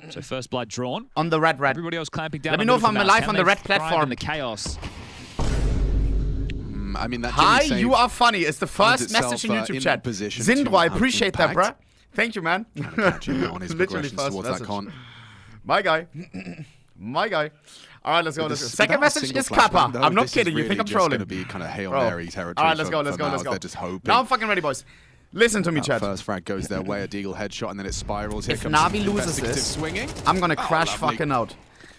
So first blood drawn. On the red. Everybody else clamping down. Let me know if I'm alive on the red platform. The chaos. I mean, that Hi, you are funny. It's the first message in YouTube chat. Zindro, I appreciate that, bruh. Thank you, man. Literally first message. My guy. My guy. All right, let's go. Second message is Kappa. I'm not kidding. You think I'm trolling? It's going to be kind of Hail Mary territory. All right, let's go. They're just hoping. Now I'm fucking ready, boys. Listen to me, chat. First frag goes their way, a deagle headshot, and then it spirals. Here if comes NaVi loses this, I'm gonna crash fucking out.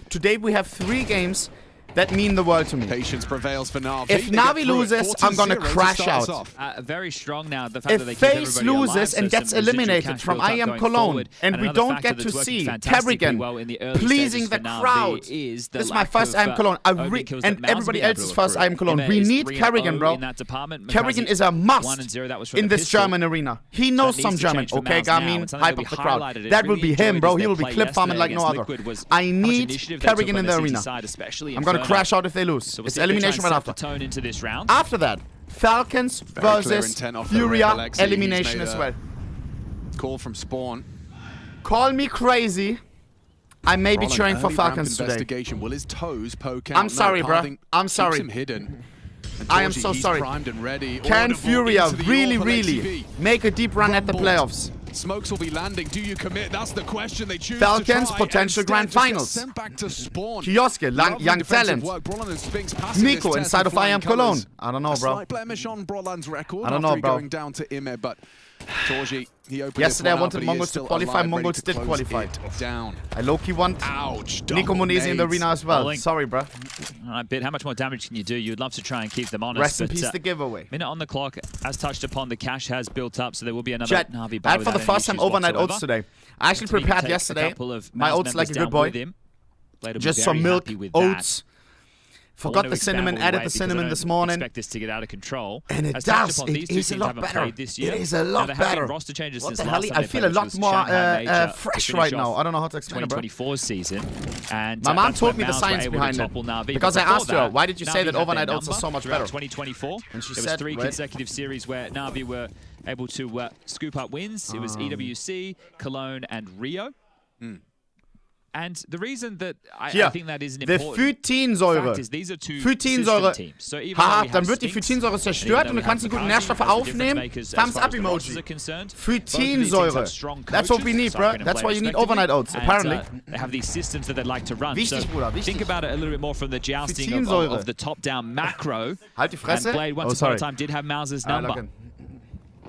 Today we have 3 games that mean the world to me. Patience prevails for NaVi. If NaVi loses, I'm gonna crash out. Very strong now. The fact if that they FaZe loses and gets eliminated from I Am Cologne, and we don't get to see Kerrigan pleasing the crowd, this is my first I Am Cologne, and everybody else's first I Am Cologne. We need Kerrigan, bro. Kerrigan is a must in this German arena. He knows some German. Okay, Garmin, hype up the crowd. That will be him, bro. He will be clip farming like no other. I need Kerrigan in the arena. I'm gonna crash out if they lose. It's elimination right after. After that, Falcons versus Furia, elimination as well. Call from Spawn. Call me crazy. I may be cheering for Falcons today. Will his toes poke out? I'm sorry, bro. I'm sorry. I am so sorry. Can Furia really make a deep run at the playoffs? Smokes will be landing. Do you commit? That's the question they choose. Falcons potential grand finals. Kioske, young talent. Nico inside of I Am Cologne. I don't know, bro. I don't know, bro. Yesterday I wanted Mongols to qualify. Mongols did qualify. I low-key want Nico Monesi in the arena as well. Sorry, bro. All right, Bit, how much more damage can you do? You'd love to try and keep them honest. Rest in peace, the giveaway. Minute on the clock, as touched upon, the cash has built up, so there will be another NaVi I had for the first time overnight oats today. I actually prepared yesterday. My oats like a good boy. Just some milk, oats. Forgot the cinnamon, added the cinnamon this morning. Expect this to get out of control. And it does. It is a lot better. It is a lot better. What the hell? I feel a lot more fresh right now. I don't know how to explain it, bro. 2024 season. And my mom told me the science behind it. Because I asked her, why did you say that overnight oats are so much better? 2024. And she said, there was 3 consecutive series where NaVi were able to scoop up wins. It was EWC, Cologne, and Rio. And the reason that I think that is an important fact is these are 2 system teams. So haha, dann wird die Phytinsäure zerstört und du kannst die guten Nährstoffe aufnehmen. Thumbs up emoji. Phytinsäure. That's what we need, bro. That's why you need overnight oats, apparently. They have these systems that they'd like to run. Wichtig, Bruder, wichtig. Think about it a little bit more from the jousting of the top-down macro. Halt die Fresse. And Blade, once upon a time, did have Mouz's number.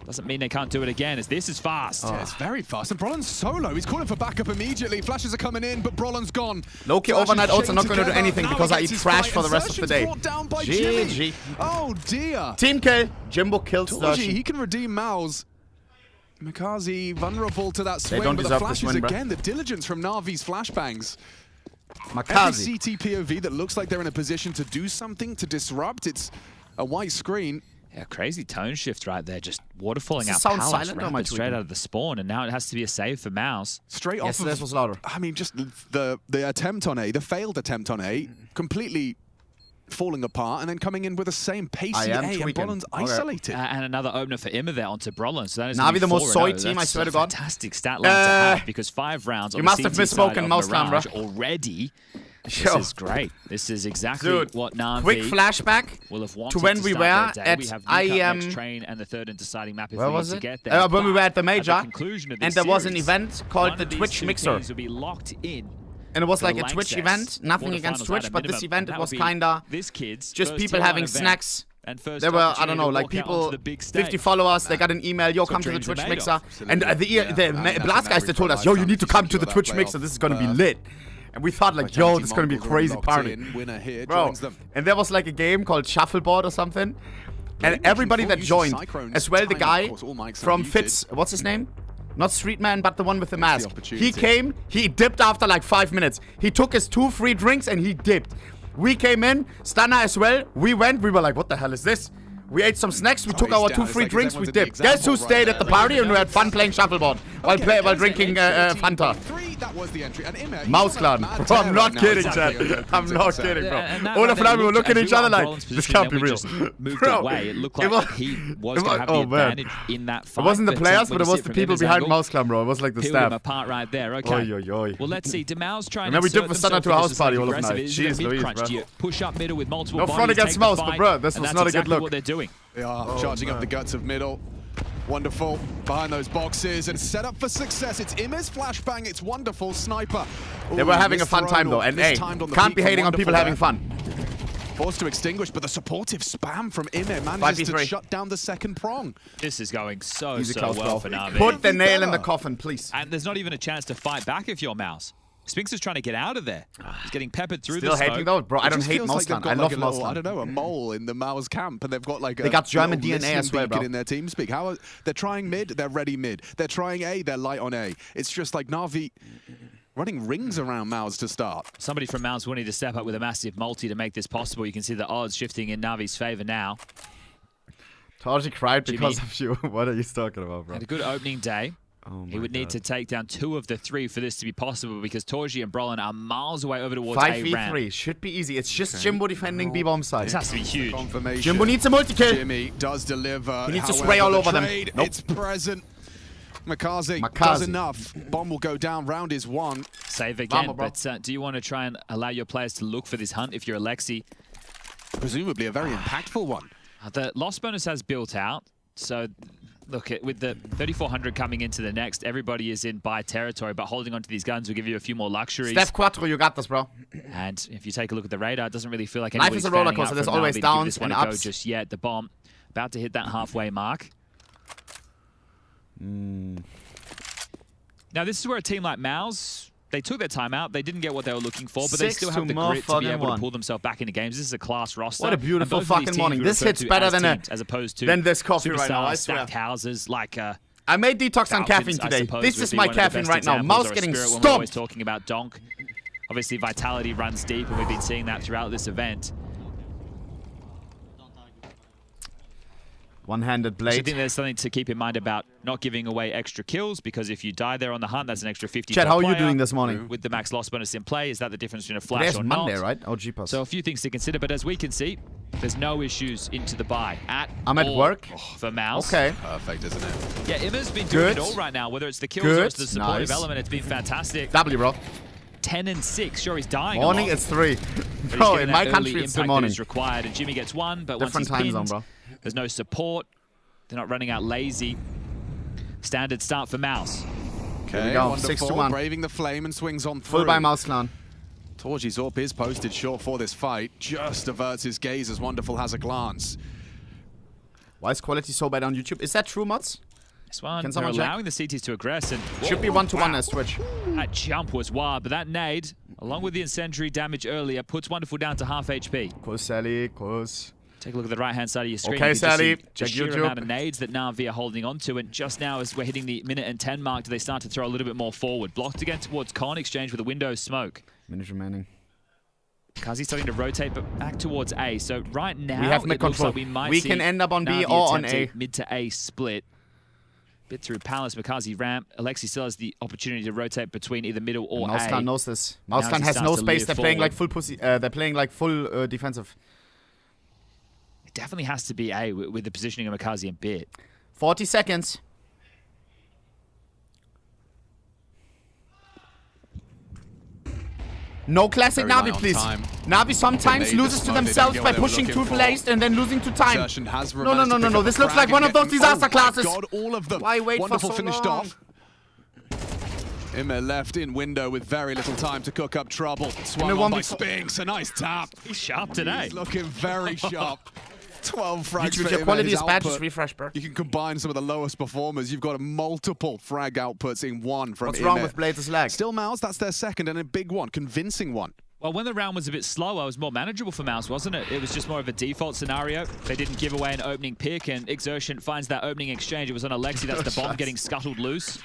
Doesn't mean they can't do it again, as this is fast. Yeah, it's very fast. And Brollan's solo. He's calling for backup immediately. Flashes are coming in, but Brollan's gone. Low-key overnight oats are not going to do anything because I eat trash for the rest of the day. GG. Oh, dear. Team kill. Jimbo killed Sturgy. He can redeem Mouz. Mikaze vulnerable to that swing, don't but the deserve flashes this win, again. The diligence from NaVi's flashbangs. Mikaze. Every CT POV that looks like they're in a position to do something, to disrupt. It's a white screen. Yeah, crazy tone shift right there, just waterfalling out pallets straight out of the spawn, and now it has to be a save for Mouz. Straight off this was louder. I mean, just the attempt on A, the failed attempt on A, completely falling apart, and then coming in with the same pacey A, and Brollan's isolated. And another opener for Imma there onto Brollan. So that is NaVi the most soy team, I swear to God. Fantastic stat line to have, because 5 rounds on you must have misspoken most time, bro. Already. This is great. This is exactly what NaVi quick flashback will have wanted to when we were at I Am Train and the third and deciding map if where we was need it? to get there. When we were at the major, and there was an event called the Twitch Mixer. Will be locked in. And it was like a Twitch event, nothing against Twitch, but this event, it was kinda just people having snacks. There were, I don't know, like people, 50 followers, they got an email, yo, come to the Twitch Mixer. And the Blast guys, they told us, yo, you need to come to the Twitch Mixer, this is gonna be lit. And we thought like, yo, this is gonna be a crazy party. Bro, and there was like a game called Shuffleboard or something. And everybody that joined, as well the guy from Fitz, what's his name? Not Streetman, but the one with the mask. He came, he dipped after like 5 minutes. He took his 2 free drinks and he dipped. We came in, Stunner as well. We went, we were like, what the hell is this? We ate some snacks, we took our 2 free drinks, we dipped. Guess who stayed at the party and we had fun playing shuffleboard while drinking Fanta? That was the entry. Mouz clan. Bro, I'm not kidding, Chad. I'm not kidding, bro. Olaf and I were looking at each other like, this can't be real. Bro, it looked like he was going to have the advantage in that fight. It wasn't the players, but it was the people behind Mouz clan, bro. It was like the staff. Them apart right there. Okay. Well, let's see. Mouz trying to we took Vasana to a house party all of night. Jeez Louise, bro. Push up middle with multiple no front against Mouz, but bro, this was not a good look. What they're doing. They are charging up the guts of middle. Wonderful behind those boxes and set up for success. It's Imme's flashbang. It's wonderful. Sniper. They were having a fun time though, and hey, can't be hating on people having fun. Forced to extinguish, but the supportive spam from Imme manages to shut down the second prong. This is going so well for NaVi. Put the nail in the coffin, please. And there's not even a chance to fight back if you're Mouz. Spinks is trying to get out of there. He's getting peppered through the smoke. Still hating though, bro. I don't hate Mouz clan. I love Mouz clan. I don't know, a mole in the Mouz camp, and they've got like they got German DNA as well, bro. In their team speak. They're trying mid, they're ready mid. They're trying A, they're light on A. It's just like NaVi running rings around Mouz to start. Somebody from Mouz wanting to step up with a massive multi to make this possible. You can see the odds shifting in NaVi's favor now. Taji cried because of you. What are you talking about, bro? Had a good opening day. He would need to take down 2 of the 3 for this to be possible because Torji and Brolin are miles away over towards A ramp. 5v3 should be easy. It's just Jimbo defending B-bomb side. This has to be huge. Confirmation. Jimbo needs a multi-kill. Jimmy does deliver. He needs to spray all over them. Nope. It's present. Makazi does enough. Bomb will go down. Round is 1. Save again, but do you want to try and allow your players to look for this hunt if you're Alexi? Presumably a very impactful one. The loss bonus has built out, so look, with the 3,400 coming into the next, everybody is in buy territory, but holding onto these guns will give you a few more luxuries. Steph Quattro, you got this, bro. And if you take a look at the radar, it doesn't really feel like anybody's life is a roller coaster. There's always downs and ups. Go just yet. The bomb about to hit that halfway mark. Now, this is where a team like Mouz, they took their time out. They didn't get what they were looking for, but they still have the grit to be able to pull themselves back into games. This is a class roster. What a beautiful fucking morning. This hits better than as opposed to this coffee right now, I swear. Stacked houses like I made detox on caffeine today. This is my caffeine right now. Mouz getting stomped. We're always talking about Donk. Obviously, Vitality runs deep, and we've been seeing that throughout this event. One-handed blade. So I think there's something to keep in mind about not giving away extra kills, because if you die there on the hunt, that's an extra 50. Chad, how are you doing this morning? With the max loss bonus in play, is that the difference between a flash or Monday, not? Right? Oh, G-Pass. So a few things to consider, but as we can see, there's no issues into the buy I'm at work for Mouz. Okay. Perfect, isn't it? Yeah, Imme's been doing it all right now, whether it's the kills or it's the supportive element. It's been fantastic. W, bro. 10 and 6. Sure, he's dying. Morning, it's 3. Bro, in my country, it's the morning. Is required, and Jimmy gets 1, but different once he's time pinned, zone, bro. There's no support. They're not running out lazy. Standard start for Mouz. Okay, here we go. Wonderful. 6-1. Braving the flame and swings on through. Full by Mouz clan. Torji Zorp is posted short for this fight. Just averts his gaze as Wonderful has a glance. Why is quality so bad on YouTube? Is that true, Mods? This one, they're allowing the CTs to aggress. And should be 1-to-1 as Twitch. That jump was wild, but that nade, along with the incendiary damage earlier, puts Wonderful down to half HP. Close, Sally, close. Take a look at the right-hand side of your screen. Okay, Sally, check the sheer amount of nades that NaVi are holding on to, and just now as we're hitting the minute and 10 mark, do they start to throw a little bit more forward. Blocked again towards Con, exchange with a window smoke. Minute remaining. Kazi's starting to rotate, but back towards A. So right now, we have mid control. Like we can end up on B or on A. Mid to A split. Bit through Palace, Makazi ramp. Alexi still has the opportunity to rotate between either middle or A. Mouz clan knows this. Mouz clan has no space. They're playing like full pussy. They're playing like full defensive. It definitely has to be A with the positioning of Makazi and Bit. 40 seconds. No classic NaVi, please. NaVi sometimes loses to themselves by pushing too late and then losing to time. No. This looks like one of those disaster classes. All of them. Why wait Wonderful for so finished long? off. Imme left in window with very little time to cook up trouble. Swung on by Spinks. A nice tap. He's sharp today. He's looking very sharp. 12 frags for your Imme. quality is bad, just refresh, bro. You can combine some of the lowest performers. You've got multiple frag outputs in one from What's wrong with Blades' leg? Still Mouz, that's their second and a big one, convincing one. Well, when the round was a bit slower, it was more manageable for Mouz, wasn't it? It was just more of a default scenario. They didn't give away an opening pick, and Exertion finds that opening exchange. It was on Alexi. That's the bomb getting scuttled loose.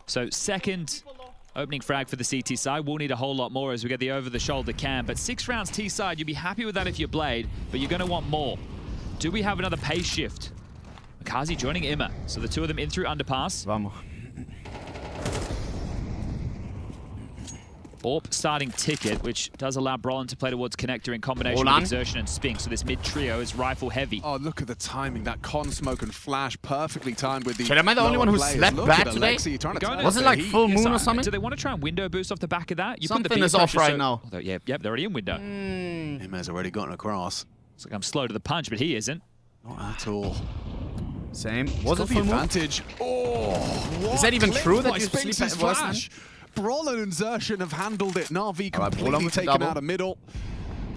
So second opening frag for the CT side. We'll need a whole lot more as we get the over-the-shoulder cam. But 6 rounds T side, you'd be happy with that if you're Blade, but you're going to want more. do we have another pace shift? Makazi joining Imma. So the two of them in through underpass. Vamos. Orp starting ticket, which does allow Brolin to play towards connector in combination with Exertion and Spink. So this mid trio is rifle heavy. Oh, look at the timing. That con smoke and flash perfectly timed with the. Shit, am I the only one who slept bad today? Was it like full moon or something? Do they want to try and window boost off the back of that? Something is off right now. Yep, they're already in window. Imma's already gotten across. It's like I'm slow to the punch, but he isn't. Not at all. Same. Was it full advantage? Oh, is that even true that you sleep at worse? Brolin and Xertion have handled it. NaVi completely taken out of middle.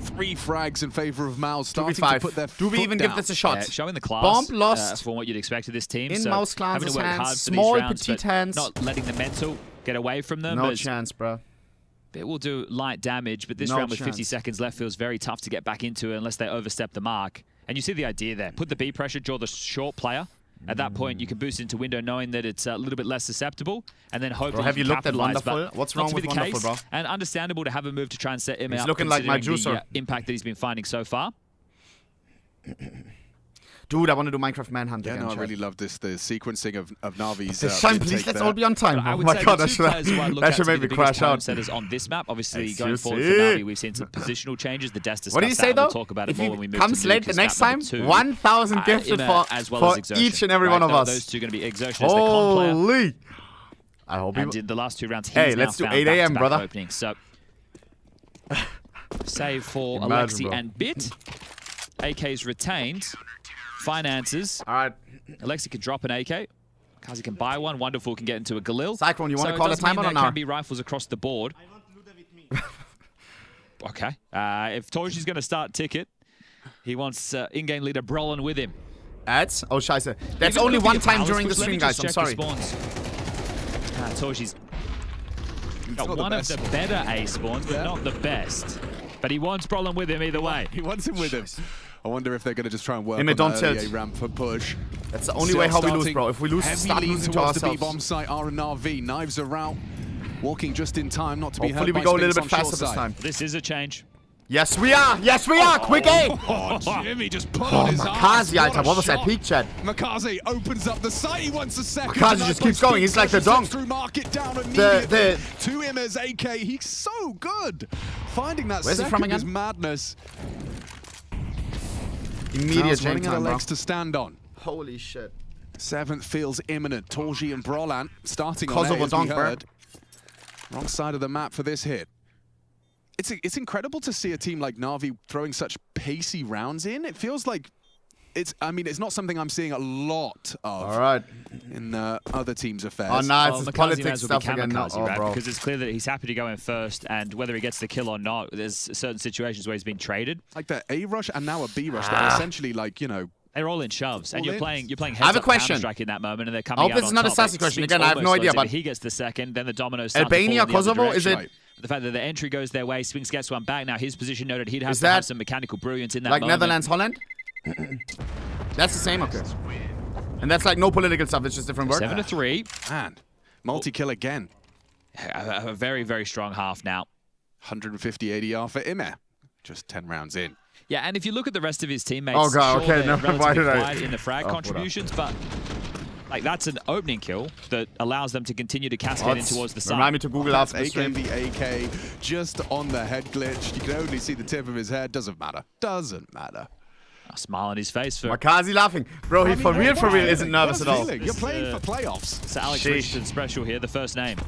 3 frags in favor of Mouz, starting to put their foot Do we even down. give this a shot? Yeah, showing the class. Bomb lost. For what you'd expect of this team. In so Mouz Clans's hands, small rounds, petite hands. Not letting the mental get away from them. No chance, bro. It will do light damage, but this round with 50 seconds left feels very tough to get back into it unless they overstep the mark. And you see the idea there. Put the B pressure, draw the short player. At that point, you can boost into window knowing that it's a little bit less susceptible, and then hope that you can capitalize. Wonderful? What's wrong with Wonderful, bro? And understandable to have a move to try and set him out. He's looking like my juicer. The impact that he's been finding so far. Dude, I want to do Minecraft Manhunt again. Yeah, no, I really love this, the sequencing of NaVi's. This time, please, let's all be on time. Oh my god, that should make me crash out. On this map, obviously, going forward for NaVi, we've seen some positional changes. The Death discussed. What do you say, though? We'll talk about it more when we move to comes late the next time, 1,000 gifted for each and every one of us. Those two are going to be Exertion as the con player. Holy! I hope and in the last 2 rounds, hey, let's do 8 a.m., brother. So, save for Alexi and Bit. AK's retained. Finances. All right. Alexi can drop an AK. Kazi can buy one. Wonderful can get into a Galil. Cyclone, you want to call a time on or not? There can be rifles across the board. Okay. If Toji's going to start ticket, he wants in-game leader Brolin with him. Ads? Oh, scheiße. That's only one time during the stream, guys. I'm sorry. Toji's got one of the better A spawns, but not the best. But he wants Brolin with him either way. He wants him with him. I wonder if they're going to just try and work on the ramp for push. That's the only way how we lose, bro. If we lose, start losing to ourselves. The B-bomb site are in NaVi. Knives are out. Walking just in time, not to be hurt. Hopefully we go a little bit faster this time. This is a change. Yes, we are. Yes, we are. Quick A. Oh, Jimmy just put on his Makazi, Alter. What was that peak, Chad? Makazi opens up the site. He wants a second. Makazi just keeps going. He's like the dong. Through market down immediately. To him as AK. He's so good. Finding that second is madness. Immediate running out of legs to stand on. Holy shit. 7th feels imminent. Torji and Brolan starting on A, as we heard. Wrong side of the map for this hit. It's incredible to see a team like NaVi throwing such pacey rounds in. It feels like it's not something I'm seeing a lot of in other teams' affairs. Oh, no, it's politics stuff again. Because it's clear that he's happy to go in first, and whether he gets the kill or not, there's certain situations where he's been traded. Like the A rush and now a B rush. They're essentially like, you know, they're all in shoves, and you're playing heads I have a up question. Counter-Strike in that moment, and they're coming out on top. This is not a sassy question. Again, I have no idea. But he gets the second, then the dominoes. Albania, Kosovo, is it? The fact that the entry goes their way, Spinks gets one back. Now his position noted he'd have to have some mechanical brilliance in that moment. Like Netherlands, Holland? That's the same, okay. And that's like no political stuff, it's just different words. 7-3. Man, multi-kill again. A very, very strong half now. 150 ADR for Imma. Just 10 rounds in. Yeah, and if you look at the rest of his teammates, oh god, okay, no, why did I? In the frag contributions, but like that's an opening kill that allows them to continue to cascade in towards the side. Remind me to Google after the stream. The AK just on the head glitch. You can only see the tip of his head. Doesn't matter. Doesn't matter. A smile on his face for Makazi laughing. Bro, he for real isn't nervous at all. You're playing for playoffs. It's Alex Richardson special here, the first name.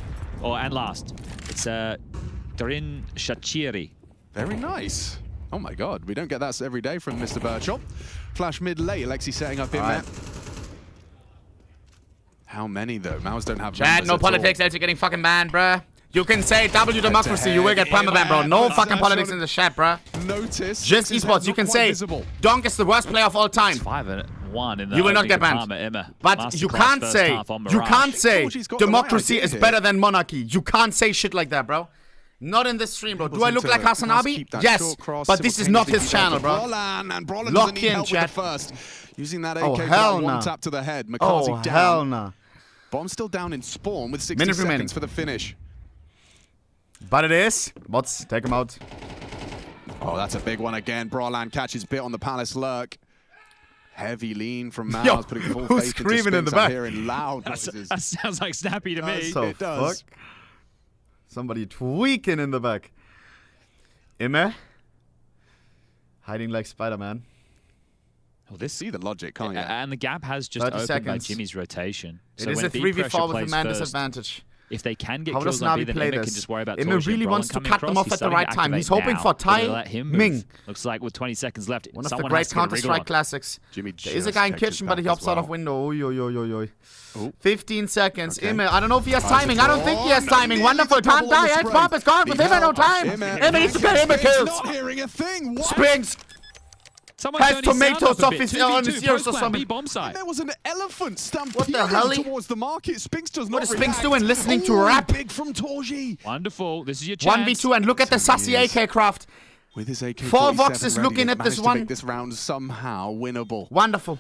And last. It's Dorin Shachiri. Very nice. Oh my god, we don't get that every day from Mr. Birchall. Flash mid late, Alexi setting up in there. How many though? Mouz don't have Chad, no politics, else you're getting fucking banned, bruh. You can say W democracy, you will get permaban, bro. No fucking politics in the chat, bruh. Notice. Just esports, you can say Donk is the worst player of all time. 5-1 in the you will not get banned. But you can't say democracy is better than monarchy. You can't say shit like that, bro. Not in this stream, bro. Do I look like Hasanabi? Yes, but this is not his channel, bro. Lock in, chat. First. Using that AK one tap to the head. Makazi down. Hell nah. Bomb still down in spawn with 60 seconds for the finish. But it is. Bots, take him out. Oh, that's a big one again. Brolan catches bit on the Palace lurk. Heavy lean from Mouz, putting full faith into Spinks. In the back? I'm hearing loud noises. That sounds like Snappy to me. It does. Fuck? Somebody tweaking in the back. Immer. Hiding like Spider-Man. Well, this see the logic, can't you? And the gap has just opened by Jimmy's rotation. So it is a 3v4 with a man disadvantage. If they can get kills on B, then Emma can just worry about Torji. really wants to cut them off at the right time. He's hoping for Tai Ming. Looks like with 20 seconds left, one of the great Counter-Strike classics. There is a guy in kitchen, but he hops out of window. 15 seconds. Emma, I don't know if he has timing. I don't think he has timing. Wonderful. Can't die. Edge is gone with Emma, no time. Emma needs to get Emma kills. Not hearing a thing. Spinks. Has tomatoes off his ears or something. There was an elephant stampeding towards the market. Spinks does not. What is Spinks doing? Listening to rap. Big from Torji. Wonderful. This is your chance. 1v2 and look at the sassy AK craft. With his AK, 4 Voxes looking at this one. To make this round somehow winnable. Wonderful.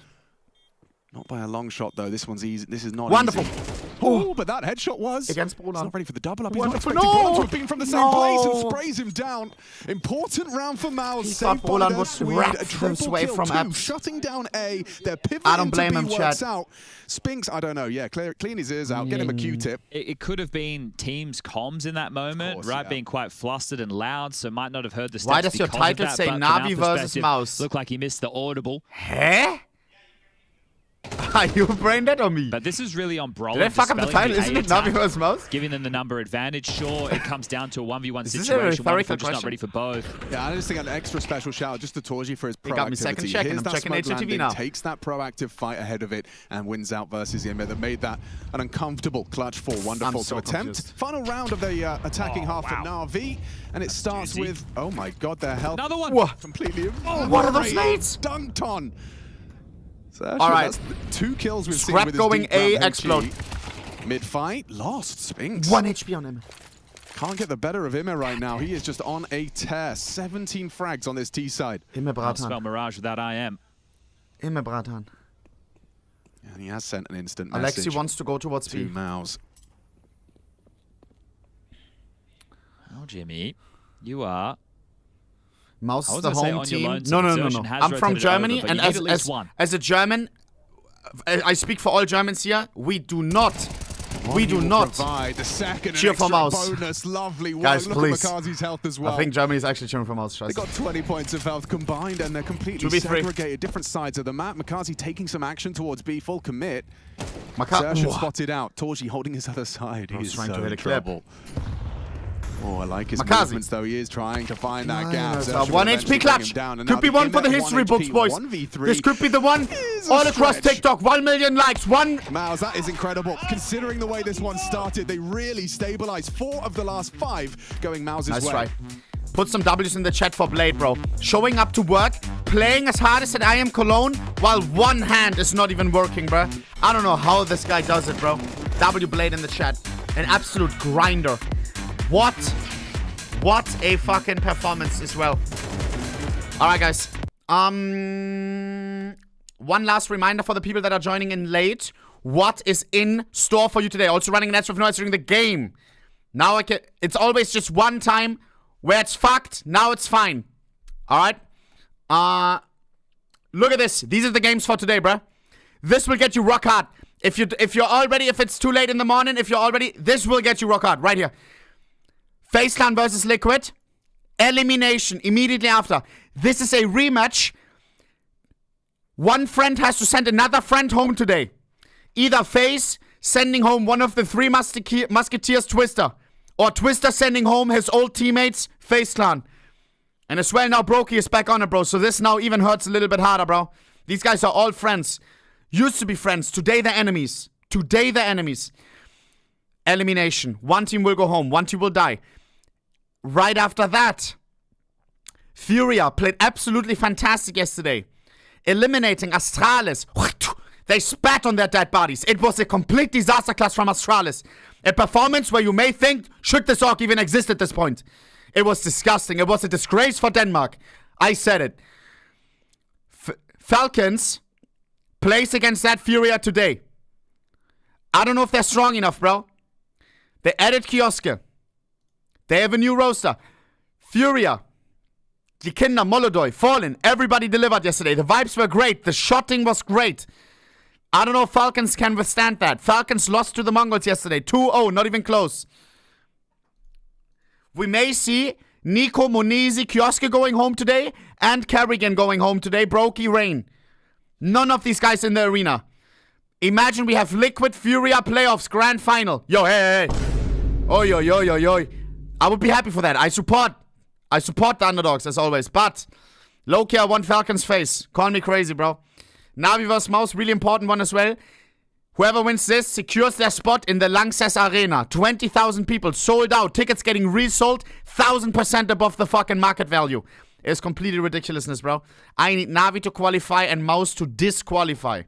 Not by a long shot though. This one's easy. This is not wonderful. Easy. Oh, but that headshot was against Poland. He's not ready for the double up. He's not expecting Poland to have been from the same place and sprays him down. Important round for Mouz. He thought Poland would wrap them away from Apps. Shutting down A. They're pivoting. I don't blame him, Chad. Out. Spinks, I don't know. Yeah, clean his ears out. Get him a Q-tip. It could have been Team's comms in that moment, course, right? Being quite flustered and loud, so might not have heard the steps. Why does your title say NaVi versus Mouz? Looked like he missed the audible. Huh? Are you brain dead on me? But this is really on Brolin. Did I fuck up the title? Isn't it NaVi versus Mouz? Giving them the number advantage. Sure, it comes down to a 1v1 situation. Wonderful, just not ready for both. Yeah, I just think an extra special shout out just to Torji for his proactivity. He got me second check, and I'm checking HTV now. Takes that proactive fight ahead of it and wins out versus Yimbe. That made that an uncomfortable clutch for Wonderful to attempt. Final round of the attacking half of NaVi, and it starts with, oh my god, their health. Another one. Completely. What are those nades? Dunked on. So all right, that's 2 kills we've seen Scrap with going A, explode. Mid-fight, lost Spinks. 1 HP on him. Can't get the better of him right now. He is just on a tear. 17 frags on this T side. I'll spell Mirage without IM. Immer Bratan. And he has sent an instant message. Alexi wants to go towards B. To Mouz. Oh, Jimmy, you are. Mouz is the home team. No. I'm from Germany, and as a German, I speak for all Germans here. We do not provide the second cheer for Mouz. Bonus. Lovely. Guys, look please. at Makazi's health as well. I think Germany is actually cheering for Mouz. They got 20 points of health combined, and they're completely segregated. Different sides of the map. Makazi taking some action towards B, full commit. Sersha spotted out. Torji holding his other side. He's trying to hit a trouble. Oh, I like his movements, though. He is trying to find that gap. 1 HP clutch. Could be one for the history books, boys. 1v3 this could be the one. All across TikTok. 1 million likes. Mouz, that is incredible. Considering the way this one started, they really stabilized. 4 of the last 5 going Mouz's way. That's right. Put some W's in the chat for Blade, bro. Showing up to work, playing as hard as I am Cologne, while one hand is not even working, bro. I don't know how this guy does it, bro. W Blade in the chat. An absolute grinder. What a fucking performance as well. Alright, guys. One last reminder for the people that are joining in late. What is in store for you today? Also running an extra noise during the game. Now it's always just one time where it's fucked. Now it's fine. Alright? Look at this. These are the games for today, bruh. This will get you rock hard. If it's too late in the morning, this will get you rock hard. Right here. FaZe Clan versus Liquid. Elimination immediately after. This is a rematch. One friend has to send another friend home today. Either FaZe sending home one of the 3 Musketeers, Twister. Or Twister sending home his old teammates, FaZe Clan. And as well now Brokey is back on it, bro. So this now even hurts a little bit harder, bro. These guys are all friends. Used to be friends. Today they're enemies. Elimination. One team will go home. One team will die. Right after that, Furia played absolutely fantastic yesterday. Eliminating Astralis. They spat on their dead bodies. It was a complete disaster class from Astralis. A performance where you may think, should this org even exist at this point? It was disgusting. It was a disgrace for Denmark. I said it. Falcons plays against that Furia today. I don't know if they're strong enough, bro. They added Kioske. They have a new roster. Furia. Die Kinder, Molodoi, Fallen, everybody delivered yesterday. The vibes were great. The shotting was great. I don't know if Falcons can withstand that. Falcons lost to the Mongols yesterday. 2-0, not even close. We may see Nico, Monizi, Kioske going home today and Kerrigan going home today. Brokey, Rain. None of these guys in the arena. Imagine we have Liquid Furia playoffs grand final. Yo, hey. Oi, oi, oi, oi, oi. I would be happy for that. I support the underdogs as always. But low-key, I want Falcons face. Call me crazy, bro. NaVi vs Mouz, really important one as well. Whoever wins this secures their spot in the Lanxess Arena. 20,000 people sold out. Tickets getting resold 1,000% above the fucking market value. It's completely ridiculousness, bro. I need NaVi to qualify and Mouz to disqualify.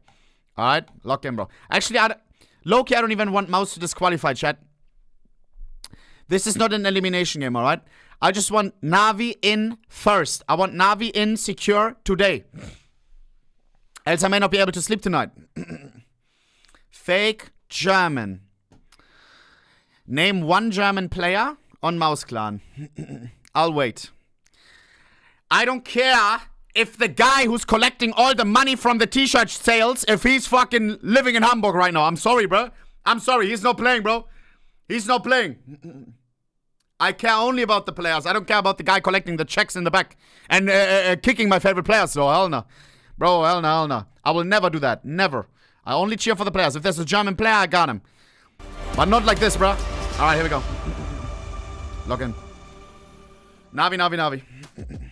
Alright? Lock in, bro. Actually, low-key, I don't even want Mouz to disqualify, chat. This is not an elimination game, alright? I just want NaVi in first. I want NaVi in secure today. Else I may not be able to sleep tonight. Fake German. Name one German player on Mouz Clan. I'll wait. I don't care if the guy who's collecting all the money from the t-shirt sales, if he's fucking living in Hamburg right now. I'm sorry, bro. I'm sorry. He's not playing, bro. He's not playing. I care only about the players. I don't care about the guy collecting the checks in the back and kicking my favorite players. So hell no. Bro, hell no, hell no. I will never do that. Never. I only cheer for the players. If there's a German player, I got him. But not like this, bro. Alright, here we go. Lock in. NaVi, NaVi, NaVi.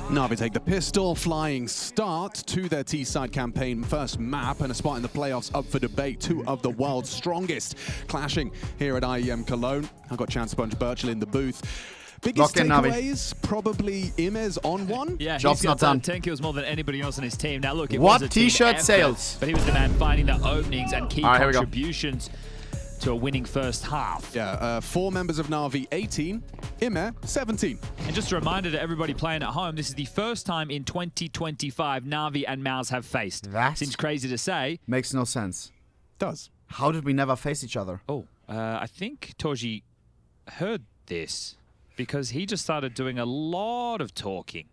NaVi take the pistol, flying start to their T-side campaign. First map and a spot in the playoffs up for debate. Two of the world's strongest clashing here at IEM Cologne. I've got Chance Sponge Birchall in the booth. Biggest takeaways, probably Imez on one. Yeah, job's not done. 10 kills more than anybody else on his team. Now look, it what was a t-shirt effort, sales? But he was the man finding the openings and key contributions to a winning first half. Yeah, 4 members of NaVi, 18. Ime, 17. And just a reminder to everybody playing at home, this is the first time in 2025 NaVi and Mouz have faced. That seems crazy to say. Makes no sense. Does. How did we never face each other? Oh, I think Torji heard this because he just started doing a lot of talking.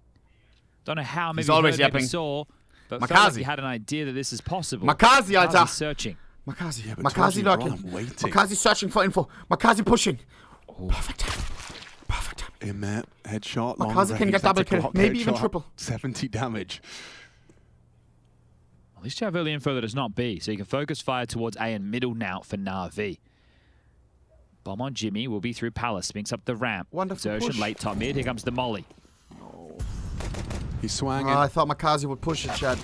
Don't know how, maybe he's always he yapping. Saw, but Makazi. felt like he had an idea that this is possible. Makazi, Alter. Searching. Makazi, yeah, Makazi lurking. Makazi searching for info. Makazi pushing. Oh. Perfect time. Perfect time. Ime, headshot. Makazi can get double kill. Maybe even triple. 70 damage. At least you have early info that it's not B, so you can focus fire towards A and middle now for NaVi. Bomb on Jimmy will be through Palace. Spinks up the ramp. Wonderful Zertian push. late top mid. Here comes the molly. Oh. He's swanging. I thought Makazi would push it, Chad.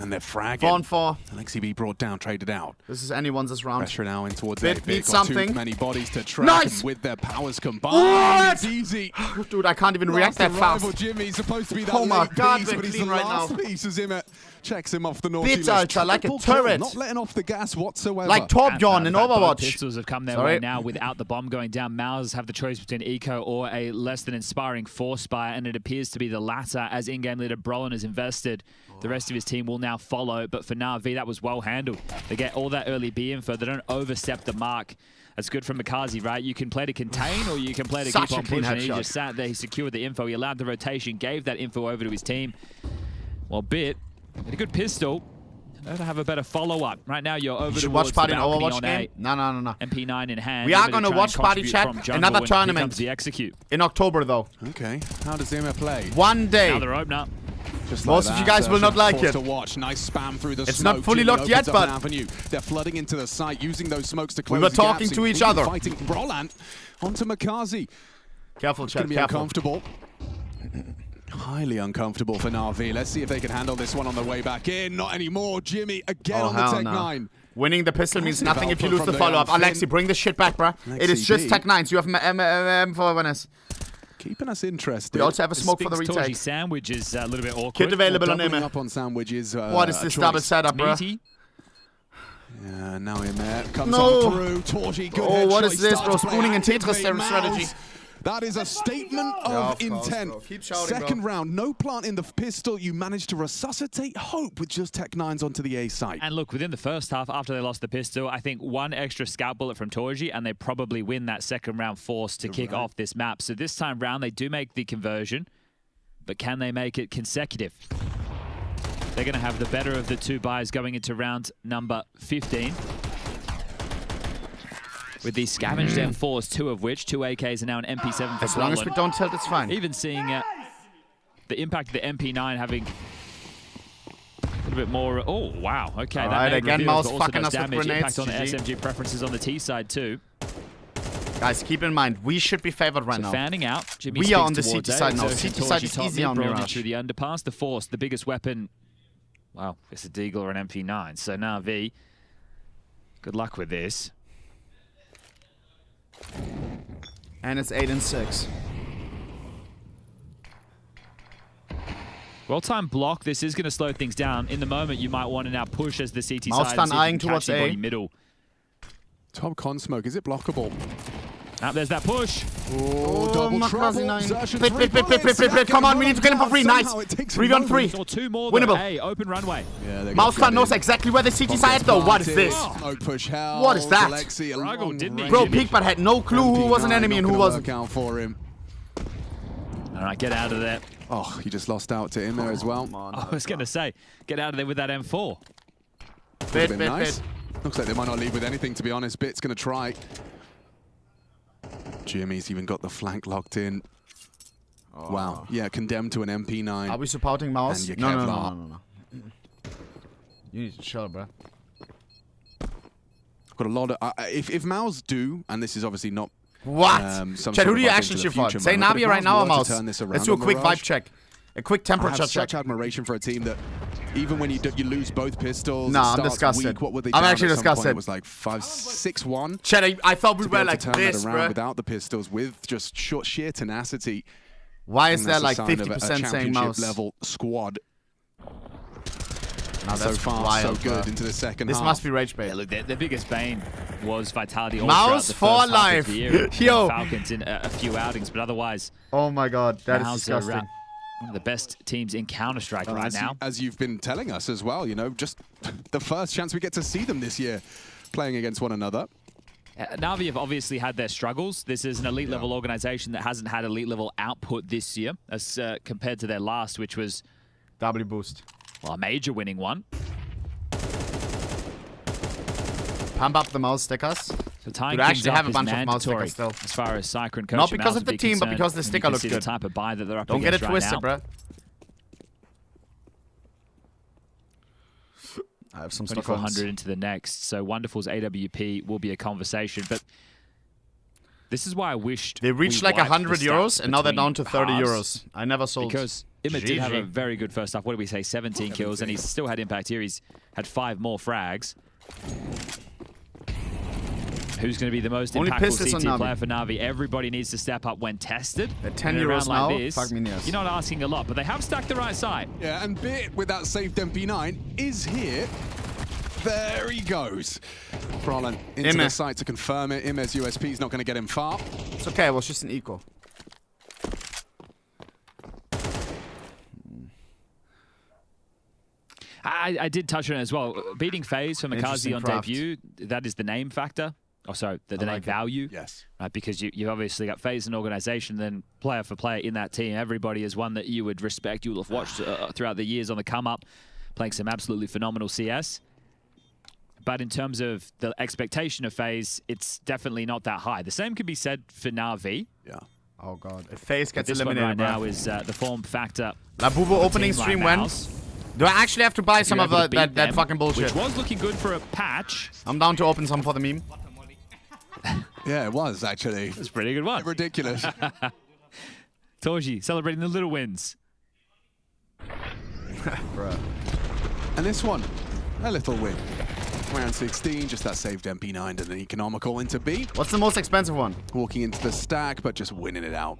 And they're fragging. 4 on 4. Alexi B brought down, traded out. This is anyone's this round. Pressure now in towards Bit A. needs Got something. Too many bodies to track. Nice. With their powers combined. What? It's easy. Dude, I can't even react that fast. Jimmy's supposed to be that Oh my God, piece, we're but he's the clean right last now. piece as Ime checks him off the naughty Bit, list. Alter, like a Triple kill, turret. Not letting off the gas whatsoever. Like Torbjorn in Both Overwatch. pistols have come their way now without the bomb going down. Mouz have the choice between Eco or a less than inspiring Force Spire, and it appears to be the latter as in-game leader Brolin has invested. The rest of his team will now follow, but for NaVi, that was well handled. They get all that early B info. They don't overstep the mark. That's good from Makazi, right? You can play to contain or you can play to keep on pushing. He just sat there, he secured the info, he allowed the rotation, gave that info over to his team. Well, Bit, with a good pistol, they don't have a better follow-up. Right now, you're over to watch party in Overwatch game. No. MP9 in hand. We are going to watch party chat another tournament the execute. in October, though. Okay, how does Ime play? One day. Another opener. Just most like of you guys will not like it. To watch. Nice spam through the it's smoke. not fully Jimmy locked yet, but they're flooding into the site, using those smokes to close we were the talking gaps, to each other. Fighting Brolant onto Makazi. Careful, chat. Be uncomfortable. Highly uncomfortable for NaVi. Let's see if they can handle this one on the way back in. Not anymore. Jimmy again on the Tech 9. Winning the pistol means nothing if you lose the follow-up. Alexi, bring this shit back, bruh. It is just Tech 9s. You have M for awareness. Keeping us interested. We also have a smoke for the retake. Sandwich is a little bit awkward. Kit available on Ime. Up on sandwiches. What is this double setup, bro? Yeah, now Ime comes on through. Torji, good headshot. What is this, bro? Spooning and Tetris strategy. That is a statement of intent. Keep shouting, Second bro. round, no plant in the pistol. You managed to resuscitate hope with just Tech 9s onto the A site. And look, within the first half, after they lost the pistol, I think one extra scout bullet from Torji, and they probably win that second round force to kick off this map. So this time round, they do make the conversion. but can they make it consecutive? They're going to have the better of the two buys going into round number 15. With these scavenged M4s, 2 of which, 2 AKs and now an MP7 for As long as we don't tilt, it's fine. Even seeing the impact of the MP9 having a little bit more... Oh, wow. Okay, all that right, again, Mouz fucking us damage. with grenades. Impact on the SMG preferences on the T side too. Guys, keep in mind, we should be favored right now. Fanning out. Jimmy we are on the CT side now. CT side is easy on Mirage. Through the underpass, the Force, the biggest weapon. Wow, it's a Deagle or an MP9. So NaVi, good luck with this. And it's 8 and 6. Well-timed block. This is going to slow things down. In the moment, you might want to now push as the CT Mouz side. stun eyeing towards A. Middle. Top con smoke. Is it blockable? Now there's that push. Oh, double trouble. Pit. Come on, we need to kill him for free. Nice. 3v3. Or 2 more. Winnable. A, open runway. Yeah, Mouz knows exactly where the CT side is though. What is this? Smoke push hell. What is that? Bro, Peekbot had no clue who was an enemy and who wasn't. Out for him. All right, get out of there. Oh, he just lost out to him there as well. I was going to say, get out of there with that M4. Bit. Looks like they might not leave with anything, to be honest. Bit's going to try. Jimmy's even got the flank locked in. Oh. Wow. Yeah, condemned to an MP9. Are we supporting Mouz? No. You need to chill, bro. Got a lot of... if Mouz do, and this is obviously not... What? Chad, who do you actually cheer for? Say NaVi right now or Mouz? Let's do a quick vibe check. A quick temperature check. I have such admiration for a team that even when you lose both pistols, nah, I'm disgusted. Weak, what were they I'm actually disgusted. It was like 5-6-1. Chad, I thought we were like this, bro. Without the pistols, with just sheer tenacity. Why is there like 50% saying Mouz? Level squad. No, so far, wild, so good bro. into the second half. This must be rage bait. Yeah, look, the biggest bane was Vitality. Mouz for life. Yo. Falcons in a few outings, but otherwise. Oh my god, that is disgusting. One of the best teams in Counter-Strike right now. As you've been telling us as well, you know, just the first chance we get to see them this year playing against one another. NaVi have obviously had their struggles. This is an elite level organization that hasn't had elite level output this year as compared to their last, which was W boost. Well, a major winning one. Pump up the Mouz stickers. So tying Dude, I actually have a bunch of Mouz stickers still. As far as Cyclone coach, not because of the team, but because the sticker looks good. The type of buy that they're up Don't get it right twisted, now. bro. I have some 2400 into the next. So Wonderful's AWP will be a conversation, but this is why I wished they reached like 100 euros and now they're down to 30 euros. I never sold. Because Imma did have a very good first half. What did we say? 17 kills, and he's still had impact here. He's had 5 more frags. Who's going to be the most impactful CT player for NaVi? Everybody needs to step up when tested. At 10 euros now, like this, you're not asking a lot, but they have stacked the right side. Yeah, and Bit with that saved MP9 is here. There he goes. Brolin into the site to confirm it. Imme's USP is not going to get him far. It's okay, well, it's just an eco. I did touch on it as well. Beating FaZe from Mikaze on debut, that is the name factor. Oh, sorry, the name value. Yes. Right, because you've obviously got FaZe an organization, then player for player in that team. Everybody is one that you would respect. You will have watched throughout the years on the come up, playing some absolutely phenomenal CS. But in terms of the expectation of FaZe, it's definitely not that high. The same can be said for NaVi. Yeah. Oh, God. If FaZe gets this eliminated one right now is the form factor. Labubu opening stream when? Do I actually have to buy some of that fucking bullshit? Which was looking good for a patch. I'm down to open some for the meme. Yeah, it was, actually. It's a pretty good one. Ridiculous. Torji celebrating the little wins. Bruh. And this one, a little win. Round 16, just that saved MP9 and an economical into B. What's the most expensive one? Walking into the stack, but just winning it out.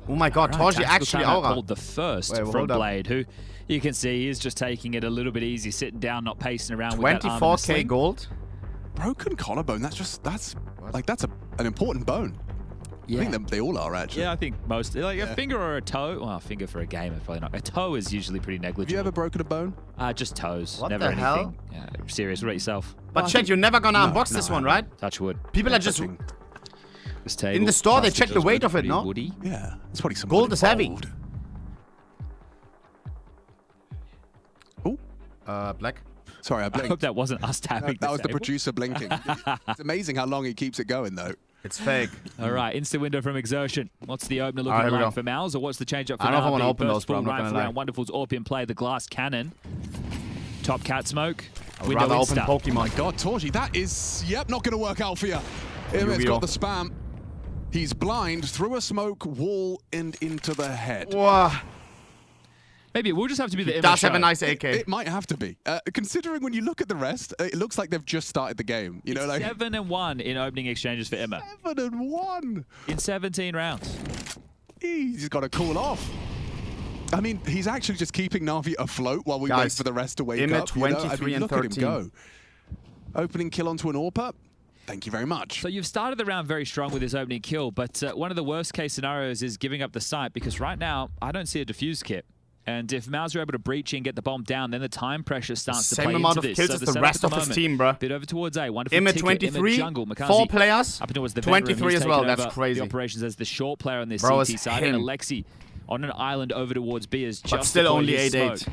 Oh my god, Torji actually pulled the first from Blade, who you can see is just taking it a little bit easy, sitting down, not pacing around with that arm in the sling. 24k gold? Broken collarbone, that's an important bone. Yeah. I think they all are, actually. Yeah, I think most. Like a finger or a toe. Well, a finger for a gamer, probably not. A toe is usually pretty negligible. Have you ever broken a bone? Just toes. What never the anything. hell? Yeah, serious. What about yourself? But Chet, you're never gonna unbox this one, right? Touch wood. People are just... In the store, they check the weight of it, no? Woody. Yeah, it's probably some gold is heavy. Oh, black. Sorry, I blinked. I hope that wasn't us tapping. That was the producer blinking. It's amazing how long he keeps it going, though. It's fake. All right, instant window from Exertion. What's the opener looking like for Mouz, or what's the change up for I don't know if I want to open those, bro. I'm not going to lie. Wonderful's Orpian play, the glass cannon. Top cat smoke. I'd rather open Pokemon. My God, Torji, that is, not going to work out for you. Immet's got the spam. He's blind through a smoke wall and into the head. Whoa. Maybe it will just have to be the Immet does show. have a nice AK. It might have to be. Considering when you look at the rest, it looks like they've just started the game. You know, like 7-1 in opening exchanges for Immet. 7-1 in 17 rounds. He's got to cool off. I mean, he's actually just keeping NaVi afloat while we wait for the rest to wake Immet up. 23 and look 13. At him go. Opening kill onto an AWP. Thank you very much. So you've started the round very strong with his opening kill, but one of the worst case scenarios is giving up the site, because right now I don't see a defuse kit. And if Mouz are able to breach and get the bomb down, then the time pressure starts to play into this. Same amount of kills as the rest of his team, bro. Bit over towards A. Wonderful Immet ticket. 23, Immet jungle. 4 players, up towards the 23 as well. That's crazy. The operations as the short player on this Bro, CT side. And Alexi on an island over towards B is just but still only 8-8.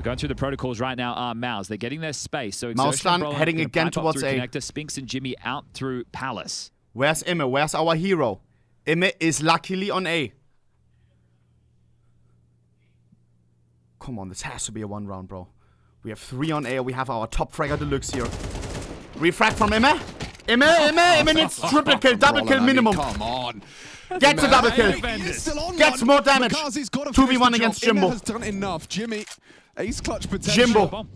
Going through the protocols right now are Mouz. They're getting their space. So Mouz heading again towards A. Connector, Spinks and Jimmy out through Palace. Where's Immet? Where's our hero? Immet is luckily on A. Come on, this has to be a 1 round, bro. We have 3 on A. We have our top fragger deluxe here. Refrag from Immet. Immet needs triple kill, double kill minimum. Come on. Gets a double kill. Gets more damage. 2v1 against Jimbo. Has done enough. Jimmy, ace clutch potential. Jimbo.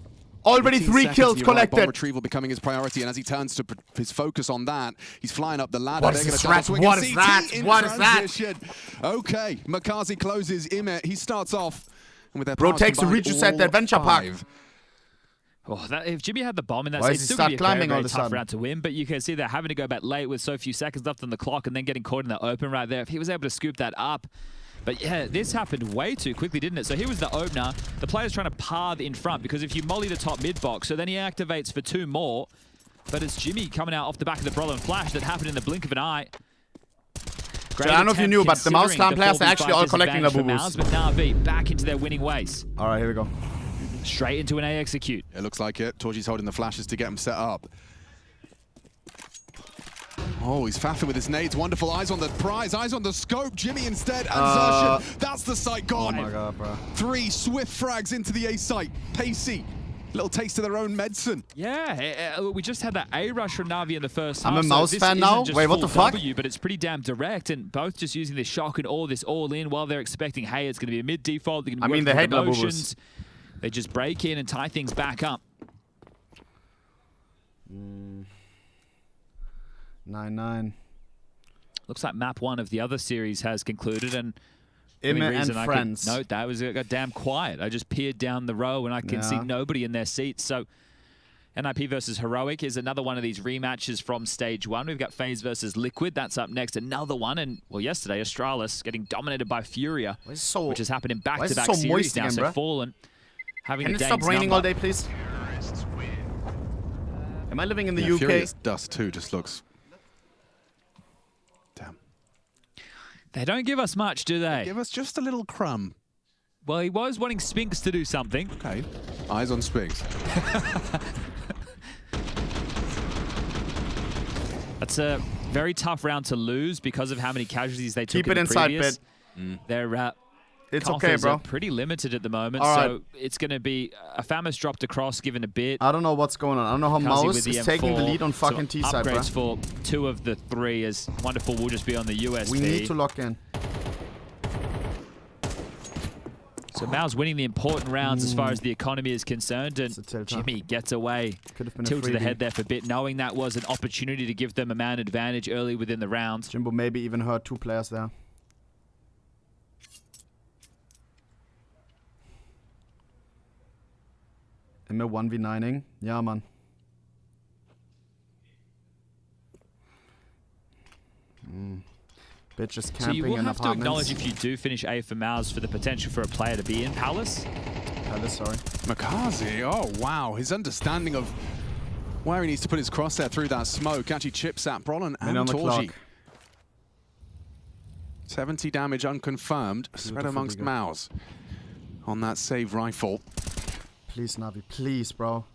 Already 3 kills collected. Bomb retrieval becoming his priority, and as he turns to his focus on that, he's flying up the ladder. What is this rat? What is that? What is that? Okay, Makazi closes Immet. He starts off. And with their bro takes the reach at the adventure park. Oh, if Jimmy had the bomb in that, why it's does he still start climbing very all of a tough sudden? round to win. But you can see they're having to go back late with so few seconds left on the clock, and then getting caught in the open right there. If he was able to scoop that up. But yeah, this happened way too quickly, didn't it? So here was the opener. The player's trying to path in front, because if you molly the top mid box, so then he activates for 2 more. But it's Jimmy coming out off the back of the Brolin flash that happened in the blink of an eye. So I don't know if you knew, but the Mouz clan players are actually all collecting the boo-boos. But NaVi back into their winning ways. All right, here we go. Straight into an A execute. It looks like it. Torji's holding the flashes to get him set up. Oh, he's faffing with his nades. Wonderful. Eyes on the prize. Eyes on the scope. Jimmy instead. And that's the site gone. Oh my God, bro. 3 swift frags into the A site. Pacey. Little taste of their own medicine. Yeah, we just had that A rush from NaVi in the first half. I'm a Mouz fan now? Wait, what the fuck? But it's pretty damn direct, and both just using this shock and all this all in while they're expecting, hey, it's going to be a mid default. They're going to they hate the boo-boos. They just break in and tie things back up. 9-9. Looks like map 1 of the other series has concluded, and Immet and friends. Note that was damn quiet. I just peered down the row and I can see nobody in their seats. So NIP versus Heroic is another one of these rematches from stage 1. We've got FaZe versus Liquid. That's up next. Another one. And, well, yesterday, Astralis getting dominated by Furia, which has happened in back-to-back series now. So Fallen having Can the it stop raining all day, please? Am I living in the UK? Furious dust, too, just looks... Damn. They don't give us much, do they? Give us just a little crumb. Well, he was wanting Spinks to do something. Okay. Eyes on Spinks. That's a very tough round to lose because of how many casualties they took. Keep it inside, bit. Their it's okay, bro. Are pretty limited at the moment, so it's going to be a Famous dropped across, given a bit. I don't know what's going on. I don't know how Mouz is taking the lead on fucking T side, bro. Upgrades for 2 of the 3 is Wonderful. Will just be on the USB. We need to lock in. So Mouz winning the important rounds as far as the economy is concerned, and Jimmy gets away. Tilt to the head there for a bit, knowing that was an opportunity to give them a man advantage early within the round. Jimbo maybe even hurt 2 players there. Immer 1v9ing. Ja, man. Bitch is camping. So you will in have to acknowledge if you do finish A for Mouz for the potential for a player to be in Palace. Palace, sorry. Makazi, oh wow. His understanding of where he needs to put his crosshair through that smoke actually chips at Brolin and Torji. 70 damage unconfirmed, spread amongst Mouz on that save rifle. Please, NaVi, please, bro.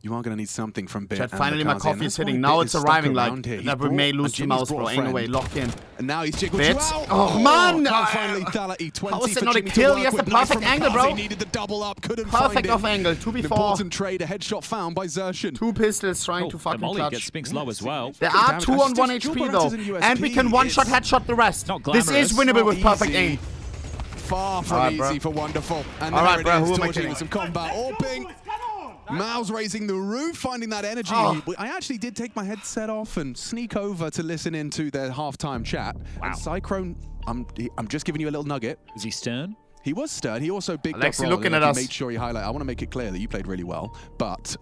You are going to need something from Bit. Chat, finally my coffee is hitting. Now it's arriving like that we may lose to Mouz, bro. Anyway, lock in. And now he's jiggled Bit. you out. Oh, man! How is it not a kill? He has the perfect angle, bro. He needed the double up, couldn't perfect find it. off angle, 2v4. Important trade, a headshot found by Xerxen. 2 pistols trying to fucking clutch. Gets Spinks low as well. There are 2 on 1 HP though, and we can one-shot headshot the rest. This is winnable with perfect aim. Far from easy for Wonderful. And alright, bro, who am I Torgy kidding? with some combat. Orping. Mouz raising the roof, finding that energy. I actually did take my headset off and sneak over to listen into their halftime chat. Wow. And Cyclone, I'm just giving you a little nugget. Is he stern? He was stern. He also bigged Alexi up looking at us. Made sure he highlighted. I want to make it clear that you played really well, but...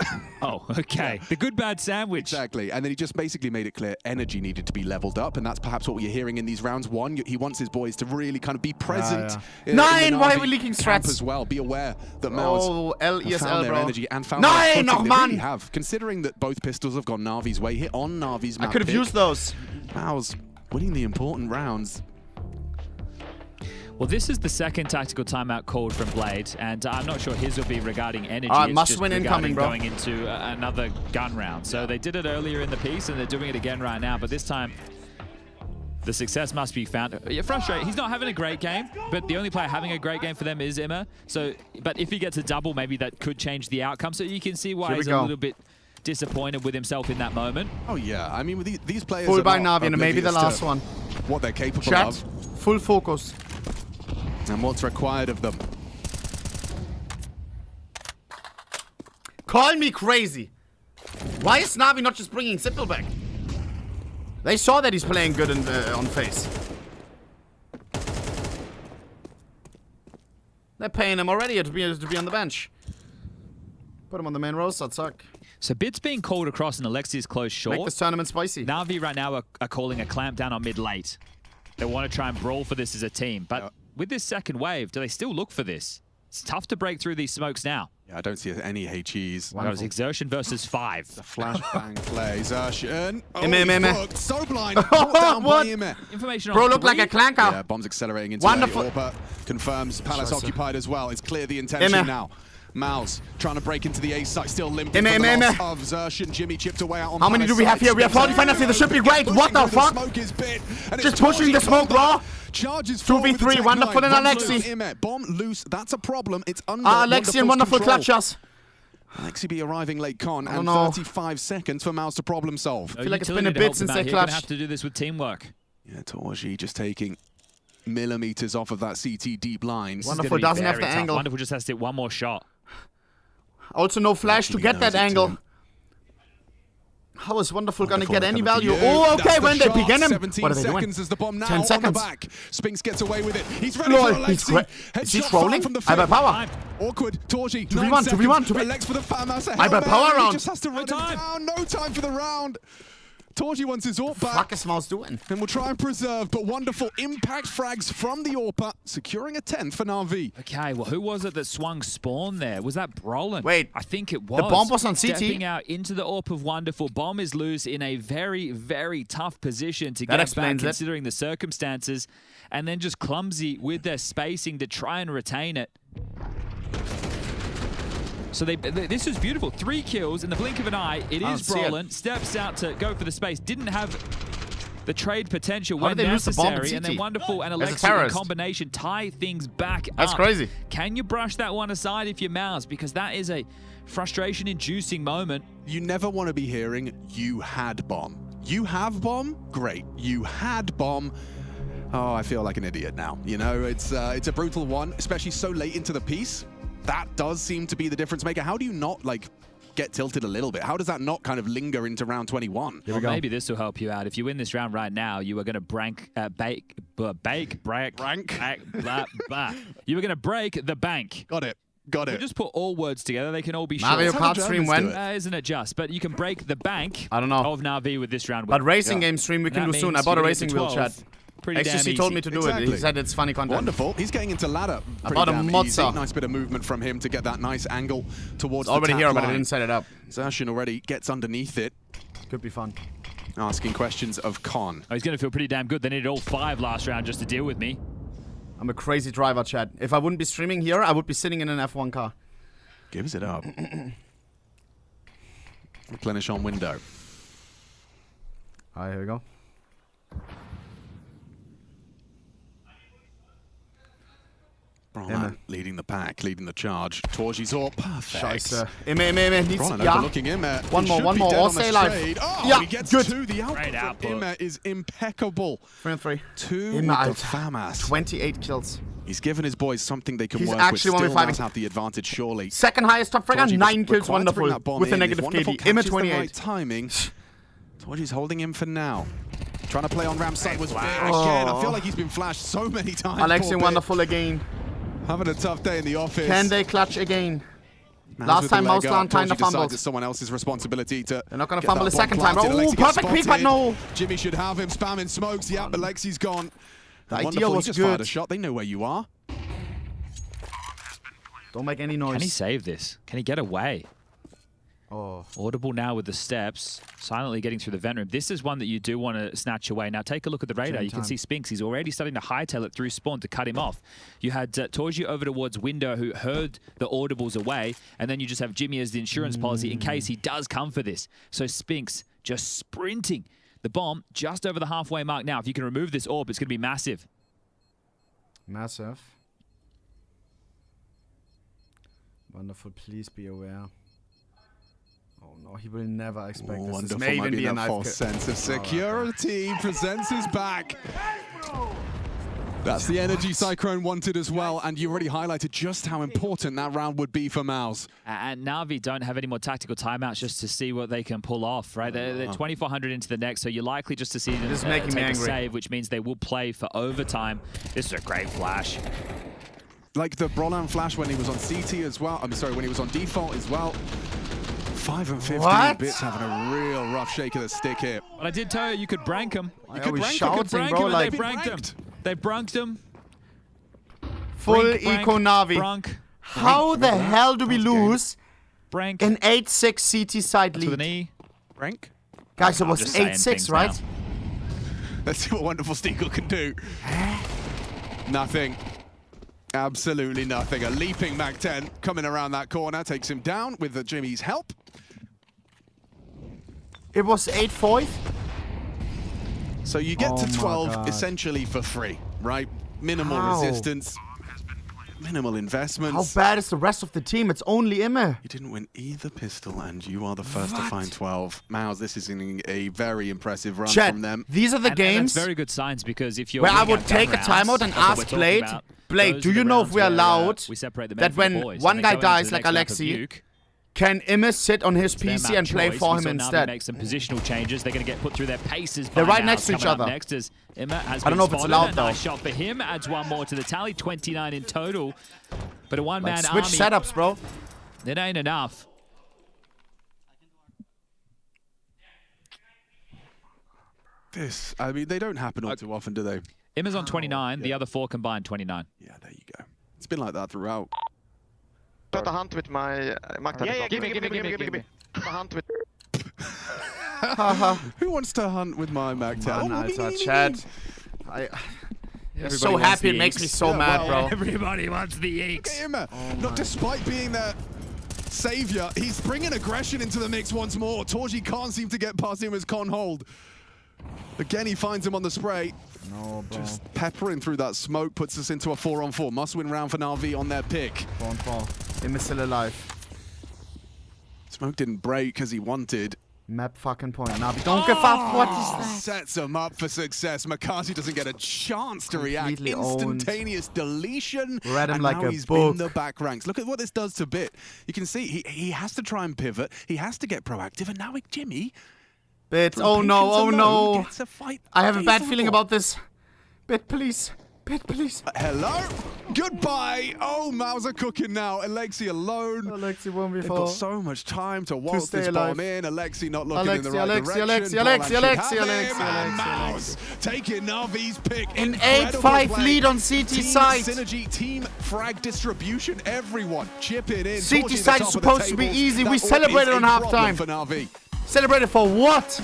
Oh, okay. The good bad sandwich. Exactly. And then he just basically made it clear energy needed to be leveled up, and that's perhaps what you're hearing in these rounds. One, he wants his boys to really kind of be present. Nine! Why are we leaking strats? As well. Be aware that Mouz LESL, found their bro. energy and found their footing. Nine! They really have. Considering that both pistols have gone Navi's way, hit on Navi's map I could have used those. Mouz winning the important rounds. Well, this is the second tactical timeout called from Blade, and I'm not sure his will be regarding energy. Must win incoming, bro. Going into another gun round. So they did it earlier in the piece, and they're doing it again right now. But this time, the success must be found. You're frustrated. He's not having a great game, but the only player having a great game for them is Imma. So, but if he gets a double, maybe that could change the outcome. So you can see why he's a little bit disappointed with himself in that moment. Oh yeah, I mean with these players. Full by NaVi, and maybe the last one. What they're capable Chat, of. full focus. And what's required of them. Call me crazy. Why is NaVi not just bringing Simple back? They saw that he's playing good on FaZe. They're paying him already to be on the bench. Put him on the main roster, that'd suck. So Bit's being called across and Alexi's close short. Make this tournament spicy. NaVi right now are calling a clamp down on mid late. They want to try and brawl for this as a team, but with this second wave, do they still look for this? It's tough to break through these smokes now. Yeah, I don't see any HEs. That was Xerxen versus 5. The flashbang play. Xerxen. So blind. What? Information Bro, on look like a clanker. Yeah, bombs accelerating into Wonderful. Orpa confirms Palace occupied as well. It's clear the intention now. Mouz trying to break into the A site, still limping from the loss of Xerxen. Jimmy chipped away out on How many do we have here? We have 45. This should be great. What the fuck? Just pushing the smoke, bro. Charges 2v3, Wonderful and Alexi. Bomb loose, that's a problem. It's under Alexi and Wonderful clutch us. Alexi be arriving late con, and 35 seconds for Mouz to problem solve. I feel like it's been a bit since they clutched. You're going to have to do this with teamwork. Yeah, Torgy just taking millimeters off of that CT deep line. Wonderful doesn't have the angle. Wonderful just has to hit one more shot. Also no flash to get that angle. How is Wonderful gonna get any value? Oh, okay, when they begin him. What are they doing? As the bomb now 10 seconds. Back. Spinks gets away with it. He's ready for Alexi. Is he trolling? I buy power. Awkward. Torgy. 2v1. Alex for the farmhouse. I buy power round. He just has to run down. No time for the round. Torgy wants his AWP back. What is Mouz doing? And we'll try and preserve, but Wonderful impact frags from the AWP, securing a 10th for NaVi. Okay, well, who was it that swung spawn there? Was that Brolin? Wait, I think it was. The bomb was on CT. Stepping out into the AWP of Wonderful. Bomb is loose in a very, very tough position to get back, considering the circumstances, and then just clumsy with their spacing to try and retain it. So this was beautiful. 3 kills in the blink of an eye. It is Brolin. Steps out to go for the space. Didn't have the trade potential when necessary. And then Wonderful and Alexi in combination tie things back up. That's crazy. Can you brush that one aside if you're Mouz? Because that is a frustration-inducing moment. You never want to be hearing, you had bomb. You have bomb? Great. You had bomb. Oh, I feel like an idiot now. You know, it's a brutal one, especially so late into the piece. That does seem to be the difference maker. How do you not, like, get tilted a little bit? How does that not kind of linger into round 21? Well, maybe this will help you out. If you win this round right now, you are going to you were going to break the bank. Got it. Got it. You just put all words together. They can all be short. Mario Kart stream when? Isn't it just? But you can break the bank of NaVi with this round. But racing game stream we can do soon. I bought a racing wheel, chat. XGC told me to do it. He said it's funny content. Wonderful. He's getting into ladder. About a mozza. Nice bit of movement from him to get that nice angle towards it's already here, but I didn't set it up. Xerxen already gets underneath it. Could be fun. asking questions of Con. Oh, he's going to feel pretty damn good. They needed all 5 last round just to deal with me. I'm a crazy driver, Chad. If I wouldn't be streaming here, I would be sitting in an F1 car. Gives it up. Replenish on window. Alright, here we go. Brollan leading the pack, leading the charge. Torji's all perfect. Scheiße. Immer needs overlooking Immer. One more. All stay alive. Oh, he gets 2. The output from Immer is impeccable. 3-3. 2 with the FAMAS. 28 kills. He's given his boys something they can work with. Still does have the advantage, surely. Second highest top fragger, 9 kills, wonderful. With a negative KD. Immer 28. Right timing. Torji's holding him for now. Trying to play on Ram's side was big again. I feel like he's been flashed so many times. Alexi wonderful again. Having a tough day in the office. Can they clutch again? Last time Mouz kind of fumbled. It's someone else's responsibility to. They're not going to fumble a second time. Oh, perfect peek, but no. Jimmy should have him spamming smokes. Yep, Alexi's gone. The idea was just good. Fired a shot. They know where you are. Don't make any noise. Can he save this? Can he get away? Oh. Audible now with the steps, silently getting through the vent room. This is one that you do want to snatch away. Now take a look at the radar. You can see Spinks. He's already starting to hightail it through spawn to cut him off. You had Torji over towards window who heard the audibles away, and then you just have Jimmy as the insurance policy in case he does come for this. So Spinks just sprinting. The bomb just over the halfway mark now. If you can remove this orb, it's going to be massive. Massive. Wonderful, please be aware. Oh no, he will never expect this. Wonderful, this may even be a false sense of security. Presents his back. That's the energy Cyclone wanted as well, and you already highlighted just how important that round would be for Mouz. And NaVi don't have any more tactical timeouts just to see what they can pull off, right? They're 2,400 into the next, so you're likely just to see them take a save, which means they will play for overtime. This is a great flash. Like the Brollan flash when he was on CT as well. I'm sorry, when he was on default as well. 5 and 15 bits having a real rough shake of the stick here. But I did tell you could brank him. You could brank him, like, they branked him. They brunked him. Full eco NaVi. Brunk. How the hell do we lose Brank. an 8-6 CT side lead? With an E. Brank? Guys, it was 8-6, right? Now. Let's see what Wonderful Steagle can do. Nothing. Absolutely nothing. A leaping Mac 10 coming around that corner takes him down with Jimmy's help. It was 8-4. So you get to 12 essentially for free, right? Minimal resistance, minimal investments. How bad is the rest of the team? It's only Immer. You didn't win either pistol, and you are the first to find 12. Mouz, this is a very impressive run from them. These are the games. And that's very good signs because if you're where I would take a timeout and ask Blade, do you know if we are allowed that when one guy dies like Alexi, can Immer sit on his PC and play for him instead? Make some positional changes. They're going to get put through their paces. They're right next to each other. Next is Immer has I don't know if it's allowed though. Nice shot for him. Adds one more to the tally. 29 in total. But a one-man army. Switch setups, bro. It ain't enough. I mean, they don't happen all too often, do they? Immer's on 29. The other 4 combined 29. Yeah, there you go. It's been like that throughout. Got a hunt with my Mac 10. Yeah, give me. A hunt with. Who wants to hunt with my Mac 10? Chad. I'm so happy. It makes me so mad, bro. Everybody wants the Eeks. Not despite being their savior, he's bringing aggression into the mix once more. Torji can't seem to get past him as Con hold. Again, he finds him on the spray. No, bro. Just peppering through that smoke puts us into a 4-on-4. Must-win round for NaVi on their pick. 4-on-4. Immer still alive. Smoke didn't break as he wanted. Map fucking point. NaVi, don't give up. What is that? Sets him up for success. Makasi doesn't get a chance to react. Instantaneous deletion. Read him and like now a he's book. in the back ranks. Look at what this does to Bit. You can see he has to try and pivot. He has to get proactive. And now with Jimmy. Bit, oh no. Gets a fight. I have a bad feeling about this. Bit, please. Bit, please. Hello? Goodbye. Oh, Mouz are cooking now. Alexi alone. Alexi 1v4. They've got so much time to waltz this bomb in. Alexi not looking in the right direction. Alexi. Mouz taking NaVi's pick. An 8-5 lead on CT side. Synergy, team frag distribution. Everyone chipping in. CT side is supposed to be easy. We celebrated on halftime. For NaVi. Celebrated for what?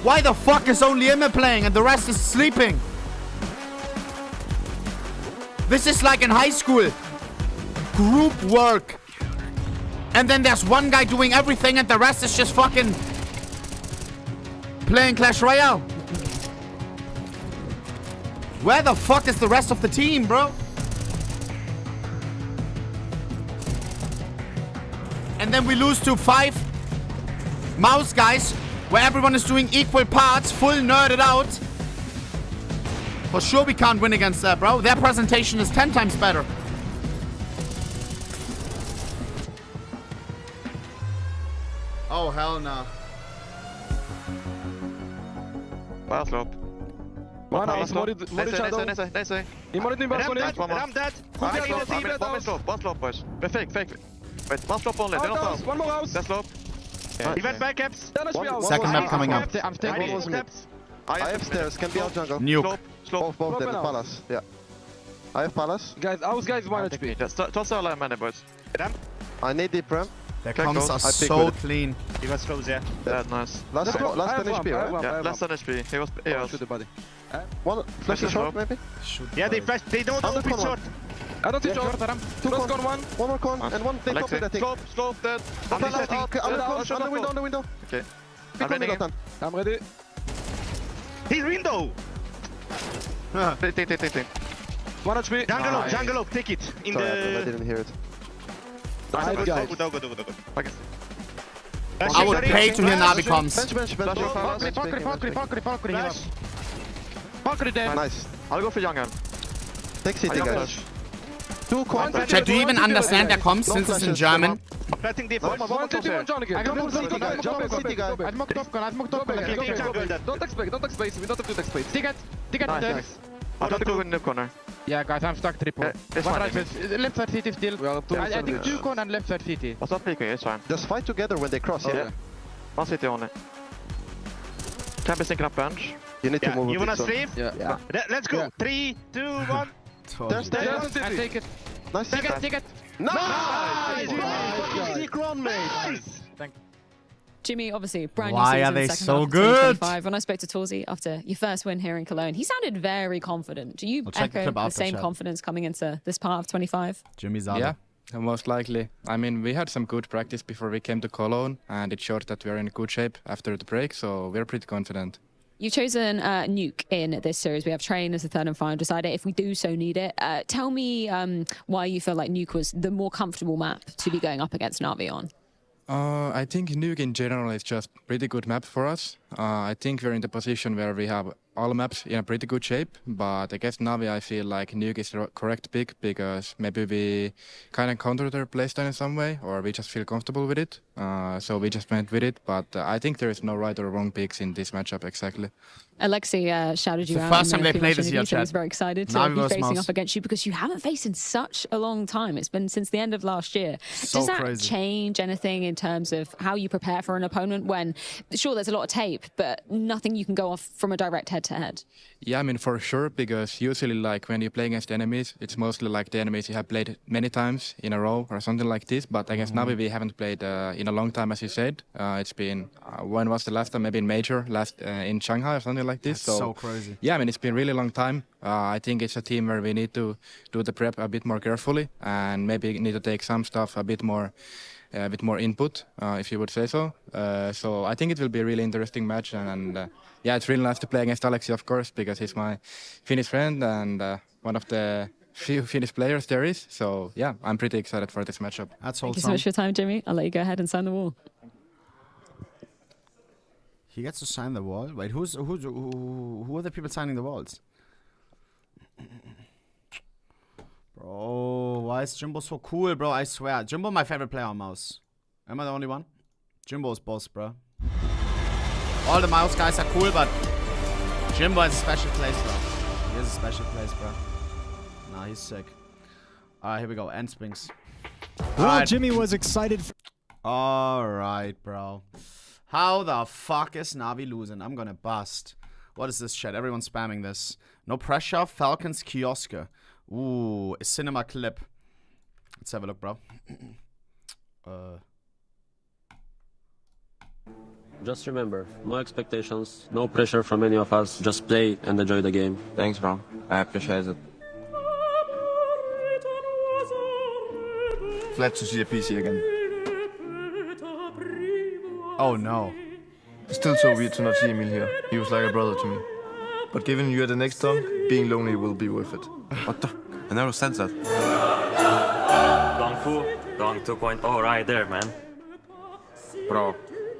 Why the fuck is only Imme playing and the rest is sleeping? This is like in high school. Group work. And then there's one guy doing everything and the rest is just fucking playing Clash Royale. Where the fuck is the rest of the team, bro? And then we lose to 5 Mouz guys, where everyone is doing equal parts, full nerded out. For sure we can't win against that, bro. Their presentation is 10 times better. Oh, hell no. Bara slå upp. Nice, Ram dead. Bara slå upp, boys. Fake. Wait, one slå upp only. One more house. That's slå upp. He went back caps. Second map coming up. I'm taking I have stairs, can be out jungle. Nuke. Slope. Both dead, Palace. Yeah. I have Palace. Guys, house guys 1 HP. Toss all our money, boys. I need deep ramp. Their comms are so clean. He was close, yeah. Yeah, nice. Last 10 HP, right? Yeah, last 10 HP. He was... Shoot the body. One flash short, maybe? Yeah, they flash. They don't open short. I don't think short. Two con, one more con, and one take top mid, I think. Slope, dead. On the window. Okay. I'm ready. He's window. Take. 1 HP. Jungle up, take it. In Sorry, I the... didn't hear it. Go. Okay. I would pay to hear NaVi comms. Bench. Valkyrie dead. Nice. I'll go for jungle. Take city, guys. Two con. Chat, do you even understand their comms since it's in German? Planting deep. One city guy. I've mocked off con. Don't expect. We don't have to expect. Ticket dead. I'll try to go in the corner. Yeah, guys, I'm stuck triple. It's fine. Left side city still. I think 2 con and left side city. What's up, peeking? It's fine. Just fight together when they cross, yeah? One city only. Can be sinking up bench. You need to move. You wanna stream? Yeah. Let's go. 3, 2, 1. There's And take it. Nice. Take it. Nice! Nice! Run, mate! Jimmy, obviously, brand new Why season, are they second so half of good? 2025. When I spoke to Torzy after your first win here in Cologne, he sounded very confident. Do you echo the same confidence coming into this part of 25? Jimmy's out. Yeah, most likely. I mean, we had some good practice before we came to Cologne, and it showed that we are in good shape after the break, so we're pretty confident. You've chosen Nuke in this series. We have Train as the third and final decider if we do so need it. Tell me why you feel like Nuke was the more comfortable map to be going up against NaVi on. I think Nuke in general is just pretty good map for us. I think we're in the position where we have all maps in a pretty good shape, but against NaVi I feel like Nuke is the correct pick because maybe we kind of counter their playstyle in some way, or we just feel comfortable with it. So we just went with it, but I think there is no right or wrong picks in this matchup exactly. Alexi shouted you out. The first time they played this year, He was very excited to be facing up against you because you haven't faced in such a long time. It's been since the end of last year. Does that change anything in terms of how you prepare for an opponent when, sure, there's a lot of tape, but nothing you can go off from a direct head-to-head? Yeah, I mean, for sure, because usually, like, when you play against enemies, it's mostly like the enemies you have played many times in a row or something like this, but against NaVi, we haven't played in a long time, as you said. It's been, when was the last time? Maybe in Major, in Shanghai or something like this. That's so crazy. Yeah, I mean, it's been a really long time. I think it's a team where we need to do the prep a bit more carefully and maybe need to take some stuff a bit more input, if you would say so. So I think it will be a really interesting match, and yeah, it's really nice to play against Alexi, of course, because he's my Finnish friend and one of the few Finnish players there is. So yeah, I'm pretty excited for this matchup. That's Thank you so much for your time, Jimmy. I'll let you go ahead and sign the wall. He gets to sign the wall? Wait, who are the people signing the walls? Bro, why is Jimbo so cool, bro? I swear. Jimbo my favorite player on Mouz. Am I the only one? Jimbo's boss, bro. All the Mouz guys are cool, but Jimbo has a special place, bro. He has a special place, bro. Nah, he's sick. Alright, here we go. End springs. Well, Jimmy was excited. Alright, bro. How the fuck is NaVi losing? I'm gonna bust. What is this shit? Everyone's spamming this. No pressure. Falcons kiosk. Ooh, a cinema clip. Let's have a look, bro. Just remember, no expectations, no pressure from any of us. Just play and enjoy the game. Thanks, bro. I appreciate it. Glad to see a PC again. Oh no. It's still so weird to not see Emil here. He was like a brother to me. But given you're the next song, being lonely will be worth it. What the? I never said that. Long 2.0 right there, man. Bro,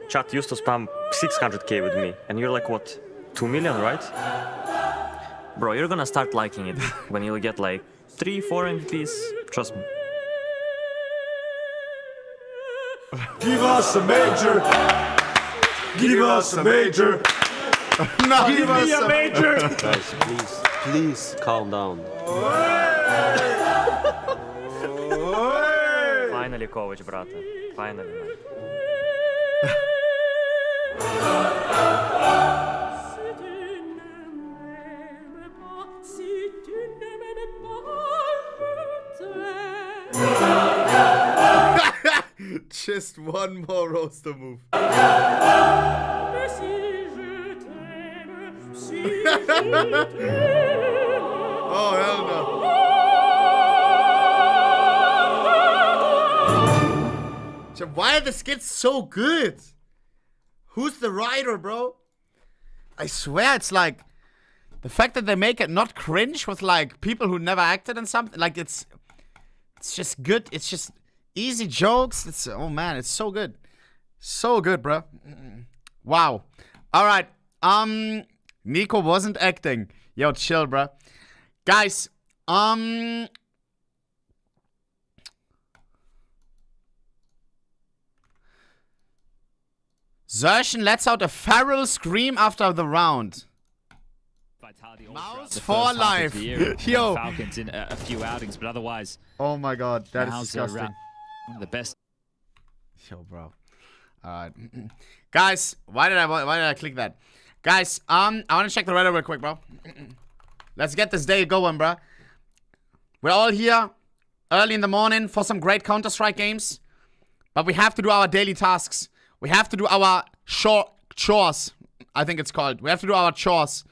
chat used to spam 600k with me, and you're like, what, 2 million, right? Bro, you're gonna start liking it when you'll get like 3-4 MVPs, trust me. Give us a major! Give us a major! No, give me a major! Guys, please calm down. Finally, Kovic, brate. Finally, man. Just one more roaster move. Oh, hell no. Why are the skits so good? Who's the writer, bro? I swear it's like the fact that they make it not cringe with like people who never acted in something. Like it's just good. It's just easy jokes. It's oh man, it's so good. So good, bro. Wow. All right. Nico wasn't acting. Yo, chill, bro. Guys, Zertion lets out a feral scream after the round. Mouz for life. Yo. Falcons in a few outings, but otherwise. Oh my god, that is disgusting. One of the best. Yo, bro. Alright. Guys, why did I click that? Guys, I want to check the Reddit real quick, bro. Let's get this day going, bro. We're all here early in the morning for some great Counter-Strike games. But we have to do our daily tasks. We have to do our chores, I think it's called. We have to do our chores.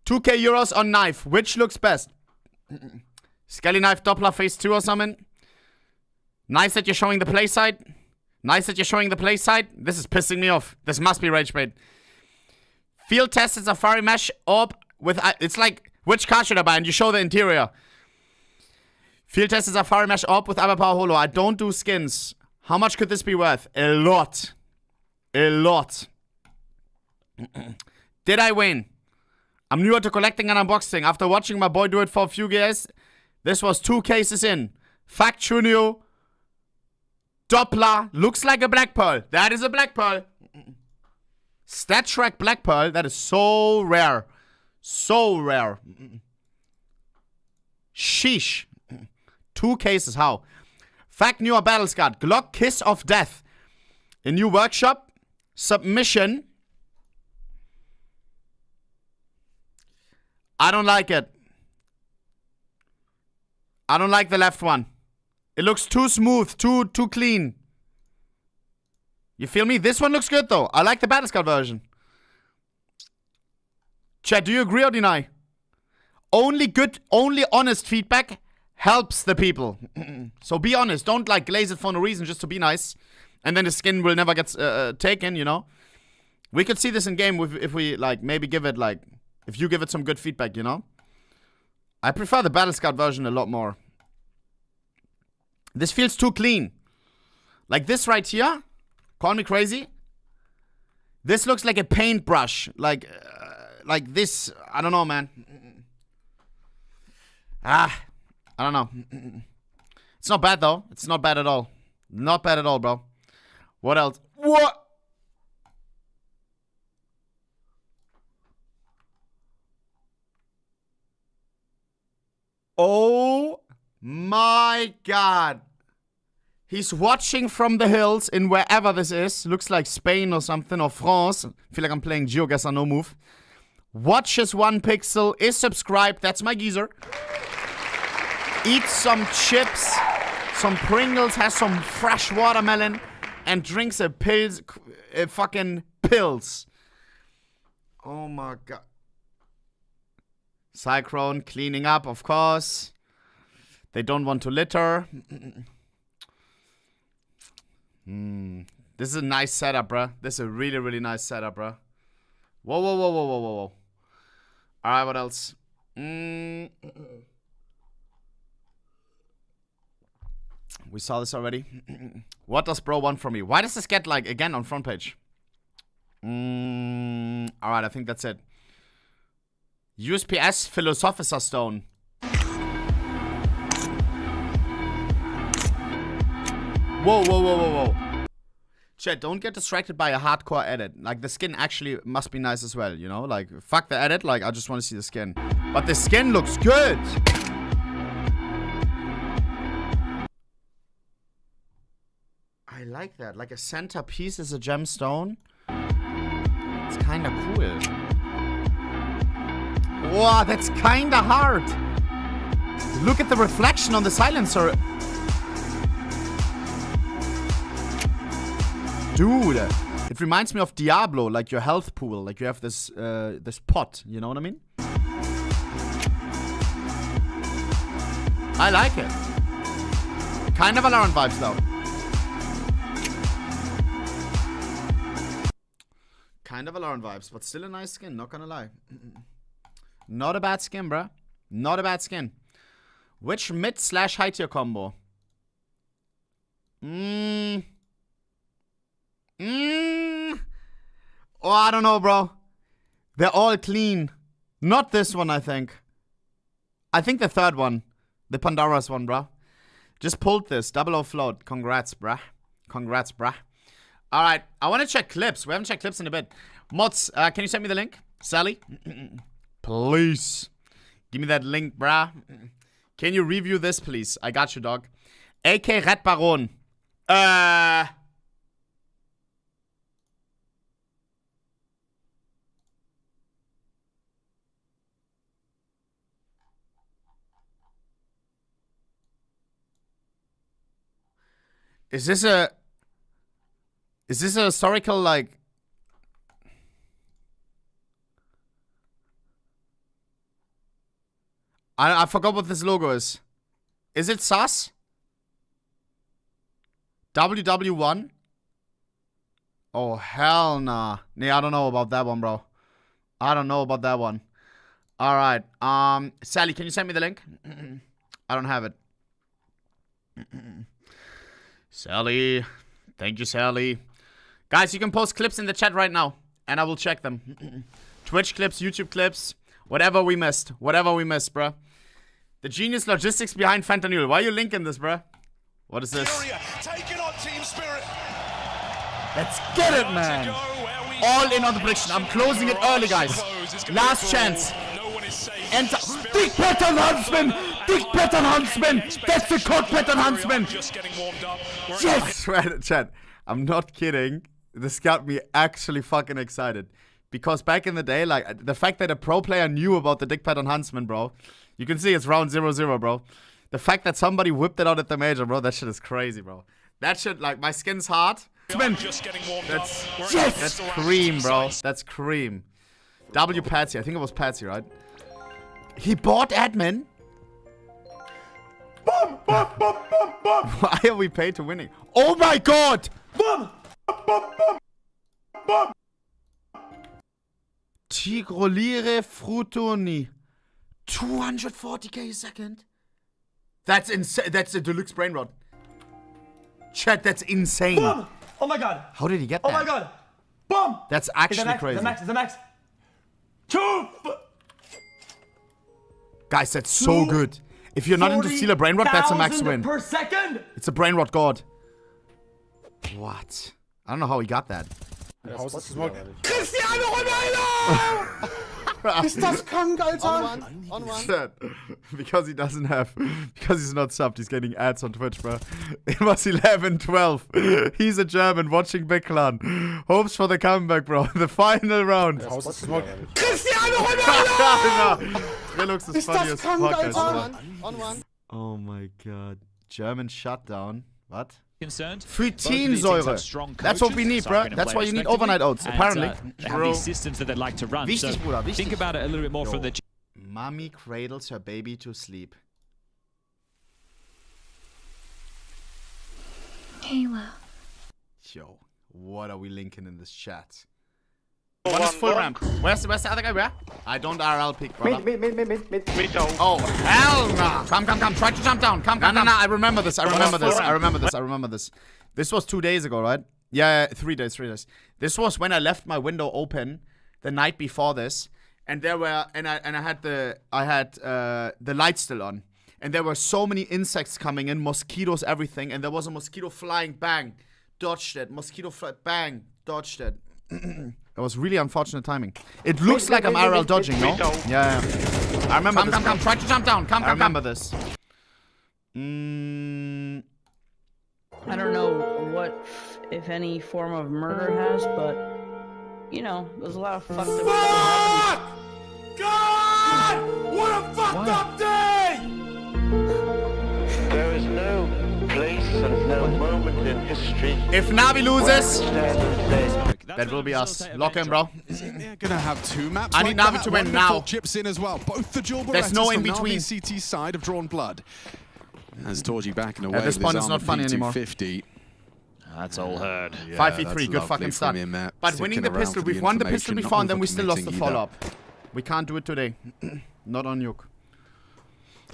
2k euros on knife. Which looks best? Skelly knife Doppler phase 2 or something. Nice that you're showing the play side. Nice that you're showing the play side. This is pissing me off. This must be rage bait. Field tested Safari Mesh orb with... it's like, which car should I buy? And you show the interior. Field tested Safari Mesh orb with Power Holo. I don't do skins. How much could this be worth? A lot. A lot. Did I win? I'm newer to collecting and unboxing. After watching my boy do it for a few years, this was 2 cases in. Factunio. Doppler. Looks like a black pearl. That is a black pearl. Stat track black pearl. That is so rare. So rare. Sheesh. 2 cases. How? Fact newer battle scar. Glock Kiss of Death. A new workshop. Submission. I don't like it. I don't like the left one. It looks too smooth, too clean. You feel me? This one looks good though. I like the battle scar version. Chat, do you agree or deny? Only honest feedback helps the people. So be honest. Don't like glaze it for no reason just to be nice. And then the skin will never get taken, you know? We could see this in game if we like maybe give it like... If you give it some good feedback, you know? I prefer the Battle Scout version a lot more. This feels too clean. Like this right here. Call me crazy. This looks like a paintbrush. Like this. I don't know, man. I don't know. It's not bad, though. It's not bad at all. Not bad at all, bro. What else? What? Oh my god. He's watching from the hills in wherever this is. Looks like Spain or something, or France. I feel like I'm playing GeoGuessr no move. Watches ohnepixel, is subscribed. That's my geezer. Eats some chips, some Pringles, has some fresh watermelon. and drinks a pills, fucking pills. Oh my god. Cyclone cleaning up, of course. They don't want to litter. This is a nice setup, bruh. This is a really, really nice setup, bruh. Whoa, whoa, whoa, whoa, whoa, whoa, whoa. Alright, what else? We saw this already. What does bro want from me? Why does this get, like, again on front page? Alright, I think that's it. USPS Philosopher's Stone. Whoa, whoa, whoa, whoa, whoa. Chat, don't get distracted by a hardcore edit. Like, the skin actually must be nice as well, you know? Like, fuck the edit. Like, I just want to see the skin. But the skin looks good. I like that. Like, a centerpiece is a gemstone. It's kind of cool. Wow, that's kind of hard. Look at the reflection on the silencer. Dude, it reminds me of Diablo, like your health pool. Like you have this this pot, you know what I mean? I like it. Kind of Valorant vibes though. Kind of Valorant vibes, but still a nice skin, not gonna lie. Not a bad skin, bruh. Not a bad skin. Which mid/high tier combo? Oh, I don't know, bro. They're all clean. Not this one, I think. I think the third one. The Pandora's one, bro. Just pulled this. 00 float. Congrats, bruh. Congrats, bruh. Alright, I want to check clips. We haven't checked clips in a bit. Mods, can you send me the link? Sally? Please. Give me that link, bruh. Can you review this, please? I got you, dog. AK Red Baron. Is this a historical, like... I forgot what this logo is. Is it sus? WW1? Oh, hell nah. Nah, I don't know about that one, bro. I don't know about that one. Alright. Sally, can you send me the link? I don't have it. Sally. Thank you, Sally. Guys, you can post clips in the chat right now, and I will check them. Twitch clips, YouTube clips, whatever we missed. Whatever we missed, bruh. The genius logistics behind fentanyl. Why are you linking this, bruh? What is this? Furia, taking on team spirit. Let's get it, man. All in on the prediction. I'm closing it early, guys. Last chance. Enter. Dick pattern huntsman. Dick pattern huntsman. That's the code pattern huntsman. Yes. Chat. I'm not kidding. This got me actually fucking excited. Because back in the day, like, the fact that a pro player knew about the Dick pattern huntsman, bro. You can see it's round 0-0, bro. The fact that somebody whipped it out at the major, bro, that shit is crazy, bro. That shit, like, my skin's hard. That's cream, bro. That's cream. W Patsy. I think it was Patsy, right? He bought admin? Boom, boom, boom, boom, boom. Why are we paid to winning? Oh my god! Boom, boom, boom, boom. Tigrolire Frutoni. 240k a second? That's insane. That's a deluxe brain rot. Chat, that's insane. Boom! Oh my god. How did he get that? Oh my god. Boom! That's actually crazy. The max. Two. Guys, that's so good. If you're not into steal a brain rot, that's a max win. Per second? It's a brain rot god. What? I don't know how he got that. Cristiano Ronaldo! Ist das krank, Alter? On one. Because he doesn't have... Because he's not subbed, he's getting ads on Twitch, bro. It was 11-12. He's a German watching Big Clan. Hopes for the comeback, bro. The final round. Cristiano Ronaldo! Relux is funny as fuck, Alter. On one. Oh my god. German shutdown. What? concerned. Säure. That's what we need, bro. That's why you need overnight oats, apparently. They have these systems that they'd like to run. Wichtig, Bruder, wichtig. Think about it a little bit more from the... Mommy cradles her baby to sleep. Halo. Yo, what are we linking in this chat? One is full ramp. Where's the other guy? Where? I don't RL pick, brother. Mid. Oh, hell nah. Come. Try to jump down. Come. No. I remember this. I remember this. This was 2 days ago, right? Yeah, 3 days. This was when I left my window open the night before this, and there were I had the light still on, and there were so many insects coming in, mosquitoes, everything, and there was a mosquito flying, bang, dodged it. Mosquito fly, bang, dodged it. It was really unfortunate timing. It looks like I'm RL dodging, no? Yeah. I remember this. Come. Try to jump down. Come. I remember this. I don't know what, if any, form of murder has, but, you know, there's a lot of fucked up stuff. God! What a fucked up day! There is no place and no moment in history. If NaVi loses, that will be us. Lock in, bro. They're gonna have 2 maps. I need NaVi to win now. Chips in as well. Both the dual There's no in between. CT side have drawn blood. As Torgy backing away. At this point, it's not funny anymore. 50. That's all heard. 5v3, good fucking start. But winning the pistol, we've won the pistol before, and then we still lost the follow-up. We can't do it today. Not on Nuke.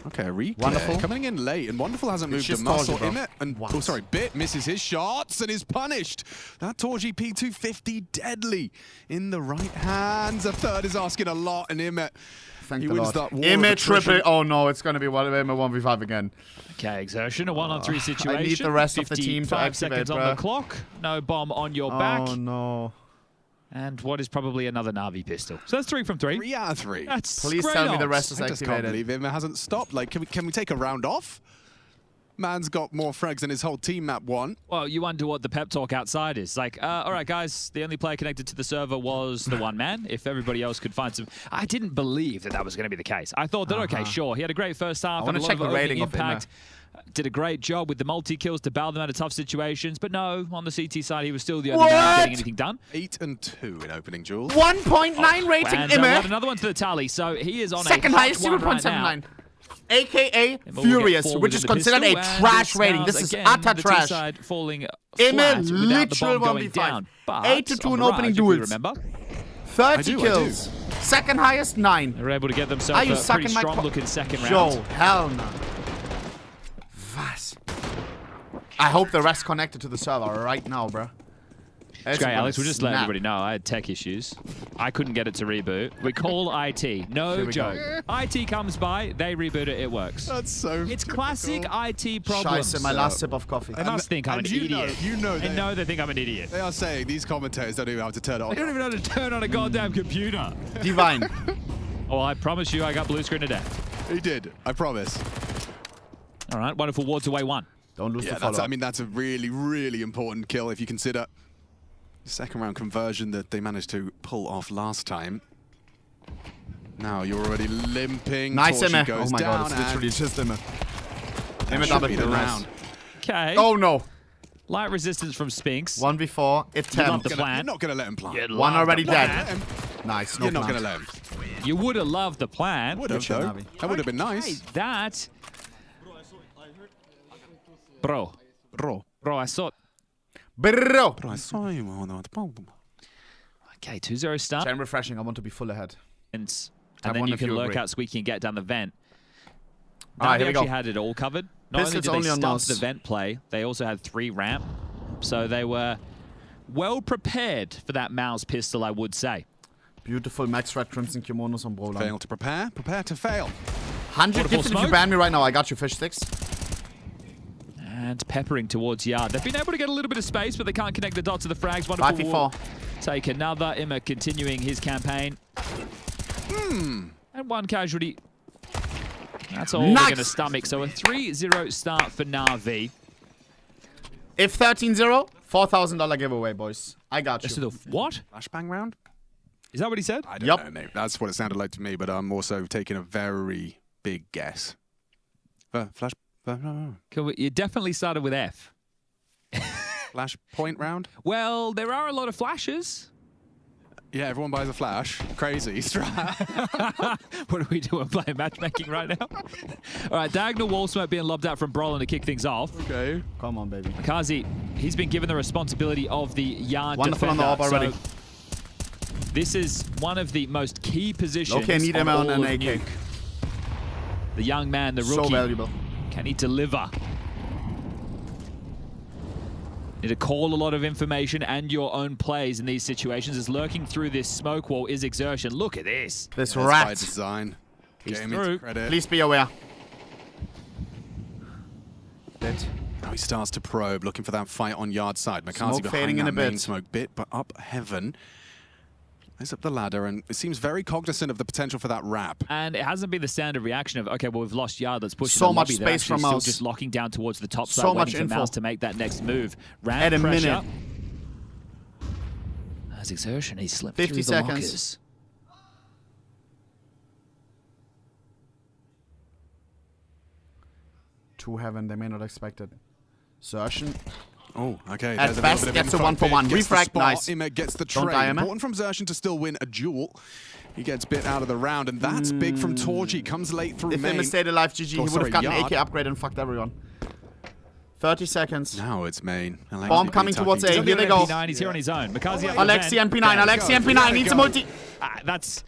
Okay, Reek Wonderful coming in late, and Wonderful hasn't moved a muscle. Bit misses his shots and is punished. That Torgy P250 deadly in the right hands. A third is asking a lot, and Imet. He wins that war. Imet triple. Oh no, it's gonna be Imet 1v5 again. Okay, exertion, a 1-on-3 situation. I need the rest of the team to activate, 55 seconds on the clock. No bomb on your back. Oh no. And what is probably another NaVi pistol. So that's 3 from 3. 3 out of 3. That's Please tell me the rest is activated. I just can't believe him. It hasn't stopped. Like, can we take a round off? Man's got more frags than his whole team map won. Well, you wonder what the pep talk outside is. Like, all right, guys, the only player connected to the server was the one man. If everybody else could find some... I didn't believe that was going to be the case. I thought that, okay, sure, he had a great first half. I want to check the rating impact. Did a great job with the multi-kills to bail them out of tough situations. But no, on the CT side, he was still the only man getting anything done. 8 and 2 in opening duels. 1.9 rating, and another one to the tally. So he is on second highest, 0.79. AKA Furious, which is considered a trash rating. This is utter trash. Falling literal 1v5. 8 to 2 in opening duels. 30 kills. Second highest, 9. They were able to get themselves a pretty strong-looking second round. Yo, hell no. Was? I hope the rest connected to the server right now, bro. It's great, Alex. We'll just let everybody know I had tech issues. I couldn't get it to reboot. We call IT. No joke. IT comes by, they reboot it, it works. That's so It's classic IT problems. Scheiße, my last sip of coffee. They must think I'm an idiot. They know they think I'm an idiot. They are saying, these commentators don't even know how to turn it on. They don't even know how to turn on a goddamn computer. Divine. Oh, I promise you I got blue screen to death. He did. I promise. All right, wonderful. Wards away 1. Don't lose the follow-up. I mean, that's a really, really important kill if you consider the second round conversion that they managed to pull off last time. Now you're already limping. Nice, Emma. Oh my god, it's literally just Emma. Emma double kill round. Okay. Oh no. Light resistance from Spinks. 1v4. If 10. You're not going to let him plant. One already dead. Nice. You're not going to let him. You would have loved the plan. Would have, though. That would have been nice. That. Bro, I saw. Bro, I saw you. Okay, 2-0 start. I'm refreshing. I want to be full ahead. And then you can lurk out Squeaky and get down the vent. Now they actually had it all covered. Not only did they start the vent play, they also had 3 ramp. So they were well prepared for that Mouz pistol, I would say. Beautiful Max Red Crimson kimonos on Brolan. Fail to prepare, prepare to fail. 100 gifted if you ban me right now. I got you, fish sticks. And peppering towards Yard. They've been able to get a little bit of space, but they can't connect the dots to the frags. Wonderful. 5v4. Take another. Imma continuing his campaign. And 1 casualty. That's all we're going to stomach. So a 3-0 start for NaVi. If 13-0, $4,000 giveaway, boys. I got you. So the what? Flashbang round? Is that what he said? I don't know, Nate. That's what it sounded like to me, but I'm also taking a very big guess. You definitely started with F. Flashpoint round? Well, there are a lot of flashes. Yeah, everyone buys a flash. Crazy strat. What are we doing? Playing matchmaking right now? All right, diagonal wall smoke being lobbed out from Brolin to kick things off. Okay. Come on, baby. Makazi, he's been given the responsibility of the yard Wonderful defender. on the AWP already. So this is one of the most key positions. Okay, need him on an AK. Nuke. The young man, the rookie. So valuable. Can he deliver? Need to call a lot of information and your own plays in these situations, as lurking through this smoke wall is exertion. Look at this. This rat. By design. He's through. Please be aware. Dead. Oh, he starts to probe, looking for that fight on yard side. Makazi fading behind in that a main bit. smoke bit, but up heaven. He's up the ladder, and it seems very cognizant of the potential for that wrap. And it hasn't been the standard reaction of, okay, well, we've lost yard, let's push so in the much lobby. space from still Mouz. Just locking down towards the top side, so much waiting for info Mouz to make that next move. Ramp At a pressure. minute. As exertion, he slipped 50 through the seconds. lockers. To heaven, they may not expect it. Xertion. Oh, okay. At best, gets a 1-for-1. Refrag, nice. Imet gets the Don't trade. die, Imet. Important from Xertion to still win a duel. He gets bit out of the round, and that's big from Torgy. Comes late through If main. Imet stayed alive, GG, he would have gotten an yard. AK upgrade and fucked everyone. 30 seconds. Now it's main. Alexi Bomb coming towards A. Here they go. He's here on his own. Makazi Alexi MP9. Alexi MP9 needs a multi. That's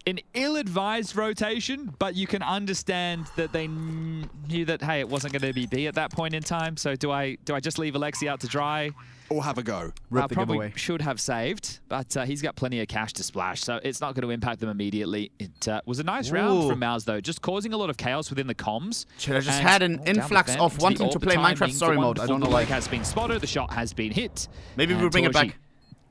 an ill-advised rotation, but you can understand that they knew that, hey, it wasn't going to be B at that point in time. So do I just leave Alexi out to dry? Or have a go? Probably giveaway. should have saved, but he's got plenty of cash to splash, so it's not going to impact them immediately. It was a nice round from Mouz, though, just causing a lot of chaos within the comms. I just had an influx of wanting to play Minecraft story mode. I don't know why. The has been spotted, the shot has been hit. Maybe we'll bring it back.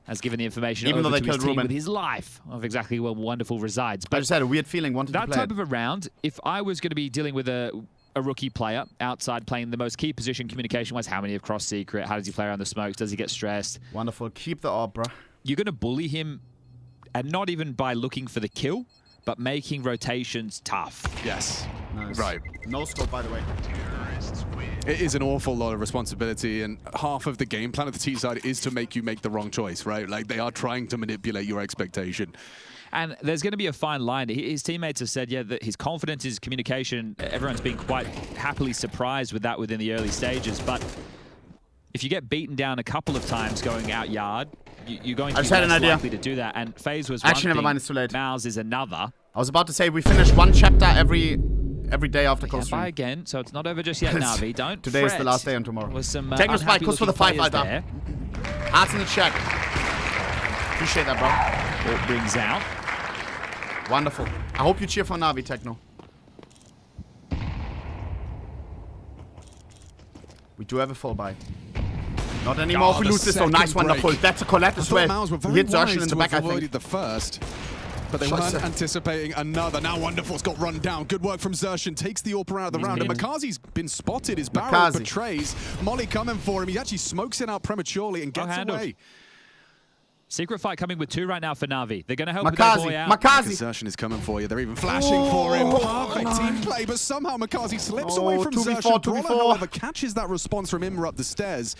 Has given the information even over though they to his killed team Ruben. with his life of exactly where Wonderful resides. But I just had a weird feeling wanting to play that type of a round, if I was going to be dealing with a rookie player outside playing the most key position communication-wise, how many have crossed secret, how does he play around the smokes, does he get stressed? Wonderful. Keep the AWP, bro. You're going to bully him, and not even by looking for the kill, but making rotations tough. Yes. Nice. Right. No scope, by the way. It is an awful lot of responsibility, and half of the game plan of the T side is to make you make the wrong choice, right? Like, they are trying to manipulate your expectation. And there's going to be a fine line. His teammates have said, yeah, that his confidence, his communication, everyone's been quite happily surprised with that within the early stages. But if you get beaten down a couple of times going out yard, you're going to be less likely to do that. And FaZe was actually one never thing, mind, it's too late. Mouz is another. I was about to say we finish one chapter every day after call stream. Buy again, so it's not over just yet, NaVi. Don't Today fret. is the last day and tomorrow. With some Techno Spike goes for the firefighter. Hearts in the chat. Appreciate that, bro. It brings out. Wonderful. I hope you cheer for NaVi, Techno. We do have a full buy. Not anymore if we lose this, though. Nice, wonderful. That's a Colette as well. We hit Xertion in the back, I think. The first. But they weren't anticipating another. Now Wonderful's got run down. Good work from Xertion. Takes the AWP out of the round. And Makazi's been spotted. His barrel betrays. Molly coming for him. He actually smokes it out prematurely and gets away. Secret fight coming with 2 right now for NaVi. They're going to help with that boy out. Makazi. Xertion is coming for you. They're even flashing for him. Perfect team play, but somehow Makazi slips away from Xertion. Brawler, however, catches that response from him up the stairs.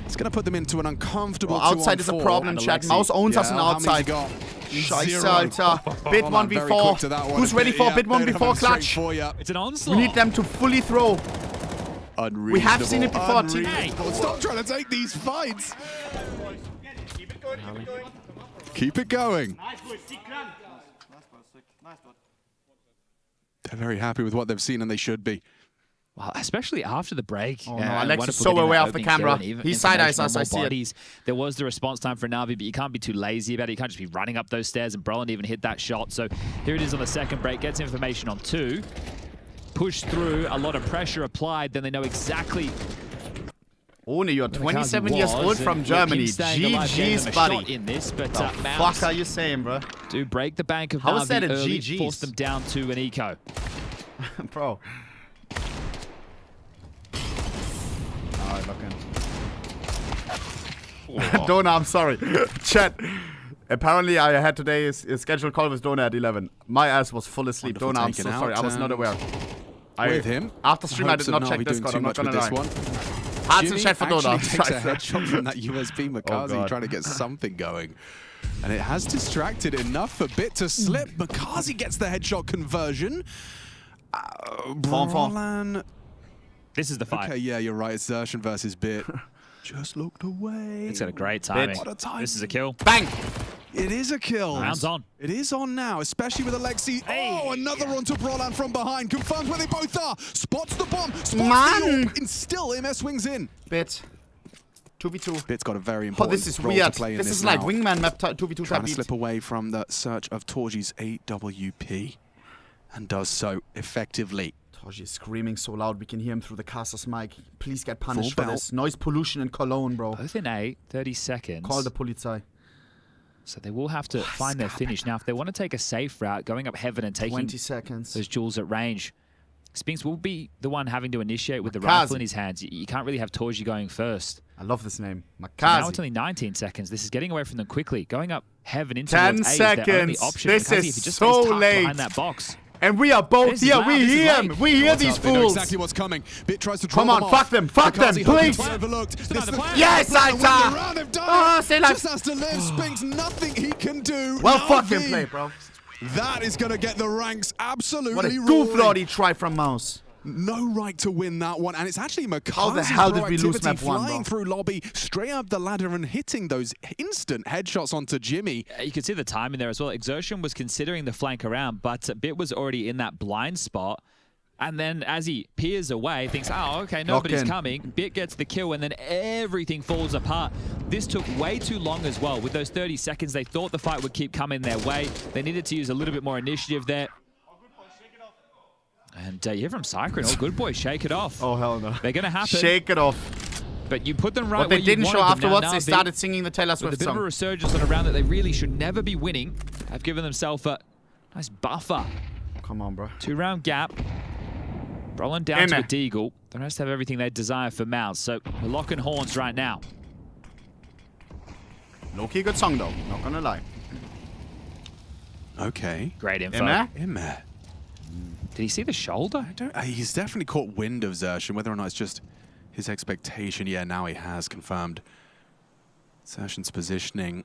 It's going to put them into an uncomfortable 2-on-4. Outside is a problem, chat. Mouz owns us on outside. Scheiße, Alter. Bid 1v4. Who's ready for bid 1v4 clutch? It's an onslaught. We need them to fully throw. Unreasonable. We have seen it before, team. Stop trying to take these fights. Keep it going. They're very happy with what they've seen, and they should be. Well, especially after the break. Oh, no, Alex is so aware of the camera. He side-eyes us, I see it. There was the response time for NaVi, but you can't be too lazy about it. You can't just be running up those stairs, and Brolin even hit that shot. So here it is on the second break. Gets information on 2. Push through, a lot of pressure applied. Then they know exactly... Ohne, you're 27 years old from Germany. GG's, buddy. In this, but the fuck are you saying, bro? Do break the bank of How NaVi is that a early, GG's? force them down to an eco. Bro. Alright, looking. Dona, I'm sorry. Chat. Apparently, I had today's scheduled call with Dona at 11. My ass was full asleep. Dona, I'm so sorry. I was not aware. With him. After stream, I did not check Discord. I'm not gonna lie. Jimmy actually takes a headshot from that USB Makazi trying to get something going. And it has distracted enough for Bit to slip. Makazi gets the headshot conversion. Brollan. This is the fight. Okay, yeah, you're right. It's Xertion versus Bit. Just looked away. It's got a great timing. What a time. This is a kill. Bang! It is a kill. Round's on. It is on now, especially with Alexi. Hey. Oh, another onto Brollan from behind. Confirms where they both are. Spots the bomb. Spots the orb. And still, MS swings in. Bit. 2v2. Bit's got a very important this is role weird. to play in this this is now. like wingman map 2v2 Trying to slip away from the search of Torji's 8WP. And does so effectively. Torji is screaming so loud we can hear him through the caster's mic. Please get punished for this. Noise pollution in Cologne, bro. Both in 8, 30 seconds. Call the Polizei. So they will have to find their finish. Now, if they want to take a safe route, going up heaven and taking 20 seconds. Those jewels at range, Spinks will be the one having to initiate with the rifle in his hands. You can't really have Torji going first. I love this name. Makazi. So now it's only 19 seconds. This is getting away from them quickly. Going up heaven into 10 seconds. Is their only option. This Makazi, is if he just so stays tucked late. behind that box. And we are both here. We hear him. We hear these They know fools. exactly what's coming. Bit tries to Come on, fuck them. Fuck them, please. Yes, Aita. Oh, stay alive. Just has to live. Spinks, nothing he can do. Well, fucking play, bro. That is going to get the ranks absolutely What a gooflordy try from Mouz. No right to win that one, and it's actually Makazi's How the hell did we lose map 1, flying through lobby, straight up the ladder and hitting those instant headshots onto Jimmy. You can see the timing there as well. Xertion was considering the flank around, but Bit was already in that blind spot. And then as he peers away, thinks, oh, okay, nobody's coming. Bit gets the kill, and then everything falls apart. This took way too long as well. With those 30 seconds, they thought the fight would keep coming their way. They needed to use a little bit more initiative there. And you hear from Cyclone, oh, good boy, shake it off. Oh, hell no. They're going to happen. Shake it off. But you put them right what where they didn't show afterwards, they started singing the Taylor Swift song. With a bit of a resurgence on a round that they really should never be winning, have given themselves a nice buffer. Come on, bro. 2-round gap. Brollan down to a Deagle. The rest have everything they desire for Mouz. So we're locking horns right now. Low-key good song, though. Not gonna lie. Okay. Great info. Immer. Did he see the shoulder? He's definitely caught wind of Xertion. Whether or not it's just his expectation. Yeah, now he has confirmed Xertion's positioning.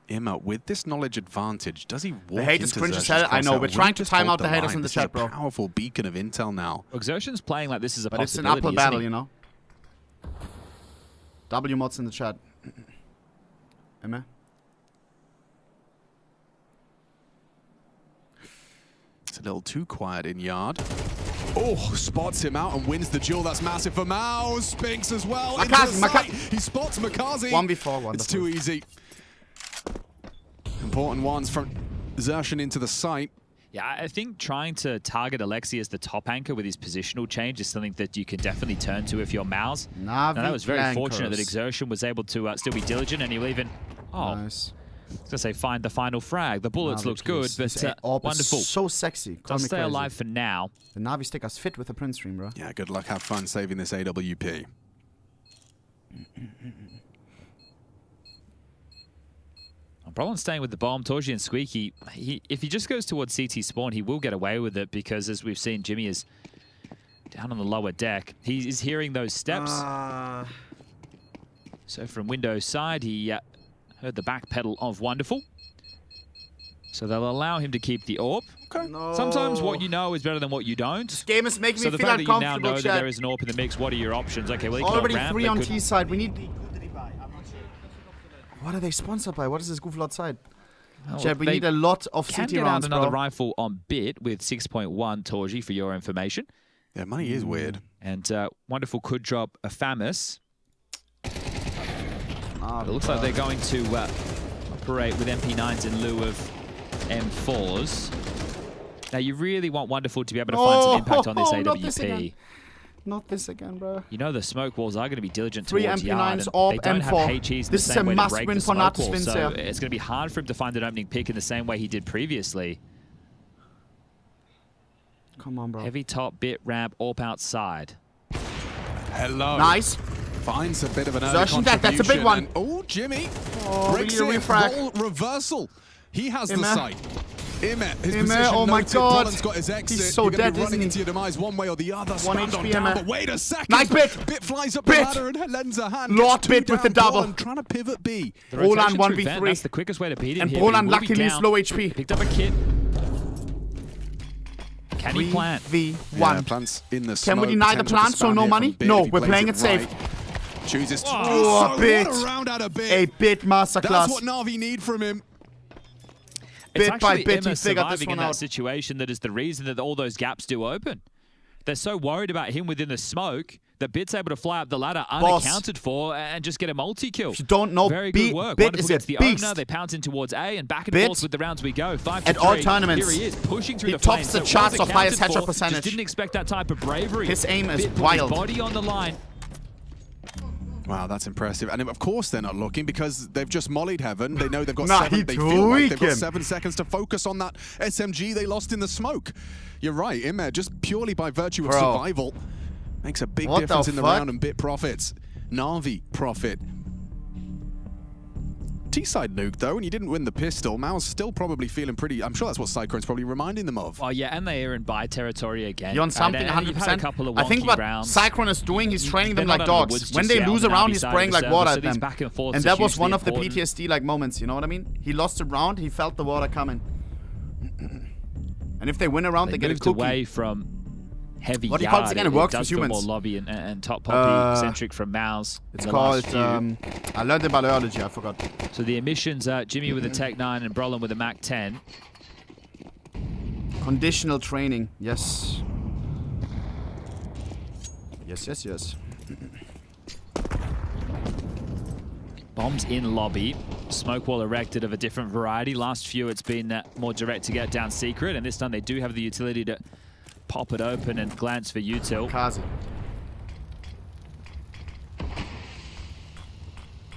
Immer, with this knowledge advantage, does he walk the haters into cringe Xertion's as hell. I know. We're trying to time out the haters in the chat, bro. Powerful beacon of intel now. Well, Xertion's playing like this is a but possibility. It's an uphill battle, you know. W mods in the chat. Immer. It's a little too quiet in yard. Oh, spots him out and wins the duel. That's massive for Mouz. Spinks as well. He spots Makazi. 1v4, wonderful. It's too easy. Important ones from Xertion into the site. Yeah, I think trying to target Alexi as the top anchor with his positional change is something that you can definitely turn to if you're Mouz. Now, that was very fortunate that Xertion was able to still be diligent, and he'll even... Oh, nice. I was going to say find the final frag. The bullets looked good, but wonderful. So sexy. I'll stay alive for now. The NaVi stick us fit with the Prince stream, bro. Yeah, good luck. Have fun saving this AWP. Brollan staying with the bomb. Torji and Squeaky, if he just goes towards CT spawn, he will get away with it because, as we've seen, Jimmy is down on the lower deck. He is hearing those steps. So from Windows side, he heard the back pedal of Wonderful. So they'll allow him to keep the AWP. Okay. No. Sometimes what you know is better than what you don't. This game is making me feel uncomfortable, So the fact that you now know that there is an AWP in the mix, what are your options? Okay, well, already 3 on T side. We need... What are they sponsored by? What is this gooflord side? Well, Chad, we need a lot of CT rounds, Can get out another bro. rifle on Bit with 6.1 Torji for your information. Yeah, money is weird. And Wonderful could drop a FAMAS. It looks like they're going to operate with MP9s in lieu of M4s. Now, you really want Wonderful to be able to find some impact on this AWP. Not this again, bro. You know the smoke walls are going to be diligent 3 towards yard. MP9s, AWP, they don't M4. have HEs in this the same way to break the smoke wall, so it's going to be hard for him to find an opening pick in the same way he did previously. Come on, bro. Heavy top, Bit, ramp, AWP outside. Hello. Nice. Finds a bit of an early contribution. That's a big one. Oh, Jimmy. Oh, breaks it. Reversal. He has the sight. Oh my god. Got his exit. He's so dead, isn't he? Into your demise one way or the other. 1 HP, down, but wait a second. Nice Bit. Bit flies up the ladder and lends a hand. Lord Bit with the double. Trying to pivot B. Roland 1v3. That's the quickest way to beat him. And Roland luckily is low HP. Picked up a kit. Can he plant? 3v1. Yeah, plants in the smoke. Can we deny the plant so no money? No, we're playing it safe. Chooses to a Bit. A Bit masterclass. That's what NaVi need from him. Bit by bit, he figured this one out. That situation that is the reason that all those gaps do open. They're so worried about him within the smoke that Bit's able to fly up the ladder unaccounted for and just get a multi-kill. If you don't know, very good work. Bit is a the beast. Owner. They pounce in towards A and back and Bit, forth with the rounds we go. 5 at 3. All tournaments, here he is, pushing through he the tops the charts of highest headshot percentage. Just didn't expect that type of bravery. His aim is Bit wild. His body on the line. Wow, that's impressive. And of course they're not looking because they've just mollied Heaven. They know they've got they feel like they've got 7 seconds to focus on that SMG they lost in the smoke. You're right, Imer, just purely by virtue of survival, makes a big difference in the round, and Bit profits. NaVi profit. T-side nuke though, and you didn't win the pistol. Mouz still probably feeling pretty. I'm sure that's what Cyclone's probably reminding them of. Oh yeah, and they are in buy territory again. You're on something 100%. I think what Cyclone is doing, he's training them like dogs. When they lose a round, he's spraying like water at them. And that was one of the PTSD like moments. You know what I mean? He lost a round, he felt the water coming. And if they win a round, they get a cookie. Away from heavy what yard. do you call it again? It works for humans. More lobby and top poppy centric from Mouz. It's called, I learned about biology, I forgot. So the emissions are Jimmy with a Tech 9 and Brolin with a Mac 10. Conditional training, yes. Yes. Bombs in lobby. Smoke wall erected of a different variety. Last few it's been more direct to get down secret, and this time they do have the utility to pop it open and glance for util. Kazi.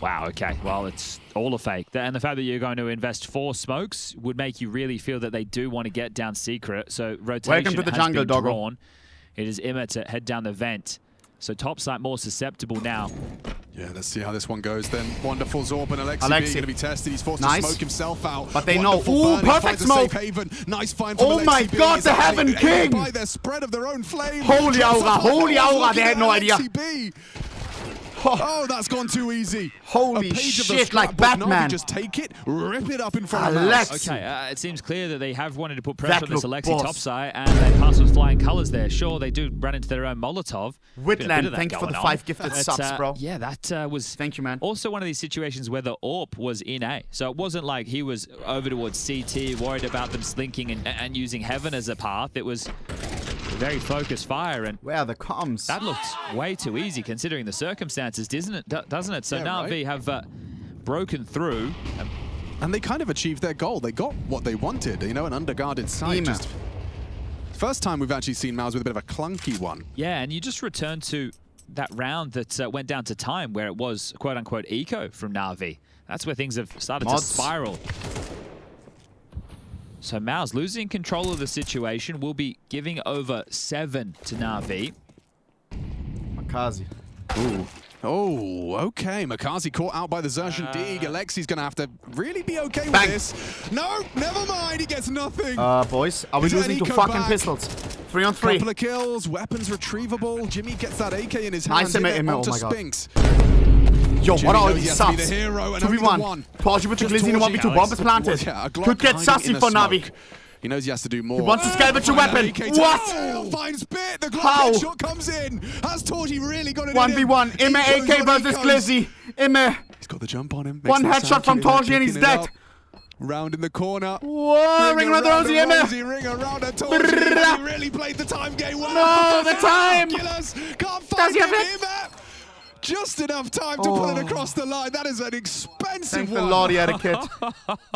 Wow, okay. Well, it's all a fake. And the fact that you're going to invest 4 smokes would make you really feel that they do want to get down secret. So rotation Welcome to the jungle, been drawn. It is Immer to head down the vent. So top side more susceptible now. Yeah, let's see how this one goes then. Wonderful Zorb and Alexi going to be tested. He's forced to smoke himself out. But they know. Ooh, perfect smoke. Nice find from oh my god, the Heaven King! By their spread of their own flame. Holy aura, they had no idea. Oh, that's gone too easy. Holy shit, like Batman. Just take it, rip it up in front of us. Okay, it seems clear that they have wanted to put pressure on this Alexi topside, and they pass with flying colors there. Sure, they do run into their own Molotov. Whitland, thank you for the 5 gifted subs, bro. Yeah, that was thank you, man. Also one of these situations where the AWP was in A. So it wasn't like he was over towards CT, worried about them slinking and using Heaven as a path. It was very focused fire, and where are the comms? That looked way too easy considering the circumstances, doesn't it? So now NaVi have broken through. And they kind of achieved their goal. They got what they wanted, you know, an underguarded site. First time we've actually seen Mouz with a bit of a clunky one. Yeah, and you just return to that round that went down to time where it was quote-unquote eco from NaVi. That's where things have started to spiral. So Mouz losing control of the situation will be giving over 7 to NaVi. Makazi. Ooh. Oh, okay. Makazi caught out by the Zertian Dig. Alexi's going to have to really be okay with this. No, never mind. He gets nothing. Boys, are we losing to fucking pistols? 3 on 3. Couple of kills, weapons retrievable. Jimmy gets that AK in his hands. Nice oh my god. Spinks. Yo, what are all these subs? 2v1. Torji with the Glizzy and 1v2 bomb is planted. Yeah, could get sassy for NaVi. He knows he has to do more. He wants to scavenge a weapon. What? Oh, finds Bit. The Glock shot comes in. Has Torji really got it 1v1. Immer AK versus Glizzy. Immer. He's got the jump on him. One headshot from Torji and he's dead. Round in the corner. Whoa, ring around the Rosie, Immer. Ring around a Torji. He really played the time game well. No, the time. Can't find him. Just enough time to put it across the line. That is an expensive one. Thank the Lord he had a kit.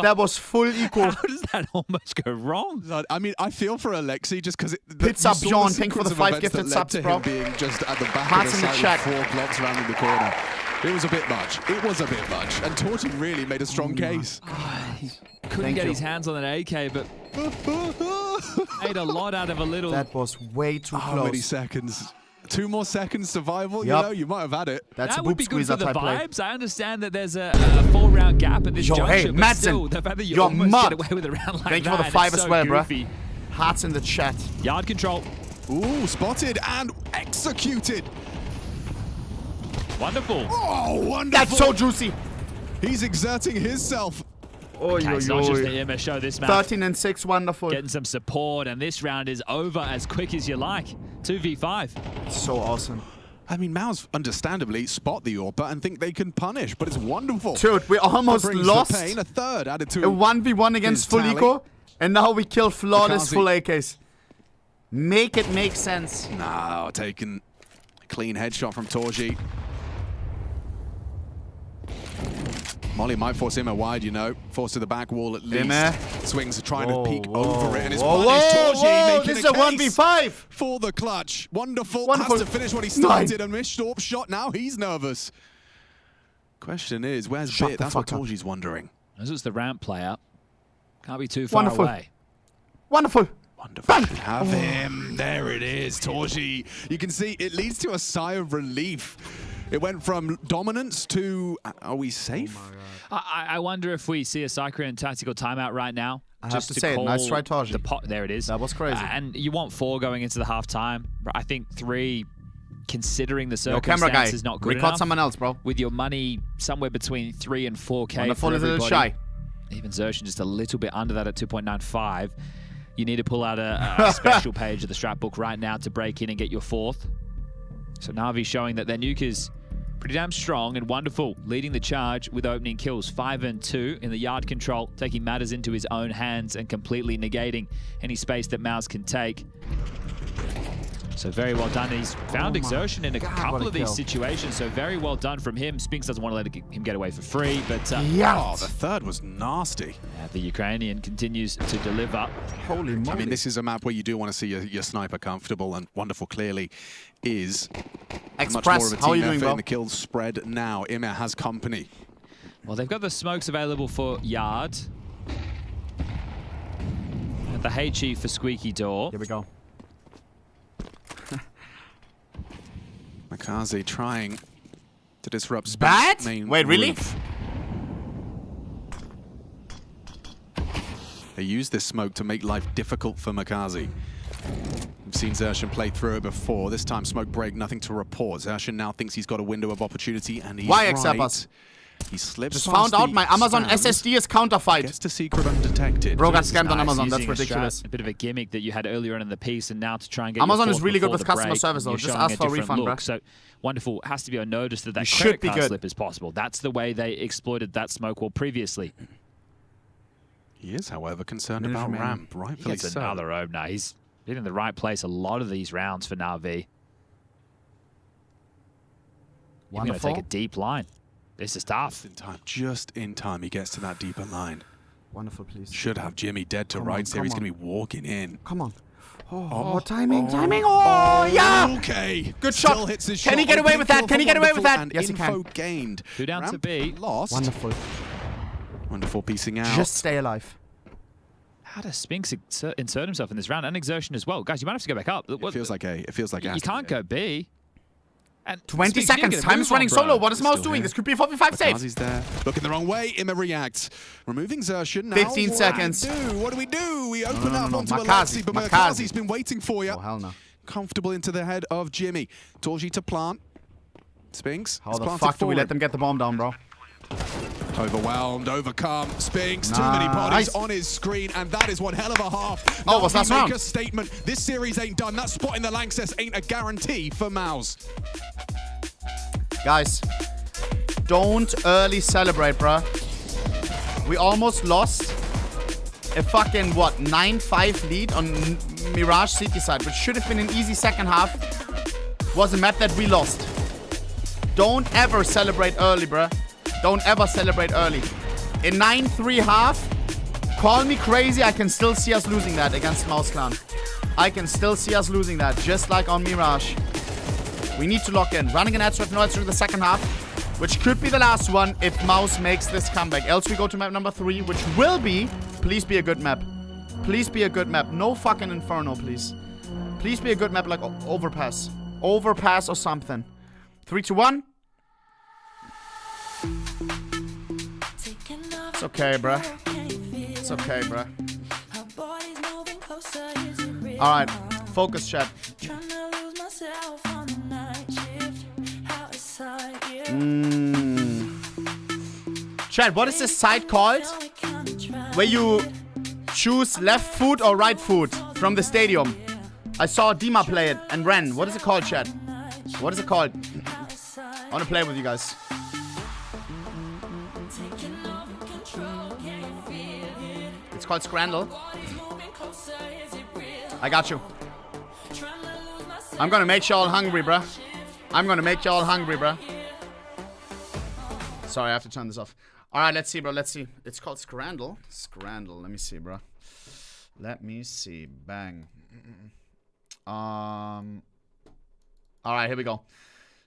That was full equal. How does that almost go wrong? I mean, I feel for Alexi just because Pizza Bjorn, thank you for the 5 gifted subs, bro. Being just at the back of the side with 4 blocks round in the corner. It was a bit much. It was a bit much. And Torji really made a strong case. He couldn't get his hands on an AK, but made a lot out of a little. That was way too close. How many seconds? 2 more seconds survival, you know, you might have had it. That's that a would boob be good for squeezer the type play. vibes. I understand that there's a 4-round gap at this juncture, hey, but still, the fact that you almost get away with a round like Thank that you for the 5 as so well, goofy. bro. Hearts in the chat. Yard control. Ooh, spotted and executed. Wonderful. Oh, wonderful. That's so juicy. He's exerting himself. Okay, it's not just the Emma show this match. 13 and 6, wonderful. Getting some support, and this round is over as quick as you like. 2v5. So awesome. I mean, Mouz understandably spot the AWP and think they can punish, but it's wonderful. Dude, we almost lost the pain. A third added to a 1v1 against full eco, and now we kill flawless full AKs. Make it make sense. No, taking a clean headshot from Torji. Molly might force him wide, you know. Force to the back wall at least. Swings trying to peek over it, and it's punished. Torji making this is a 1v5 for the clutch. Wonderful. Has to finish what he started. A missed AWP shot. Now he's nervous. Question is, where's Bit? That's what Torji's wondering. This is the ramp player. Can't be too far away. Wonderful. Wonderful. Have him. There it is, Torji. You can see it leads to a sigh of relief. It went from dominance to, are we safe? I wonder if we see a Cyclone tactical timeout right now. I have to say it. Nice try, Torji. There it is. That was crazy. And you want 4 going into the halftime. I think 3, considering the circumstances, is not good enough. Record someone else, bro. With your money somewhere between 3 and 4K Wonderful for is a little everybody. shy. Even Xerxes just a little bit under that at 2.95. You need to pull out a special page of the strat book right now to break in and get your 4th. So NaVi showing that their nuke is pretty damn strong and wonderful, leading the charge with opening kills. 5 and 2 in the yard control, taking matters into his own hands and completely negating any space that Mouz can take. So very well done. He's found exertion in a couple of these situations, so very well done from him. Spinks doesn't want to let him get away for free, but oh, the third was nasty. The Ukrainian continues to deliver. Holy moly. I mean, this is a map where you do want to see your sniper comfortable, and Wonderful clearly is much more of a team effort in the kills spread now. Immer has company. Well, they've got the smokes available for Yard. And the HE for Squeaky Door. Here we go. Makazi trying to disrupt Spink's main Wait, really? roof. They use this smoke to make life difficult for Makazi. We've seen Xerxes play through it before. This time, smoke break, nothing to report. Xerxes now thinks he's got a window of opportunity, and he's right. He slips. Just found out my Amazon SSD is counterfeit. Gets to secret undetected. Bro got scammed on Amazon. That's ridiculous. A bit of a gimmick that you had earlier on in the piece, and now to try and get Amazon is really good with customer service, though. Just ask for a refund, bro. So Wonderful has to be on notice that credit card slip is possible. That's the way they exploited that smoke wall previously. He is, however, concerned about ramp. Rightfully so. So. Another opener. He's been in the right place a lot of these rounds for NaVi. He's going to take a deep line. This is tough. Just in time, he gets to that deeper line. Wonderful, please. Should have Jimmy dead to rights here. He's going to be walking in. Come on. Oh, timing. Oh, yeah. Okay. Good shot. Still hits his Can he get away with that? Can he get away with that? Yes, he can. can. Gained. 2 down to B. Lost. Wonderful. Wonderful piecing out. Just stay alive. How does Spinks insert himself in this round? And exertion as well. Guys, you might have to go back up. It feels like A. It feels like A. You can't go B. And 20 seconds. Time is running solo. What is Mouz doing? This could be a 45 save. He's there. Looking the wrong way. Immer reacts. Removing Xerxes. Now 15 seconds. What do we do? We open up onto Makazi, Alexi, but Makazi's been waiting for you. Oh, hell no. Comfortable into the head of Jimmy. Torji to plant. Spinks. How the fuck do we let them get the bomb down, bro? Overwhelmed, overcome. Spinks, too many bodies on his screen, and that is one hell of a half. Oh, what's that round? Make a statement. This series ain't done. That spot in the Lanxess ain't a guarantee for Mouz. Guys, don't early celebrate, bruh. We almost lost a fucking, 9-5 lead on Mirage City side, which should have been an easy second half. Was a map that we lost. Don't ever celebrate early, bruh. Don't ever celebrate early. In 9-3 half, call me crazy, I can still see us losing that against Mouz Clan. I can still see us losing that, just like on Mirage. We need to lock in. Running an heads with no heads through the second half, which could be the last one if Mouz makes this comeback. Else we go to map number 3, which will be, please be a good map. Please be a good map. No fucking Inferno, please. Please be a good map like Overpass. overpass or something. 3, 2, 1. It's okay, bruh. It's okay, bruh. Alright, focus, chat. Chat, what is this site called? Where you choose left foot or right foot from the stadium. I saw Dima play it and Ren. What is it called, chat? What is it called? I want to play with you guys. It's called Scrandle. I got you. I'm gonna make you all hungry, bruh. I'm gonna make you all hungry, bruh. Sorry, I have to turn this off. Alright, let's see, bro. Let's see. It's called Scrandle. Scrandle. Let me see, bro. Let me see. Bang. Alright, here we go.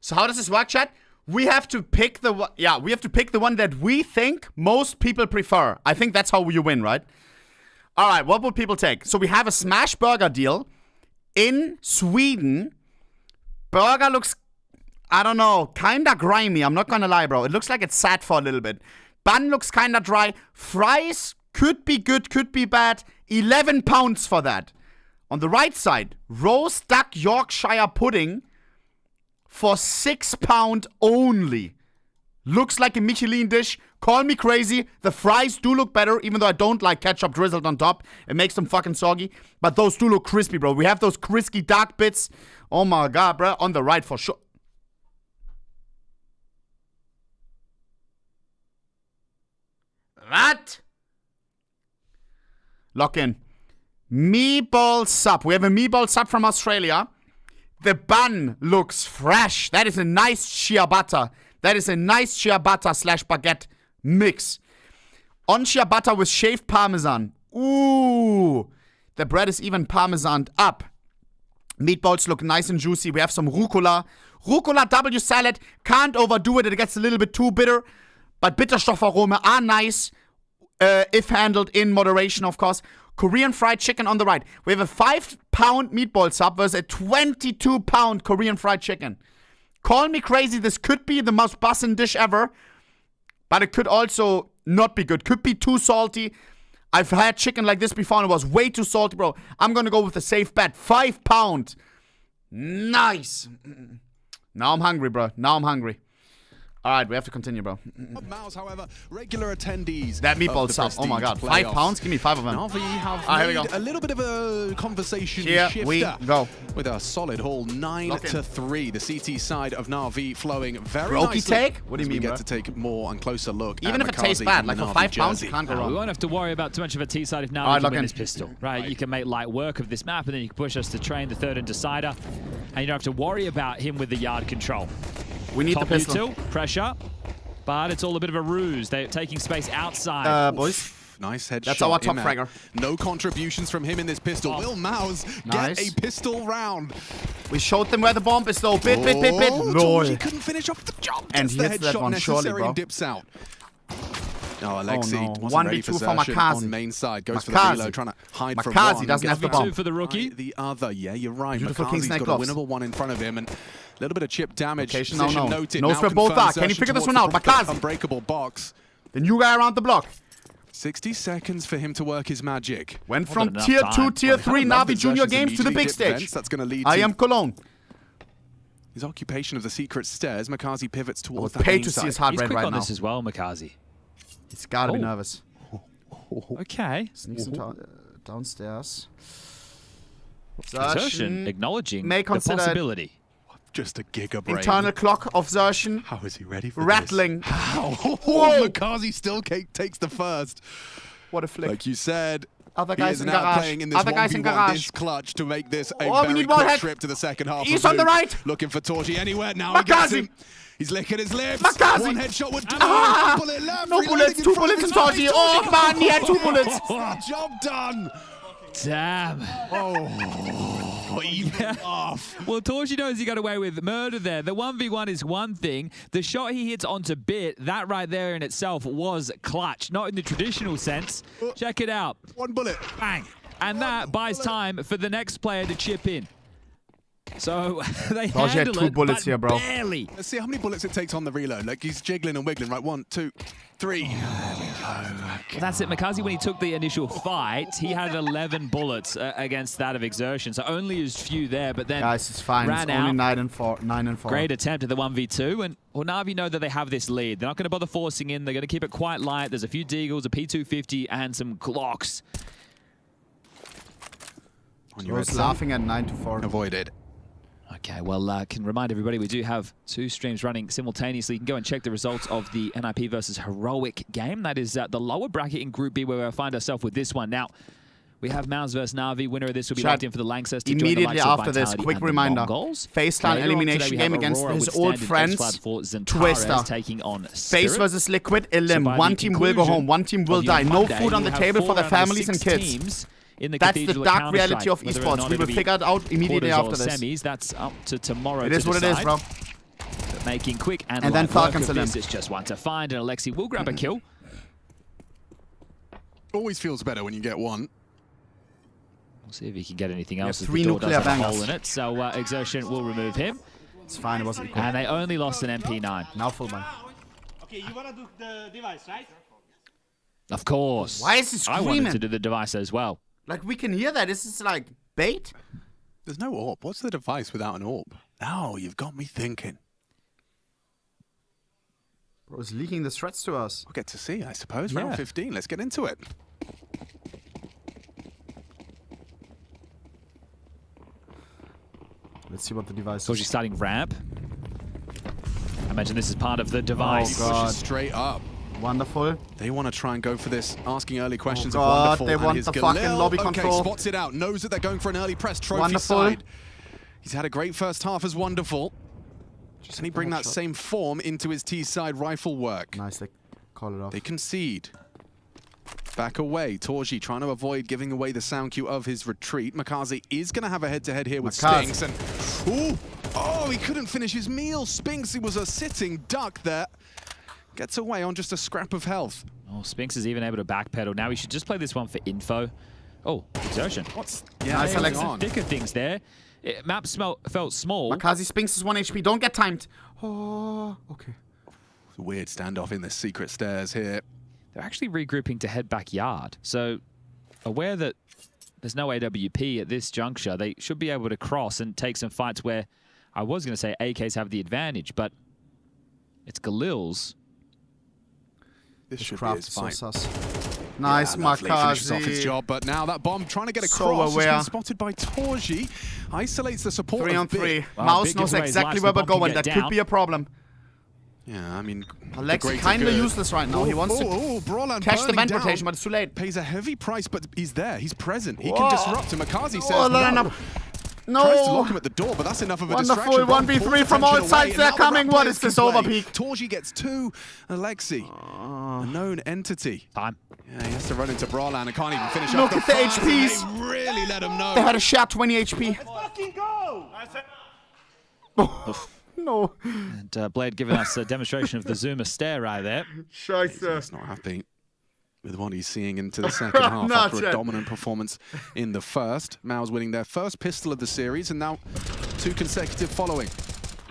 So how does this work, chat? We have to pick the one. Yeah, we have to pick the one that we think most people prefer. I think that's how you win, right? Alright, what would people take? So we have a smash burger deal in Sweden. Burger looks, I don't know, kinda grimy. I'm not gonna lie, bro. It looks like it's sat for a little bit. Bun looks kinda dry. Fries could be good, could be bad. 11 pounds for that. On the right side, roast duck Yorkshire pudding for £6 only. Looks like a Michelin dish. Call me crazy. The fries do look better, even though I don't like ketchup drizzled on top. It makes them fucking soggy. But those do look crispy, bro. We have those crispy dark bits. Oh my god, bro. On the right for sure. What? Lock in. Meatball sub. We have a meatball sub from Australia. The bun looks fresh. That is a nice ciabatta. That is a nice ciabatta / baguette mix. On ciabatta with shaved parmesan. Ooh. The bread is even parmesaned up. Meatballs look nice and juicy. We have some rucola. Rucola W salad. Can't overdo it. It gets a little bit too bitter. But Bitterstoffarome are nice. If handled in moderation, of course. Korean fried chicken on the right. We have a 5-pound meatball sub versus a 22-pound Korean fried chicken. Call me crazy. This could be the most bussin' dish ever. But it could also not be good. Could be too salty. I've had chicken like this before and it was way too salty, bro. I'm going to go with a safe bet. 5 pound. Nice. Now I'm hungry, bro. Now I'm hungry. All right, we have to continue, bro. Mouz, however, regular attendees. That meatball sub. Oh my god, £5? Give me 5 of them. NaVi have made a little bit of a conversation shifter. We go. With a solid haul, 9-3. The CT side of NaVi flowing very nicely. Take? What do you mean, we get to take more and closer look. Even if it tastes bad, like for £5, you can't go wrong. We won't have to worry about too much of a T side if NaVi can win this pistol. Right, you can make light work of this map, and then you can push us to train the third and decider, and you don't have to worry about him with the yard control. We need the pistol. Util, pressure, but it's all a bit of a ruse. They're taking space outside. Boys. Nice headshot. That's our top fragger. No contributions from him in this pistol. Will Mouz get a pistol round? We showed them where the bomb is though. Bit. Lord. He couldn't finish off the job. And he hits that one surely, bro. And dips out. Oh, Alexi wasn't ready for Makazi. On main side. Goes for the reload, trying to hide from one. Makazi doesn't have the bomb. 2 for the rookie. The other, yeah, you're right. Makazi's got a winnable one in front of him. And a little bit of chip damage. Noted. Knows where both are. Can you figure this one out? Makazi. Unbreakable box. The new guy around the block. 60 seconds for him to work his magic. Went from tier 2, tier 3 NaVi Junior games to the big stage. That's going to lead I am Cologne. His occupation of the secret stairs. Makazi pivots towards the pay to see his heart rate right now. He's quick on this as well, Makazi. He's got to be nervous. Okay. Sneaks downstairs. Xerxen acknowledging the possibility. Just a giga brain. Internal clock of Xerxen. How is he ready for rattling. This? How? Makazi still takes the first. What a flick. Like you said, other guys he is in now garage. playing in this 1v1 this cluch to make this a very quick trip to the second half. He's on the right. Looking for Torji anywhere. Now he gets him. He's licking his lips. Makazi. One headshot would do. One bullet left. No bullets. 2 bullets in Torji. Oh, man, he had 2 bullets. Job done. Damn. Oh, even off. Well, Torji knows he got away with murder there. The 1v1 is one thing. The shot he hits onto Bit, that right there in itself was clutch. Not in the traditional sense. Check it out. 1 bullet. Bang. And that buys time for the next player to chip in. So they Dodge had handle 2 it, bullets but here, bro. barely. Let's see how many bullets it takes on the reload. Like, he's jiggling and wiggling. Right, 1, 2, 3. There we go. Well, that's it. Makazi, when he took the initial fight, he had 11 bullets against that of Exertion. So only as few there, but then guys, it's fine. Ran it's out. only 9 and 4. 9 and 4. Great attempt at the 1v2, and NaVi know that they have this lead. They're not going to bother forcing in. They're going to keep it quite light. There's a few Deagles, a P250, and some Glocks. On your laughing at 9 to 4. Avoided. Okay, well, can remind everybody we do have 2 streams running simultaneously. You can go and check the results of the NIP versus Heroic game. That is the lower bracket in Group B, where we'll find ourselves with this one. Now, we have Mouz versus NaVi. Winner of this will be locked in for the Lanxess to immediately join the after this, quick reminder. FaZe Clan elimination game against his old friends, Twister. Taking on FaZe versus Liquid, Elim. One team will go home, one team will die. No food on the table for their families and kids. That's the dark reality of esports. We will figure it out immediately after this. Semis, that's up to tomorrow. It is what it is, bro. But making quick and then Falcons of this, it's just one to find, and Alexi will grab a kill. Always feels better when you get one. We'll see if he can get anything else. 3 nuclear bangers. Hole in it, so Exertion will remove him. It's fine, it wasn't equal. And they only lost an MP9. Now full ban. Okay, you wanna do the device, right? Of course. Why is he screaming? I wanted to do the device as well. Like, we can hear that. This is like bait. There's no AWP. What's the device without an AWP? Now you've got me thinking. Bro, it's leaking the threats to us. We'll get to see, I suppose. Round 15. Let's get into it. Let's see what the device is. Starting ramp. I imagine this is part of the device. Oh, God. Straight up. Wonderful. They want to try and go for this, asking early questions of Wonderful. They want the fucking lobby control. Okay, spots it out, knows that they're going for an early press. Trophy side. He's had a great first half as Wonderful. Can he bring that same form into his T-side rifle work? Nice, they call it off. They concede. Back away. Torji trying to avoid giving away the sound cue of his retreat. Makazi is going to have a head-to-head here with Spinks. And, ooh, oh, he couldn't finish his meal. Spinks, he was a sitting duck there. Gets away on just a scrap of health. Oh, Spinks is even able to backpedal. Now he should just play this one for info. Oh, Exertion. Nice selection. Thicker things there. Map felt small. Makazi, Spinks is 1 HP. Don't get timed. Oh, okay. It's a weird standoff in the secret stairs here. They're actually regrouping to head backyard. So, aware that there's no AWP at this juncture, they should be able to cross and take some fights where I was going to say AKs have the advantage, but it's Galil's. This should be his fight. Nice, Makazi. Finishes off his job, but now that bomb trying to get across has been spotted by Torji. Isolates the support. 3 on 3. Mouz knows exactly where we're going. That could be a problem. Yeah, I mean, Alexi kind of useless right now. He wants to catch the vent rotation, but it's too late. Pays a heavy price, but he's there. He's present. He can disrupt him. Makazi says no. No. Tries to lock him at the door, but that's enough of a distraction. Wonderful 1v3 from all sides. They're coming. What is this overpeak? Torji gets 2. Alexi, a known entity. Time. Yeah, he has to run into Brawlan and can't even finish Look up at the HPs. They really let him know. They had a shot 20 HP. Let's fucking go! No. And Blade giving us a demonstration of the Zoomer stare right there. Scheiße. He's not happy with what he's seeing into the second half after a dominant performance in the first. Mouz winning their first pistol of the series and now 2 consecutive following.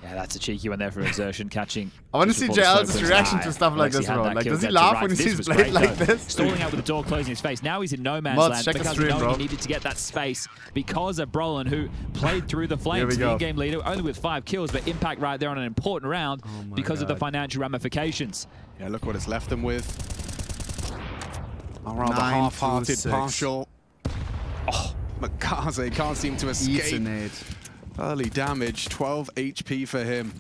Yeah, that's a cheeky one there for Exertion, catching. I want to see JL's reaction to stuff like this, bro. Like, does he laugh when he sees Blade like this? Stalling out with the door closing his face. Now he's in no man's land because he needed to get that space because of Brolin, who played through the flames, the in-game leader, only with 5 kills, but impact right there on an important round because of the financial ramifications. Yeah, look what it's left them with. A rather half-hearted partial. Oh, Makazi can't seem to escape. Early damage, 12 HP for him.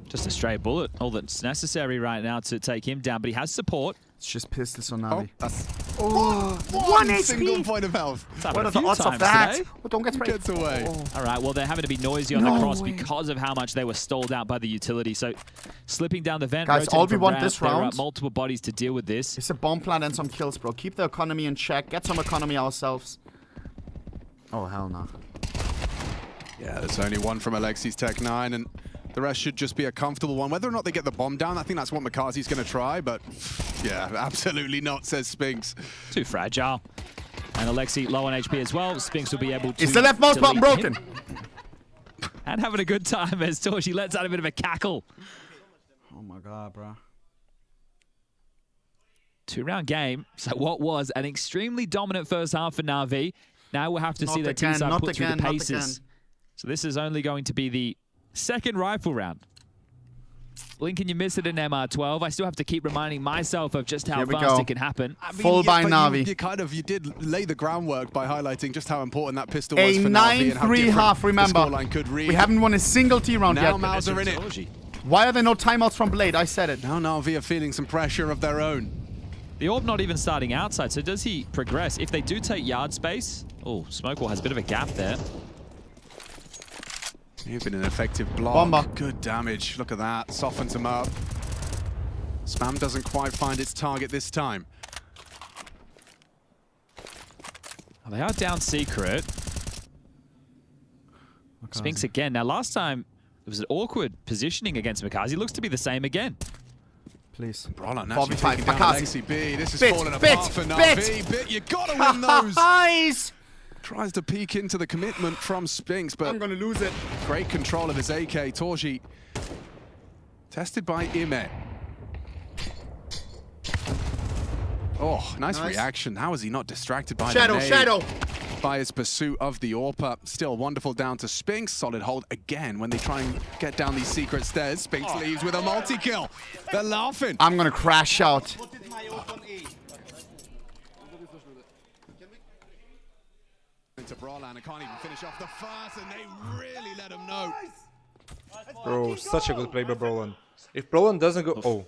Just a stray bullet, all that's necessary right now to take him down, but he has support. It's just pistols on NaVi. Oh, that's 1 HP. Single point of health. What are the odds of that? Oh, don't get sprayed. Gets away. All right, well, they're having to be noisy on the cross because of how much they were stalled out by the utility. So, slipping down the vent, guys, all we want this round. There are multiple bodies to deal with this. It's a bomb plant and some kills, bro. Keep the economy in check. Get some economy ourselves. Oh, hell no. Yeah, there's only one from Alexi's Tech 9, and the rest should just be a comfortable one. Whether or not they get the bomb down, I think that's what Makazi's going to try, but yeah, absolutely not, says Spinks. Too fragile. And Alexi low on HP as well. Spinks will be able to... Is the left mouse button broken? and having a good time as Torji lets out a bit of a cackle. Oh my God, bro. 2-round game. So what was an extremely dominant first half for NaVi. Now we'll have to see their team side put through the paces. So this is only going to be the second rifle round. Lincoln, you missed it in MR12. I still have to keep reminding myself of just how fast it can happen. I mean, full by NaVi. You did lay the groundwork by highlighting just how important that pistol was for NaVi. A 9-3 half, remember. We haven't won a single T-round yet. Now Mouz are in it. Why are there no timeouts from Blade? I said it. Now NaVi are feeling some pressure of their own. The Orb not even starting outside, so does he progress? If they do take yard space... Oh, Smokewall has a bit of a gap there. You've been an effective block. Bomber. Good damage. Look at that. Softens him up. Spam doesn't quite find its target this time. Oh, they are down secret. Spinks again. Now, last time, it was an awkward positioning against Makazi. Looks to be the same again. Please. Brollan actually taking down Alexi B. This is falling apart for NaVi. Bit, you gotta win those. Nice. Tries to peek into the commitment from Spinks, but I'm gonna lose it. Great control of his AK. Torji tested by Ime. Oh, nice reaction. How is he not distracted by the nade? By his pursuit of the AWP. Still wonderful down to Spinks. Solid hold again when they try and get down these secret stairs. Spinks leaves with a multi-kill. They're laughing. I'm gonna crash out. Into Brollan and can't even finish off the first, and they really let him know. Bro, such a good play by Brollan. If Brollan doesn't go... Oh.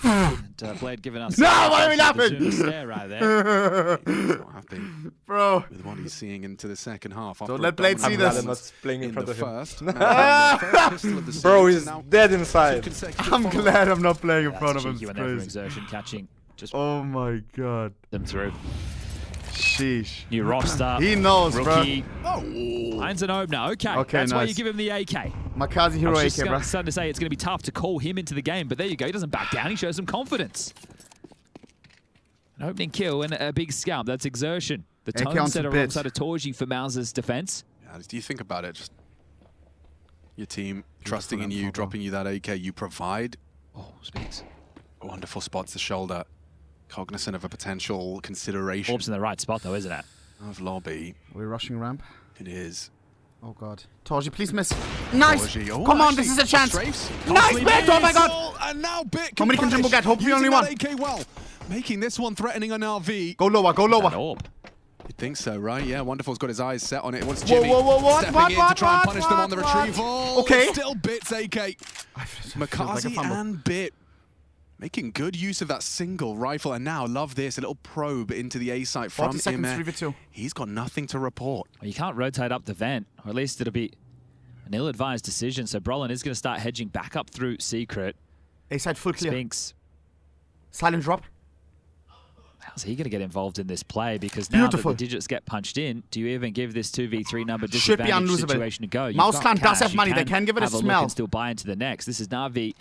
And Blade giving us... No, why are we laughing? Stare right there. He's not happy, bro, with what he's seeing into the second half. Don't let Blade see this. I'm not playing in front of him. Bro, he's dead inside. I'm glad I'm not playing in front of him. Exertion catching. Just oh my God. Them through. Sheesh. New roster. He knows, rookie. bro. Oh. Lions and Obna. Okay, that's why you give him the AK. Makazi hero AK, bro. I was starting to say it's going to be tough to call him into the game, but there you go. He doesn't back down. He shows some confidence. An opening kill and a big scalp. That's exertion. The tone setter alongside of Torji for Mouz's defense. Yeah, do you think about it? Just your team trusting in you, dropping you that AK you provide. Oh, Spinks. Wonderful spots the shoulder. Cognizant of a potential consideration. Orb's in the right spot, though, isn't it? Of lobby. We're rushing ramp. It is. Oh God. Torji, please miss. Nice. Oh, come on, this is a chance. Nice Bit. Oh my God. And now Bit. How many can Jimbo get? Hopefully only one. AK well, making this one threatening on RV. Go lower. Go lower. You'd think so, right? Yeah, Wonderful's got his eyes set on it. What's Jimmy what? stepping in to try and punish them on the retrieval? Okay. Still Bit's AK. Makazi and Bit. Making good use of that single rifle, and now, love this, a little probe into the A site from Ime. He's got nothing to report. Well, you can't rotate up the vent, or at least it'll be an ill-advised decision, so Brollan is going to start hedging back up through secret. A side full clear. Spinks. Silent drop. How's he going to get involved in this play? Because now that the digits get punched in, do you even give this 2v3 number disadvantage situation a go? Mouse Clan does have money, they can give it a smell. And still buy into the next. This is NaVi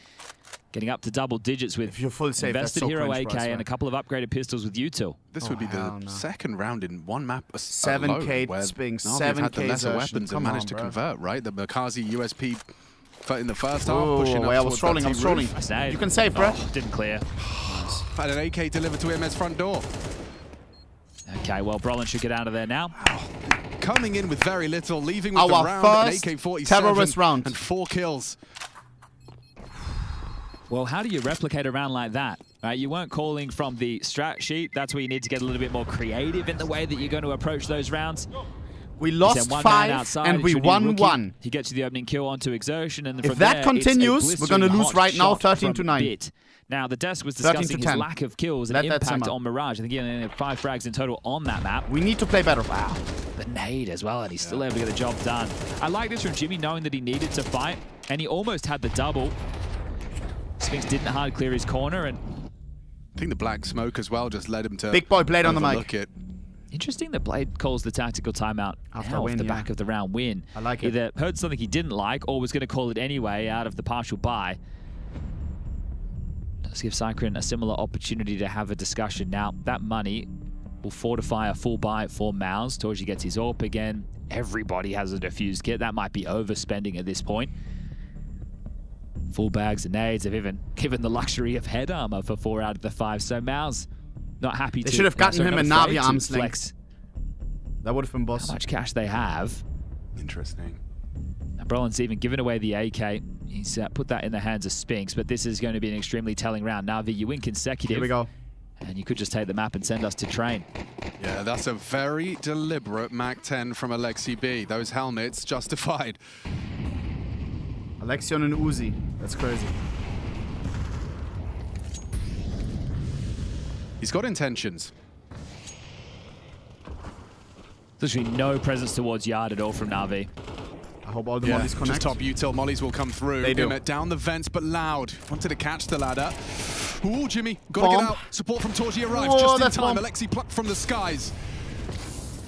getting up to double digits with invested hero AK and a couple of upgraded pistols with util. This would be the second round in one map 7K Spinks, 7K had the lesser weapons and managed to convert, right? The Makazi USP in the first half, pushing up I was trolling. You can save, bro. Didn't clear. Had an AK delivered to Ime's front door. Okay, well, Brollan should get out of there now. Coming in with very little, leaving with the round, an AK-47 terrorist round. And 4 kills. Well, how do you replicate a round like that? Right, you weren't calling from the strat sheet. That's where you need to get a little bit more creative in the way that you're going to approach those rounds. We lost 5 and we won 1. He gets you the opening kill onto exertion, and then if that continues, we're going to lose right now 13-9. Now, the desk was discussing his lack of kills and impact on Mirage. I think he only had 5 frags in total on that map. We need to play better. Wow. The nade as well, and he's still able to get the job done. I like this from Jimmy, knowing that he needed to fight, and he almost had the double. Spinks didn't hard clear his corner, and I think the black smoke as well just led him to big boy Blade on the mic. Interesting that Blade calls the tactical timeout off the back of the round win. I like it. Either heard something he didn't like or was going to call it anyway out of the partial buy. Let's give Cycrin a similar opportunity to have a discussion. Now, that money will fortify a full buy for Mouz. Torji gets his AWP again. Everybody has a defused kit. That might be overspending at this point. Full bags of nades. They've even given the luxury of head armor for 4 out of the 5. So Mouz not happy to... They should have gotten him a NaVi arms length. That would have been boss. How much cash they have. Interesting. Now, Brolin's even given away the AK. He's put that in the hands of Spinks, but this is going to be an extremely telling round. NaVi, you win consecutive. Here we go. And you could just take the map and send us to train. Yeah, that's a very deliberate MAC-10 from Alexi B. Those helmets justified. Alexion and Uzi. That's crazy. He's got intentions. There's actually no presence towards yard at all from NaVi. I hope all the mollies connect. Just top util mollies will come through. They do. Down the vents, but loud. Wanted to catch the ladder. Ooh, Jimmy, gotta get out. Support from Torji arrives just in time. Alexi plucked from the skies.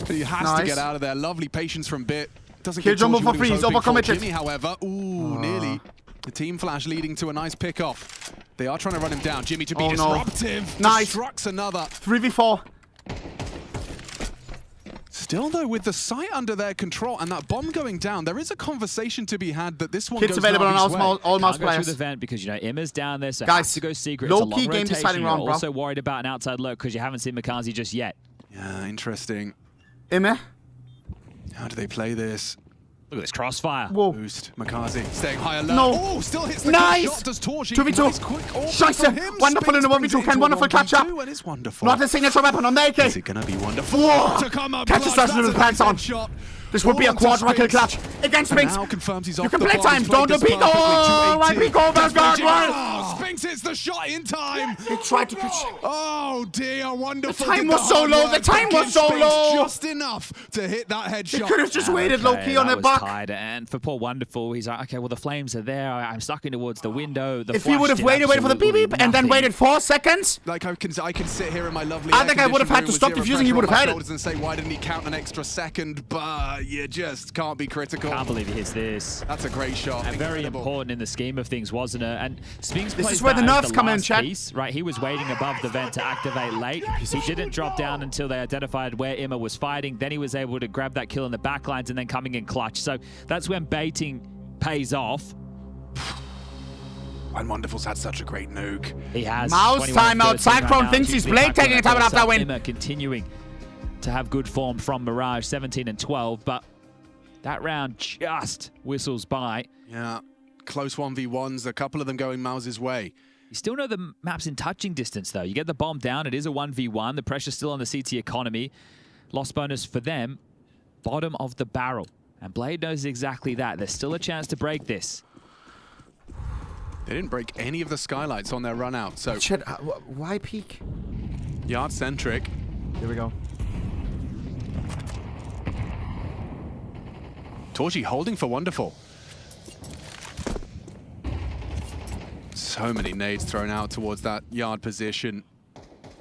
He has to get out of there. Lovely patience from Bit. Doesn't Kill get jumbo for free. He's overcommitted. Jimmy, however, nearly. The team flash leading to a nice pick-off. They are trying to run him down. Jimmy to be disruptive. Nice. Destructs another. 3v4. Still, though, with the site under their control and that bomb going down, there is a conversation to be had that this one Kit's goes available on all Mouz go players. Through the vent because, you know, Imma's down there, so guys, has to go secret. Low-key game deciding round, bro. Also worried about an outside look because you haven't seen Makazi just yet. Yeah, interesting. Imma. How do they play this? Look at this crossfire. Whoa. Boost. Makazi staying high alert. No. Oh, still hits the shot. Does Torji. 2v2. Scheiße. Wonderful in the 1v2. Ken, wonderful catch up. And it's wonderful. Not a signature weapon on the AK. Is it going to be wonderful? To come up catch the with the pants on. This would be a quadruple clutch against Spinks. Now confirms he's you off can the play bar. time. Don't do Pico. One Pico versus guard one. Oh, Spinks hits the shot in time. He tried to catch. Oh dear, wonderful. The time was so low. The time was so low. Just enough to hit that headshot. He could have just waited low key on the buck. And for poor Wonderful, he's like, okay, well the flames are there. I'm sucking towards the window. If he would have waited for the beep beep and then waited 4 seconds. Like I can sit here in my lovely. I think I would have had to stop defusing. He would have had it. And say, why didn't he count an extra second? But you just can't be critical. Can't believe he hits this. That's a great shot. And very important in the scheme of things, wasn't it? And Spinks this is where the nerfs come in, chat. Right, he was waiting above the vent to activate late. He didn't drop down until they identified where Imma was fighting. Then he was able to grab that kill in the backlines and then coming in clutch. So that's when baiting pays off. And Wonderful's had such a great nuke. He has. Mouse timeout. Cyclone thinks he's Blade taking a timeout after that win. Imma continuing to have good form from Mirage, 17 and 12, but that round just whistles by. Yeah, close 1v1s, a couple of them going Mouz's way. You still know the map's in touching distance, though. You get the bomb down, it is a 1v1. The pressure's still on the CT economy. Loss bonus for them, bottom of the barrel. And Blade knows exactly that. There's still a chance to break this. They didn't break any of the skylights on their run out, so... Why peek? Yard-centric. Here we go. Torji holding for Wonderful. So many nades thrown out towards that yard position.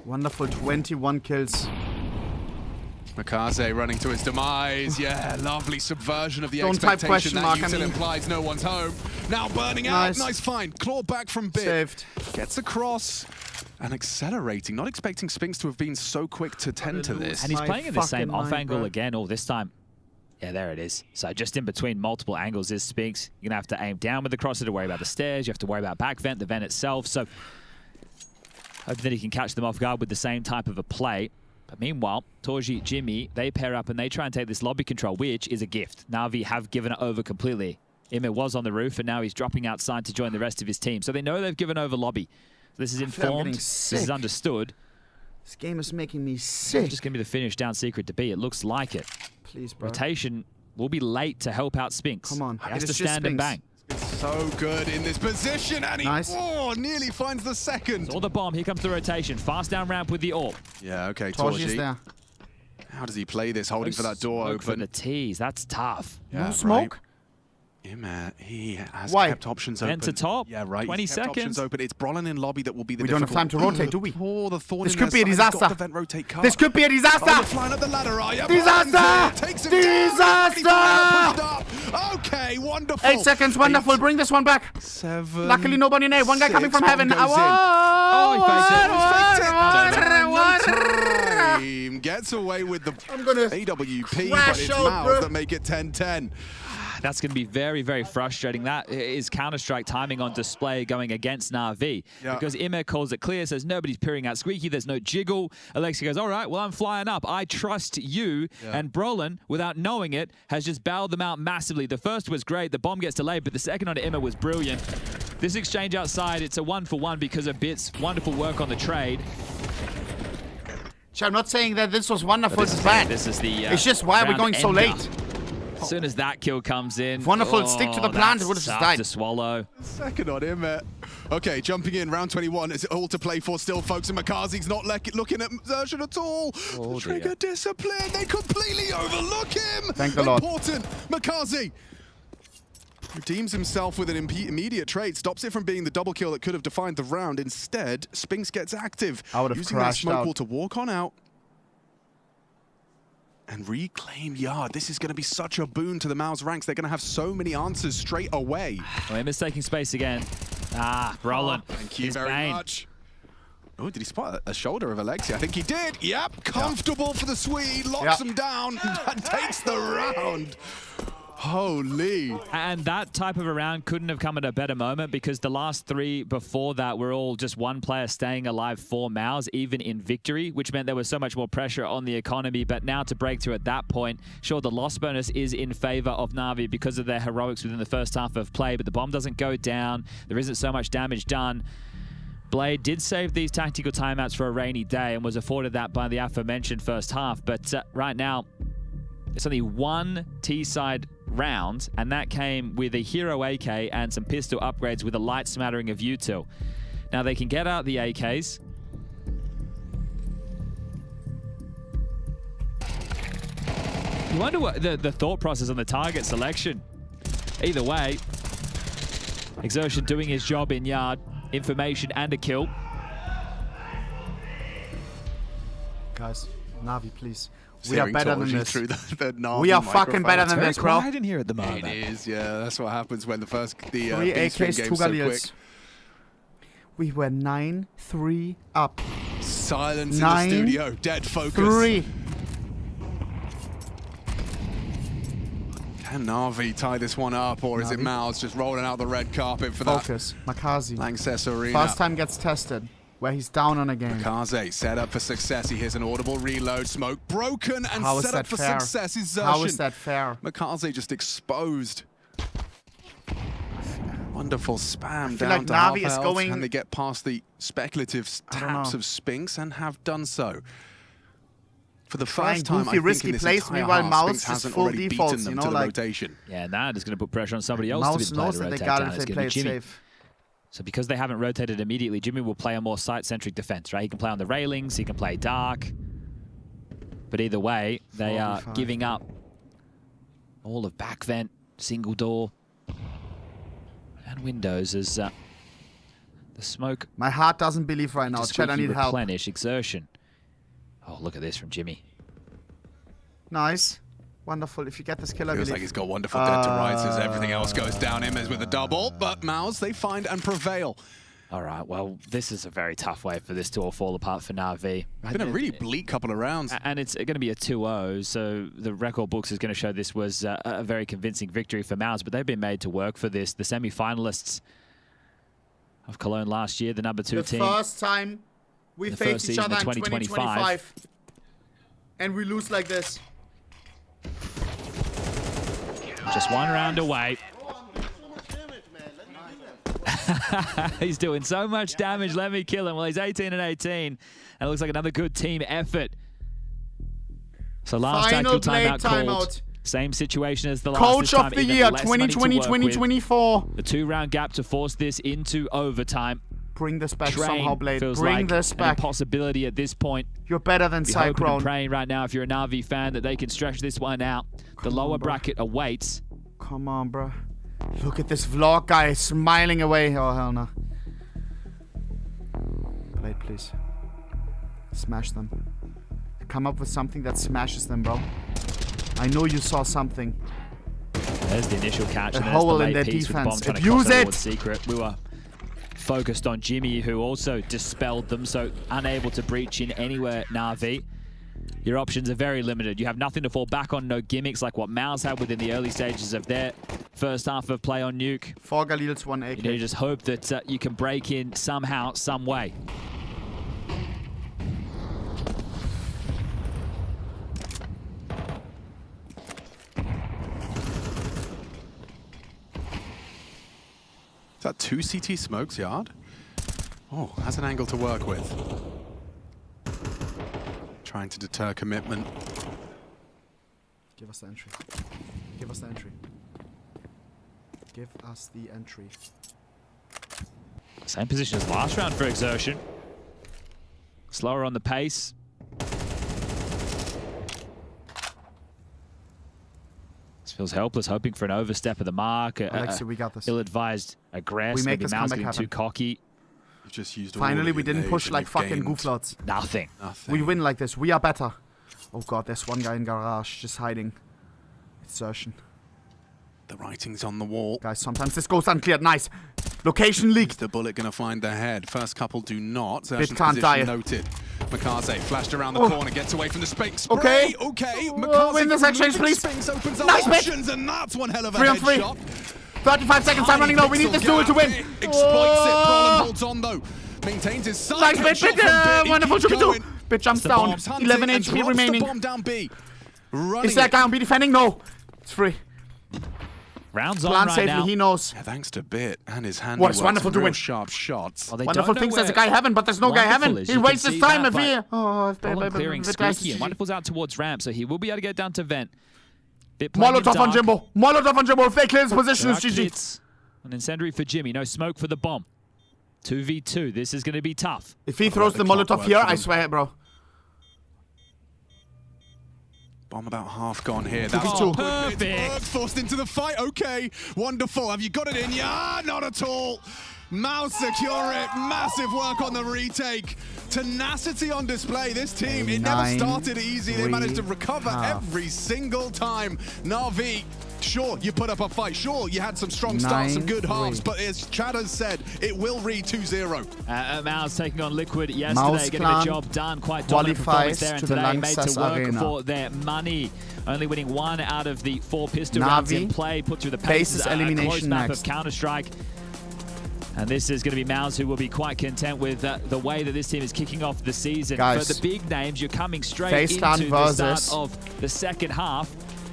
Wonderful, 21 kills. Makaze running to his demise. Yeah, lovely subversion of the expectation that util implies no one's home. Now burning out. Nice find. Claw back from Bit. Saved. Gets across and accelerating. Not expecting Spinks to have been so quick to tend to this. And he's playing in the same off angle again, all this time. Yeah, there it is. So just in between multiple angles is Spinks. You're going to have to aim down with the crosser to worry about the stairs. You have to worry about back vent, the vent itself. So hoping that he can catch them off guard with the same type of a play. But meanwhile, Torji, Jimmy, they pair up and they try and take this lobby control, which is a gift. NaVi have given it over completely. Imma was on the roof and now he's dropping outside to join the rest of his team. So they know they've given over lobby. This is informed. This is understood. This game is making me sick. It's just going to be the finish down secret to B. It looks like it. Please, bro. Rotation will be late to help out Spinks. Come on. He has to stand and bang. It's so good in this position, and he nearly finds the second. Or the bomb. Here comes the rotation. Fast down ramp with the AWP. Yeah, okay, Torji's there. How does he play this? Holding for that door open. For the tease. That's tough. Yeah, no smoke? Right. Imma, he has Why? kept options open. Enter top. Yeah, right. 20 He's kept seconds. options open. It's Brolin in lobby that will be the We don't have time to rotate, do we? This could be a disaster. This could be a disaster. Oh, flying up the ladder, are you? Disaster! Takes him Disaster! down. Okay, wonderful. 8 seconds, wonderful. Bring this one back. 7. Luckily, nobody nade. One guy coming from heaven. Oh, he faked it. team gets away with the AWP, but it's Mouz that make it 10-10. That's going to be very, very frustrating. That is Counter-Strike timing on display going against NaVi. Yeah. Because Imer calls it clear, says nobody's peering out Squeaky, there's no jiggle. Alexi goes, all right, well, I'm flying up. I trust you. Yeah. And Brolin, without knowing it, has just bailed them out massively. The first was great. The bomb gets delayed, but the second on Imer was brilliant. This exchange outside, it's a 1-for-1 because of Bits. Wonderful work on the trade. I'm not saying that this was wonderful. This is bad. This is the it's just why we're going so late. As soon as that kill comes in. Wonderful. Stick to the plan. It would have just died. To swallow. Second on him. Okay, jumping in. Round 21. It's all to play for still, folks. And Makazi's not looking at Xerxes at all. Oh, Trigger discipline. They completely overlook him. Thank the Lord. Important. Makazi redeems himself with an immediate trade. Stops it from being the double kill that could have defined the round. Instead, Spinks gets active. I would have using that smoke wall to walk on out. And reclaim yard. This is going to be such a boon to the Mouz ranks. They're going to have so many answers straight away. Well, Imer's taking space again. Brolin. Thank you very much. Oh, did he spot a shoulder of Alexi? I think he did. Yep, comfortable for the Swede. Locks him down and takes the round. Holy. And that type of a round couldn't have come at a better moment because the last three before that were all just one player staying alive for Mouz, even in victory, which meant there was so much more pressure on the economy. But now to break through at that point, sure, the loss bonus is in favor of NaVi because of their heroics within the first half of play, but the bomb doesn't go down. There isn't so much damage done. Blade did save these tactical timeouts for a rainy day and was afforded that by the aforementioned first half. But right now, it's only one T-side round, and that came with a hero AK and some pistol upgrades with a light smattering of util. Now they can get out the AKs. You wonder what the thought process on the target selection. Either way, Exertion doing his job in yard, information and a kill. Guys, NaVi, please. We are better than this. We are fucking better than this, bro. I didn't hear at the moment. It is, yeah. That's what happens when the 3 AKs, 2 Galils. We were 9-3 up. Silence in the studio. Dead focus. 3. Can NaVi tie this one up, or is it Mouz just rolling out the red carpet for that? Focus. Makazi. Lanxess Arena. First time gets tested. Where he's down on a game. Makazi set up for success. He hears an audible reload. Smoke broken and set up for success. How is that fair? Makazi just exposed. Wonderful spam down like to NaVi half is health, going. and they get past the speculative taps of Spinks and have done so. For the first time, I think risky in this plays, entire meanwhile half, Mouz Spinks is hasn't full already defaults, beaten them you know, to the like rotation. Yeah, and that is going to put pressure on somebody else to be playing to rotate down. It's going to be Jimmy. So because they haven't rotated immediately, Jimmy will play a more site-centric defense, right? He can play on the railings, he can play dark. But either way, they are giving up all of back vent, single door, and windows as the smoke. My heart doesn't believe right now. Chad, I need help. Replenish Exertion. Oh, look at this from Jimmy. Nice. Wonderful. If you get this kill, I believe. Feels like he's got wonderful dead to rights as everything else goes down. Immers with a double, but Mouz, they find and prevail. All right, well, this is a very tough way for this to all fall apart for NaVi. It's been a really bleak couple of rounds. And it's going to be a 2-0, so the record books is going to show this was a very convincing victory for Mouz, but they've been made to work for this. The semi-finalists of Cologne last year, the number 2 team. The first time we faced each other in 2025. And we lose like this. Just one round away. He's doing so much damage. Let me kill him. Well, he's 18 and 18. And it looks like another good team effort. So last tactical timeout called. Same situation as the last Coach time. Of the year 2020-2024. The 2-round gap to force this into overtime. Bring this back somehow, Blade. Bring like this back. An impossibility at this point. You're better than Cyclone. Hoping and praying right now, if you're a NaVi fan, that they can stretch this one out. The lower bracket awaits. Come on, bro. Look at this vlog guy smiling away. Oh, hell no. Blade, please. Smash them. Come up with something that smashes them, bro. I know you saw something. There's the initial catch. A hole in their defense. Abuse it! Secret. We were focused on Jimmy, who also dispelled them, so unable to breach in anywhere NaVi. your options are very limited. You have nothing to fall back on, no gimmicks like what Mouz had within the early stages of their first half of play on Nuke. 4 Galils, 1 AK. You need to just hope that you can break in somehow, some way. Is that 2 CT smokes, Yard? Oh, has an angle to work with. Trying to deter commitment. Give us the entry. Give us the entry. Give us the entry. Same position as last round for Exertion. Slower on the pace. Feels helpless, hoping for an overstep of the mark. Alexi, we got this. Ill-advised aggressive. Maybe Mouz getting too cocky. You've just used Finally, we didn't push like fucking gooflots. Nothing. We win like this. We are better. Oh god, there's one guy in garage just hiding. Exertion. The writing's on the wall. Guys, sometimes this goes uncleared. Nice. Location leak. Is the bullet going to find the head? First couple do not. Bit can't die. Noted. Makaze flashed around the corner, gets away from the Spinks. Okay. Okay. Makaze win this exchange, please. Spinks opens up nice options, and that's one hell of a 3 on 3. headshot. 35 seconds, I'm running low. We need this duel to win. Exploits it. Brolin holds on though. Maintains his side. Nice bit. Wonderful. Bit jumps down. 11 HP remaining. Bomb down B. Is that down B defending? No. It's free. Rounds on right safely, now. He knows. Yeah, thanks to Bit and his hand. What is wonderful doing? Sharp shots. Well, Wonderful thinks there's a guy heaven, but there's no guy heaven. He wastes his time if he. Oh, clearing Squeaky, and Wonderful's out towards ramp, so he will be able to get down to vent. Molotov on Jimbo. Molotov on Jimbo. If they clear his position, it's GG. An incendiary for Jimmy. No smoke for the bomb. 2v2. This is going to be tough. If he throws the Molotov here, I swear, bro. Bomb about half gone here. That's perfect. Forced into the fight. Okay, wonderful. Have you got it in? Yeah, not at all. Mouz secure it. Massive work on the retake. Tenacity on display. This team, it never started easy. They managed to recover every single time. NaVi, sure, you put up a fight. Sure, you had some strong starts, some good halves, but as Chad has said, it will read 2-0. Mouz taking on Liquid yesterday, getting the job done. Quite dominant performance there, and today made to work for their money. Only winning 1 out of the 4 pistol rounds in play, put through the paces, a close map of Counter-Strike. And this is going to be Mouz, who will be quite content with the way that this team is kicking off the season. Guys, for the big names, you're coming straight into the start of the second half.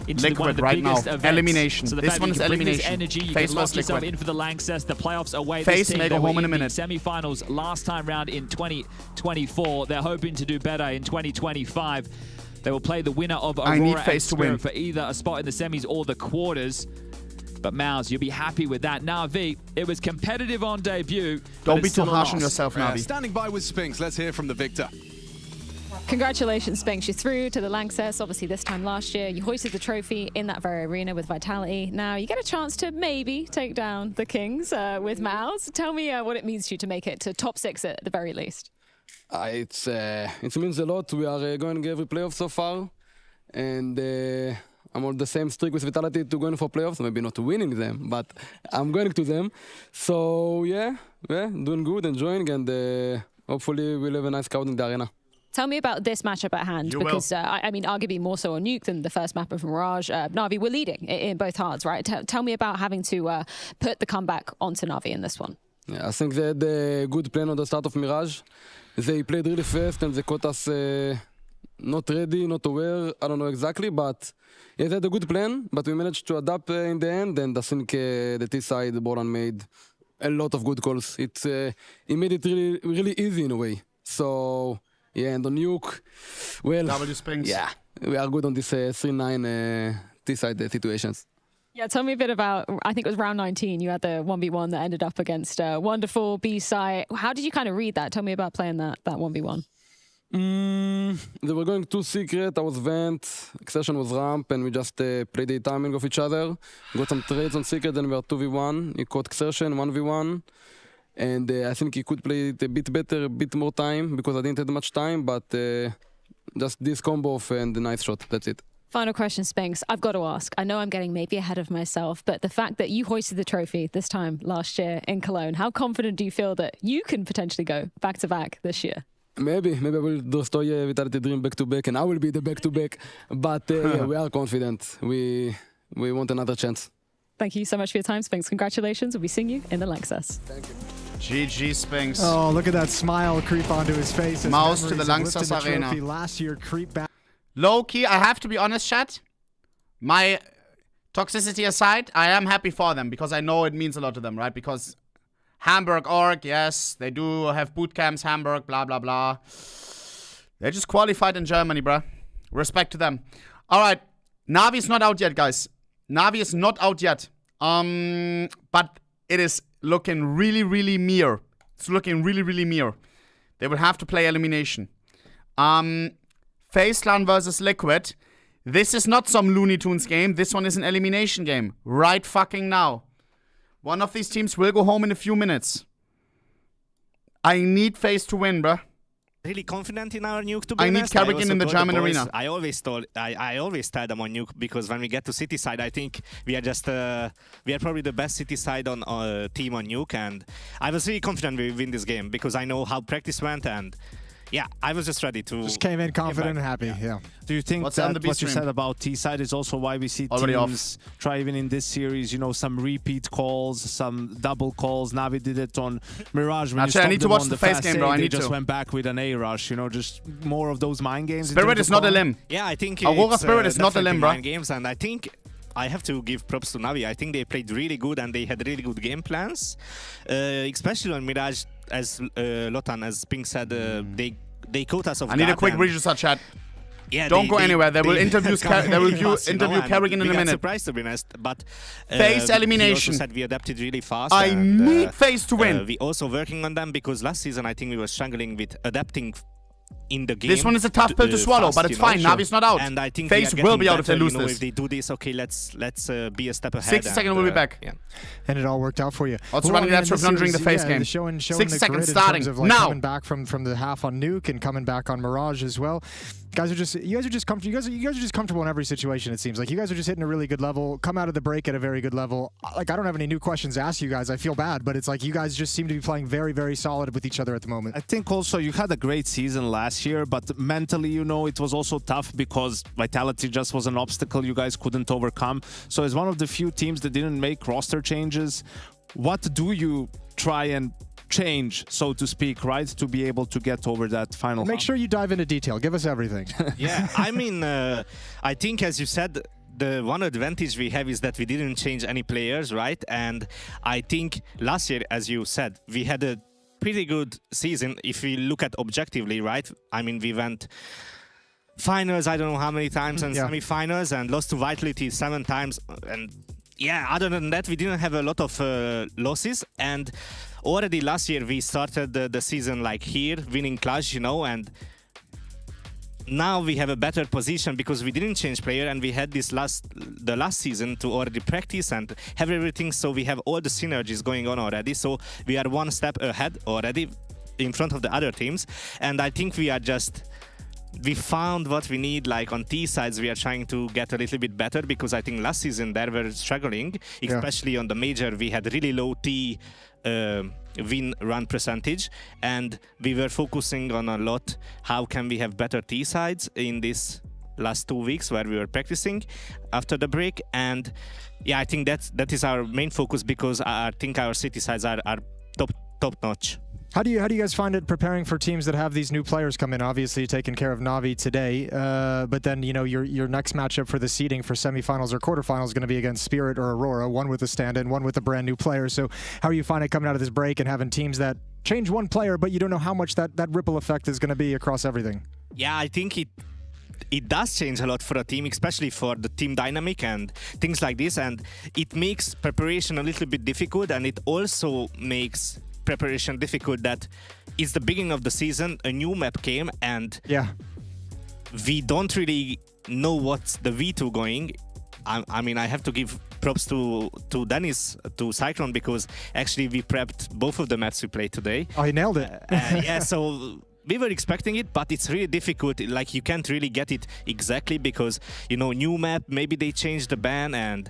Into Liquid one of the right biggest now. events. Elimination. So the This fact one that is you can bring elimination. This energy, you FaZe can lock yourself Liquid. in for the Lanxess, the playoffs away. FaZe this team may go home in a minute. Semi-finals last time round in 2024. They're hoping to do better in 2025. They will play the winner of Aurora and Spirit for either a spot in the semis or the quarters. But Mouz, you'll be happy with that. NaVi, it was competitive on debut. Don't be too harsh on yourself, NaVi. Standing by with Spinks. Let's hear from the victor. Congratulations, Spinks. You're through to the Lanxess. Obviously, this time last year, you hoisted the trophy in that very arena with Vitality. Now, you get a chance to maybe take down the Kings with Mouz. Tell me what it means to you to make it to top 6 at the very least. It means a lot. We are going every playoff so far. And I'm on the same streak with Vitality to going for playoffs. Maybe not winning them, but I'm going to them. So, yeah, doing good, enjoying, and hopefully we'll have a nice crowd in the arena. Tell me about this matchup at hand, because I mean, arguably more so on Nuke than the first map of Mirage. NaVi, we're leading in both halves, right? Tell me about having to put the comeback onto NaVi in this one. Yeah, I think they had a good plan on the start of Mirage. They played really fast and they caught us not ready, not aware. I don't know exactly, but yeah, they had a good plan. But we managed to adapt in the end, and I think the T side, Boran made a lot of good calls. It made it really, really easy in a way. So. Yeah, and on Nuke, well, yeah, we are good on this 3-9 T-side situations. Yeah, tell me a bit about, I think it was round 19, you had the 1v1 that ended up against Wonderful, B-side. How did you kind of read that? Tell me about playing that 1v1. They were going 2 secret, I was vent, Exertion was ramp, and we just played the timing of each other. Got some trades on secret, then we were 2v1. He caught Exertion, 1v1. And I think he could play it a bit better, a bit more time, because I didn't have much time, but just this combo and a nice shot, that's it. Final question, Spinks. I've got to ask. I know I'm getting maybe ahead of myself, but the fact that you hoisted the trophy this time last year in Cologne, how confident do you feel that you can potentially go back-to-back this year? Maybe I will destroy Vitality Dream back-to-back, and I will be the back-to-back. But yeah, we are confident. We want another chance. Thank you so much for your time, Spinks. Congratulations. We'll be seeing you in the Lanxess. Thank you. GG, Spinks. Oh, look at that smile creep onto his face. Mouz to the Lanxess Arena. Last year, creep back. Low-key, I have to be honest, chat. My toxicity aside, I am happy for them because I know it means a lot to them, right? Because Hamburg org, yes, they do have boot camps, Hamburg, blah, blah, blah. They just qualified in Germany, bruh. Respect to them. All right, NaVi's not out yet, guys. NaVi is not out yet. But it is looking really, really near. It's looking really, really near. They will have to play elimination. FaZe versus Liquid. This is not some Looney Tunes game. This one is an elimination game. Right fucking now. One of these teams will go home in a few minutes. I need FaZe to win, bruh. Really confident in our nuke, to be honest. I need Carrigan in the German arena. I always tell them on nuke because when we get to city side, I think we are just we are probably the best city side on team on nuke, and I was really confident we win this game because I know how practice went, and yeah, I was just ready to. Just came in confident and happy. Yeah. Do you think that what you said about T-side is also why we see teams try even in this series, you know, some repeat calls, some double calls? NaVi did it on Mirage. When Actually, I need to watch the FaZe game, bro. I need to. Just went back with an A rush, you know, just more of those mind games. Spirit is not a limb. Yeah, I think Aurora Spirit is not a limb, bro. Mind games, and I think I have to give props to NaVi. I think they played really good and they had really good game plans, especially on Mirage, as Lotan, as Pink said, they caught us off guard. I need a quick register chat. Yeah, don't go anywhere. They will interview Carrigan in a minute. Surprised, to be honest, but FaZe elimination. We said we adapted really fast. I need FaZe to win. We also working on them because last season I think we were struggling with adapting in the game. This one is a tough pill to swallow, but it's fine. NaVi's not out. And I think FaZe will be out if they lose this. If they do this, okay, let's be a step ahead. 60 seconds, we'll be back. Yeah. And it all worked out for you. Also running that trip during the FaZe game. Showing 60 seconds starting now. Coming back from the half on Nuke and coming back on Mirage as well. You guys are just comfortable. You guys are just comfortable in every situation. It seems like you guys are just hitting a really good level. Come out of the break at a very good level. Like I don't have any new questions to ask you guys. I feel bad, but it's like you guys just seem to be playing very, very solid with each other at the moment. I think also you had a great season last year, but mentally, you know, it was also tough because Vitality just was an obstacle you guys couldn't overcome. So as one of the few teams that didn't make roster changes, what do you try and change, so to speak, right, to be able to get over that final Make sure you dive into detail. Give us everything. Yeah, I mean, I think, as you said, the one advantage we have is that we didn't change any players, right? And I think last year, as you said, we had a pretty good season if we look at objectively, right? I mean, we went finals, I don't know how many times, and semi-finals, and lost to Vitality 7 times, and yeah, other than that, we didn't have a lot of losses, and already last year we started the season like here, winning Clash, you know, and now we have a better position because we didn't change player and we had the last season to already practice and have everything, so we have all the synergies going on already, so we are one step ahead already in front of the other teams, and I think we found what we need. Like on T sides, we are trying to get a little bit better because I think last season they were struggling, especially on the major. We had really low T win run percentage, and we were focusing on a lot how can we have better T sides in this last 2 weeks where we were practicing after the break. And yeah, I think that is our main focus because I think our city sides are top notch. How do you guys find it preparing for teams that have these new players come in? Obviously, taking care of NaVi today, but then you know your next matchup for the seeding for semifinals or quarterfinals is going to be against Spirit or Aurora, one with a stand-in, one with a brand new player. So how are you finding coming out of this break and having teams that change one player, but you don't know how much that ripple effect is going to be across everything? Yeah, I think it does change a lot for a team, especially for the team dynamic and things like this, and it makes preparation a little bit difficult, and it also makes preparation difficult that it's the beginning of the season, a new map came, and we don't really know what's the V2 going. I mean, I have to give props to Dennis, to Cyclone, because actually we prepped both of the maps we played today. Oh, he nailed it. Yeah, so we were expecting it, but it's really difficult. Like, you can't really get it exactly because, you know, new map, maybe they changed the ban, and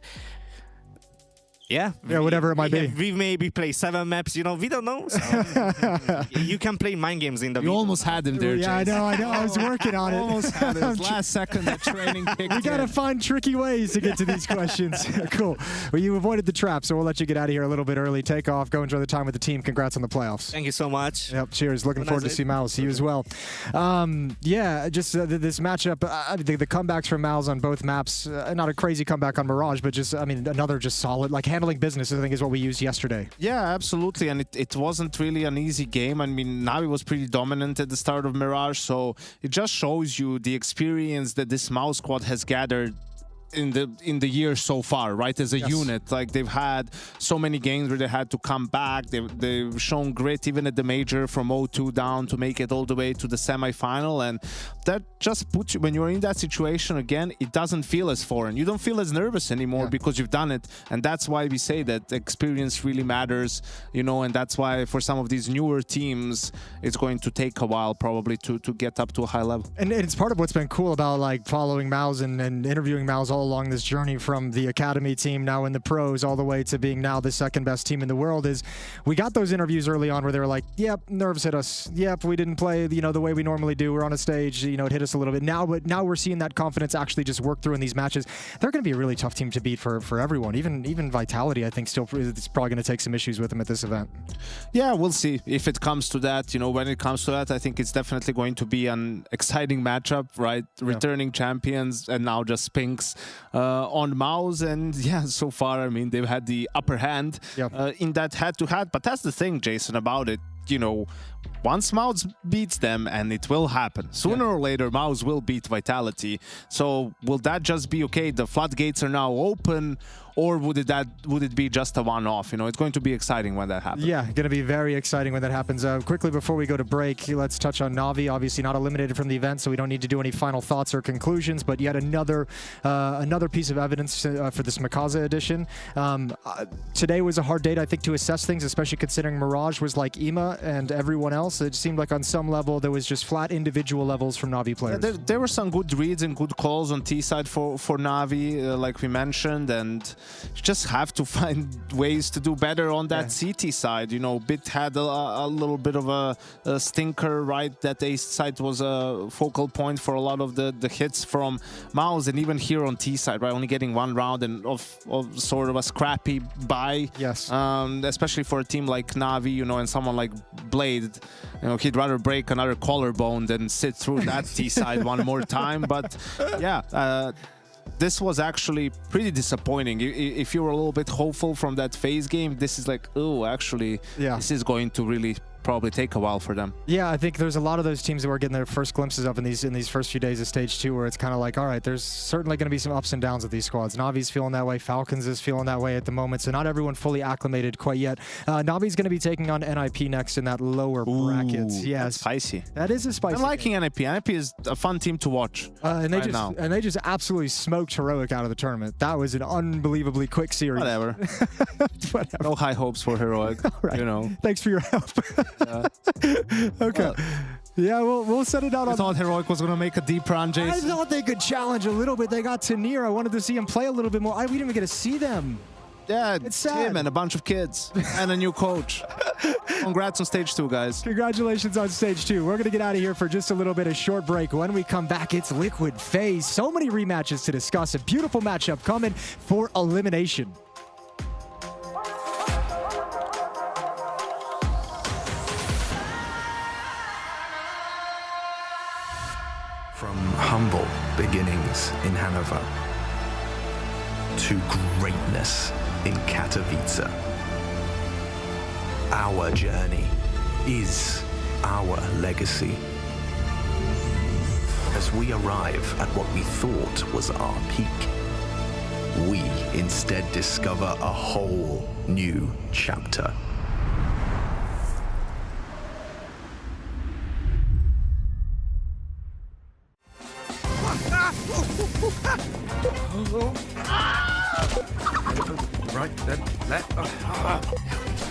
Yeah, whatever it might be. We maybe play 7 maps, you know, we don't know. So you can play mind games in the You almost had him there, Yeah, Jason. I know. I was working on it. Almost had it. Last second, the training kicked We got to find tricky ways to get to these questions. Cool. Well, you avoided the trap, so we'll let you get out of here a little bit early. Take off. Go enjoy the time with the team. Congrats on the playoffs. Thank you so much. Yep, cheers. Looking forward to see Mouz. You as well. Yeah, just this matchup, the comebacks from Mouz on both maps. Not a crazy comeback on Mirage, but just, I mean, another just solid, like handling business, I think, is what we used yesterday. Yeah, absolutely. And it wasn't really an easy game. I mean, NaVi was pretty dominant at the start of Mirage, so it just shows you the experience that this Mouz squad has gathered in the year so far, right? As a unit, like they've had so many games where they had to come back. They've shown grit even at the major from 0-2 down to make it all the way to the semi-final, and that just puts you, when you're in that situation again, it doesn't feel as foreign. You don't feel as nervous anymore because you've done it, and that's why we say that experience really matters, you know, and that's why for some of these newer teams, it's going to take a while probably to get up to a high level. And it's part of what's been cool about like following Mouz and interviewing Mouz all along this journey from the academy team now in the pros all the way to being now the second best team in the world is we got those interviews early on where they were like, yep, nerves hit us. Yep, we didn't play, you know, the way we normally do. We're on a stage, you know, it hit us a little bit. But now we're seeing that confidence actually just work through in these matches. They're going to be a really tough team to beat for everyone. Even Vitality, I think, still is probably going to take some issues with them at this event. Yeah, we'll see if it comes to that. You know, when it comes to that, I think it's definitely going to be an exciting matchup, right? Returning champions and now just Spinks on Mouz, and yeah, so far, I mean, they've had the upper hand in that head-to-head, but that's the thing, Jason, about it. You know, once Mouz beats them, and it will happen, sooner or later, Mouz will beat Vitality. So will that just be, okay, the floodgates are now open, or would it be just a one-off? You know, it's going to be exciting when that happens. Yeah, going to be very exciting when that happens. Quickly, before we go to break, let's touch on NaVi. Obviously not eliminated from the event, so we don't need to do any final thoughts or conclusions, but yet another piece of evidence for this Mikaze edition. Today was a hard day, I think, to assess things, especially considering Mirage was like EMA and everyone else. It seemed like on some level there was just flat individual levels from NaVi players. Yeah, there were some good reads and good calls on T side for NaVi, like we mentioned, and you just have to find ways to do better on that CT side. You know, Bit had a little bit of a stinker, right? That A side was a focal point for a lot of the hits from Mouz, and even here on T side, right? Only getting one round and of sort of a scrappy buy. Yes. Especially for a team like NaVi, you know, and someone like Blade, you know, he'd rather break another collarbone than sit through that T side one more time. But yeah, this was actually pretty disappointing. If you were a little bit hopeful from that FaZe game, this is like, oh, actually, this is going to really probably take a while for them. Yeah, I think there's a lot of those teams that we're getting their first glimpses of in these first few days of Stage 2, where it's kind of like, all right, there's certainly going to be some ups and downs with these squads. NaVi's feeling that way, Falcons is feeling that way at the moment, so not everyone fully acclimated quite yet. NaVi's going to be taking on NIP next in that lower bracket. Yes, that's spicy. That is a spicy. I'm liking NIP. NIP is a fun team to watch. And they just absolutely smoked Heroic out of the tournament. That was an unbelievably quick series. Whatever. No high hopes for Heroic. Right. You know. Thanks for your help. Okay. Yeah, we'll set it out. I thought Heroic was going to make a deep run, Jason. I thought they could challenge a little bit. They got Tanir. I wanted to see him play a little bit more. We didn't even get to see them. Yeah, it's sad. Him and a bunch of kids and a new coach. Congrats on Stage 2, guys. Congratulations on Stage 2. We're going to get out of here for just a little bit of short break. When we come back, it's Liquid FaZe. So many rematches to discuss. A beautiful matchup coming for elimination. From humble beginnings in Hanover to greatness in Katowice, our journey is our legacy. As we arrive at what we thought was our peak, we instead discover a whole new chapter. Right, then, left.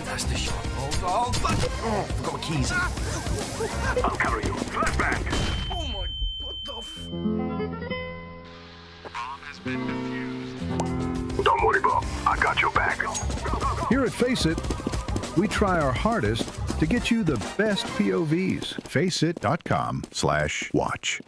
That's the shot. Hold. I've got my keys. I'll cover you. Flashback. Oh my, what the f... Bomb has been defused. Don't worry. worry, Bob. I got your back. Here at Face It, we try our hardest to get you the best POVs. Faceit.com/watch.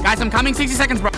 Guys, I'm coming. 60 seconds, bro.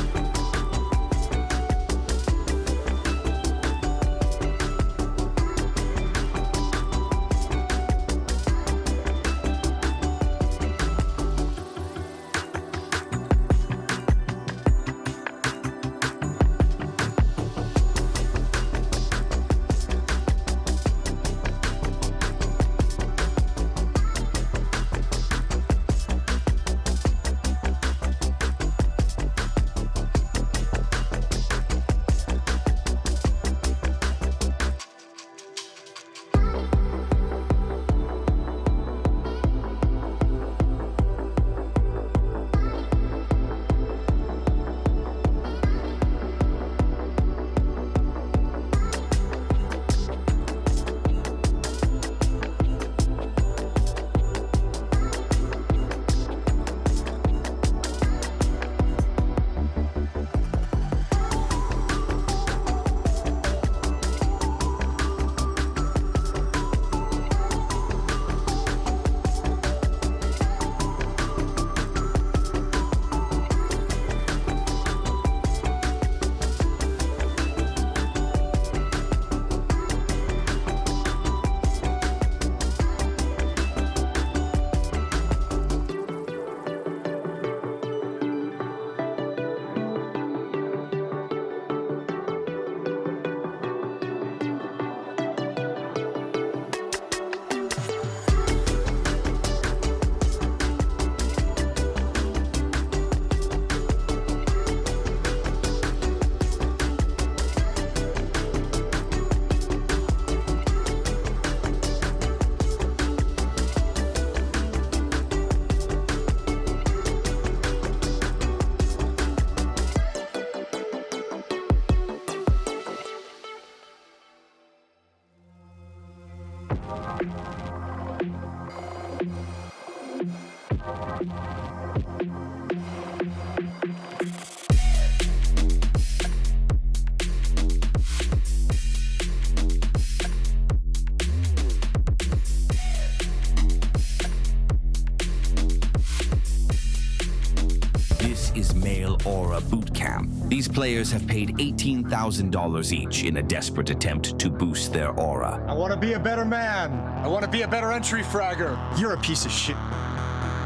Aura boot camp. These players have paid $18,000 each in a desperate attempt to boost their aura. I want to be a better man. I want to be a better entry fragger. You're a piece of shit.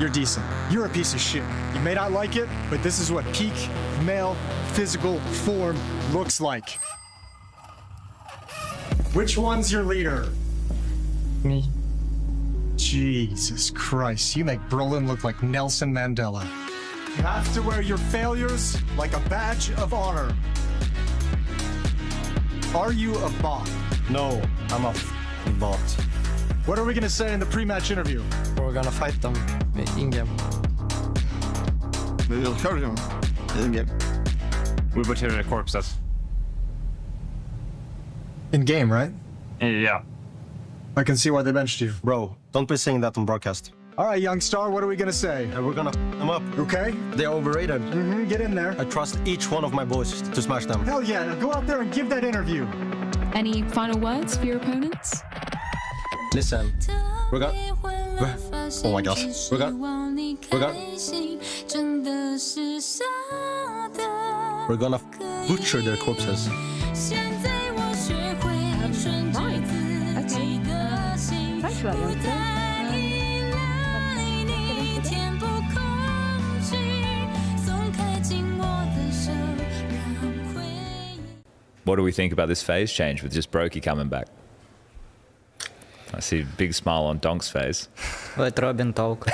You're decent. You're a piece of shit. You may not like it, but this is what peak male physical form looks like. Which one's your leader? Me. Jesus Christ, you make Brolin look like Nelson Mandela. You have to wear your failures like a badge of honor. Are you a bot? No, I'm a bot. What are we gonna say in the pre-match interview? We're gonna fight them in-game. We will kill them in-game. We put here the corpses. In-game, right? Yeah. I can see why they benched you. Bro, don't be saying that on broadcast. All right, young star, what are we gonna say? We're gonna f them up. Okay. They're overrated. Get in there. I trust each one of my boys to smash them. Hell yeah, now go out there and give that interview. Any final words for your opponents? Listen, we're gonna... Oh my gosh. We're gonna butcher their corpses. Right. Okay. Thanks for that, young star. What do we think about this FaZe change with just Brokey coming back? I see a big smile on Donk's face. Let Robin talk.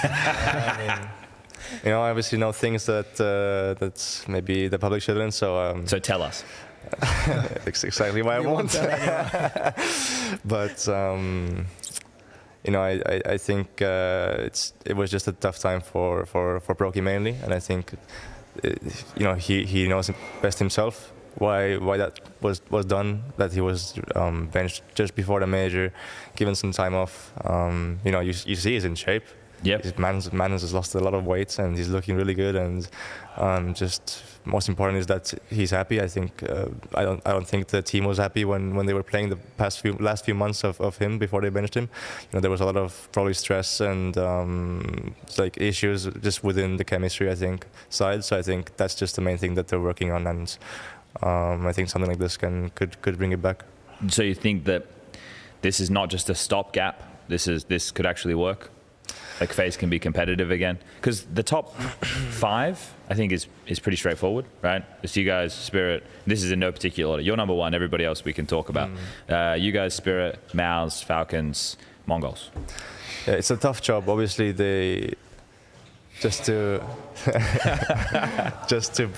You know, I obviously know things that that's maybe the public shouldn't. So so tell us. That's exactly what I want. But you know, I think it was just a tough time for Brokey mainly, and I think you know he knows best himself why that was done, that he was benched just before the major, given some time off. You know, you see he's in shape. Yep. His man has lost a lot of weight and he's looking really good, and just most important is that he's happy. I think I don't think the team was happy when they were playing the last few months of him before they benched him. You know, there was a lot of probably stress and like issues just within the chemistry, I think, side. So I think that's just the main thing that they're working on, and I think something like this could bring it back. So you think that this is not just a stopgap? This could actually work? Like FaZe can be competitive again? Because the top 5, I think, is pretty straightforward, right? It's you guys, Spirit. This is in no particular order. You're number 1. Everybody else we can talk about. You guys, Spirit, Mouz, Falcons, Mongols. Yeah, it's a tough job. Obviously, just to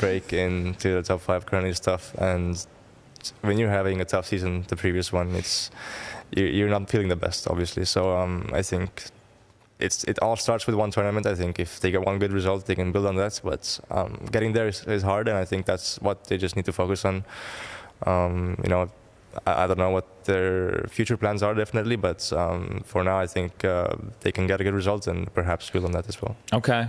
break into the top 5 currently is tough. And when you're having a tough season, the previous one, you're not feeling the best, obviously. So I think it all starts with one tournament. I think if they get one good result, they can build on that. But getting there is hard, and I think that's what they just need to focus on. You know, I don't know what their future plans are, definitely, but for now, I think they can get a good result and perhaps build on that as well. Okay.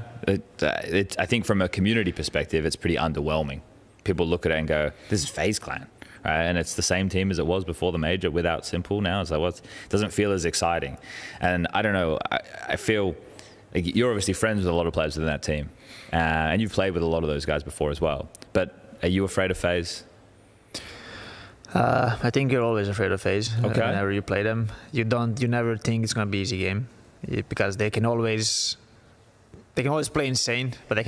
I think from a community perspective, it's pretty underwhelming. People look at it and go, this is FaZe Clan. And it's the same team as it was before the major without Simple now. So it doesn't feel as exciting. And I don't know, I feel like you're obviously friends with a lot of players within that team. And you've played with a lot of those guys before as well. But are you afraid of FaZe? I think you're always afraid of FaZe. Okay. Whenever you play them, you never think it's gonna be an easy game, because they can always play insane, but they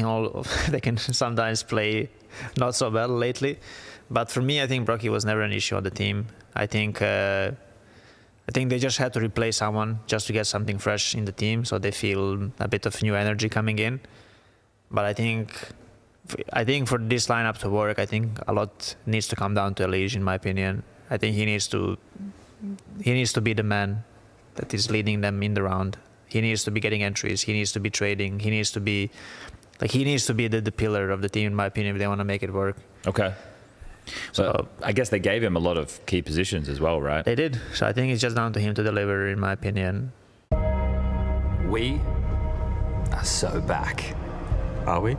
can sometimes play not so well lately. But for me, I think Brokey was never an issue on the team. I think they just had to replace someone just to get something fresh in the team, so they feel a bit of new energy coming in. But I think for this lineup to work, I think a lot needs to come down to Elige, in my opinion. I think he needs to be the man that is leading them in the round. He needs to be getting entries. He needs to be trading. He needs to be the pillar of the team, in my opinion, if they want to make it work. Okay. So I guess they gave him a lot of key positions as well, right? They did. So I think it's just down to him to deliver, in my opinion. We are so back. Are we?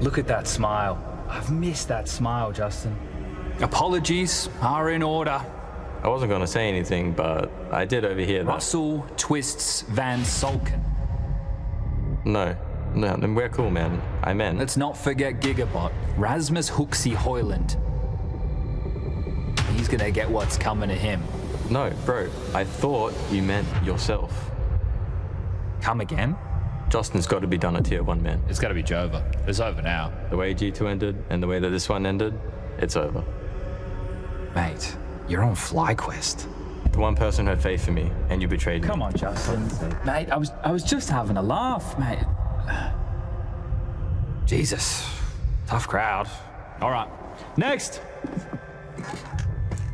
Look at that smile. I've missed that smile, Justin. Apologies are in order. I wasn't going to say anything, but I did overhear that. Russell Twists Van Solken. No, then we're cool, man. I meant. Let's not forget Gigabot, Rasmus Hooksy Hoyland. He's gonna get what's coming to him. No, bro, I thought you meant yourself. Come again? Justin's got to be done at tier 1, man. It's got to be Jova. It's over now. The way G2 ended and the way that this one ended, it's over. Mate, you're on FlyQuest. The one person who had faith in me, and you betrayed me. Come on, Justin. Mate, I was just having a laugh, mate. Jesus, tough crowd. All right, next.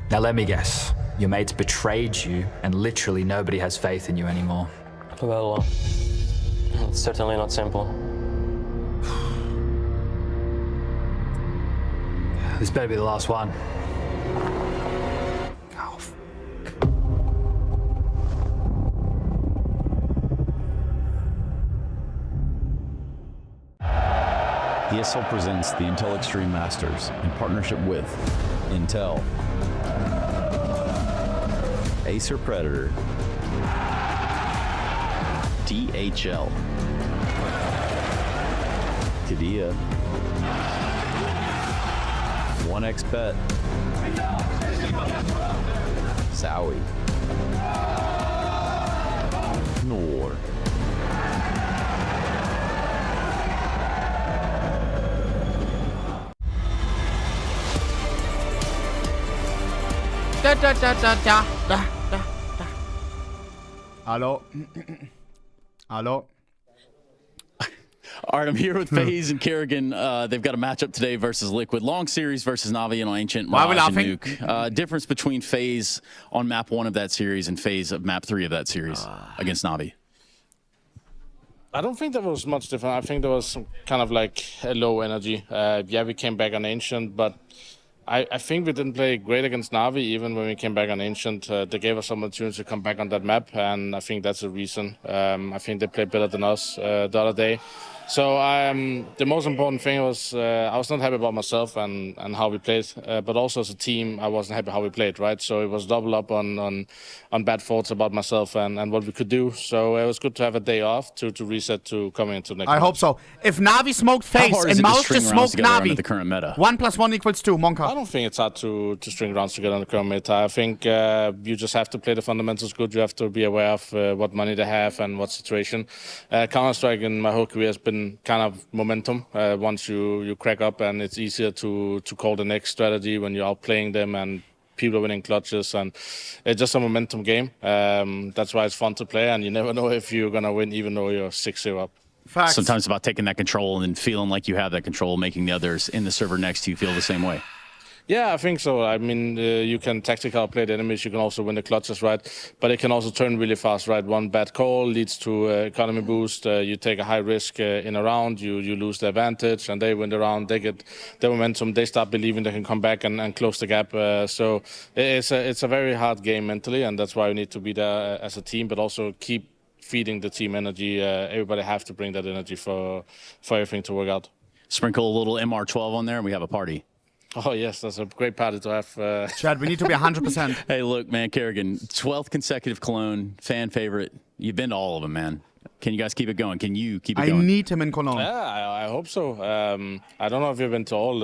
Now let me guess. Your mates betrayed you, and literally nobody has faith in you anymore. Well, it's certainly not simple. This better be the last one. ESL presents the Intel Extreme Masters in partnership with Intel, Acer Predator, DHL, Kadia, 1xBet, Zowie, Nor. Hello. Hello. All right, I'm here with FaZe and Kerrigan. They've got a matchup today versus Liquid. Long series versus NaVi and Ancient. Why are we laughing? Nuke. Difference between FaZe on map 1 of that series and FaZe of map 3 of that series against NaVi. I don't think there was much different. I think there was some kind of like a low energy. Yeah, we came back on Ancient, but I think we didn't play great against NaVi even when we came back on Ancient. They gave us some opportunity to come back on that map, and I think that's the reason. I think they played better than us the other day. So the most important thing was I was not happy about myself and how we played, but also as a team I wasn't happy how we played, right? So it was double up on bad thoughts about myself and what we could do. So it was good to have a day off to reset to coming into next I hope so. If NaVi smoked FaZe and Mouz just smoked NaVi, the current meta? 1 + 1 = 2, Monka. I don't think it's hard to string rounds together in the current meta. I think you just have to play the fundamentals good. You have to be aware of what money they have and what situation. Counter-Strike in my whole career has been kind of momentum. Once you crack up, and it's easier to call the next strategy when you're outplaying them and people are winning clutches, and it's just a momentum game. That's why it's fun to play, and you never know if you're going to win even though you're 6-0 up. Facts. Sometimes it's about taking that control and then feeling like you have that control, making the others in the server next to you feel the same way. Yeah, I think so. I mean, you can tactical play the enemies. You can also win the clutches, right? But it can also turn really fast, right? One bad call leads to economy boost. You take a high risk in a round. You lose the advantage, and they win the round. They get the momentum. They start believing they can come back and close the gap. So it's a very hard game mentally, and that's why we need to be there as a team, but also keep feeding the team energy. Everybody have to bring that energy for everything to work out. Sprinkle a little MR12 on there, and we have a party. Oh, yes, that's a great party to have. Chad, we need to be 100%. Hey, look, man, Kerrigan, 12th consecutive Cologne, fan favorite. You've been to all of them, man. Can you guys keep it going? Can you keep it going? I need him in Cologne. Yeah, I hope so. I don't know if you've been to all.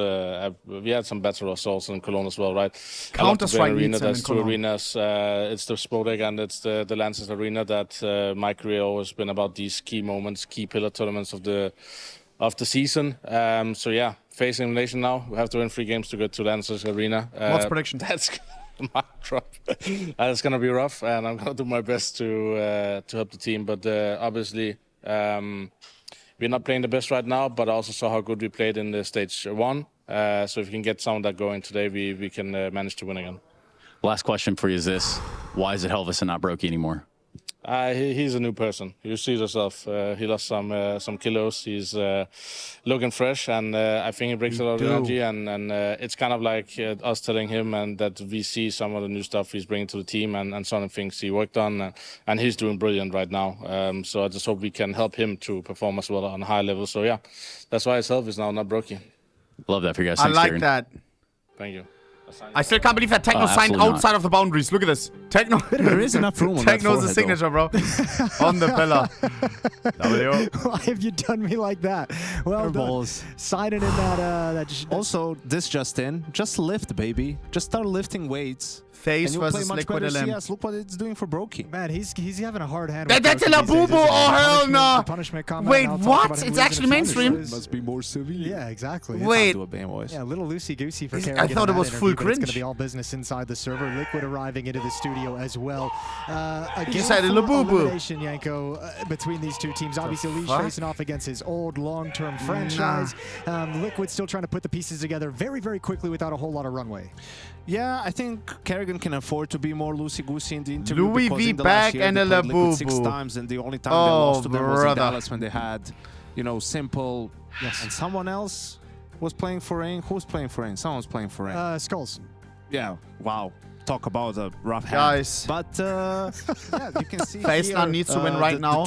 We had some better results in Cologne as well, right? Counter-Strike needs him in There's two arenas. It's the Spodek and it's the Lancers Arena that my career always been about these key moments, key pillar tournaments of the season. So, yeah. FaZe elimination now. We have to win 3 games to get to Lancers Arena. What's prediction? That's my drop. It's gonna be rough, and I'm gonna do my best to help the team. But obviously, we're not playing the best right now. But I also saw how good we played in the stage 1. So if we can get some of that going today, we can manage to win again. Last question for you is this: why is it Helvis and not Brokey anymore? He's a new person. You see yourself. He lost some kilos. He's looking fresh, and I think he brings a lot of energy. And it's kind of like us telling him and that we see some of the new stuff he's bringing to the team and some of the things he worked on. And he's doing brilliant right now. So I just hope we can help him to perform as well on a high level. So yeah, that's why his health is now not broken. Love that for you guys. I Thanks, like Kieran. that. Thank you. I still can't believe that Techno signed outside of the boundaries. Look at this. Techno. There is enough room on Techno's the signature, bro. On the pillar. Why have you done me like that? Well done. Signing in that. Also, this just in. Just lift, baby. Just start lifting weights. FaZe versus Liquid LM. CS. Look what it's doing for Brokey. Man, he's having a hard hand. That's a Labubu. Oh, hell no. Wait, what? It's actually mainstream? Must be more severe. Yeah, exactly. Wait. Yeah, a little loosey-goosey for Kerrigan. I thought it was full cringe. It's going to be all business inside the server. Liquid arriving into the studio as well. You decided Labubu. Yanko, between these two teams. Obviously, Lee's facing off against his old long-term franchise. Liquid still trying to put the pieces together very, very quickly without a whole lot of runway. Yeah, I think Kerrigan can afford to be more loosey-goosey in the interview. Louis V in back and a Labubu. 6 times, and the only time they lost to them was in Dallas when they had, Simple. Yes. And someone else was playing for Rain. Who was playing for Rain? Someone was playing for Rain. Skulls. Yeah. Wow. Talk about a rough hand. Guys. But yeah, you can see FaZe now needs to win right now.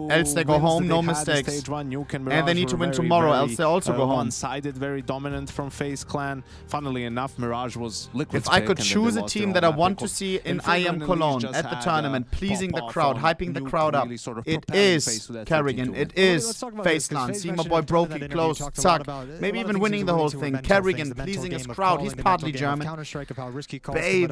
Else they go home, no mistakes. And they need to win tomorrow, else they also go home. One-sided, very dominant from FaZe Clan. Funnily enough, Mirage was Liquid's If I could choose a team that I want to see in IM Cologne at the tournament, pleasing the crowd, hyping the crowd up, it is Kerrigan, it is FaZe Clan. See my boy Brokey close, suck. Maybe even winning the whole thing. Kerrigan pleasing his crowd, he's partly German. Baby.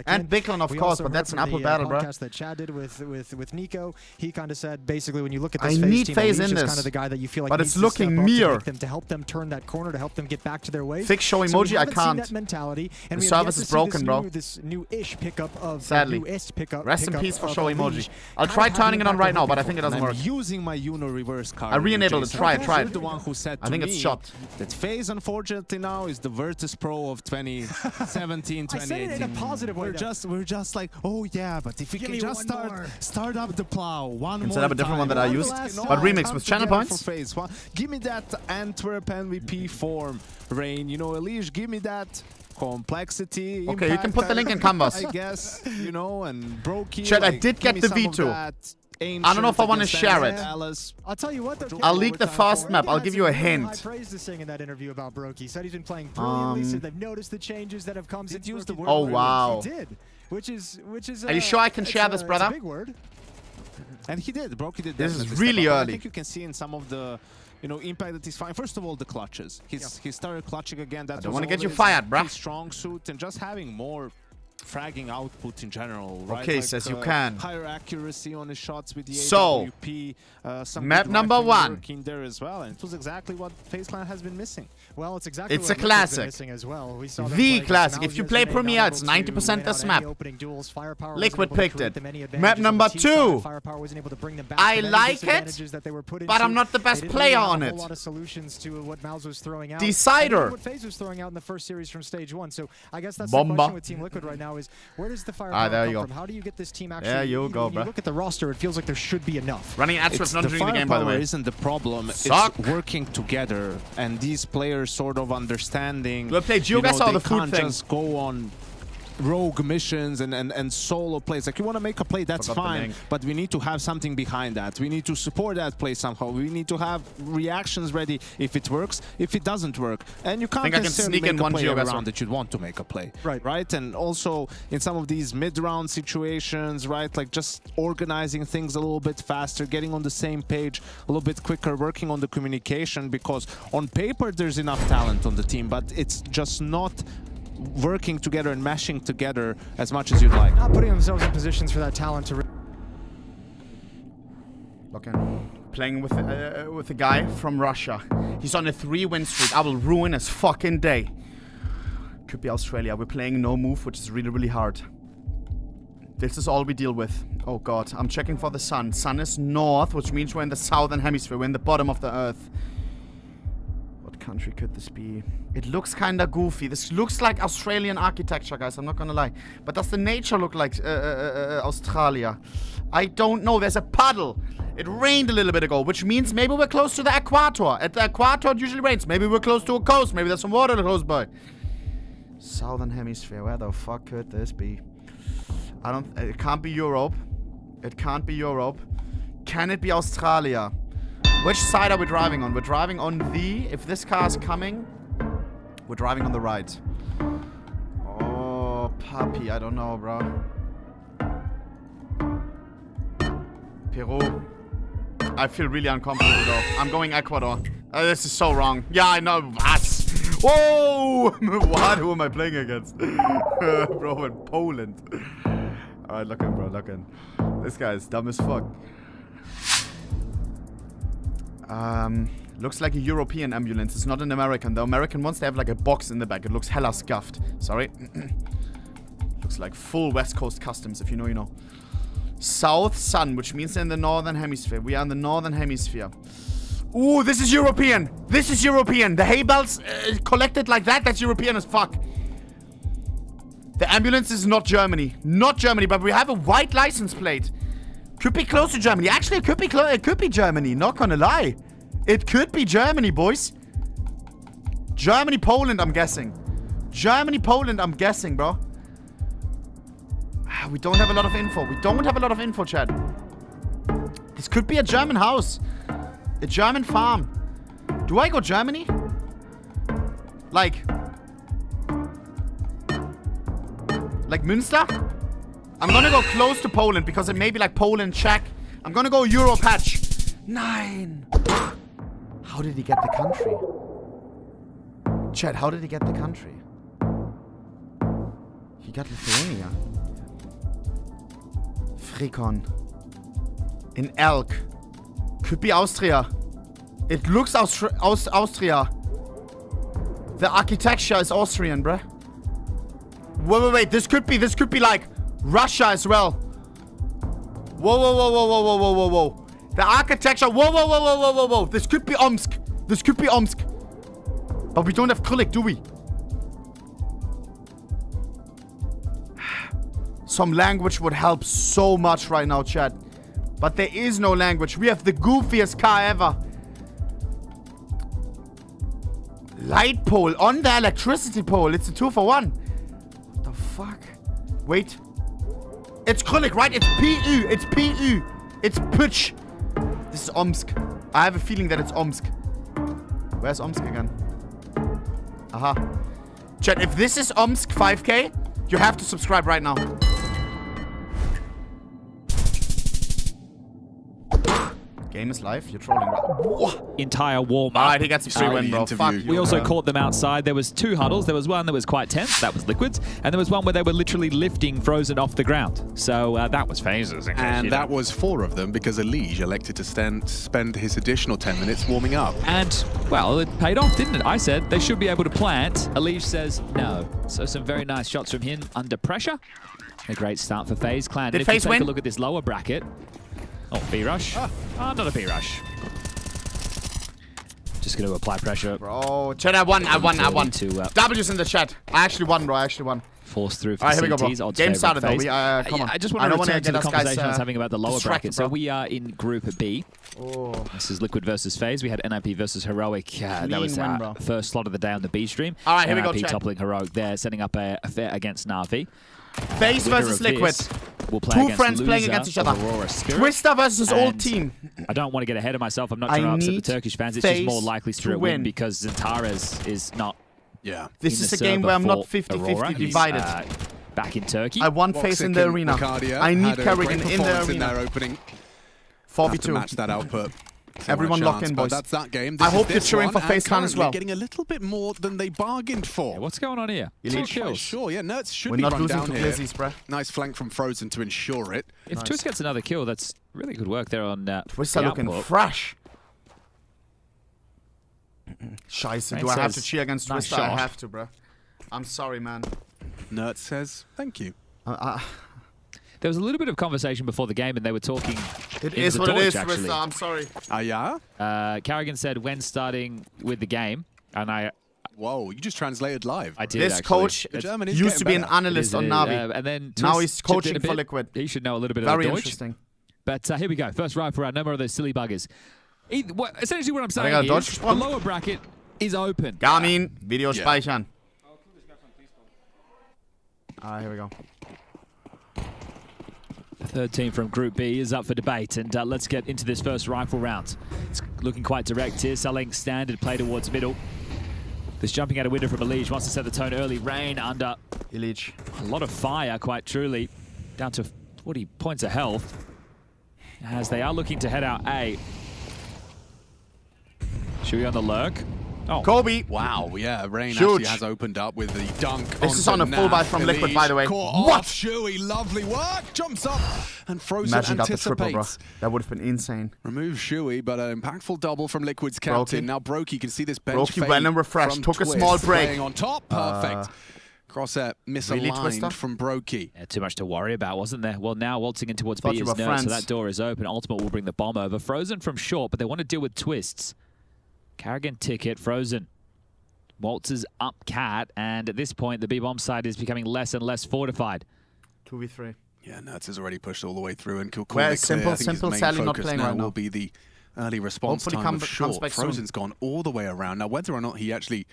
And Bicklin, of course, but that's an uphill battle, bro. That Chad did with Nico, he kind of said basically basically, when you look at this FaZe team, FaZe in is this, kind of the guy that you feel like but needs it's to looking step up mere. to help them turn that corner, to help them get back to their ways. Fix show so emoji, I can't. That mentality, and the service is broken, bro. This new-ish pickup of sadly. Rest in peace for show emoji. I'll try turning it on right now, but I think it doesn't work. I'm using my Uno reverse card. I re-enabled it. Try it. You're the one who said I think it's shot. That FaZe, unfortunately, now is the Virtus Pro of 2017, 2018. I said it in a positive way. We're just like, oh yeah, but if we can just start up the plow one more set up a different one that I used, but remix with channel points. Give me that Antwerp MVP form, Rain. You know, Elish, give me that complexity. Okay, you can put the link in Canvas. I guess, you know, and Brokey. Chat, I did get the V2. I don't know if I want to share it. I'll tell you what, though. I'll leak the first map. I'll give you a hint. I praised this thing in that interview about Brokey. Said he's been playing brilliantly. Said they've noticed the changes that have come since used the word. Oh wow. He did, which is. Are you sure I can share this, brother? It's a big word. And he did. Brokey did. This is really early. I think you can see in some of the, you know, impact that he's fine. First of all, the clutches. He started clutching again. That I don't want to get you fired, bruh. Strong suit and just having more fragging output in general, right? Okay, like, says you can. Higher accuracy on his shots with the AWP. Some map number 1 in there as well, and it was exactly what FaZe Clan has been missing. Well, it's exactly what a classic. Missing as well. We saw the classic. If you play Premier, it's 90% this map. Liquid picked it. Map number 2. I like it, but I'm not the best player on it. Decider. What FaZe was throwing out in the first series from stage 1. So I guess that's Bomba. the question with Team Liquid right now is where does the firepower come from? How do you get this team actually? There you go, bro. You look at the roster, it feels like there should be enough. Running at Swift, not during the game, by the way. Isn't the problem? It's working together, and these players sort of understanding. Do I play GeoGuessr or the food thing? They can't just go on rogue missions and solo plays. Like, you want to make a play, that's fine, but we need to have something behind that. We need to support that play somehow. We need to have reactions ready if it works, if it doesn't work. And you can't necessarily make a play around that you'd want to make a play. Right? And also in some of these mid-round situations, right, like just organizing things a little bit faster, getting on the same page a little bit quicker, working on the communication, because on paper there's enough talent on the team, but it's just not working together and mashing together as much as you'd like. Not putting themselves in positions for that talent to... Okay. Playing with a guy from Russia. He's on a 3-win streak. I will ruin his fucking day. Could be Australia. We're playing no move, which is really, really hard. This is all we deal with. Oh god, I'm checking for the sun. Sun is north, which means we're in the southern hemisphere. We're in the bottom of the earth. What country could this be? It looks kinda goofy. This looks like Australian architecture, guys. I'm not gonna lie. But does the nature look like Australia? I don't know. There's a puddle. It rained a little bit ago, which means maybe we're close to the equator. At the equator, it usually rains. Maybe we're close to a coast. Maybe there's some water close by. Southern hemisphere. Where the fuck could this be? It can't be Europe. It can't be Europe. Can it be Australia? Which side are we driving on? We're driving on the... If this car is coming, we're driving on the right. Oh, puppy. I don't know, bro. Peru. I feel really uncomfortable, though. I'm going Ecuador. This is so wrong. Yeah, I know. What? Whoa! What? Who am I playing against? Bro, in Poland. Alright, look in, bro. Look in. This guy is dumb as fuck. Looks like a European ambulance. It's not an American. The American ones, they have like a box in the back. It looks hella scuffed. Sorry. Looks like full West Coast customs. If you know, you know. South Sun, which means they're in the northern hemisphere. We are in the northern hemisphere. Ooh, this is European. This is European. The hay bales collected like that, that's European as fuck. The ambulance is not Germany. Not Germany, but we have a white license plate. Could be close to Germany. Actually, it could be Germany. Not gonna lie. It could be Germany, boys. Germany, Poland, I'm guessing. Germany, Poland, I'm guessing, bro. We don't have a lot of info. We don't have a lot of info, chat. This could be a German house. A German farm. Do I go Germany? Like Münster? I'm gonna go close to Poland because it may be like Poland, Czech. I'm gonna go Euro patch. 9. How did he get the country? Chat, how did he get the country? He got Lithuania. Frikon. In Elk. Could be Austria. It looks Austria. The architecture is Austrian, bruh. Wait. This could be like Russia as well. Whoa. The architecture. Whoa. This could be Omsk. But we don't have Krlik, do we? Some language would help so much right now, chat. But there is no language. We have the goofiest car ever. Light pole on the electricity pole. It's a 2-for-1. What the fuck? Wait. It's Krlik, right? It's PU. It's Pitch. This is Omsk. I have a feeling that it's Omsk. Where's Omsk again? Aha. Chat, if this is Omsk 5K, you have to subscribe right now. Game is live. You're trolling, right? Entire warm-up. Alright, he gets a free win, bro. Fuck you. We also caught them outside. There was 2 huddles. There was one that was quite tense. That was Liquid's. And there was one where they were literally lifting Frozen off the ground. So that was FaZe's. And that was 4 of them because Elige elected to spend his additional 10 minutes warming up. And, well, it paid off, didn't it? I said they should be able to plant. Elige says no. So some very nice shots from him under pressure. A great start for FaZe Clan. Did FaZe win? Take a look at this lower bracket. Oh, B-rush. Not a B-rush. Just going to apply pressure. Bro, chat, I won. W's in the chat. I actually won, bro. Forced through for Alright, here we go, CTs. bro. Game started, though. Come on. I just want to return to the conversation I was having about the lower bracket. So we are in Group B. Oh. This is Liquid versus FaZe. We had NIP versus Heroic. That was our first slot of the day on the B stream. Alright, here we go, NIP chat. toppling Heroic there, setting up a affair against NaVi. FaZe versus Liquid. We'll play 2 friends playing against each other. Twister versus old team. I don't want to get ahead of myself. I'm not trying to upset the Turkish fans. It's just more likely Spirit win because Zentares is not. Yeah. This is a game where I'm not 50-50 divided. Back in Turkey. I want FaZe in the arena. I need Kerrigan in the arena. In their opening. 4v2. To match that output. Everyone lock in, boys. That's that game. I hope you're cheering for FaZe Clan as well. Getting a little bit more than they bargained for. Yeah, what's going on here? 2 kills. Sure, yeah. Nerds should We're be not run losing down to here. Glizzies, bruh. Nice flank from Frozen to ensure it. If Twist gets another kill, that's really good work there on Twister looking fresh. Scheiße, do I have to cheer against Twister? I have to, bruh. I'm sorry, man. Nerd says, thank you. There was a little bit of conversation before the game, and they were talking. It is what it is, Twister. I'm sorry. Yeah? Carrigan said when starting with the game, and I. Whoa, you just translated live. I did. This actually. coach used to be an analyst on NaVi. And then now he's coaching for Liquid. He should know a little bit Very of Deutsch. Interesting. But here we go. First rifle round. No more of those silly buggers. Essentially, what I'm saying is the lower bracket is open. Garmin, Video speichern. Alright, here we go. The third team from Group B is up for debate, and let's get into this first rifle round. It's looking quite direct here. Selling standard play towards middle. This jumping out a window from Elige wants to set the tone early. Rain under Elige. A lot of fire, quite truly. Down to 40 points of health. As they are looking to head out A. Shui on the lurk. Oh. Kobe. Wow, yeah, Rain actually has opened up with the dunk. This is on a full buy from Liquid, by the way. What? Shui, lovely work. Jumps up and Frozen Imagine anticipates. Got the triple, bro. That would have been insane. Remove Shui, but an impactful double from Liquid's captain. Now Brokey can see this bench Brokey went and refreshed. Took a small break. On top. Perfect. Crosshair misaligned from Brokey. Yeah, too much to worry about, wasn't there? Well, now waltzing in towards B is Nerd, so that door is open. Ultimate will bring the bomb over. Frozen from short, but they want to deal with twists. Carrigan ticket, Frozen. Walters up Cat, and at this point, the B-bomb side is becoming less and less fortified. 2v3. Yeah, Nerds has already pushed all the way through and killed Where simple Sally not playing right now will be the early response time of short. Frozen's gone all the way around. Now, whether or not he actually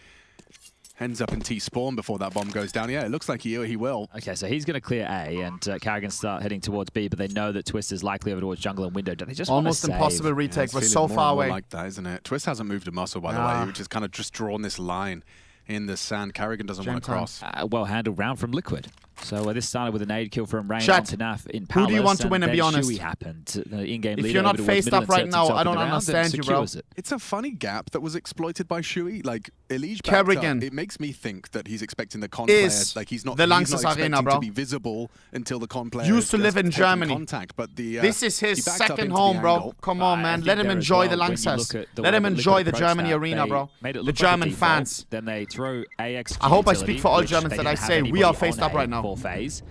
ends up in T-spawn before that bomb goes down, yeah, it looks like he will. Okay, so he's going to clear A, and Carrigan start heading towards B, but they know that Twist is likely over towards jungle and window. Do they just almost impossible retake? We're so far away. Like that, isn't it? Twist hasn't moved a muscle, by the way, which has kind of just drawn this line in the sand. Carrigan doesn't want to cross. Well handled round from Liquid. So this started with a nade kill from Rain Chat, onto NaV in Palace. Who do you want to win and be honest? Shui happened. The in-game if leader you're not faced up right now, I don't understand you, bro. It's a funny gap that was exploited by Shui. Like, Elige Kerrigan. It makes me think that he's expecting the con players. Like, he's not expecting to be visible until the con players used to live in Germany. Contact, but this is his second home, bro. Come on, man. Let him enjoy the Langsess. Let him enjoy the Germany arena, bro. The German fans. Then they throw AX. I hope I speak for all Germans that I say we are faced up right now. FaZe.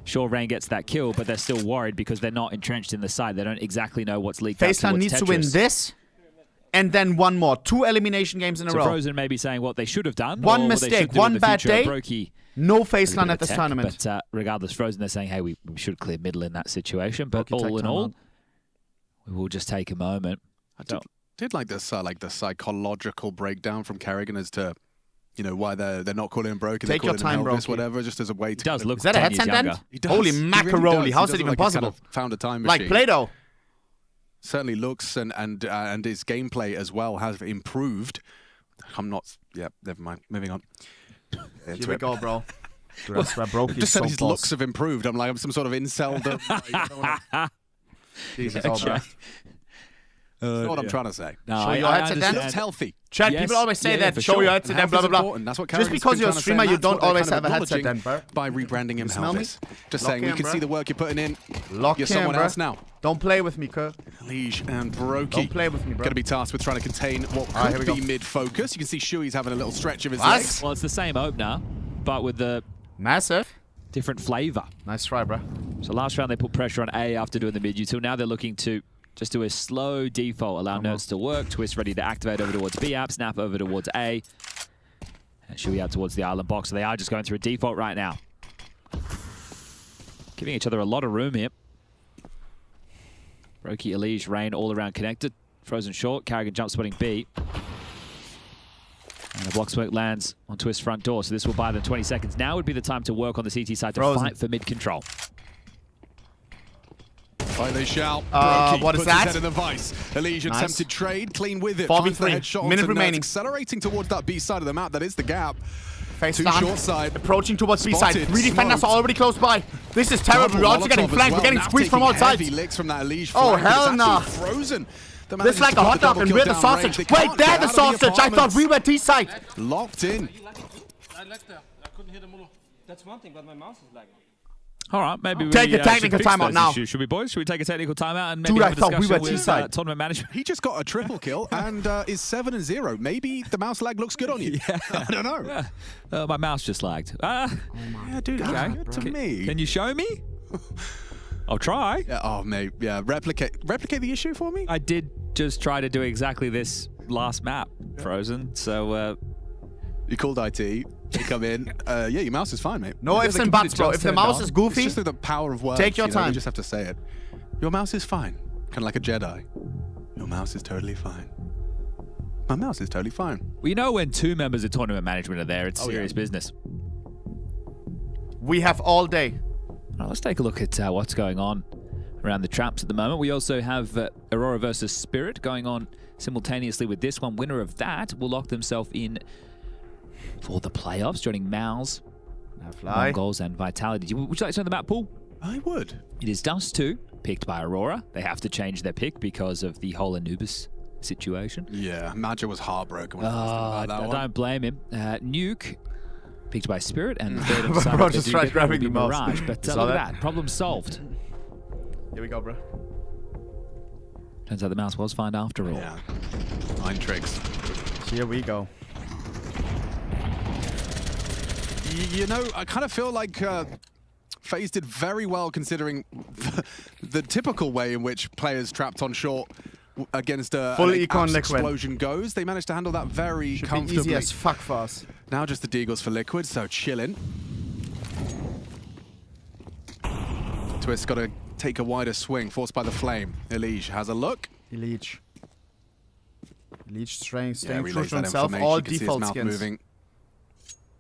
Sure, Rain gets that kill, but they're still worried because they're not entrenched in the side. They don't exactly know what's leaked out towards needs Tetris. to win this, and then one more. 2 elimination games in a row. Frozen may be saying what they should have done. One mistake, one bad day. No FaZe at this tech, tournament. But regardless, Frozen, they're saying, hey, we should clear middle in that situation. But all in all, we will just take a moment. I did like this, the psychological breakdown from Kerrigan as to, you know, why they're not calling him broken. Take your time, bro. Whatever, just as a way to. He does look. Is that a headset then? Holy macaroni! How's it even possible? Found a time machine. Like Play-Doh. Certainly looks and his gameplay as well has improved. I'm not. Yeah, never mind. Moving on. Here we go, bro. Just said his looks have improved. I'm like, I'm some sort of incel. Jesus, bro. That's what I'm trying to say. No, show your headset then. It's healthy. Chat, people always say that. Show your headset then, blah, blah, blah. That's what just because you're a streamer, you don't always have a headset then, bro. By rebranding him Elvis. Just saying, we can see the work you're putting in. You're someone else now. Don't play with me, Kerr. Elige and Brokey. Don't play with me, bro. Going to be tasked with trying to contain what could be mid-focus. You can see Shui's having a little stretch of his legs. Well, it's the same opener, but with the... Massive. Different flavor. Nice try, bro. So last round, they put pressure on A after doing the mid-util. Now they're looking to just do a slow default, allow Nerds to work. Twist ready to activate over towards B app, Snap over towards A. And Shui out towards the island box. So they are just going through a default right now. Giving each other a lot of room here. Brokey, Elige, Rain all around connected. Frozen short, Kerrigan jump spotting B. And a block smoke lands on Twist front door, so this will buy them 20 seconds. Now would be the time to work on the CT side to fight for mid control. Right, they shout. What is that? His head in the vice. Elige attempted trade, clean with it. 4v3. Minute remaining. Accelerating towards that B side of the map. That is the gap. Face to short side. Approaching towards B side. 3 defenders are already close by. This is terrible. We're also getting flanked. We're getting squeezed from all sides. Licks from that Elige oh, hell nah. Frozen. This is like a hot dog and we're the sausage. Wait, they're the sausage. I thought we were T side. Locked in. I left there. I couldn't hear the mono. That's one thing, but my mouse is lagging. All right, maybe we take a technical timeout now. Should we, boys? Should we take a technical timeout and maybe Dude, have a discussion we were with T-side. Tournament management? He just got a triple kill and is 7-0. Maybe the mouse lag looks good on you. Yeah. I don't know. Yeah. My mouse just lagged. Yeah, dude, okay. Good to me. Can you show me? I'll try. Yeah, oh, mate. Yeah, replicate the issue for me. I did just try to do exactly this last map, Frozen. So you called IT. You come in. Yeah, your mouse is fine, mate. No ifs and buts, bro. If the mouse is goofy, it's just the power of words. Take your time. You just have to say it. Your mouse is fine. Kind of like a Jedi. Your mouse is totally fine. My mouse is totally fine. Well, you know when 2 members of tournament management are there, it's serious business. We have all day. All right, let's take a look at what's going on around the traps at the moment. We also have Aurora versus Spirit going on simultaneously with this one. Winner of that will lock themselves in for the playoffs, joining Mouz, Mongols, and Vitality. Would you like to know the map pool? I would. It is Dust 2, picked by Aurora. They have to change their pick because of the whole Anubis situation. Yeah, Madja was heartbroken when I don't blame him. Nuke, picked by Spirit, and third and son just tried grabbing the Mirage. But look at that, problem solved. Here we go, bro. Turns out the mouse was fine after all. Yeah, mind tricks. Here we go. You know, I kind of feel like FaZe did very well considering the typical way in which players trapped on short against a full econ explosion goes. They managed to handle that very comfortably. Be easy as fuck for us. Now just the deagles for Liquid, so chilling. Twist got to take a wider swing, forced by the flame. Elige has a look. Elige staying true to himself. All default skins. Moving.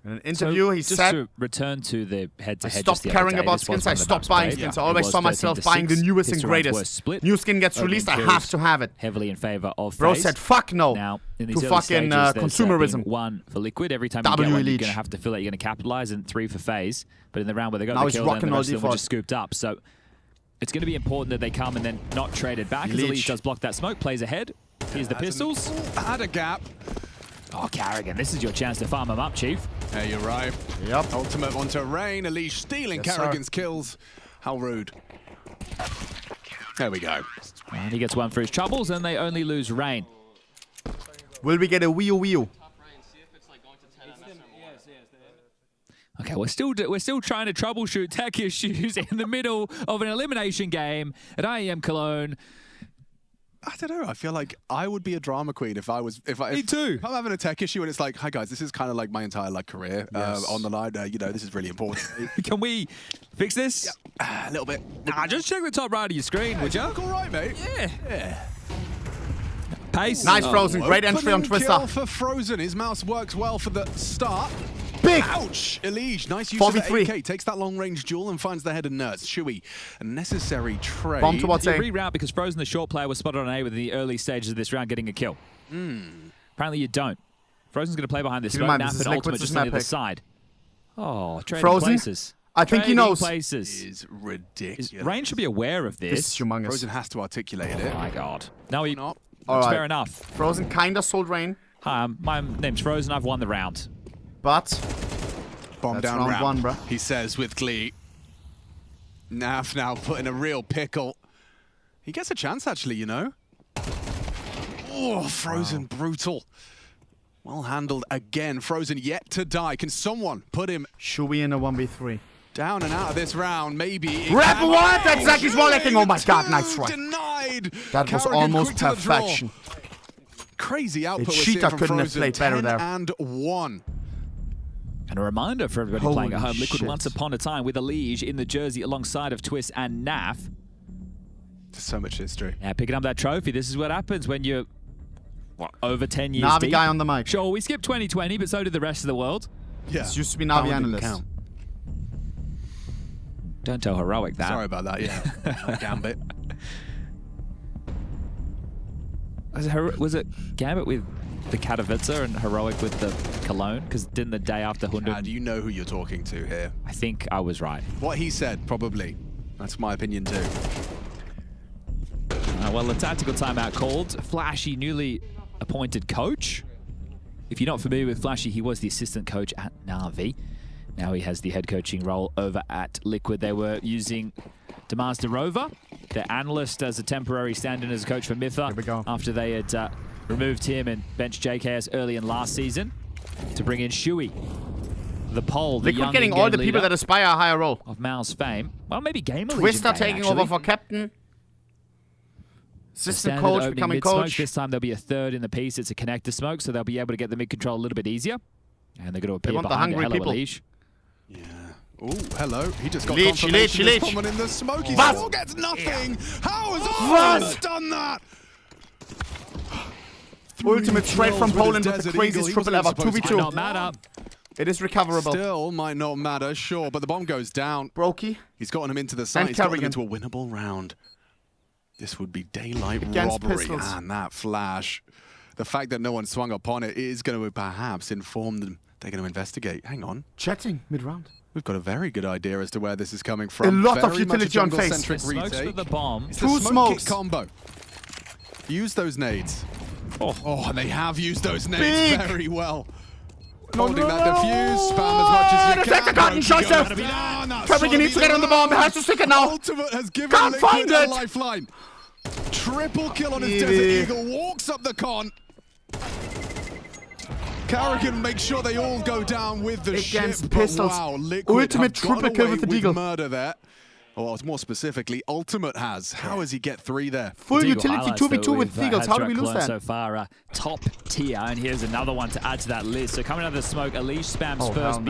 In an interview, he said, to return to the head-to-head, I stopped caring about skins, I stopped buying skins. I always saw myself buying the newest and greatest. New skin gets released, I have to have it. Heavily in favor of Bro FaZe. said, fuck no. Now, in to these fucking consumerism. One for Liquid. Every time you get one, you're going to have to fill it, you're going to capitalize, and 3 for FaZe. But in the round where they got the kill, then the rest of them were just scooped up. So it's going to be important that they come and then not trade it back, because Elise does block that smoke, plays ahead. Here's the pistols. Had a gap. Oh, Carrigan, this is your chance to farm him up, Chief. Yeah, you're right. Yep. Ultimate onto Rain. Elise stealing Carrigan's kills. How rude. There we go. And he gets one for his troubles, and they only lose Rain. Will we get a Wii? Okay, we're still trying to troubleshoot tech issues in the middle of an elimination game at IEM Cologne. I don't know. I feel like I would be a drama queen if I was. Me too. If I'm having a tech issue and it's like, hi guys, this is kind of like my entire career on the line. You know, this is really important. Can we fix this? Yeah. A little bit. Nah, just check the top right of your screen, would you? Look all right, mate. Yeah. Pace. Nice Frozen. Great entry on Twister. Kill for Frozen. His mouse works well for the start. Big! Ouch! Elige, nice use of the AK. Takes that long-range duel and finds the head of Nerds. Shui, a necessary trade. Bomb towards A. Reroute because Frozen, the short player, was spotted on A with the early stages of this round getting a kill. Apparently you don't. Frozen's going to play behind this smoke. Nap and Ultimate just on the other side. Oh, trading Frozen? Places. I think he knows. Places. Is ridiculous. Rain should be aware of this. This is humongous. Frozen has to articulate it. Oh my god. No, he not. All right. Fair enough. Frozen kinda sold Rain. Hi, my name's Frozen. I've won the round. But bomb that's down round 1, bro. He says with glee. Naf now put in a real pickle. He gets a chance actually, you know. Oh, Frozen, brutal. Well handled again. Frozen yet to die. Can someone put him? Shui in a 1v3. Down and out of this round, maybe. Grab what? That's Zaki's walletting. Oh my god, nice try. Denied. That was almost perfection. Crazy output. Cheetah couldn't have played better there. And 1. And a reminder for everybody playing at home, Liquid once upon a time with Elige in the jersey alongside of Twist and Naf. There's so much history. Yeah, picking up that trophy. This is what happens when you're over 10 years NaVi deep. guy on the mic. Sure, we skipped 2020, but so did the rest of the world. Yeah. This used to be NaVi analyst. Don't tell Heroic that. Sorry about that, yeah. Gambit. Was it Gambit with the Katowice and Heroic with the Cologne? Because didn't the day after Hundred... Do you know who you're talking to here? I think I was right. What he said, probably. That's my opinion too. Well, the tactical timeout called. Flashy, newly appointed coach. If you're not familiar with Flashy, he was the assistant coach at NaVi. Now he has the head coaching role over at Liquid. They were using Damaz Darova, their analyst, as a temporary stand-in as a coach for Mytha after they had removed him and benched JKS early in last season to bring in Shui, the pole, the young getting all the people that aspire a higher role. Of Mao's fame. Well, maybe Gamer Twister taking over for captain. Assistant coach becoming coach. Smoke. This time there'll be a third in the piece. It's a connector smoke, so they'll be able to get the mid-control a little bit easier. And they're going to appear behind the hungry people. Yeah. Oh, hello. He just got confirmation there's someone in the smoke. He still gets nothing. How has done that? Ultimate straight from Poland with the craziest triple ever. 2v2. Not matter. It is recoverable. Still might not matter, sure, but the bomb goes down. Brokey. He's gotten him into the side. He's gotten him into a winnable round. This would be daylight robbery. And that flash. The fact that no one swung upon it is going to perhaps inform them they're going to investigate. Hang on. Chatting mid-round. We've got a very good idea as to where this is coming from. A lot of utility on FaZe. Smokes with the bomb. It's the smoke kick combo. Use those nades. Oh, and they have used those nades very well. Holding that defuse, spam as much as you can. Take the cotton shot, Trevor needs to get on the bomb. He has to stick it now. Ultimate has given Liquid a lifeline. Triple kill on his Desert Eagle. Walks up the con. Carrigan makes sure they all go down with the ship. Pistols. Wow, Liquid Ultimate triple kill with the Deagle. Murder there. Or more specifically, Ultimate has. How does he get 3 there? Full utility 2v2 with Deagles. How do we lose that? So far, top tier, and here's another one to add to that list. So coming out of the smoke, Elige spams first.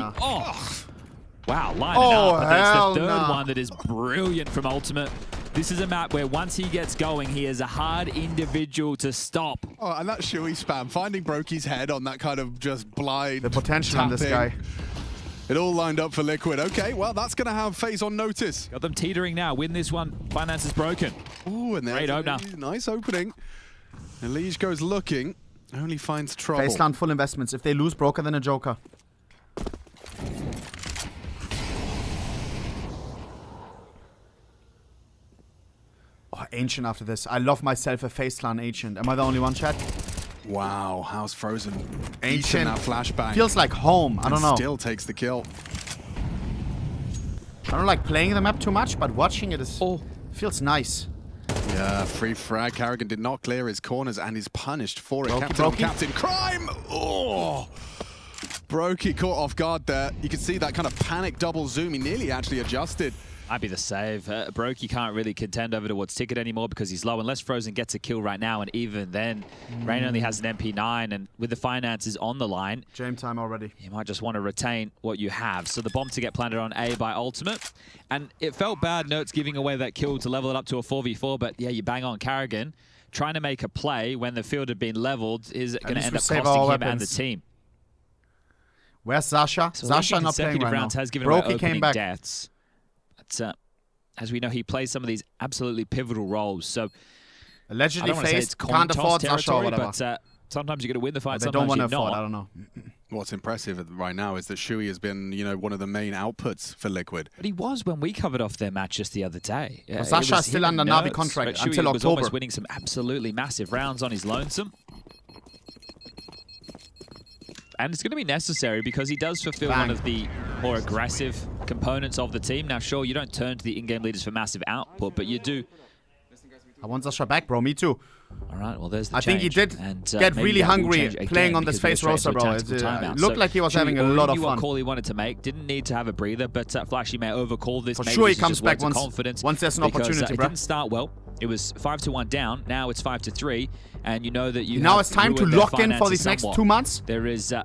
Wow, lining up. But there's the third one that is brilliant from Ultimate. This is a map where once he gets going, he is a hard individual to stop. Oh, and that Shui spam, finding Brokey's head on that kind of just blind the potential tapping. on this guy. It all lined up for Liquid. Okay, well, that's going to have FaZe on notice. Got them teetering now. Win this one. Finance is broken. Ooh, and great opener. Nice opening. Elige goes looking. Only finds trouble. FaZe land full investments. If they lose, broken than a Joker. Oh, Ancient after this. I love myself a FaZe clan Ancient. Am I the only one, chat? Wow, how's Frozen? Ancient that flashbang. Feels like home. I don't know. Still takes the kill. I don't like playing the map too much, but watching it is feels nice. Yeah, free frag. Carrigan did not clear his corners and is punished for it. Captain Crime! Oh! Brokey caught off guard there. You can see that kind of panic double zoom. He nearly actually adjusted. Might be the save. Brokey can't really contend over towards Ticket anymore because he's low. Unless Frozen gets a kill right now, and even then, Rain only has an MP9, and with the finances on the line, Jam time already. You might just want to retain what you have. So the bomb to get planted on A by Ultimate, and it felt bad, Nerds giving away that kill to level it up to a 4v4, but yeah, you bang on Carrigan. Trying to make a play when the field had been leveled is going to end up costing him and the team. Where's Sasha? So Sasha not playing right rounds now. has given away Brokey came back. Deaths. But, as we know, he plays some of these absolutely pivotal roles. So allegedly FaZe can't afford Sasha or whatever. But sometimes you got to win the fight. They don't want to afford. I don't know. What's impressive right now is that Shui has been, you know, one of the main outputs for Liquid. But he was when we covered off their match just the other day. Well, Sasha's still under NaVi contract until October. Was almost winning some absolutely massive rounds on his lonesome. And it's going to be necessary because he does fulfill one of the more aggressive components of the team. Now, sure, you don't turn to the in-game leaders for massive output, but you do. I want Sasha back, bro. Me too. All right, well, there's the I think he did get really hungry playing on this FaZe roster, bro. It looked like he was having a lot of fun. What call he wanted to make. Didn't need to have a breather, but Flashy may overcall this. For sure he comes back once there's an opportunity, bro. It didn't start well. It was 5-1 down. Now it's 5-3, and you know that you now it's time to lock in for these next 2 months. There is an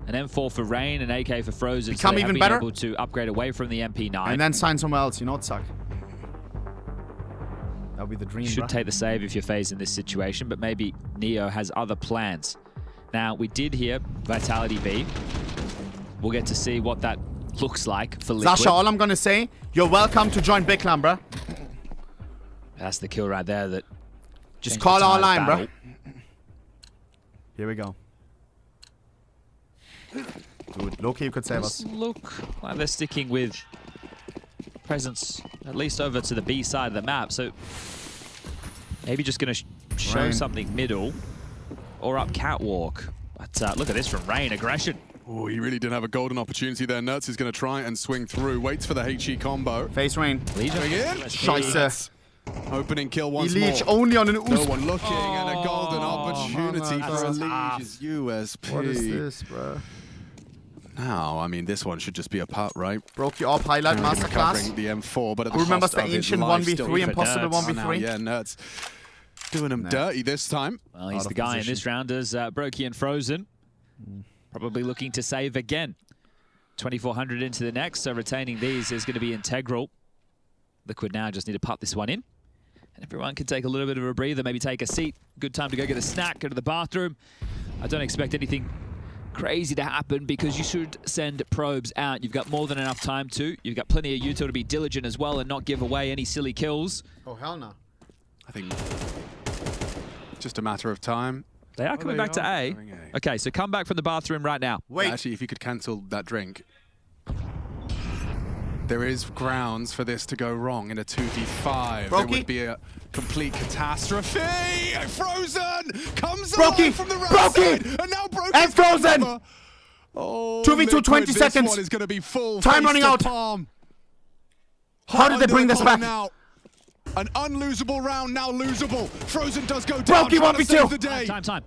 M4 for Rain, an AK for Frozen. Become so even better. Able to upgrade away from the MP9 and then sign somewhere else. You know what, suck. That would be the dream. Should take the save if you're FaZe in this situation, but maybe Neo has other plans. Now we did hear Vitality B. We'll get to see what that looks like for Liquid. Sasha, all I'm gonna say, you're welcome to join Big Clan, bro. That's the kill right there. That just call our line, bro. Here we go. Dude, low-key you could save us. Look like they're sticking with presence at least over to the B side of the map. So maybe just going to show something middle or up catwalk. But look at this from Rain. Aggression. Oh, he really didn't have a golden opportunity there. Nerds is going to try and swing through. Waits for the HE combo. FaZe Rain. Going in. Scheiße. Opening kill once Elige more. only on an Ouz. No one looking, and a golden opportunity for Elige's USP. What is this, bro? Now, I mean, this one should just be a putt, right? Broke you off highlight masterclass. The M4, but at the Who remembers the ancient 1v3, impossible 1v3? Yeah, Nerds doing him dirty this time. Well, he's the guy in this round as Brokey and Frozen. Probably looking to save again. 2,400 into the next, so retaining these is going to be integral. Liquid now just need to putt this one in. And everyone can take a little bit of a breather, maybe take a seat. Good time to go get a snack, go to the bathroom. I don't expect anything crazy to happen because you should send probes out. You've got more than enough time to. You've got plenty of util to be diligent as well and not give away any silly kills. Oh, hell no. I think just a matter of time. They are coming back to A. Okay, so come back from the bathroom right now. Wait. Actually, if you could cancel that drink. There is grounds for this to go wrong in a 2v5. There would be a complete catastrophe. Frozen comes away from the right side, and now Brokey and Frozen. Oh, 2v2, 20 seconds. This one is going to be full. Time running out. Palm. How did they bring this back? Now. An unlosable round, now losable. Frozen does go down. Brokey 1v2. Time.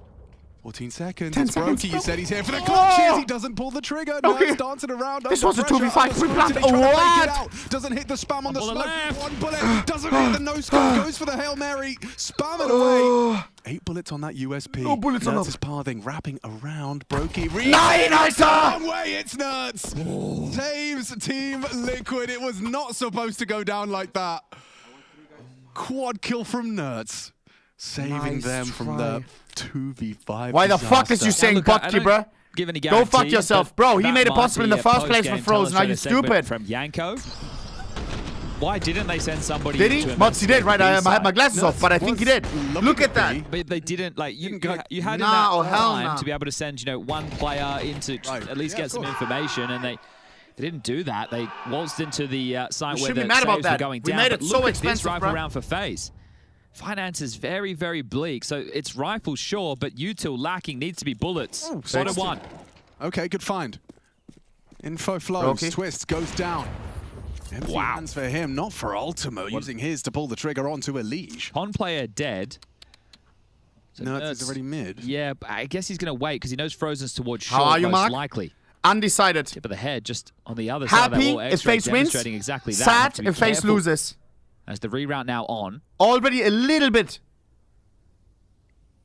14 seconds. 10 it's seconds. Brokey. You said he's here for the clutches. He doesn't pull the trigger. Okay. Dancing around. This was a 2v5 pre-planned. What? Doesn't hit the spam on the smoke. One bullet. Doesn't hit the no-scope. Goes for the Hail Mary. Spam it away. 8 bullets on that USP. No bullets on Nerds is pathing, wrapping around Brokey. Nice! Long way, it's Nerds. Saves Team Liquid. It was not supposed to go down like that. Quad kill from Nerds. Saving them from the 2v5 Why the fuck is you saying Botki, bro? Go fuck yourself, bro. He made it possible in the first place for Frozen. Are you stupid? From Yanko. Why didn't they send somebody? Did he? Mods, he did, right? I had my glasses off, but I think he did. Look at that. But they didn't, like, you had in that time to be able to send, you know, one player in to at least get some information, and they didn't do that. They waltzed into the site where the saves were going down. We made it so expensive, this rifle round for FaZe. Finance is very, very bleak. So it's rifle, sure, but util lacking, needs to be bullets. Bottom one. Okay, good find. Info flows. Twist goes down. Empty hands for him, not for Ultimo, using his to pull the trigger onto Elige. Pon player dead. So Nerds is already mid. Yeah, but I guess he's going to wait because he knows Frozen's towards short. How are you, most Mark? likely. Undecided. Tip of the head, just on the other side of that wall. Happy if FaZe wins. Exactly that. Sad if FaZe loses. As the reroute now on. Already a little bit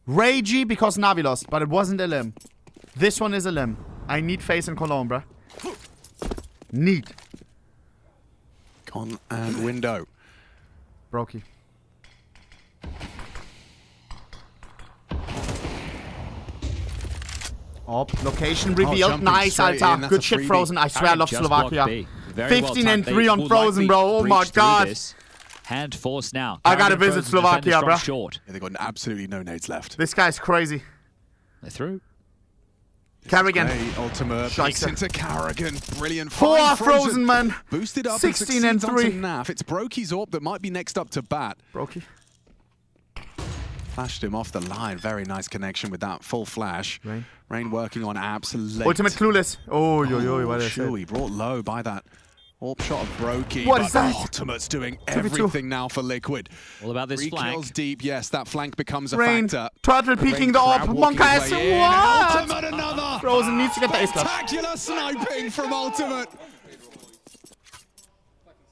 ragey because NaVi lost, but it wasn't a limb. This one is a limb. I need FaZe in Cologne, bruh. Need. Con and window. Brokey. Location revealed. Nice, Alta. Good shit, Frozen. I swear I love Slovakia. 15 and 3 on Frozen, bro. Oh my god. Hand force now. I gotta visit Slovakia, bro. Short. Yeah, they got absolutely no nades left. This guy's crazy. They're through. Carrigan. Ultimate peeks into Carrigan. Brilliant. Poor Frozen, man. Boosted up 16 and 3. NaV. It's Brokey's AWP that might be next up to bat. Brokey. Flashed him off the line. Very nice connection with that full flash. Rain working on absolute. Ultimate clueless. Oh, Chewy brought low by that AWP shot of Brokey. What is that? Ultimate's doing everything now for Liquid. All about this flank. 3 kills deep. Yes, that flank becomes a factor. Turtle peeking the AWP. Monka has what? Ultimate another. Frozen needs to get the ace. Spectacular sniping from Ultimate.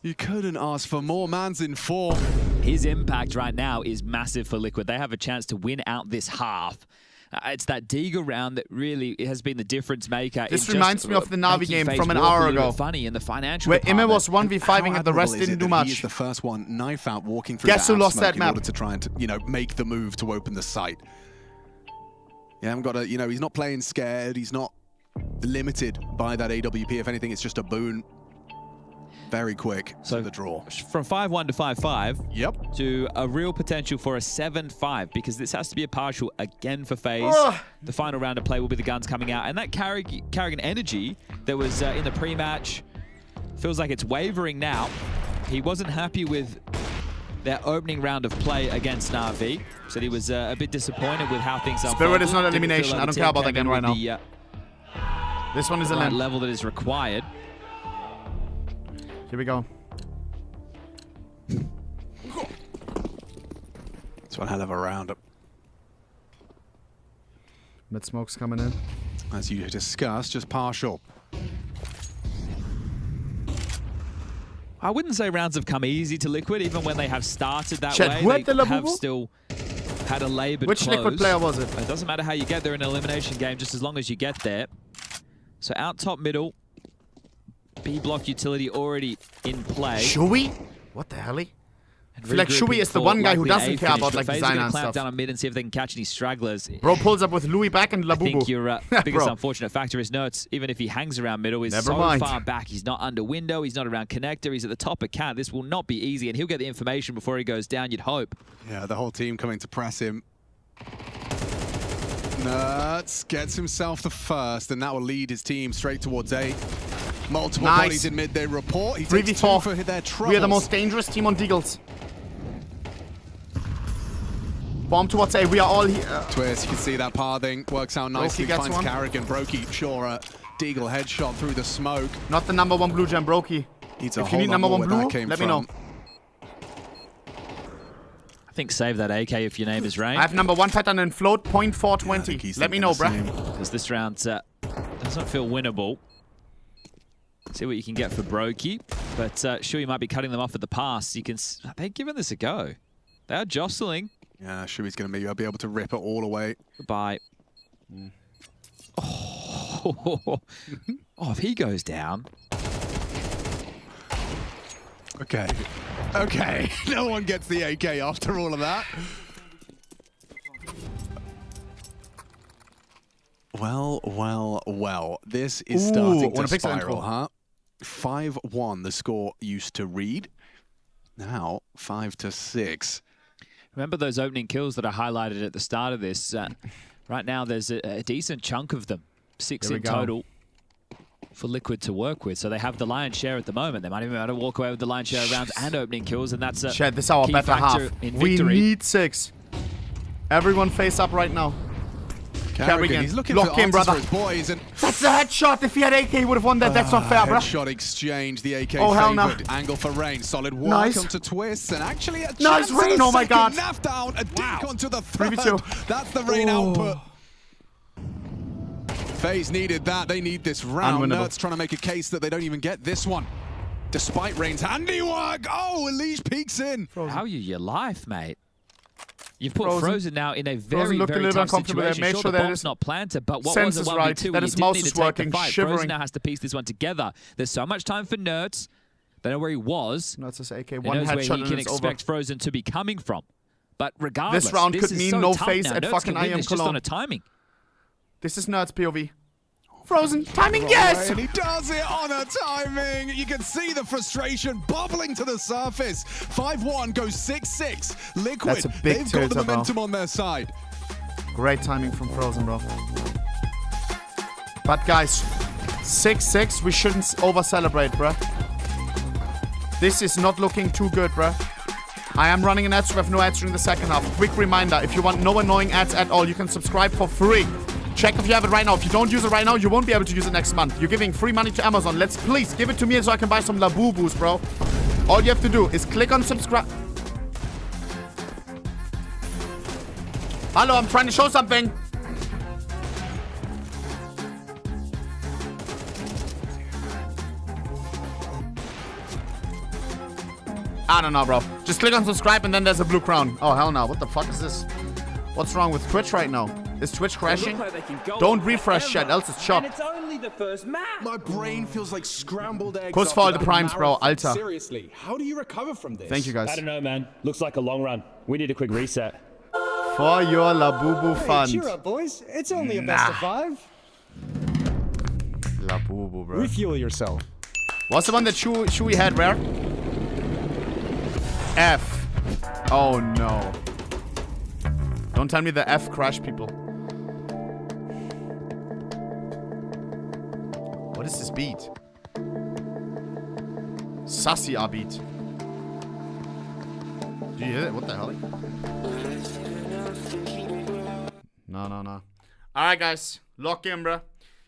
You couldn't ask for more. Man's in 4. His impact right now is massive for Liquid. They have a chance to win out this half. It's that Deagle round that really has been the difference maker. This reminds me of the NaVi game from an hour ago. Funny in the financial where Imme was 1v5ing and the rest didn't do much. He's the first one, knife out, walking through. Guess who lost that map? In order to try and, you know, make the move to open the site. You haven't got to, you know, he's not playing scared. He's not limited by that AWP. If anything, it's just a boon. Very quick to the draw. From 5-1 to 5-5 yep. to a real potential for a 7-5 because this has to be a partial again for FaZe. The final round of play will be the guns coming out. And that Carrigan energy that was in the pre-match feels like it's wavering now. He wasn't happy with their opening round of play against NaVi. Said he was a bit disappointed with how things unfolded. Spirit is not elimination. I don't care about that game right now. This one is a level that is required. Here we go. It's one hell of a round. Mid smoke's coming in. As you discussed, just partial. I wouldn't say rounds have come easy to Liquid, even when they have started that way. They have still had a laboured Which close. Liquid player was it? It doesn't matter how you get there in an elimination game, just as long as you get there. So out top middle. B block utility already in play. Shui? What the hell? I feel like Shui is the one guy who doesn't care about like design and stuff. Down on mid and see if they can catch any stragglers. Bro pulls up with Louis back and Labubu. I think your biggest unfortunate factor is Nerds, even if he hangs around middle, is so far back. He's not under window, he's not around connector, he's at the top of cat. This will not be easy, and he'll get the information before he goes down, you'd hope. Yeah, the whole team coming to press him. Nerds gets himself the first, and that will lead his team straight towards A. Multiple bodies in mid, they report. He takes 2 for their troubles. We are the most dangerous team on Deagles. Bomb towards A, we are all here. Twist, you can see that pathing. Works out nicely, finds Carrigan. Brokey, sure, Deagle headshot through the smoke. Not the #1 blue gem, Brokey. If you need #1 blue, let me know. I think save that AK if your name is Rain. I have #1 pattern and float, .420. Let me know, bruh. Because this round doesn't feel winnable. See what you can get for Brokey, but sure you might be cutting them off at the pass. They're giving this a go. They are jostling. Yeah, Shui's going to be able to rip it all away. Goodbye. Oh, if he goes down. Okay. Okay. No one gets the AK after all of that. Well, well, well. This is starting to spiral, huh? 5-1, the score used to read. Now, 5-6. Remember those opening kills that I highlighted at the start of this? Right now, there's a decent chunk of them. 6 in total for Liquid to work with. So they have the lion's share at the moment. They might even be able to walk away with the lion's share of rounds and opening kills, and that's a Chad, this is our better half. We need 6. Everyone face up right now. Carrigan, he's looking for answers for his boys, and that's a headshot. If he had AK, he would have won that. That's not fair, bro. Headshot exchange. The AK favored. Angle for Rain. Solid walk onto twists, and actually a nice Rain. Oh my god. Naf down. A dink onto the third. That's the Rain output. FaZe needed that. They need this round. Nerds trying to make a case that they don't even get this one, despite Rain's handiwork. Oh, Elise peeks in. How are you your life, mate? You've put Frozen now in a very, very tough situation. Make sure the bomb's not planted, but what was a 1v2? That his mouse is working, shivering. Frozen now has to piece this one together. There's so much time for Nerds. They know where he was. Nerds is AK. One headshot, where he can expect Frozen to be coming from. But regardless, this round could mean no FaZe at fucking I Am Cologne. Just on a timing. This is Nerds POV. Frozen timing, yes! And he does it on a timing. You can see the frustration bubbling to the surface. 5-1 goes 6-6. Liquid, that's a big they've got the momentum on their side. Great timing from Frozen, bro. But guys, 6-6, we shouldn't over-celebrate, bro. This is not looking too good, bro. I am running an ad, so we have no ads during the second half. Quick reminder, if you want no annoying ads at all, you can subscribe for free. Check if you have it right now. If you don't use it right now, you won't be able to use it next month. You're giving free money to Amazon. Let's please give it to me so I can buy some Labubus, bro. All you have to do is click on subscribe. Hello, I'm trying to show something. I don't know, bro. Just click on subscribe and then there's a blue crown. Oh, hell no. What the fuck is this? What's wrong with Twitch right now? Is Twitch crashing? Don't refresh chat, else it's chopped. It's only the first map. My brain feels like scrambled eggs. Kuss for all the primes, bro. Alter. Seriously, how do you recover from this? Thank you, guys. I don't know, man. Looks like a long run. We need a quick reset. For your Labubu fund. Cheer up, boys. It's only a best of 5. Labubu, bro. Refuel yourself. What's the one that Chewy had, where? F. Oh, no. Don't tell me the F crash, people. What is this beat? Sassy R beat. Do you hear it? What the hell? No. Alright, guys. Lock in, bro.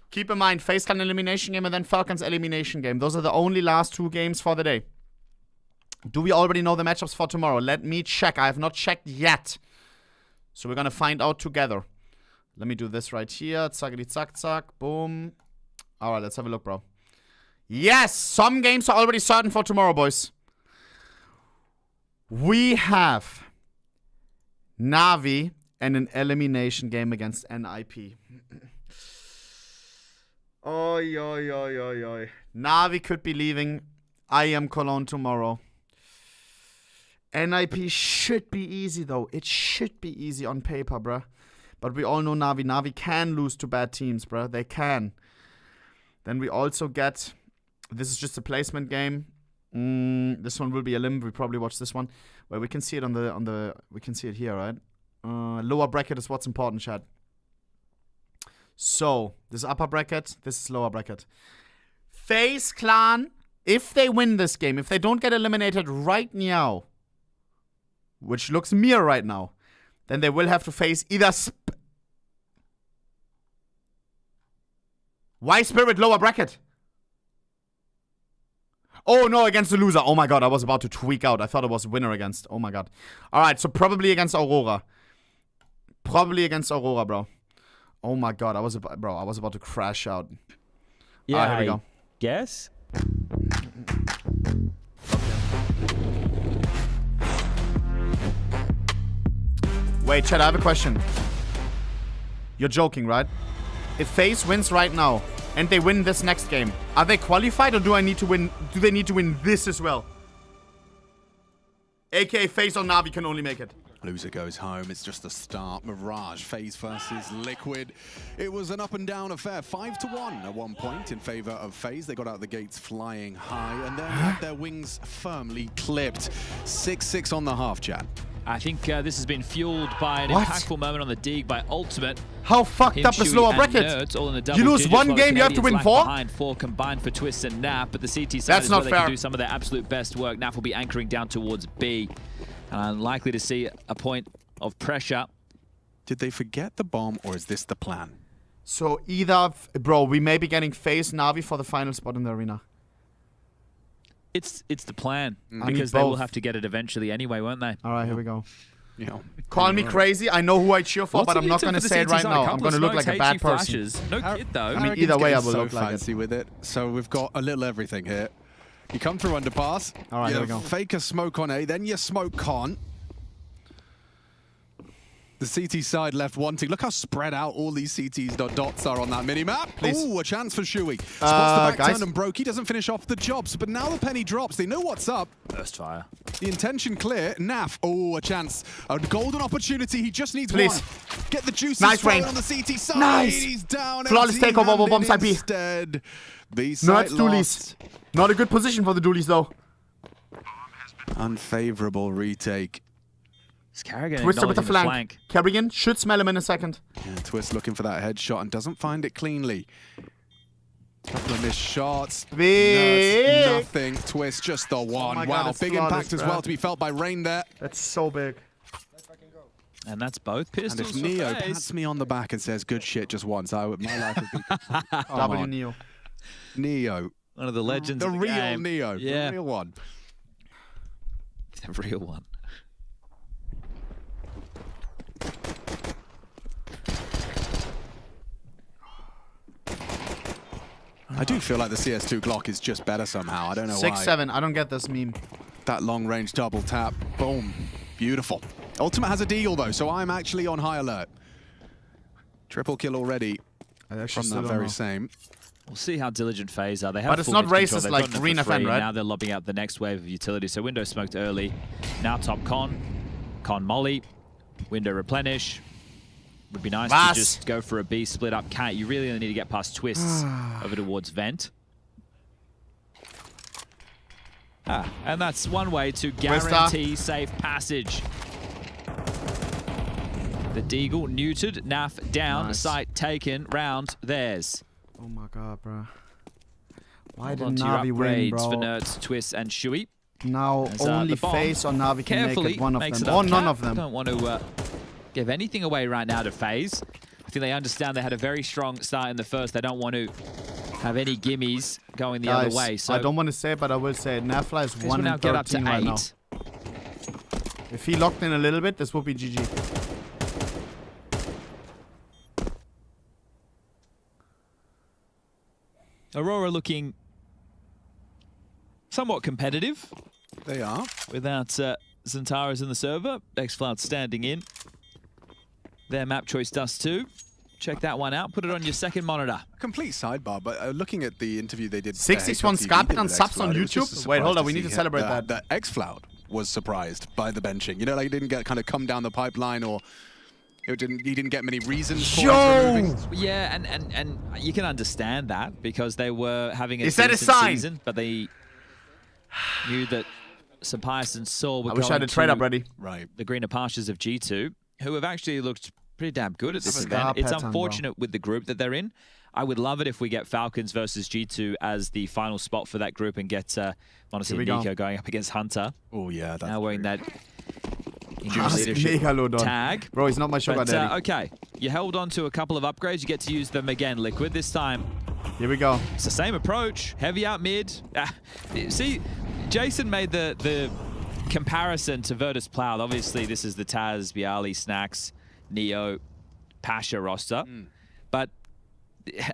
Keep in mind, FaZe Clan elimination game and then Falcons elimination game. Those are the only last 2 games for the day. Do we already know the matchups for tomorrow? Let me check. I have not checked yet. So we're gonna find out together. Let me do this right here. Zackity zack zack. Boom. Alright, let's have a look, bro. Yes! Some games are already certain for tomorrow, boys. We have NaVi and an elimination game against NIP. Oi. NaVi could be leaving I Am Cologne tomorrow. NIP should be easy, though. It should be easy on paper, bruh. But we all know NaVi. NaVi can lose to bad teams, bruh. They can. Then we also get... This is just a placement game. This one will be a limb. We probably watch this one. Well, we can see it on the... We can see it here, right? Lower bracket is what's important, chat. So, this is upper bracket. This is lower bracket. FaZe Clan, if they win this game, if they don't get eliminated right now, which looks mere right now, then they will have to face either Why Spirit lower bracket? Oh no, against the loser. Oh my god, I was about to tweak out. I thought it was winner against. Oh my god. Alright, so probably against Aurora. Probably against Aurora, bro. Oh my god, I was about to crash out. Yeah, Alright, here we go. Guess? Wait, Chad, I have a question. You're joking, right? If FaZe wins right now and they win this next game, are they qualified or do they need to win this as well? AKA FaZe or NaVi can only make it. Loser goes home. It's just the start. Mirage, FaZe versus Liquid. It was an up-and-down affair. 5-1 at one point in favor of FaZe. They got out the gates flying high and then had their wings firmly clipped. 6-6 on the half, chat. I think this has been fueled by an impactful moment on the dig by Ultimate. How fucked up is lower bracket? You lose one game, you have to win 4? Behind 4 combined for Twist and Nap, but the CT side is where they can do some of their absolute best work. Nap will be anchoring down towards B. Likely to see a point of pressure. Did they forget the bomb, or is this the plan? So either, bro, we may be getting FaZe NaVi for the final spot in the arena. It's the plan, because they will have to get it eventually anyway, won't they? All right, here we go. Yeah. Call me crazy. I know who I cheer for, but I'm not going to say it right now. I'm going to look like a bad person. No kid, though. I mean, either way, I will look like fancy with it. So we've got a little everything here. You come through underpass. All right, here we go. Fake a smoke on A, then you smoke con. The CT side left wanting. Look how spread out all these CT's dots are on that mini-map. Oh, a chance for Shui. Spots the back turn and broke. He doesn't finish off the jobs, but now the penny drops. They know what's up. Burst fire. The intention clear. Naf. Oh, a chance. A golden opportunity. He just needs one. Get the juices flowing on the CT side. Nice. He's down. Flawless takeover over bomb side B. Instead, B side dualies. Not a good position for the dualies, though. Unfavorable retake. Twister with the flank. Kerrigan should smell him in a second. Yeah, Twist looking for that headshot and doesn't find it cleanly. Couple of missed shots. Big. Nothing. Twist just the one. God, wow, big impact as well to be felt by Rain there. That's so big. And that's both pistols. And if Neo pats me on the back and says good shit just once, my life would be W Neo. Neo. One of the legends the of the real game. Neo. Yeah. The real one. The real one. I do feel like the CS2 Glock is just better somehow. I don't know why. 6-7. I don't get this meme. That long-range double tap. Boom. Beautiful. Ultimate has a deagle, though, so I'm actually on high alert. Triple kill already from that very same. We'll see how diligent FaZe are. They have but it's not racist like Green FN, right? Now they're lobbing out the next wave of utility. So Window smoked early. Now top Con Molly. Window replenish. Would be nice to just go for a B split up cat. You really only need to get past Twists over towards Vent. And that's one way to guarantee safe passage. The Deagle neutered, Naf down, site taken, round theirs. Oh my god, bro. Why did NaVi win, bro? For Nerds, Twist, and Shui. Now only FaZe or NaVi can make it one of them, or none of them. Don't want to give anything away right now to FaZe. I think they understand they had a very strong start in the first. They don't want to have any gimmies going the other way. So I don't want to say it, but I will say it. Nafla is 1-13 right now. If he locked in a little bit, this would be GG. Aurora looking somewhat competitive. They are. Without Zentaras in the server. Xcloud standing in. Their map choice does too. Check that one out. Put it on your second monitor. Complete sidebar, but looking at the interview they did. 661 Scarpet on subs on YouTube. Wait, hold on. We need to celebrate that. That Xcloud was surprised by the benching. You know, like it didn't get kind of come down the pipeline, or he didn't get many reasons for removing. Yeah, and you can understand that because they were having a decent season, but they knew that Sapias and Saul were going to trade up ready. Right. The greener pastures of G2, who have actually looked pretty damn good at this event. It's unfortunate with the group that they're in. I would love it if we get Falcons versus G2 as the final spot for that group and get Monacy and Nico going up against Hunter. Oh, yeah. That's now wearing that leadership tag. Bro, he's not my sugar daddy. Okay, you held on to a couple of upgrades. You get to use them again, Liquid. This time, here we go. It's the same approach. Heavy out mid. See, Jason made the comparison to Virtus Plow. Obviously, this is the Taz, Bialy, Snacks, Neo, Pasha roster. But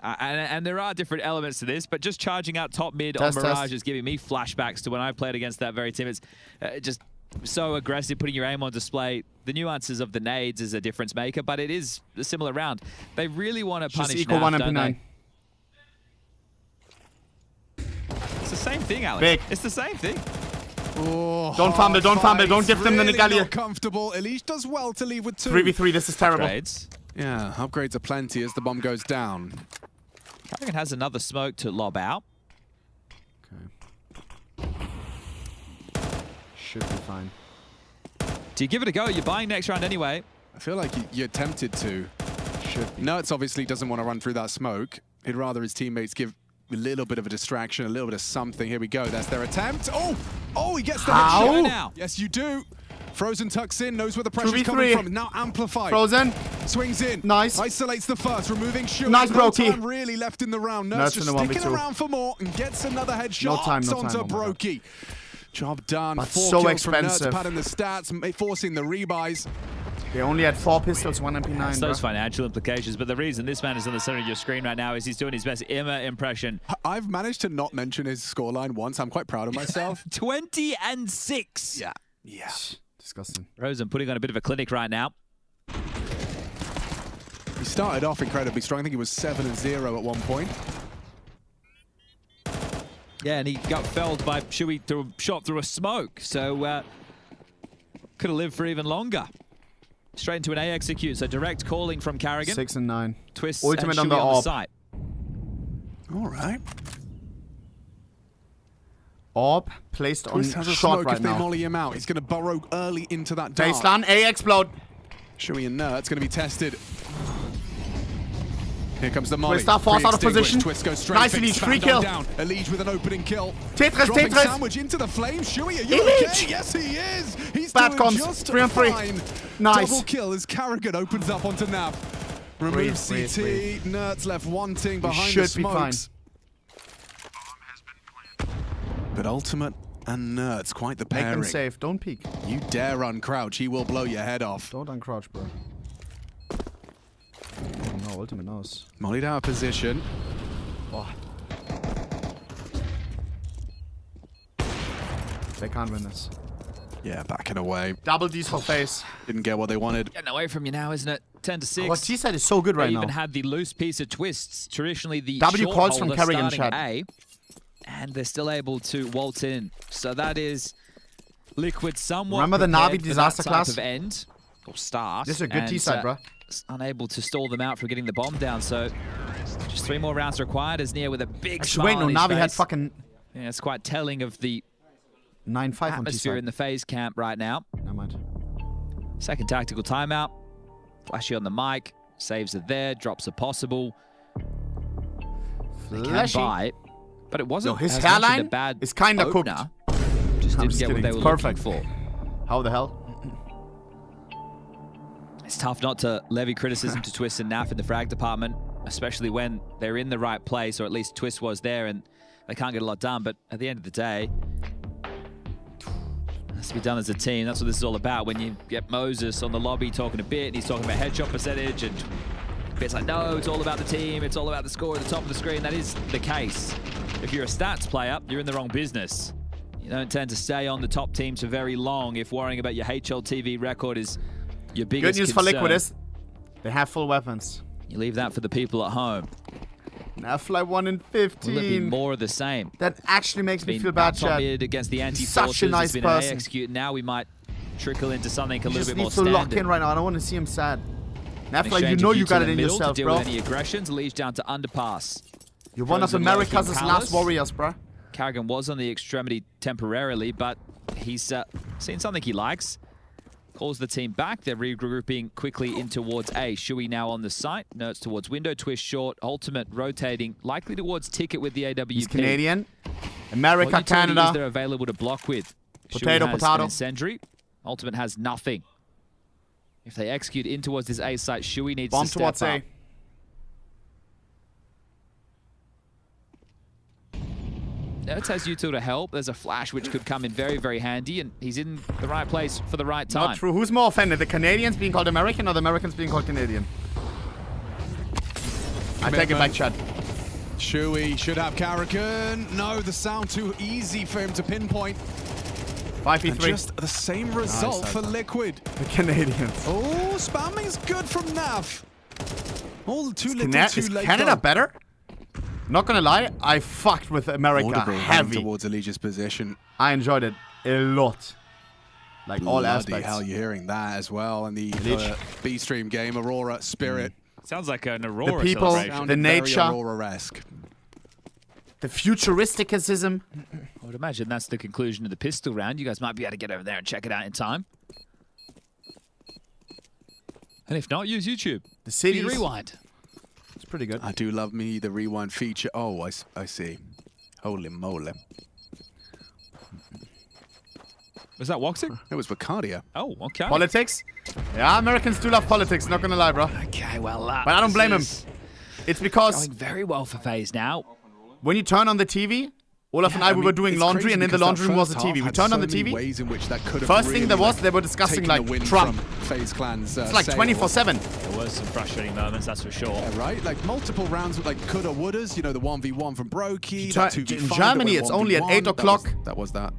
and there are different elements to this, but just charging out top mid on Mirage is giving me flashbacks to when I played against that very team. It's just so aggressive, putting your aim on display. The nuances of the nades is a difference maker, but it is a similar round. They really want to punish NaV, don't they? It's the same thing, Alex. Big. It's the same thing. Oh, don't fumble, don't fumble, don't give them the Nigalia. Comfortable. Elise does well to leave with 2. 3v3, this is terrible. Upgrades. Yeah, upgrades are plenty as the bomb goes down. Carrigan has another smoke to lob out. Okay. Should be fine. Do you give it a go? You're buying next round anyway. I feel like you're tempted to. Should be. Nerds obviously doesn't want to run through that smoke. He'd rather his teammates give a little bit of a distraction, a little bit of something. Here we go. That's their attempt. Oh, he gets the How? now. Yes, you do. Frozen tucks in, knows where the pressure's coming from. Now amplified. Frozen. Swings in. Nice. Isolates the first, removing Shuey. Nice, Brokey. No time really left in the round. Nerds just sticking 1v2. around for more and gets another headshot. No time, no onto time. Brokey. Job done. That's 4 so kills expensive. From Nerds, padding the stats, forcing the rebuys. They only had 4 pistols, 1 MP9. It's those financial implications, but the reason this man is on the center of your screen right now is he's doing his best Imma impression. I've managed to not mention his scoreline once. I'm quite proud of myself. 20-6. Yeah. Yeah. Disgusting. Rosen putting on a bit of a clinic right now. He started off incredibly strong. I think he was 7-0 at one point. Yeah, and he got felled by Shuey through a shot through a smoke. So could have lived for even longer. Straight into an A execute. So direct calling from Carrigan. 6 and 9. Twist Ultimate and Shuey on the site. All right. Orb placed on Twist has a short smoke right if they now. molly him out. He's going to burrow early into that dark. Baseline, A explode. Shuey and Nerds going to be tested. Here comes the molly. Twist force out of position. Twist goes straight. Nice Elise, free kill. Down. Elise with an opening kill. Tetris. Sandwich into the flames. Shuey, are you okay? Yes, he is. He's Bad doing comms. just 3 on 3. fine. Nice. Double kill as Carrigan opens up onto Nav. Removes CT. Nerds left wanting behind the smokes. But Ultimate and Nerds, quite the pairing. Make them safe. Don't peek. You dare uncrouch, he will blow your head off. Don't uncrouch, bro. Oh no, Ultimate knows. Mollied out of position. Oh. They can't win this. Yeah, backing away. Double D's for FaZe. Didn't get what they wanted. Getting away from you now, isn't it? 10-6. Oh, T-side is so good right now. They even had the loose piece of Twists. Traditionally, the W short calls from holder Carrigan starting chat. A, and they're still able to waltz in. So that is Liquid somewhat. Remember the NaVi disaster class? Of end or start. This is a good T-side, bro. Unable to stall them out from getting the bomb down. So just 3 more rounds required. As Nia with a big smile. Wait, no, on his NaVi face. had fucking. Yeah, it's quite telling of the 9-5 atmosphere in the FaZe camp right now. Never mind. Second tactical timeout. Flashy on the mic. Saves are there. Drops are possible. They can buy, but it wasn't. No, his as hairline mentioned, a bad is kind of cooked. Just didn't get what they were looking for. How the hell? It's tough not to levy criticism to Twist and Naf in the frag department, especially when they're in the right place, or at least Twist was there, and they can't get a lot done. But at the end of the day, it has to be done as a team. That's what this is all about. When you get Moses on the lobby talking a bit, and he's talking about headshot percentage, and it's like, no, it's all about the team. It's all about the score at the top of the screen. That is the case. If you're a stats player, you're in the wrong business. You don't tend to stay on the top teams for very long if worrying about your HLTV record is your biggest Good news concern. for Liquid is they have full weapons. You leave that for the people at home. Now fly 1 in 15. Will it be more of the same? That actually makes me feel bad, Top Chad. mid against the anti-forces. Such a nice it's been person. an execute. Now we might trickle into something a He little just bit more needs to standard. lock in right now. I don't want to see him sad. Nafla, you Exchange know of you got to it the in middle yourself, to deal bro. with any aggressions. Leads down to underpass. You're one of Frozen America's lurking last Palace. warriors, bro. Carrigan was on the extremity temporarily, but he's seen something he likes. Calls the team back. They're regrouping quickly in towards A. Shuey now on the site. Nerds towards window. Twist short. Ultimate rotating. Likely towards ticket with the AWP. He's Canadian. America, what Canada. They're available to block with. Potato, Shuey has potato. an incendiary. Ultimate has nothing. If they execute in towards this A site, Shuey needs Bomb to step towards up. A. Nerds has util to help. There's a flash which could come in very, very handy, and he's in the right place for the right time. Not true. Who's more offended? The Canadians being called American or the Americans being called Canadian? I take it back, Chad. Shuey should have Carrigan. No, the sound too easy for him to pinpoint. 5v3. And just the same result for Liquid. The Canadians. Oh, spamming is good from Nav. All too little, too Is late. Canada better? Not gonna lie, I fucked with America Audible heavy. towards Elige's position. I enjoyed it. A lot. Like all aspects. Hell, you're hearing that as well. And the B-Stream game, Aurora, Spirit. Sounds like an Aurora the people, the nature, Aurora-esque. The futuristicism. I would imagine that's the conclusion of the pistol round. You guys might be able to get over there and check it out in time. And if not, use YouTube. The cities. Rewind. It's pretty good. I do love me the rewind feature. Oh, I see. Holy moly. Was that Woxic? It was Bacardia. Oh, okay. Politics? Yeah, Americans do love politics, not gonna lie, bro. Okay, well, but I don't blame him. It's because... going very well for FaZe now. When you turn on the TV, Olaf and I, we were doing laundry, and in the laundry room was the TV. We turned on the TV. Ways in which that could First thing there was, they were discussing, like, Trump. FaZe Clan's, it's like 24/7. There was some frustrating moments, that's for sure. Yeah, right? Like, multiple rounds with, like, coulda, wouldas. You know, the 1v1 from Brokey. In Germany, it's only at 8 o'clock. That was that.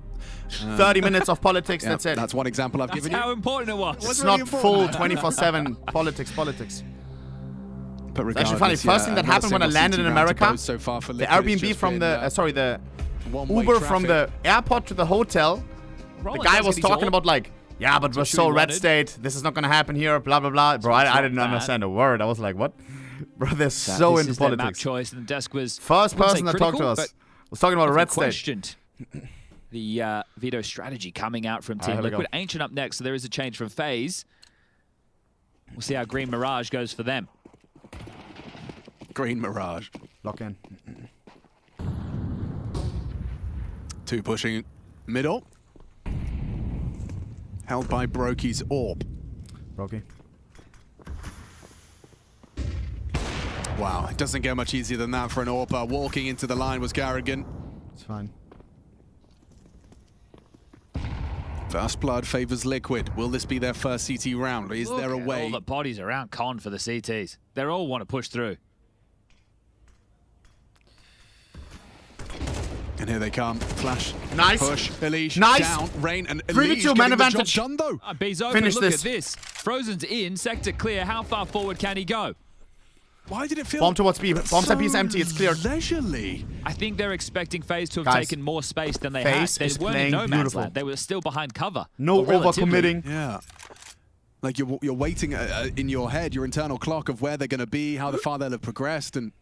30 minutes of politics, yeah, that's it. That's one example I've given you. That's how important it was. It's not full 24/7 politics. But it's actually funny. First thing that happened when I landed in America, the Airbnb from the, the Uber from the airport to the hotel, the guy was talking about like, yeah, but we're so red state, this is not gonna happen here, blah, blah, blah. Bro, I didn't understand a word. I was like, what? Bro, they're so into politics. Map choice, and the desk was first person that talked to us was talking about a red state. The veto strategy coming out from Team Liquid. Ancient up next, so there is a change from FaZe. We'll see how Green Mirage goes for them. Green Mirage. Lock in. 2 pushing middle. Held by Brokey's Orb. Brokey. Wow, it doesn't get much easier than that for an AWPer. Walking into the line was Garrigan. It's fine. First blood favors Liquid. Will this be their first CT round? Is there a way? All the bodies around Con for the CTs. They all want to push through. And here they come. Flash. Nice. Push. Elish. Nice. Down. Rain and Elish. 3v2 man advantage. Done, though. Finish this. Look at this. Frozen's in. Sector clear. How far forward can he go? Why did it feel bomb towards B? Bomb side B is empty. It's cleared. Leisurely. I think they're expecting FaZe to have taken more space than they had. They weren't in no man's land. They were still behind cover. No overcommitting. Yeah. Like you're waiting in your head, your internal clock of where they're going to be, how far they'll have progressed, and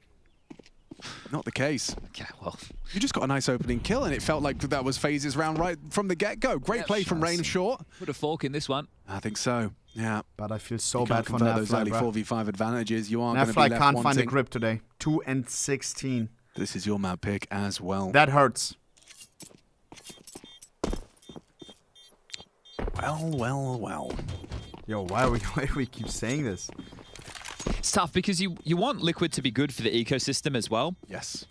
not the case. Okay, well, you just got a nice opening kill, and it felt like that was FaZe's round right from the get-go. Great play from Rain Short. Put a fork in this one. I think so. Yeah. But I feel so bad for those early 4v5 advantages. You are going to be left can't wanting. Find a grip today. 2 and 16. This is your map pick as well. That hurts. Well. Yo, why do we keep saying this? It's tough because you want Liquid to be good for the ecosystem as well. Yes.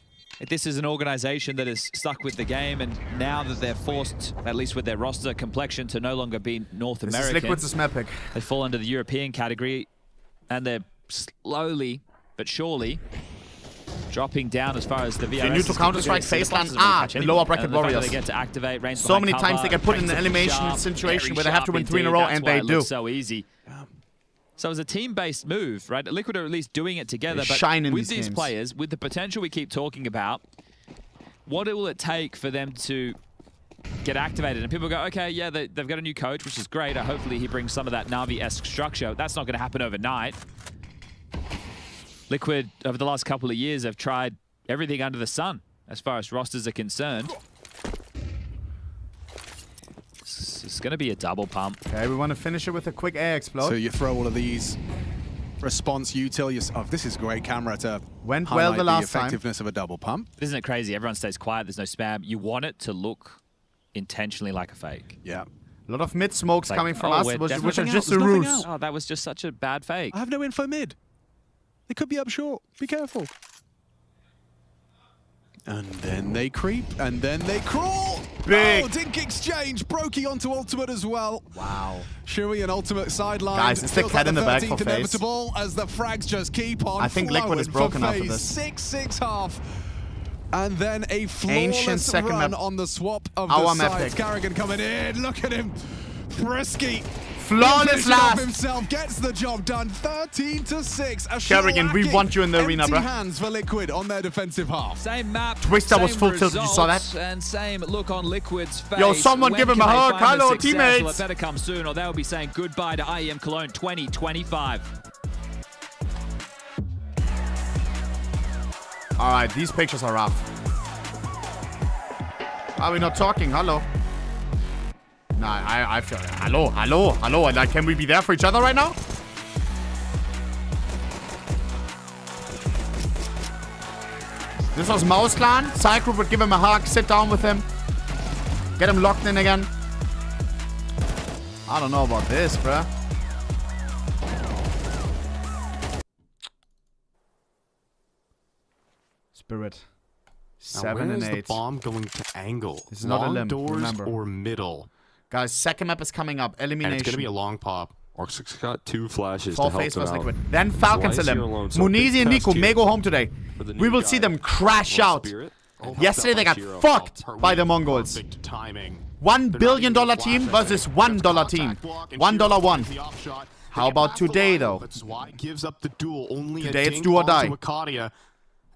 This is an organization that is stuck with the game, and now that they're forced, at least with their roster complexion, to no longer be North American. This is Liquid's map pick. They fall under the European category, and they're slowly but surely dropping down as far as the VRS. They knew to Counter-Strike FaZe the lower bracket Warriors. They get to activate, so many times they get put in an elimination situation where they have to win 3 in a row, and they do. Looks so easy. So it's a team-based move, right? Liquid are at least doing it together, but with these players, with the potential we keep talking about, what will it take for them to get activated? And people go, okay, yeah, they've got a new coach, which is great. Hopefully he brings some of that NaVi-esque structure. That's not going to happen overnight. Liquid, over the last couple of years, have tried everything under the sun as far as rosters are concerned. It's going to be a double pump. Okay, we want to finish it with a quick air explode. So you throw all of these response util. Oh, this is great camera to went well the last time. Effectiveness of a double pump. Isn't it crazy? Everyone stays quiet. There's no spam. You want it to look intentionally like a fake. Yeah. A lot of mid smokes coming from us, which are just a ruse. Oh, that was just such a bad fake. I have no info mid. They could be up short. Be careful. And then they creep, and then they crawl. Big. Oh, dink exchange. Brokey onto ultimate as well. Wow. Shui and ultimate sideline. Guys, it's the cat in the bag for FaZe. Inevitable as the frags just keep on. I think Liquid is broken after this. 6-6 half. And then a flawless run on the swap of our the sides. Garrigan coming in. Look at him. Frisky. Flawless last. Himself gets the job done. 13-6. Kerrigan, we want you in the arena, bro. Hands for Liquid on their defensive half. Same map. Twister was full tilt. You saw that? And same look on Liquid's face. Yo, someone give him a hug. Hello, teammates. Well, it better come soon, or they'll be saying goodbye to IEM Cologne 2025. All right, these pictures are rough. Are we not talking? Hello. Nah, I feel. Hello. Like, can we be there for each other right now? This was Mouz clan. Cycro would give him a hug, sit down with him, get him locked in again. I don't know about this, bruh. Spirit. 7 and 8. Where is the bomb going to angle? This is not a limb, doors remember. or middle? Guys, second map is coming up. Elimination. And it's going to be a long pop. Orc's got 2 flashes Fall to help face him was out. Liquid. Then Falcons a limb. Alone, so Munizi and Nico may go home today. We will see them crash out. Yesterday they got fucked by the Mongols. $1 billion team versus $1 team. $1 one. How about today, though? Gives up the duel. Only today it's do or die.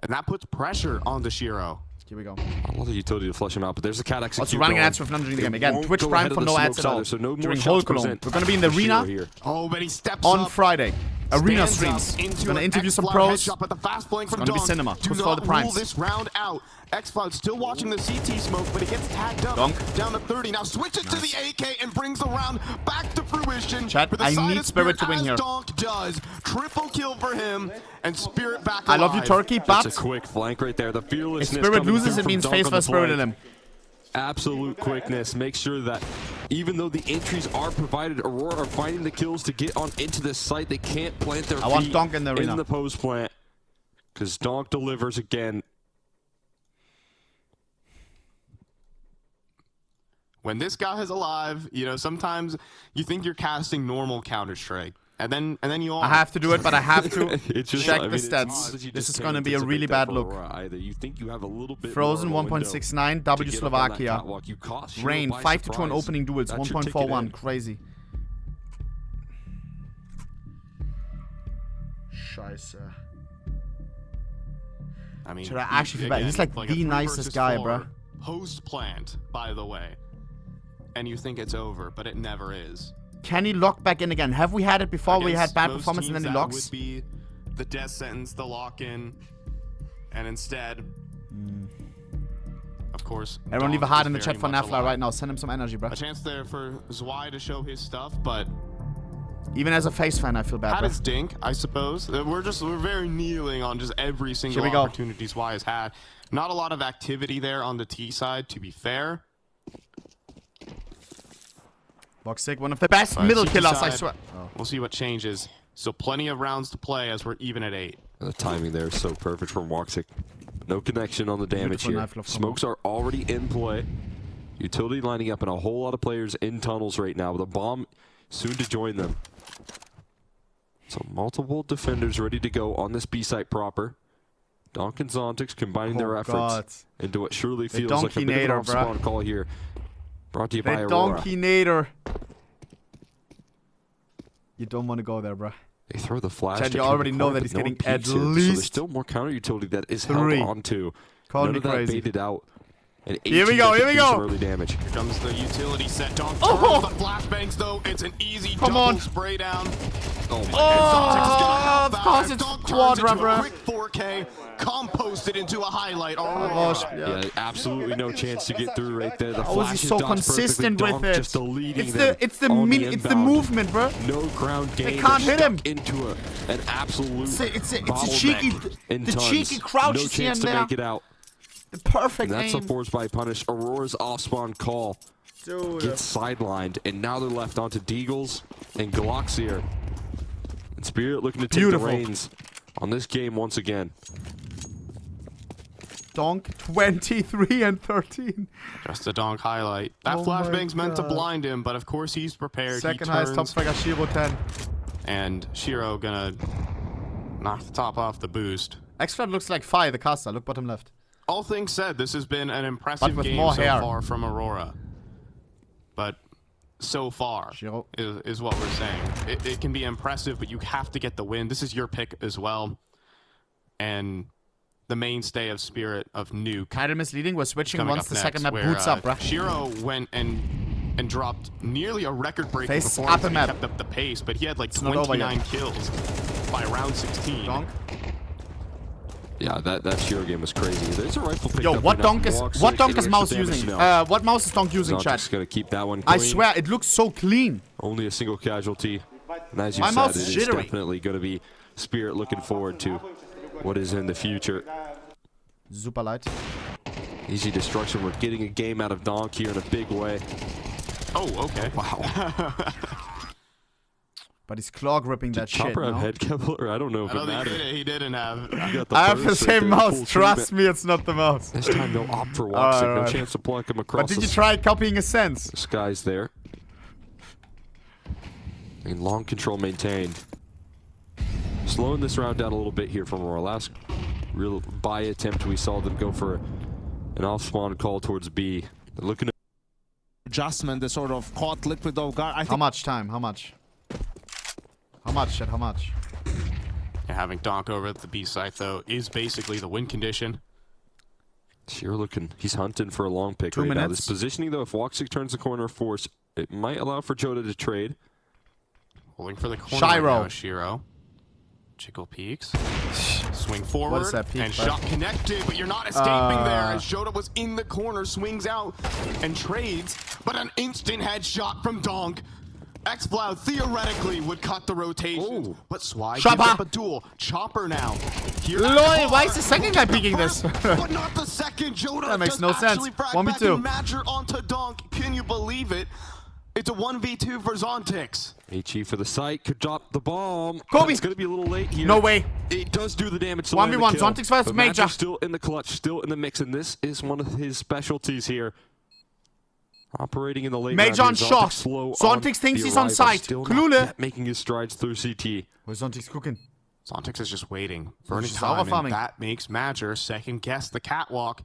And that puts pressure on the Shiro. Here we go. I love the utility to flush him out, but there's a cat execute. Also running ads for during the game. Again, Twitch Prime for no ads at all. So no during whole Cologne. We're going to be in the arena but he steps on Friday. Arena streams. We're going to interview some pros. It's going to be cinema. Who's for the primes? This round out. xCloud still watching the CT smoke, but he gets tagged up. Down to 30. Now switches to the AK and brings the round back to fruition. Chat, I need Spirit to win here. Donk does. Triple kill for him, and Spirit back alive. I love you, Turkey, but that's a quick flank right there. The fearlessness. If Spirit loses, it means FaZe vs Spirit in him. Absolute quickness. Make sure that even though the entries are provided, Aurora are finding the kills to get on into this site. They can't plant their feet Donk in the arena. In the post plant, because Donk delivers again. When this guy is alive, you know, sometimes you think you're casting normal Counter-Strike. And then you all... I have to do it, but I have to just, check the stats. This is going to be a really bad look. Either. You think you have a little bit Frozen 1.69, W Slovakia. Rain 5-2 on opening duels, 1.41. Crazy. Scheiße. I mean, should I actually feel bad? He's like the nicest guy, bro. Post plant, by the way. And you think it's over, but it never is. Can he lock back in again? Have we had it before where he had bad performance and then he locks? Would be the death sentence, the lock-in, and instead, of course, everyone leave a heart in the chat for NaVi right now. Send him some energy, bro. A chance there for Zwei to show his stuff, but even as a FaZe fan, I feel bad. Had his dink, I suppose. We're very kneeling on just every single opportunity Zwei has had. Not a lot of activity there on the T side, to be fair. Boxic, one of the best middle killers, I swear. We'll see what changes. So plenty of rounds to play as we're even at 8. The timing there is so perfect from Woxic. No connection on the damage here. Smokes are already in play. Utility lining up and a whole lot of players in tunnels right now with a bomb soon to join them. So multiple defenders ready to go on this B site proper. Donk and Zontix combining their efforts into what surely feels like a bit of an off-spawn call here. Brought to you by Aurora. Donkinator. You don't want to go there, bro. They throw the flash. Chad, you already know that he's getting at least so there's still more counter utility that is held on to. None of that baited out. And here we go, here we go. Early damage. Here comes the utility set. Donk turns the flashbangs, though. It's an easy double spray down. Oh my God. Of course it's Quadra, bro. Quick 4K, composted into a highlight. Yeah, absolutely no chance to get through right there. The flash is so consistent with it. Just deleting it's the movement, bro. No ground game. They can't hit him. Into an absolute it's a cheeky, cheeky crouch no chance to make it out. The perfect and that's aim. a force by punish. Aurora's off-spawn call gets sidelined, and now they're left onto Deagles and Galaxier. And Spirit looking to take the reins on this game once again. Donk 23 and 13. Just a Donk highlight. That flashbang's meant to blind him, but of course he's prepared. Second highest top spike at Shiro 10. And Shiro gonna knock the top off the boost. xCloud looks like Fire, the caster. Look bottom left. All things said, this has been an impressive game so far from Aurora. But so far is what we're saying. It can be impressive, but you have to get the win. This is your pick as well. And the mainstay of Spirit of Nuke. Kind of misleading. We're switching once the second map boots up, bruh. Shiro went and dropped nearly a record-breaking FaZe performance. up He map. kept up the pace, but he had like 29 kills by round 16. Donk. Yeah, that Shiro game was crazy. There's a rifle pick Yo, up what right donk now is from Mouz. what donk is Getting Mouz extra damage using? now. What Mouz is donk using, chat? Zontic's gonna keep that one I clean. swear, it looks so clean. Only a single casualty. And as you My said, mouse it is is jittery. definitely going to be Spirit looking forward to what is in the future. Super light. Easy destruction. We're getting a game out of Donk here in a big way. Oh, okay. Wow. But he's claw gripping that shit, Chopper have no? head Kevlar? I don't know if it mattered. He didn't have. I have the same mouse. Trust me, it's not the mouse. This time, no opt for Woxic. No chance to plunk him across. But did you try copying a sense? The sky's there. And long control maintained. Slowing this round down a little bit here from our last real buy attempt. We saw them go for an off-spawn call towards B. They're looking at adjustment, the sort of caught Liquid off guard. I think how much time? How much? How much, shit? How much? Yeah, having Donk over at the B site, though, is basically the win condition. Shiro looking, he's hunting for a long pick 2 right minutes. now. This positioning, though, if Woxic turns the corner force, it might allow for Joda to trade. Holding for the corner right now, Shiro. Chickle peeks. Swing forward. What is that peek, and bro? shot connected, but you're not escaping there as Joda was in the corner, swings out and trades, but an instant headshot from Donk. X-Floud theoretically would cut the rotation, but Swag gives up a duel. Chopper now. Lol, why is the second guy peeking this? But not the second. Joda that makes no sense. 1v2. Madger onto Donk. Can you believe it? It's a 1v2 for Zontix. HE for the site, could drop the bomb. Kobe! It's going to be a little late here. No way. It does do the damage to 1v1, Zontix versus Major. Madger's still in the clutch, still in the mix, and this is one of his specialties here. Operating in the late Major on round here, shot. slow Zontix thinks the he's on arrival, site. still not Klule. yet making his strides through CT. Where's Zontix cooking? Zontix is just waiting for any He's time, farming. and that makes Madger second guess the catwalk.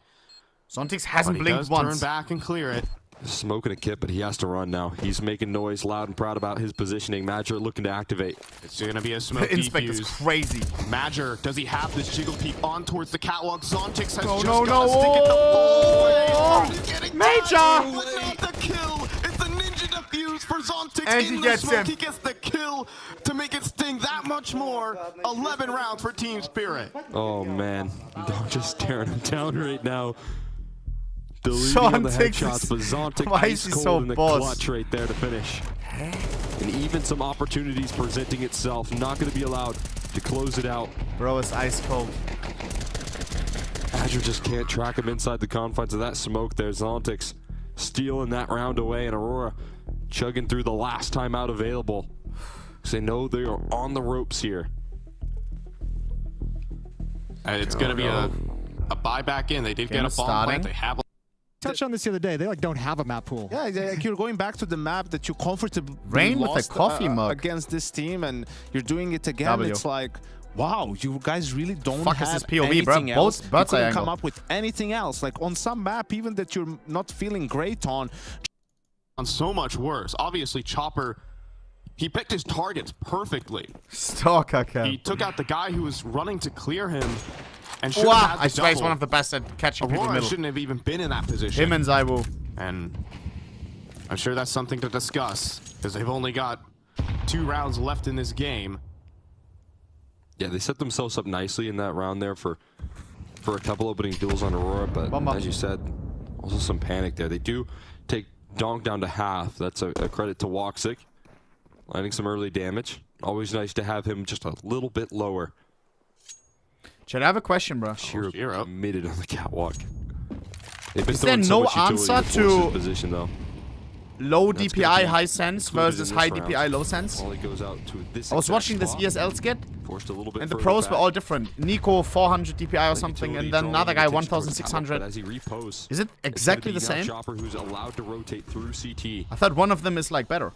Zontix hasn't But he blinked does once. turn back and clear it. Smoking a kit, but he has to run now. He's making noise, loud and proud about his positioning. Madger looking to activate. It's going to be a smoke The inspect is defuse. crazy. Madger, does he have this jiggle peek on towards the catwalk? Zontix has No, just no, got to no. stick it the full way. He's getting Major! down, but not the kill. It's the ninja defuse for Zontix And in he the gets smoke. him. He gets the kill to make it sting that much more. 11 rounds for Team Spirit. Oh, man. Dog just staring him down right now. Deleting on the headshots, but Zontic ice cold in the clutch right there to finish. And even some opportunities presenting itself. Not going to be allowed to close it out. Bro, it's ice cold. Azure just can't track him inside the confines of that smoke there. Zontix stealing that round away, and Aurora chugging through the last time out available. They know they are on the ropes here. And it's going to be a buyback in. They did get a bomb plant. They have touched on this the other day. They don't have a map pool. Yeah, like you're going back to the map that you comfortably Rain with lost a coffee mug against this team, and you're doing it again. It's like, wow, you guys really don't Fuck have is this POV, anything bro? else. Both You couldn't angle. come up with anything else. Like on some map, even that you're not feeling great on so much worse. Obviously, Chopper, he picked his targets perfectly. Stalker cam. He took out the guy who was running to clear him. And Wow, I swear he's one of the best at catching people in the Aurora middle. shouldn't have even been in that position. Him and Zaiwu. And I'm sure that's something to discuss, because they've only got 2 rounds left in this game. Yeah, they set themselves up nicely in that round there for a couple opening duels on Aurora, but as you said, also some panic there. They do take Donk down to half. That's a credit to Woxic. Landing some early damage. Always nice to have him just a little bit lower. Should I have a question, bro? Shiro committed on the catwalk. They've been Is there throwing so no much utility answer force to his position, though. low That's DPI gonna be high sense included versus in high this round. DPI low sense? Volley goes out to this I was exact watching this spot. ESL skit, Forced a little bit and the further pros were back. all different. Nico 400 DPI or something, and then another guy 1600. As he repos, Is it exactly the it's gonna be same? now Chopper, who's allowed to rotate through CT. I thought one of them is like better.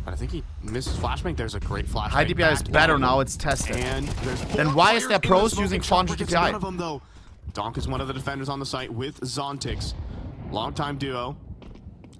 But I think he misses flashbang. There's a great flashbang. High DPI is better now, it's tested. And Then why is there pros using 400 DPI? One of them, though. Donk is one of the defenders on the site with Zontix. Longtime duo.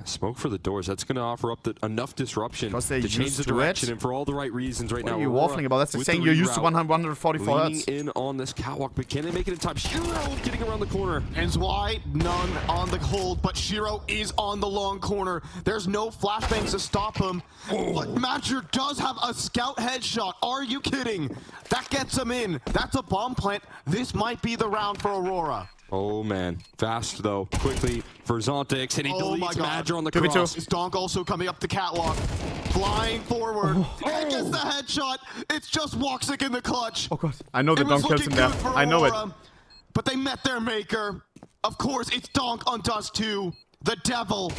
Smoke for the doors. That's going to offer up enough disruption to change the direction, and for all the right reasons right now. What are you waffling about? That's like saying you're used to 144 leaning hertz. in on this catwalk, but can they make it in time? Shiro getting around the corner. And Zwei, none on the hold, but Shiro is on the long corner. There's no flashbangs to stop him. But Matcher does have a scout headshot. Are you kidding? That gets him in. That's a bomb plant. This might be the round for Aurora. Oh man, fast though, quickly for Zontix, and he deletes Madger on the cross. Is Donk also coming up the catwalk, flying forward, and gets the headshot. It's just Woxic in the clutch. Oh god, I know the Donk kills him there. I know it. But they met their maker. Of course, it's Donk on Dust 2. The devil.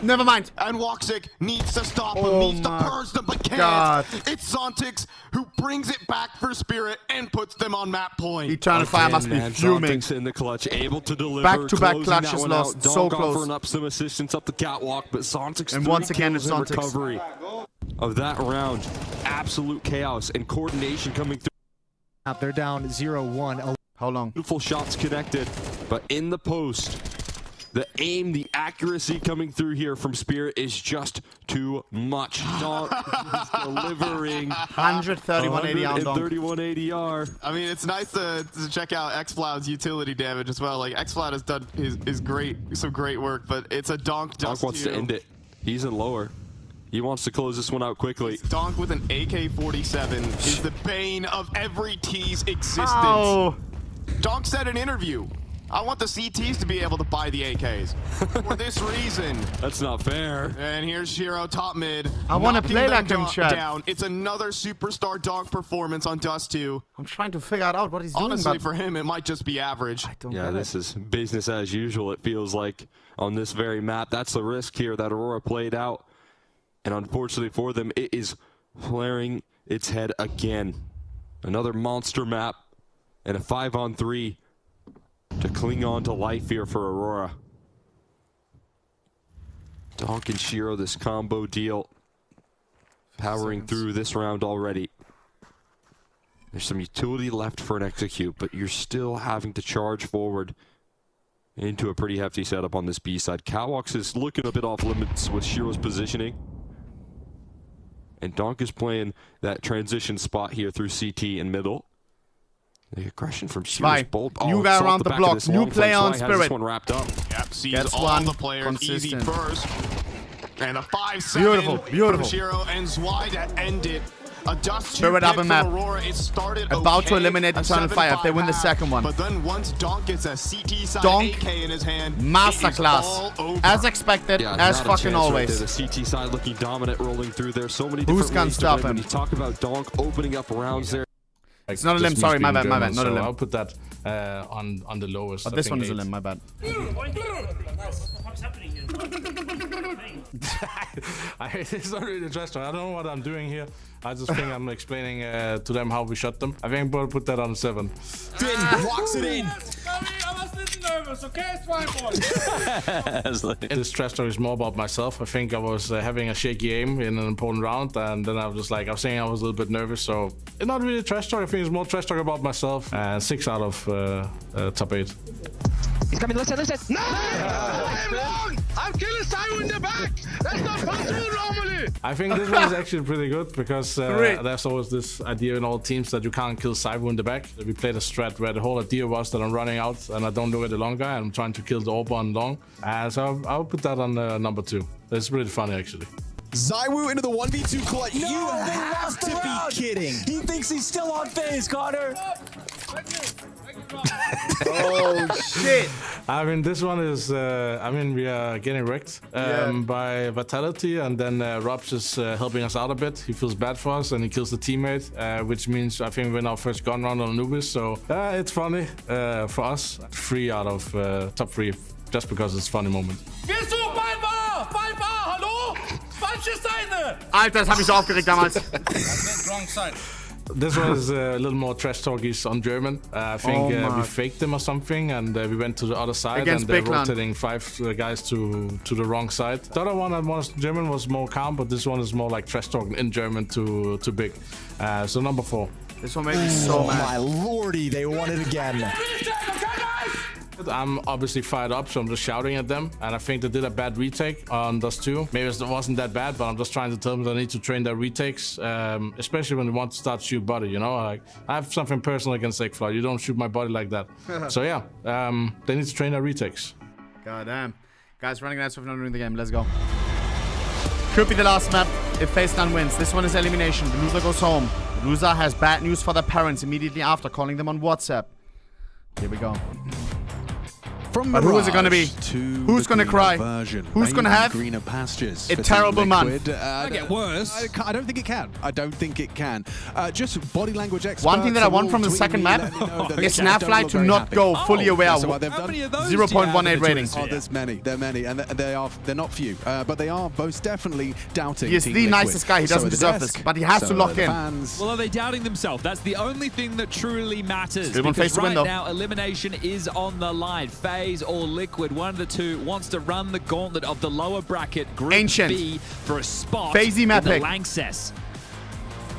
Never mind. And Woxic needs to stop him, needs to purge them, but can't. God. It's Zontix who brings it back for Spirit and puts them on map point. Eternal Fire must be fuming. Zontix in the clutch, able to deliver. Back-to-back clutches lost, so close. Offering up some assistance up the catwalk, but Zontix and once again it's Zontix. Recovery of that round. Absolute chaos and coordination coming through. They're down 0-1. How long? Beautiful shots connected, but in the post, the aim, the accuracy coming through here from Spirit is just too much. Donk is delivering 131 ADR. 131 ADR. I mean, it's nice to check out xFloud's utility damage as well. Like, xFloud has done some great work, but it's a Donk Donk wants to end it. He's in lower. He wants to close this one out quickly. Donk with an AK-47 is the bane of every T's existence. Oh. Donk said in an interview, I want the CTs to be able to buy the AKs. For this reason. That's not fair. And here's Shiro top mid. I want to play like him, Chad. Down. It's another superstar Donk performance on Dust 2. I'm trying to figure out what he's doing. Honestly, for him, it might just be average. Yeah, this is business as usual, it feels like, on this very map. That's the risk here that Aurora played out. And unfortunately for them, it is flaring its head again. Another monster map and a 5-on-3 to cling on to life here for Aurora. Donk and Shiro, this combo deal, powering through this round already. There's some utility left for an execute, but you're still having to charge forward into a pretty hefty setup on this B side. Catwalks is looking a bit off limits with Shiro's positioning. And Donk is playing that transition spot here through CT and middle. The aggression from Shiro's bolt. You got around the block. New play on Spirit. This one wrapped up. Yep, sees all the players easy first. And a 5-7 beautiful. from Shiro and Zwei to end it. A Dust 2 Spirit up pick map. for Aurora. It started about to eliminate Eternal Fire if they win the second one. But then once Donk gets a CT side AK in his hand, masterclass. As expected, as fucking always. Right there. The CT side looking dominant, rolling through there. So many different Who's gonna stop him? When you talk about Donk opening up rounds there. It's not a limb, sorry, my bad, not a limb. I'll put that on the lowest. Oh, this one is a limb, my bad. It's not really interesting. I don't know what I'm doing here. I just think I'm explaining to them how we shot them. I think we'll put that on 7. Finn walks it in. I was a little nervous, okay? It's fine, boy. This trash talk is more about myself. I think I was having a shaky aim in an important round, and then I was just like, I was saying I was a little bit nervous, so it's not really trash talk. I think it's more trash talk about myself. 6 out of top 8. He's coming, listen. No! I'm wrong! I'm killing Simon in the back! That's not possible normally! I think this one is actually pretty good because there's always this idea in all teams that you can't kill Cyber in the back. We played a strat where the whole idea was that I'm running out and I don't look at the long guy and I'm trying to kill the Orb on long. So I'll put that on number 2. It's really funny actually. Zywoo into the 1v2 clutch. No, you have to be kidding. He thinks he's still on FaZe, Connor. Oh shit! I mean, this one is. We are getting wrecked by Vitality, and then Robs is helping us out a bit. He feels bad for us, and he kills the teammate, which means I think we're in our first gun round on Anubis. So it's funny for us. 3 out of top 3, just because it's a funny moment. Alter, das hab ich so aufgeregt damals. This was a little more trash talkies on German. I think we faked them or something, and we went to the other side, against and they're rotating 5 guys to the wrong side. The other one that was German was more calm, but this one is more like trash talking in German to big. So number 4. This one made me so mad. Oh my lordy, they won it again. I'm obviously fired up, so I'm just shouting at them. And I think they did a bad retake on Dust 2. Maybe it wasn't that bad, but I'm just trying to tell them they need to train their retakes, especially when they want to start shoot body, you know? Like, I have something personal against Ekflow. You don't shoot my body like that. So yeah, they need to train their retakes. God damn. Guys, running out of not doing the game. Let's go. Could be the last map if FaZe Clan wins. This one is elimination. The loser goes home. The loser has bad news for their parents immediately after, calling them on WhatsApp. Here we go. But who is it going to be? Who's going to cry? Who's going to have greener pastures a terrible month? It'll get worse. I don't think it can. I don't think it can. Just body language experts. One thing that I want from the second map is NaVi to not go fully aware. So what they've done? 0.18 ratings. Oh, there's many. There are many, and they're not few, but they are most definitely doubting. He is the nicest guy. He doesn't deserve this, but he has to lock in. Well, are they doubting themselves? That's the only thing that truly matters. Because right now, elimination is on the line. FaZe or Liquid, one of the two wants to run the gauntlet of the lower bracket Group B for a spot in the Lanxess.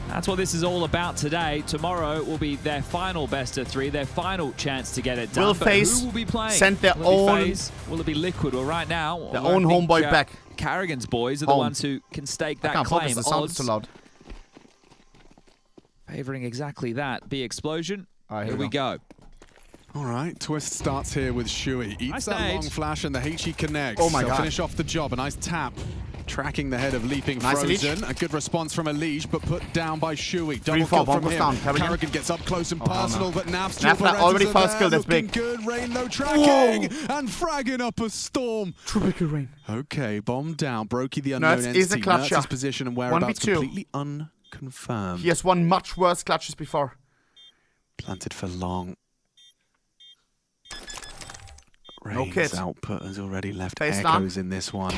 That's what this is all about today. Tomorrow will be their final best of 3, their final chance to get it done. Will FaZe who will be playing? Send their own... Will it be Liquid? Well, right now, their own homeboy back. Carrigan's boys are the ones who can stake that claim. The sound is too loud. Favoring exactly that. B Explosion. Here we go. All right, Twist starts here with Shui. Eats that long flash and the HE connects. Oh my God. Finish off the job. A nice tap. Tracking the head of Leaping Frozen. A good response from Elish, but put down by Shui. Double kill from him. Carrigan gets up close and personal, but Nav's already first kill. That's big. Good. Rain, no tracking. And fragging up a Storm. Triple Rain. Okay, bomb down. Brokey the unknown entity. Is a clutcher. Nertz's position and whereabouts completely unconfirmed. He has won much worse clutches before. Planted for long. Rain's output has already left echoes in this one.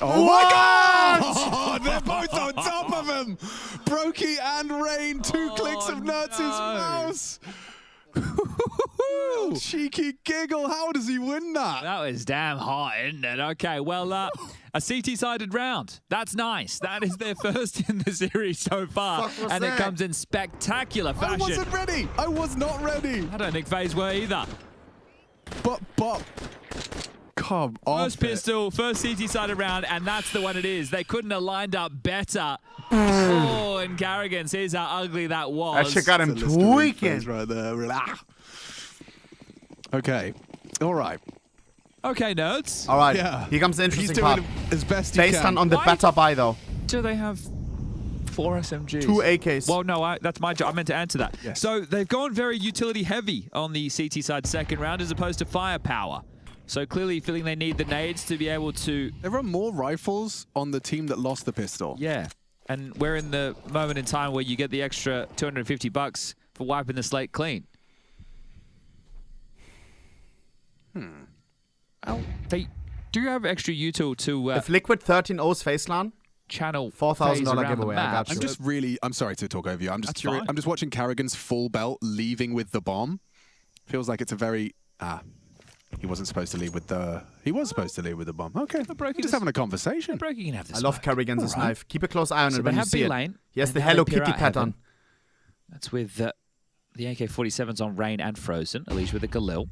Oh my God! Oh, they're both on top of him! Brokey and Rain, 2 clicks of Nertz's mouse! Cheeky giggle, how does he win that? That was damn hot, isn't it? Okay, well, a CT-sided round. That's nice. That is their first in the series so far. And it comes in spectacular fashion. I wasn't ready! I was not ready! I don't think FaZe were either. But come on. First pistol, first CT-sided round, and that's the one it is. They couldn't have lined up better. Oh, and Carrigan sees how ugly that was. That shit got him tweaking. Right there. Okay. All right. Okay, nerds. All right. Yeah. Here comes the interesting part. He's doing as best he FaZe can. on the better buy, though. Do they have 4 SMGs? 2 AKs. Well, no, that's my job. I meant to answer that. Yes. So they've gone very utility heavy on the CT side second round as opposed to firepower. So clearly feeling they need the nades to be able to... There are more rifles on the team that lost the pistol. Yeah. And we're in the moment in time where you get the extra $250 for wiping the slate clean. Oh, they do have extra util to... if Liquid 13 owes FaZe Clan, channel $4,000 giveaway. I got you. I'm sorry to talk over you. I'm just curious. I'm just watching Carrigan's full belt leaving with the bomb. Feels like it's a very he wasn't supposed to leave with the. He was supposed to leave with the bomb. Okay, just having a conversation. Brokey can have this. I love Carrigan's knife. Keep a close eye on it when you see it. Lane, yes, the Hello Kitty pattern. That's with the AK-47s on Rain and Frozen. Elish with the Galil.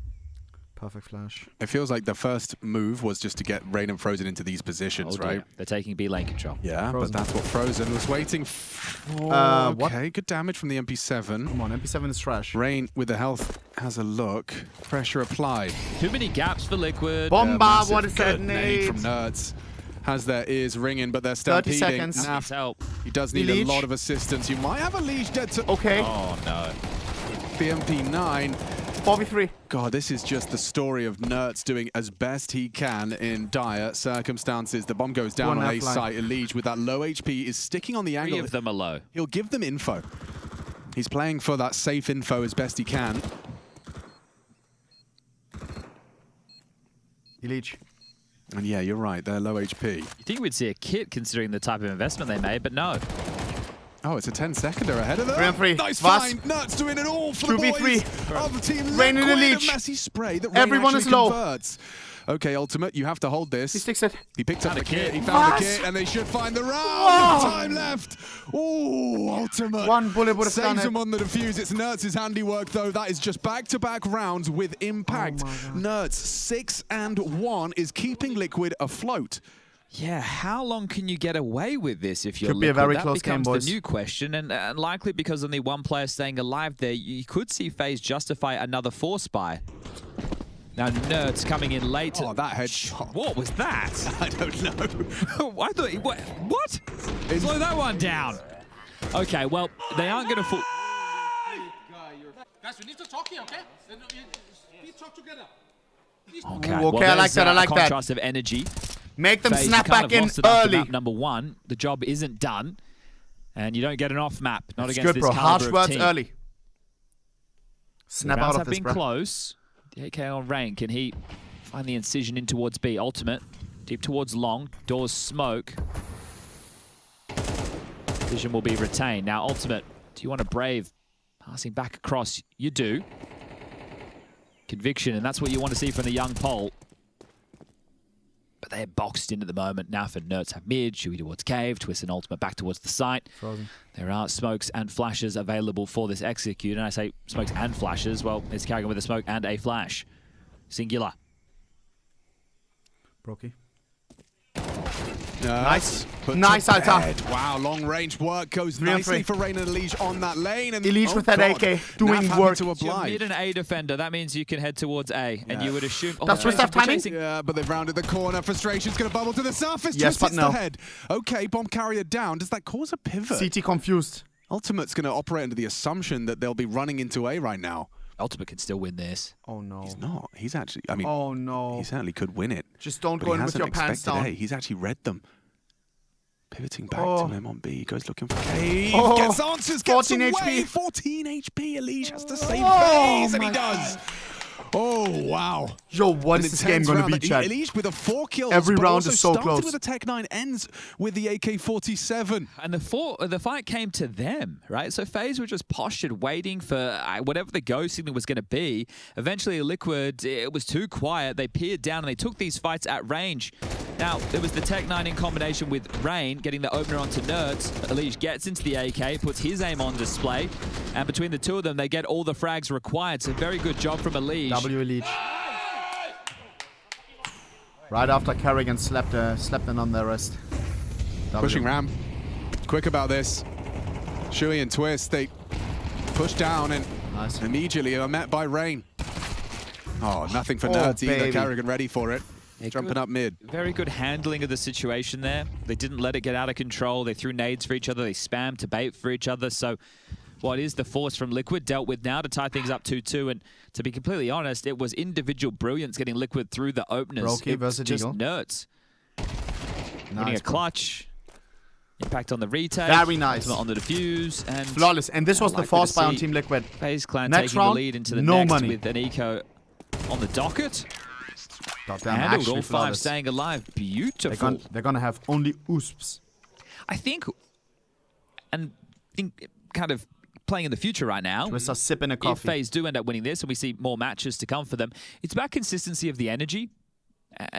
Perfect flash. It feels like the first move was just to get Rain and Frozen into these positions, right? They're taking B lane control. Yeah, Frozen. But that's what Frozen was waiting for. Okay, good damage from the MP7. Come on, MP7 is trash. Rain with the health has a look. Pressure applied. Too many gaps for Liquid. Bomba, what is that nade? From Nertz. Has their ears ringing, but they're stampeding. 30 seconds. Naf, he does need a lot of assistance. You might have a leash dead to... Okay. Oh, no. The MP9. 4v3. God, this is just the story of Nertz doing as best he can in dire circumstances. The bomb goes down on A site. Elish with that low HP is sticking on the angle. 3 of them are low. He'll give them info. He's playing for that safe info as best he can. Elish. And yeah, you're right. They're low HP. You think we'd see a kit considering the type of investment they made, but no. Oh, it's a 10-seconder ahead of them. 3-on-3. Nice find. Nertz doing it all for the boys of Team Rain in the Liquid. leech. A messy spray that everyone is low. Converts. Okay, Ultimate, you have to hold this. He sticks it. He picked up the kit. He found the kit, and they should find the round. Time left. Oh, Ultimate. One bullet would have done it. Saves him on the defuse. It's Nerds' handiwork, though. That is just back-to-back rounds with impact. Nerds 6-1 is keeping Liquid afloat. Yeah, how long can you get away with this if you're Could be a very that close game, boys. That becomes the new question, and likely because only one player staying alive there, you could see FaZe justify another force buy. Now, Nerds coming in late. Oh, that headshot. What was that? I don't know. I thought, what? Slow that one down. Okay, well, they aren't going to... Guys, we need to talk here, okay? We talk together. Okay, okay, I like that. I like that. Contrast of energy. Make them FaZe snap back in early. Map number 1, the job isn't done, and you don't get an off map. Not That's against good, this bro. Harsh caliber words of team. early. Snap out of have this, been bro. close. The AK on Rain, can he find the incision in towards B? Ultimate, deep towards long. Doors smoke. Vision will be retained. Now, Ultimate, do you want to brave? Passing back across, you do. Conviction, and that's what you want to see from the young Pole. But they're boxed in at the moment. Now for Nerds have mid, Shuey towards cave, Twist and Ultimate back towards the site. Frozen. There are smokes and flashes available for this execute, and I say smokes and flashes. Well, it's carrying with a smoke and a flash. Singular. Brokey. Nice. Nice, Alta. Wow, long range work goes nicely for Rain and Elige on that lane. And Elige with that AK doing work. To oblige. Mid and A defender, that means you can head towards A, and you would assume... That's Twist off timing? Yeah, but they've rounded the corner. Frustration's going to bubble to the surface. Yes, but no. The head. Okay, bomb carrier down. Does that cause a pivot? CT confused. Ultimate's going to operate under the assumption that they'll be running into A right now. Ultimate can still win this. Oh, no. He's not. He's actually... I mean, oh, no. He certainly could win it. Just don't go in with your pants down. He's actually read them. Pivoting back to him on B. Goes looking for Cave. Gets answers. Gets 14 away. HP. 14 HP. Elige has to save FaZe, and he does. Oh, wow. Yo, what is this game going to be, Chad? Elige with a 4 kills. Every round is so started close. with a Tech 9, ends with the AK-47. And the fight came to them, right? So FaZe were just postured, waiting for whatever the go signal was going to be. Eventually, Liquid, it was too quiet. They peered down, and they took these fights at range. Now, there was the Tech 9 in combination with Rain, getting the opener onto Nerds. Elige gets into the AK, puts his aim on display, and between the two of them, they get all the frags required. So very good job from Elige. Elige. Right after Kerrigan slept in on their wrist. Pushing Ram. Quick about this. Shuey and Twist, they push down and immediately are met by Rain. Oh, nothing for Nerds either. Kerrigan ready for it. Jumping up mid. Very good handling of the situation there. They didn't let it get out of control. They threw nades for each other. They spammed to bait for each other. So what is the force from Liquid dealt with now to tie things up 2-2. And to be completely honest, it was individual brilliance getting Liquid through the openers. Brokey versus just Eagle. Nerds. Nice, winning a clutch. Impact on the retake. Very nice. On the defuse. And flawless. And this was the force buy on Team Liquid. FaZe Clan next taking round, the lead into the no next money. with an eco on the docket. Goddamn, handled all 5 flawless. staying alive. Beautiful. They're gonna have only USPs. I think, kind of playing in the future right now. Just a sip and a coffee. If FaZe do end up winning this and we see more matches to come for them, it's about consistency of the energy.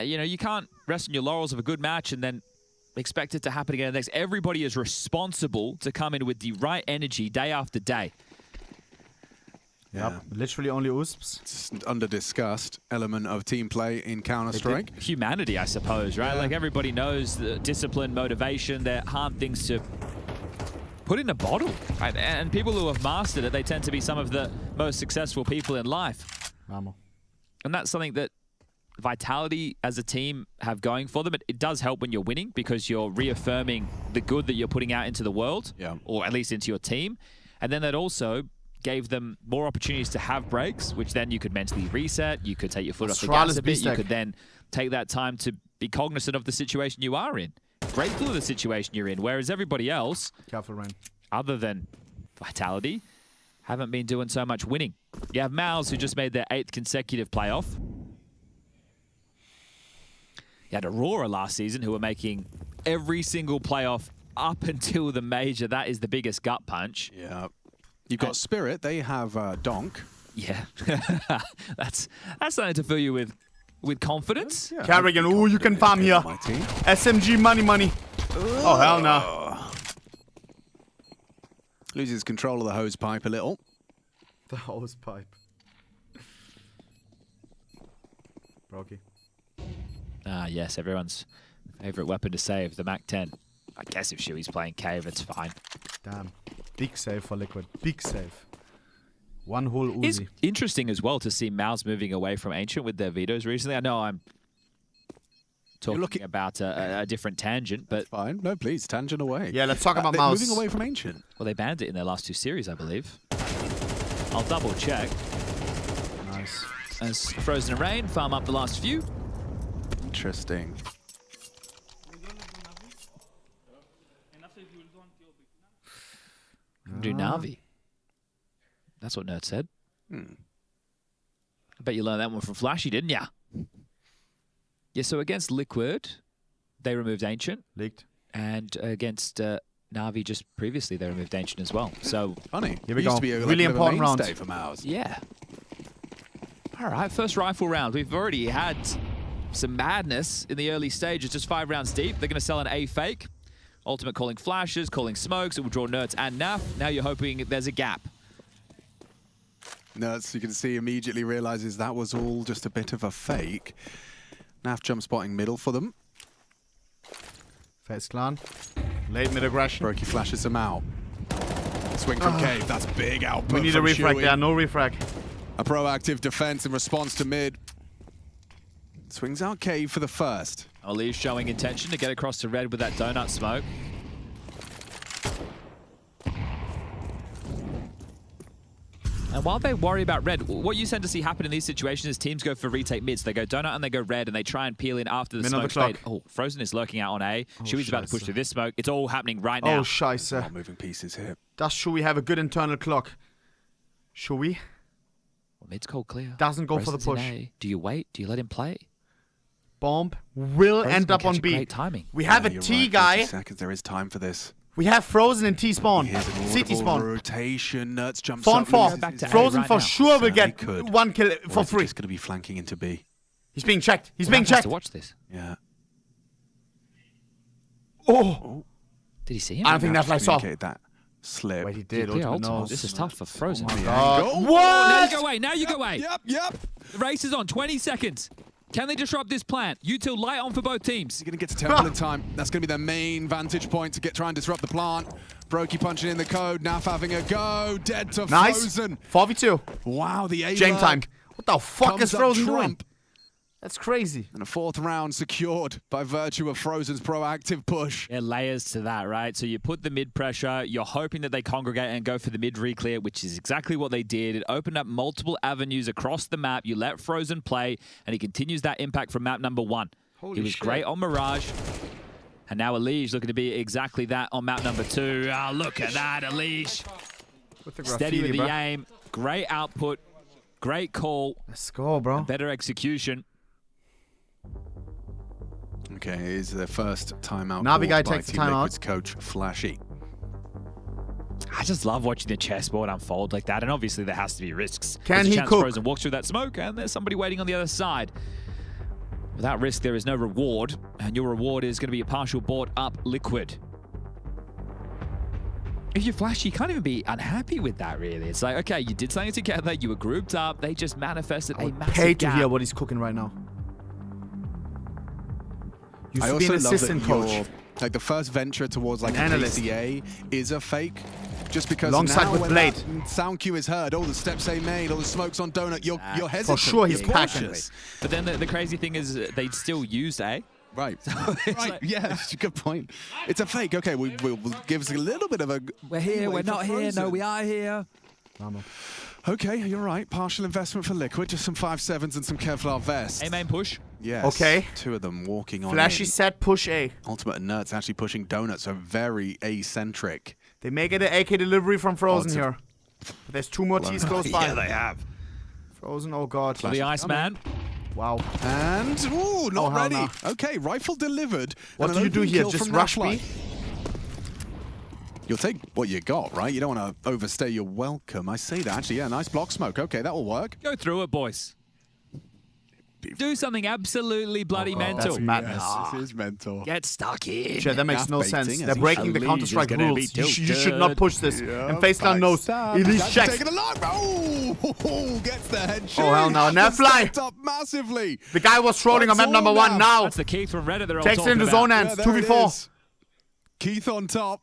You know, you can't rest on your laurels of a good match and then expect it to happen again next. Everybody is responsible to come in with the right energy day after day. Yep, literally only USPs. It's an under-discussed element of team play in Counter-Strike. Humanity, I suppose, right? Like everybody knows the discipline, motivation, they're hard things to put in a bottle. Right? And people who have mastered it, they tend to be some of the most successful people in life. And that's something that Vitality as a team have going for them. It does help when you're winning because you're reaffirming the good that you're putting out into the world, or at least into your team. And then that also gave them more opportunities to have breaks, which then you could mentally reset, you could take your foot off the gas a bit, you could then take that time to be cognizant of the situation you are in, grateful of the situation you're in, whereas everybody else, other than Vitality, haven't been doing so much winning. You have Mouz, who just made their 8th consecutive playoff. You had Aurora last season, who were making every single playoff up until the major. That is the biggest gut punch. Yeah. You've got Spirit, they have Donk. Yeah, that's something to fill you with with confidence. Yeah, Carrigan, ooh, you can farm here. SMG money. Oh, hell no. Loses control of the hose pipe a little. The hose pipe. Brokey. Ah, yes, everyone's favorite weapon to save, the MAC-10. I guess if Shui's playing Cave, it's fine. Damn. Big save for Liquid. Big save. One whole Uzi. It's interesting as well to see Mouz moving away from Ancient with their vetoes recently. I know I'm talking about a different tangent, but... That's fine. No, please, tangent away. Yeah, let's talk about Mouz. Moving away from Ancient. Well, they banned it in their last 2 series, I believe. I'll double check. Nice. As Frozen and Rain farm up the last few. Interesting. Do NaVi. That's what Nerd said. I bet you learned that one from Flashy, didn't ya? Yeah, so against Liquid, they removed Ancient. Leaked. And against NaVi just previously, they removed Ancient as well. So funny. Here we used go. To be a, really important round for Mouz. Yeah. All right, first rifle round. We've already had some madness in the early stages, just 5 rounds deep. They're going to sell an A fake. Ultimate calling flashes, calling smokes. It will draw Nerds and Naf. Now you're hoping there's a gap. Nerds, you can see, immediately realizes that was all just a bit of a fake. Naf jump spotting middle for them. FaZe clan. Late mid aggression. Brokey flashes him out. Swing from Cave. That's big output. We need a refrag there. No refrag. A proactive defense in response to mid. Swings out Cave for the first. Ali's showing intention to get across to red with that donut smoke. And while they worry about red, what you tend to see happen in these situations is teams go for retake mids. They go donut and they go red and they try and peel in after the smoke fade. Oh, Frozen is lurking out on A. Shui's about to push through this smoke. It's all happening right now. Oh, scheisse. Moving pieces here. Does Shui have a good internal clock? Shui? Well, mid's cold clear. Doesn't go for the push. Do you wait? Do you let him play? Bomb will end up on B. Great timing. We have a T right, guy. Seconds. There is time for this. We have Frozen in T spawn. CT spawn. Rotation. Nerds jumps Fawn up. 4. Frozen for sure will get 1 kill for free. He's going to be flanking into B. He's being checked. He's being checked. To watch this. Yeah. Oh. Did he see him? I don't think that's what I saw. That slip. Wait, he did. Oh, this is tough for Frozen. Oh what? Now you go away. Now you go away. Yep. The race is on. 20 seconds. Can they disrupt this plant? Util light on for both teams. You're going to get to Temple in time. That's going to be their main vantage point to try and disrupt the plant. Brokey punching in the code. Naf having a go. Dead to Frozen. 4v2. Wow, the A Game time. What the fuck is Frozen doing? That's crazy. And a 4th round secured by virtue of Frozen's proactive push. Yeah, layers to that, right? So you put the mid pressure, you're hoping that they congregate and go for the mid re-clear, which is exactly what they did. It opened up multiple avenues across the map. You let Frozen play, and he continues that impact from map number 1. He was great on Mirage. And now Alige looking to be exactly that on map number 2. Oh, look at that, Alige. Steady with the aim. Great output. Great call. Let's go, bro. Better execution. Okay, here's their first timeout. NaVi guy takes the timeout. Coach Flashy. I just love watching the chessboard unfold like that, and obviously there has to be risks. Can he cook? Frozen walks through that smoke, and there's somebody waiting on the other side. Without risk, there is no reward, and your reward is going to be a partial board up Liquid. If you're Flashy, you can't even be unhappy with that, really. It's like, okay, you did something together, you were grouped up, they just manifested a massive paid to gap. hear what he's cooking right now. I also love that coach. Like the first venture towards like an ACA is a fake. Just because alongside now with when Blade. That sound cue is heard, all the steps they made, all the smokes on Donut, you're hesitant. For sure he's packing. But then the crazy thing is they still used A. Right. Right. Yeah, that's a good point. It's a fake. Okay, we'll give us a little bit of a... We're here, we're not here. No, we are here. Okay, you're right. Partial investment for Liquid. Just some 5.7s and some Kevlar vests. A main push. Yes. Okay. 2 of them walking on Flashy set push A. Ultimate and Nerds actually pushing Donuts, so very A-centric. They may get an AK delivery from Frozen here. But there's 2 more T's close by. Yeah, they have. Frozen, oh god. For the Iceman. Wow. And, ooh, not ready. No. Okay, rifle delivered. What do you do here? Just rush me? You'll take what you got, right? You don't want to overstay your welcome. I say that. Actually, yeah, nice block smoke. Okay, that will work. Go through it, boys. Do something absolutely bloody mental. That's madness. Yes, this is mental. Get stuck in. Shit, that makes no sense. They're breaking the Counter-Strike rules. You should not push this. And FaZe knows. Elise checks. Oh, gets the headshot. Oh, hell no. NaVi. Up massively. The guy was trolling on map number 1 now. That's the Keith from Reddit. They're all takes it into his own hands. 2v4. Keith on top.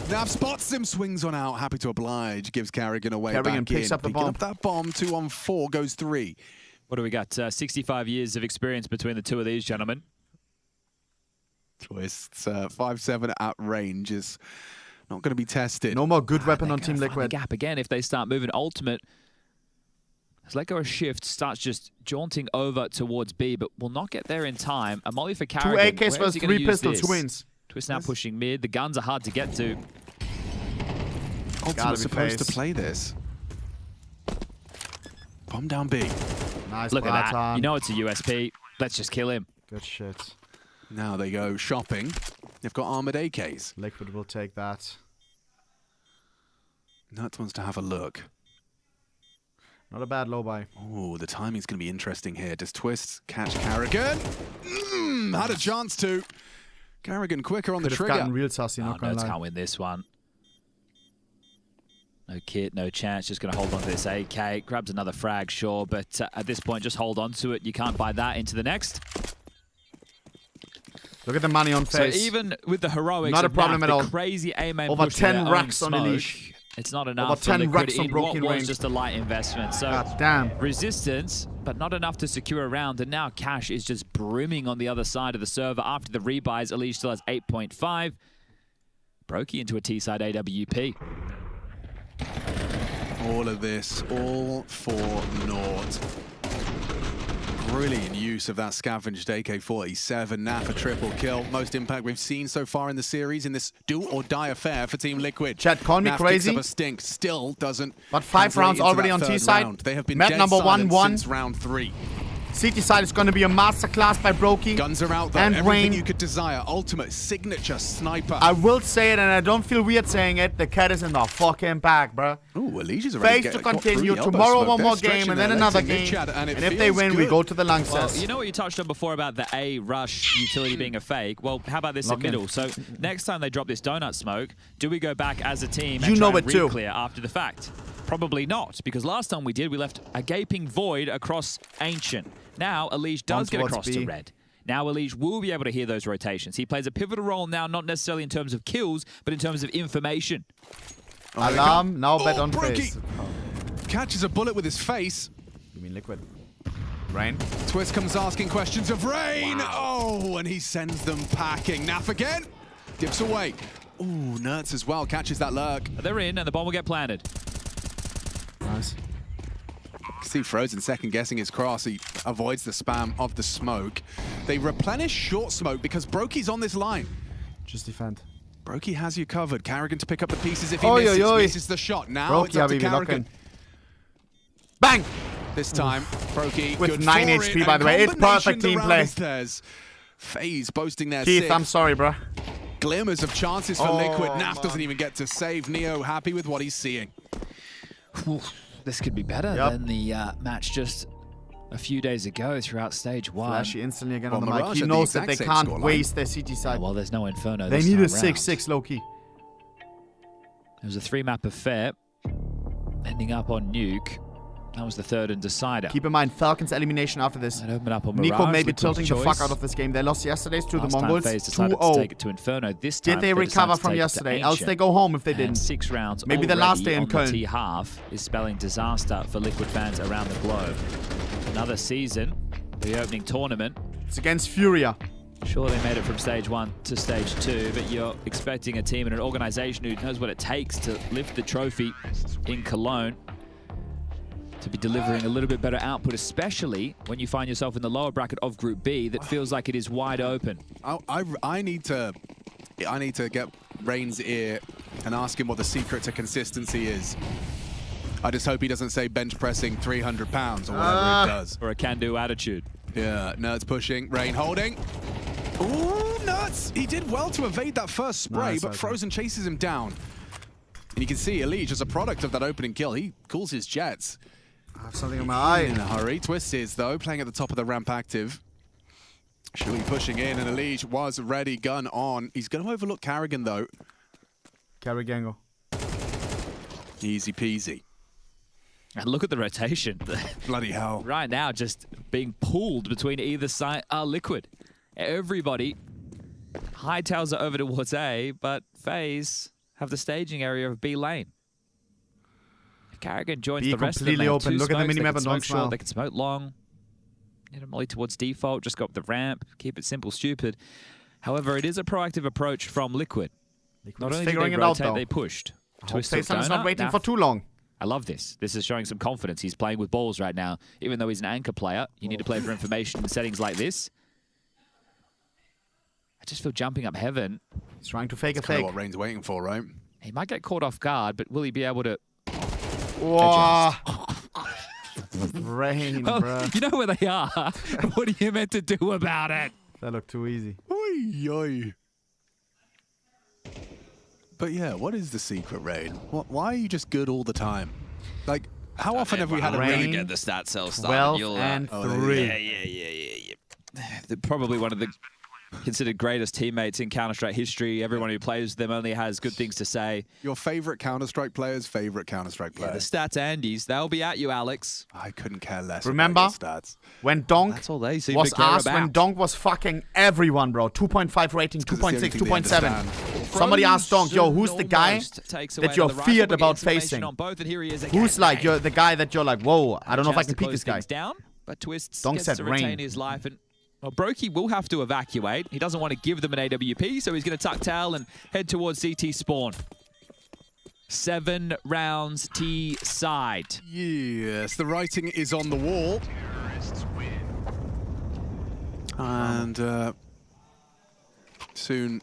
Nav spots him, swings on out. Happy to oblige. Gives Carrigan away. Carrigan picks up the bomb. Up that bomb. 2-on-4 goes 3. What do we got? 65 years of experience between the two of these gentlemen. Twists 5-7 at range is not going to be tested. No more good weapon on Team Liquid. Gap again if they start moving ultimate. As let go a shift, starts just jaunting over towards B, but will not get there in time. A molly for Carrigan. 2 AKs versus 3 pistols, 2 wins. Twist now pushing mid. The guns are hard to get to. Ultimate's supposed to play this. Bomb down B. Nice. Look at that. You know it's a USP. Let's just kill him. Good shit. Now they go shopping. They've got armored AKs. Liquid will take that. Nuts wants to have a look. Not a bad low buy. Oh, the timing's going to be interesting here. Does Twist catch Carrigan? Had a chance to. Carrigan quicker on the trigger. Gotten real sassy, not gonna Nuts lie. can't win this one. No kit, no chance. Just going to hold on to this AK. Grabs another frag, sure, but at this point, just hold on to it. You can't buy that into the next. Look at the money on FaZe. So even with the heroics, not a problem at all. Crazy A-main over push 10 racks on Elish. It's not enough. Over 10 racks on broken what range. Was just a light investment. So God damn. Resistance, but not enough to secure a round. And now cash is just brimming on the other side of the server. After the rebuys, Elish still has 8.5. Brokey into a T-side AWP. All of this, all for naught. Brilliant use of that scavenged AK-47. NaVi a triple kill. Most impact we've seen so far in the series in this do-or-die affair for Team Liquid. Chat, call me NaVi crazy. Picks up a stink, still doesn't. But 5 rounds already on T-side. They have been map dead number silent 1-1. since round 3. CT side is going to be a masterclass by Brokey. Guns are out there. And everything Rain. you could desire. Ultimate, signature, sniper. I will say it, and I don't feel weird saying it. The cat is in the fucking bag, bro. Ooh, Elish already FaZe to continue. Tomorrow one more game, and then another game. And if they win, we go to the Lung Well, Cess. you know what you touched on before about the A rush utility being a fake? Well, how about this in middle? So next time they drop this donut smoke, do we go back as a team and try and re-clear after the fact? Probably not, because last time we did, we left a gaping void across Ancient. Now, Elish does get across to red. Now, Elish will be able to hear those rotations. He plays a pivotal role now, not necessarily in terms of kills, but in terms of information. Alarm, now bet on FaZe. Catches a bullet with his face. You mean Liquid? Rain. Twist comes asking questions of Rain. Wow. Oh, and he sends them packing. NaVi again. Dips away. Ooh, Nerds as well. Catches that lurk. They're in, and the bomb will get planted. Nice. See Frozen second guessing his cross. He avoids the spam of the smoke. They replenish short smoke because Brokey's on this line. Just defend. Brokey has you covered. Carrigan to pick up the pieces if he misses the shot. Now it's up to Carrigan. Bang! This time, Brokey with 9 HP, by the way. It's perfect team play. FaZe boasting their Keith, 6. I'm sorry, bro. Glimmers of chances for Liquid. NaVi doesn't even get to save. Neo happy with what he's seeing. This could be better than the match just a few days ago throughout stage 1. Flashy instantly again on the mic. He knows that they can't waste their CT side. Well, there's no Inferno. They need a 6-6 low-key. There was a 3-map affair ending up on Nuke. That was the third and decider. Keep in mind, Falcons elimination after this. I'd open up on Nico Mirage, may be tilting the fuck out of this game. They lost yesterday's to the Mongols. FaZe decided to take it to Inferno. This time, did they recover from yesterday? Else they go home if they didn't. 6 rounds. Maybe the last day in Cologne. T-half is spelling disaster for Liquid fans around the globe. Another season, the opening tournament. It's against Furia. Sure, they made it from stage 1 to stage 2, but you're expecting a team and an organization who knows what it takes to lift the trophy in Cologne to be delivering a little bit better output, especially when you find yourself in the lower bracket of Group B that feels like it is wide open. I need to get Rain's ear and ask him what the secret to consistency is. I just hope he doesn't say bench pressing 300 pounds or whatever he does. Or a can-do attitude. Yeah, Nerds pushing, Rain holding. Ooh, Nerds! He did well to evade that first spray, but Frozen chases him down. And you can see Elish, as a product of that opening kill, he cools his jets. I have something in my eye. In a hurry. Twist is, though, playing at the top of the ramp active. Shui pushing in, and Elige was ready, gun on. He's going to overlook Carrigan, though. Carrigan. Easy peasy. And look at the rotation. Bloody hell. Right now, just being pulled between either side are Liquid. Everybody hightails it over towards A, but FaZe have the staging area of B lane. Carrigan joins the rest of them. Open. Look at the minimap and don't smile. They can smoke long. Hit a molly towards default. Just go up the ramp. Keep it simple, stupid. However, it is a proactive approach from Liquid. Not only did they rotate, they pushed. FaZe is not waiting for too long. I love this. This is showing some confidence. He's playing with balls right now. Even though he's an anchor player, you need to play for information in settings like this. I just feel jumping up heaven. He's trying to fake a fake. Kind of what Rain's waiting for, right? He might get caught off guard, but will he be able to... Whoa. Rain, bro. You know where they are. What are you meant to do about it? That looked too easy. Oy, oy. But yeah, what is the secret, Rain? Why are you just good all the time? Like, how often have we had a Rain? Get the stat cell started. 12 and 3. Yeah. They're probably one of the considered greatest teammates in Counter-Strike history. Everyone who plays them only has good things to say. Your favorite Counter-Strike player's favorite Counter-Strike player. Yeah, the stats Andes, they'll be at you, Alex. I couldn't care less. Remember about your stats. When Donk That's all they seem was to care asked about. when Donk was fucking everyone, bro. 2.5 rating, 2.6, 2.7. Somebody asked Donk, yo, who's the guy that you're feared about facing? Who's like the guy that you're like, whoa, I don't know if I can peek this guy. But Twists Donk said to retain Rain. his life, and well, Brokey will have to evacuate. He doesn't want to give them an AWP, so he's going to tuck tail and head towards CT spawn. 7 rounds T side. Yes, the writing is on the wall. And soon,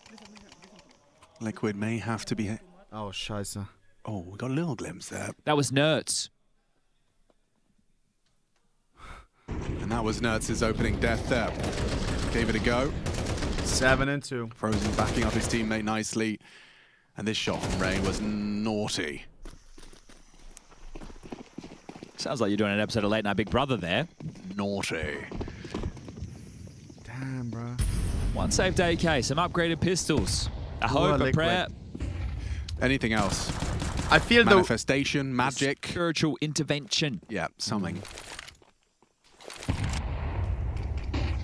Liquid may have to be... Oh, scheiße. Oh, we got a little glimpse there. That was Nerds. And that was Nerds' opening death there. Gave it a go. 7 and 2. Frozen backing up his teammate nicely. And this shot from Rain was naughty. Sounds like you're doing an episode of Late Night Big Brother there. Naughty. Damn, bro. One saved AK, some upgraded pistols. A hope, a prayer. Anything else? I feel Manifestation, magic. Spiritual intervention. Yeah, something.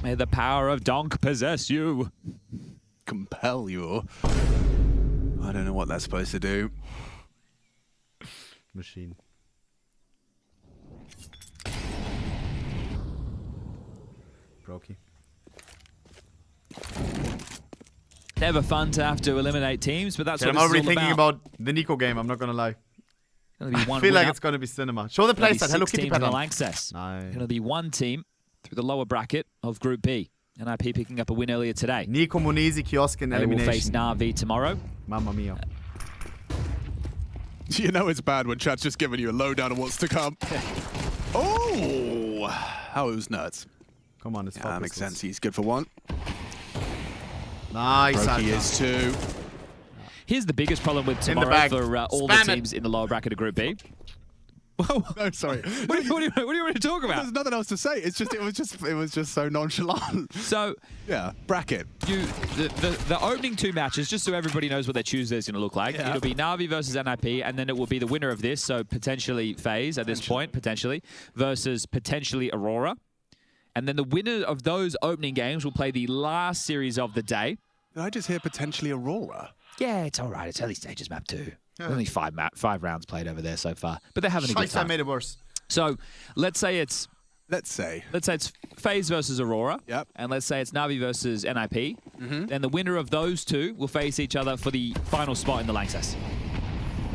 May the power of Donk possess you. Compel you. I don't know what that's supposed to do. Machine. Brokey. Never fun to have to eliminate teams, but that's what I'm already thinking about the Nico game, I'm not going to lie. I feel like it's going to be cinema. Show the playset. Hello Kitty pattern. Nice. Going to be one team through the lower bracket of Group B. NIP picking up a win earlier today. Nico Munizi, Kiosk in elimination. They will face NaVi tomorrow. Mamma mia. You know it's bad when chat's just giving you a lowdown on what's to come. Oh! How it was nuts. Come on, it's that makes sense. He's good for 1. Nice. He is 2. Here's the biggest problem with tomorrow for all the teams in the lower bracket of Group B. Whoa. No, sorry. What do you want to talk about? There's nothing else to say. It's just it was just so nonchalant. So yeah, bracket. The opening 2 matches, just so everybody knows what their Tuesday is going to look like. Yeah. It'll be NaVi versus NIP, and then it will be the winner of this. So potentially FaZe at this point, potentially versus potentially Aurora, and then the winner of those opening games will play the last series of the day. Did I just hear potentially Aurora? Yeah, it's all right. It's early stages map 2. Only 5 rounds played over there so far, but they're having a good time. I made it worse. So let's say it's FaZe versus Aurora. Yep. And let's say it's NaVi versus NIP. Then the winner of those 2 will face each other for the final spot in the Lanxess.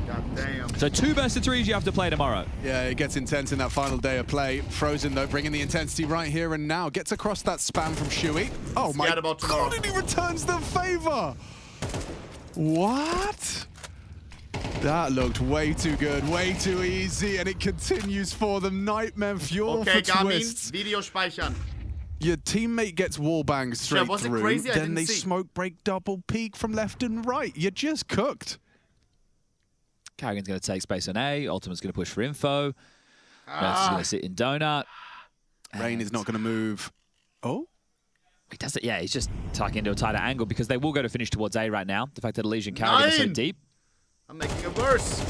God damn. So 2 best of 3s you have to play tomorrow. Yeah, it gets intense in that final day of play. Frozen though, bringing the intensity right here and now. Gets across that spam from Shui. Oh my God! And he returns the favor. What? That looked way too good, way too easy, and it continues for them. Nightmare fuel for Twists. Video speichern. Your teammate gets wallbanged straight through, crazy? then they smoke break double peek from left and right. You're just cooked. Carrigan's going to take space on A. Ultimate's going to push for info. Mouz is going to sit in donut. Rain is not going to move. Oh? He does it. Yeah, he's just tucking into a tighter angle because they will go to finish towards A right now. The fact that Elysian Carrigan is so deep. I'm making it worse.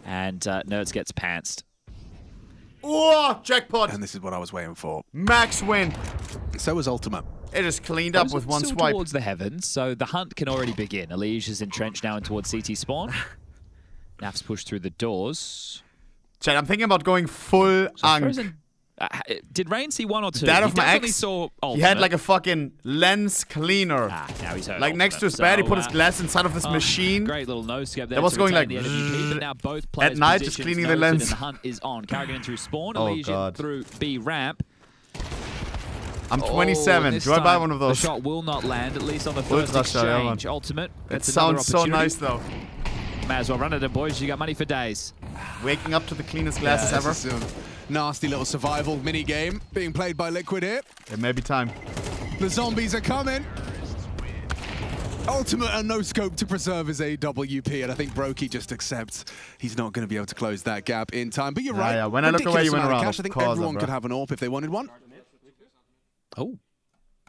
And Nerds gets pantsed. Oh, jackpot. And this is what I was waiting for. Max win. So was Ultimate. It just cleaned up with one swipe. Towards the heavens, so the hunt can already begin. Elige is entrenched now in towards CT spawn. Naf's pushed through the doors. Chad, I'm thinking about going full Ankh. Did Rain see one or two? Dad of my ex, saw he had like a fucking lens cleaner. Now he's like next to his bed, he put his glass inside of this machine. Great little nose scope there. That was going like but now both players at night, just cleaning the lens. And the hunt is on. Carrigan through spawn, Elysian through B ramp. I'm 27. Do I buy one of those? The shot will not land, at least on the first exchange. Ultimate. It sounds so nice though. May as well run it in, boys. You got money for days. Waking up to the cleanest glasses ever. Nasty little survival mini game being played by Liquid here. It may be time. The zombies are coming. Ultimate and no scope to preserve his AWP, and I think Brokey just accepts he's not going to be able to close that gap in time. But you're right. Yeah. When I look away, you went around. I think everyone could have an AWP if they wanted one. Oh,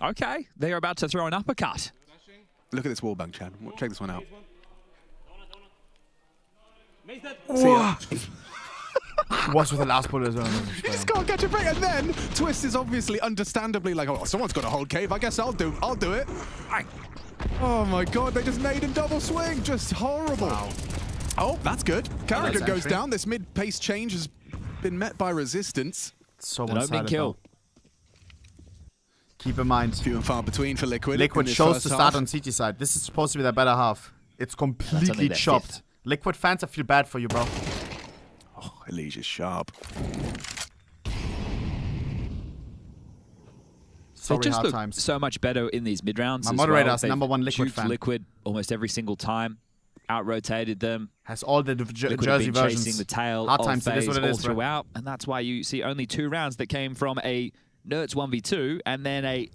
okay. They're about to throw an uppercut. Look at this wall bank, Chad. Check this one out. What's with the last bullet as well? You just can't catch a break, and then Twist is obviously, understandably, like, oh, someone's got to hold cave. I guess I'll do it. Oh my God! They just made in double swing. Just horrible. Wow. Oh, that's good. Carrigan goes down. This mid-pace change has been met by resistance. So one-sided kill. Keep in mind, few and far between for Liquid. Liquid chose to start on CT side. This is supposed to be their better half. It's completely chopped. Liquid fans, I feel bad for you, bro. Oh, Elysia's sharp. They just look so much better in these mid rounds. My moderator's #1 Liquid fan. Liquid almost every single time. Out-rotated them. Has all the jersey versions. Chasing the tail of FaZe all throughout. And that's why you see only 2 rounds that came from a Nerds 1v2 and then a,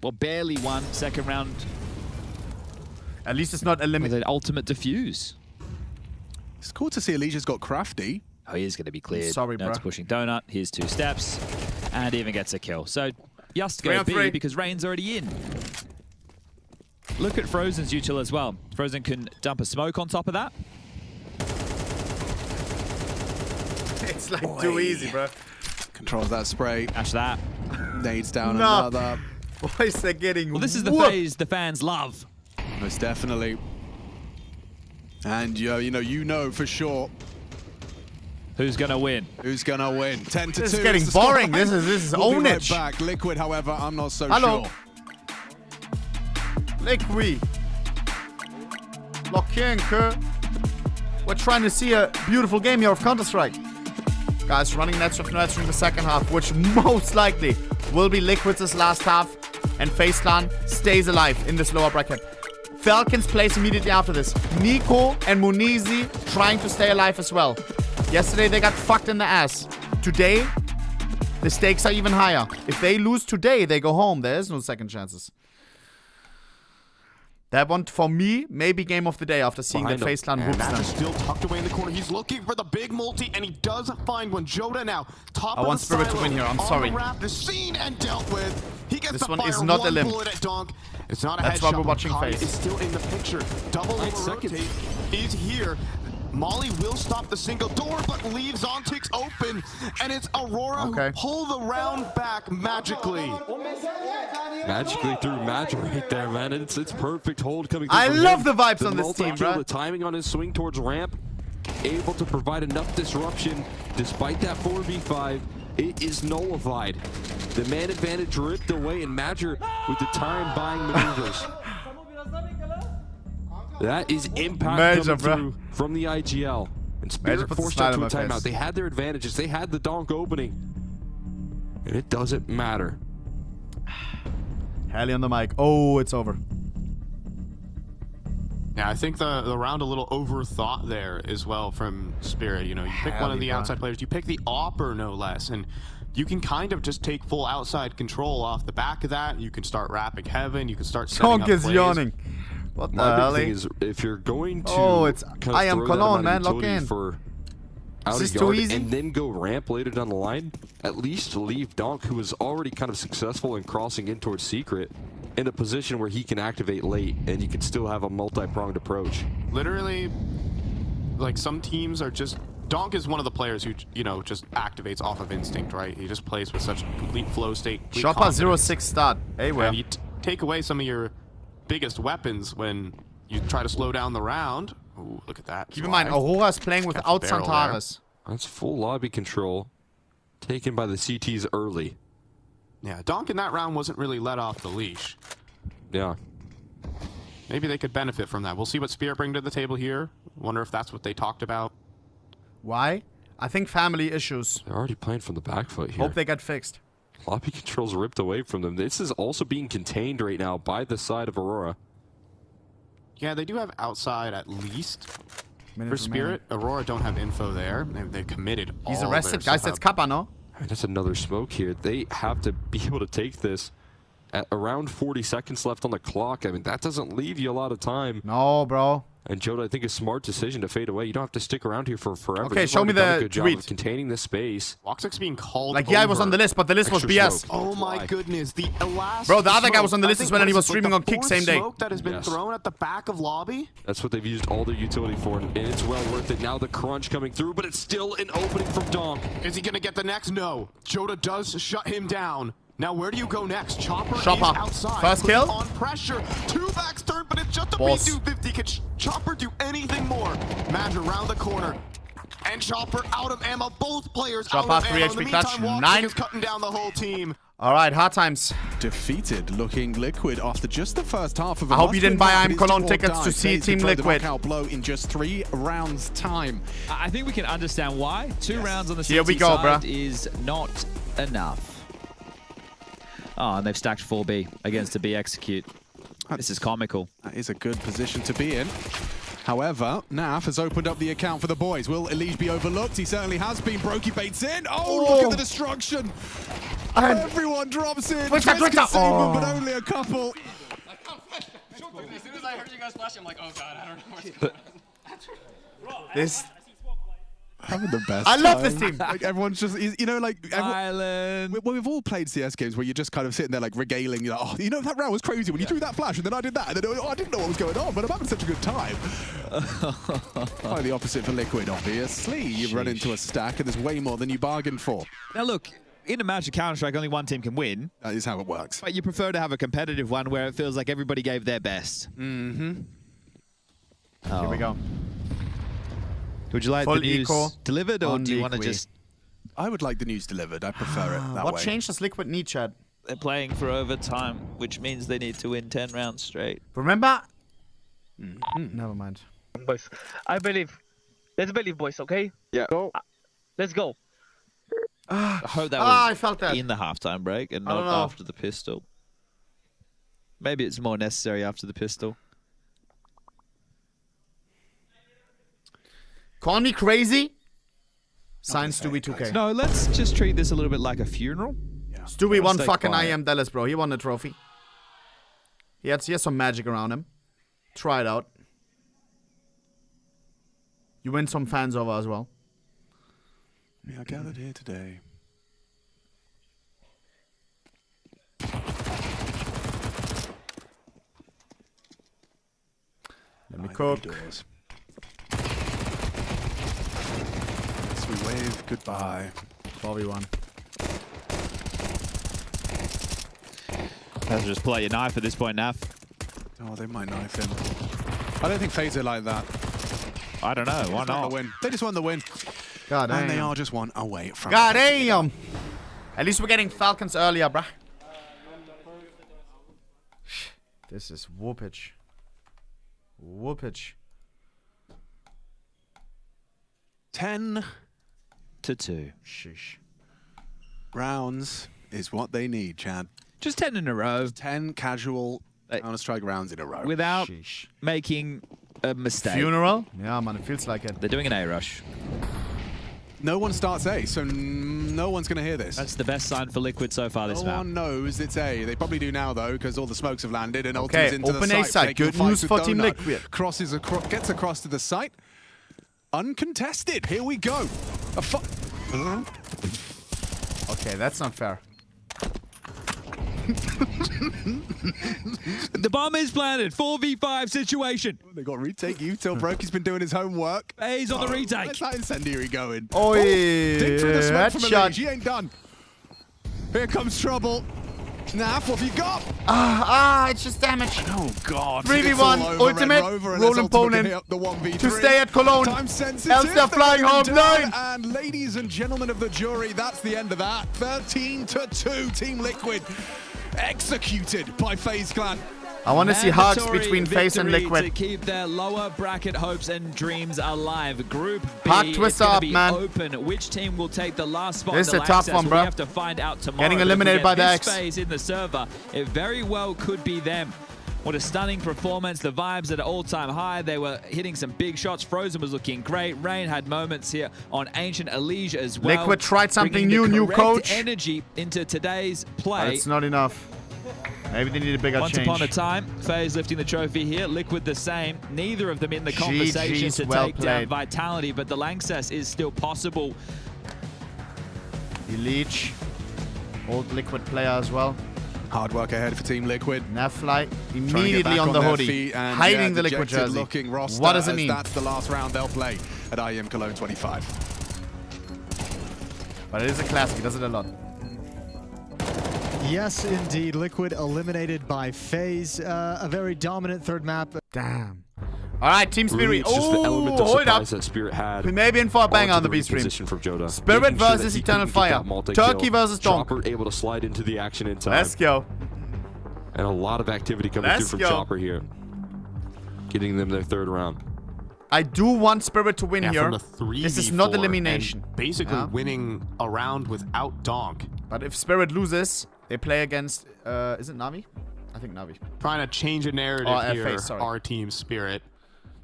well, barely won second round. At least it's not a limit. With an ultimate diffuse. It's cool to see Elysia's got crafty. Oh, he is going to be cleared. Sorry, bro. Nerds pushing donut. Here's 2 steps. And even gets a kill. So just go B because Rain's already in. Look at Frozen's util as well. Frozen can dump a smoke on top of that. It's like too easy, bro. Controls that spray. Ash that. Nades down another. Boys, they're getting Well, this is the FaZe the fans love. Most definitely. And you know for sure. Who's gonna win? Who's gonna win? 10-2. This is getting boring. This is own it. Back. Liquid, however, I'm not so sure. Liquid. We're trying to see a beautiful game here of Counter-Strike. Guys, running Netshift Nerds in the second half, which most likely will be Liquid's last half, and FaZe Clan stays alive in this lower bracket. Falcons plays immediately after this. Nico and Munizi trying to stay alive as well. Yesterday they got fucked in the ass. Today, the stakes are even higher. If they lose today, they go home. There is no second chances. That one, for me, maybe game of the day after seeing that FaZe Clan whoops them. Still tucked away in the corner. He's looking for the big multi, and he does find one. Joda now, top I want Spirit to win here. I'm sorry. The scene and dealt with. He gets this one is not a limb. At Donk. It's not a That's why we're watching FaZe. Is still in the picture. Double rotate is here. Molly will stop the single door, but leaves Ontix open, and it's Aurora who pull the round back magically. Magically through magic right there, man. It's perfect hold coming through. I love the vibes on this team, bro. The timing on his swing towards ramp, able to provide enough disruption despite that 4v5. It is nullified. The man advantage ripped away, and Madger with the time buying maneuvers. That is impact coming through from the IGL. And Spirit forced out to a timeout. They had their advantages. They had the donk opening. And it doesn't matter. Hallie on the mic. Oh, it's over. Yeah, I think the round a little overthought there as well from Spirit. You know, you pick one of the outside players. You pick the AWPer, no less. And you can kind of just take full outside control off the back of that. You can start wrapping heaven. You can start setting up plays. Yawning. What the hell? Thing is, if you're going to I am Cologne, man. Lock in. For out of yard and then go ramp later down the line, at least leave Donk, who is already kind of successful in crossing in towards Secret, in a position where he can activate late and you can still have a multi-pronged approach. Literally, like some teams are just... Donk is one of the players who, you know, just activates off of instinct, right? He just plays with such complete flow state. Chopper 0-6 start. Hey, well. And you take away some of your biggest weapons when you try to slow down the round. Ooh, look at that. Keep in mind, Aurora's playing without Santaris. That's full lobby control taken by the CTs early. Yeah, Donk in that round wasn't really let off the leash. Yeah. Maybe they could benefit from that. We'll see what Spirit bring to the table here. Wonder if that's what they talked about. Why? I think family issues. They're already playing from the back foot here. Hope they get fixed. Lobby control's ripped away from them. This is also being contained right now by the side of Aurora. Yeah, they do have outside at least. For Spirit, Aurora don't have info there. They've committed all. He's arrested, guys. That's Kappa, no? I mean, that's another smoke here. They have to be able to take this at around 40 seconds left on the clock. I mean, that doesn't leave you a lot of time. No, bro. And Joda, I think a smart decision to fade away. You don't have to stick around here for forever. Okay, show me the tweet. Of containing this space. Woxic's being called like, yeah, I was on the list, but the list was BS. Oh my goodness, the last bro, the other guy was on the list as well, and he was streaming on Kick same day. Smoke that has been thrown at the back of lobby. That's what they've used all their utility for, and it's well worth it. Now the crunch coming through, but it's still an opening from Donk. Is he gonna get the next? No. Joda does shut him down. Now where do you go next? Chopper is outside. First kill. On pressure. Two backs turn, but it's just a B250. Can Chopper do anything more? Madge around the corner. And Chopper out of ammo. Both players Chopper, out of 3 ammo. HP In the meantime, clutch. Woxic is cutting down the whole team. All right, hard times. Defeated looking Liquid after just the first half of a I hope you didn't buy I'm Cologne tickets to see Team Liquid. Blow in just 3 rounds time. I think we can understand why. 2 rounds on the Here we CT go, side bruh. is not enough. Oh, and they've stacked 4B against a B execute. This is comical. That is a good position to be in. However, NaV has opened up the account for the boys. Will Elige be overlooked? He certainly has been. Brokey baits in. Oh, look at the destruction. Everyone drops in. But only a couple. As soon as I heard you guys flash, I'm like, oh god, I don't know what's going on. This... Having the best I love time. this team. Like everyone's just, you know, like Island. Well, we've all played CS games where you're just kind of sitting there like regaling. You're like, oh, you know, that round was crazy when you threw that flash, and then I did that, and then oh, I didn't know what was going on, but I'm having such a good time. Quite the opposite for Liquid, obviously. You run into a stack, and there's way more than you bargained for. Now look, in a match of Counter-Strike, only one team can win. That is how it works. But you prefer to have a competitive one where it feels like everybody gave their best. Mm-hmm. Oh. Here we go. Would you like the news delivered, or do you want to just... I would like the news delivered. I prefer it that way. What change does Liquid need, Chad? They're playing for overtime, which means they need to win 10 rounds straight. Remember? Never mind. Boys, I believe. Let's believe, boys, okay? Yeah. Go. Let's go. I hope that was I felt that. in the halftime break and not after the pistol. Maybe it's more necessary after the pistol. Call me crazy. Sign Stewie 2K. No, let's just treat this a little bit like a funeral. Yeah. Stewie won fucking IM Dallas, bro. He won the trophy. He has some magic around him. Try it out. You win some fans over as well. We are gathered here today. Let me cook. We wave goodbye. 4v1. Let's just play your knife at this point, Nav. Oh, they might knife him. I don't think FaZe are like that. I don't know. Why not? They just won the win. God damn. And they are just one away from. God damn. At least we're getting Falcons earlier, bruh. This is whoopage. Whoopage. 10-2. Sheesh. Rounds is what they need, Chad. Just 10 in a row. 10 casual Counter-Strike rounds in a row. Without making a mistake. Funeral? Yeah, man, it feels like it. They're doing an A-rush. No one starts A, so no one's going to hear this. That's the best sign for Liquid so far this map. No one knows it's A. They probably do now, though, because all the smokes have landed and Ultimate's into open the A side. Good news for Team Liquid. Gets across to the site. uncontested. Here we go. Okay, that's not fair. The bomb is planted. 4v5 situation. They got retake. Util Broky's been doing his homework. He's on the retake. Where's that incendiary going? Oh, yeah. Dig through the smoke from Elise. He ain't done. Here comes trouble. Naf, what have you got? It's just damage. Oh, God. 3v1, ultimate, roll opponent to stay at Cologne. Else they're flying home. 9. And ladies and gentlemen of the jury, that's the end of that. 13-2, Team Liquid executed by FaZe Clan. I want to see hugs between FaZe and Liquid. To keep their lower bracket hopes and dreams alive. Group B Park Twister up, man. Open. Which team will take the last spot? This is in a the tough access? one, bro. We have to find out tomorrow. Getting eliminated by the X. Phase in the server. It very well could be them. What a stunning performance. The vibes at an all-time high. They were hitting some big shots. Frozen was looking great. Rain had moments here on Ancient Elysia as well. Liquid tried something new coach. Energy into today's play. But it's not enough. Maybe they need a bigger change. Once upon a time, FaZe lifting the trophy here. Liquid the same. Neither of them in the conversation to take down Vitality, but the Lanxess is still possible. Leech, old Liquid player as well. Hard work ahead for Team Liquid. NaVi immediately on the hoodie, hiding the Liquid jersey. What does it mean? That's the last round they'll play at IEM Cologne 25. But it is a classic. He does it a lot. Yes, indeed. Liquid eliminated by FaZe. A very dominant third map. Damn. All right, Team Spirit. Really, it's just the element of hold up. that Spirit had. We may be in for a banger on the B stream. Spirit versus Eternal Fire. Turkey versus Donk. Chopper able to slide into the action in time. Let's go. And a lot of activity coming through from Chopper here. Getting them their third round. I do want Spirit to win here. This is not elimination. Basically winning a round without Donk. But if Spirit loses, they play against, is it NaVi? I think NaVi. Trying to change a narrative here, our team Spirit.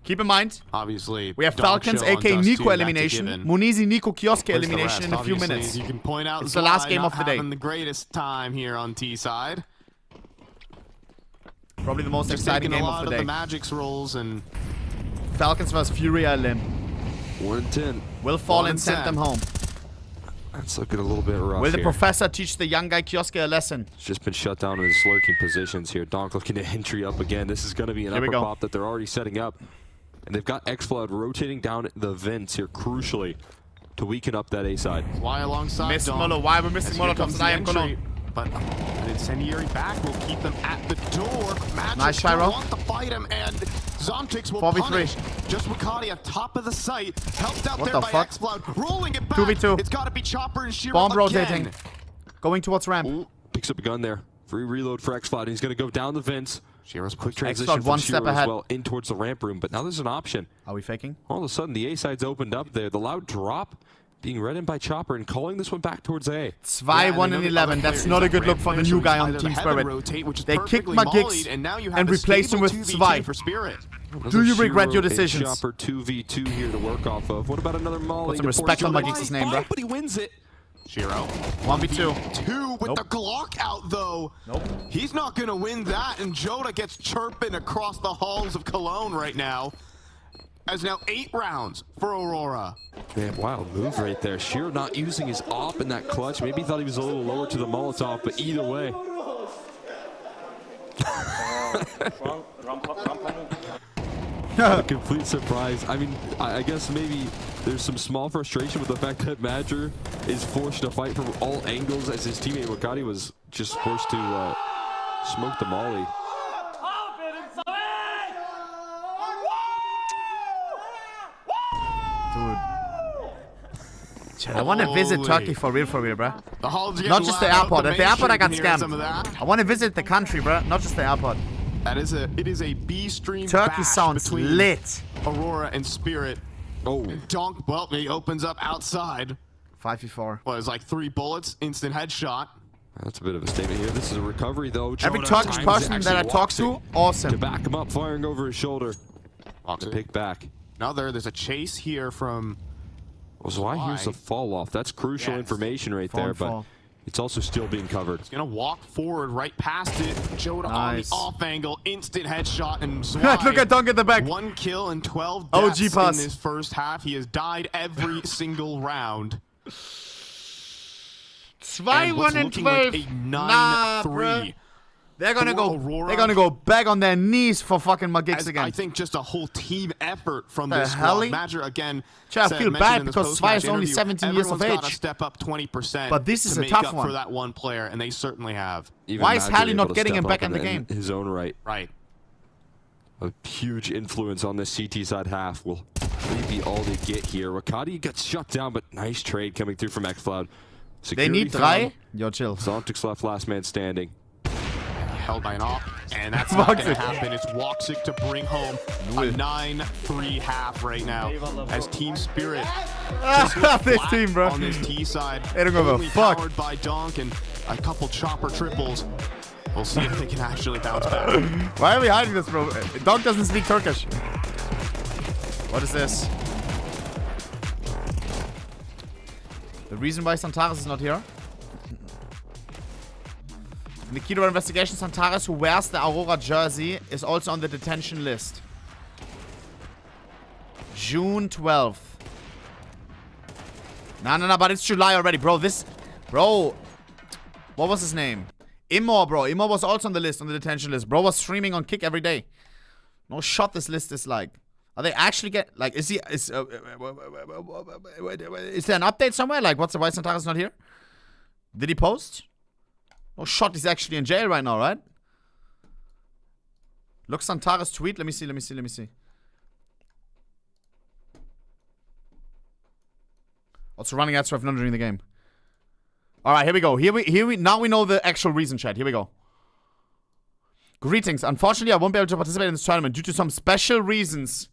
Keep in mind, obviously, we have Falcons, aka Nico elimination, Munizi, Nico, Kioske elimination in a few minutes. You can point out it's the last game of the day. Having the greatest time here on T side. Probably the most exciting game of the day. The Magic's rolls and Falcons vs Furia limb. 1-10. Will fall and send them home. That's looking a little bit rough. Will the professor teach the young guy Kioske a lesson? It's just been shut down in his lurking positions here. Donk looking to entry up again. This is going to be an upper pop that they're already setting up. And they've got X-Flood rotating down the vents here crucially to weaken up that A side. Why alongside Donk? Why we're missing Molotovs and IEM Cologne. But an incendiary back will keep them at the door. Magic nice pyro. Want to fight him, and Zontix will 4v3. punish. Just Wakati on top of the site, helped out there by X-Flood, rolling it back. 2v2. It's got to be Chopper and Shiro Bomb again. rotating. Going towards ramp. Ooh, picks up a gun there. Free reload for X-Flood. He's going to go down the vents. Shiro's quick transition from Shiro as well in towards the ramp room, but now there's an option. Are we faking? All of a sudden, the A side's opened up there. The loud drop being read in by Chopper and calling this one back towards A. 2-1 and 11. That's not a good look for the new guy on Team Spirit. They kicked Magix and replaced him with Zwei. Do you regret your decisions? Chopper 2v2 here to work off of. What about another Molly? Put some respect on Magix's name, bro. But he wins it. Shiro. 1v2. 2 with the Glock out, though. Nope. He's not going to win that, and Joda gets chirping across the halls of Cologne right now. As now 8 rounds for Aurora. Man, wild move right there. Shiro not using his op in that clutch. Maybe he thought he was a little lower to the Molotov, but either way. A complete surprise. I mean, I guess maybe there's some small frustration with the fact that Madger is forced to fight from all angles as his teammate Wakati was just forced to smoke the molly. Dude. I want to visit Turkey for real, bro. Not just the airport. At the airport, I got scammed. I want to visit the country, bro. Not just the airport. It is a B stream. Turkey sounds lit. Aurora and Spirit. Oh. Donk, well, he opens up outside. 5v4. Well, it's like 3 bullets, instant headshot. That's a bit of a statement here. This is a recovery, though. Every Turkish person that I talk to, awesome. To back him up, firing over his shoulder. To pick back. Now there's a chase here from... Well, so I here's a fall off. That's crucial information right there, but It's also still being covered. He's gonna walk forward right past it. Joda on the off angle, instant headshot, and Zwei. Look at Dunk at the back. 1 kill and 12 deaths in this first half. He has died every single round. 2-1-12. Like a 9-3. They're gonna go back on their knees for fucking Magix again. I think just a whole team effort from this squad. Madger again. I feel bad because Zwei is only 17 years of age. Got to step up 20%. But this is a tough one for that one player, and they certainly have. Why is Halley not getting him back in the game? His own right. Right. A huge influence on this CT side half will be all they get here. Wakati gets shut down, but nice trade coming through from xCloud. They need 3. Yo, chill. Zontic's left, last man standing. Held by an op, and that's not going to happen. It's Woxic to bring home a 9-3 half right now. As Team Spirit this team, bro. On this T side, they don't give a fuck. Powered by Donk and a couple chopper triples. We'll see if they can actually bounce back. Why are we hiding this, bro? Donk doesn't speak Turkish. What is this? The reason why Santaris is not here? In the Kido investigation, Santaris, who wears the Aurora jersey, is also on the detention list. June 12th. No, but it's July already, bro. Bro. What was his name? Immor, bro. Immor was also on the list, on the detention list. Bro was streaming on Kick every day. No shot this list is like. Are they actually like, is there an update somewhere? Like, why Santaris not here? Did he post? Oh, shot, he's actually in jail right now, right? Look, Santaris tweet. Let me see. Also running ads for F9 during the game. Alright, here we go. Now we know the actual reason, chat. Here we go. Greetings. Unfortunately, I won't be able to participate in this tournament due to some special reasons.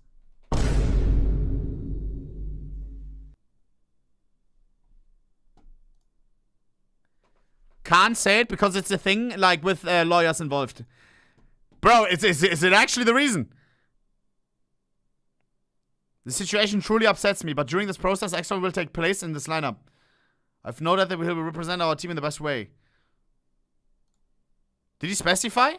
Can't say it because it's a thing, like, with lawyers involved. Bro, is it actually the reason? The situation truly upsets me, but during this process, extra will take place in this lineup. I've noted that we will represent our team in the best way. Did he specify?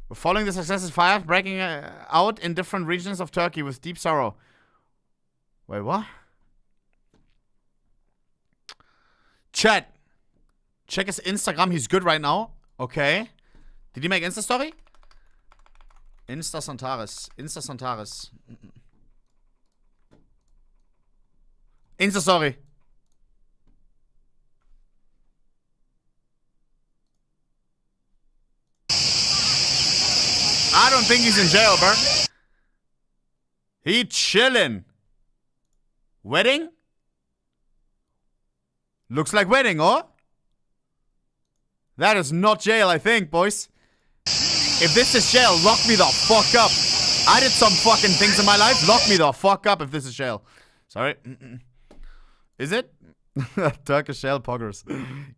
We're following the success of Fire, breaking out in different regions of Turkey with deep sorrow. Wait, what? Chat. Check his Instagram. He's good right now. Okay. Did he make Insta story? Insta Santaris. Insta story. I don't think he's in jail, bro. He chillin'. Wedding? Looks like wedding, oh? That is not jail, I think, boys. If this is jail, lock me the fuck up. I did some fucking things in my life. Lock me the fuck up if this is jail. Sorry. Is it? Turkish jail poggers.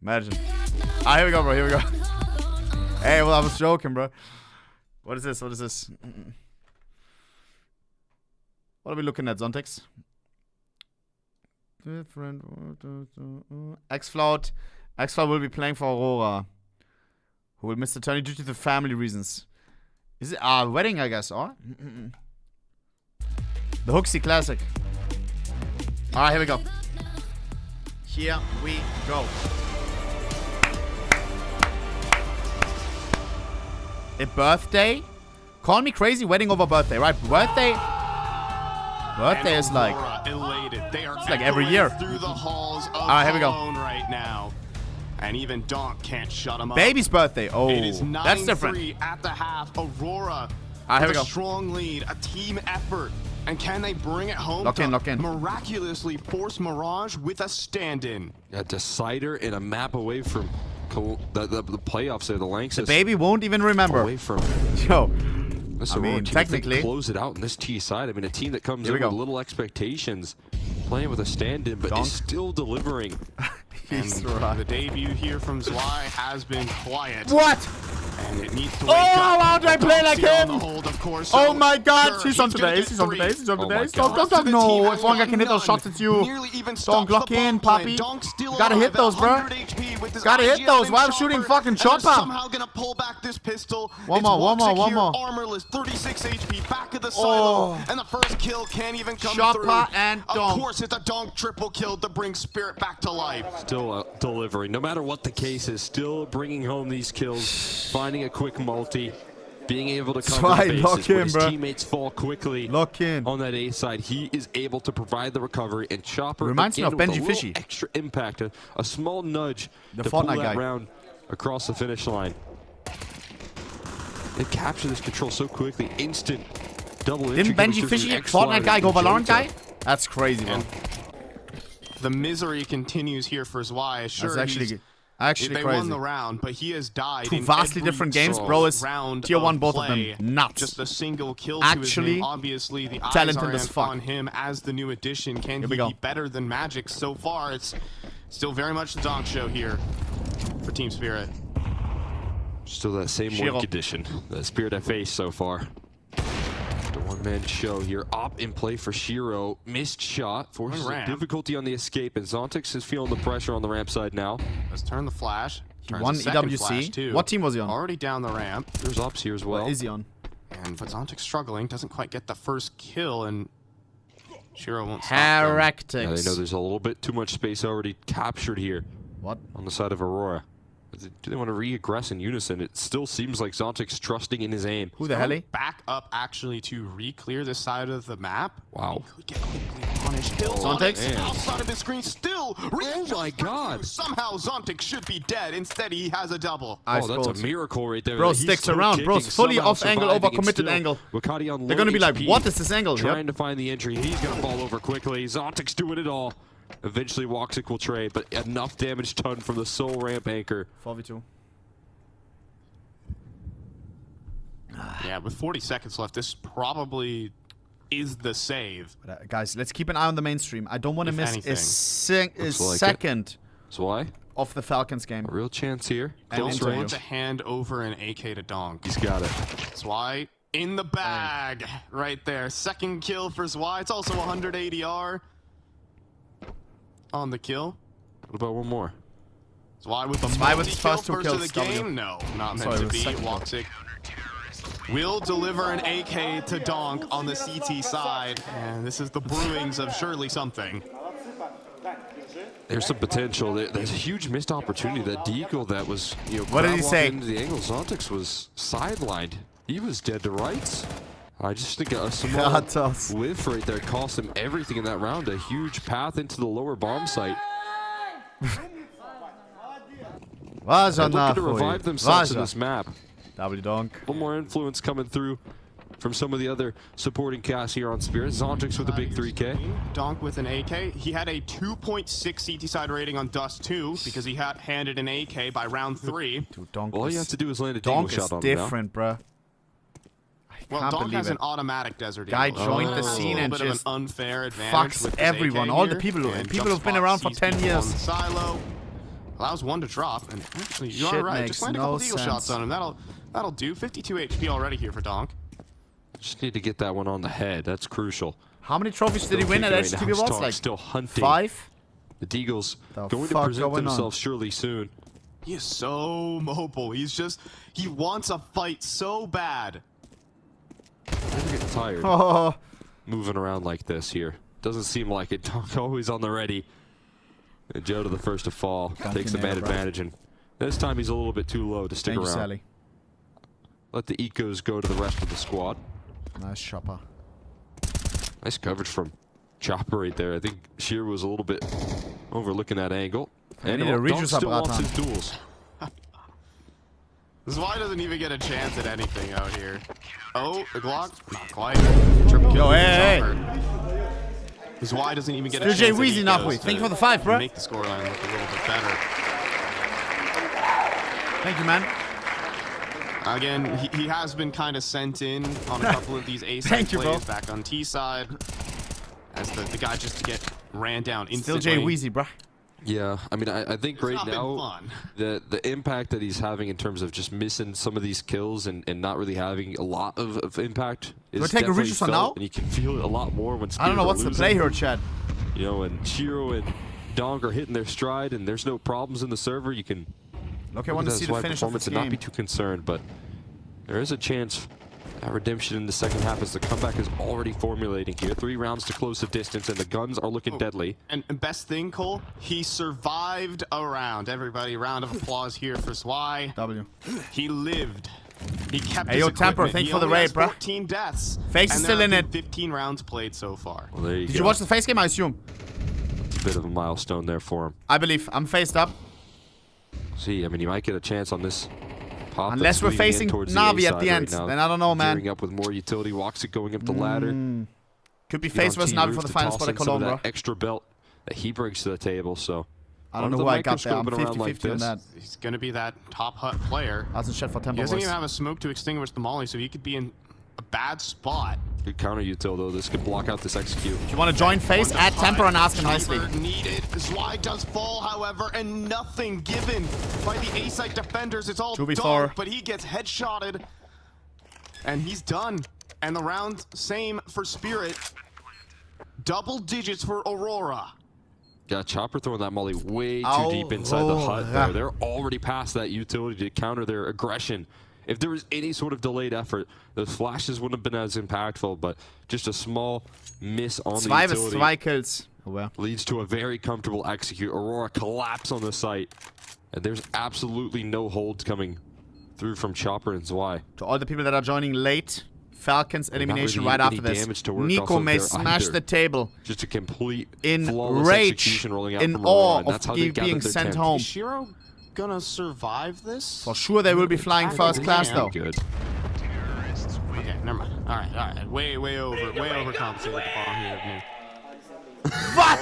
Imagine. Here we go, bro. Here we go. Hey, well, I was joking, bro. What is this? What are we looking at, Zontex? Different. xCloud. xCloud will be playing for Aurora, who will miss the tourney due to the family reasons. Is it wedding, I guess, or? The Hooksy Classic. Alright, here we go. Here we go. A birthday? Call me crazy, wedding over birthday, right? Birthday is like elated. They are it's like every year. Through the halls of here we go. Right now. And even Donk can't shut him up. Baby's birthday. Oh, it is that's different. 9-3 at the half. Aurora here we go. A strong lead, a team effort. And can they bring it home? Lock in. Miraculously force Mirage with a stand-in. A decider and a map away from the playoffs there, the Lanxess. The baby won't even remember. Away from Yo. I mean, technically close it out in this T side. I mean, a team that comes in with little expectations, playing with a stand-in, but is still delivering. And the debut here from Zwei has been quiet. What? And it needs to wake up. How do I play like him? Hold, of course, oh my god, she's on the base, he's on the base, he's on the base. Don't, no, if one guy can hit those shots, it's you. Don't lock in, Poppy. Gotta hit those, bro. Gotta hit those. Why am I shooting fucking chopper? Somehow gonna pull back this pistol. One more. Armorless, 36 HP, back of the silo, and the first kill can't even come through. Chopper and Donk. Of course, it's a Donk triple kill to bring Spirit back to life. Still delivering, no matter what the case is, still bringing home these kills, finding a quick multi, being able to cover the bases. When his teammates fall quickly on that A side, he is able to provide the recovery, and Chopper reminds me of Benji Fishy. Extra impact, a small nudge to pull that round across the finish line. They capture this control so quickly, instant double entry. Didn't Benji Fishy, Fortnite guy, go Valorant guy? That's crazy, man. The misery continues here for Zwei. Sure, that's actually they crazy. Won the round, but he has died. Two vastly different games, bro. Is tier 1 both of them nuts. Just a single kill actually to his name. Obviously, the talented eyes are as fuck on him as the new addition. Can he be better than Magic so far? It's still very much the Donk show here for Team Spirit. Still that same one condition that Spirit FaZe so far. The one-man show here. Op in play for Shiro. Missed shot. Forces difficulty on the escape, and Zontix is feeling the pressure on the ramp side now. Let's turn the flash. One EWC. What team was he on? Already down the ramp. There's Ops here as well. What is he on? But Zontix struggling. Doesn't quite get the first kill, and Shiro won't stop them. Yeah, they know there's a little bit too much space already captured here. What? On the side of Aurora. Do they want to re-aggress in unison? It still seems like Zontix trusting in his aim. Who the hell? Back up actually to re-clear this side of the map. Wow. He could get quickly punished. Zontix? Outside of his screen still. Oh my god. Somehow Zontix should be dead. Instead he has a double. Oh, that's a miracle right there. Bro sticks around. Bro's fully off angle, over committed angle. They're going to be like, what is this angle? Trying to find the entry. He's going to fall over quickly. Zontix doing it all. Eventually Woxic will trade, but enough damage done from the sole ramp anchor. 4v2. Yeah, with 40 seconds left, this probably is the save. Guys, let's keep an eye on the mainstream. I don't want to miss a second of the Falcons game. A real chance here. Close range. To hand over an AK to Donk. He's got it. Zwei in the bag right there. Second kill for Zwei. It's also 100 ADR on the kill. What about one more? Zwei with the first two kills of the game? No, not meant to be. Woxic will deliver an AK to Donk on the CT side. And this is the brewings of surely something. There's some potential. There's a huge missed opportunity. That deagle that was, what did he say? Into the angle. Zontix was sidelined. He was dead to rights. I just think a small whiff right there cost him everything in that round. A huge path into the lower bomb site. Looking to revive themselves in this map. Donk. A little more influence coming through from some of the other supporting casts here on Spirit. Zontix with a big 3K. Donk with an AK. He had a 2.6 CT side rating on Dust 2 because he had handed an AK by round 3. All you have to do is land a deagle shot on him now. Donk is different, bruh. Well, Donk has an automatic desert guy joined the scene and just an unfair advantage fucks everyone. All the people who've been around for 10 years. Silo allows one to drop, and actually, you are right. Just land a couple deagle shots on him. That'll do. 52 HP already here for Donk. Just need to get that one on the head. That's crucial. How many trophies did he win at HTV Awards? Like still hunting. 5? The Deagles going to present themselves surely soon. He is so mobile. He wants a fight so bad. Never get tired moving around like this here. Doesn't seem like it. Donk always on the ready. And Joe to the first to fall. Takes the man advantage, and this time he's a little bit too low to stick around. Sally. Let the ecos go to the rest of the squad. Nice Chopper. Nice coverage from Chopper right there. I think Sheer was a little bit overlooking that angle. And Donk still wants his duels. Zwei doesn't even get a chance at anything out here. Oh, the Glock? Not quite. Triple kill. Hey. Zwei doesn't even get a chance at ecos. Thank you for the 5, bro. Make the scoreline look a little bit better. Thank you, man. Again, he has been kind of sent in on a couple of these A-side plays back on T-side. As the guy just get ran down instantly. Still Jay Weezy, bro. Yeah, I mean, I think right now the impact that he's having in terms of just missing some of these kills and not really having a lot of impact is definitely felt, now? And you can feel it a lot more when Spirit I don't know what's the play here, Chad. You know, when Shiro and Donk are hitting their stride and there's no problems in the server, you can I want to see the finish of this game. And not be too concerned, but there is a chance at redemption in the second half as the comeback is already formulating here. 3 rounds to close the distance, and the guns are looking deadly. And best thing, Cole, he survived a round. Everybody, round of applause here for Zwei. W. He lived. He kept his Temper, thanks for the raid, bro. 14 deaths. FaZe is still in it. 15 rounds played so far. Well, there you Did you watch the FaZe game, I assume? It's a bit of a milestone there for him. I believe. I'm faced up. See, I mean, you might get a chance on this pop. Unless we're facing NaVi at the end, then I don't know, man. Gearing up with more utility, walks it going up the ladder. Could be FaZe versus NaVi for the final spot at Cologne, bro. Extra belt that he brings to the table, so. I don't know who I got there. I'm 50-50 on that. He's going to be that top hut player. That's a shot for Tempo. He doesn't even have a smoke to extinguish the molly, so he could be in a bad spot. Good counter util, though. This could block out this execute. If you want to join FaZe, add Temper and ask him nicely. Needed. Zwei does fall, however, and nothing given by the A-site defenders. It's all done, but he gets headshotted, and he's done. And the round, same for Spirit. Double digits for Aurora. Yeah, Chopper throwing that molly way too deep inside the hut there. They're already past that utility to counter their aggression. If there was any sort of delayed effort, those flashes wouldn't have been as impactful, but just a small miss on the utility kills. Leads to a very comfortable execute. Aurora collapse on the site, and there's absolutely no holds coming through from Chopper and Zwei. To all the people that are joining late, Falcons elimination right after this. Nico may smash the table. Just a complete in rage, execution rolling out in from awe Aurora, of being sent home. Is Shiro gonna survive this? For sure they will be flying first class though. Good. Okay, never mind. All right. Way overcompensated the ball here of me. What?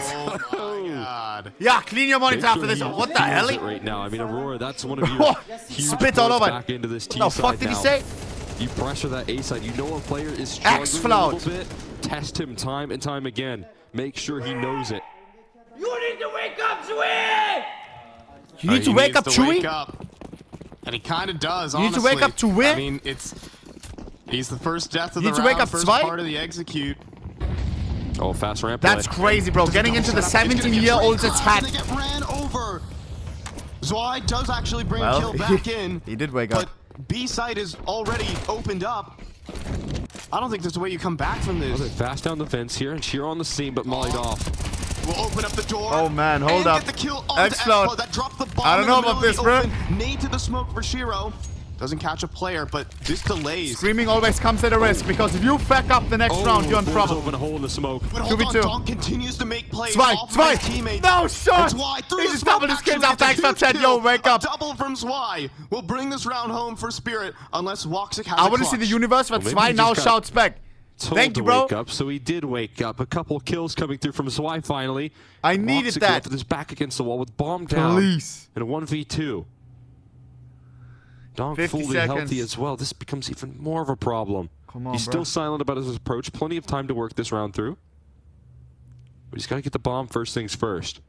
Oh my God. Yeah, clean your monitor after this. What the hell? Right now, I mean, Aurora, that's one of your huge spit all over. Back into this T what the fuck did he say? You pressure that A side. You know a player is struggling a little bit. Test him time and time again. Make sure he knows it. You need to wake up, Chewie! You need to wake up, Chewie? And he kind of does, honestly. You need to wake up to win? I mean, he's the first death of the round, wake up first part of the execute. Oh, fast ramp. That's crazy, bro. Getting into the 17-year-old's hat. They get ran over. Zwei does actually bring a kill back in. He did wake up. B side is already opened up. I don't think there's a way you come back from this. Fast down the fence here, and Shiro on the scene, but mollied off. We'll open up the door. Oh man, hold up. Get the kill Explode. That dropped the bomb. I don't know about this, bro. Nade to the smoke for Shiro. Doesn't catch a player, but this delays. Screaming always comes at a risk, because if you fuck up the next round, you're in trouble. Open a hole in the smoke. But hold on, Donk continues to make plays. Zwei! Teammates. No shot! He just doubled his kills after extra chat. Yo, wake up. Double from Zwei will bring this round home for Spirit, unless Woxic has I want to see the universe, but Zwei now shouts back. Thank you, bro. Wake up, so he did wake up. A couple kills coming through from Zwei finally. I needed that. With his back against the wall with bomb down. Please. In a 1v2. Donk fully healthy as well. This becomes even more of a problem. Come on, he's still silent about his approach. Plenty of time to work this round through. But he's got to get the bomb first things first.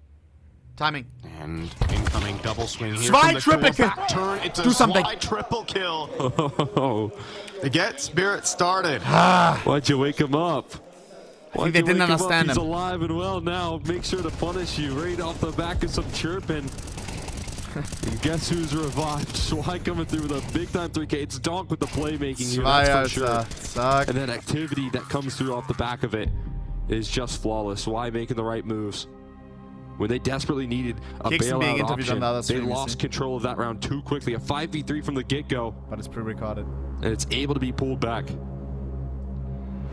Timing. And incoming double swing here. Zwei triple kill. Turn. It's Do something. Zwei triple kill. To get Spirit started. Why'd you wake him up? I think they didn't understand him. He's alive and well now. Make sure to punish you right off the back of some chirping. And guess who's revived? Zwei coming through with a big-time 3K. It's Donk with the playmaking here, that's for sure. And that activity that comes through off the back of it is just flawless. Zwei making the right moves. When they desperately needed a bailout option, they lost control of that round too quickly. A 5v3 from the get-go. But it's pre-recorded. And it's able to be pulled back.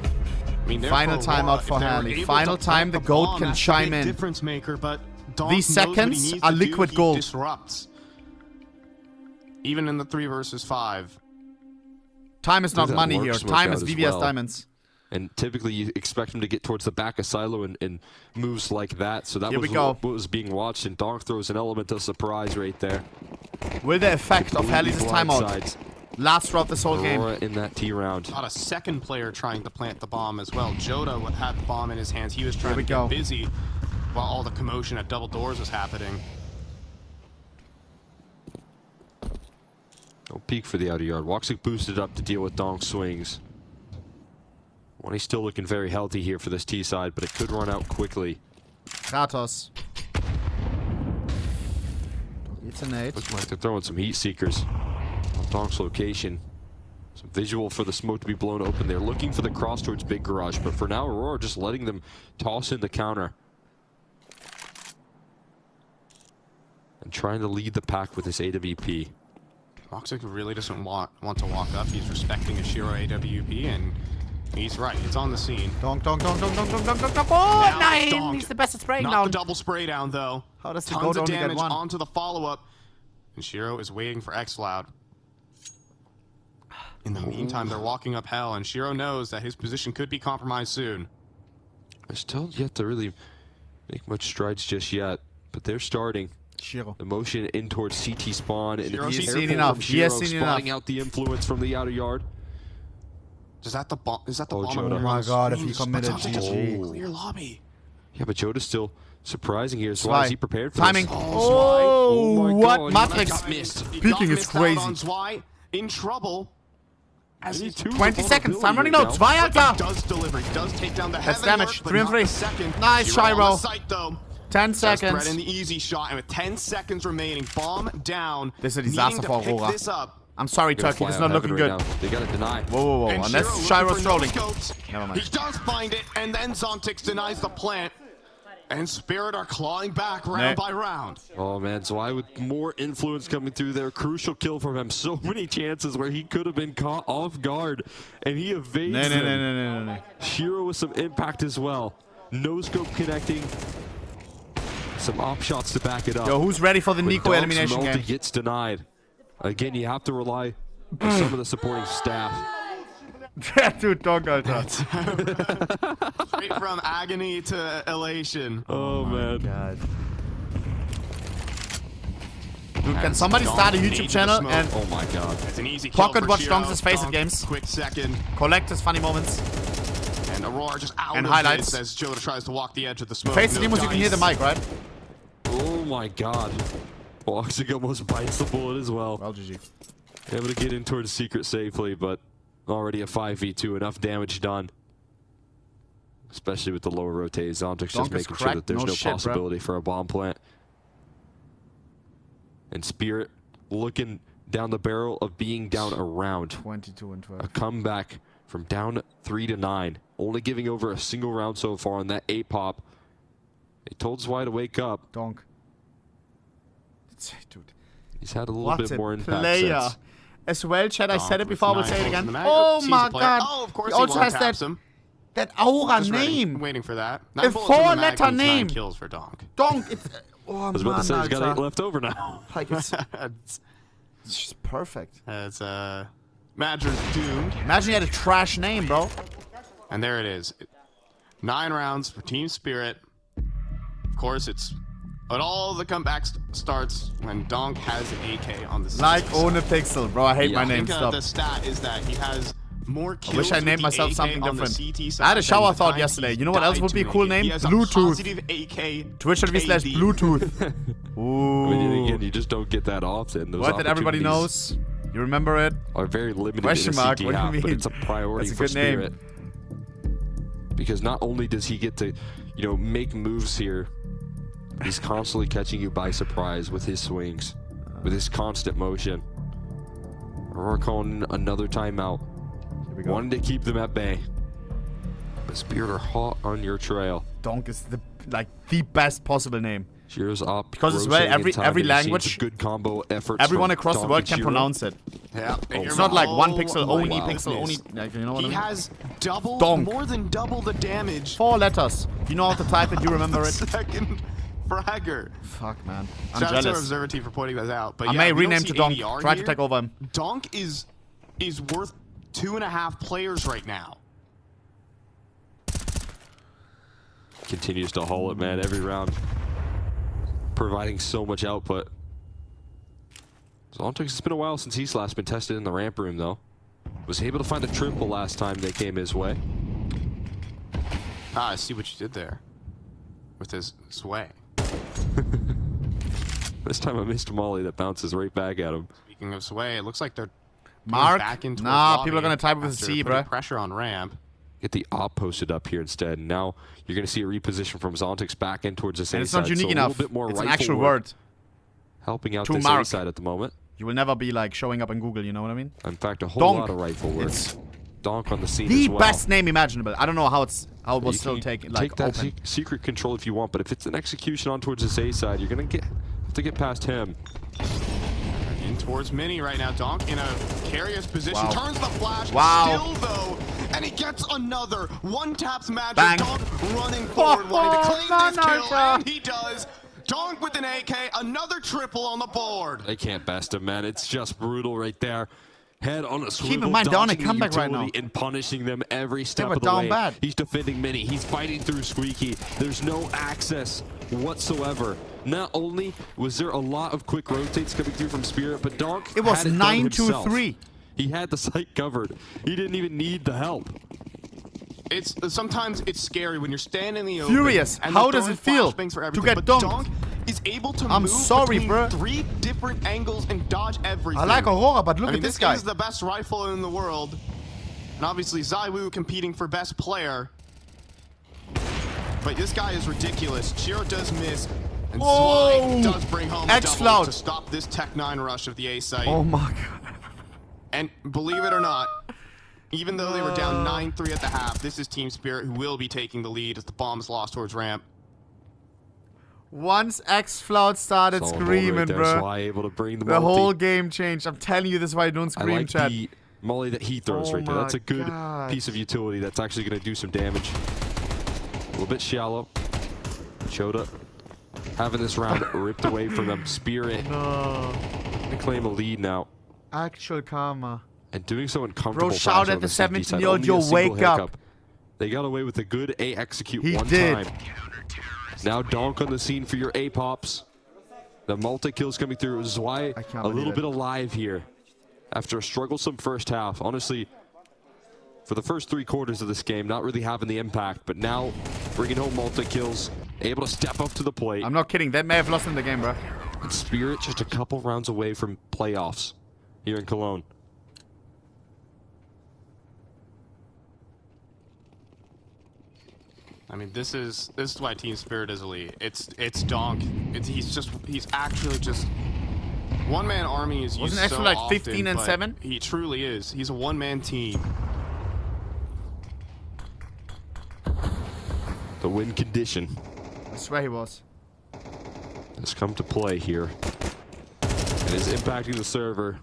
I mean, final timeout for Hanley. Final time the GOAT can chime in. Difference maker, but these seconds are liquid gold. Disrupts. Even in the 3 versus 5. Time is not money here. Time is VVS diamonds. And typically you expect him to get towards the back of Silo and moves like that. So that was what was being watched. And Donk throws an element of surprise right there. Will the effect of Haley's timeout last throughout this whole game? In that T round. Not a second player trying to plant the bomb as well. Joda had the bomb in his hands. He was trying to get busy. while all the commotion at double doors was happening. No peek for the outer yard. Woxic boosted up to deal with Donk's swings. He's still looking very healthy here for this T side, but it could run out quickly. Kratos. It's a nade. Looks like they're throwing some heat seekers on Donk's location. Some visual for the smoke to be blown open. They're looking for the cross towards Big Garage, but for now, Aurora just letting them toss in the counter. And trying to lead the pack with this AWP. Woxic really doesn't want to walk up. He's respecting a Shiro AWP, and he's right. It's on the scene. Donk. Oh, nine! He's the best at spraying down. now. Not the double spray down, though. How does he Tons go of down damage to get one? onto the follow-up. And Shiro is waiting for xFloud. In the meantime, they're walking up hell, and Shiro knows that his position could be compromised soon. They're still yet to really make much strides just yet, but they're starting. Shiro. The motion in towards CT spawn, and he's seen enough. He has seen spotting enough. out the influence from the outer yard. Is that the bomb? Is that the bomb? Joda. Oh my god, if he committed GG. Clear lobby. Yeah, but Joda's still surprising here. So why is he prepared for timing? this? Oh, my what? God, Matrix. Peeking is crazy. Zwei in trouble. As 20 seconds. Time running low. Zwei, Alter. Does deliver. He does take down the That's heavy damage. work, 3 on 3. Second. Nice, Shiro. 10 Does seconds. thread in the easy shot, and with 10 seconds remaining, bomb down. This is a disaster for Aurora. I'm sorry, Turkey. This is not looking good. They gotta deny. Whoa. Unless Shiro's trolling. Never mind. He does find it, and then Zontix denies the plant. And Spirit are clawing back round by round. Oh man, Zwei with more influence coming through there. Crucial kill from him. So many chances where he could have been caught off guard, and he evades them. No. Shiro with some impact as well. No scope connecting. Some op shots to back it up. Yo, who's ready for the Nico elimination game? Gets denied. Again, you have to rely on some of the supporting staff. Dude, dog, Alter. Straight from agony to elation. Oh man. God. Dude, can somebody start a YouTube channel and oh my god. It's an easy pocket watch Donk's FaZe games? Quick second. Collect his funny moments. And Aurora just out and of highlights this as Joda tries to walk the edge of the smoke. FaZe demos, you can hear the mic, right? Oh my god. Woxic almost bites the bullet as well. Well, GG. Able to get in towards Secret safely, but already a 5v2, enough damage done. Especially with the lower rotate. Zontix just making sure that there's no possibility for a bomb plant. And Spirit looking down the barrel of being down around. 22 and 12. A comeback from down 3 to 9. Only giving over a single round so far on that 8-pop. They told Zwei to wake up. Donk. Dude. He's had a little bit more impact since. As well, Chad, I said it before, I will say it again. Oh my god. Oh, of course he also has that aura name. Waiting for that. A 4-letter name. Kills for Donk. Donk, it's... Oh, I was about to say he's got 8 left over now. Like it's just perfect. It's Madrid's doomed. Imagine he had a trash name, bro. And there it is. 9 rounds for Team Spirit. Of course, but all the comeback starts when Donk has an AK on the side. Like ohnepixel, bro. I hate my name. Stop. The stat is that he has more kills. I wish I named myself something different. I had a shower thought yesterday. You know what else would be a cool name? Bluetooth. Twitch.tv/Bluetooth. Ooh. I mean, again, you just don't get that often. Those what that everybody knows? You remember it? Are very limited. Question mark. CT What do you half, mean? But it's a priority That's a for good Spirit. name. Because not only does he get to, make moves here, he's constantly catching you by surprise with his swings, with his constant motion. Aurora calling another timeout. Wanting to keep them at bay. But Spirit are hot on your trail. Donk is the best possible name. Shiro's up. Because as well, every language, good combo efforts. Everyone across the world can pronounce it. Yeah. It's not like ohnepixel, ohnepixel, you know what I mean? He has more than double the damage. 4 letters. You know how to type it, you remember it. Second fragger. Fuck, man. I'm Shout out to our jealous. observer team for pointing that out. But I may rename to Donk. Try to take over him. Donk is worth 2.5 players right now. Continues to haul it, man, every round. Providing so much output. Zontix, it's been a while since he's last been tested in the ramp room, though. Was able to find a triple last time they came his way. I see what you did there. with his sway. This time I missed Molly that bounces right back at him. Speaking of sway, it looks like they're Mark? back into Nah, people are going to type with a C, bro. Pressure on ramp. Get the op posted up here instead. Now you're going to see a reposition from Zontix back in towards the same side. It's not unique enough. A little bit more it's an actual word. Helping out this A side at the moment. You will never be like showing up in Google, you know what I mean? In fact, a whole lot of rifle work. It's Donk on the scene the as well. best name imaginable. I don't know how it was still taken. Like, take that secret control if you want, but if it's an execution on towards this A side, you're going to have to get past him. In towards Mini right now. Donk in a carrier's position. Turns the flash. Still, though. And he gets another. One taps magic. Bang. Donk running forward, wanting to claim this kill. And he does. Donk with an AK. Another triple on the board. They can't best him, man. It's just brutal right there. Head on a swivel, keep in mind, down a comeback right now. And punishing them every step of the way. Bad. He's defending Mini. He's fighting through Squeaky. There's no access whatsoever. Not only was there a lot of quick rotates coming through from Spirit, but Donk it was 9-2-3. He had the site covered. He didn't even need the help. Sometimes it's scary when you're standing in the open. Furious. How does it feel to get dunked? Donk is able to I'm move sorry, bro. 3 different angles and dodge everything. I like Aurora, but look at this guy. This is the best rifle in the world. And obviously, Zaiwu competing for best player. But this guy is ridiculous. Shiro does miss. And Zwei does bring home a double to stop this Tech 9 rush of the A site. Oh my god. And believe it or not, even though they were down 9-3 at the half, this is Team Spirit who will be taking the lead as the bomb's lost towards ramp. Once X-Floud started screaming, bro, Zwei able to bring the whole game changed. I'm telling you, this is why I don't scream, I like chat. the molly that he throws right there. That's a good piece of utility that's actually going to do some damage. A little bit shallow. Choda having this round ripped away from them. Spirit to claim a lead now. Actual karma. And doing so in comfortable fashion. Bro, shout at the 17-year-old, yo, wake up. They got away with a good A execute one time. Now Donk on the scene for your A pops. The multi-kills coming through. Zwei a little bit alive here after a strugglesome first half. Honestly, for the first 3 quarters of this game, not really having the impact, but now bringing home multi-kills, able to step up to the plate. I'm not kidding. They may have lost in the game, bro. And Spirit just a couple rounds away from playoffs here in Cologne. I mean, this is why Team Spirit is elite. It's Donk. He's actually just one-man army is used so like often, 15 and 7? He truly is. He's a one-man team. The win condition. I swear he was. Has come to play here. And is impacting the server.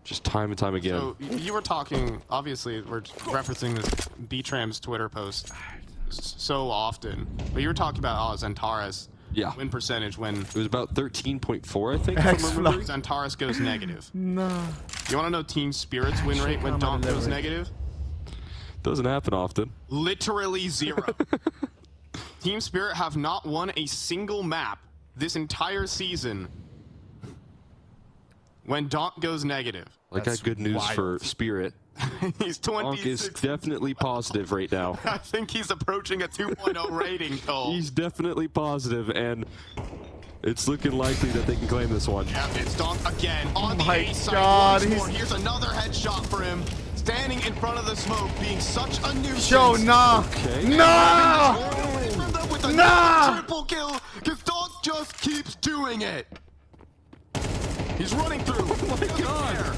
Just time and time again. So you were talking, obviously, we're referencing this B-Tram's Twitter post so often, but you were talking about Xantares win percentage when... It was about 13.4, I think, if I remember. Xantares goes negative. No. You want to know Team Spirit's win rate when Donk goes negative? Doesn't happen often. Literally 0. Team Spirit have not won a single map this entire season when Donk goes negative. Like that good news for Spirit. He's 26. Donk is definitely positive right now. I think he's approaching a 2.0 rating, Cole. He's definitely positive, and it's looking likely that they can claim this one. Yeah, it's Donk again on the A side. Here's another headshot for him. Standing in front of the smoke, being such a nuisance. Yo, nah. Okay. Nah. With a triple kill, because Donk just keeps doing it. He's running through. Oh my god.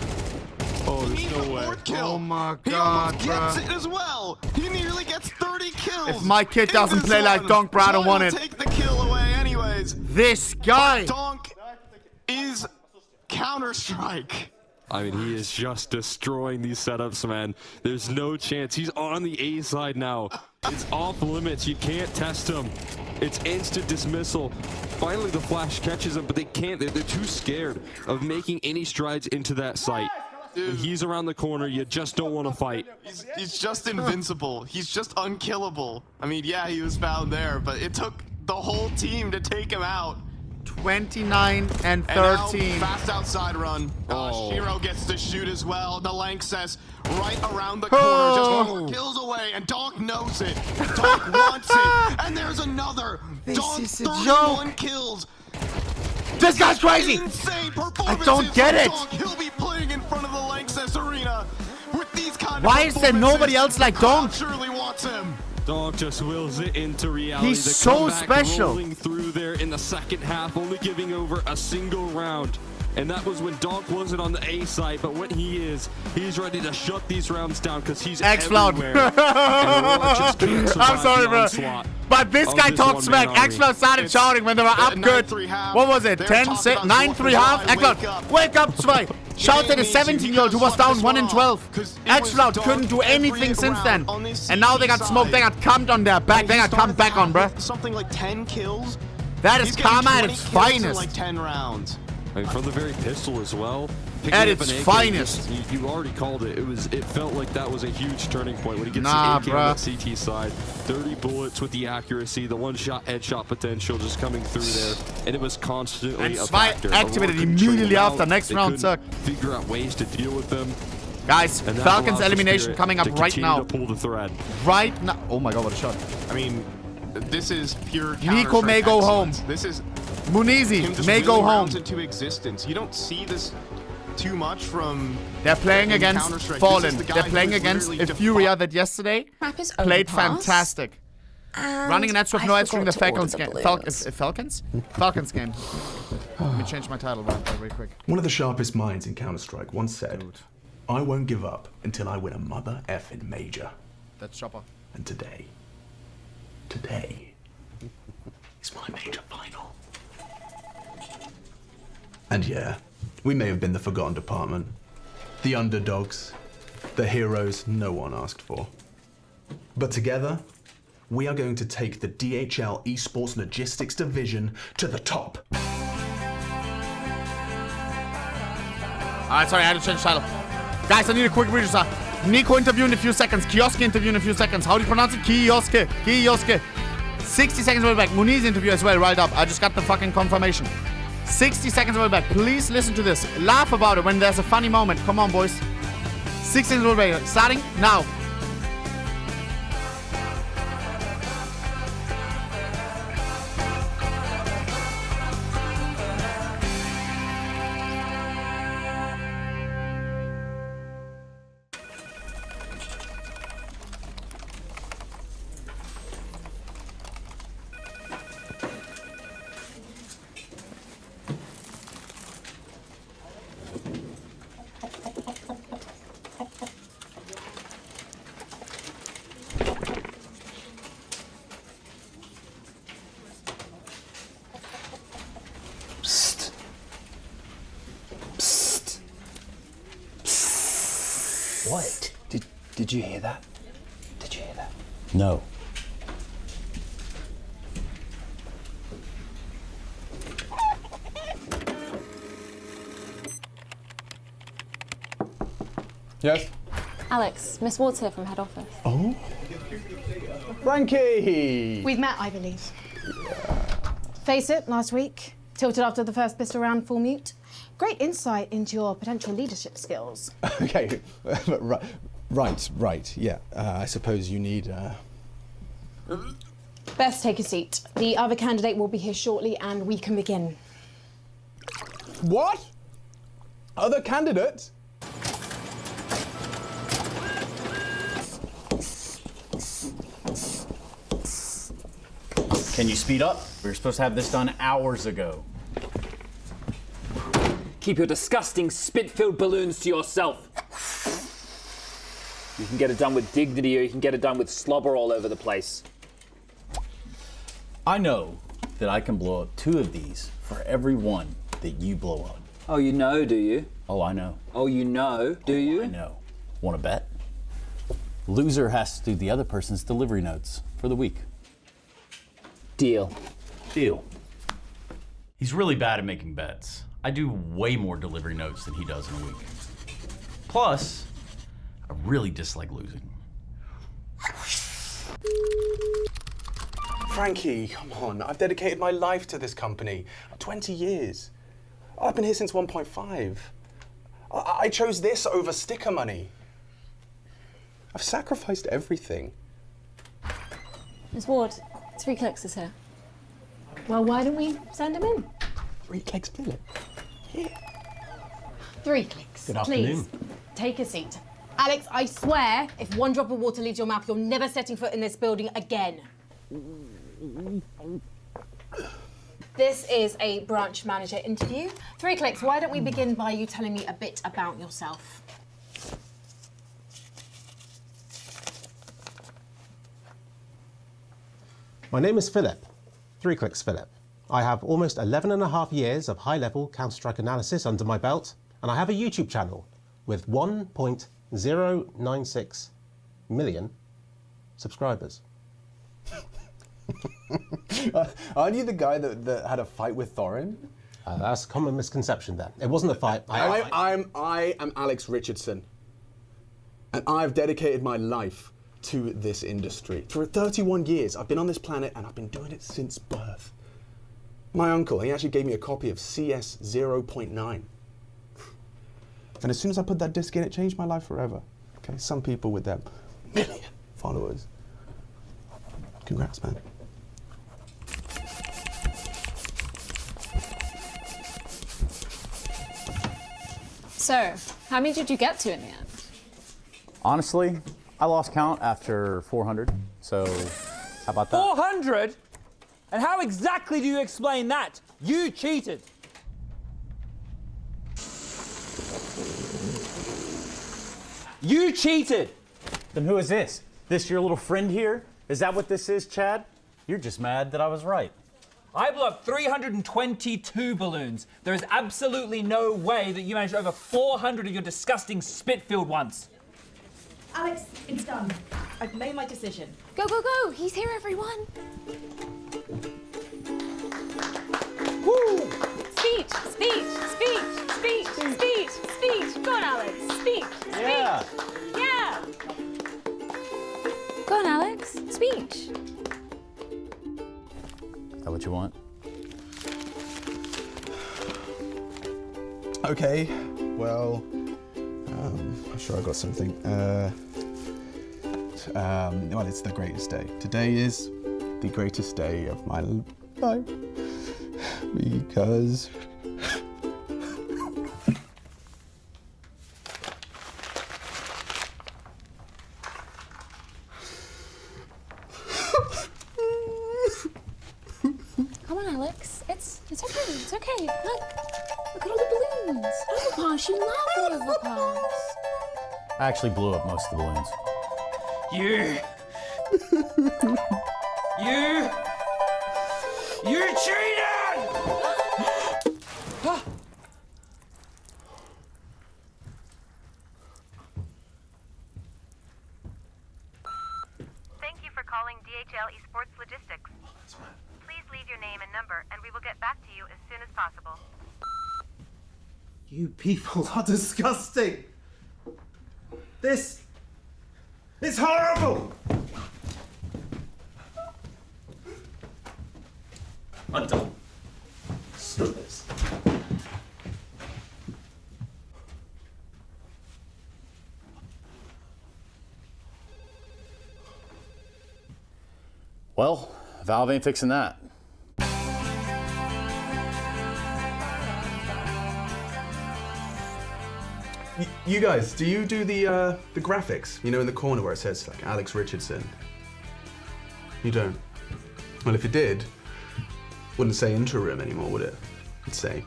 Oh, there's no way. Oh my god, he almost gets it as well. He nearly gets 30 kills. If my kid doesn't play like Donk, bro, I don't want it. Take the kill away anyways. This guy. Donk is Counter-Strike. I mean, he is just destroying these setups, man. There's no chance. He's on the A side now. It's off limits. You can't test him. It's instant dismissal. Finally, the flash catches him, but they can't. They're too scared of making any strides into that site. Dude. He's around the corner. You just don't want to fight. He's just invincible. He's just unkillable. I mean, yeah, he was found there, but it took the whole team to take him out. 29 and 13. And fast outside run. Shiro gets to shoot as well. The Lanxess right around the corner, just 4 kills away, and Donk knows it. Donk wants it, and there's another. Donk 31 kills. This guy's crazy. I don't get it. Donk, he'll be playing in front of the Lanxess arena with these kind Why is there nobody else like Donk? Surely wants him. Donk just wills it into reality. He's so special. Rolling through there in the second half, only giving over a single round. And that was when Donk wasn't on the A side, but when he is, he's ready to shut these rounds down because he's everywhere. I'm sorry, bro. But this guy talked smack. Xcloud started shouting when they were up good. What was it? 10-9-3 half? Xcloud, wake up, Zwei. Shouted a 17-year-old who was down 1 in 12. Xcloud couldn't do anything since then. And now they got smoked. They got camped on their back. They got camped back on, bro. Something like 10 kills. That is karma at its finest. Like 10 rounds. I mean, from the very pistol as well. At its finest. You already called it. It felt like that was a huge turning point when he gets the AK on the CT side. 30 bullets with the accuracy, the one-shot headshot potential just coming through there, and it was constantly and a factor. Activated immediately after next round suck. Figure out ways to deal with them. Guys, Falcons elimination coming up right now. To pull the thread. Right now. Oh my god, what a shot. I mean, this is pure Nico may go home. This is Munizi may go home. Into existence. You don't see this too much from. They're playing against Fallen. They're playing against a Furia that yesterday played fantastic. Running an edge with no edge during the Falcons game. Falcons game. Let me change my title very quick. One of the sharpest minds in Counter-Strike once said, "I won't give up until I win a mother effing major." That's Chopper. And today is my major final. And yeah, we may have been the forgotten department, the underdogs, the heroes no one asked for. But together, we are going to take the DHL Esports Logistics division to the top. Alright, sorry, I had to change the title. Guys, I need a quick reader. Nico interview in a few seconds. Kioske interview in a few seconds. How do you pronounce it? Kioske. 60 seconds will be back. Muniz interview as well, right up. I just got the fucking confirmation. 60 seconds will be back. Please listen to this. Laugh about it when there's a funny moment. Come on, boys. 6 seconds will be back. Starting now. What? Did you hear that? Did you hear that? No. Yes? Alex, Miss Ward's here from head office. Oh? Frankie! We've met, I believe. Face it, last week. Tilted after the first pistol round, full mute. Great insight into your potential leadership skills. Okay, right, yeah. I suppose you need, Best take a seat. The other candidate will be here shortly and we can begin. What? Other candidate? Can you speed up? We were supposed to have this done hours ago. Keep your disgusting spit-filled balloons to yourself. You can get it done with dignity, or you can get it done with slobber all over the place. I know that I can blow up 2 of these for every one that you blow up. Oh, you know, do you? Oh, I know. Oh, you know, do you? I know. Want to bet? Loser has to do the other person's delivery notes for the week. Deal. Deal. He's really bad at making bets. I do way more delivery notes than he does in a week. Plus, I really dislike losing. Frankie, come on. I've dedicated my life to this company. 20 years. I've been here since 1.5. I chose this over sticker money. I've sacrificed everything. Ms. Ward, 3 clicks is here. Well, why don't we send him in? 3 clicks, Philip. Here. 3 clicks. Good afternoon. Please, take a seat. Alex, I swear, if one drop of water leaves your mouth, you're never setting foot in this building again. This is a branch manager interview. 3 clicks, why don't we begin by you telling me a bit about yourself? My name is Philip. 3 clicks Philip. I have almost 11.5 years of high-level Counter-Strike analysis under my belt, and I have a YouTube channel with 1.096 million subscribers. Aren't you the guy that had a fight with Thorin? That's a common misconception then. It wasn't a fight. I am Alex Richardson, and I've dedicated my life to this industry. For 31 years, I've been on this planet, and I've been doing it since birth. My uncle, he actually gave me a copy of CS 0.9. And as soon as I put that disc in, it changed my life forever. Okay, some people with their million followers. Congrats, man. So, how many did you get to in the end? Honestly, I lost count after 400, so how about that? 400? And how exactly do you explain that? You cheated. You cheated. Then who is this? This your little friend here? Is that what this is, Chad? You're just mad that I was right. I blew up 322 balloons. There is absolutely no way that you managed over 400 of your disgusting spit-filled ones. Alex, it's done. I've made my decision. Go, go, go! He's here, everyone! Woo! Speech, speech, speech, speech, speech, speech! Go on, Alex! Speech, speech! Yeah! Yeah! Go on, Alex! Speech! Is that what you want? Okay, well, I'm sure I got something. Well, it's the greatest day. Today is the greatest day of my life because Come on, Alex. It's okay. It's okay. Look at all the balloons. Overpass. You love overpass. I actually blew up most of the balloons. You cheated! Thank you for calling DHL Esports Logistics. Please leave your name and number, and we will get back to you as soon as possible. You people are disgusting. This is horrible. I'm done. Screw this. Well, Valve ain't fixing that. you guys, do you do the graphics? You know, in the corner where it says like Alex Richardson. You don't. Well, if you did, wouldn't say interim anymore, would it? It'd say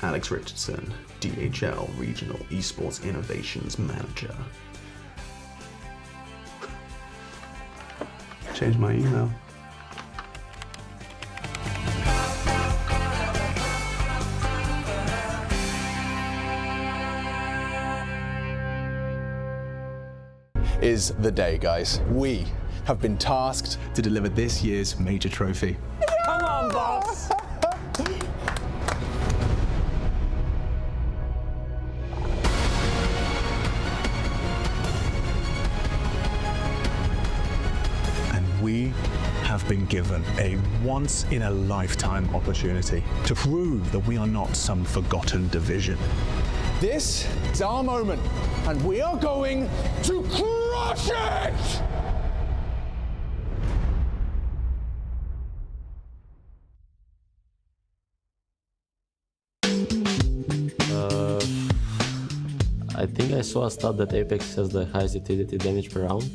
Alex Richardson, DHL Regional Esports Innovations Manager. Change my email. Is the day, guys. We have been tasked to deliver this year's major trophy. Come on, boss! And we have been given a once-in-a-lifetime opportunity to prove that we are not some forgotten division. This is our moment, and we are going to crush it! I think I saw a stat that Apex has the highest utility damage per round.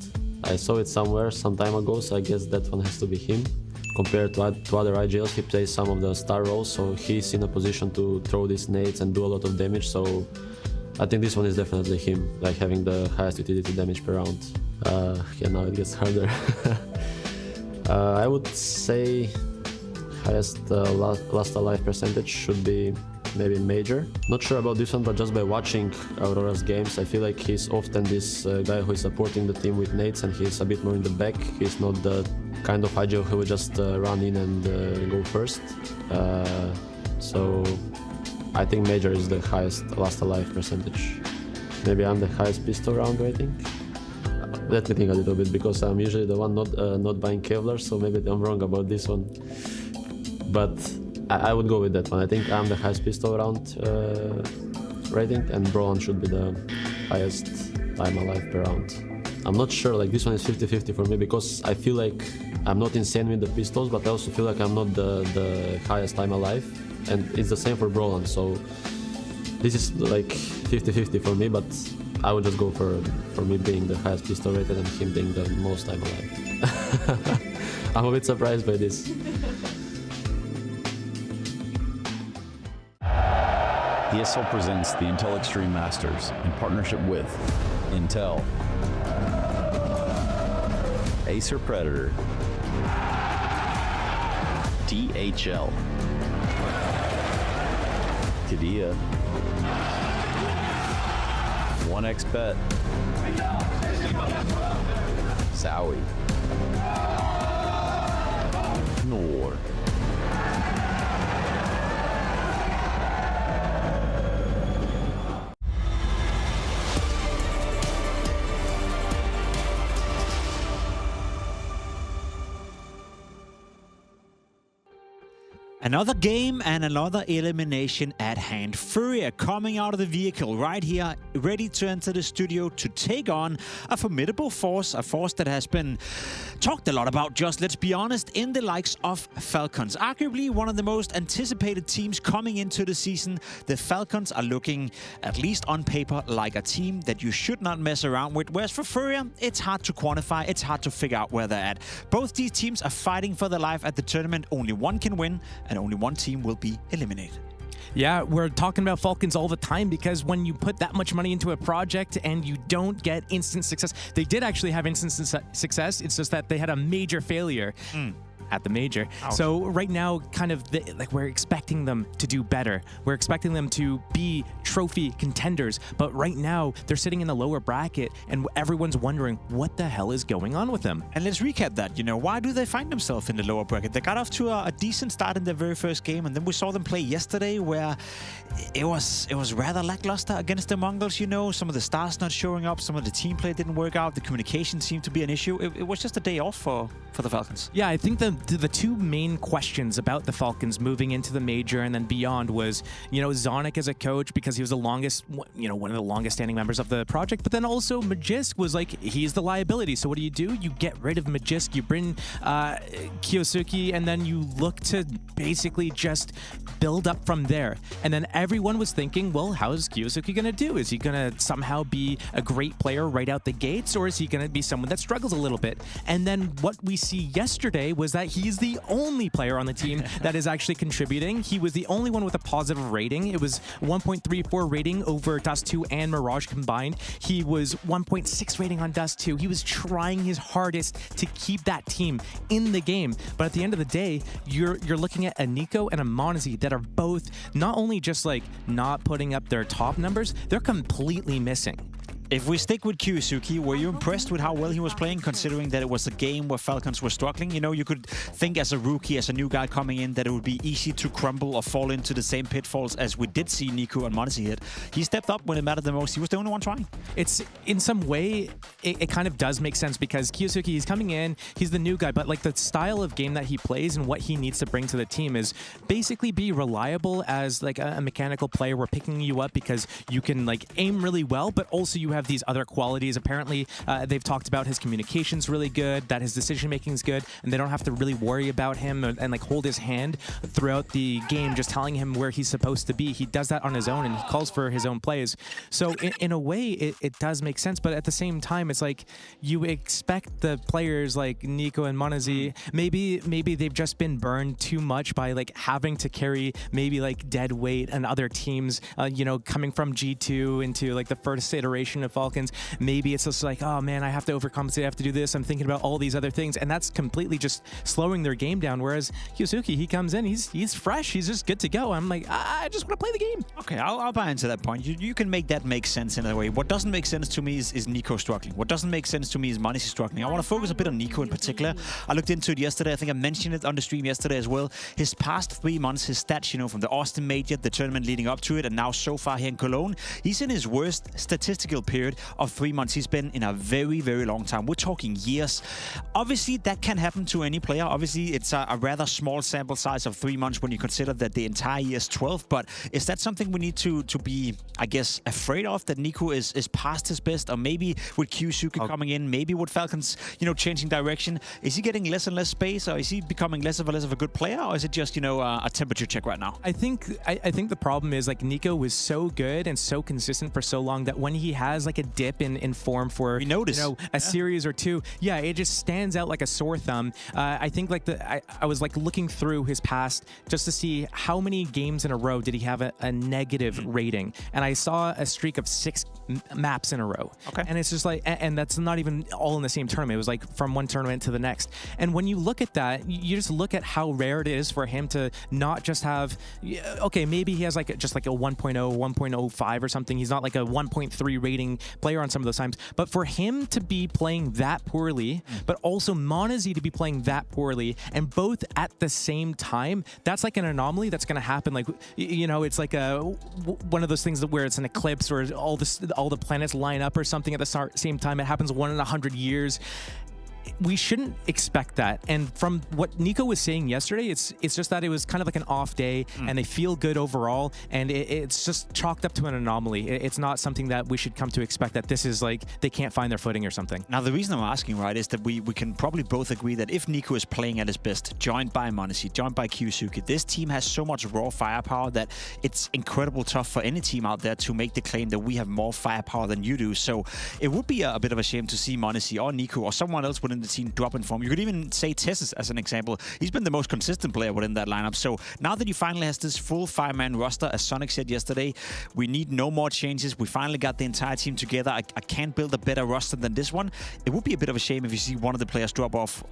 I saw it somewhere some time ago, so I guess that one has to be him. Compared to other IGLs, he plays some of the star roles, so he's in a position to throw these nades and do a lot of damage, so I think this one is definitely him, like having the highest utility damage per round. Yeah, now it gets harder. I would say highest last alive percentage should be maybe Major. Not sure about this one, but just by watching Aurora's games, I feel like he's often this guy who is supporting the team with nades, and he's a bit more in the back. He's not the kind of IGL who would just run in and go first. So I think Major is the highest last alive percentage. Maybe I'm the highest pistol round rating. Let me think a little bit, because I'm usually the one not buying Kevlar, so maybe I'm wrong about this one. But I would go with that one. I think I'm the highest pistol round rating, and Brolan should be the highest time alive per round. I'm not sure, like this one is 50-50 for me, because I feel like I'm not insane with the pistols, but I also feel like I'm not the highest time alive, and it's the same for Brolan, so this is like 50-50 for me, but I would just go for me being the highest pistol rated and him being the most time alive. I'm a bit surprised by this. ESL presents the Intel Extreme Masters in partnership with Intel, Acer Predator, DHL, Kadia, 1xBet, Zowie, Nor. Another game and another elimination at hand. Furia coming out of the vehicle right here, ready to enter the studio to take on a formidable force, a force that has been talked a lot about, just let's be honest, in the likes of Falcons. Arguably one of the most anticipated teams coming into the season. The Falcons are looking, at least on paper, like a team that you should not mess around with, whereas for Furia, it's hard to quantify, it's hard to figure out where they're at. Both these teams are fighting for their life at the tournament. Only one can win, and only one team will be eliminated. Yeah, we're talking about Falcons all the time, because when you put that much money into a project and you don't get instant success, they did actually have instant success, it's just that they had a major failure. At the major. Ouch. So right now, kind of we're expecting them to do better. We're expecting them to be trophy contenders, but right now they're sitting in the lower bracket and everyone's wondering what the hell is going on with them. And let's recap that. You know, why do they find themselves in the lower bracket? They got off to a decent start in their very first game, and then we saw them play yesterday where it was rather lackluster against the Mongols. You know, some of the stars not showing up, some of the team play didn't work out, the communication seemed to be an issue. It was just a day off for the Falcons. Yeah, I think the two main questions about the Falcons moving into the major and then beyond was, you know, Zonic as a coach, because he was the longest, you know, one of the longest standing members of the project, but then also Magisk was like, he's the liability. So what do? You get rid of Magisk, you bring Kiyosuke, and then you look to basically just build up from there. And then everyone was thinking, well, how is Kiyosuke going to do? Is he going to somehow be a great player right out the gates, or is he going to be someone that struggles a little bit? And then what we see yesterday was that he's the only player on the team that is actually contributing. He was the only one with a positive rating. It was 1.34 rating over Dust 2 and Mirage combined. He was 1.6 rating on Dust 2. He was trying his hardest to keep that team in the game. But at the end of the day, you're looking at a Nico and a Monazi that are both not only just like not putting up their top numbers, they're completely missing. If we stick with Kyusuke, were you impressed with how well he was playing, considering that it was a game where Falcons were struggling? You know, you could think as a rookie, as a new guy coming in, that it would be easy to crumble or fall into the same pitfalls as we did see Nico and Mouz hit. He stepped up when it mattered the most. He was the only one trying. It's, in some way, it kind of does make sense because Kyusuke, he's coming in, he's the new guy, but like the style of game that he plays and what he needs to bring to the team is basically be reliable as like a mechanical player. We're picking you up because you can like aim really well, but also you have these other qualities. Apparently, they've talked about his communication's really good, that his decision-making is good, and they don't have to really worry about him and like hold his hand throughout the game, just telling him where he's supposed to be. He does that on his own, and he calls for his own plays. So in a way, it does make sense, but at the same time, it's like you expect the players like Nico and Mouz, maybe they've just been burned too much by like having to carry maybe like dead weight and other teams, you know, coming from G2 into like the first iteration of Falcons. Maybe it's just like, oh man, I have to overcompensate, I have to do this, I'm thinking about all these other things, and that's completely just slowing their game down. Whereas Kyusuke, he comes in, he's fresh, he's just good to go. I'm like, I just want to play the game. Okay, I'll buy into that point. You can make that make sense in a way. What doesn't make sense to me is Nico struggling. What doesn't make sense to me is Mouz struggling. I want to focus a bit on Nico in particular. I looked into it yesterday. I think I mentioned it on the stream yesterday as well. His past 3 months, his stats, you know, from the Austin Major, the tournament leading up to it, and now so far here in Cologne, he's in his worst statistical period of 3 months. He's been in a very, very long time. We're talking years. Obviously, that can happen to any player. Obviously, it's a rather small sample size of 3 months when you consider that the entire year is 12. But is that something we need to be, I guess, afraid of, that Nico is past his best? Or maybe with Kyusuke coming in, maybe with Falcons, you know, changing direction, is he getting less and less space, or is he becoming less of a good player, or is it just, you know, a temperature check right now? I think the problem is like Nico was so good and so consistent for so long that when he has like a dip in form for a series or two, yeah, it just stands out like a sore thumb. I think like I was like looking through his past just to see how many games in a row did he have a negative rating, and I saw a streak of 6 maps in a row. Okay, and it's just like, and that's not even all in the same tournament. It was like from one tournament to the next. And when you look at that, you just look at how rare it is for him to not just have, okay, maybe he has like just like a 1.0, 1.05 or something. He's not like a 1.3 rating player on some of those times. But for him to be playing that poorly, but also Mouz to be playing that poorly, and both at the same time, that's like an anomaly that's going to happen. Like, you know, it's like one of those things where it's an eclipse or all the planets line up or something at the same time. It happens 1 in 100 years. We shouldn't expect that. And from what Nico was saying yesterday, it's just that it was kind of like an off day, and they feel good overall, and it's just chalked up to an anomaly. It's not something that we should come to expect, that this is like they can't find their footing or something. Now, the reason I'm asking, right, is that we can probably both agree that if Nico is playing at his best, joined by Mouz, joined by Kyusuke, this team has so much raw firepower that it's incredible tough for any team out there to make the claim that we have more firepower than you do. So it would be a bit of a shame to see Mouz or Nico or someone else within the team drop in form. You could even say Tessus as an example. He's been the most consistent player within that lineup. So now that he finally has this full 5-man roster, as Sonic said yesterday, we need no more changes. We finally got the entire team together. I can't build a better roster than this one. It would be a bit of a shame if you see one of the players drop off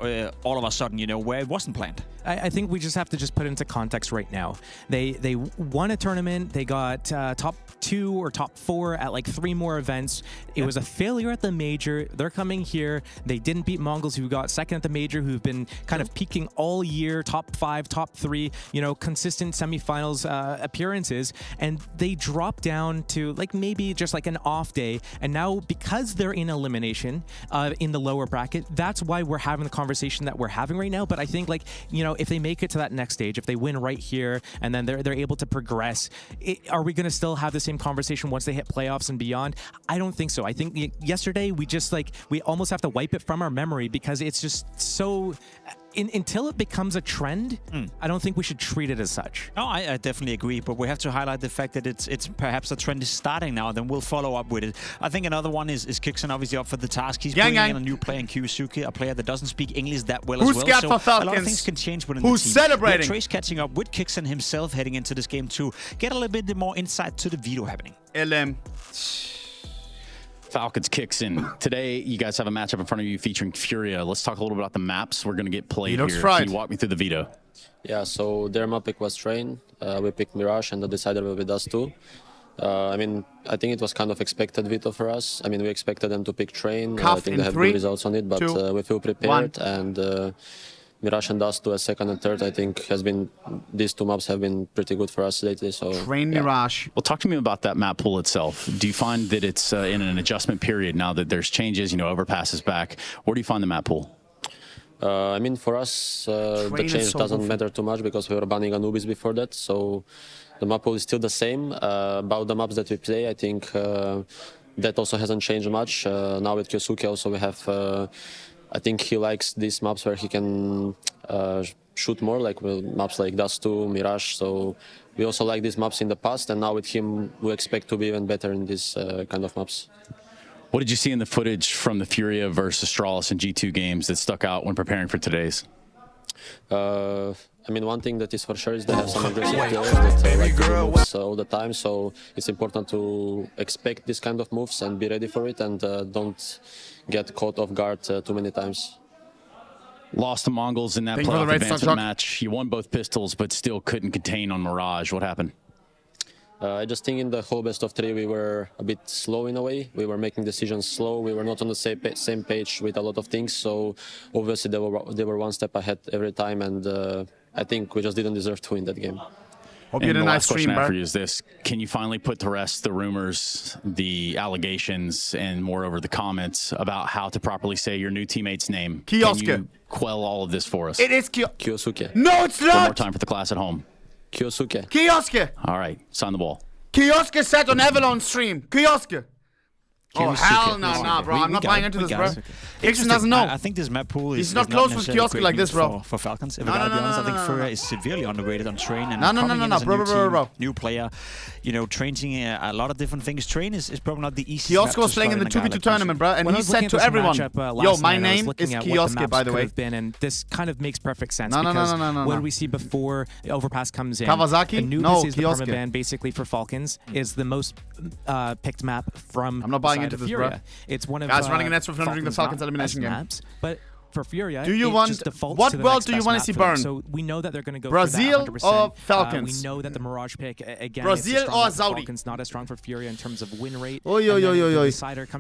all of a sudden, you know, where it wasn't planned. I think we just have to just put into context right now. They won a tournament. They got top 2 or top 4 at like 3 more events. It was a failure at the major. They're coming here. They didn't beat Mongols, who got second at the major, who've been kind of peaking all year, top 5, top 3, you know, consistent semifinals appearances, and they dropped down to like maybe just like an off day. And now, because they're in elimination in the lower bracket, that's why we're having the conversation that we're having right now. But I think, like, you know, if they make it to that next stage, if they win right here and then they're able to progress, are we going to still have the same conversation once they hit playoffs and beyond? I don't think so. I think yesterday we just like, we almost have to wipe it from our memory, because it's just so until it becomes a trend, I don't think we should treat it as such. No, I definitely agree, but we have to highlight the fact that it's perhaps a trend is starting now, then we'll follow up with it. I think another one is Kixon obviously up for the task. He's bringing in a new player in Kyusuke, a player that doesn't speak English that well as well. Scared for Falcons? A lot of things can change within Who's the team. celebrating? Trace catching up with Kixon himself heading into this game to get a little bit more insight to the veto happening. LM. Falcons kicks in. Today, you guys have a matchup in front of you featuring Furia. Let's talk a little bit about the maps we're going to get played here. Can you walk me through the veto? Yeah, so their map pick was Train. We picked Mirage, and the decider will be Dust 2. I mean, I think it was kind of expected veto for us. I mean, we expected them to pick Train. I Cuff think in they have 3, good results on it, but 2, we feel prepared. And Mirage and Dust to a second and third, I think, has been, these two maps have been pretty good for us lately. So Train Mirage. Well, talk to me about that map pool itself. Do you find that it's in an adjustment period now that there's changes? You know, Overpass is back. Where do you find the map pool? I mean, for us, the change doesn't matter too much because we were banning Anubis before that. So the map pool is still the same. About the maps that we play, I think that also hasn't changed much. Now with Kyosuke also we have, I think he likes these maps where he can shoot more, like maps like Dust 2, Mirage. So we also like these maps in the past, and now with him we expect to be even better in these kind of maps. What did you see in the footage from the Furia versus Astralis and G2 games that stuck out when preparing for today's? I mean, one thing that is for sure is they have some aggressive players that like to do moves all the time, so it's important to expect this kind of moves and be ready for it, and don't get caught off guard too many times. Lost the Mongols in that playoff advancement match. You won both pistols, but still couldn't contain on Mirage. What happened? I just think in the whole best of 3 we were a bit slow in a way. We were making decisions slow. We were not on the same page with a lot of things. So obviously they were one step ahead every time, and I think we just didn't deserve to win that game. Hope you had a nice stream, bro. For you is this: can you finally put to rest the rumors, the allegations, and moreover the comments about how to properly say your new teammate's name? Kioske. Can you quell all of this for us? It is Kyosuke. No, it's not! One more time for the class at home. Kyosuke. Kioske. All right, sign the ball. Kioske said on Avalon stream. Kioske. Oh, hell no, bro. I'm not buying into this, bro. Dixon doesn't know. I think this map pool is He's not close with Kioske like this, bro. For Falcons. If I gotta be honest, I think Furia is severely underrated on Train. And No, bro. New player, you know, training a lot of different things. Train is probably not the easiest. Kioske was playing in the 2v2 tournament, bro, and he said to everyone, yo, my name is Kioske, by the way. And this kind of makes perfect sense. No. What do we see before Overpass comes in? Kawasaki? Anubis is the Kioske. perma ban basically for Falcons, is the most picked map from I'm not buying into this, Furia. bro. It's one of guys running an Nets during the Falcons elimination game. Maps, but for Furia, do you it want just defaults what to the world next do you best want to map see for them. burn? So we know that they're going to go Brazil for that 100%. or Falcons? We know that the Mirage pick again. Brazil or Saudi? Falcons not as strong for Furia in terms of win rate. Oi.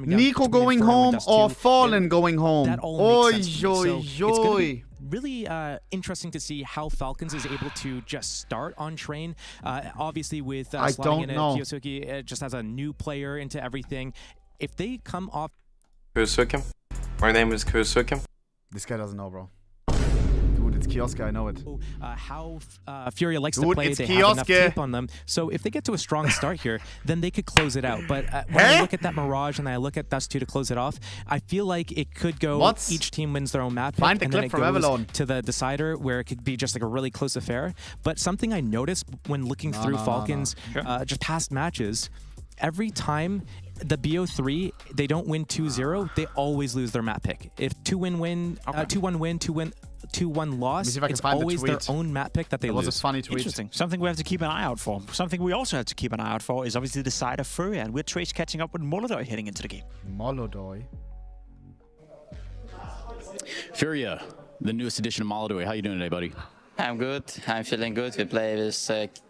Nico going home or Fallen going home? That all makes sense. Oi. It's going to be really interesting to see how Falcons is able to just start on Train. Obviously, with slotting in Kyosuke just as a new player into everything. If they come off. Kyosuke. My name is Kyosuke. This guy doesn't know, bro. Dude, it's Kioske, I know it. How Furia likes to play, they have enough tape on them. So if they get to a strong start here, then they could close it out. But when I look at that Mirage and I look at Dust 2 to close it off, I feel like it could go each team wins their own map pick, Find the and clip then it from goes Avalon. to the decider where it could be just like a really close affair. But something I noticed when looking through Falcons just past matches, every time the BO3, they don't win 2-0, they always lose their map pick. If 2-1 win, 2-1 loss, it's always their own map pick that they lose. It was a funny tweet. Interesting. Something we have to keep an eye out for. Something we also have to keep an eye out for is obviously the side of Furia, and we're Trace catching up with Molodoi heading into the game. Molodoi. Furia, the newest edition of Molodoi. How you doing today, buddy? I'm good. I'm feeling good. We play with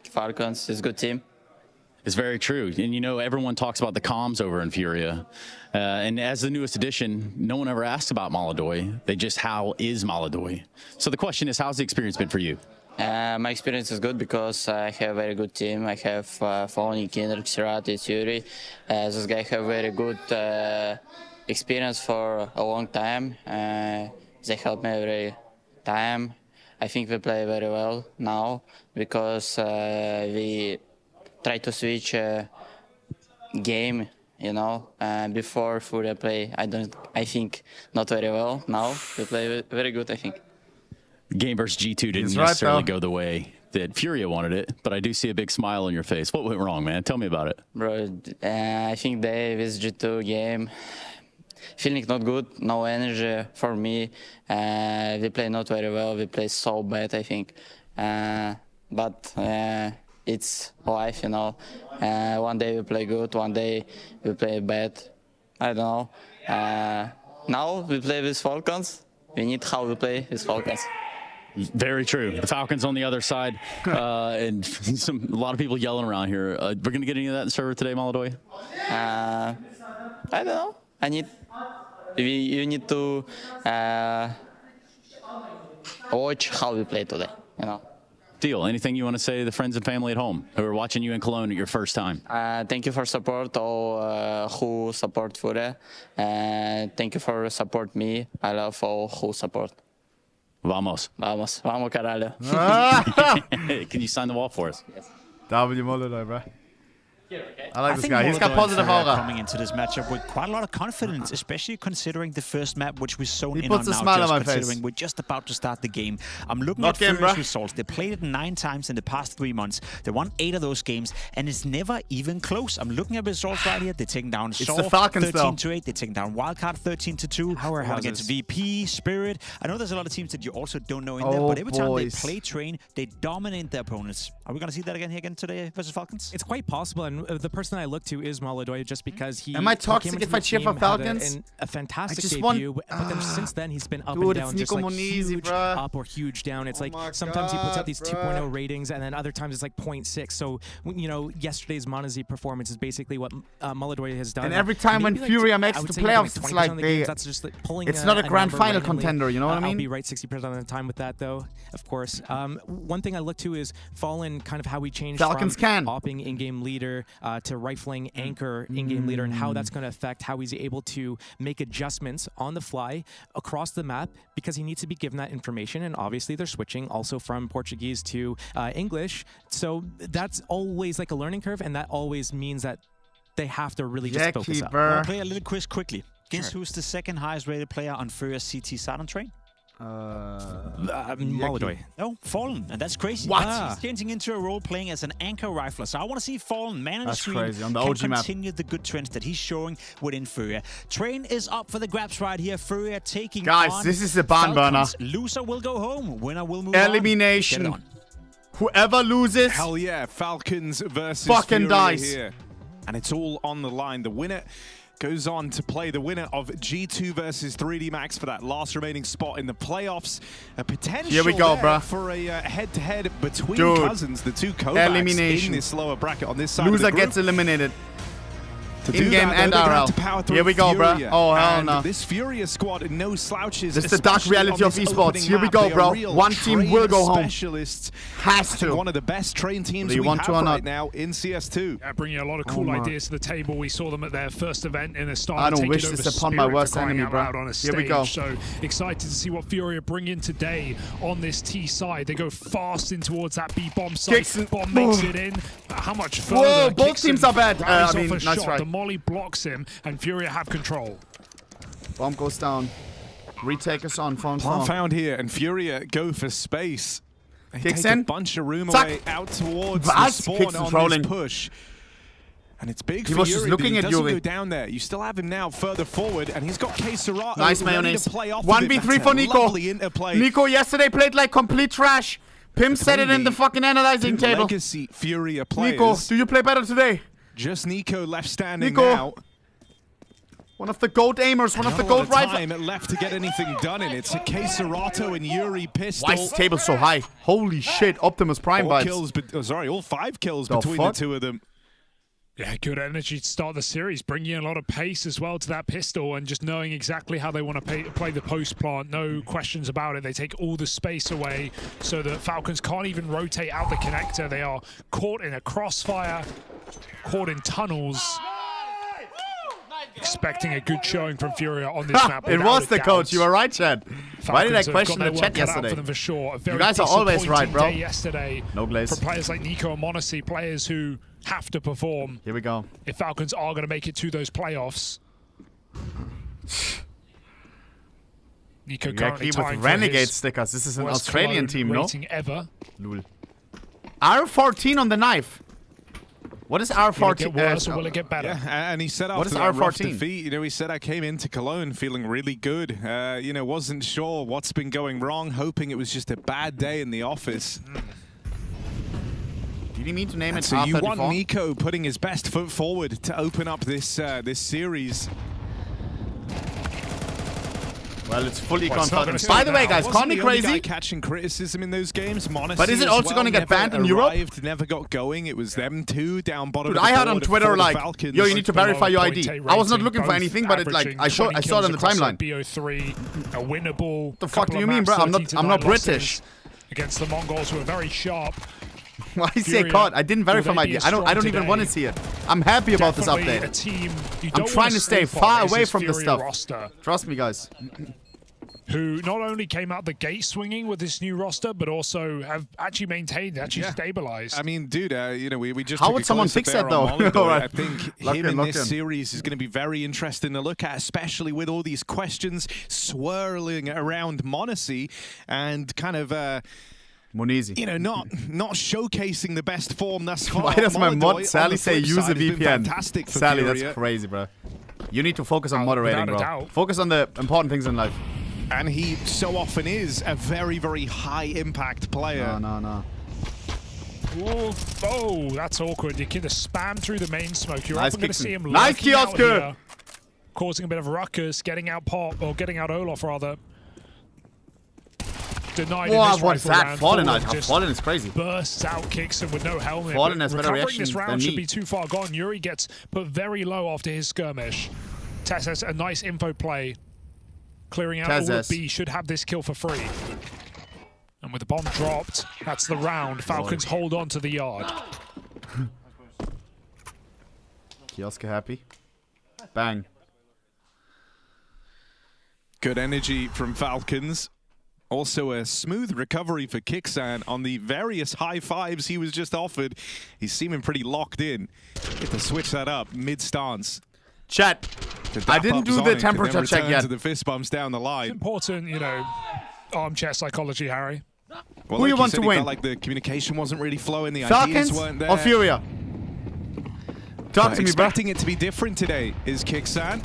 Falcons. It's a good team. It's very true. And you know, everyone talks about the comms over in Furia. And as the newest edition, no one ever asks about Molodoi. They just, how is Molodoi? So the question is, how's the experience been for you? My experience is good because I have a very good team. I have Fony, Kindred, Sirati, Yuri. This guy have very good experience for a long time. They help me every time. I think we play very well now because we try to switch game, you know. Before Furia play, I think not very well. Now we play very good, I think. Game versus G2 didn't necessarily go the way that Furia wanted it, but I do see a big smile on your face. What went wrong, man? Tell me about it. Bro, I think they with G2 game feeling not good, no energy for me. We play not very well. We play so bad, I think. But it's life, you know. One day we play good, one day we play bad. I don't know. Now we play with Falcons. We need how we play with Falcons. Very true. The Falcons on the other side, and a lot of people yelling around here. We're going to get any of that in the server today, Maladoy? I don't know. You need to watch how we play today, you know. Deal. Anything you want to say to the friends and family at home who are watching you in Cologne at your first time? Thank you for support, all who support Furia. Thank you for support me. I love all who support. Vamos. Vamos. Vamos, caralho. Can you sign the wall for us? Yes. W Molodoy, bro. I like this guy. He's got positive aura. Coming into this matchup with quite a lot of confidence, especially considering the first map, which we've zone in on puts a now, smile on my considering face. we're just about to start the game. I'm looking at Furia's results. They played it 9 times in the past 3 months. They won 8 of those games, and it's never even close. I'm looking at results right here. They're taking down Saw the Falcons, 13-8. They're taking down Wildcard 13-2. Powerhouses against VP, Spirit. I know there's a lot of teams that you also don't know in there, but every time they play Train, they dominate their opponents. Are we going to see that again today versus Falcons? It's quite possible, and the person I look to is Maladoy, just because he. Am I toxic if I cheer for Falcons? A fantastic debut, but then since then he's been up dude, and down, just like huge up or huge down. It's like sometimes he puts out these 2.0 ratings, and then other times it's like 0.6. So you know, yesterday's Monazi performance is basically what Maladoy has done. And every time when Furia makes the playoffs, it's like they. That's just like pulling. It's not a grand final contender, you know what I mean? I'll be right 60% of the time with that, though. Of course. One thing I look to is Fallen, kind of how he changed Falcons from opping in-game leader to rifling anchor in-game leader, and how that's going to affect how he's able to make adjustments on the fly across the map, because he needs to be given that information. And obviously they're switching also from Portuguese to English, so that's always like a learning curve, and that always means that they have to really just focus up. I'll play a little quiz quickly. Guess who's the second highest rated player on Furia's CT Saturn Train? Maladoy. No, Fallen, and that's crazy. What? He's changing into a role playing as an anchor rifler. So I want to see Fallen, man in the screen, crazy. On the can OG map. continue the good trends that he's showing within Furia. Train is up for the grabs right here. Furia taking Guys, on this is a barn burner. Loser will go home. Winner will move Elimination. on. Whoever loses. Hell yeah, Falcons versus fucking Furia dies. Here. And it's all on the line. The winner goes on to play the winner of G2 versus 3D Max for that last remaining spot in the playoffs. A potential Here we go, bruh. for a head-to-head between Dude. cousins, the two Kovacs in this lower bracket on this side Loser of the group. gets eliminated. To do In-game that, and though, they're gonna RL. have to power through Here we go, bro. Furia. Oh, hell And no. This Furia squad, no slouches. This is the dark especially reality on of this esports. opening Here we map. go, They bro. are real One team train will go home. Specialists. Has I to. think one of the best train teams Whether you we want have to or right not. now in CS2. Yeah, bringing a lot of cool ideas to the table. We saw them at their first event in the start. I don't wish this upon my worst enemy, bro. On a Here we go. So excited to see what Furia bring in today on this T side. They go fast in towards that B bomb site. Kixon. Bomb makes it in. How much further? Whoa, both Kixon teams are bad. rallies I mean, off a nice shot. try. The molly blocks him, and Furia have control. Bomb goes down. Retake us on. Phone Plan found here, and Furia go for space. They Kicks take in. a bunch of room Zack. away out towards the Was? spawn Kicks on trolling. this push. And it's big He for was just Yuri, looking but at he doesn't Yuri. go down there. You still have him now further forward, and he's got K Serato Nice ready mayonnaise. to play off of it. 1v3 That's for a Nico. lovely interplay. Nico yesterday played like complete trash. Pim said it in the fucking analyzing Two table. Legacy Furia players. Nico, do you play better today? Just Nico left standing Nico. now. One of the GOAT aimers, one of the Not a lot GOAT rifles. time left to get anything done, and it's a K Serato and Yuri pistol. Why is this table so high? Holy shit, Optimus Prime all vibes. kills, all 5 kills The between fuck? the two of them. Yeah, good energy to start the series, bringing in a lot of pace as well to that pistol, and just knowing exactly how they want to play the post plant. No questions about it. They take all the space away so that Falcons can't even rotate out the connector. They are caught in a crossfire, caught in tunnels. Expecting a good showing from Furia on this map. It was the coach. You were right, Chad. Why did I Falcons have question got the their chat work cut out yesterday? for them for sure. A very You guys are always right, disappointing bro. day yesterday No glaze. for players like Nico and Monacy, players who have to perform. Here we go. If Falcons are going to make it to those playoffs. Nico currently with tying for Renegade his stickers. This is an worst Australian Cologne team, no? rating ever. Lul. R14 on the knife. What is Will it R14? get worse or will it get better? Yeah, and he said What after is that rough R14? defeat, he said, I came into Cologne feeling really good. Wasn't sure what's been going wrong, hoping it was just a bad day in the office. Did you mean to name it So you want R34? Nico putting his best foot forward to open up this this series. Well, it's fully Well, it's not confident. gonna By the way, stop guys, now. call me Wasn't the only crazy. guy catching criticism in those games. Monacy But is it as also well going to get never banned in Europe? arrived, never got going. It was them two down bottom. Dude, of the I heard board on for Twitter the like, Falcons. yo, you need to verify your ID. I was not looking for anything, but it like I saw it on the timeline. BO3, a winnable. What the fuck do you mean, bro? I'm not British. Against the Mongols, who are very sharp. Why say COD? I didn't verify my ID. I don't even want to see it. I'm happy about this update. I'm trying to stay far away from this stuff. Trust me, guys. Who not only came out the gate swinging with this new roster, but also have actually maintained, actually stabilized. I mean, dude, you know, we just How took would a someone closer fix bear that, though? on Molyneux. Alright. I think Lock him in, in lock this in. series is going to be very interesting to look at, especially with all these questions swirling around Monacy and kind of Monizy. you know, not showcasing the best form thus far. Why does my Molyneux, mod on Sally the say flip use a side, has been VPN? fantastic for Sally, Furia. that's crazy, bro. You need to focus on moderating, without a bro. doubt. Focus on the important things in life. And he so often is a very, very high impact player. No. Ooh, oh, that's awkward. You could have spammed through the main smoke. You're Nice often going to Kixon. see him Nice lurking out Kiosk. here, causing a bit of a ruckus, getting out Pop, or getting out Olaf, rather. Denied in Wow, this what is rifle that? round. Fallen, Just Fallen is crazy. bursts out, kicks him with no helmet. Fallen But has better recovering reaction this than round should me. be too far gone. Yuri gets put very low after his skirmish. Tess has a nice info play. Clearing out all of B, should have this kill for free. And with the bomb dropped, that's the round. Falcons hold on to the yard. Kiosk happy. Bang. Good energy from Falcons. Also a smooth recovery for Kixan on the various high fives he was just offered. He's seeming pretty locked in. Get to switch that up mid-stance. Chat. I didn't do the temperature check yet. To the fist bumps down the line. Important, you know, armchair psychology, Harry. Well, Who like you want said, to he win? felt like the communication wasn't really flowing. The Falcons ideas weren't there. or Furia? Talk to me, bro. Expecting it to be different today is Kixan.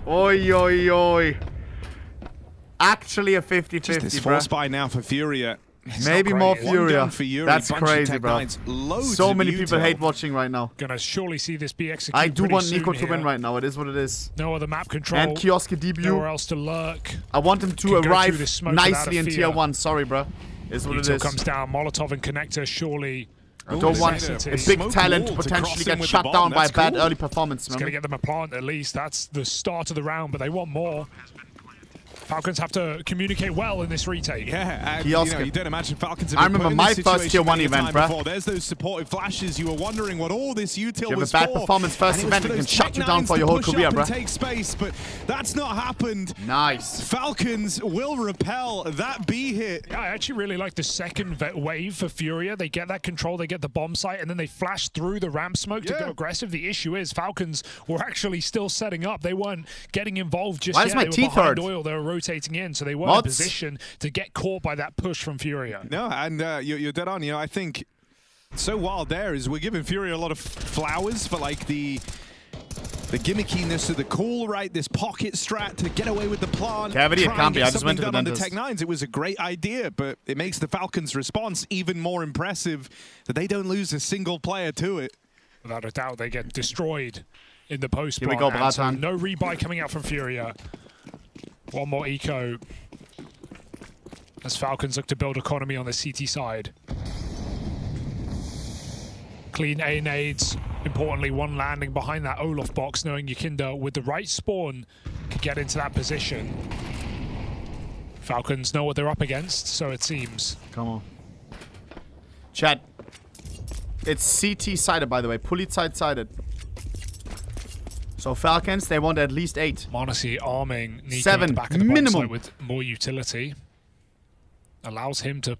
Oi, oi, oi. Actually a 50-50, Just this bro. force buy now for Furia. It's Maybe not more great. One Furia. gun for Yuri, That's bunch of crazy, tech bro. nines, loads So of many people util. hate watching right now. Gonna surely see this be executed. I do pretty want soon Nico to here. win right now. It is what it is. No other map control. And Kiosk debut. Nowhere else to lurk. I want him to Can go through arrive this smoke without nicely a in fear. tier 1. Sorry, bro. Is what it Util is. comes down. Molotov and connector surely. I don't want a necessity. big talent to wall to potentially cross him get with shut the down bomb. by a That's bad cool. early performance. It's going to get them a plant at least. That's the start of the round, but they want more. Falcons have to communicate well in this retake. Yeah, and you know, you don't imagine Falcons have I been remember put in my this first tier situation 1 many a event, time bruh. before. There's those supportive flashes. You were wondering what all this util You have was a bad for. performance first And it was event, for it can those shut tech you down nines for to your whole push career, up and bruh. take space, but that's not happened. Nice. Falcons will repel that B hit. Yeah, I actually really like the second wave for Furia. They get that control, they get the bomb site, and then they flash through the ramp smoke to go aggressive. The issue is Falcons were actually still setting up. They weren't getting involved just Why yet. is my They were teeth behind hurt? oil. They were rotating in, so they weren't Mods? in position to get caught by that push from Furia. No, and you're dead on. You know, I think so wild there is we're giving Furia a lot of flowers for like the gimmickiness of the cool, right? This pocket strat to get away with the plant. Cavity, it try can't and be. get I just went something to the done on the dentist. Tech Nines. It was a great idea, but it makes the Falcons' response even more impressive that they don't lose a single player to it. Without a doubt, they get destroyed in the post. Here we go, plant, and Bratan. so no rebuy coming out from Furia. One more eco. As Falcons look to build economy on the CT side. Clean A nades. Importantly, one landing behind that Olaf box, knowing Yakinda with the right spawn could get into that position. Falcons know what they're up against, so it seems. Come on. Chat. It's CT sided, by the way. Polizei sided. So Falcons, they want at least 8. Monacy arming Nico 7 at the back of the bomb minimum. site with more utility. Allows him to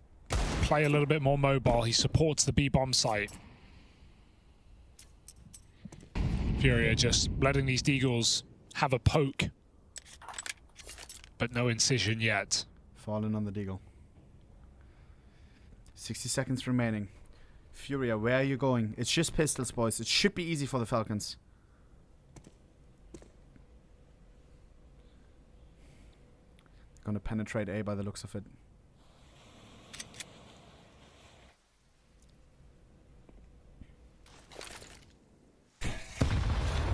play a little bit more mobile. He supports the B bomb site. Furia just letting these Deagles have a poke. But no incision yet. Fallen on the Deagle. 60 seconds remaining. Furia, where are you going? It's just pistols, boys. It should be easy for the Falcons. Gonna penetrate A by the looks of it.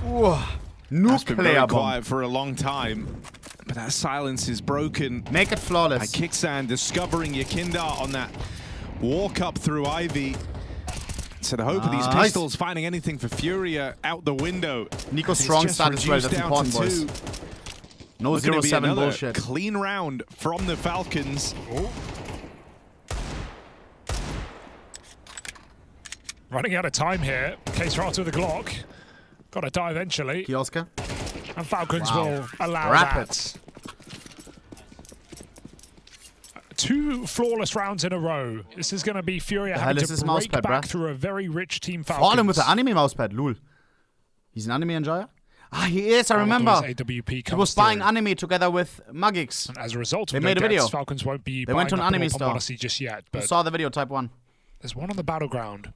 Whoa. That's been very Nuclear bomb. quiet for a long time. But that silence is broken. Make it flawless. By Kicksan discovering Yakindar on that walk up through Ivy. So the hope of these pistols finding anything for Furia out the window. Nico strong start as well. That's important, boys. No 0-7 bullshit. Clean round from the Falcons. Oh. Running out of time here. KaseRato with the Glock. Got to die eventually. Kioska. And Falcons will allow Rapid. that. 2 flawless rounds in a row. This is going to be Furia having to break back through a very rich team Falcons. Vor allem with the anime mousepad, lul. He's an anime enjoyer? Ah, he is, I remember. AWP he was buying anime together with Magix. And as a result, they made a video. Falcons won't be they went to an anime store just yet. But saw the video, type 1. There's one on the battleground.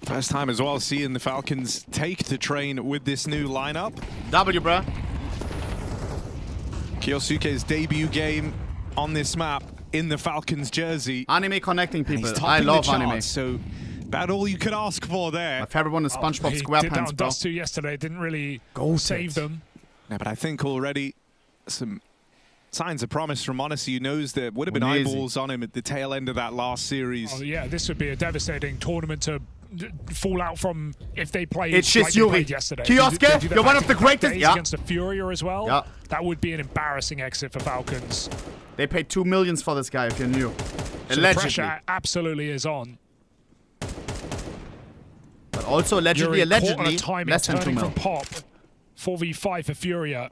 First time as well seeing the Falcons take the train with this new lineup. W, bruh. Kyosuke's debut game on this map in the Falcons jersey. Anime connecting people. I love anime. So about all you could ask for there. My favorite one is SpongeBob SquarePants, did that on bro. Dust 2 yesterday. Didn't really save them. Yeah, but I think already some signs of promise from Odyssey, who knows there would have been eyeballs on him at the tail end of that last series. Oh yeah, this would be a devastating tournament to fall out from if they played it's just like they played yesterday. Kioske, you're one of the greatest. Yeah. Against the Furia as well. Yeah. That would be an embarrassing exit for Falcons. They paid $2 million for this guy, if you knew. So the pressure absolutely is on. But also allegedly, less than $2 million. From Pop. 4v5 for Furia.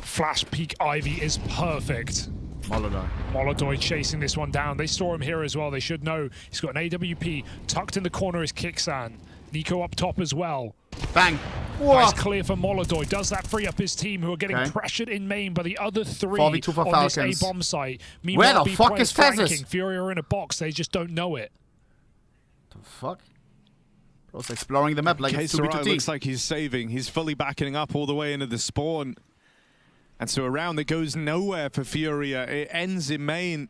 Flash peek Ivy is perfect. Molodoi chasing this one down. They saw him here as well. They should know. He's got an AWP. Tucked in the corner is Kicksan. Nico up top as well. Bang. Nice clear for Molodoi. Does that free up his team, who are getting pressured in main by the other 3 on this A-bomb site. Meanwhile, where the fuck is FaZe? Furia are in a box. They just don't know it. The fuck? Bro's exploring the map like it's 2v2T. Looks like he's saving. He's fully backing up all the way into the spawn. And so a round that goes nowhere for Furia. It ends in main.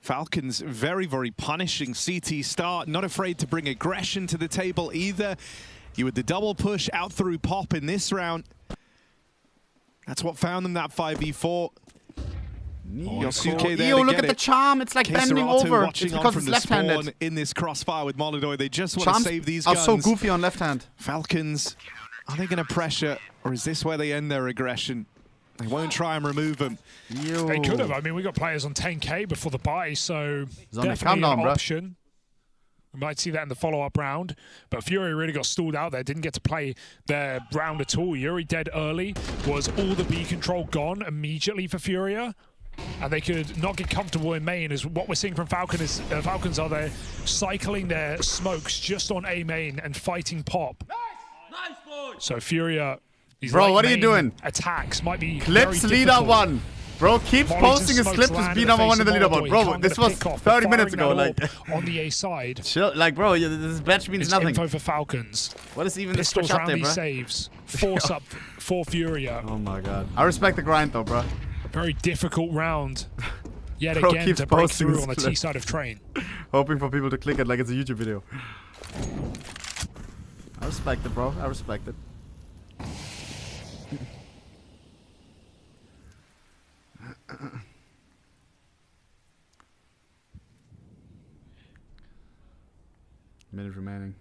Falcons very, very punishing CT start. Not afraid to bring aggression to the table either. You with the double push out through Pop in this round. That's what found them that 5v4. Yosuke there look at the charm. It's like bending over. It's because it's left-handed. In this crossfire with Molodoi. They just want to save these guns. Are so goofy on left hand. Falcons, are they going to pressure, or is this where they end their aggression? They won't try and remove them. They could have. I mean, we got players on 10k before the buy, so definitely an option. We might see that in the follow-up round. But Fury really got stalled out there. Didn't get to play their round at all. Yuri dead early. Was all the B control gone immediately for Furia. And they could not get comfortable in main, as what we're seeing from Falcons are they cycling their smokes just on A main and fighting Pop. Nice boy. So Furia, bro, what are you doing? Attacks might be Clips leader 1. Bro keeps posting his clips as being #1 in the leaderboard. Bro, this was 30 minutes ago. Like on the A side. Chill, like bro, this batch means nothing. Info for Falcons. What is even this switch up there, bro? Saves. Force up for Furia. Oh my god. I respect the grind though, bro. Very difficult round. Yet Bro again to break through on the T side of train. Hoping for people to click it like it's a YouTube video. I respect it, bro. I respect it. Minute remaining.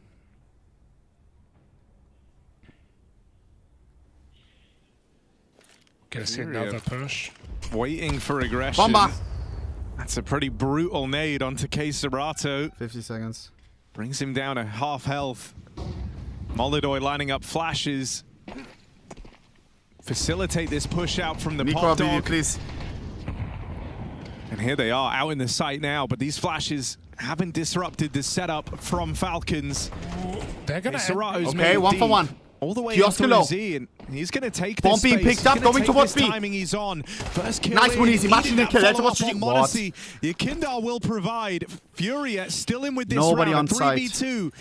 Gonna see another push. Waiting for aggression. Bomba! That's a pretty brutal nade onto KaseRato. 50 seconds. Brings him down to half health. Molodoi lining up flashes. Facilitate this push out from the Pop Dog. Please. And here they are out in the site now, but these flashes haven't disrupted the setup from Falcons. They're gonna okay, 1 for 1. All the way Kiosk into low. Z, and he's going to take Bomb this being space. picked up, going towards B. Timing he's on. First kill nice one, easy. Matching the kill. That's what Yakindar will provide. Furia still in with this Nobody round. on 3v2.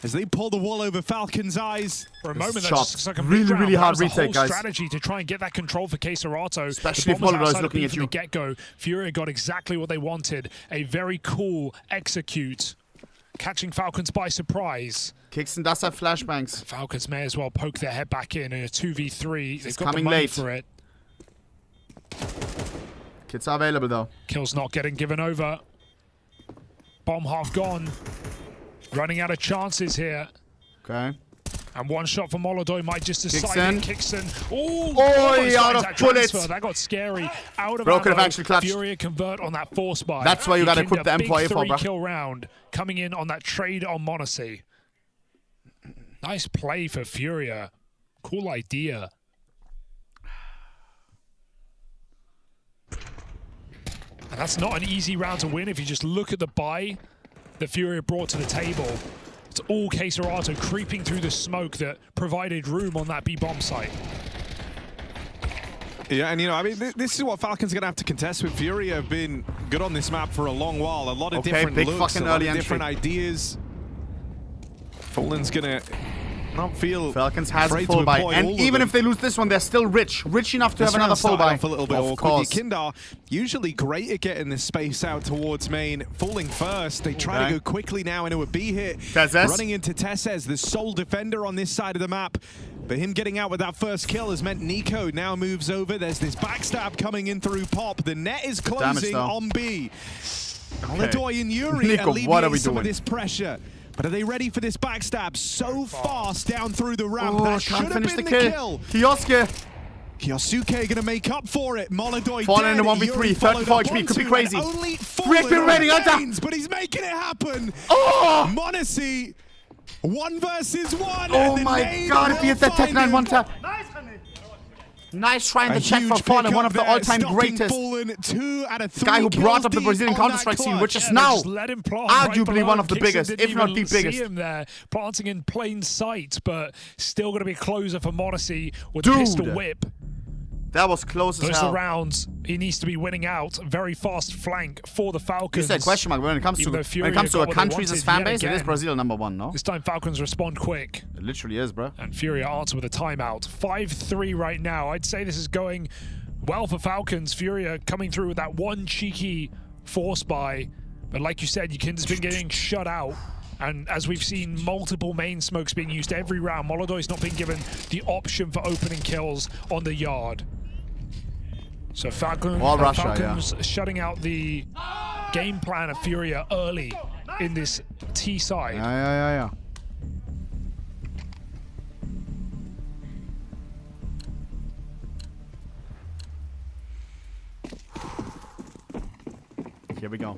As they pull the wall over Falcons' eyes. For a moment, that's like a really hard retake, guys. Strategy to try and get that control for KaseRato. Especially if Molodoi is looking at you. From the get-go, Furia got exactly what they wanted. A very cool execute. catching Falcons by surprise. Kicks and does have flashbangs. Falcons may as well poke their head back in a 2v3. They've got the coming money late for it. Kits are available though. Kills not getting given over. Bomb half gone. Running out of chances here. Okay. And one shot from Molodoy might just decide it. Kixon. Oh, out of bullets. That got scary. Out of Bro could have ammo. actually clutched. Furia convert on that force buy. That's why you gotta equip the Big M4A4, bro. 3-kill round coming in on that trade on Monacy. Nice play for Furia. Cool idea. And that's not an easy round to win if you just look at the buy that Furia brought to the table. It's all Caserato creeping through the smoke that provided room on that B-bomb site. Yeah, and I mean, this is what Falcons are going to have to contest with. Furia have been good on this map for a long while. A lot of different big looks, fucking a lot early of different entry. ideas. Fallen's going to not feel Falcons has a afraid full to buy, employ and all of even them. if they lose this one, they're still rich enough to This have another round full started buy. off a little bit of awkward. course. Kindar usually great at getting this space out towards main. Falling first. They try to go quickly now into a B hit. Tezes. Running into Tezes, the sole defender on this side of the map. But him getting out with that first kill has meant Nico now moves over. There's this backstab coming in through Pop. The net is closing on B. Molodoy and Yuri Nico, what are we alleviate some of doing? this pressure. But are they ready for this backstab so fast down through the ramp? Oh, That should can't have finish been the the kill. kill. Kiosuke. going to make up for it. Molodoy Fallen in the dead. 1v3, Yuri 34 followed HP, up could be onto, crazy. and only 3 HP remaining, remains, but he's making it happen. Oh! Monacy, 1 versus 1. Oh and my nade god, if he hits that Tech 9 one tap. Nice try in the check for Fallen, one of the all-time greatest. 2 out of 3 Guy who brought up the kills Brazilian deep on Counter-Strike that scene, clutch. which is Yeah, now just let him plant arguably right one of the below. biggest, Kixon if not didn't the even biggest. see him there, planting in plain sight, but still going to be a closer for Monacy with Dude. pistol whip. That was close as Those hell. are rounds. He needs to be winning out. Very fast flank for the You Falcons. said question mark when it comes to Even though a Furia country's got what they fan wanted base, yet it is again. Brazil #1, no? This time Falcons respond quick. It literally is, bro. And Furia answer with a timeout. 5-3 right now. I'd say this is going well for Falcons. Furia coming through with that one cheeky force buy. But like you said, Yukinda's been getting shut out. And as we've seen, multiple main smokes being used every round. Molodoy's not been given the option for opening kills on the yard. So Falcons shutting out the game plan of Furia early in this T side. Yeah. Here we go.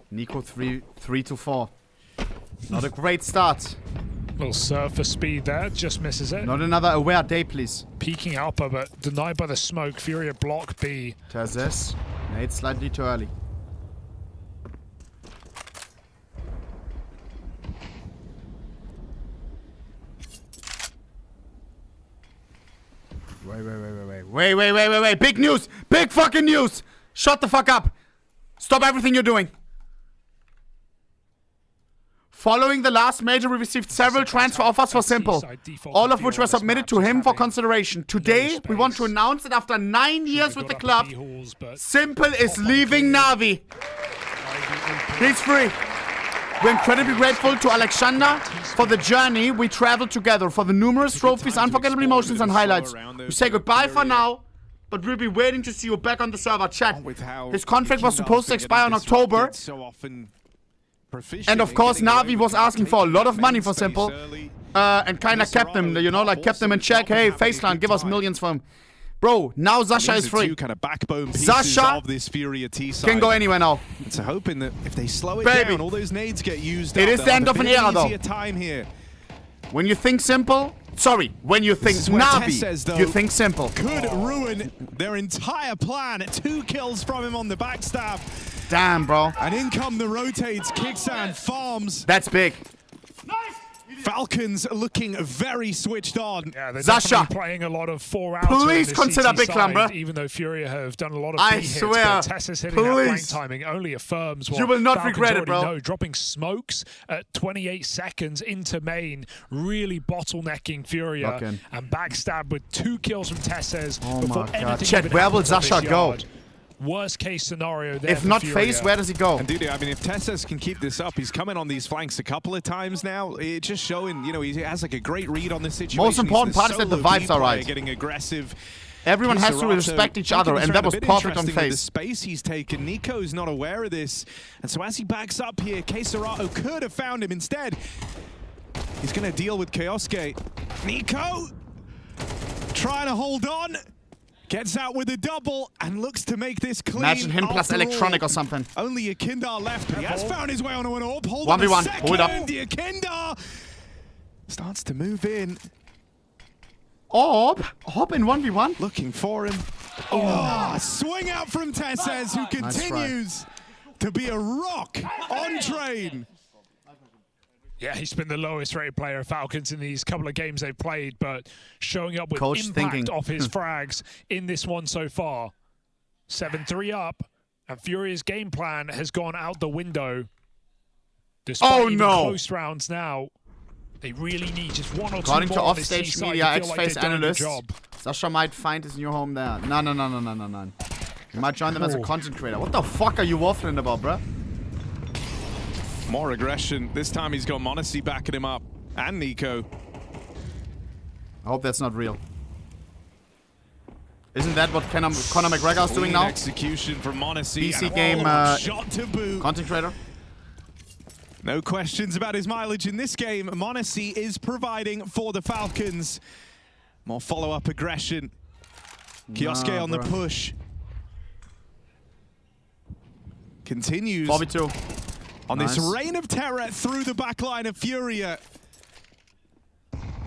Nico 3 to 4. Not a great start. Little surfer speed there, just misses it. Not another aware day, please. Peeking Alpha, but denied by the smoke. Furia block B. Tezes. Nade slightly too early. Wait. Big news. Big fucking news. Shut the fuck up. Stop everything you're doing. Following the last major, we received several transfer offers for Simple, all of which were submitted to him for consideration. Today, we want to announce that after 9 years with the club, Simple is leaving NaVi. He's free. We're incredibly grateful to Alexander for the journey we traveled together, for the numerous trophies, unforgettable emotions, and highlights. We say goodbye for now, but we'll be waiting to see you back on the server. Chat. His contract was supposed to expire in October. And of course, NaVi was asking for a lot of money for Simple. And kind of kept him, kept him in check. Hey, FaZe, give us millions for him. Bro, now Zasha is free. Kind of backbone Zasha of this Furia T side. can go anywhere now. It's a hoping that if they slow it Baby. down, all those nades get used It up. is the end of an era, though. Time here. When you think Simple, sorry, when you think NaVi, you think Simple. Could ruin their entire plan. 2 kills from him on the backstab. Damn, bro. And in come the rotates, Kixan farms. That's big. Falcons looking very switched on. Yeah, they're Zasha, definitely playing a lot of 4-outs. please consider big clamber. Even though Furia have done a lot of I B hits, swear, but Tessa's hitting that flank please. timing only affirms what You will not Falcons regret it, already bro. know. Dropping smokes at 28 seconds into main, really bottlenecking Furia. Lock-in. And backstab with 2 kills from Tessa's Oh before my God. anything Chet, even where will happens on this Zasha go? yard. worst case scenario there. If not FaZe, where does he go? And dude, I mean, if Tessez can keep this up, he's coming on these flanks a couple of times now. It's just showing, you know, he has like a great read on the situation. Most important part is that the vibes are right. Getting aggressive. Everyone has to respect each other, and that was perfect on FaZe. The space he's taken, Nico's not aware of this, and so as he backs up here, Keserato could have found him. Instead, he's going to deal with Kioske. Nico trying to hold on, gets out with a double, and looks to make this clean. Imagine him plus Electronic or something. Only Akindar left, but he has found his way onto an AWP. Hold 1v1, on a second. hold up. Akindar starts to move in. Hop in 1v1. Looking for him. Oh, swing out from Tessez, who continues to be a rock on train. Yeah, he's been the lowest rated player of Falcons in these couple of games they've played, but showing up with Coach impact thinking. off his frags in this one so far. 7-3 up, and Furia's game plan has gone out the window. Despite even close rounds now. They really need just one or two According more to on this Offstage C-side Media, to feel ex-FaZe like they're doing a analyst, job. Sasha might find his new home there. No. You might join them as a content creator. What the fuck are you waffling about, bruh? More aggression. This time he's got m0NESY backing him up. And Nico. I hope that's not real. Isn't that what Conor McGregor is doing now? Execution from m0NESY. BC game shot to boot. content creator. No questions about his mileage in this game. m0NESY is providing for the Falcons. More follow-up aggression. Kioske on the push. Continues 4v2. on this reign of terror through the back line of Furia.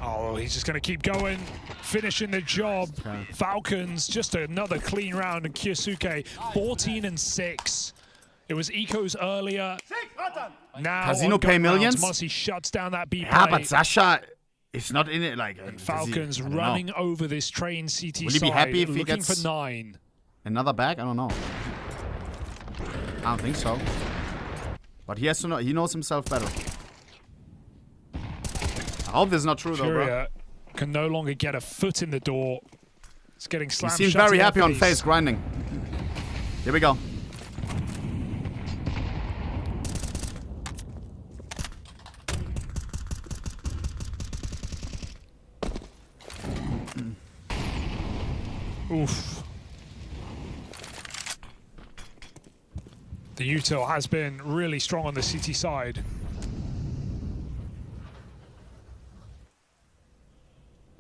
Oh, he's just going to keep going, finishing the job. Falcons, just another clean round, and Kiosuke, 14-6. It was Ecos earlier. Now Casino pay millions? m0NESY shuts down that B play. Yeah, but Sasha is not in it. Like Falcons running over this train CT Will he be happy if he looking gets for 9. Another bag? I don't know. I don't think so. But he has to know. He knows himself better. I hope this is not true, though, bro. Furia can no longer get a foot in the door. It's getting He slammed. seems very happy on FaZe grinding. Here we go. Oof. The util has been really strong on the CT side.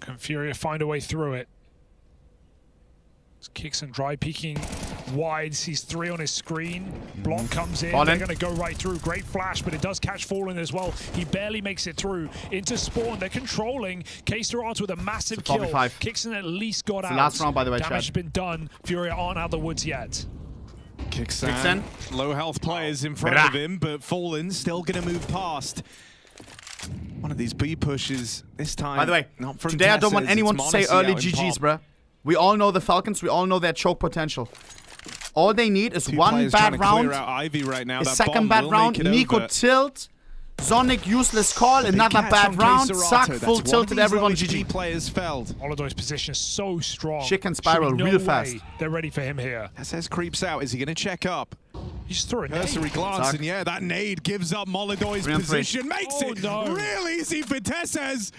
Can Furia find a way through it? Kicks and dry peeking wide, sees 3 on his screen. Block comes in, they're going to go right through. Great flash, but it does catch Fallen as well. He barely makes it through. Into Spawn, they're controlling. Keserato with a massive kill. Kixon at least got out. The last round, by the way, Damage has been done. Furia aren't out of the woods yet. Kixon, low health players in front of him, but Fallen still going to move past. One of these B pushes this time. By the way, not from today I don't want Tessez, anyone to it's say m0NESY early out in GGs, pop. bruh. We all know the Falcons. We all know their choke potential. All they need is 2 one players bad trying to round, clear out Ivy right now. a That second bomb bad will round, make it Nico over. tilt, Zonic useless call, Big another catch bad from round, Keserato. suck, That's full one of tilted, these everyone low GG. HP players felled. Holodoy's position is so strong. Chicken spiral Should be real no fast. way they're ready for him here. Tessez creeps out. Is he going to check up? He just threw a Cursory nade. glance, and yeah, that nade gives up Molodoy's 3-on-3. position. Makes it real easy for Tessez.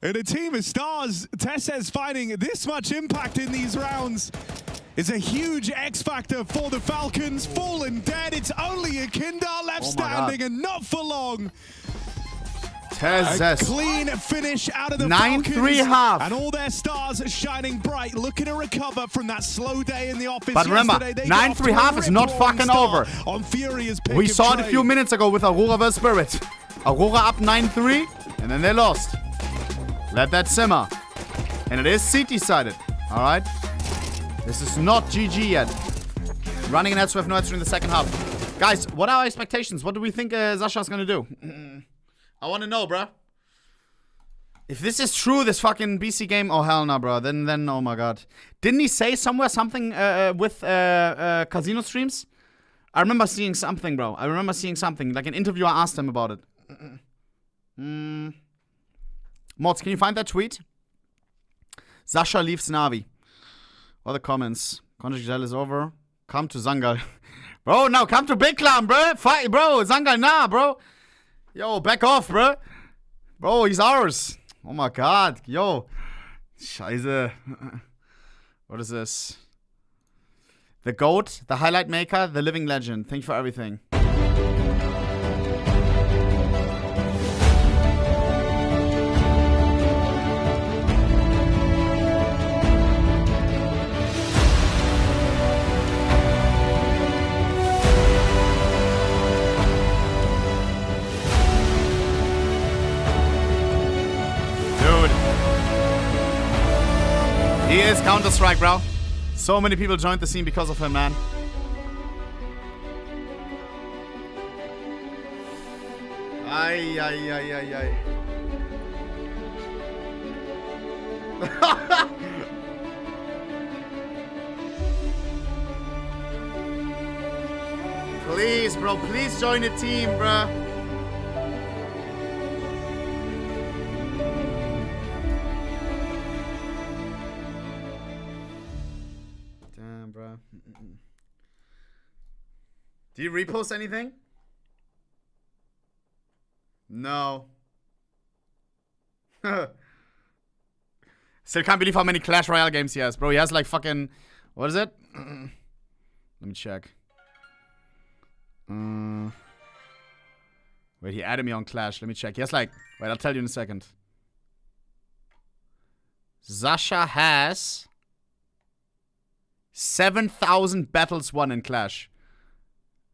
In a team of stars, Tessez finding this much impact in these rounds is a huge X factor for the Falcons. Fallen dead. It's only Akindar left standing, and not for long. Tessez. A clean finish out of the 9-3 Falcons, half. and all their stars shining bright, looking to recover from that slow day in the office. But remember, yesterday. They got off 9-3 to a half is not rip-roaring fucking start over. on Furia's pick We of saw it a trade. few minutes ago with Aurora vs Spirit. Aurora up 9-3, and then they lost. Let that simmer. And it is CT-sided, all right? This is not GG yet. Running an S with no answer in the second half. Guys, what are our expectations? What do we think Sasha's gonna do? I want to know, bruh. If this is true, this fucking BC game, oh hell no, bro. Then oh my god. Didn't he say somewhere something with casino streams? I remember seeing something, bro. I remember seeing something. Like an interviewer asked him about it. Mods, can you find that tweet? Sasha leaves NaVi. Or the comments. Contract is over. Come to Zangal. Bro, now come to Big Clan, bro. Fight, bro. Zangal, nah, bro. Yo, back off, bro. Bro, he's ours. Oh my god. Yo. Scheiße. What is this? The GOAT, the highlight maker, the living legend. Thank you for everything. He is Counter-Strike, bro. So many people joined the scene because of him, man. Ay, ay, ay, ay, ay. Please, bro. Please join the team, bro. Bro. Do you repost anything? No. Still can't believe how many Clash Royale games he has, bro. He has like fucking... What is it? Let me check. Wait, he added me on Clash. Let me check. He has like... Wait, I'll tell you in a second. Sasha has... 7,000 battles won in Clash.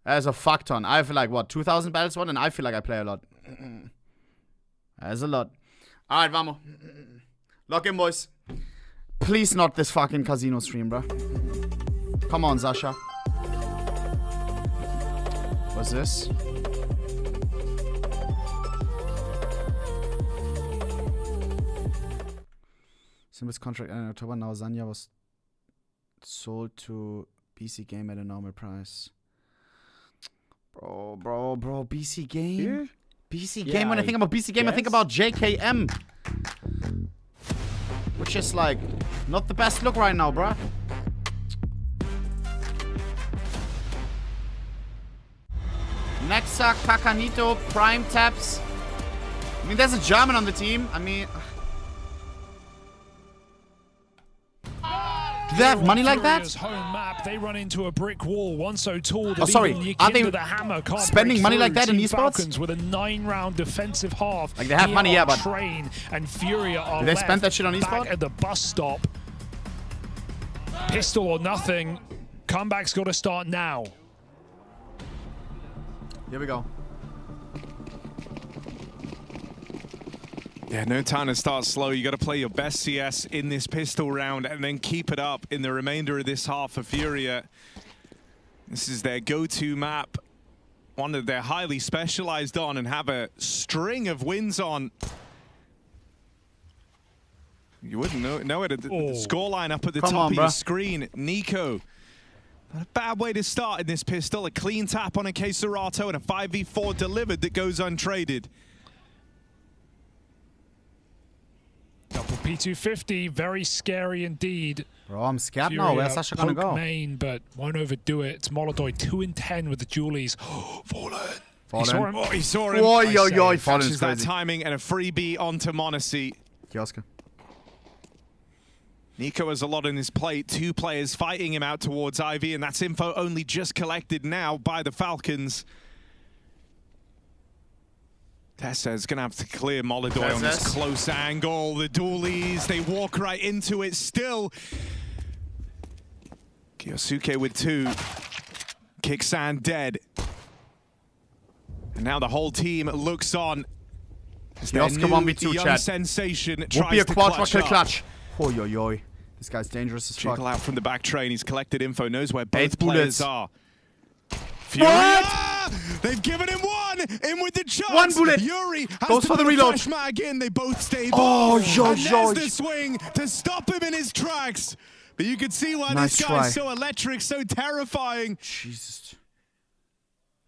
That's a fuck ton. I feel like, what, 2,000 battles won? And I feel like I play a lot. That's a lot. Alright, vamos. Lock in, boys. Please not this fucking casino stream, bro. Come on, Sasha. What's this? Symbol's contract in October. Now Zanya was sold to BC Game at a normal price. Bro, BC Game? Here? BC Yeah, Game, when I think about BC Game, I think about JKM. Which is like, not the best look right now, bruh. Nexa, Kakanito, Prime Taps. I mean, there's a German on the team. I mean... Do they have money like that? Home map, they run into a brick wall, one so tall that oh, sorry. even Are they the hammer can't spending money like that in esports? Falcons with a 9-round defensive half. Like they have money, yeah, but Train and Furia are do they spend that shit on back esports? at the bus stop. Pistol or nothing. Comeback's got to start now. Here we go. Yeah, no time to start slow. You got to play your best CS in this pistol round and then keep it up in the remainder of this half for Furia. This is their go-to map, one that they're highly specialized on and have a string of wins on. You wouldn't know it. The scoreline up at the top of your screen. Nico. Not a bad way to start in this pistol. A clean tap on a Queserato and a 5v4 delivered that goes untraded. Double P250, very scary indeed. Bro, I'm scared now. Where's Sasha gonna go? Main, but won't overdo it. It's Molodoi 2 in 10 with the Julies. Fallen. He saw him. Oh, he saw him. Oi, Fallen's that timing and a freebie onto Monacy. Kioska. Nico has a lot on his plate. 2 players fighting him out towards Ivy, and that's info only just collected now by the Falcons. Tessa's going to have to clear Molodoi on this close angle. The dualies, they walk right into it still. Kyosuke with 2. Kixan dead. And now the whole team looks on. Kioska 1v2 young chat. sensation Won't be a tries to quad clutch kill up. clutch. Oi. This guy's dangerous as fuck. Jiggle out from the back train. He's collected info, knows where both 8 players bullets. are. Furia! They've given him 1! In with the chance! 1 bullet! Yuri has goes to for the put a reload. fresh mag in. They both stay Oh, and there's the swing to stop him in his tracks. But you can see why Nice this guy's try. so electric, so terrifying. Jesus.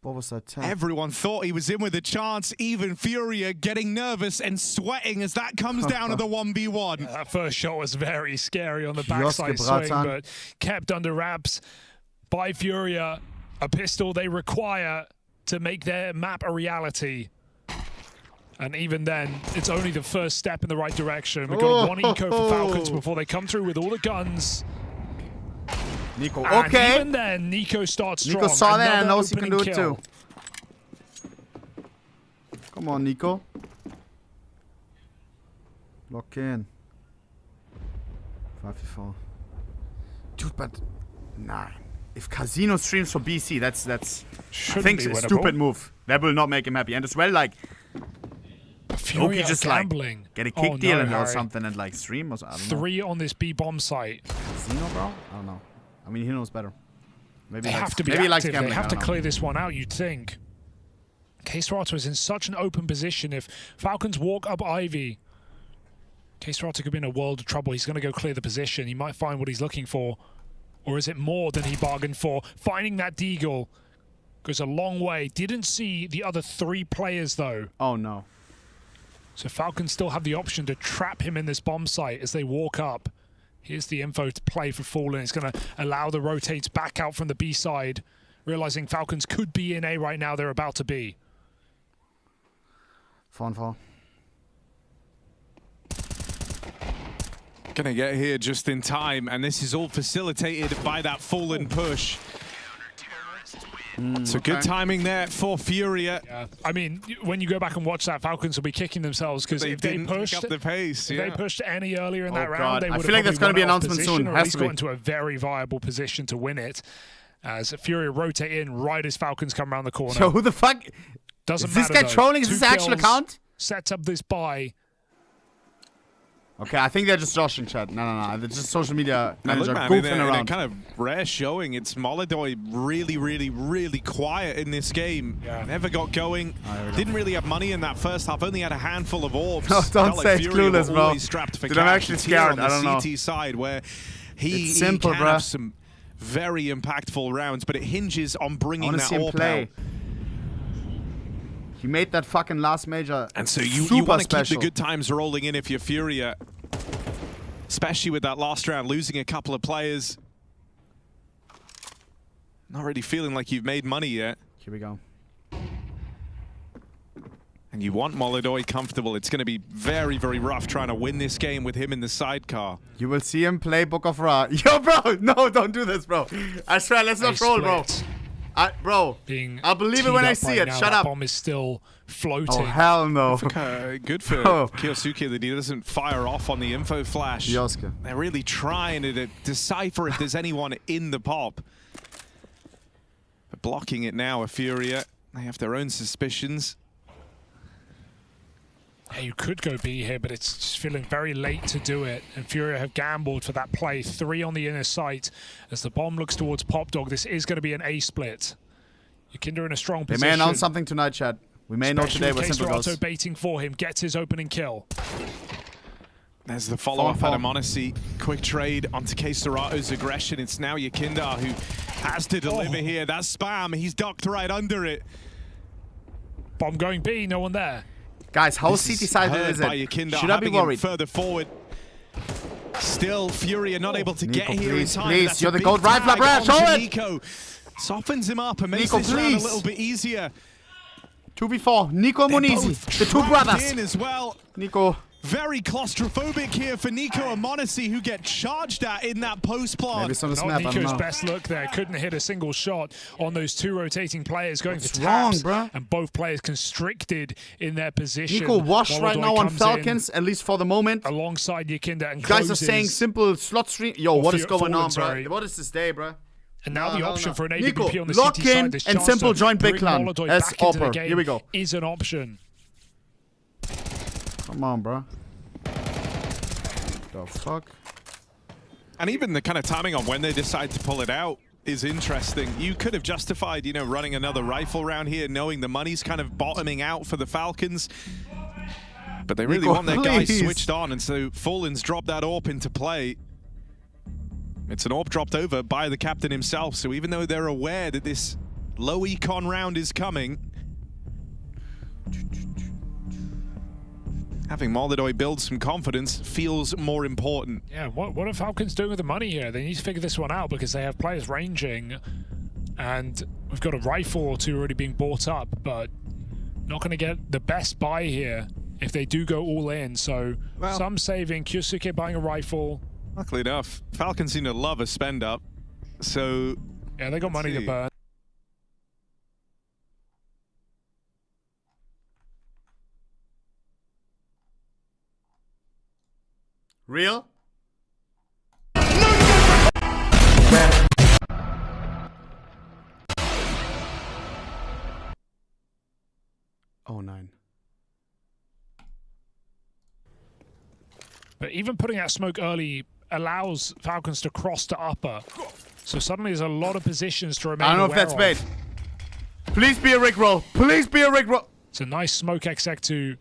What was that 10? Everyone thought he was in with a chance, even Furia getting nervous and sweating as that comes down to the 1v1. That first shot was very scary on the backside swing, but kept under wraps by Furia. A pistol they require to make their map a reality. And even then, it's only the first step in the right direction. We've got one eco for Falcons before they come through with all the guns. Nico, and okay. even then, Nico starts strong. Nico saw that and Another knows he can do it opening too. Come on, Nico. Lock in. 5v4. Dude, but nah. If Casino streams for BC, that's I think a stupid move. That will not make him happy. And as well, like, Furia just gambling. Like get a kick deal or something and like stream or something. 3 on this B bomb site. Casino, bro? I don't know. I mean, he knows better. Maybe They have to be active. They have to clear this one out, you'd think. K-Serata is in such an open position. If Falcons walk up Ivy, K-Serata could be in a world of trouble. He's going to go clear the position. He might find what he's looking for. Or is it more than he bargained for? Finding that Deagle goes a long way. Didn't see the other 3 players, though. Oh, no. So Falcons still have the option to trap him in this bomb site as they walk up. Here's the info to play for Fallen. It's going to allow the rotates back out from the B side, realizing Falcons could be in A right now. They're about to be. 4-on-4. Gonna get here just in time, and this is all facilitated by that Fallen push. So good timing there for Furia. Yeah. I mean, when you go back and watch that, Falcons will be kicking themselves because if they pushed up the pace, if they pushed any earlier in that round, God. they would I feel like that's going to be an announcement soon. Or at least got into a very viable position to win it. As Furia rotate in right as Falcons come around the corner. So who the fuck? Doesn't is this matter, guy trolling? Is 2 this the actual kills, account? Sets up this buy. Okay, I think they're just joshing, chat. No. They're just social media manager look, goofing in a around. kind of rare showing. It's Molodoy really quiet in this game. Yeah. Never got going. Didn't really have money in that first half. Only had a handful of orbs. No, don't Felt say like it's Furia clueless, were bro. always strapped for Dude, I'm actually cash. Here scared. on the I don't know. CT side where he simple, can bruh. have some very impactful rounds, but it hinges on I bringing want to that see him orb play. out. He made that fucking last major. And so you super want to keep special. the good times rolling in if you're Furia. Especially with that last round, losing a couple of players. Not really feeling like you've made money yet. Here we go. And you want Molodoy comfortable. It's going to be very rough trying to win this game with him in the sidecar. You will see him play Book of Ra. Yo, bro, no, don't do this, bro. I swear, let's not troll, bro. Bro, I'll believe it when I see it. Shut up. Bomb is still floating. Oh, hell no. Good for Kyosuke that he doesn't fire off on the info flash. Yosuke. They're really trying to decipher if there's anyone in the pop. But blocking it now, a Furia. They have their own suspicions. Yeah, you could go B here, but it's just feeling very late to do it. And Furia have gambled for that play. 3 on the inner site. As the bomb looks towards Pop Dog, this is going to be an A split. Yakinda in a strong position. They may announce something tonight, Chad. We may know today what Simple goes. Baiting for him, gets his opening kill. There's the follow-up at Amonisi. Quick trade onto K-Serato's aggression. It's now Yakinda who has to deliver here. That's spam. He's ducked right under it. Bomb going B, no one there. Guys, how CT-sided is it? Should I be worried? Further forward. Still, Furia not able to get here in time. Please, you're the gold rifler, bro. Show it! Nico softens him up and makes Nico, this round a little bit easier. 2v4, Nico and Monizi, the 2 brothers. In as well. Nico. Very claustrophobic here for Nico and Monesi, who get charged at in that post plant. Maybe some Not Nico's best look there. Couldn't hit a single shot on those 2 rotating players going for wrong, taps. bro? And both players constricted in their position. Nico washed right now on Falcons, at least for the moment. Alongside Yakinda and guys are saying simple slot stream. Yo, what is going on, bro? sorry. What is this day, bro? And now the option for an ABP Nico, on the lock CT in side, this and chance simple to join Big bring Clan Molodoy as back into the Opper. game Here we go. is an option. Come on, bro. The fuck? And even the kind of timing on when they decide to pull it out is interesting. You could have justified, you know, running another rifle round here, knowing the money's kind of bottoming out for the Falcons. But they really Nico, want their guys please. switched on, and so Fallen's dropped that AWP into play. It's an AWP dropped over by the captain himself, so even though they're aware that this Low econ round is coming. Having Molodoy build some confidence feels more important. Yeah, what are Falcons doing with the money here? They need to figure this one out because they have players ranging, and we've got a rifle or two already being bought up, but not going to get the best buy here if they do go all in. So some saving, Kyosuke buying a rifle. Luckily enough, Falcons seem to love a spend up, so yeah, they got money to burn. Real? Oh, 9. But even putting out smoke early allows Falcons to cross to upper. So suddenly there's a lot of positions to remain. I don't know if that's bait. Please be a rickroll. Please be a rickroll. It's a nice smoke exec to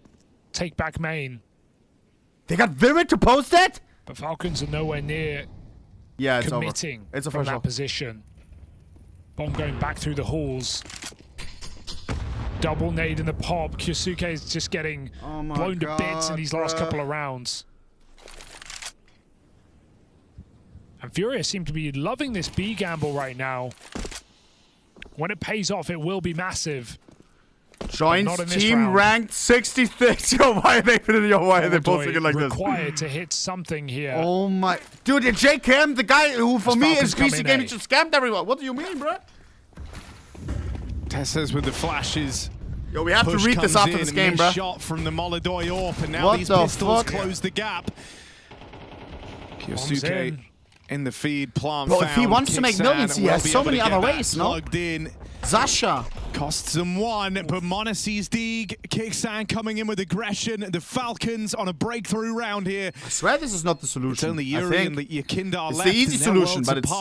take back main. They got Vivid to post that? But Falcons are nowhere near it's committing over. It's from official. that position. Bomb going back through the halls. Double nade in the pop. Kyosuke is just getting blown to bits in these last couple of rounds. And Furia seem to be loving this B gamble right now. When it pays off, it will be massive. Joins team ranked 66. Yo, why are they posting it like this? Required to hit something here. Oh my. Dude, J Cam, the guy who for me is PC Gaming, just scammed everyone. What do you mean, bro? Tessa's with the flashes. Yo, we have to read this after this game, bro. Shot from the Molodoy AWP, and now these pistols close the gap. Kyosuke in the feed, plant bro, found. if he wants to make millions, he has so many other ways, no? Plugged in. Zasha. Costs them one, but Mona sees Deeg. Kixan coming in with aggression. The Falcons on a breakthrough round here. I swear this is not the solution. It's only Yuri and Yakindar it's left. It's the easy solution, but it's...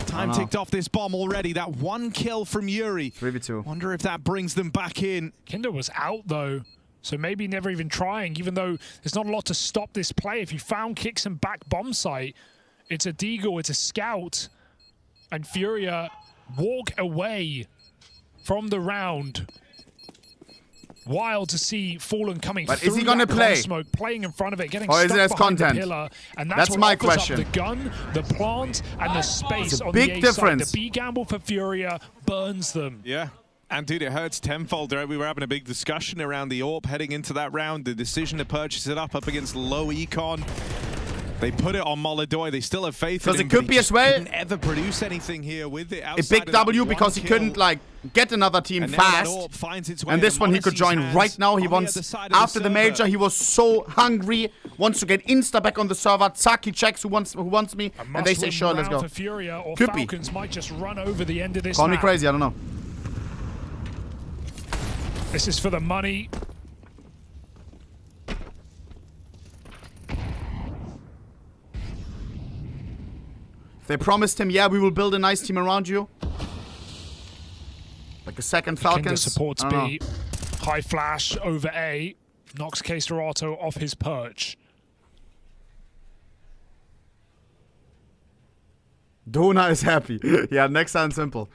Time ticked off this bomb already. That one kill from Yuri. 3v2. Wonder if that brings them back in. Kinder was out, though. So maybe never even trying, even though there's not a lot to stop this play. If you found Kixan back bomb site, it's a Deagle, it's a scout. And Furia walk away from the round. Wild to see Fallen coming but through is he gonna play? Smoke, playing in front of it, getting or stuck is it as behind content? The pillar, and that's what my offers question. Up the gun, the plant, and the space it's a on big the A difference. side. The B gamble for Furia burns them. Yeah. And dude, it hurts tenfold. We were having a big discussion around the AWP heading into that round. The decision to purchase it up against low econ. They put it on Molodoy. They still have faith in him. Because it could be as well. He didn't ever produce anything here with it. A big W because he couldn't like get another team fast. And this one he could join right now. He wants after the major. He was so hungry, wants to get insta back on the server. Tsaki checks who wants me, and they say sure, let's go. For Furia or Could Falcons be. might just run over the end of this. Call me map. crazy. I don't know. This is for the money. They promised him, yeah, we will build a nice team around you. Like a second Falcons. Kinder supports B. High flash over A. Knocks K-Storato off his perch. Dona is happy. Yeah, next sounds simple.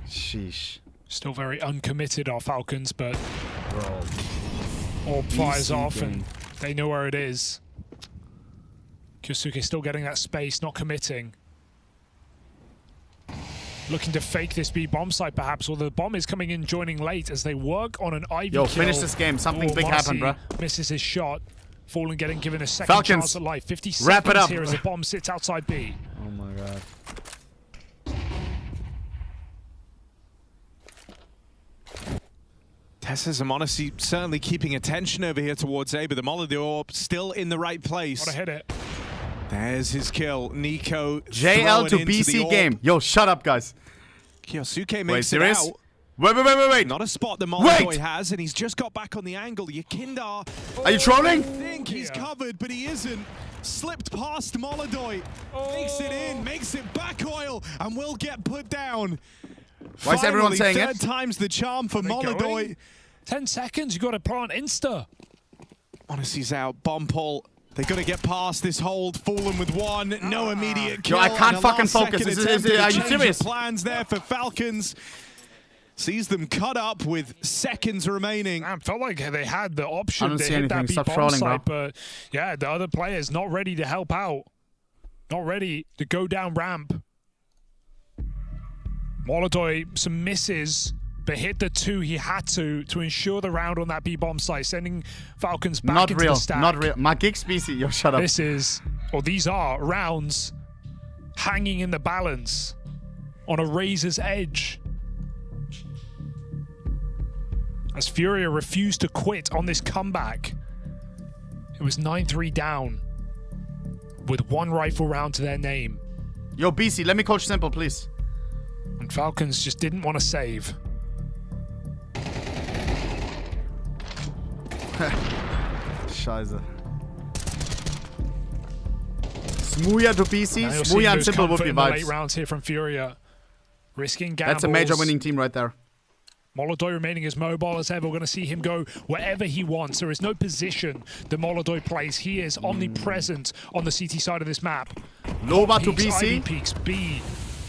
Sheesh. Still very uncommitted, our Falcons, but orb fires off and they know where it is. Kyosuke still getting that space, not committing. Looking to fake this B bomb site, perhaps, or the bomb is coming in, joining late as they work on an Ivy kill. Finish this game. Something big happened, bro. Misses his shot. Fallen getting given a second Falcons, chance at life. 50 wrap it seconds up. here as the bomb sits outside B. Oh my god. Tessa's honestly certainly keeping attention over here towards A, but the Molodoy still in the right place. Gotta hit it. There's his kill. Nico JL to BC game. Yo, shut up, guys. Kyosuke makes it serious? out. Wait. Not a spot the Molodoy has, and he's just got back on the angle. Yakindar. Are you trolling? I think he's covered, but he isn't. Slipped past Molodoy. Makes it in, makes it back oil, and will get put down. Why is everyone saying third it? time's the charm for Molodoy. 10 seconds, you got to plant insta. Honesty's out. Bomb pull. They got to get past this hold. Fallen with one. No immediate kill. Yo, I can't and a fucking last focus. second Are you attempt at a serious? change of plans there for Falcons. Sees them cut up with seconds remaining. I felt like they had the option I don't to see hit anything. that Stop B-bomb trolling, site, bro. but yeah, the other players not ready to help out. Not ready to go down ramp. Molodoy, some misses, but hit the 2 he had to ensure the round on that B-bomb site, sending Falcons back into the stack. Not real. My gigs BC. Yo, shut up. This is, or these are rounds hanging in the balance on a razor's edge. As Furia refused to quit on this comeback. It was 9-3 down with 1 rifle round to their name. Yo, BC, let me coach simple, please. And Falcons just didn't want to save. Scheiße. Smooya to BC. Now you'll Smooya see and Mouz simple would comfort be in the late vibes. rounds here from Furia. Risking gambles. That's a major winning team right there. Molodoy remaining as mobile as ever. We're going to see him go wherever he wants. There is no position that Molodoy plays. He is omnipresent on the CT side of this map. Loba to Peaks, Ivy BC. peaks B.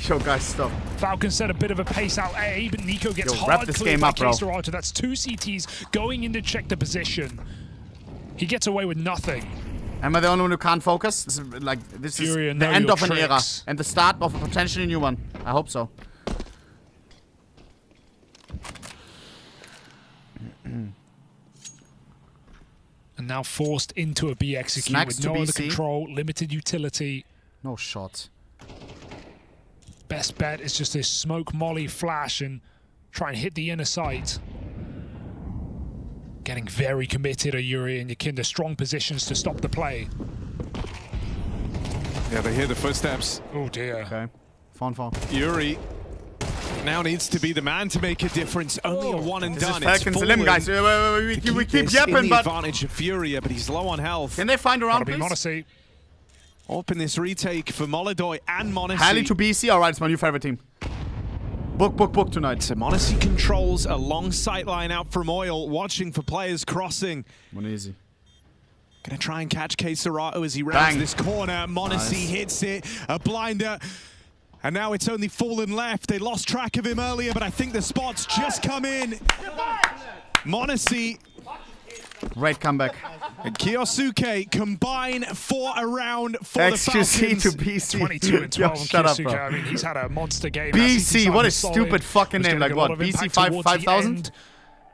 Yo, guys, stop. Falcons set a bit of a pace out A, but Nico gets Yo, wrap hard this cleared game by up, bro. Keserato. That's 2 CTs going in to check the position. He gets away with nothing. Am I the only one who can't focus? This is Furia, the know end your of an era tricks. and the start of a potentially new one. I hope so. And now forced into a B execute Snacks with to no other BC. control, limited utility. No shot. Best bet is just this smoke molly flash and try and hit the inner sight. Getting very committed are Yuri and Yakinda. Strong positions to stop the play. Yeah, they hear the footsteps. Oh dear. Okay. Fun. Yuri now needs to be the man to make a difference. Only a one and This is done. Falcons Slim, guys. We keep yapping, the but advantage of Furia, but he's low on health. can they find a round, Gotta be please? Monacy. Open this retake for Molodoy and Monacy. Halley to BC. All right, it's my new favorite team. Book tonight. So Monacy controls a long sight line out from Oil, watching for players crossing. Monacy. Gonna try and catch Keserato as he rounds Bang. this corner. Monacy Nice. hits it, a blinder. And now it's only Fallen left. They lost track of him earlier, but I think the spots just come in. Monacy Great comeback. and Kiyosuke combine for a round for XQC the to Falcons. BC. 22 and 12 on Shut up, Kiyosuke. bro. I mean, he's had a monster game. BC, what a solid. stupid fucking Was name. getting Like a lot what? of BC impact 5,000? towards the end.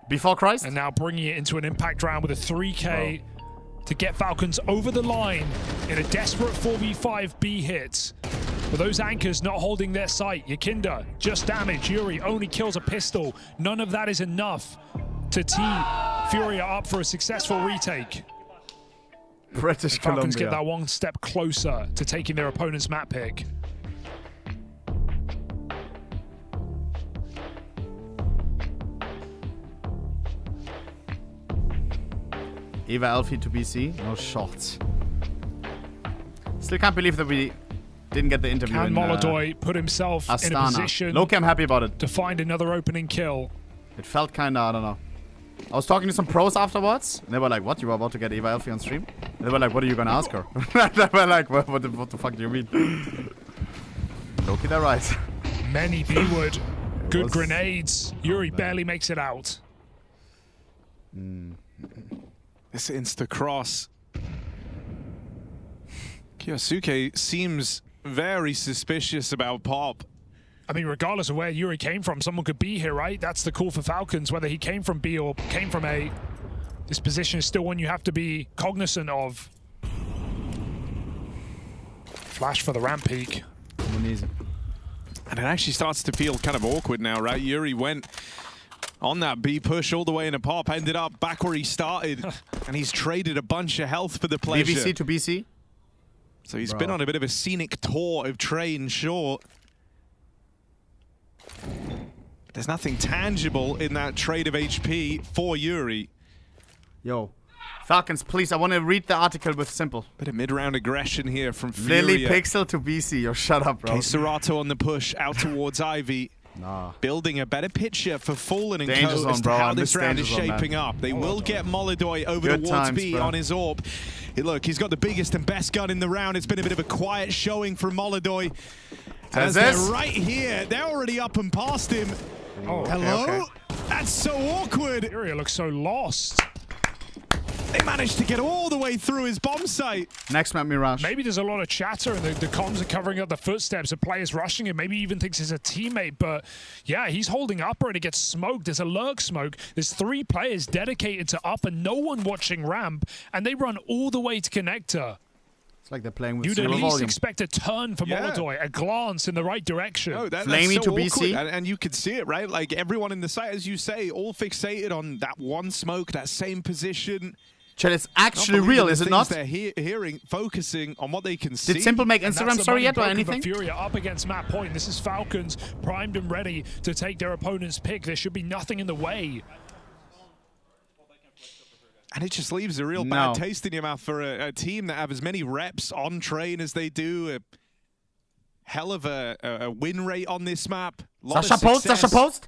Before Christ? And now bringing it into an impact round with a 3K to get Falcons over the line in a desperate 4v5 B hit. With those anchors not holding their sight, Yakinda just damage. Yuri only kills a pistol. None of that is enough to tee Furia up for a successful retake. British Falcons Columbia. get that one step closer to taking their opponent's map pick. Eva Elfie to BC. No shots. Still can't believe that we didn't get the interview Can in Molodoy put himself in a Astana. position Loki, I'm happy about it. to find another opening kill? It felt kinda, I don't know. I was talking to some pros afterwards, and they were like, what, you were about to get Eva Elfie on stream? And they were like, what are you gonna ask her? They were like, what the fuck do you mean? Loki, they're right. Many B-wood. Good was grenades. Yuri barely makes it out. This insta-cross. Kiyosuke seems very suspicious about Pop. I mean, regardless of where Yuri came from, someone could be here, right? That's the call for Falcons, whether he came from B or came from A. This position is still one you have to be cognizant of. Flash for the ramp peak. And it actually starts to feel kind of awkward now, right? Yuri went on that B push all the way into Pop, ended up back where he started, and he's traded a bunch of health for the pleasure. BBC to BC. So he's been on a bit of a scenic tour of train short. There's nothing tangible in that trade of HP for Yuri. Yo. Falcons, please, I want to read the article with simple. Bit of mid-round aggression here from Furia. Lily Pixel to BC. Yo, shut up, bro. Keserato on the push out towards Ivy. Nah. Building a better picture for Fallen and Danger Co. zone, as to bro. how I this miss round is danger zone, shaping man. up. They will get Molodoy over Good towards times, B bro. on his AWP. Look, he's got the biggest and best gun in the round. It's been a bit of a quiet showing from Molodoy. As they're right here, they're already up and past him. Oh, hello? okay. That's so awkward. Furia looks so lost. They managed to get all the way through his bomb site. Next map, Mirage. Maybe there's a lot of chatter and the comms are covering up the footsteps of players rushing him. Maybe he even thinks it's a teammate, but yeah, he's holding upper and it gets smoked. There's a lurk smoke. There's 3 players dedicated to upper, no one watching ramp, and they run all the way to connector. It's like they're playing with You'd at zero least volume. expect a turn for Molodoi, a glance in the right direction. No, that's Flamey so to awkward. BC. And you could see it, right? Like everyone in the site, as you say, all fixated on that one smoke, that same position. Chat, it's actually real, is it not? They're hearing, focusing on what they can see. Did Simple make Instagram story yet or anything? Furia up against map point. This is Falcons primed and ready to take their opponent's pick. There should be nothing in the way. And it just leaves a real bad taste in your mouth for a team that have as many reps on train as they do. A hell of a win rate on this map. Sasha Post.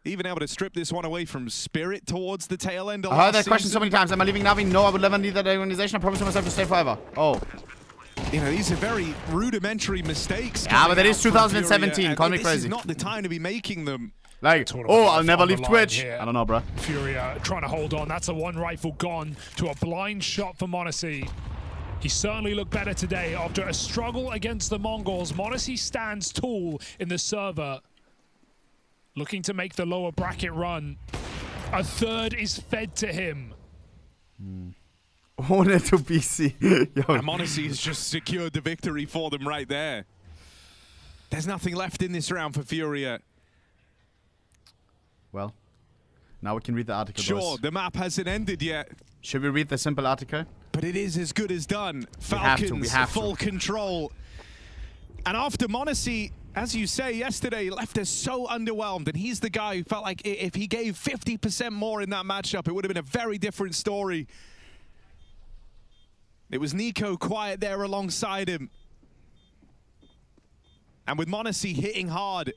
Even able to strip this one away from Spirit towards the tail end of I heard that question so many times. Am I leaving NaVi? No, I would never leave that organization. I promise myself to stay forever. Oh. You know, these are very rudimentary mistakes. Yeah, but that is 2017. Call me This crazy. is not the time to be making them. Like, oh, I'll never leave Twitch. Here. I don't know, bro. Furia trying to hold on. That's a one rifle gone to a blind shot for Monacy. He certainly looked better today after a struggle against the Mongols. Monacy stands tall in the server, looking to make the lower bracket run. A third is fed to him. Own it to BC. And Monacy has just secured the victory for them right there. There's nothing left in this round for Furia. Well, now we can read the article. Sure, boys. the map hasn't ended yet. Should we read the Simple article? But it is as good as done. We have full control. And after Monacy, as you say, yesterday left us so underwhelmed, and he's the guy who felt like if he gave 50% more in that matchup, it would have been a very different story. It was Nico quiet there alongside him. And with Monacy hitting hard.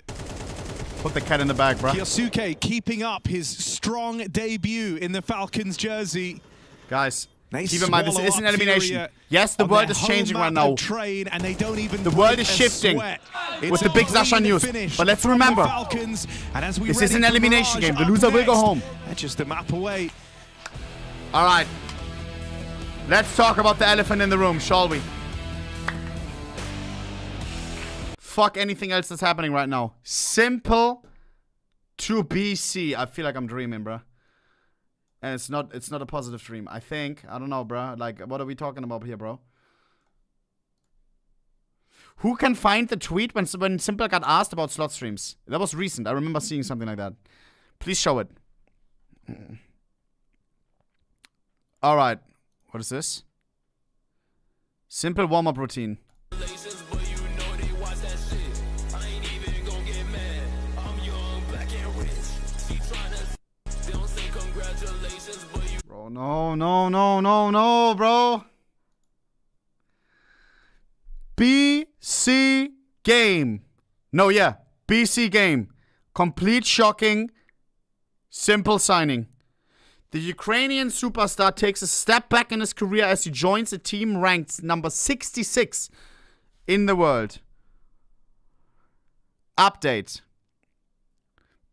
Put the cat in the bag, bro. Kyosuke keeping up his strong debut in the Falcons jersey. Guys, They keep in mind, this swallow isn't up elimination. Furia Yes, the on world their is changing home right map now. of Train, and they don't even The world break is a shifting sweat. with It's the big a Sasha clean news. finish But let's from the remember, Falcons, and as we this ready is an for elimination Mirage game. The up loser will go next, home. they're just a map away. All right. Let's talk about the elephant in the room, shall we? Fuck anything else that's happening right now. Simple to BC. I feel like I'm dreaming, bro. And it's not a positive dream. I think. I don't know, bro. Like, what are we talking about here, bro? Who can find the tweet when Simple got asked about slot streams? That was recent. I remember seeing something like that. Please show it. All right. What is this? Simple warm-up routine. Bro, no, bro. BC game. No, yeah. BC game. Complete shocking. Simple signing. The Ukrainian superstar takes a step back in his career as he joins a team ranked number 66 in the world. Update.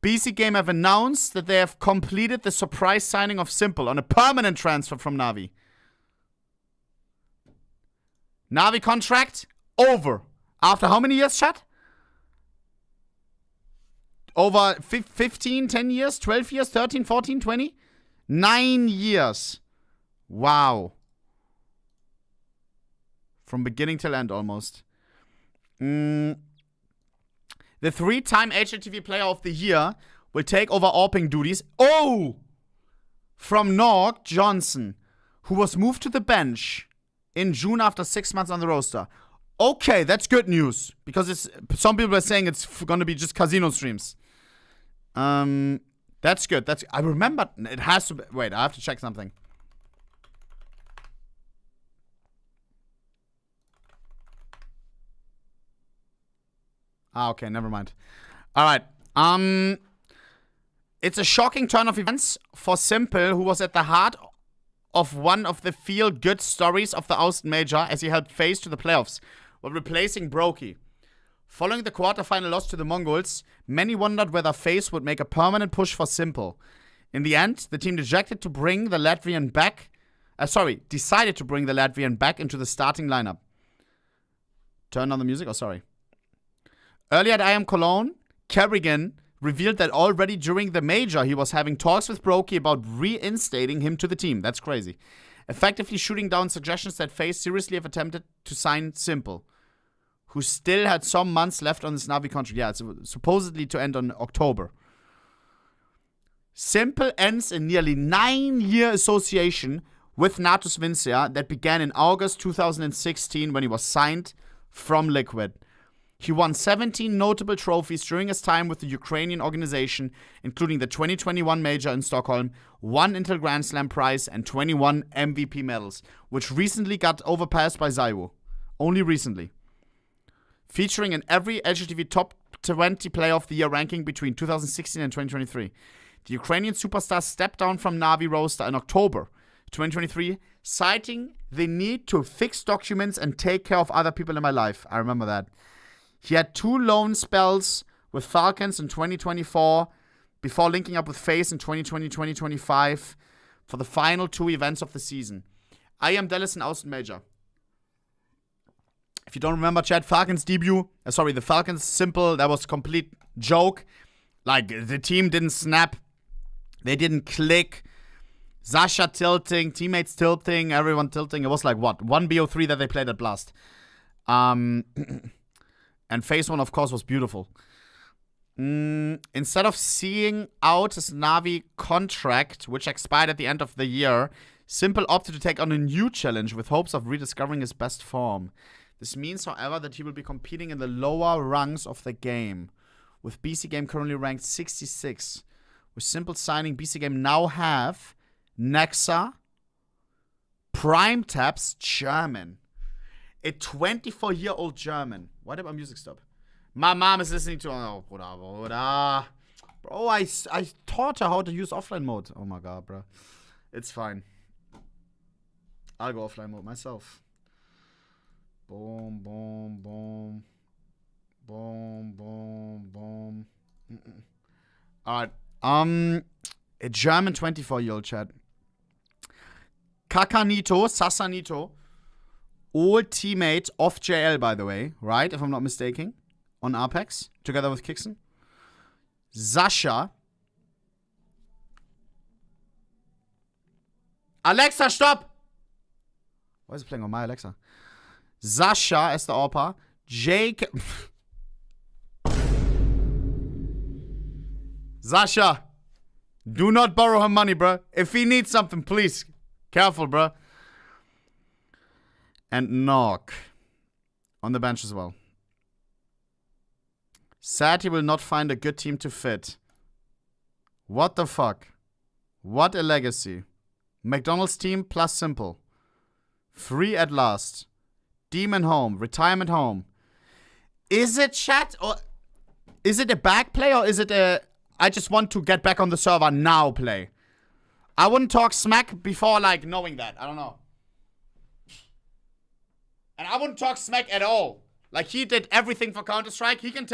BC Game have announced that they have completed the surprise signing of Simple on a permanent transfer from NaVi. NaVi contract over. After how many years, chat? Over 15, 10 years, 12 years, 13, 14, 20? 9 years. Wow. From beginning till end, almost. The 3-time HLTV Player of the Year will take over AWPing duties. Oh! From Nog Johnson, who was moved to the bench in June after 6 months on the roster. Okay, that's good news. Because some people are saying it's going to be just casino streams. That's good. I remember. It has to be. Wait, I have to check something. Okay, never mind. All right. It's a shocking turn of events for Simple, who was at the heart of one of the feel-good stories of the Austin Major as he helped FaZe to the playoffs while replacing Brokey. Following the quarterfinal loss to the Mongols, many wondered whether FaZe would make a permanent push for Simple. In the end, the team decided to bring the Latvian back into the starting lineup. Turn on the music, Earlier at I Am Cologne, Kerrigan revealed that already during the major he was having talks with Brokey about reinstating him to the team. That's crazy. Effectively shooting down suggestions that FaZe seriously have attempted to sign Simple, who still had some months left on his NaVi contract. Yeah, it's supposedly to end on October. Simple ends a nearly 9-year association with Natus Vincia that began in August 2016 when he was signed from Liquid. He won 17 notable trophies during his time with the Ukrainian organization, including the 2021 major in Stockholm, 1 Intel Grand Slam prize, and 21 MVP medals, which recently got overpassed by Zaiwu. Only recently. Featuring in every LGTV top 20 player of the year ranking between 2016 and 2023. The Ukrainian superstar stepped down from NaVi roster in October 2023, citing the need to fix documents and take care of other people in my life. I remember that. He had 2 loan spells with Falcons in 2024 before linking up with FaZe in 2020-2025 for the final 2 events of the season. I am Dallas and Austin Major. If you don't remember, chat, Falcons debut, the Falcons Simple, that was a complete joke. Like, the team didn't snap. They didn't click. Zasha tilting, teammates tilting, everyone tilting. It was like, what? 1 BO3 that they played at Blast. And FaZe 1, of course, was beautiful. Instead of seeing out his NaVi contract, which expired at the end of the year, Simple opted to take on a new challenge with hopes of rediscovering his best form. This means, however, that he will be competing in the lower rungs of the game, with BC Game currently ranked 66. With Simple signing, BC Game now have Nexa, Prime Taps, German. A 24-year-old German. Why did my music stop? My mom is listening to... Oh, Bruder. Bro, I taught her how to use offline mode. Oh my god, bro. It's fine. I'll go offline mode myself. Boom, boom, boom. Boom, boom, boom. Alright. A German 24-year-old chat. Sasanito. Old teammate of JL, by the way, right? If I'm not mistaken. On Apex, together with Kixon. Sasha. Alexa, stop! Why is it playing on my Alexa? Sasha is the Opa. Jake. Sasha. Do not borrow her money, bro. If he needs something, please. Careful, bro. And Knock. On the bench as well. Sad he will not find a good team to fit. What the fuck? What a legacy. McDonald's team plus Simple. Free at last. Demon home. Retirement home. Is it chat or is it a back play or is it a I just want to get back on the server now play? I wouldn't talk smack before like knowing that. I don't know. And I wouldn't talk smack at all. Like he did everything for Counter-Strike. He can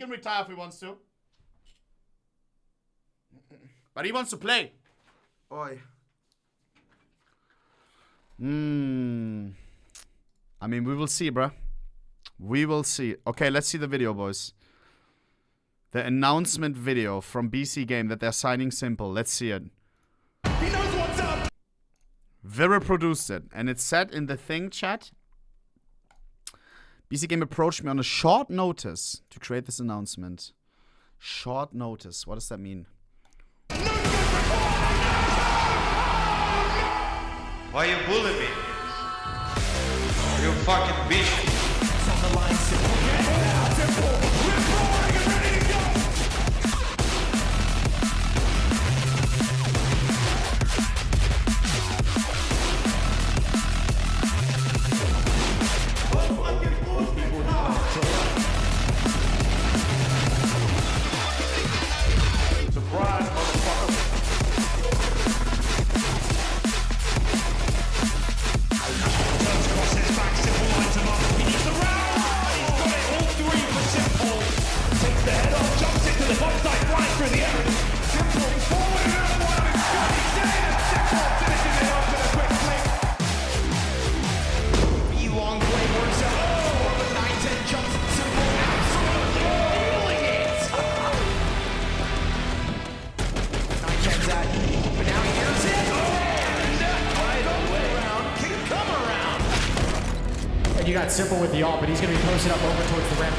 retire if he wants to. But he wants to play. Oi. I mean, we will see, bruh. We will see. Okay, let's see the video, boys. The announcement video from BC Game that they're signing Simple. Let's see it. He knows what's up. Vera produced it. And it said in the thing chat, BC Game approached me on a short notice to create this announcement. Short notice. What does that mean? Why you bully me? You fucking bitch. at Simple with the ult, but he's going to be posted up over towards the rim.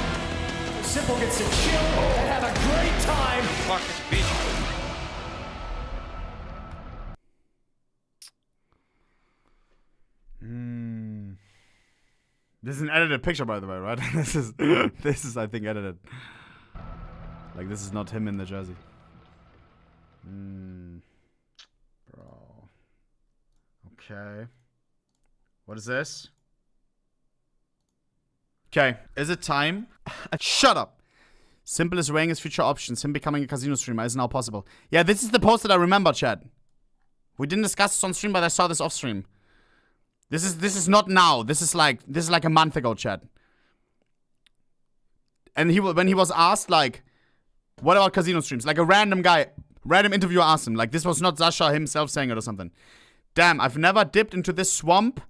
Simple gets to chill and have a great time. Fucking bitch. This is an edited picture, by the way, right? this is I think edited. Like this is not him in the jersey. Bro. Okay. What is this? Okay, is it time? Shut up. Simple is weighing his future options. Him becoming a casino streamer is now possible. Yeah, this is the post that I remember, Chad. We didn't discuss this on stream, but I saw this off stream. This is not now. This is like a month ago, Chad. And when he was asked like, what about casino streams? Like a random interviewer asked him. Like this was not Sasha himself saying it or something. Damn, I've never dipped into this swamp,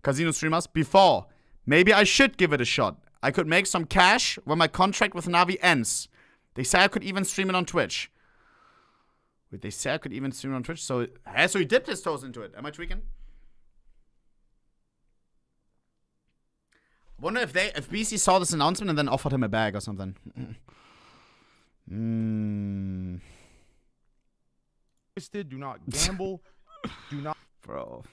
casino streamers, before. Maybe I should give it a shot. I could make some cash when my contract with NaVi ends. They say I could even stream it on Twitch. Wait, they say I could even stream it on Twitch? So he dipped his toes into it. Am I tweaking? I wonder if BC saw this announcement and then offered him a bag or something. Do not gamble. Do not. Bro.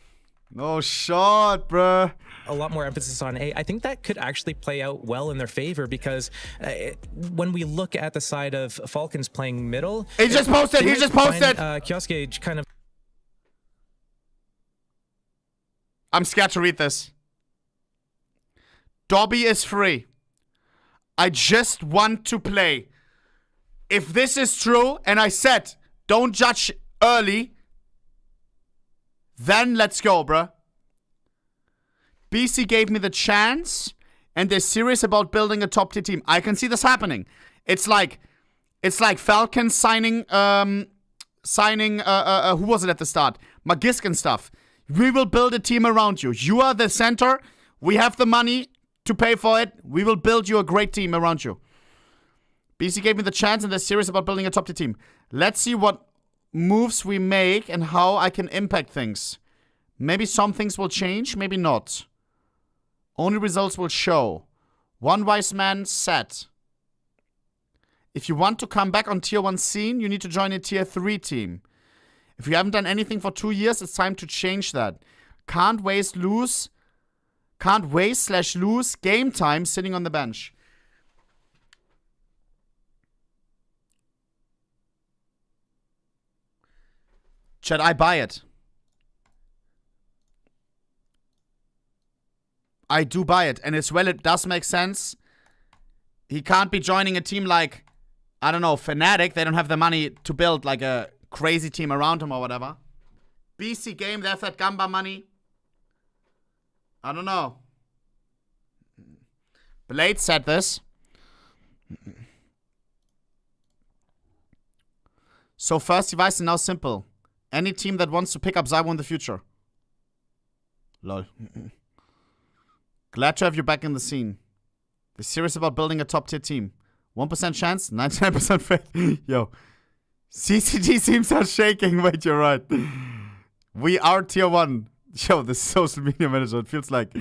No shot, bro. A lot more emphasis on A. I think that could actually play out well in their favor because when we look at the side of Falcons playing middle, he just posted. Kioske kind of. I'm scared to read this. Dobby is free. I just want to play. If this is true, and I said don't judge early, then let's go, bruh. BC gave me the chance, and they're serious about building a top tier team. I can see this happening. It's like Falcons signing who was it at the start? Magisk and stuff. We will build a team around you. You are the center. We have the money to pay for it. We will build you a great team around you. BC gave me the chance, and they're serious about building a top tier team. Let's see what moves we make and how I can impact things. Maybe some things will change, maybe not. Only results will show. One wise man said, if you want to come back on tier 1 scene, you need to join a tier 3 team. If you haven't done anything for 2 years, it's time to change that. Can't waste/lose game time sitting on the bench. Chat, I buy it. I do buy it. And as well, it does make sense. He can't be joining a team like, I don't know, Fnatic. They don't have the money to build like a crazy team around him or whatever. BC game, they have that Gamba money. I don't know. Blade said this. So first device is now simple. Any team that wants to pick up Zywo in the future. Lol. Glad to have you back in the scene. They're serious about building a top tier team. 1% chance, 99% faith. Yo. CCG seems are shaking. Wait, you're right. We are tier 1. Yo, this social media manager. It feels like,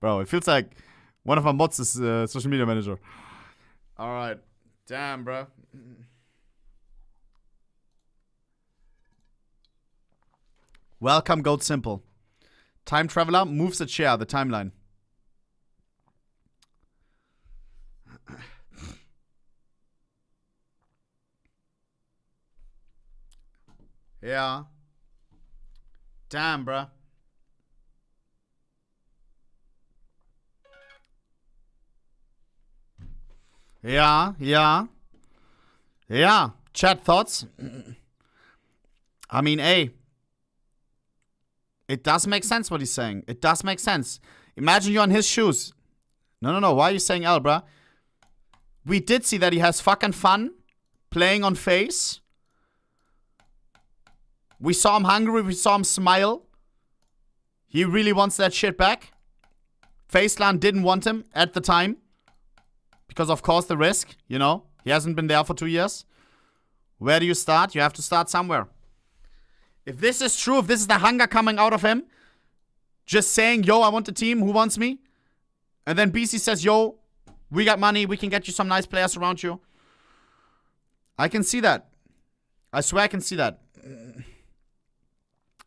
bro, it feels like one of our mods is social media manager. Alright. Damn, bro. Welcome, Goat Simple. Time Traveler moves a chair, the timeline. Yeah. Damn, bruh. Yeah. Chat thoughts? I mean, hey. It does make sense what he's saying. It does make sense. Imagine you're in his shoes. No. Why are you saying L, bruh? We did see that he has fucking fun playing on FaZe. We saw him hungry. We saw him smile. He really wants that shit back. FaZeland didn't want him at the time. Because, of course, the risk. You know, he hasn't been there for 2 years. Where do you start? You have to start somewhere. If this is true, if this is the hunger coming out of him, just saying, yo, I want a team, who wants me? And then BC says, yo, we got money. We can get you some nice players around you. I can see that. I swear I can see that.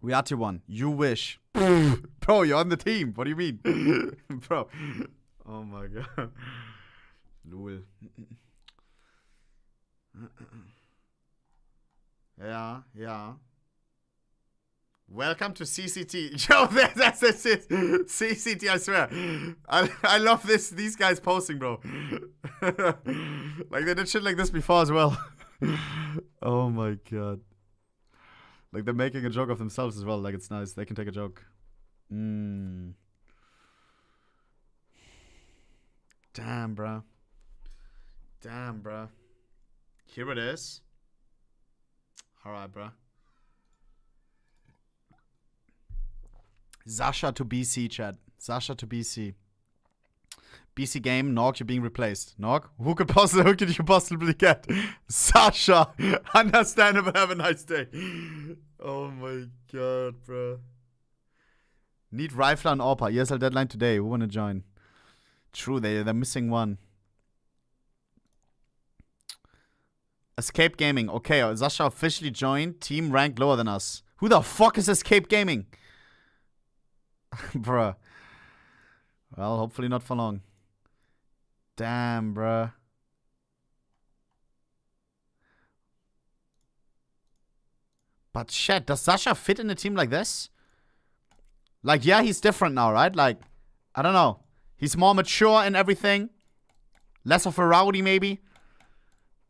We are tier 1. You wish. Bro, you're on the team. What do you mean? Bro. Oh my god. Lul. Yeah. Welcome to CCT. Yo, that's it. CCT, I swear. I love these guys posting, bro. Like, they did shit like this before as well. Oh my god. Like, they're making a joke of themselves as well. Like, it's nice. They can take a joke. Damn, bro. Here it is. Alright, bro. Sasha to BC, chat. Sasha to BC. BC game, Nog, you're being replaced. Nog, who could you possibly get? Sasha. Understandable, have a nice day. Oh my god, bro. Need Rifler and Orpa. ESL deadline today. Who wanna join? True, they're missing one. Escape Gaming. Okay, Sasha officially joined. Team ranked lower than us. Who the fuck is Escape Gaming? Bruh. Well, hopefully not for long. Damn, bruh. But shit, does Sasha fit in a team like this? Like, yeah, he's different now, right? Like, I don't know. He's more mature and everything. Less of a rowdy, maybe.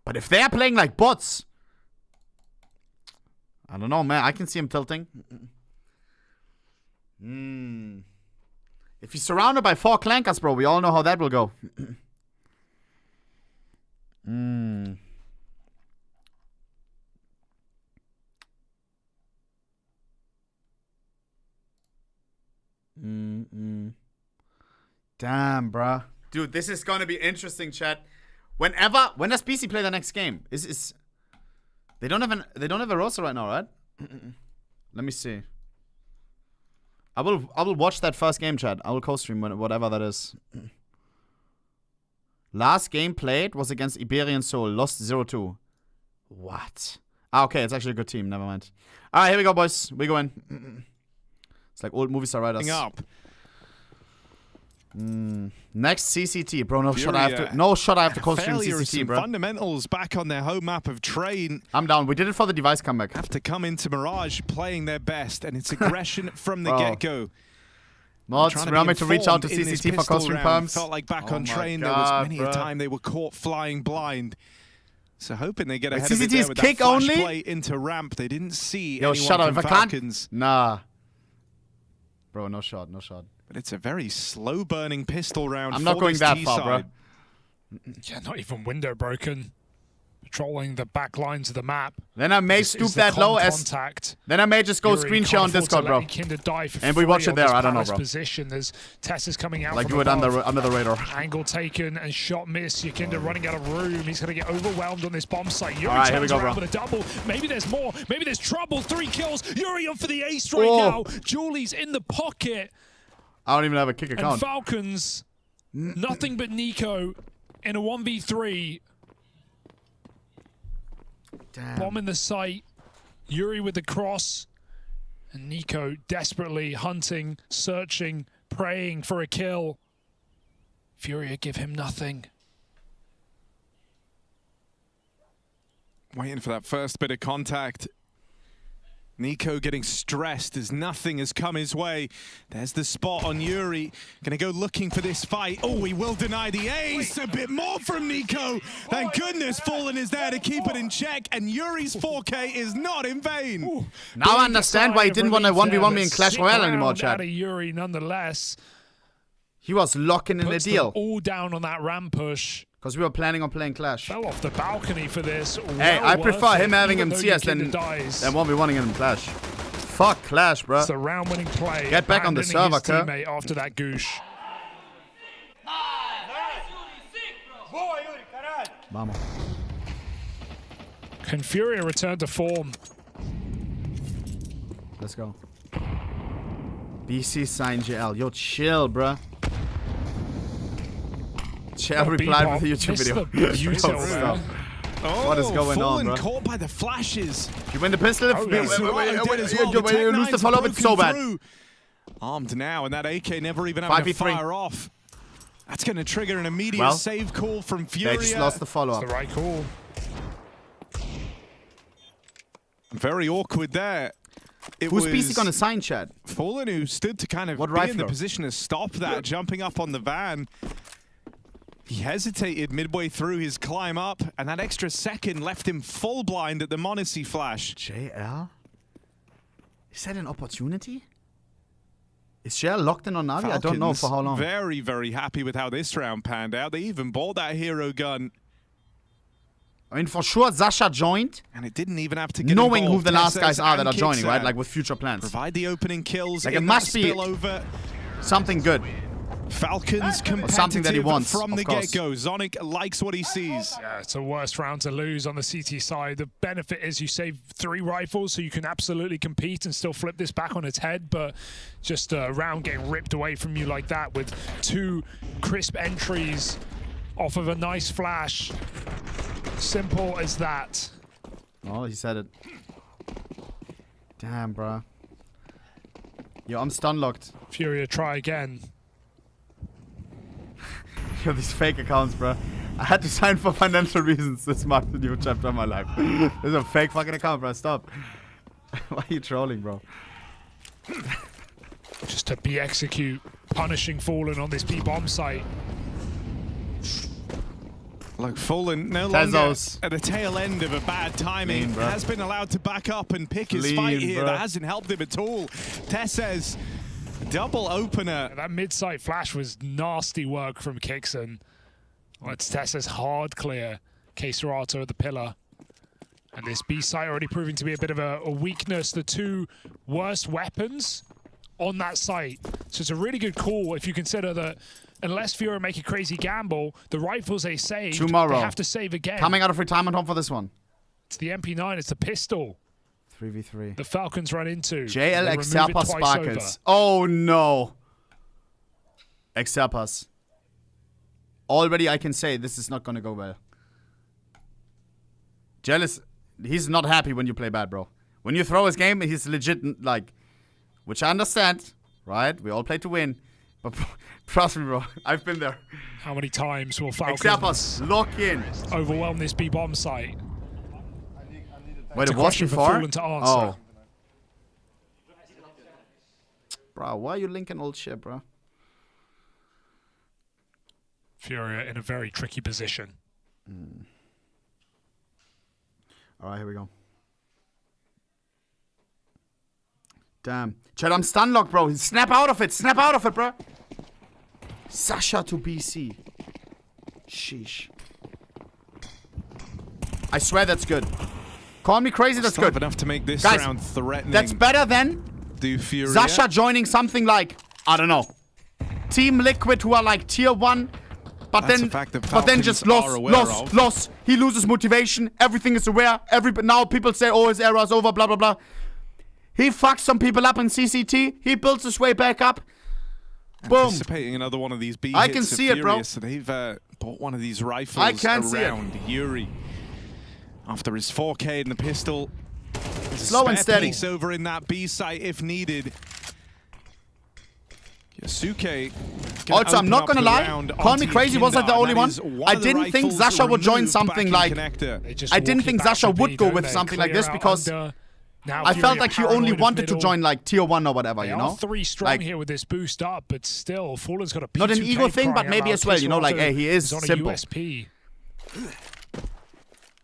But if they're playing like bots, I don't know, man. I can see him tilting. If he's surrounded by 4 clankers, bro, we all know how that will go. Damn, bruh. Dude, this is gonna be interesting, chat. When does BC play the next game? They don't have a roster right now, right? Let me see. I will watch that first game, chat. I will co-stream whatever that is. Last game played was against Iberian Soul. Lost 0-2. What? Ah, okay. It's actually a good team. Never mind. All right, here we go, boys. We go in. It's like old movie star writers. Up. Next CCT, bro. No shot. I have to co-stream CCT, bro. Fundamentals back on their home map of Train. I'm down. We did it for the device comeback. Have to come into Mirage playing their best, and it's aggression from the get-go. Mods, remember to reach out to CCT for co-stream perms. Felt like back on Train, there was many a time they were caught flying blind. So hoping they get ahead of it there with that flash play into ramp. They didn't see anyone from Falcons. Nah. Bro, no shot. But it's a very slow-burning pistol round. I'm not going that far, bro. Yeah, not even window broken. Patrolling the back lines of the map. Then I may stoop that low as. Then I may just go screen share on Discord, bro. And we watch it there. I don't know, bro. Position. There's Tessa's coming out. Like do it under the radar. Angle taken and shot missed. Yakinda running out of room. He's gonna get overwhelmed on this bomb site. Yuri right, here we go, bro. With a double. Maybe there's more. Maybe there's trouble. 3 kills. Yuri up for the ace right now. Julie's in the pocket. I don't even have a kick account. And Falcons, nothing but Nico in a 1v3. Damn. Bomb in the site. Yuri with the cross. And Nico desperately hunting, searching, praying for a kill. Furia give him nothing. Waiting for that first bit of contact. Nico getting stressed as nothing has come his way. There's the spot on Yuri. Gonna go looking for this fight. Oh, he will deny the ace. A bit more from Nico. Thank goodness Fallen is there to keep it in check. And Yuri's 4K is not in vain. Now I understand why he didn't want to 1v1 me in Clash Royale anymore, chat. Out of Yuri nonetheless. He was locking in the deal. All down on that ramp push. Because we were planning on playing Clash. Fell off the balcony for this. Hey, I prefer him having him CS than 1v1ing him in Clash. Fuck Clash, bro. It's the round-winning play. Get back on the server, teammate after that goosh. Vamos. Can Furia return to form? Let's go. BC sign GL. Yo, chill, bruh. Shell replied with a YouTube video. What is going on, bro? Caught by the flashes. You win the pistol. You lose the follow-up. It's so bad. Armed now, and that AK never even having to fire off. That's going to trigger an immediate save call from Furia. They just lost the follow-up. That's the right call. Very awkward there. Who's BC gonna sign, Chad? Fallen, who stood to kind of be in the position to stop that, jumping up on the van. He hesitated midway through his climb up, and that extra second left him full blind at the Monacy flash. JL? Is that an opportunity? Is JL locked in on NaVi? I don't know for how long. Very, very happy with how this round panned out. They even bought that hero gun. I mean, for sure, Sasha joined. And it didn't even have to get knowing involved. who the last guys are that are joining, right? Like with future plans. Provide the opening kills. Like it must be something good. Falcons competitive something that he wants from the get-go. Zonic likes what he sees. Yeah, it's a worst round to lose on the CT side. The benefit is you save 3 rifles, so you can absolutely compete and still flip this back on its head, but just a round getting ripped away from you like that with 2 crisp entries off of a nice flash. Simple as that. Oh, he said it. Damn, bro. Yo, I'm stun locked. Furia, try again. Yo, these fake accounts, bro. I had to sign for financial reasons. This marked a new chapter of my life. This is a fake fucking account, bro. Stop. Why are you trolling, bro? Just to be-execute, punishing Fallen on this B-bomb site. Like Fallen, no longer at the tail end of a bad timing, has been allowed to back up and pick his fight here. That hasn't helped him at all. Tessez, double opener. That mid-site flash was nasty work from Kixon. Well, it's Tessez hard clear. K-Serato at the pillar. And this B-site already proving to be a bit of a weakness. The 2 worst weapons on that site. So it's a really good call if you consider that unless Furia make a crazy gamble, the rifles they saved, tomorrow, they have to save again. Coming out of retirement home for this one. It's the MP9, it's the pistol. 3v3. The Falcons run into. JL Exerpas Sparkles. Oh no. Exerpas. Already I can say this is not gonna go well. JL he's not happy when you play bad, bro. When you throw his game, he's legit, like, which I understand, right? We all play to win. But trust me, bro, I've been there. How many times will Falcons lock in, overwhelm this B-bomb site? Wait, it was before? To answer. Oh. Bro, why are you linking old shit, bro? Furia in a very tricky position. All right, here we go. Damn. Chad, I'm stun locked, bro. Snap out of it. Snap out of it, bro. Sasha to BC. Sheesh. I swear that's good. Call me crazy, that's good. Enough to make this Guys, round threatening. That's better than Furia. Sasha joining something like, I don't know, Team Liquid, who are like tier 1. But then just lost. He loses motivation. Everything is aware. Now people say, oh, his era's over, blah, blah, blah. He fucks some people up in CCT. He builds his way back up. Boom. Anticipating another one of these B I hits can see it, bro. So they've bought one of these rifles I can around Yuri. After his 4K in the pistol. Slow and steady. Piece over in that B site if needed. Yasuke. Also, I'm not gonna lie. Call me crazy, wasn't the only one. I didn't think Sasha would join something like. I didn't think Sasha would go with something like this because I felt like he only wanted to join like tier 1 or whatever, you know? 3 strong here with this boost up, but still, Fallen's got a P2K. Not an ego thing, but maybe as well, you know, like, hey, he is simple.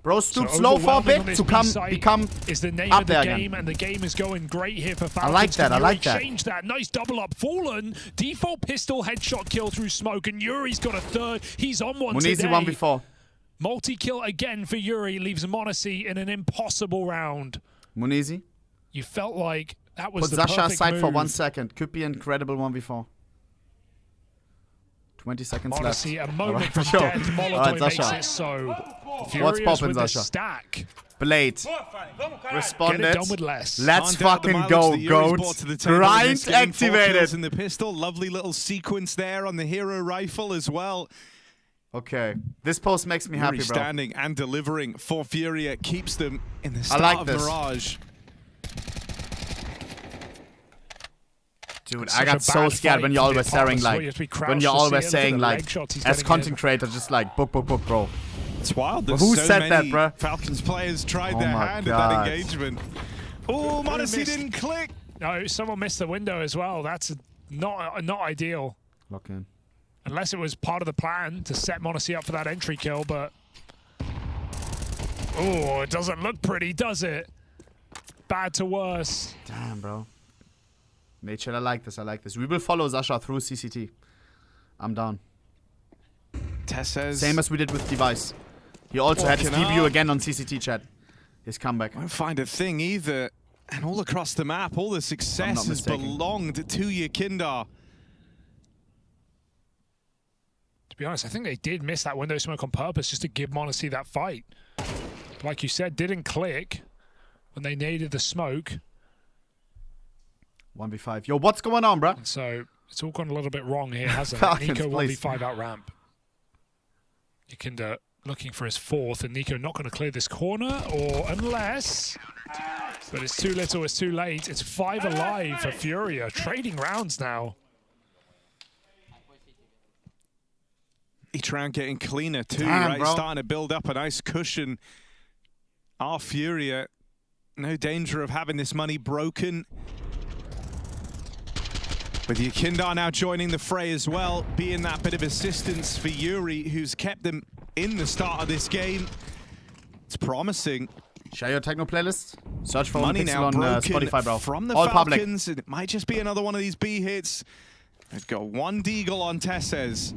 Bro, stood slow for a bit to become is the name up of the there game, again. and the game is going great here for Falcons. I like that, I like that. Change that. Nice double up. Fallen, default pistol headshot kill through smoke, and Yuri's got a 3rd. He's on one Munizi today. 1v4. Multi-kill again for Yuri, leaves Monacy in an impossible round. Munizi. You felt like that was the Sasha perfect aside move. for 1 second. Could be incredible 1v4. 20 seconds left. Monacy, a moment right, from sure. death. Molotov makes Sasha. it so. What's Furious poppin', with Sasha? the stack. Blade. Responded. Get it done with less. Let's fucking go, goats. Grind activated. In the pistol. Lovely little sequence there on the hero rifle as well. Okay. This post makes me happy, bro. Standing and delivering for Furia keeps them in the start of Mirage. Dude, I got so scared when you're always saying as content creators, just like book, bro. It's wild. But who said that, bro? Falcons players tried their hand at that engagement. Oh, Modesty didn't click. No, someone missed the window as well. That's not ideal. Lock in. Unless it was part of the plan to set Modesty up for that entry kill, but... Oh, it doesn't look pretty, does it? Bad to worse. Damn, bro. Nature, I like this. We will follow Zasha through CCT. I'm down. Tess says... Same as we did with Device. He also had his debut again on CCT chat. His comeback. Won't find a thing either. And all across the map, all the success has belonged to Yakinda. To be honest, I think they did miss that window smoke on purpose just to give Modesty that fight. Like you said, didn't click when they needed the smoke. 1v5. Yo, what's going on, bro? And so it's all gone a little bit wrong here, hasn't Falcons, it? Nico please. 1v5 out ramp. Yakinda looking for his fourth, and Nico not going to clear this corner, or unless... But it's too little, it's too late. It's 5 alive for Furia, trading rounds now. Each round getting cleaner too, Damn, right? Bro. Starting to build up a nice cushion. Our Furia, no danger of having this money broken. With Yakinda now joining the fray as well, being that bit of assistance for Yuri, who's kept them in the start of this game. It's promising. Share your techno playlist. Search for Money ohnepixel now on broken Spotify, bro. from the All Falcons. public. It might just be another one of these B hits. They've got one deagle on Tesses.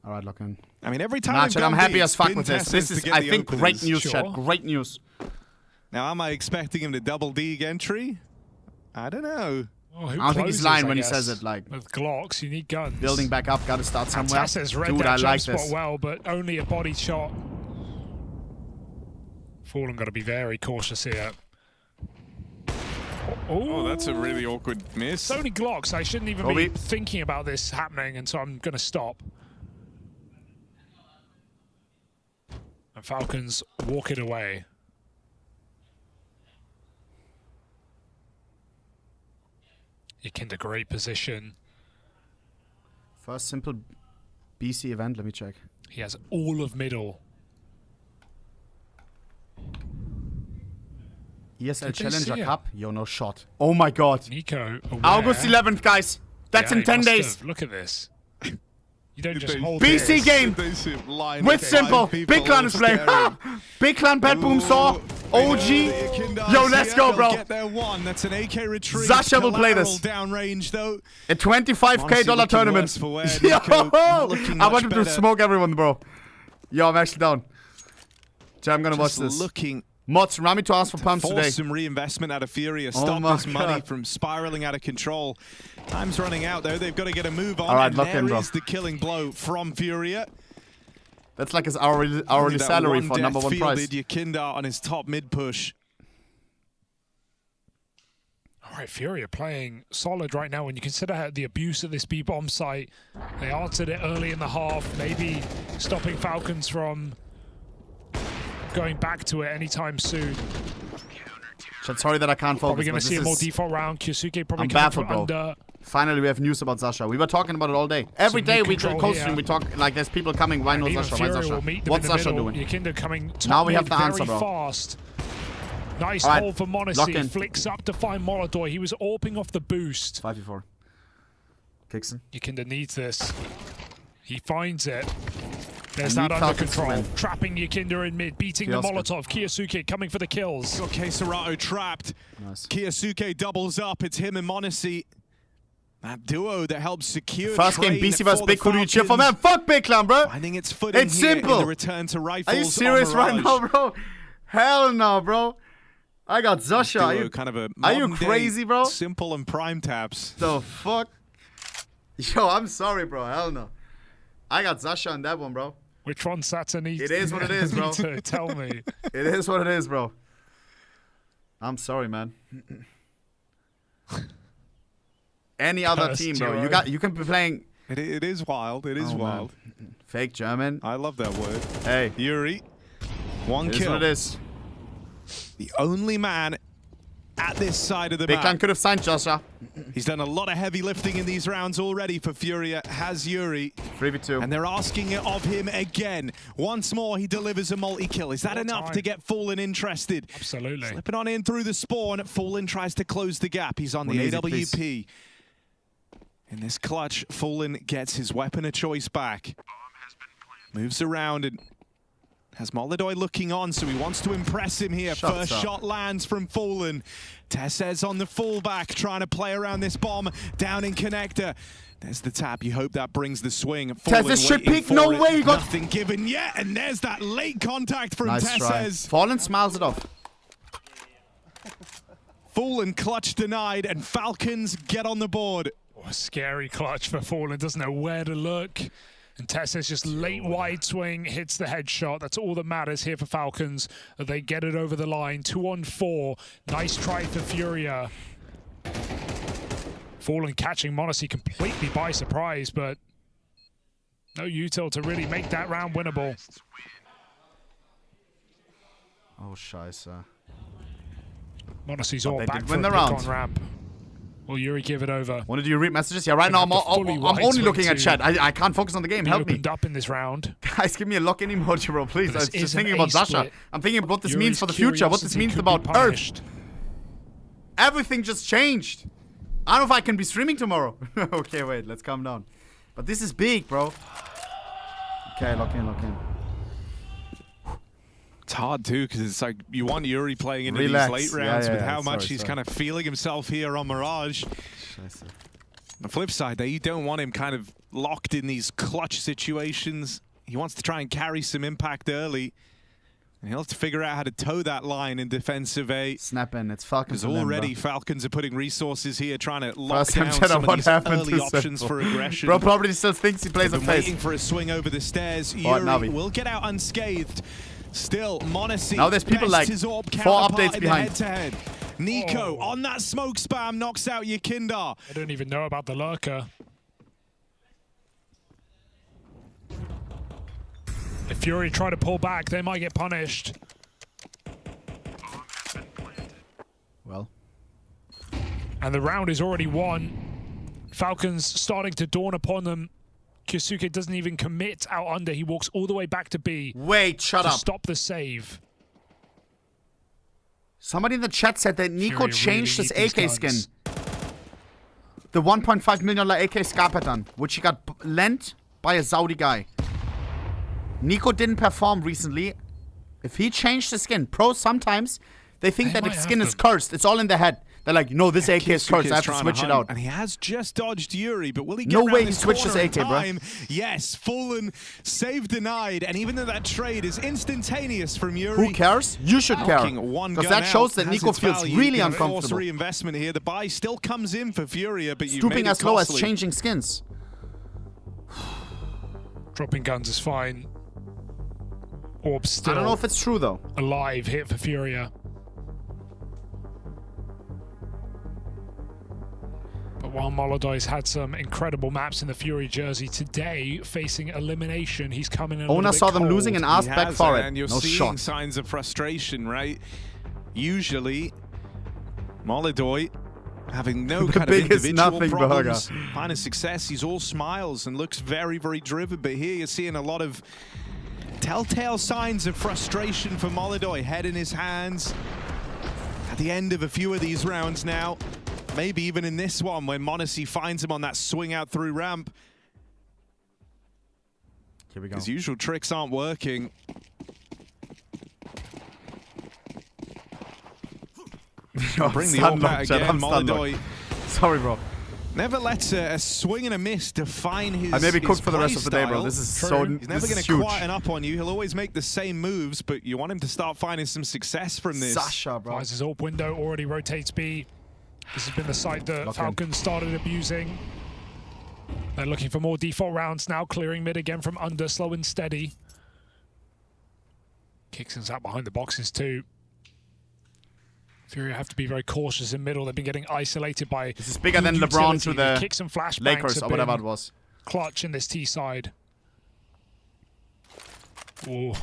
All right, lock in. I mean, every time Nah, they've chat, gone I'm happy B, as fuck it's with been this. Tesses This to is, get I the think, great openings. news, chat. Great news. Now, am I expecting him to double dig entry? I don't know. Oh, I don't think he's lying when he says it. Like, with Glocks, you need guns. Building back up, gotta start somewhere. Tessa's read Dude, that I jump like spot this. well, but only a body shot. Fallen got to be very cautious here. Oh, that's a really awkward miss. It's only Glocks. I shouldn't even be thinking about this happening, and so I'm going to stop. And Falcons walk it away. Yakinda, great position. First simple BC event, let me check. He has all of middle. ESL Did they Challenger see it? Cup? Yo, no shot. Oh my god. Nico, aware. August 11th, guys. That's Yeah, in he 10 must days. have. Look at this. You don't just they- hold BC this. game with simple. Big Clan is playing. Big Clan, Pet Boom Saw, OG. Yo, let's go, bro. Get their one. That's an AK retreat. Zasha will play this. Downrange though. A $25K tournament. Yo, I want him to smoke everyone, bro. Yo, I'm actually down. Jay, I'm gonna watch this. Looking. Mods, remind me to ask for pumps Force today. some reinvestment out of Furia. Oh Stop my this money God. from spiraling out of control. Time's running out though. They've got to get a move on. All right, and lock there in, bro. is the killing blow from Furia. That's like his hourly That salary one for number death one prize. fielded Yakinda on his top mid push. All right, Furia playing solid right now. When you consider the abuse of this B-bomb site, they answered it early in the half, maybe stopping Falcons from going back to it anytime soon. Chat, sorry that I can't focus. Probably going but to see a this more is- default round. Kyosuke probably I'm coming baffled, from bro. under. Finally, we have news about Zasha. We were talking about it all day. Every day we control co-stream, here. we talk like there's people coming. Why no And even Zasha? Why Furia will meet Zasha? them What's in the Zasha middle. doing? Yakinda coming top Now we have mid the very answer, bro. fast. Nice All right, hold for lock Modesty. in. Flicks up to find Molodoi. He was AWPing off the boost. 5v4. Kickson. Yakinda needs this. He finds it. There's I that need under Falcons to control. win. Trapping Yakinda in mid, beating the Kiosuke. Molotov. Kyosuke coming for the kills. Got Keserato trapped. Nice. Kyosuke doubles up. It's him and Monesi. That duo that helps secure First game, trade BC for vs the Big. Who do you cheer for, man? Falcons. Fuck Big Clan, bro. Finding its footing It's here simple. in the return to rifles. Are you serious on right now, Mirage. bro? Hell no, bro. I got Zasha. Are Duo, you, kind of a are you modern-day crazy, bro? Simple and prime taps. The fuck? Yo, I'm sorry, bro. Hell no. I got Zasha on that one, bro. Which one's Saturn? It is what it is, bro. Tell me. It is what it is, bro. I'm sorry, man. Any other Cursed team, bro. duo. You can be playing It is wild. It is wild. Man. Fake German. I love that word. Hey. Yuri. One It is kill. what it is. The only man at this side of the Big map. Clan could have signed Joshua. He's done a lot of heavy lifting in these rounds already for Furia. Has Yuri. 3v2. And they're asking it of him again. Once more, he delivers a multi-kill. Is that enough to get Fallen interested? Absolutely. Slipping on in through the spawn. Fallen tries to close the gap. He's on the Easy, AWP. please. In this clutch, Fallen gets his weapon of choice back. Moves around and has Molodoy looking on, so he wants to impress him here. First shot lands from Fallen. Tessez on the fallback, trying to play around this bomb. Down in connector. There's the tap. You hope that brings the swing. Tessez should peek. No way. He got nothing given yet. And there's that late contact from nice Tessez. Try. Fallen smiles it off. Fallen clutch denied, and Falcons get on the board. Oh, a scary clutch for Fallen. Doesn't know where to look. And Tessez just late wide swing, hits the headshot. That's all that matters here for Falcons. They get it over the line. 2-on-4. Nice try for Furia. Fallen catching Monacy completely by surprise, but no util to really make that round winnable. Oh, scheiße. Monacy's all back for win the a pick round. on ramp. Will Yuri give it over? Wanted you read messages? Yeah, right now I'm only looking at chat. I can't focus on the game. Help me. Opened up in this round. Guys, give me a lock-in emoji, bro, please. I was just thinking about split. Zasha. I'm thinking about what this Yuri's means for the future, what this curiosity means could about be Earth. punished. Everything just changed. I don't know if I can be streaming tomorrow. Okay, wait, let's calm down. But this is big, bro. Okay, lock in, lock in. It's hard too, because it's like you want Yuri playing into Relax. these late rounds with how much Sorry, he's kind of feeling himself here on Mirage. Scheiße. On the flip side, though, you don't want him kind of locked in these clutch situations. He wants to try and carry some impact early. And he'll have to figure out how to toe that line in defensive A. Snap in, it's Falcons. Because already Falcons are putting resources here, trying to lock First time down chat some on of these early to options Simple. for aggression. Bro probably still thinks he plays They've on been FaZe. waiting for a swing over the stairs. Or Yuri NaVi. will get out unscathed. Still, Monacy. Now there's people like 4 updates behind. Head-to-head. Nico on that smoke spam knocks out Yakindar. I don't even know about the lurker. If Fury try to pull back, they might get punished. Well. And the round is already won. Falcons starting to dawn upon them. Kyosuke doesn't even commit out under. He walks all the way back to B. Wait, shut to up. Stop the save. Somebody in the chat said that Nico Fury changed really his AK skin. The $1.5 million AK scar pattern, which he got lent by a Saudi guy. Nico didn't perform recently. If he changed the skin, pros sometimes, they think that if skin is cursed, it's all in their head. They're like, no, this AK is cursed, I have to switch it out. And he has just dodged Yuri, but will he get No around way he this switched his corner in AK, bro. time? Yes, Fallen, save denied, and even though that trade is instantaneous from Yuri. Who cares? You should care. Because that shows that Nico feels really uncomfortable. Reinvestment here. The buy still comes in for Furia, but you Stooping made it as low as costly. changing skins. Dropping guns is fine. Orb's still I don't know if it's true, though. alive here for Furia. But while Molodoy's had some incredible maps in the Fury jersey today, facing elimination, he's coming in a Ona little bit saw them cold. losing and asked back for it. And you're No seeing shot. signs of frustration, right? Usually, Molodoy having no The kind of biggest individual nothing problems. burger. Finding success, he's all smiles and looks very, very driven. But here you're seeing a lot of telltale signs of frustration for Molodoy. Head in his hands. At the end of a few of these rounds now. Maybe even in this one when Monacy finds him on that swing out through ramp. Here we go. His usual tricks aren't working. Bring the AWP out again, Molodoy. Sorry, bro. Never lets a swing and a miss define his I may be his cooked for the rest of the day, bro. playstyle. This is so. He's never This going is to huge. quieten up on you. He'll always make the same moves, but you want him to start finding some success from this. Sasha, bro. His AWP window already rotates B. This has been the site that Falcons started abusing. They're looking for more default rounds now, clearing mid again from under, slow and steady. Kixon's out behind the boxes too. Fury have to be very cautious in middle. They've been getting isolated by. This is bigger than LeBron to the Kicks and flashbangs Lakers have or whatever been it was. clutch in this T side. Ooh.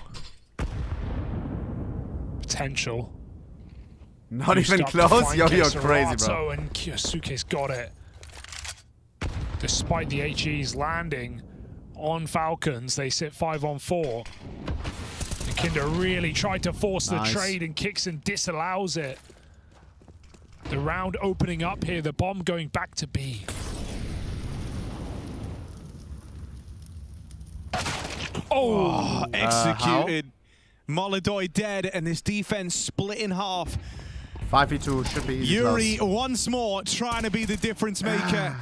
Potential. Not even close? Yo, you're crazy, bro. And Kyosuke's got it. Despite the HEs landing on Falcons, they sit 5-on-4. And Kinder really tried to force the trade, and Kixon disallows it. The round opening up here, the bomb going back to B. Oh, executed. Molodoi dead, and this defense split in half. 5v2 should be easy. Yuri once more trying to be the difference maker.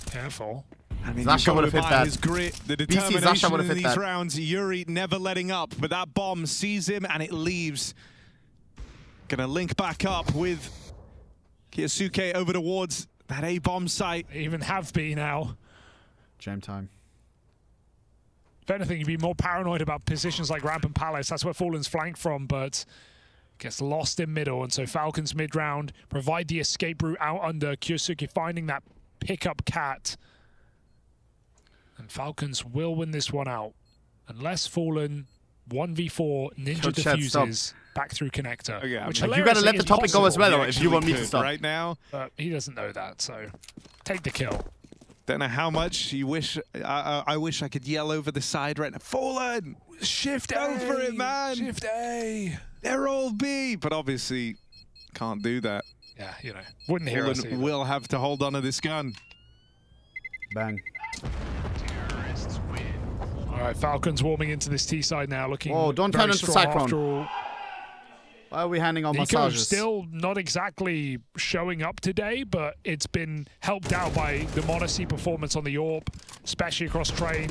Careful. I mean, Zasha would have hit that. His grit, the determination in these rounds. Yuri never letting up, but that bomb sees him and it leaves. Gonna link back up with Kyosuke over towards that A-bomb site. They even have B now. Jam time. If anything, you'd be more paranoid about positions like Ramp and Palace. That's where Fallen's flanked from, but gets lost in middle. And so Falcons mid-round provide the escape route out under. Kyosuke finding that pickup cat. And Falcons will win this one out. Unless Fallen 1v4 ninja diffuses back through connector. Okay, which you gotta let the topic go as well, or if you want me to stop. Right now. He doesn't know that, so take the kill. Don't know how much you wish. I wish I could yell over the side right now. Fallen! Shift Go A! for it, man! Shift A! They're all B, but obviously can't do that. Yeah, you know, wouldn't hear us either. Will have to hold on to this gun. Bang. All right, Falcons warming into this T side now, looking. Oh, don't turn into Cyclone. After all. Why are we handing on Nico's massages? still not exactly showing up today, but it's been helped out by the Monacy performance on the AWP, especially across train.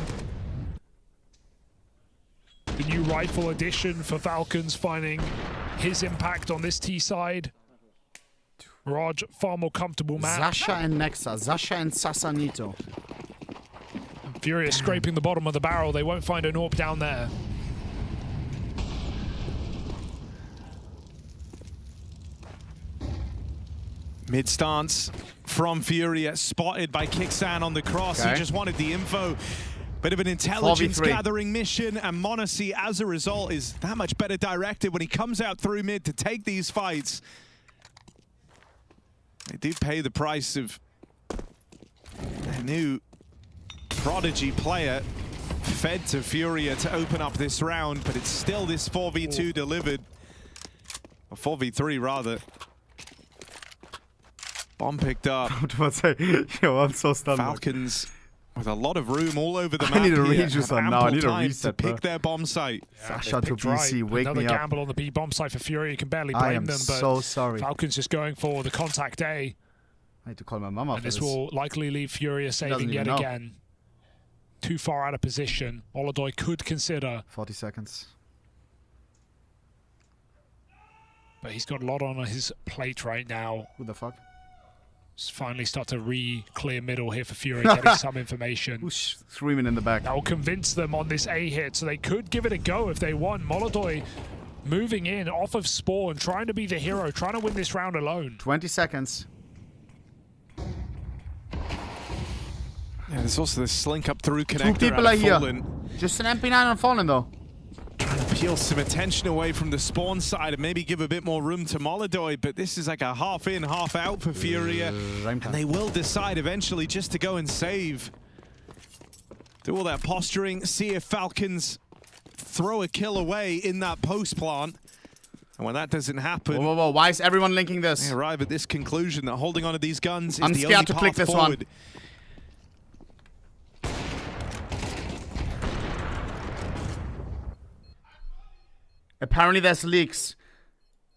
The new rifle addition for Falcons finding his impact on this T side. Raj, far more comfortable map. Zasha and Nexa, Zasha and Sasanito. Furia scraping the bottom of the barrel. They won't find an AWP down there. Mid stance from Furia, spotted by Kixan on the cross. Okay. He just wanted the info. Bit of an intelligence 4v3 gathering mission, and Monacy, as a result, is that much better directed when he comes out through mid to take these fights. They do pay the price of a new prodigy player fed to Furia to open up this round, but it's still this 4v2 delivered. Or 4v3 rather. Bomb picked up. Yo, I'm so stunned. Falcons with a lot of room all over the map. I need a here, rejuice have on now. I need a ample time reset, to bro. pick their bomb site. Zasha to BC, wake Another me up. gamble on the B bomb site for Furia. You can barely I blame am them, but so sorry. Falcons just going for the contact A. I need to call my mama And for this will likely leave Furia saving yet even know. again. Too far out of position. Molodoi could consider. 40 seconds. But he's got a lot on his plate right now. Who the fuck? Just finally start to re-clear middle here for Fury, getting some information. Who's screaming in the back? That will convince them on this A hit, so they could give it a go if they want. Molodoi moving in off of Spawn, trying to be the hero, trying to win this round alone. 20 seconds. Yeah, there's also this slink up through connector. Two people are here. Fallen. Just an MP9 on Fallen though. Trying to peel some attention away from the Spawn side and maybe give a bit more room to Molodoi, but this is like a half in, half out for Furia. And they will decide eventually just to go and save. Do all that posturing, see if Falcons throw a kill away in that post plant. And when that doesn't happen, Whoa, whoa, whoa. Why is everyone linking this? they arrive at this conclusion that holding onto these guns is I'm the scared only to path click this forward. one. Apparently there's leaks.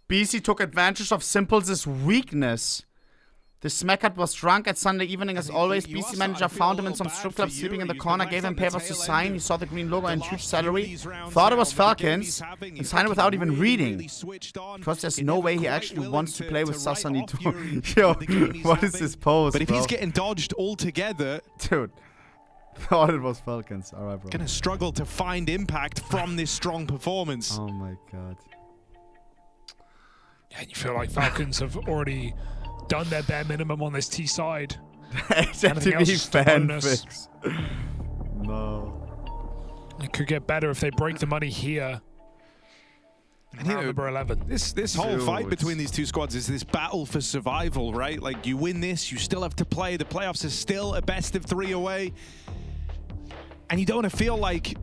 BC took advantage of Simples' weakness. The smackhead was drunk at Sunday evening as always. BC manager found him in some strip club sleeping in the corner, gave him papers to sign. He saw the green logo and huge salary. Thought it was Falcons and signed it without even reading. Because there's no way he actually wants to play with Sasanito. Yo, what is this pose, But if bro? he's getting dodged altogether, Dude. Thought it was Falcons. Alright, bro. gonna struggle to find impact from this strong performance. Oh my god. Yeah, and you feel like Falcons have already done their bare minimum on this T side. HTV fan fix. No. It could get better if they break the money here. And you know, number 11. This whole fight between these two squads is this battle for survival, right? Like, you win this, you still have to play. The playoffs are still a best of 3 away. And you don't want to feel like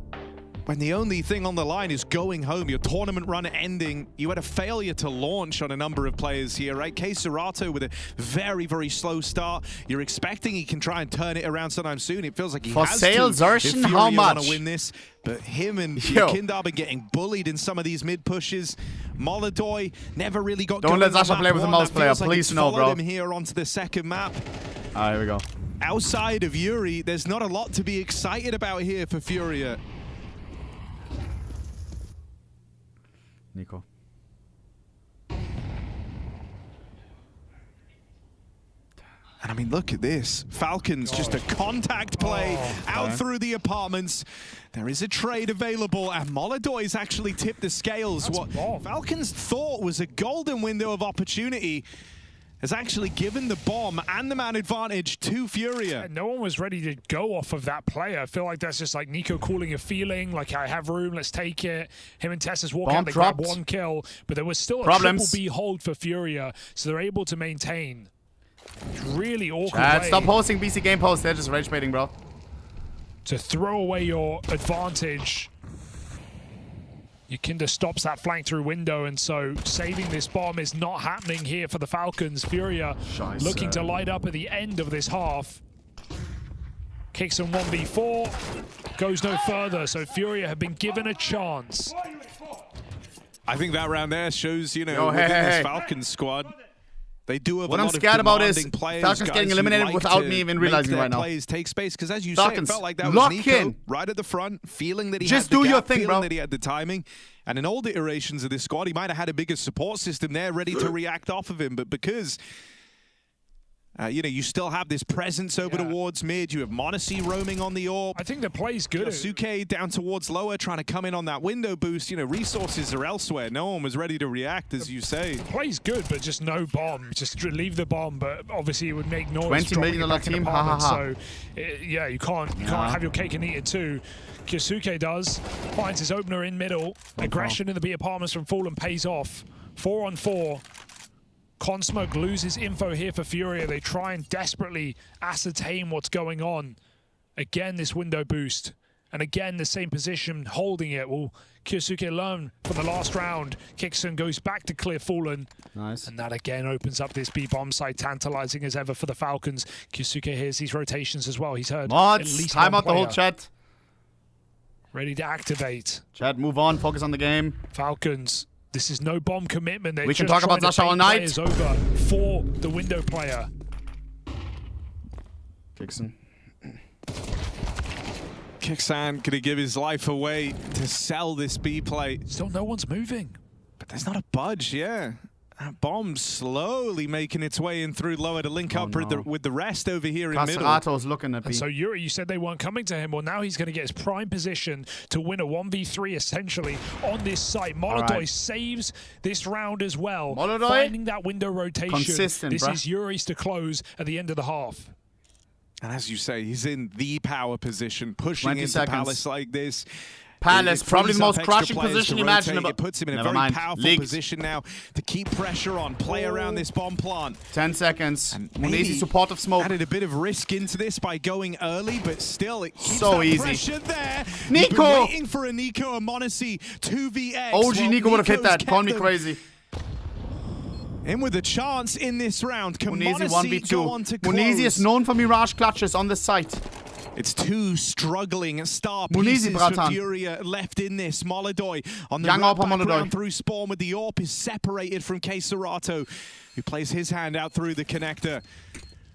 when the only thing on the line is going home, your tournament run ending, you had a failure to launch on a number of players here, right? Serato with a very, very slow start. You're expecting he can try and turn it around sometime soon. It feels like he has sale, to. Zershin, how much? Want to win this, but him and Kindar been getting bullied in some of these mid pushes. Molodoy never really got. Don't let Zasha play with the mouse player, please, no, bro. Him here onto the second map. Here we go. Outside of Yuri, there's not a lot to be excited about here for Furia. Nico. And I mean, look at this. Falcons, just a contact play out through the apartments. There is a trade available, and Molodoy's actually tipped the scales. What Falcons thought was a golden window of opportunity has actually given the bomb and the man advantage to Furia. No one was ready to go off of that player. I feel like that's just like Nico calling a feeling, like, I have room, let's take it. Him and Tessus walk out, they grab 1 kill, but there was still a triple B hold for Furia, so they're able to maintain. Really awkward way. Stop posting BC game posts, they're just rage baiting, bro. To throw away your advantage. Yakinda stops that flank through window, and so saving this bomb is not happening here for the Falcons. Furia looking to light up at the end of this half. Kicks on 1v4, goes no further, so Furia have been given a chance. I think that round there shows, you know, within this Falcons squad, they do have what a lot I'm scared of about is players, Falcons getting eliminated without me even realizing right now. Plays take space, because as you Falcons, said, it felt like that lock was Nico in. right at the front, feeling that he just had the do gap, your thing, feeling bro. that he had the timing. And in older iterations of this squad, he might have had a bigger support system there ready to react off of him. But because you know, you still have this presence over towards mid. You have Monacy roaming on the AWP. I think the play's good. Suke down towards lower, trying to come in on that window boost. You know, resources are elsewhere. No one was ready to react, as you say. The play's good, but just no bomb. Just leave the bomb, but obviously it would make noise. $20 million team, So, yeah, you can't have your cake and eat it too. Kyosuke does. Finds his opener in middle. Aggression in the B apartments from Fallen pays off. 4-on-4. Consmoke loses info here for Furia. They try and desperately ascertain what's going on. Again, this window boost. And again, the same position, holding it. Will Kyosuke learn from the last round? Kixon goes back to clear Fallen. Nice. And that again opens up this B-bomb side, tantalizing as ever for the Falcons. Kyosuke hears these rotations as well. He's heard at least time one out the whole chat. Ready to activate. Chat, move on. Focus on the game. Falcons. This is no bomb commitment. They're we can just talk about Zasha all night. Over for the window player. Kixon. Kixan gonna give his life away to sell this B play. Still no one's moving. But there's not a budge, yeah. That bomb slowly making its way in through lower to link up with the rest over here in middle. Caserato's looking at B. And so Yuri, you said they weren't coming to him. Well, now he's going to get his prime position to win a 1v3 essentially on this site. Molodoy saves this round as well. Molodoy? Finding that window rotation. Consistent, this is Yuri's to close at the end of the half. And as you say, he's in the power position, pushing into Palace like this. Palace, probably the most crushing position imaginable. It puts him in a very powerful position now to keep pressure on, play around this bomb plant. 10 seconds. Easy supportive smoke. Added a bit of risk into this by going early, but still it keeps so that easy. Pressure there. Nico! Waiting for a Nico and Monacy 2vx. OG Nico would have hit that. Call me crazy. In with a chance in this round. Can Monazy Monacy go on to close? Monazy is known for Mirage clutches on the site. It's two struggling star pieces for Furia left in this. Molodoy on the background through Spawn with the AWP is separated from Serato, who plays his hand out through the connector.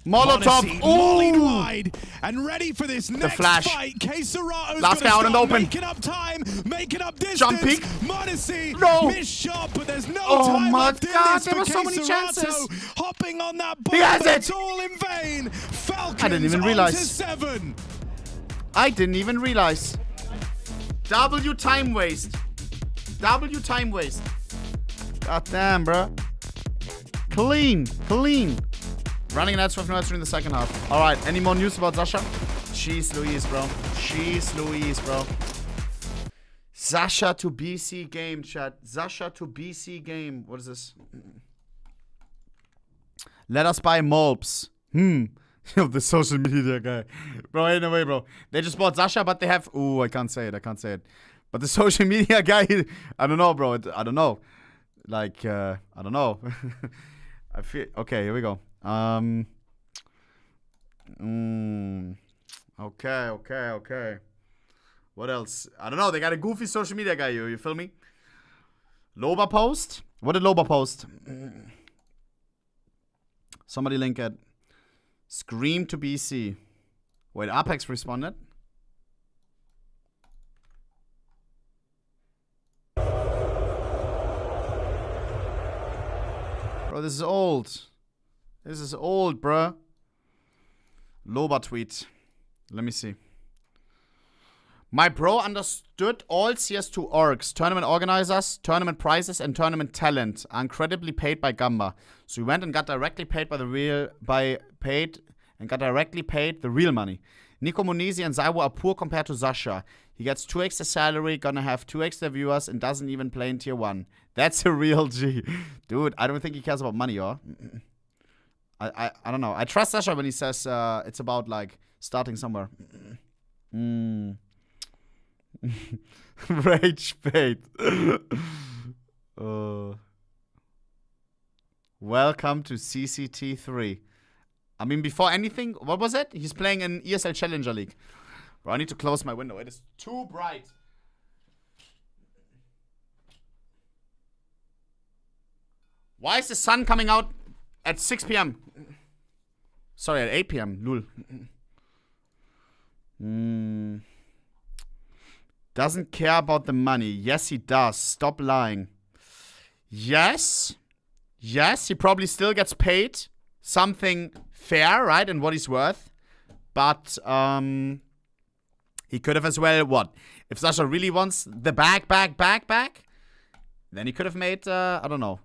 Molotov, mollied wide and ready for this next flash. fight. Serato's last guy out and open. Making up time, making up distance. Jump peek. Monacy, missed shot, but there's no time left in this there were so many Serato. chances. Hopping on that ball, he has it. It's all in vain. Falcons I didn't even realize. 7. I didn't even realize. W time waste. W time waste. God damn, bro. Clean. Running an edge with no edge in the second half. All right, any more news about Sasha? Jeez Louise, bro. Jeez Louise, bro. Sasha to BC game, chat. Sasha to BC game. What is this? Let us buy Molps. The social media guy. Bro, ain't no way, bro. They just bought Sasha, but they have... Ooh, I can't say it. I can't say it. But the social media guy... I don't know, bro. I don't know. Like, I don't know. I feel... Okay, here we go. Okay. What else? I don't know. They got a goofy social media guy. You feel me? Loba post? What did Loba post? Somebody link it. Scream to BC. Wait, Apex responded. Bro, this is old. This is old, bruh. Loba tweet. Let me see. My bro understood all CS2 orgs, tournament organizers, tournament prizes, and tournament talent are incredibly paid by Gamba. So he went and got directly paid by the real money. Nico Munizi and Zaiwo are poor compared to Sasha. He gets 2 extra salary, gonna have 2 extra viewers, and doesn't even play in tier 1. That's a real G. Dude, I don't think he cares about money, or I don't know. I trust Sasha when he says it's about like starting somewhere. Rage bait. Welcome to CCT3. I mean, before anything, what was it? He's playing in ESL Challenger League. Bro, I need to close my window. It is too bright. Why is the sun coming out at 6 p.m.? Sorry, at 8 p.m. Lul. Doesn't care about the money. Yes, he does. Stop lying. Yes. Yes, he probably still gets paid something fair, right? And what he's worth. But he could have as well, what? If Sasha really wants the back, then he could have made, I don't know.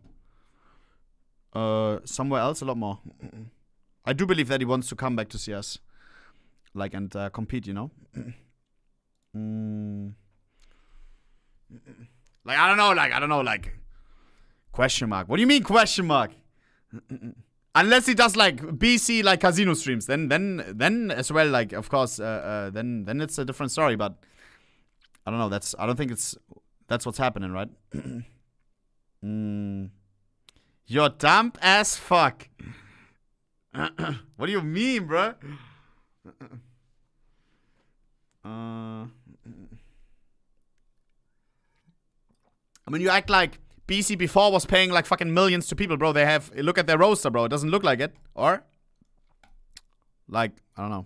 Somewhere else a lot more. I do believe that he wants to come back to CS. Like, and compete, you know? Like, I don't know, question mark. What do you mean question mark? Unless he does like BC like casino streams, then as well, like, of course, then it's a different story. But I don't know. I don't think that's what's happening, right? You're dumb as fuck. What do you mean, bro? I mean, you act like BC before was paying like fucking millions to people, bro. Look at their roster, bro. It doesn't look like it. Or, like, I don't know.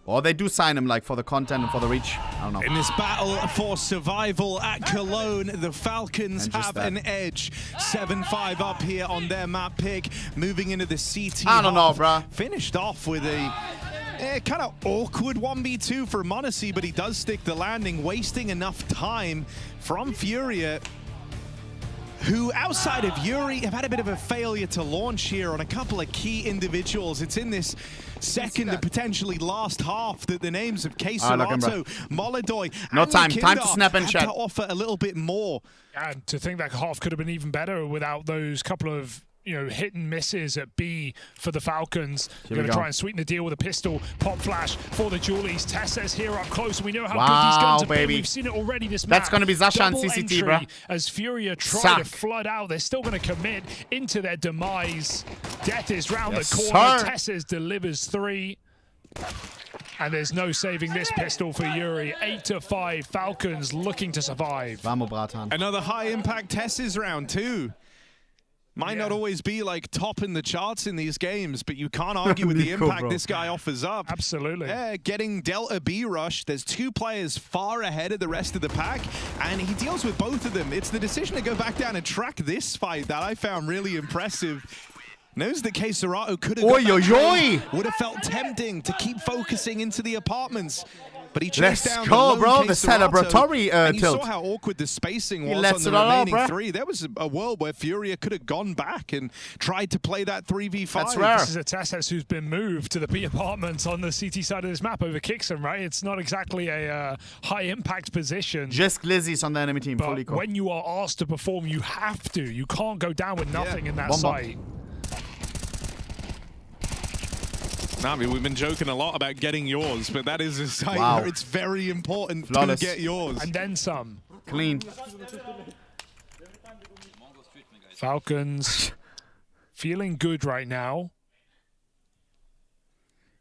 Or they do sign him like for the content and for the reach. I don't know. In this battle for survival at Cologne, the Falcons have an edge. 7-5 up here on their map pick. Moving into the CT. I don't know, bro. Finished off with a kind of awkward 1v2 for m0NESY, but he does stick the landing, wasting enough time from Furia, who, outside of Yuri, have had a bit of a failure to launch here on a couple of key individuals. It's in this second and potentially last half that the names of Keserato, Molodoy, no and time. Kindar Time to snap and have chat. to offer a little bit more. And to think that half could have been even better without those couple of hit and misses at B for the Falcons. They're going to try and sweeten the deal with a pistol. Pop flash for the Julies. Tessa's here up close. We know how good he's going to be. We've seen it already this match. That's going to be Sasha and CCT, bro. As Furia try to flood out, they're still going to commit into their demise. Death is round the corner. Tessa's delivers 3. And there's no saving this pistol for Yuri. 8-5. Falcons looking to survive. Vamos, Bratan. Another high impact Tessa's round too. Might not always be like top in the charts in these games, but you can't argue with the impact this guy offers up. Absolutely. Yeah, getting Delta B rush. There's 2 players far ahead of the rest of the pack, and he deals with both of them. It's the decision to go back down and track this fight that I found really impressive. Knows that Keserato could have would have felt tempting to keep focusing into the apartments. But he chased Let's down go, the bro. lone The K-Serato, celebratory and you tilt. saw how awkward the spacing was lets on the it all out, remaining bruh. 3. There was a well spacing He was lets on the it all out, remaining bruh. 3. There was a world where Furia could have gone back and tried to play that 3v5. That's rare. This is a TeSeS who's been moved to the B apartments on the CT side of this map over Kixon, right? It's not exactly a high-impact position. Just glizzies on the enemy team. Fully But when you are asked to perform, you have to. You can't go down with nothing in that site. NaVi, we've been joking a lot about getting yours, but that is a site Wow. where it's very important Flawless. to get yours. And then some. Clean. Falcons feeling good right now.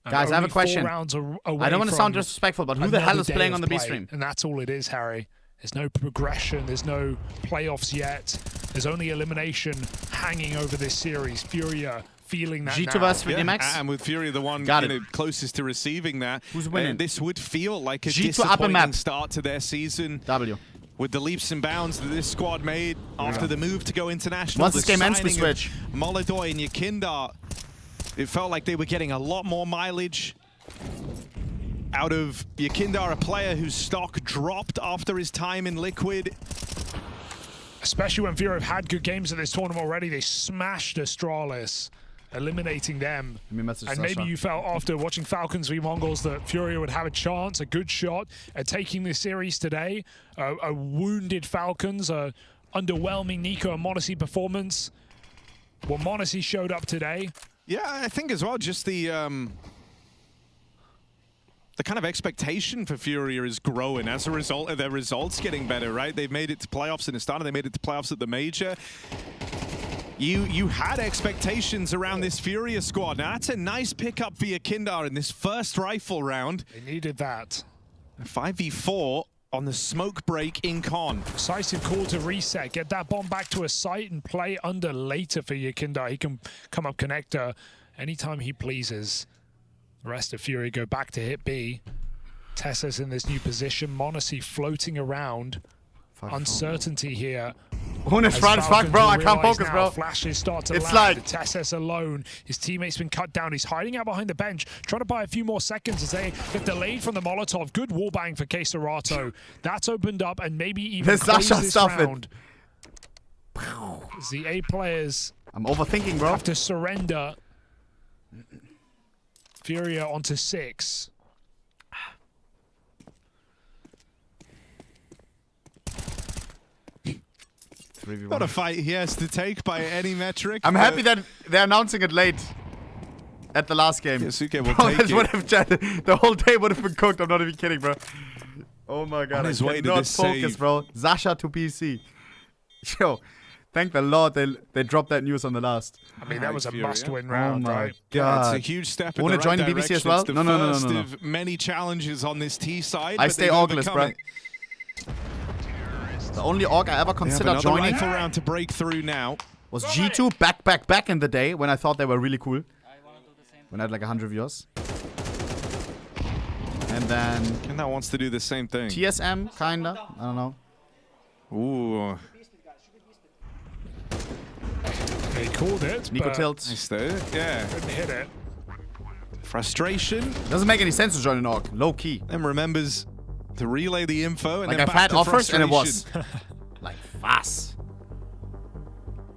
And Guys, I have a only 4 question. rounds away I don't want to sound from disrespectful, but who the hell another is day playing of on the B play. stream? And that's all it is, Harry. There's no progression. There's no playoffs yet. There's only elimination hanging over this series. Furia feeling that G2 now. versus 3DMX. And with Furia the one closest to receiving that. Who's winning? This would feel like a G2 upper disappointing map. start to their season. W. With the leaps and bounds that this squad made after the move to go international. Once this game ends, we switch. Molodoy and Yakindar, it felt like they were getting a lot more mileage out of Yakindar, a player whose stock dropped after his time in Liquid. Especially when Furia have had good games at this tournament already. They smashed Astralis, eliminating them. Let me message And Sasha. maybe you felt after watching Falcons v Mongols that Furia would have a chance, a good shot at taking this series today. A wounded Falcons, a underwhelming Nico and Monacy performance. Well, Monacy showed up today. Yeah, I think as well, just the kind of expectation for Furia is growing as a result of their results getting better, right? They've made it to playoffs in Astana, they made it to playoffs at the Major. You had expectations around this Furia squad. Now, that's a nice pickup for Yakindar in this first rifle round. They needed that. 5v4 on the smoke break in Con. Decisive call to reset, get that bomb back to a site and play under later for Yakindar. He can come up connector anytime he pleases. The rest of Furia go back to hit B. TeSeS in this new position. Monacy floating around. Uncertainty here. Honest front as fuck, bro. I can't focus, bro. Flashes start to It's land. like TeSeS alone. His teammate's been cut down. He's hiding out behind the bench, trying to buy a few more seconds as they get delayed from the Molotov. Good wallbang for K-Serato. That's opened up and maybe even close this round. As the A players I'm overthinking, bro. have to surrender. Furia onto 6. Not a fight he has to take by any metric. I'm happy that they're announcing it late at the last game. Yasuke will Bro, take this it. would have the whole day would have been cooked. I'm not even kidding, bro. Oh my god, On his I way to cannot this focus, save. bro. Zasha to PC. Yo, thank the Lord they dropped that news on the last. I mean, that was a Furia. must-win Oh round, my right? god. It's a huge step in Wanna the join right the BBC as direction. well? It's the No. first of many challenges on this T side. I but stay they've orgless, bro. overcome it. The only org I ever They have considered another joining rifle round to break through now. was G2 back in the day when I thought they were really cool. When I had like 100 viewers. And then Kenda wants to do the same thing. TSM, kinda. I don't know. Ooh. They called it, Nico but tilts. Nice though. Yeah. couldn't hit it. Frustration. Doesn't make any sense to join an org. Low key. And remembers to relay the info and Like then I've back had to offers and it frustration. was like fast.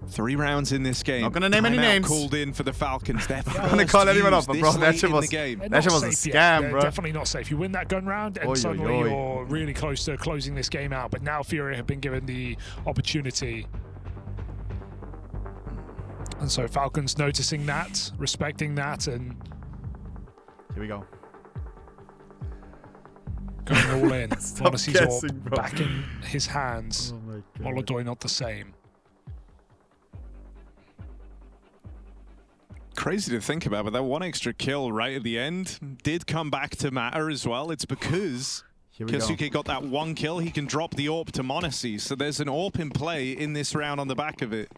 3 rounds in this game. Not gonna name any Timeout names. called in for the Falcons. They're I'm gonna call anyone up, but bro, that shit was They're that not shit was a safe yet. scam, They're bro. definitely not safe. You win that gun round and Oi, oi, suddenly oi. you're really close to closing this game out. But now Furia have been given the opportunity. And so Falcons noticing that, respecting that, and Here we go. going all in. Stop Monacy's guessing, orb bro. back in his hands. Oh my god. Molodoy not the same. Crazy to think about, but that one extra kill right at the end did come back to matter as well. It's because Here we go. Kyosuke got that 1 kill. He can drop the AWP to Monacy. So there's an AWP in play in this round on the back of it.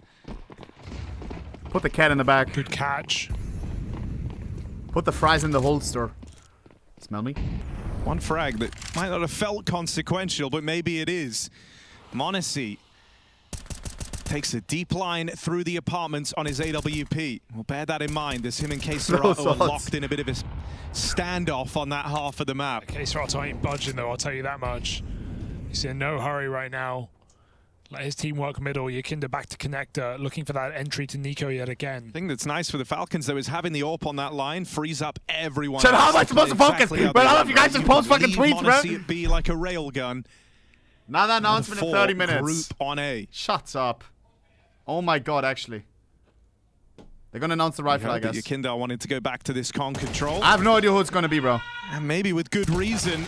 Put the cat in the back. Good catch. Put the fries in the holster. Smell me? One frag that might not have felt consequential, but maybe it is. Monacy takes a deep line through the apartments on his AWP. We'll bear that in mind as him and KSerato are locked in a bit of a standoff on that half of the map. KSerato ain't budging though, I'll tell you that much. He's in no hurry right now. Let his team work middle. Yakinda back to connector, looking for that entry to Nico yet again. The thing that's nice for the Falcons though is having the AWP on that line frees up everyone. Chad, how am I supposed to focus? But how about you guys just post fucking tweets, bro? See it be like a railgun. Now that announcement in 30 minutes. Group on A. Shut up. Oh my god, actually. They're gonna announce the rifle, I guess. Yakinda wanted to go back to this con control. I have no idea who it's gonna be, bro. And maybe with good reason.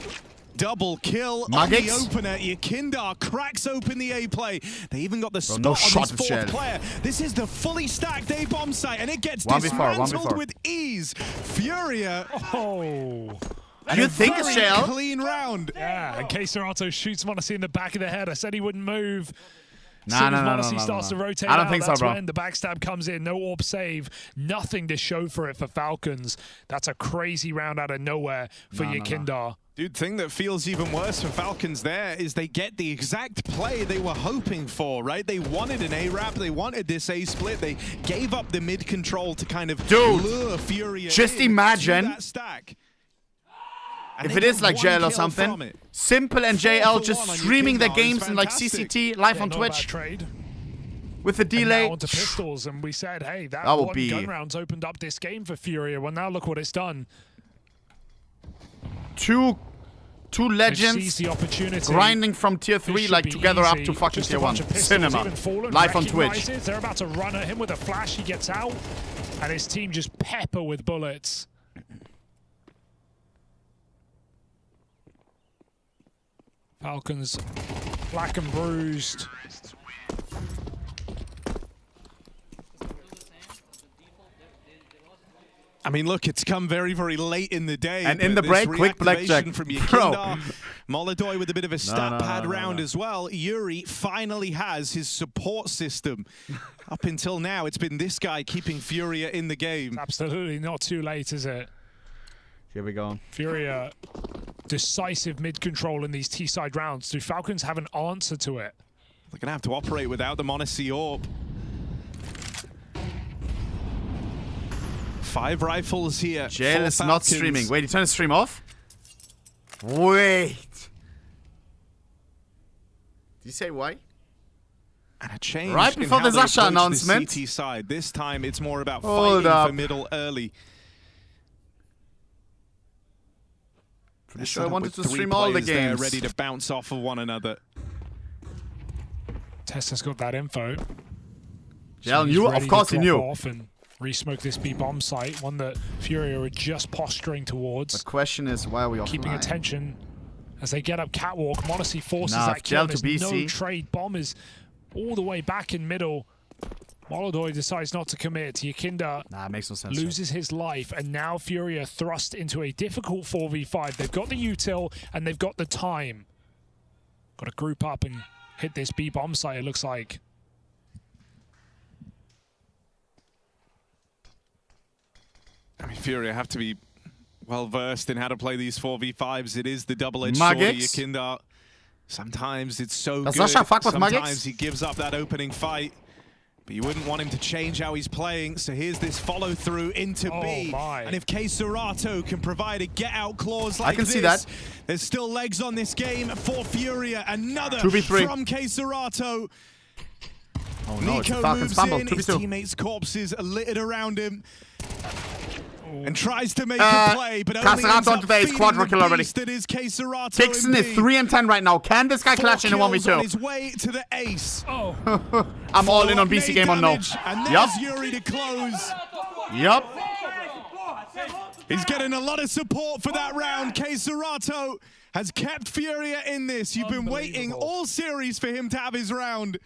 Double kill on the opener. Yakinda cracks open the A play. They even got the spot on his fourth player. This is the fully stacked A bomb site, and it gets dismantled with ease. Furia. Oh. Do you think it's Shell? Clean round. Yeah, and KSerato shoots Monacy in the back of the head. I said he wouldn't move. No. Monacy starts to rotate I don't think so, bro. When the backstab comes in. No AWP save. Nothing to show for it for Falcons. That's a crazy round out of nowhere for Yakinda. Dude, thing that feels even worse for Falcons there is they get the exact play they were hoping for, right? They wanted an A-Rap, they wanted this A-split, they gave up the mid-control to kind of lure Furia just imagine that stack. if it is like JL or something, Simple and JL just streaming their games in like CCT live on Twitch with a delay. And now onto pistols, and we said, hey, that will one be gun rounds opened up this game for Furia. Well, now look what it's done. Two legends grinding from tier 3 like together up to fucking tier 1. Cinema. Live on Twitch. They're about to run at him with a flash. He gets out, and his team just pepper with bullets. Falcons black and bruised. I mean, look, it's come very, very late in the day. And in the break, quick blackjack. From Yakinda, Molodoy with a bit of a stat pad round as well. Yuri finally has his support system. Up until now, it's been this guy keeping Furia in the game. Absolutely not too late, is it? Here we go. Furia, decisive mid-control in these T-side rounds. Do Falcons have an answer to it? They're going to have to operate without the Monacy AWP. 5 rifles here. JL is not streaming. Wait, he turned the stream off? Wait. Did you say why? And a change right before the Zasha announcement. The CT side. This time it's more about fighting for middle early. Pretty sure I wanted to stream all the games. Ready to bounce off of one another. Tessa's got that info. JL knew, of course he knew. Off and re-smoke this B bomb site, one that Furia are just posturing towards. The question is, why are we offline? Keeping attention as they get up catwalk. Monacy forces that kill. There's no trade. Bomb is all the way back in middle. Molodoy decides not to commit. Yakinda makes no sense, loses his life, and now Furia thrust into a difficult 4v5. They've got the util and they've got the time. Got to group up and hit this B bomb site, it looks like. I mean, Furia have to be well versed in how to play these 4v5s. It is the double-edged sword of Yakinda. Sometimes it's so good. Sometimes he gives up that opening fight. But you wouldn't want him to change how he's playing. So here's this follow-through into B. And if KSerato can provide a get-out clause like this, see that. There's still legs on this game for Furia. Another 2v3 from KSerato. Oh no, Nico moves in, his teammates' corpses are littered around him. And tries to make a play, but only ends up feeding the beast that is KSerato. Pixen is 3 and 10 right now. Can this guy clutch in a 1v2? On his way to the ace. I'm all in on BC game on no. And there's Yuri to close. Yup. He's getting a lot of support for that round. KSerato has kept Furia in this. You've been waiting all series for him to have his round.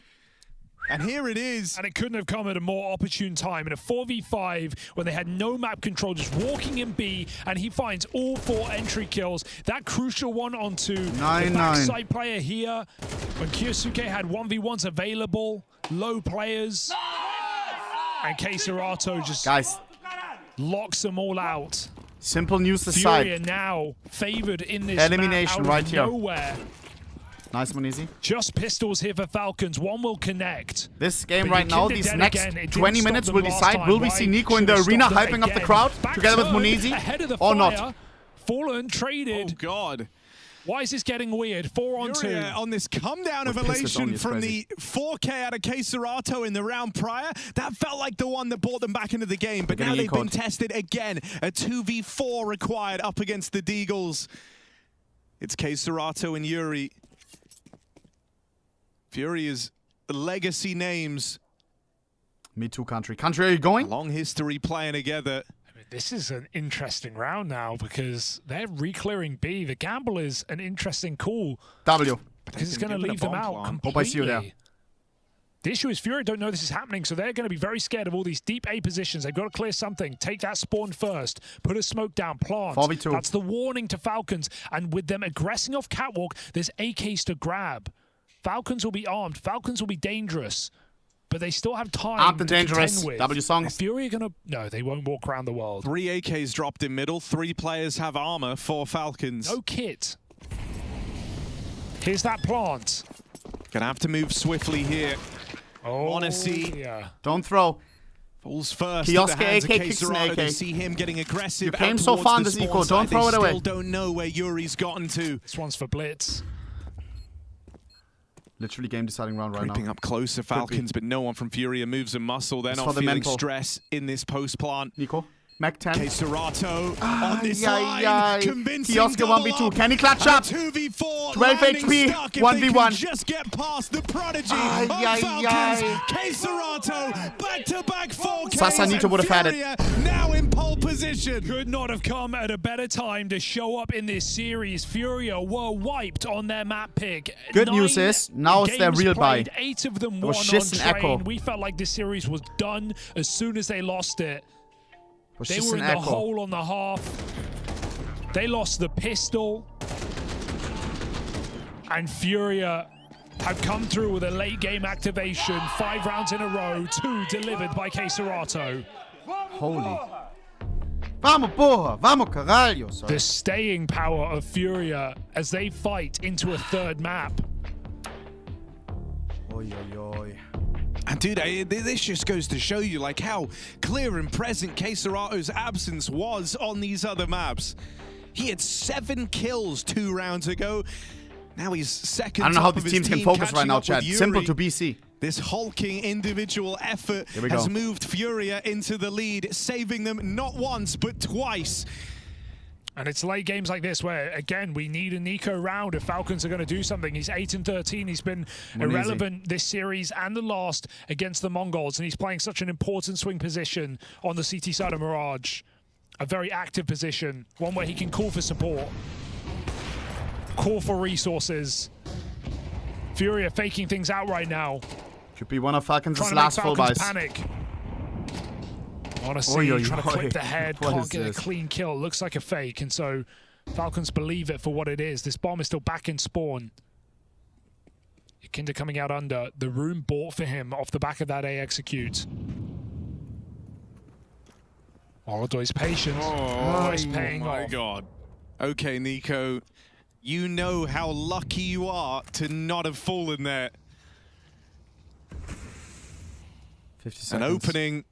And here it is. And it couldn't have come at a more opportune time in a 4v5 when they had no map control, just walking in B, and he finds all 4 entry kills. That crucial one onto the backside player here. When Kyosuke had 1v1s available, low players. And KSerato just locks them all out. Simple news aside. Furia now favored in this elimination map out right of here. Nowhere. Nice, Mouz. Just pistols here for Falcons. One will connect. This game But right now, these next 20 minutes will decide, will we see Nico in the arena hyping up the crowd together with Mouz or not? Fallen traded. Oh, God. Why is this getting weird? 4-on-2. On this come down of elation from the 4K out of K-Serato in the round prior, that felt like the one that brought them back into the game. But now they've been tested again. A 2v4 required up against the Deagles. It's K-Serato and Yuri. Furia's legacy names. Me too, country. Country, are you going? Long history playing together. This is an interesting round now because they're re-clearing B. The gamble is an interesting call. W. Because it's going to leave them out completely. Hope I see you there. The issue is Furia don't know this is happening, so they're going to be very scared of all these deep A positions. They've got to clear something. Take that spawn first. Put a smoke down. Plant. 4v2. That's the warning to Falcons. And with them aggressing off Catwalk, there's AKs to grab. Falcons will be armed. Falcons will be dangerous. But they still have time Armed and to dangerous. with. W songs. Furia going to... No, they won't walk around the world. 3 AKs dropped in middle. 3 players have armor for Falcons. No kit. Here's that plant. Gonna have to move swiftly here. Oh, Wanna see. Yeah. Don't throw. Falls first. Kiosk AK K kicks an AK. to see him getting aggressive. You came so far in this eco. Don't throw it away. Still don't know where Yuri's gotten to. This one's for Blitz. Literally game deciding round right now. Creeping up closer, Falcons, but no one from Furia moves a muscle. They're not feeling stress in this post plant. Nico. Mac 10. K-Serato on this line. Convincing Kiosk 1v2. Can he clutch up? 2v4. 12 HP. 1v1. Just get past the prodigy of Falcons. K-Serato back-to-back 4Ks. Sasanito would have had it. Now in pole position. Could not have come at a better time to show up in this series. Furia were wiped on their map pick. Good news is, now it's their real buy. 8 of them won on train. We felt like this series was done as soon as they lost it. They were in the hole on the half. They lost the pistol. And Furia have come through with a late game activation. 5 rounds in a row, 2 delivered by K-Serato. Holy. Vamos, porra. Vamos, caralho. The staying power of Furia as they fight into a 3rd map. Oi, oi, oi. And dude, this just goes to show you like how clear and present K-Serato's absence was on these other maps. He had 7 kills 2 rounds ago. Now he's second. I don't know how these teams can focus right now, Chad. Simple to BC. This hulking individual effort has moved Furia into the lead, saving them not once but twice. And it's late games like this where, again, we need a Nico round if Falcons are going to do something. He's 8-13. He's been irrelevant this series and the last against the Mongols, and he's playing such an important swing position on the CT side of Mirage. A very active position, one where he can call for support, call for resources. Furia faking things out right now. Could be one of Falcons' last full buys. Panic. Honestly, trying to clip the head, can't get a clean kill. Looks like a fake, and so Falcons believe it for what it is. This bomb is still back in spawn. Kinder coming out under. The room bought for him off the back of that A execute. Molodoy's patience. Oh, it's paying my off. God. Okay, Nico. You know how lucky you are to not have fallen there. 50 seconds. An opening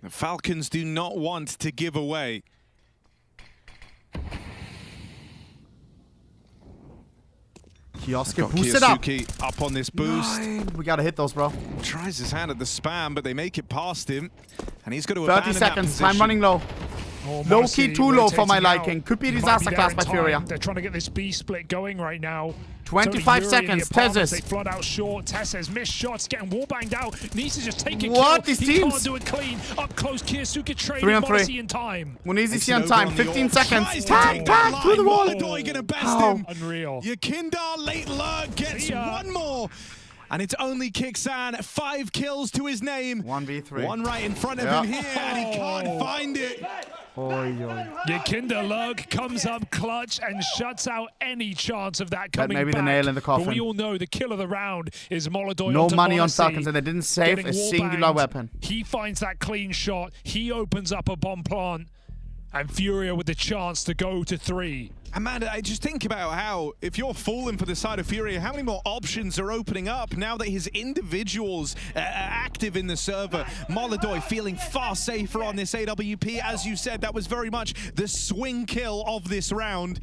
the Falcons do not want to give away. Kiosk boosted up. Up on this boost. We gotta hit those, bro. Tries his hand at the spam, but they make it past him. And he's got to 30 seconds, time running low. Oh, low key, too low for my liking. Could be a disaster class by Furia. They're trying to get this B split going right now. 25 seconds, Tezes. They flood out short. Tezes missed shots, getting wallbanged out. Needs to just take a what? kill. These he teams? can't do it clean. Up close, Kiyasuke trading 3 on 3. Modesty in time. Mouz on time, 15 seconds. Tag, through the wall. Molodoy gonna best him. Unreal. Yakindar late lurk gets one more. And it's only Kixan, 5 kills to his name. 1v3. One right in front of him here, and he can't find it. Yakinda Lurk comes up clutch and shuts out any chance of that coming maybe back. the nail in the coffin. But we all know the kill of the round is Molodoy. No money on Modesty, Falcons, and they didn't save a singular weapon. He finds that clean shot. He opens up a bomb plant. And Furia with the chance to go to 3. Amanda, I just think about how, if you're falling for the side of Furia, how many more options are opening up now that his individuals are active in the server. Molodoy feeling far safer on this AWP. As you said, that was very much the swing kill of this round.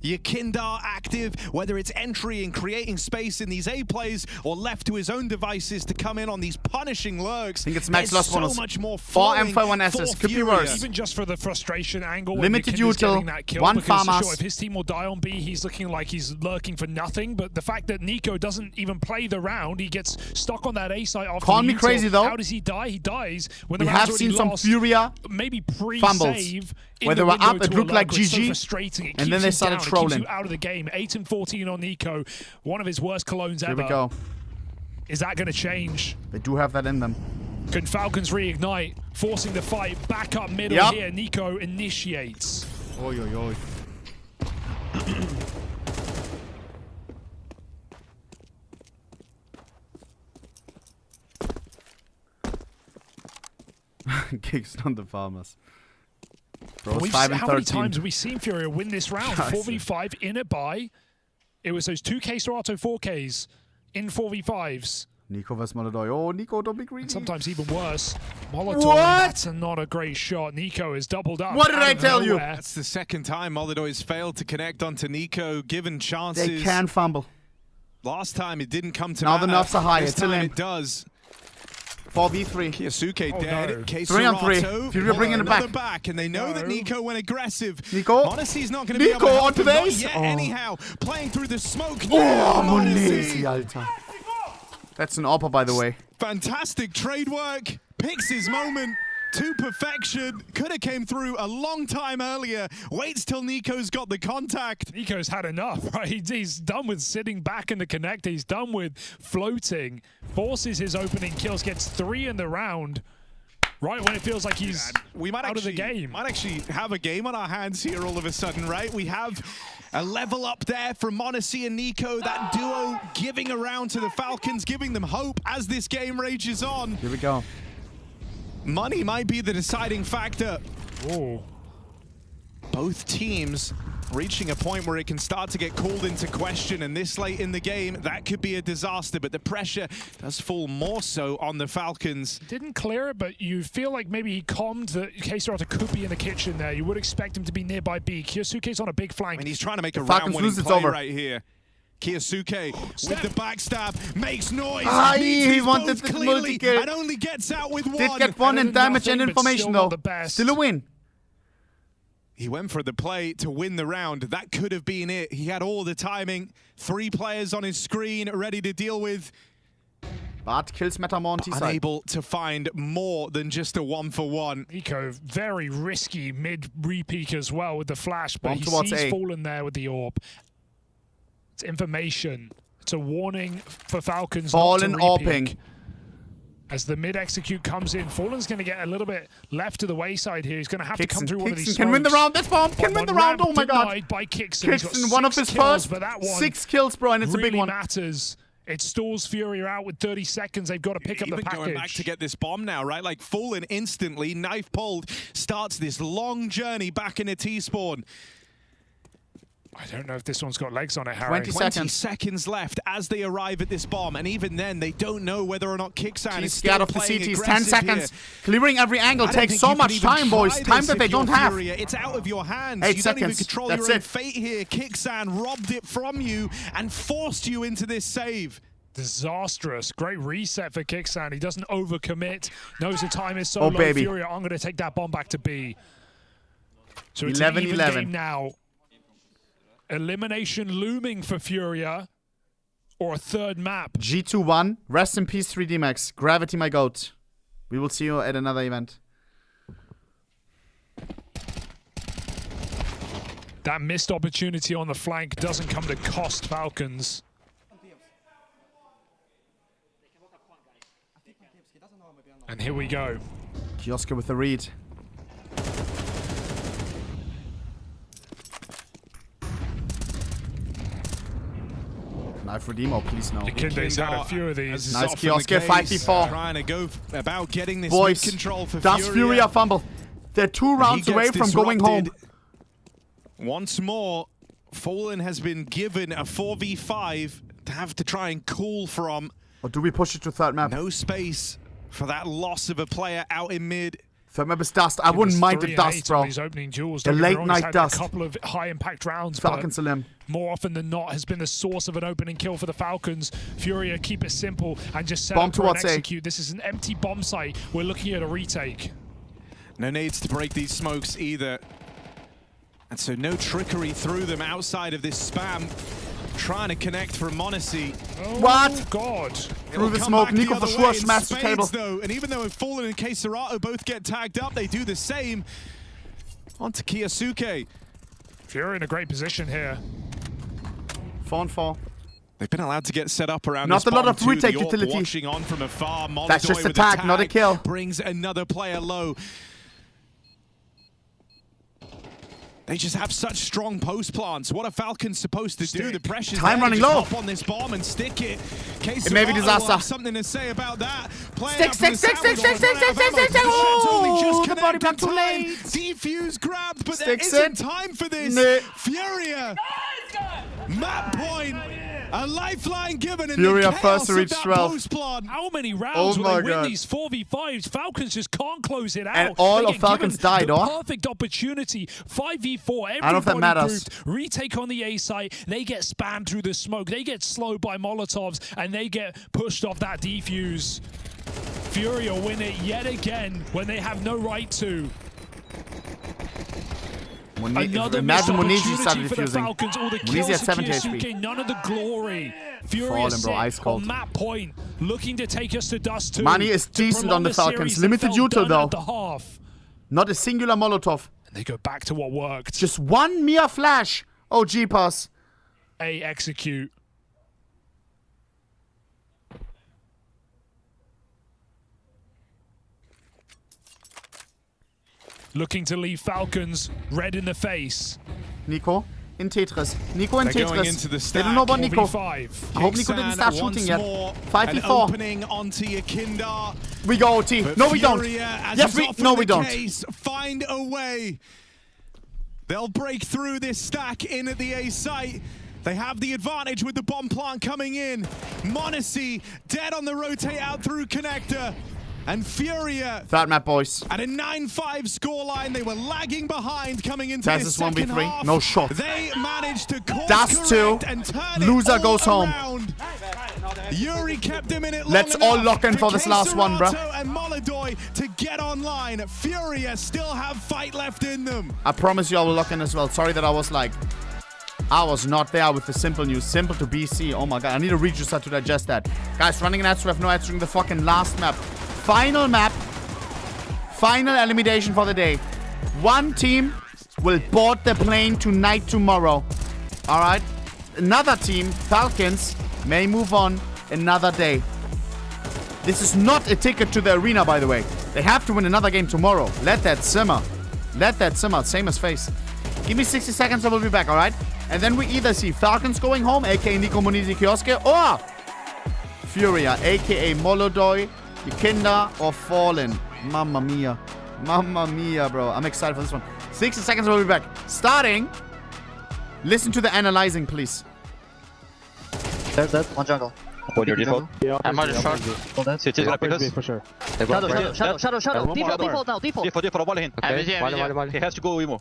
Yakindar active, whether it's entry and creating space in these A plays or left to his own devices to come in on these punishing lurks. I think it's Max last so much more 4 M4, 1 SS. Could be worse. Even just for the frustration angle. Limited util, util, 1 farmers. Sure, if his team will die on B, he's looking like he's lurking for nothing. But the fact that Nico doesn't even play the round, he gets stuck on that A site after Call the me util. crazy though. How does he die? He dies when the we round's have seen lost. some Furia maybe fumbles. Where they were up, it looked like GG, and then they started trolling. Out of the game, 8 and 14 on Nico, one of his worst colognes ever. Here we go. Is that going to change? They do have that in them. Can Falcons reignite, forcing the fight back up middle here? Nico initiates. Oi, oi, oi. Kicks on the farmers. Bro, 5 and 13. How many times have we seen Furia win this round? 4v5 in a bye. It was those 2K Serato 4Ks in 4v5s. Nico vs Molodoy. Oh, Nico, don't be greedy. And sometimes even worse. Molodoy, that's not a great shot. Nico is doubled up. What did I tell you? That's the second time Molodoy's failed to connect onto Nico, given chances. They can fumble. Last time it didn't come to now the nerfs are high. This It's time still in. it does. 4v3. Kiyasuke dead. No. 3 on 3. Furia bringing it back. And they know that Nico went aggressive. Nico. Monesi's not going to be able to on help him, not today's. yet anyhow. Playing through the smoke. Oh, Monesi, Alter. That's an AWPer, by the way. Fantastic trade work. Picks his moment to perfection. Could have came through a long time earlier. Waits till Nico's got the contact. Nico's had enough, right? He's done with sitting back in the connector. He's done with floating. Forces his opening kills. Gets 3 in the round. Right when it feels like he's out of the game. Might actually have a game on our hands here all of a sudden, right? We have a level up there from Monesi and Nico. That duo giving around to the Falcons, giving them hope as this game rages on. Here we go. Money might be the deciding factor. Whoa. Both teams reaching a point where it can start to get called into question, and this late in the game, that could be a disaster, but the pressure does fall more so on the Falcons. Didn't clear it, but you feel like maybe he calmed that K-Serata could be in the kitchen there. You would expect him to be nearby B. Kiyasuke's on a big flank. And he's trying to make a round-winning play right here. Kiyasuke with the backstab makes noise. He wanted the multi-kill. And only gets out with 1. Did get 1 in damage and information though. Still a win. He went for the play to win the round. That could have been it. He had all the timing. 3 players on his screen ready to deal with. But kills matter more on T-side. Unable to find more than just a 1-for-1. Nico, very risky mid-repeak as well with the flash, but Bomb he towards sees A. Fallen there with the AWP. It's information. It's a warning for Falcons Fallen not to repeak. AWPing. As the mid-execute comes in, Fallen's going to get a little bit left to the wayside here. He's going to have to come through one of these can win the round. This bomb can win the round. Oh my god. By Kixon. Kixon, one of his first 6 kills, bro, and it's really a big one. Matters. It stalls Furia out with 30 seconds. They've got to pick up the package. Going back to get this bomb now, right? Like Fallen instantly, knife pulled, starts this long journey back in a T-spawn. I don't know if this one's got legs on it, Harry. 20 seconds left as they arrive at this bomb, and even then, they don't know whether or not Kixan is still scared of the playing CTs. 10 aggressive seconds. here. Clearing every angle takes so much time, boys. Time that they don't have. Furia. It's out of your hands. 8 you seconds. don't even control That's your own it. fate here. Kixan robbed it from you and forced you into this save. Disastrous. Great reset for Kixan. He doesn't overcommit. Knows the time is so low. Baby. Furia, I'm going to take that bomb back to B. So it's 11, an even 11. game now. Elimination looming for Furia, or a third map. G2-1. Rest in peace, 3D Max. Gravity, my goat. We will see you at another event. That missed opportunity on the flank doesn't come to cost Falcons. And here we go. Kioska with the read. Knife redeemo, please no. Kinde's had a few of these. Nice Kioska, 5v4. Trying to go about getting this Boys, mid control for does Furia fumble? They're 2 rounds away from going home. Once more, Fallen has been given a 4v5 to have to try and call from. Or do we push it to third map? No space for that loss of a player out in mid. Third map is dust. I wouldn't mind the dust, bro. The late night dust. A couple of high impact rounds. Falcons Salim. More often than not has been the source of an opening kill for the Falcons. Furia keep it simple and just set Bomb up for towards an execute. This is an empty bomb site. We're looking at a retake. No needs to break these smokes either. And so no trickery through them outside of this spam. Trying to connect from Monacy. Oh, what? God. Through the smoke, Nico for sure smashed the table. Though, and even though Fallen and Keiserato both get tagged up, they do the same. On to Kiyosuke. Furia in a great position here. 4 on 4. They've been allowed to get set up around not this a lot of too. retake The utility. Watching on from afar. That's just a tag, not a kill. Brings another player low. They just have such strong post plants. What are Falcons supposed to do? The pressure's time there. running Just low. hop on this bomb and stick it. It may be disaster. Have something to say about that. Stick. Oh, the body block too late. Defuse grabbed, but Sticks there isn't in. time for this. Nah. Furia. Map point. A lifeline given in Furia the first chaos to of reach that 12. post plant. How many rounds Oh will my they win God. these 4v5s? Falcons just can't close it out. And all They of get Falcons given died, the oh? perfect opportunity. 5v4. I don't know if that Everybody matters. grouped. Retake on the A site. They get spammed through the smoke. They get slowed by Molotovs, and they get pushed off that defuse. Furia win it yet again when they have no right to. Another missed Imagine Munizi opportunity started for the defusing. Falcons. All the Munizi kills has for 70 Kiyosuke, HP. none of the glory. Furia Fallen, bro, ice cold. on that point, looking to take us to dust too. Money is To decent on prolong the Falcons. series, Limited they fell util done though. at the half. Not a singular Molotov. And they go back to what worked. Just one mere flash. Oh, G-Pass. A execute. Looking to leave Falcons red in the face. Nico in Tetris. Nico in They're Tetris. going into the They don't know about Nico. 4v5. I hope Nico didn't start shooting yet. 5v4. Opening onto Yakinda. We go OT. But No, we don't. Furia, as Yes, is we. often No, we the don't. case, find a way. They'll break through this stack in at the A site. They have the advantage with the bomb plant coming in. Monacy dead on the rotate out through connector. And Furia Third map, boys. at a 9-5 scoreline. They were lagging behind coming into Taz this is second 1v3. half. No shot. They managed to course Dust correct 2. and turn Loser it all goes home. around. Yuri kept him in it long Let's all enough lock in for this last one, bruh. Keiserato and Molodoy to get online. Furia still have fight left in them. I promise you I will lock in as well. Sorry that I was not there with the simple news. Simple to BC. Oh my god. I need a register to digest that. Guys, running an ad have no ads during the fucking last map. Final map. Final elimination for the day. One team will board the plane tonight, tomorrow. Alright? Another team, Falcons, may move on another day. This is not a ticket to the arena, by the way. They have to win another game tomorrow. Let that simmer. Let that simmer. Same as FaZe. Give me 60 seconds and we'll be back, alright? And then we either see Falcons going home, aka Nico Munizi Kioske, or Furia, aka Molodoy, Yakinda, or Fallen. Mamma mia. Mamma mia, bro. I'm excited for this one. 60 seconds, we'll be back. Starting. Listen to the analyzing, please. There's that. One jungle. What your default? Yeah, I'm on the short. City is rapid for sure. Shadow. Default now. Default, volley him. He has to go Emo.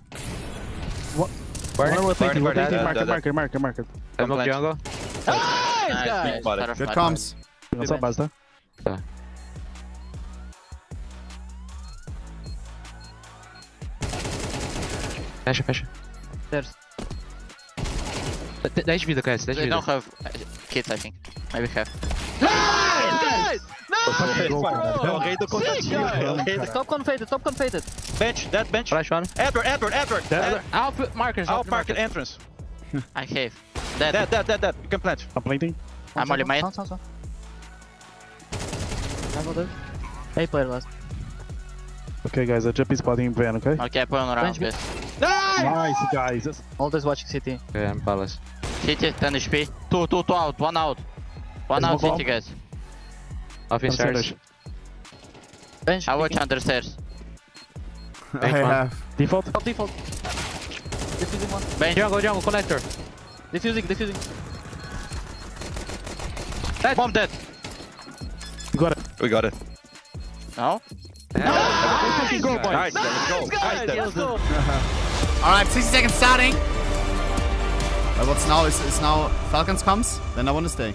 Market. I'm on jungle. Nice, guys. Good comms. What's up, Basta? Fecha. There's. Deixa vida, guys. They don't have kids, I think. Maybe have. Nice! Nice! Top confaded. Bench, that bench. Flash one. Edward. Out markers. Out market entrance. I have. Dead. You can plant. I'm planting. I'm only main. Hey, player last. Okay, guys, Juppy spotting van, okay? Okay, I put on around this. Nice, guys. All this watching City. Okay, I'm Palace. City, 10 HP. Two out, one out. One out, City, guys. Officers. Bench. I watch under stairs. I have. Default. Default. Diffusing one. Bang. Jungle, connector. Diffusing. Dead. Bomb dead. Got it. We got it. No? Nice, let's go. Alright, 60 seconds starting. Well, what's now is now Falcons comes, then I want to stay.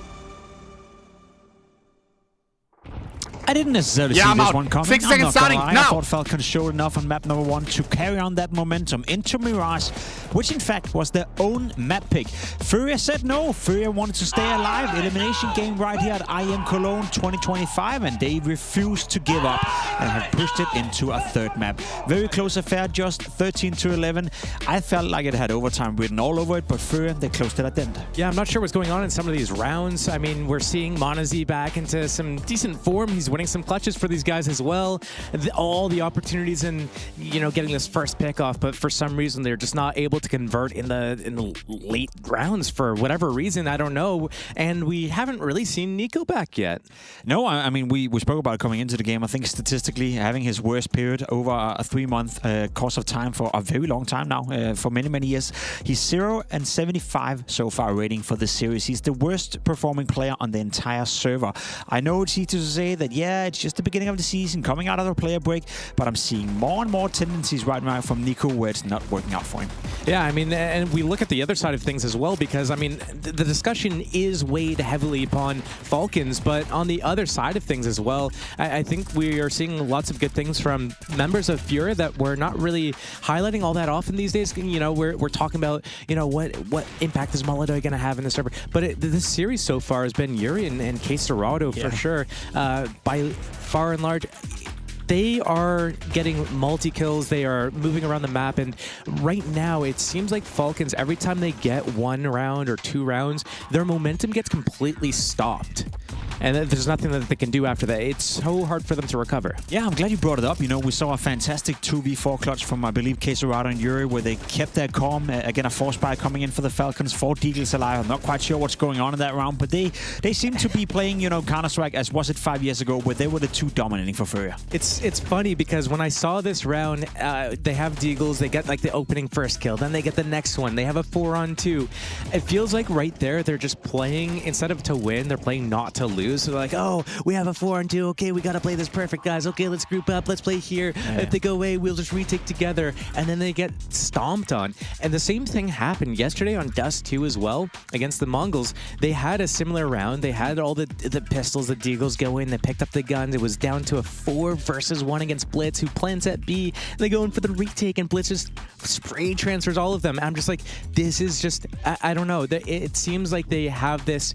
I didn't necessarily see this one coming. 6 seconds starting now. I thought Falcons showed enough on map number 1 to carry on that momentum into Mirage, which in fact was their own map pick. Furia said no. Furia wanted to stay alive. Elimination game right here at IM Cologne 2025, and they refused to give up and have pushed it into a third map. Very close affair, just 13-11. I felt like it had overtime written all over it, but Furia, they closed it at the end. Yeah, I'm not sure what's going on in some of these rounds. I mean, we're seeing Monazi back into some decent form. He's winning some clutches for these guys as well. All the opportunities in, getting this first pick off, but for some reason they're just not able to convert in the late rounds for whatever reason. I don't know. And we haven't really seen Nico back yet. No, I mean, we spoke about it coming into the game. I think statistically having his worst period over a 3-month course of time for a very long time now, for many years. He's 0-75 so far rating for this series. He's the worst performing player on the entire server. I know it's easy to say that, yeah, it's just the beginning of the season, coming out of the player break, but I'm seeing more and more tendencies right now from Nico where it's not working out for him. Yeah, I mean, and we look at the other side of things as well, because, I mean, the discussion is weighed heavily upon Falcons, but on the other side of things as well, I think we are seeing lots of good things from members of Furia that we're not really highlighting all that often these days. We're talking about, what impact is Molodoi going to have in the server, but this series so far has been Yuri and K-Serado for sure. By far and large, they are getting multi-kills, they are moving around the map, and right now it seems like Falcons, every time they get 1 round or 2 rounds, their momentum gets completely stopped. And there's nothing that they can do after that. It's so hard for them to recover. Yeah, I'm glad you brought it up. We saw a fantastic 2v4 clutch from, I believe, K-Serado and Yuri, where they kept their calm. Again, a force buy coming in for the Falcons, 4 Deagles alive. I'm not quite sure what's going on in that round, but they seem to be playing, Counter-Strike as was it 5 years ago, where they were the 2 dominating for Furia. It's funny because when I saw this round, they have Deagles, they get like the opening first kill, then they get the next one, they have a 4-on-2. It feels like right there, they're just playing, instead of to win, they're playing not to lose. So they're like, oh, we have a 4-on-2. Okay, we got to play this perfect, guys. Okay, let's group up. Let's play here. If they go away, we'll just retake together. And then they get stomped on. And the same thing happened yesterday on Dust 2 as well against the Mongols. They had a similar round. They had all the pistols, the Deagles go in. They picked up the guns. It was down to a 4 versus 1 against Blitz, who plants at B. They go in for the retake, and Blitz just spray transfers all of them. I'm just like, this is just, I don't know. It seems like they have this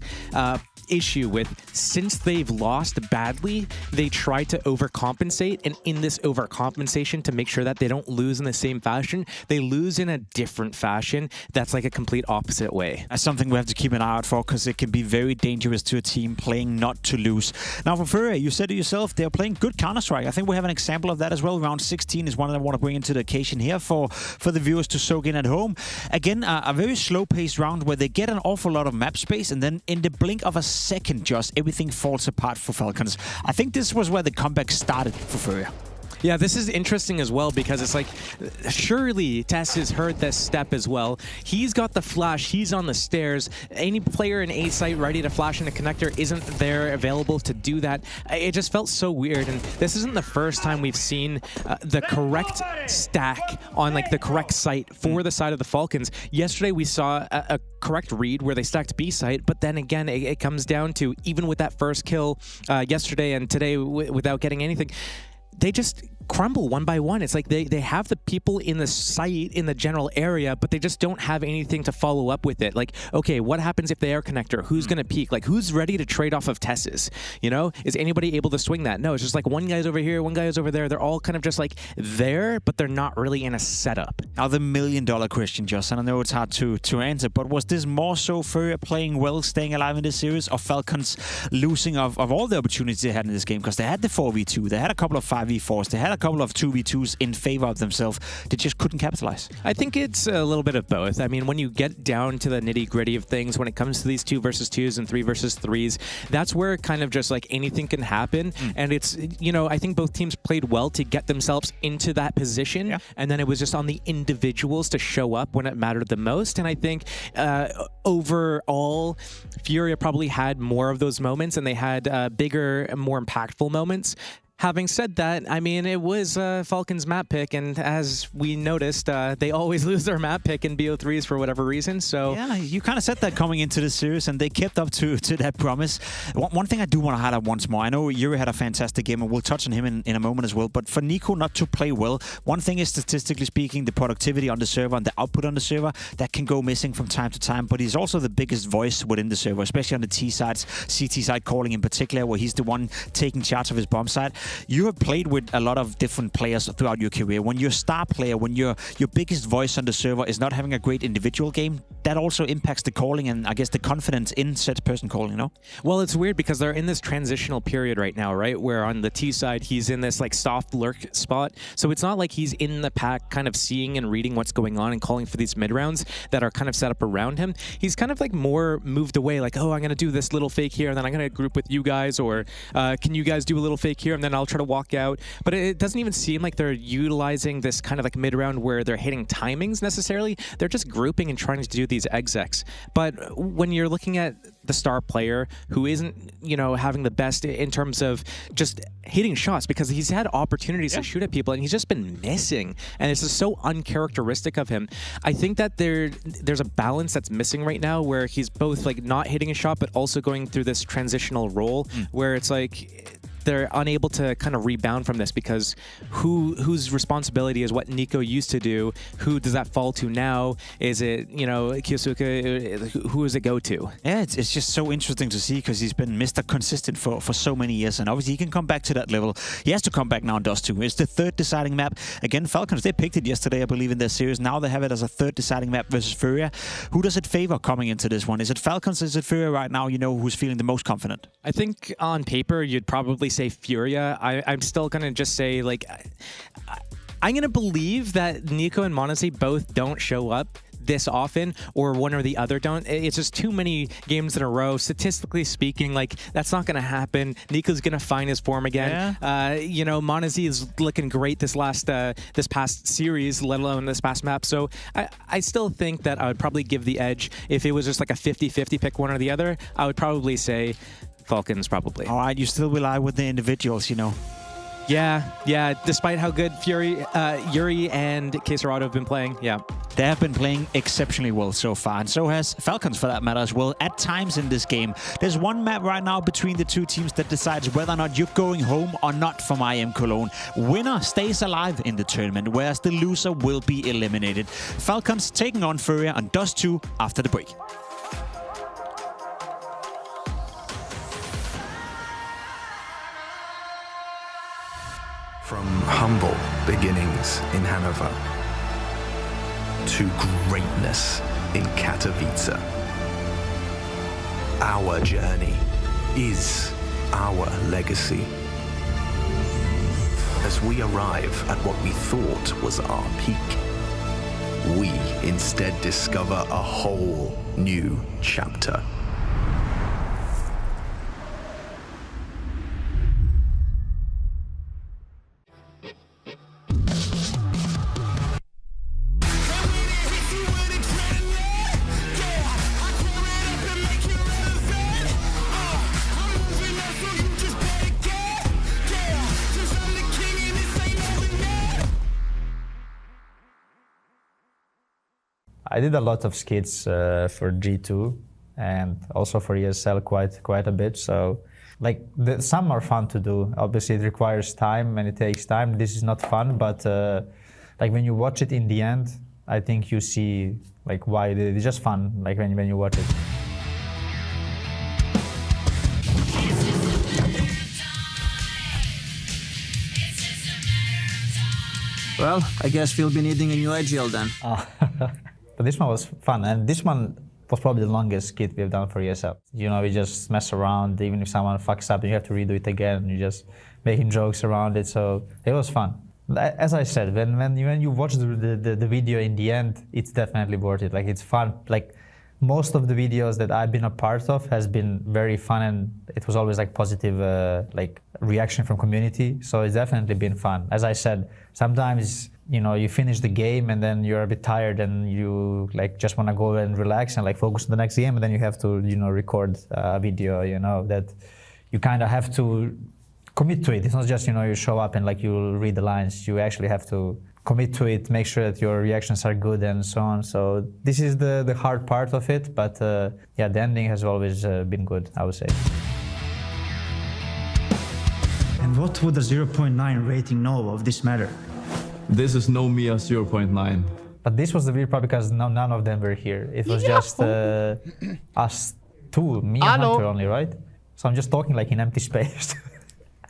issue with, since they've lost badly, they try to overcompensate, and in this overcompensation, to make sure that they don't lose in the same fashion, they lose in a different fashion that's like a complete opposite way. That's something we have to keep an eye out for, because it can be very dangerous to a team playing not to lose. Now for Furia, you said it yourself, they're playing good Counter-Strike. I think we have an example of that as well. Round 16 is one that I want to bring into the occasion here for the viewers to soak in at home. Again, a very slow-paced round where they get an awful lot of map space, and then in the blink of a second, just everything falls apart for Falcons. I think this was where the comeback started for Furia. Yeah, this is interesting as well, because it's like, surely Tess has heard this step as well. He's got the flash, he's on the stairs. Any player in A site ready to flash in a connector isn't there available to do that. It just felt so weird, and this isn't the first time we've seen the correct stack on like the correct site for the side of the Falcons. Yesterday we saw a correct read where they stacked B site, but then again it comes down to, even with that first kill yesterday and today without getting anything, they just crumble one by one. It's like they have the people in the site, in the general area, but they just don't have anything to follow up with it. Like, okay, what happens if they are connector? Who's going to peek? Like, who's ready to trade off of Tesses? Is anybody able to swing that? No, it's just like one guy's over here, one guy's over there. They're all kind of just like there, but they're not really in a setup. Now, the $1 million question, Josh, and I know it's hard to answer, but was this more so Furia playing well, staying alive in this series, or Falcons losing of all the opportunities they had in this game? Because they had the 4v2, they had a couple of 5v4s, they had a couple of 2v2s in favor of themselves. They just couldn't capitalize. I think it's a little bit of both. I mean, when you get down to the nitty-gritty of things, when it comes to these 2 versus 2s and 3 versus 3s, that's where kind of just like anything can happen. And it's, you know, I think both teams played well to get themselves into that position. And then it was just on the individuals to show up when it mattered the most. And I think overall, Furia probably had more of those moments, and they had bigger, more impactful moments. Having said that, I mean, it was Falcons map pick, and as we noticed, they always lose their map pick in BO3s for whatever reason, so... Yeah, you kind of said that coming into the series, and they kept up to that promise. One thing I do want to highlight once more, I know Yuri had a fantastic game, and we'll touch on him in a moment as well, but for NiKo not to play well, one thing is, statistically speaking, the productivity on the server and the output on the server, that can go missing from time to time, but he's also the biggest voice within the server, especially on the T sides, CT side calling in particular, where he's the one taking charge of his bomb side. You have played with a lot of different players throughout your career. When you're a star player, when your biggest voice on the server is not having a great individual game, that also impacts the calling and I guess the confidence in said person calling, you know? Well, it's weird because they're in this transitional period right now, right? Where on the T side, he's in this like soft lurk spot. So it's not like he's in the pack kind of seeing and reading what's going on and calling for these mid rounds that are kind of set up around him. He's kind of like more moved away, like, oh, I'm going to do this little fake here and then I'm going to group with you guys, or can you guys do a little fake here and then I'll try to walk out. But it doesn't even seem like they're utilizing this kind of like mid round where they're hitting timings necessarily. They're just grouping and trying to do these execs. But when you're looking at the star player who isn't, you know, having the best in terms of just hitting shots, because he's had opportunities to shoot at people and he's just been missing, and it's just so uncharacteristic of him. I think that there's a balance that's missing right now where he's both like not hitting a shot but also going through this transitional role where it's like they're unable to kind of rebound from this, because whose responsibility is what NiKo used to do? Who does that fall to now? Is it, you know, Kyosuke? Who does it go to? Yeah, it's just so interesting to see, because he's been Mr. Consistent for so many years, and obviously he can come back to that level. He has to come back now in Dust 2. It's the third deciding map. Again, Falcons, they picked it yesterday, I believe, in their series. Now they have it as a third deciding map versus Furia. Who does it favor coming into this one? Is it Falcons? Is it Furia right now? You know, who's feeling the most confident? I think on paper, you'd probably say Furia. I'm still going to just say, like, I'm going to believe that NiKo and Monazi both don't show up this often, or one or the other don't. It's just too many games in a row. Statistically speaking, like, that's not going to happen. NiKo's going to find his form again. You know, Monazi is looking great this past series, let alone this past map. So I still think that I would probably give the edge. If it was just like a 50-50 pick one or the other, I would probably say Falcons, probably. All right, you still rely with the individuals, you know. Yeah. Despite how good Yuri and Quesarado have been playing, they have been playing exceptionally well so far, and so has Falcons for that matter as well. At times in this game, there's one map right now between the two teams that decides whether or not you're going home or not from IM Cologne. Winner stays alive in the tournament, whereas the loser will be eliminated. Falcons taking on Furia on Dust 2 after the break. From humble beginnings in Hanover to greatness in Katowice, our journey is our legacy. As we arrive at what we thought was our peak, we instead discover a whole new chapter. I did a lot of skits for G2 and also for ESL quite a bit. So, like, some are fun to do. Obviously, it requires time and it takes time. This is not fun, but like when you watch it in the end, I think you see like why it's just fun. Like when you watch it. Well, I guess we'll be needing a new IGL then. But this one was fun, and this one was probably the longest skit we've done for ESL. You know, we just mess around, even if someone fucks up, you have to redo it again, and you're just making jokes around it, so it was fun. As I said, when you watch the video in the end, it's definitely worth it. Like, it's fun. Like, most of the videos that I've been a part of has been very fun, and it was always like positive like reaction from community. So it's definitely been fun. As I said, sometimes, you know, you finish the game and then you're a bit tired and you like just want to go and relax and like focus on the next game, and then you have to, you know, record a video, you know, that you kind of have to commit to it. It's not just, you know, you show up and like you read the lines. You actually have to commit to it, make sure that your reactions are good and so on. So this is the hard part of it, but yeah, the ending has always been good, I would say. And what would a 0.9 rating know of this matter? This is no Mia 0.9. But this was the weird part because none of them were here. It was just us two, me and Hunter only, right? So I'm just talking like in empty space.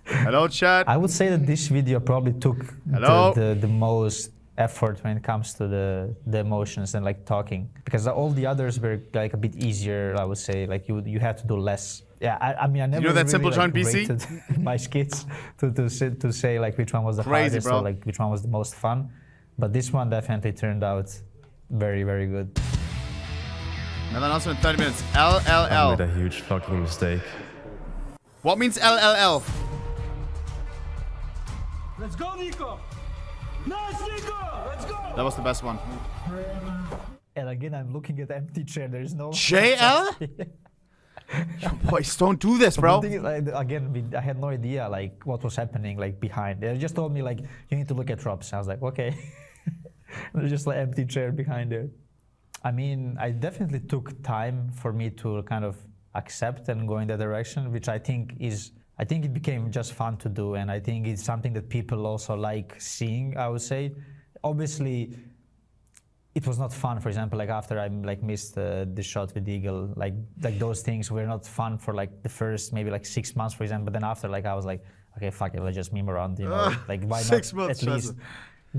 Hello, chat. I would say that this video probably took the most effort when it comes to the emotions and like talking, because all the others were like a bit easier, I would say. Like you had to do less. Yeah, I mean, I never that really, simple like, joint BC? rated my skits to say like which one was the hardest or like which one was the most fun. But this one definitely turned out very, very good. Another announcement in 30 minutes. LLL. I made a huge fucking mistake. What means LLL? Let's go, Nico! Nice, Nico! Let's go! That was the best one. And again, I'm looking at empty chair. There is no JL? Boys, don't do this, bro. The thing is, like, again, I had no idea like what was happening like behind. They just told me like you need to look at drops. I was like, okay. There's just like empty chair behind there. I mean, I definitely took time for me to kind of accept and go in that direction, which I think it became just fun to do, and I think it's something that people also like seeing, I would say. Obviously, it was not fun, for example, like after I like missed the shot with Eagle, like those things were not fun for like the first maybe like 6 months, for example, but then after like I was like, okay, fuck it, let's just meme around, you know, like why not at least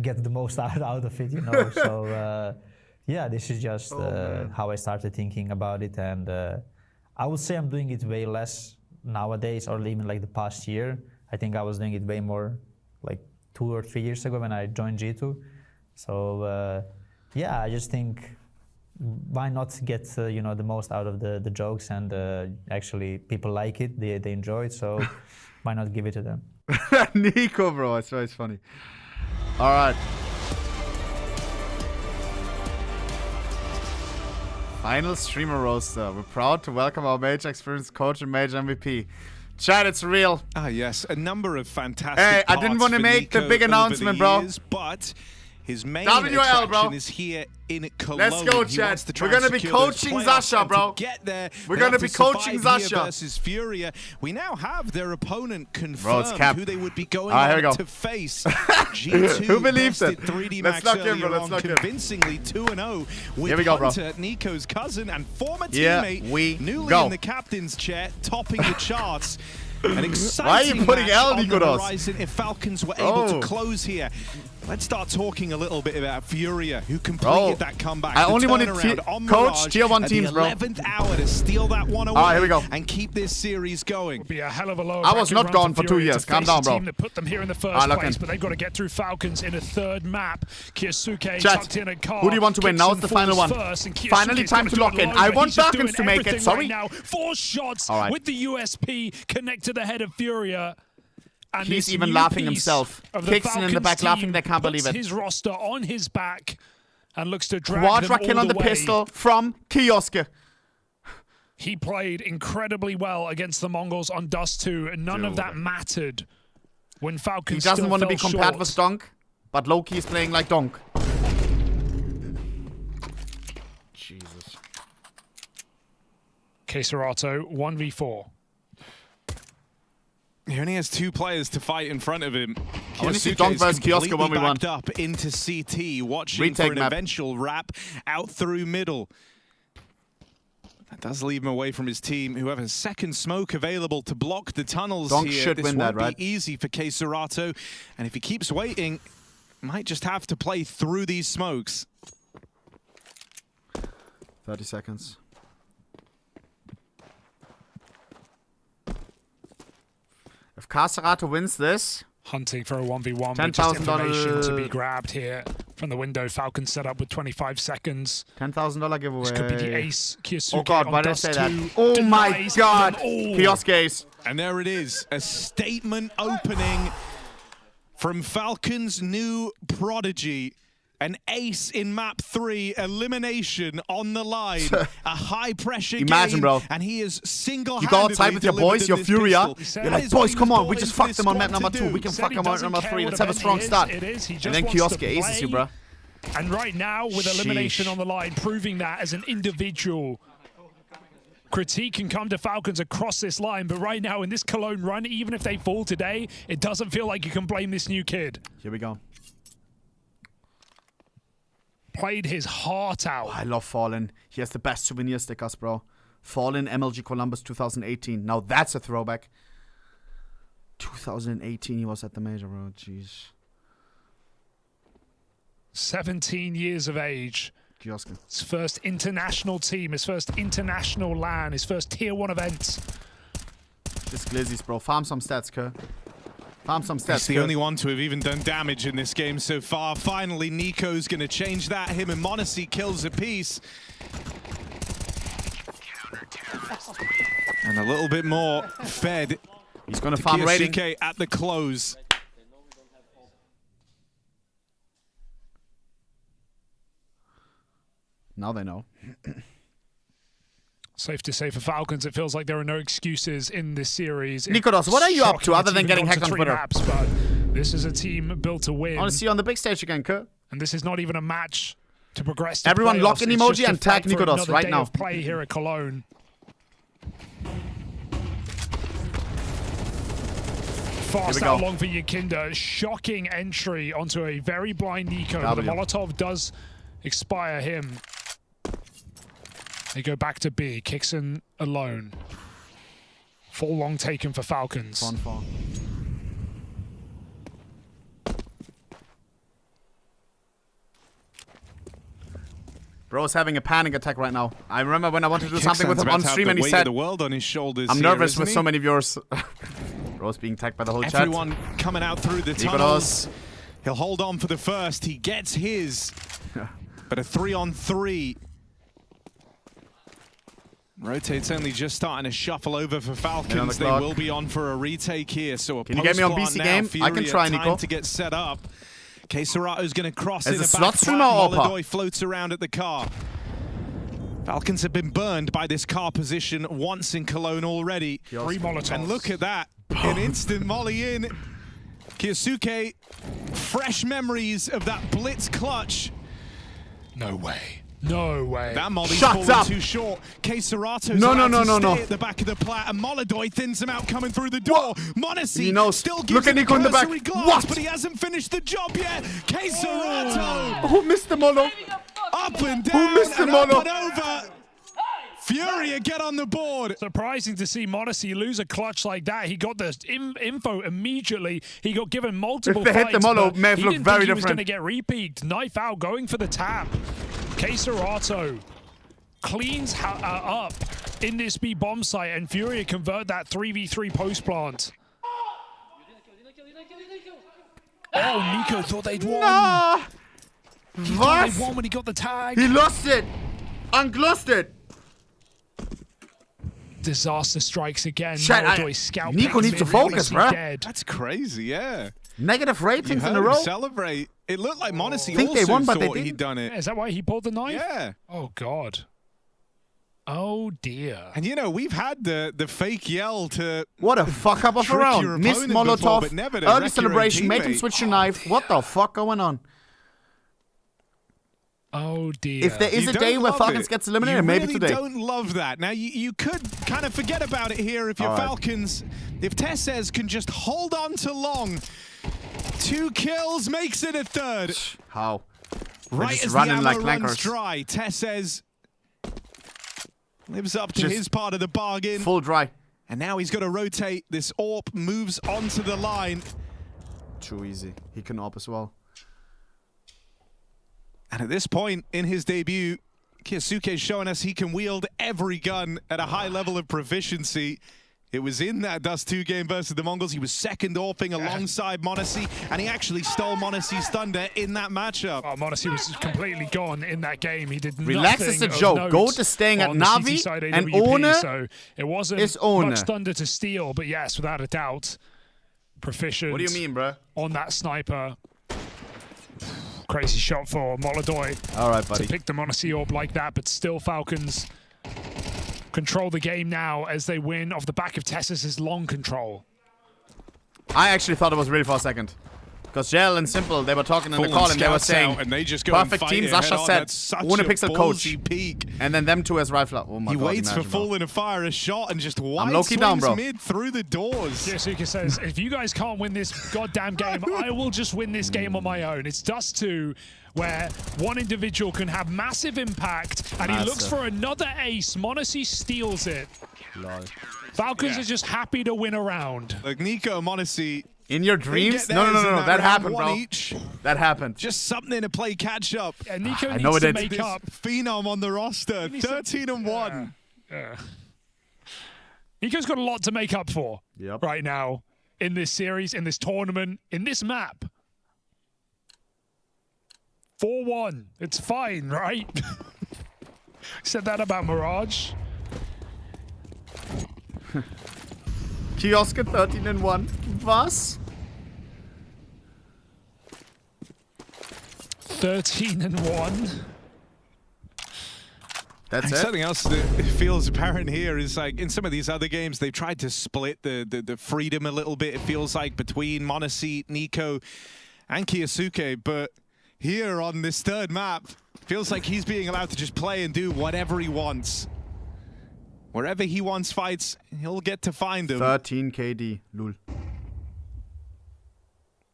get the most out of it, you know. So yeah, this is just how I started thinking about it, and I would say I'm doing it way less nowadays, or even like the past year. I think I was doing it way more like 2 or 3 years ago when I joined G2. So yeah, I just think why not get you know, the most out of the jokes, and actually people like it, they enjoy it, so why not give it to them? Nico, bro, it's always funny. All right. Final streamer roaster. We're proud to welcome our major experienced coach and major MVP. Chat, it's real. Ah, yes, a number of fantastic. Hey, I didn't want to make the big announcement, bro. But his main WL, attraction bro. is here in Cologne. Let's go, Chad. We're going to be coaching Zasha, bro. We're going to be coaching Zasha versus Furia. We now have their opponent confirmed, who they would be going on to face. G2 who believes it? 3D Let's Max lock in, bro. Let's lock in. Convincingly 2-0 with Here we go, bro. Hunter, Nico's cousin and former teammate, newly in the captain's chair, topping the charts. An exciting Why are you putting L, on the Nicolas? horizon if Falcons were able to close here. Let's start talking a little bit about Furia, who completed that comeback. I only wanted coach tier 1 teams, bro. 11th hour to steal that one away. All right, here we go. And keep this series going. Be a hell of a low. I was not gone for 2 years. Calm down, bro. Team that put them here in the first place, but they've got to get through Falcons in a third map. Kyosuke tucked in a car. Who do you want to win? Now it's the final one. Finally, time to lock in. I want Falcons to make it. Sorry. Right now, 4 shots with the USP connect to the head of Furia. And he's even laughing himself. Kixon in the back laughing, they can't believe it. His roster on his back and looks to drag Quadra them kill all on the way. pistol from Kioske. He played incredibly well against the Mongols on Dust 2, and none of that mattered when Falcons He doesn't want to be fell compared short. with Donk, but Loki is playing like Donk. Jesus. Keserato 1v4. He only has 2 players to fight in front of him. I want to see Donk versus Kioske when we won. Backed up into CT, watching for an eventual wrap out through middle. That does leave him away from his team, who have a second smoke available to block the tunnels Donk here. should This win won't that, right? be easy for Keserato, and if he keeps waiting, might just have to play through these smokes. 30 seconds. If Keserato wins this, Hunting for a 1v1, but just information to be grabbed here from the window. Falcons set up with 25 seconds. $10,000 giveaway. This could be the ace. Kyosuke oh God, why did I say that? Oh my God, Kiosk ace. And there it is, a statement opening from Falcons' new prodigy. An ace in map 3, elimination on the line, a high-pressure game, bro. And he is single-handedly you go outside with your boys, your Furia. You're like, boys, come on, we just fucked them on map number 2. We can fuck them on number 3. Let's have a strong start. And then Kiosk aces you, bro. And right now, with elimination on the line, proving that as an individual, critique can come to Falcons across this line. But right now, in this Cologne run, even if they fall today, it doesn't feel like you can blame this new kid. Here we go. Played his heart out. Oh, I love Fallen. He has the best souvenir stickers, bro. Fallen MLG Columbus 2018. Now that's a throwback. 2018 he was at the major, bro. Jeez. 17 years of age. Kiosk. His first international team, his first international LAN, his first tier 1 event. Just glizzies, bro. Farm some stats, Kerr. Farm some stats. He's the only one to have even done damage in this game so far. Finally, Nico's going to change that. Him and Monacy kills apiece. And a little bit more fed. He's going to farm rating at the close. Now they know. Safe to say for Falcons, it feels like there are no excuses in this series. Nikodos, what are you up to other than getting hacked on Twitter? Maps, but this is a team built to win. I want to see you on the big stage again, Kurt. And this is not even a match to progress to Everyone lock in emoji and tag Nikodos right now. Of play here at Cologne. Fast out long for Yakinda. Shocking entry onto a very blind Nico. But the Molotov does expire him. They go back to B. Kixon alone. Full long taken for Falcons. Fun. Bro's having a panic attack right now. I remember when I wanted to do something with him on stream and he said, the world on his shoulders I'm nervous with so many viewers. Bro's being tagged by the whole chat. Everyone coming out through the tunnels. He'll hold on for the first. He gets his. But a 3-on-3. Rotate's only just starting to shuffle over for Falcons. They will be on for a retake here. So can you get me on BC game? Furia, I can try, Nico. to get set up. Keserato's going to cross in the back slot streamer. Molodoy floats around at the car. Falcons have been burned by this car position once in Cologne already. 3 Molotovs. And look at that. An instant molly in. Kyosuke, fresh memories of that blitz clutch. No way. No way. That molly's fallen too short. Keserato's stay at the back of the plat, and Molodoy thins him out coming through the door. Monacy still gives him Nico in the back. Glance, but he hasn't finished the job yet. Keserato! Who missed the Molo? Up and down. Who missed the Molo? Up and over. Furia get on the board. Surprising to see Monacy lose a clutch like that. He got the info immediately. He got given multiple fights. If they hit the Molo, may have looked very different. He was going to get repeaked. Knife out, going for the tap. Keserato cleans up in this B bomb site, and Furia convert that 3v3 post plant. Oh, Nico thought they'd won. Nah. He thought they won when he got the tag. He lost it. Lost it. Disaster strikes again. Nico needs to focus, bro. That's crazy, yeah. Negative ratings in a him row. Celebrate. It looked like Monacy think also they won, but thought they he'd done it. Yeah, is that why he pulled the knife? Yeah. Oh, God. Oh, dear. And, you know, we've had the fake yell to... What a fuck up of a round. Missed Molotov. Early celebration. Made him switch the knife. What the fuck going on? Oh, dear. If there is a day where Falcons gets eliminated, maybe today. You don't love that. Now, you could kind of forget about it here if you're Falcons. If Tessez can just hold on to long. 2 kills makes it a 3rd. How? Right as the ammo runs dry, Tessez lives up to his part of the bargain. Full dry. And now he's got to rotate. This AWP moves onto the line. Too easy. He can AWP as well. And at this point in his debut, Kyosuke is showing us he can wield every gun at a high level of proficiency. It was in that Dust 2 game versus the Mongols. He was second orping alongside m0NESY, and he actually stole m0NESY's thunder in that matchup. Oh, m0NESY was completely gone in that game. He did Relax nothing is a of joke. note Goat is staying at on the NaVi, CT side and AWP, so it wasn't is much thunder to steal, but yes, without a doubt, proficient. What do you mean, bro? On that sniper. Crazy shot for Molodoy. All right, buddy. To pick the m0NESY orb like that, but still Falcons control the game now as they win off the back of Tessus's long control. I actually thought it was real for a second. Because Gel and Simple, they were talking in the call and they were saying, and they just go perfect and team, fight Sasha said, ohnepixel coach. Peak. And then them two as rifler. Oh my he God, waits imagine, for Fallen to fire a shot and just wide low-key swings down, bro. mid through the doors. Yasuka says, if you guys can't win this goddamn game, I will just win this game on my own. It's Dust 2, where one individual can have massive impact, and he looks for another ace. m0NESY steals it. Lol. Falcons are just happy to win a round. Like Nico and m0NESY. In your dreams? No. That happened, bro. That happened. Just something to play catch up. Yeah, Nico needs to make up. Phenom on the roster, 13-1. Nico's got a lot to make up for Yep. right now in this series, in this tournament, in this map. 4-1. It's fine, right? Said that about Mirage. Kioske 13-1. Was? 13-1. That's it. Something else that feels apparent here is like in some of these other games, they've tried to split the freedom a little bit, it feels like, between m0NESY, Nico, and Kyosuke. But here on this third map, feels like he's being allowed to just play and do whatever he wants. Wherever he wants fights, he'll get to find them. 13 KD. Lul.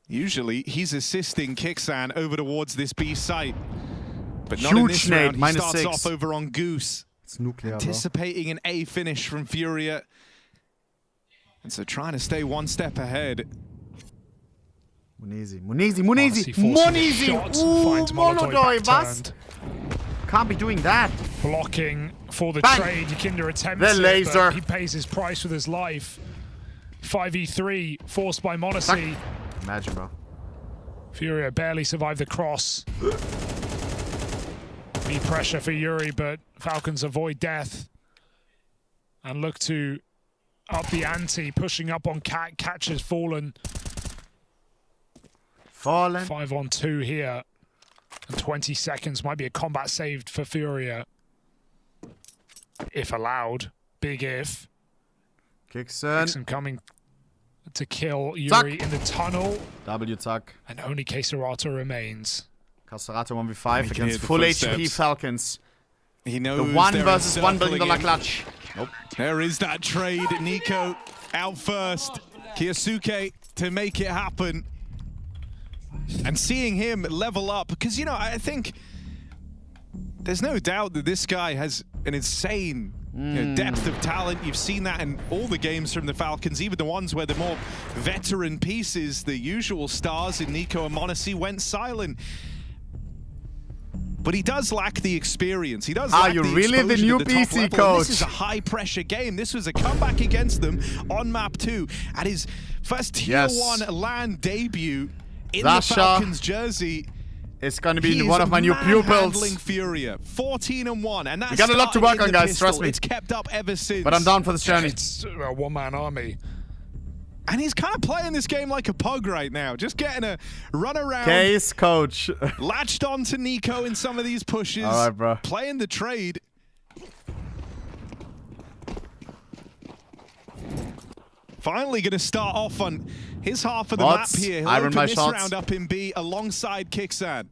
Usually, he's assisting Kixan over towards this B site. But not Huge in this round. He -6. starts off over on Goose. It's nuclear, Anticipating an A finish from Furia. And so trying to stay one step ahead. m0NESY. Ooh, Molodoy, was? Can't be doing that. Blocking for the Bang. trade. Yakinda attempts The it, laser. but he pays his price with his life. 5v3 forced by m0NESY. Imagine, bro. Furia barely survived the cross. Be pressure for Yuri, but Falcons avoid death and look to up the ante, pushing up on Cat. Catches Fallen. 5-on-2 here. And 20 seconds might be a combat saved for Furia. If allowed. Big if. Kixan coming to kill Yuri in the tunnel. W Zack. And only Caserata remains. Caserata 1v5 against full HP Falcons. He knows the 1 there versus is $1 billion circling clutch. Nope. There is that trade. Nico out first. Kyosuke to make it happen. And seeing him level up, because, you know, I think there's no doubt that this guy has an insane depth of talent. You've seen that in all the games from the Falcons, even the ones where the more veteran pieces, the usual stars in Nico and m0NESY, went silent. But he does lack the experience. He does lack you the really the exposure new to the top PC level. coach? And this is a high-pressure game. This was a comeback against them on map 2 at his first Tier 1 LAN debut in the Falcons jersey. It's going to be one of my new pupils. Furia, 14-1, and that's we got a lot to work on, guys. Trust me. It's kept up ever since. But I'm down for this journey. It's a one-man army. And he's kind of playing this game like a pug right now, just getting a run around. Case coach. Latched on to Nico in some of these pushes. All right, bro. Playing the trade. Finally going to start off on his half of the map here. He'll open this round up in B alongside Kixan.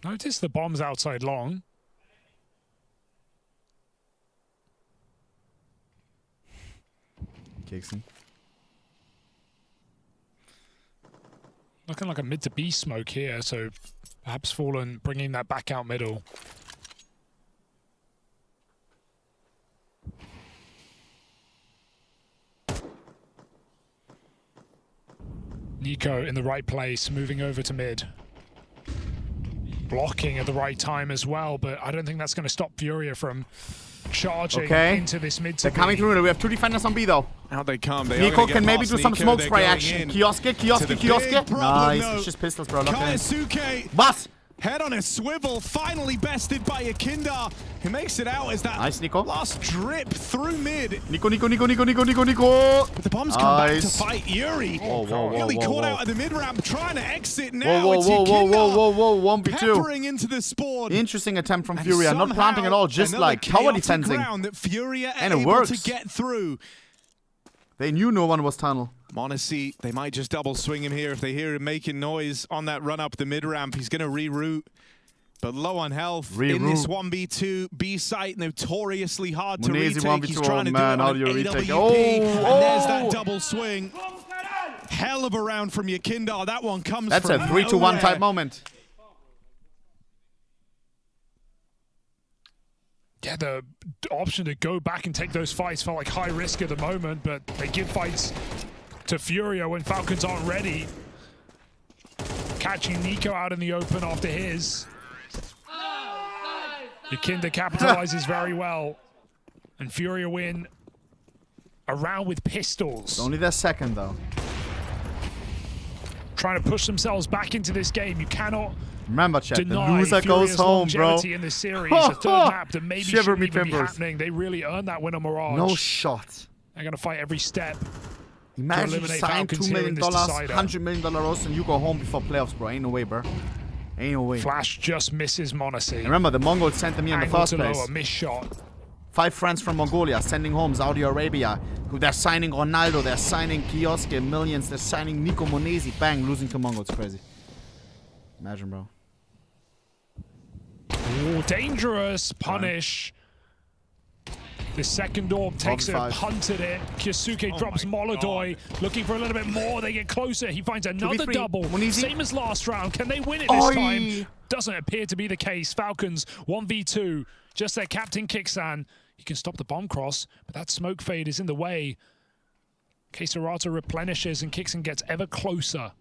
Notice the bombs outside long. Kixan. Looking like a mid to B smoke here, so perhaps Fallen bringing that back out middle. Nico in the right place, moving over to mid. Blocking at the right time as well, but I don't think that's going to stop Furia from charging into this mid to They're coming through. We have 2 defenders on B though. How they come. They Nico can maybe do some smoke spray action. Kioske. Nice. It's just pistols, bro. Kaisuke. Bus. Head on a swivel, finally bested by Yakindar, who makes it out as that last drip through mid. Nico. But the bombs come back to fight Yuri. Nearly caught out at the mid ramp, trying to exit now. It's Yakindar 1v2. peppering into the spawn. Interesting attempt from Furia, not planting at all, just like tower defending. That Furia and it able works. to get through. They knew no one was tunnel. Monacy, they might just double swing him here if they hear him making noise on that run up the mid ramp. He's going to reroute, but low on health in this 1v2. B site notoriously hard to retake. 1v2, He's trying to do it on an AWP, and there's that double swing. Hell of a round from Yakindar. That one comes That's from a 3-2-1 type moment. Yeah, the option to go back and take those fights felt like high risk at the moment, but they give fights to Furia when Falcons aren't ready. Catching Nico out in the open after his. Yakindar capitalizes very well. And Furia win a round with pistols. It's only their second, though. Trying to push themselves back into this game. You cannot remember, chat, the deny loser goes home, bro. In this series, a third map that maybe shouldn't even be happening. They really earned that win on Mirage. No shot. They're going to fight every step. Imagine you sign $2 million, $100 million roster, and you go home before playoffs, bro. Ain't no way, bro. Ain't no way. Flash just misses Monacy. And remember, the Mongols sent them here in the first place. Lower, missed shot. 5 friends from Mongolia sending home Saudi Arabia. Who they're signing Ronaldo, they're signing Kioske, millions, they're signing Nico Monesi. Bang, losing to Mongols. Crazy. Imagine, bro. Ooh, dangerous punish. The second orb takes it, punted it. Kyosuke drops Molodoi, looking for a little bit more. They get closer. He finds another double. Same as last round. Can they win it this time? Doesn't appear to be the case. Falcons 1v2. Just their captain Kixan. He can stop the bomb cross, but that smoke fade is in the way. Keisarata replenishes and Kixan gets ever closer.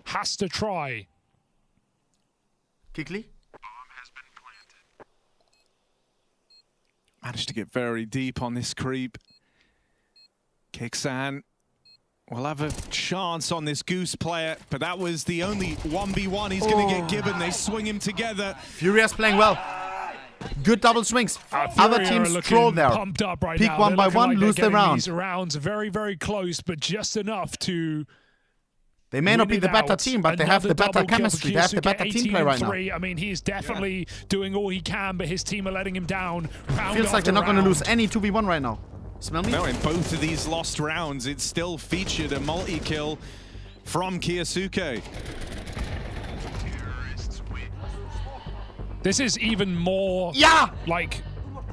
Has to try. Kikli? Managed to get very deep on this creep. Kixan will have a chance on this Goose player, but that was the only 1v1 he's going to get given. They swing him together. Furia's playing well. Good double swings. Other teams troll there. Pumped up right Peak now. 1 by 1, like lose the round. These rounds very, very close, but just enough to. They may not be the better team, but they have the better chemistry. They have the better team play right now. I mean, he's definitely doing all he can, but his team are letting him down. Feels like they're not going to lose any 2v1 right now. Smell me? No, in both of these lost rounds, it still featured a multi-kill from Kyosuke. This is even more like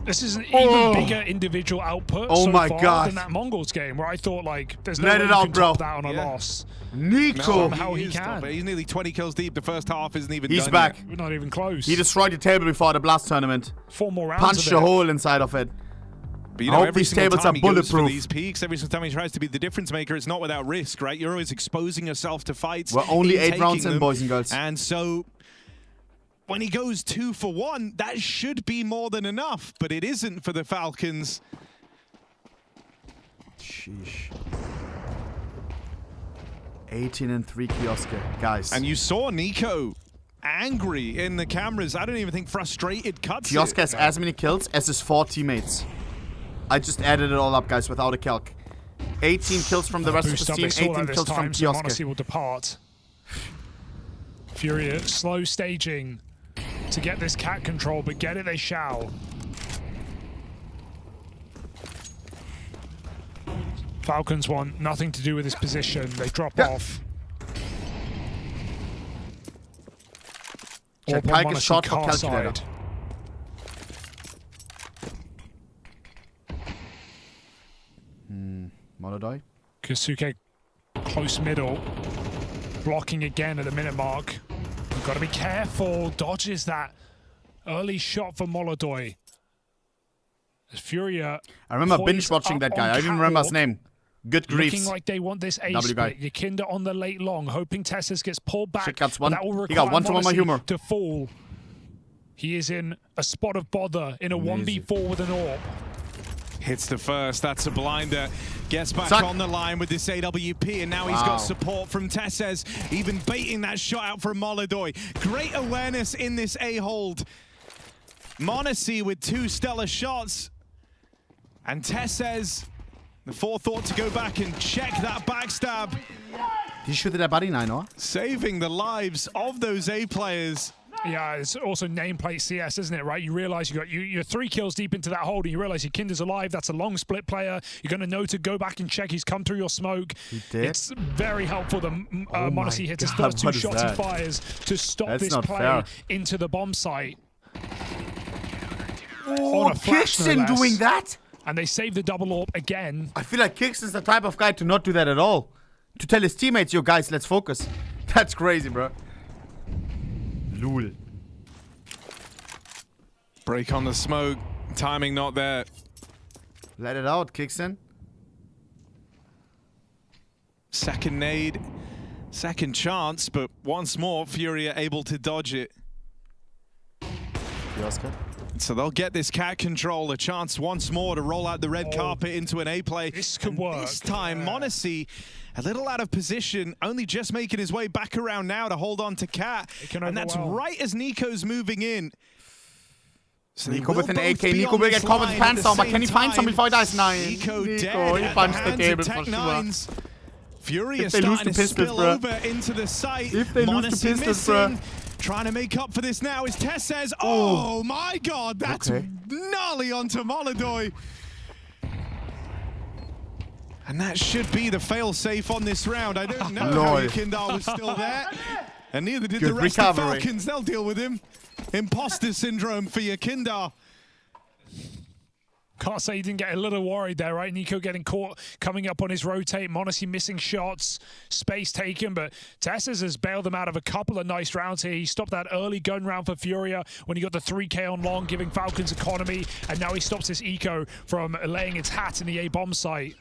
this is an even bigger individual output so far than that Mongols game where I thought like there's no way you can top that on a loss. Nico! Somehow he can. He's nearly 20 kills deep. The first half isn't even He's done back. yet. We're not even close. He destroyed the table before the Blast tournament. 4 more rounds. Punched a hole inside of it. But you know, I hope every these single tables time are he goes for bulletproof. these peaks, every single time he tries to be the difference maker, it's not without risk, right? You're always exposing yourself to fights. We're only 8 taking rounds in, them. boys and girls. And so when he goes 2 for 1, that should be more than enough, but it isn't for the Falcons. Sheesh. 18-3 Kioske, guys. And you saw Nico angry in the cameras. I don't even think frustrated cuts Kioske it. has as many kills as his 4 teammates. I just added it all up, guys, without a calc. 18 kills from the rest of the team, 18 kills from Kioske. Monacy will depart. Furia slow staging to get this cat control, but get it they shall. Falcons want nothing to do with this position. They drop off. Check Pike is shot for calculator. Molodoi. Kyosuke close middle. Blocking again at the minute mark. You've got to be careful. Dodges that early shot for Molodoi. As Furia. I remember binge watching that guy. I didn't remember his name. Good grief. Looking like they want this ace split. Yakindar on the late long, hoping Tessus gets pulled back. Shit, cuts one. That will He got 1 to 1 my humor. To fall. He is in a spot of bother in a 1v4 with an AWP. Hits the first, that's a blinder. Gets back on the line with this AWP, and now he's got support from Tesses, even baiting that shot out from Molodoy. Great awareness in this A-hold. m0NESY with 2 stellar shots. And Tesses, the forethought to go back and check that backstab. Die skjuter der bare nei nå. Saving the lives of those A players. Yeah, it's also nameplate CS, isn't it, right? You realize you're 3 kills deep into that hold, and you realize your Kinder's alive. That's a long split player. You're going to know to go back and check. He's come through your smoke. He did. It's very helpful that m0NESY hits his first 2 shots he fires to stop this play into the bomb site. Oh, Kixon doing that? And they save the double AWP again. I feel like Kixon's the type of guy to not do that at all. To tell his teammates, yo guys, let's focus. That's crazy, bro. Lul. Break on the smoke. Timing not there. Let it out, Kixon. Second nade. Second chance, but once more, Furia able to dodge it. So they'll get this cat control, a chance once more to roll out the red carpet into an A play. This could work. This time, m0NESY a little out of position, only just making his way back around now to hold on to Cat. And that's right as Nico's moving in. So Nico with an AK. Nico will get caught with his pants down, but can he find some before he dies? Nine. Nico he punched the table for sure. Furia starting to spill over into the site. If they lose the pistols, bro. Trying to make up for this now is Tesses. Oh my god, that's gnarly onto Molodoy. And that should be the fail-safe on this round. I don't know how Kindar was still there. And neither did the rest of the Falcons. They'll deal with him. Imposter syndrome for your Kindar. Can't say he didn't get a little worried there, right? Nico getting caught coming up on his rotate. m0NESY missing shots, space taken, but Tesses has bailed them out of a couple of nice rounds here. He stopped that early gun round for Furia when he got the 3K on long, giving Falcons economy, and now he stops this eco from laying its hat in the A bomb site.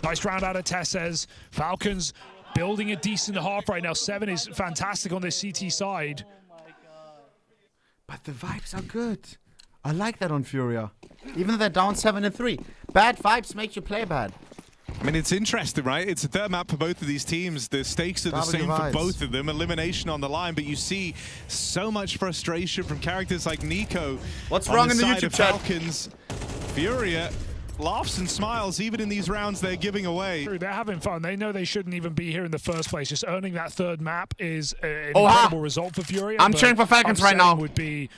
Nice round out of Tesses. Falcons building a decent half right now. 7 is fantastic on this CT side. But the vibes are good. I like that on Furia. Even though they're down 7-3. Bad vibes make you play bad. I mean, it's interesting, right? It's a third map for both of these teams. The stakes are the same for both of them. Elimination on the line, but you see so much frustration from characters like Nico. What's wrong in the YouTube chat? Falcons. Furia laughs and smiles even in these rounds they're giving away. They're having fun. They know they shouldn't even be here in the first place. Just earning that third map is an incredible result for Furia. I'm cheering for Falcons right now. Would be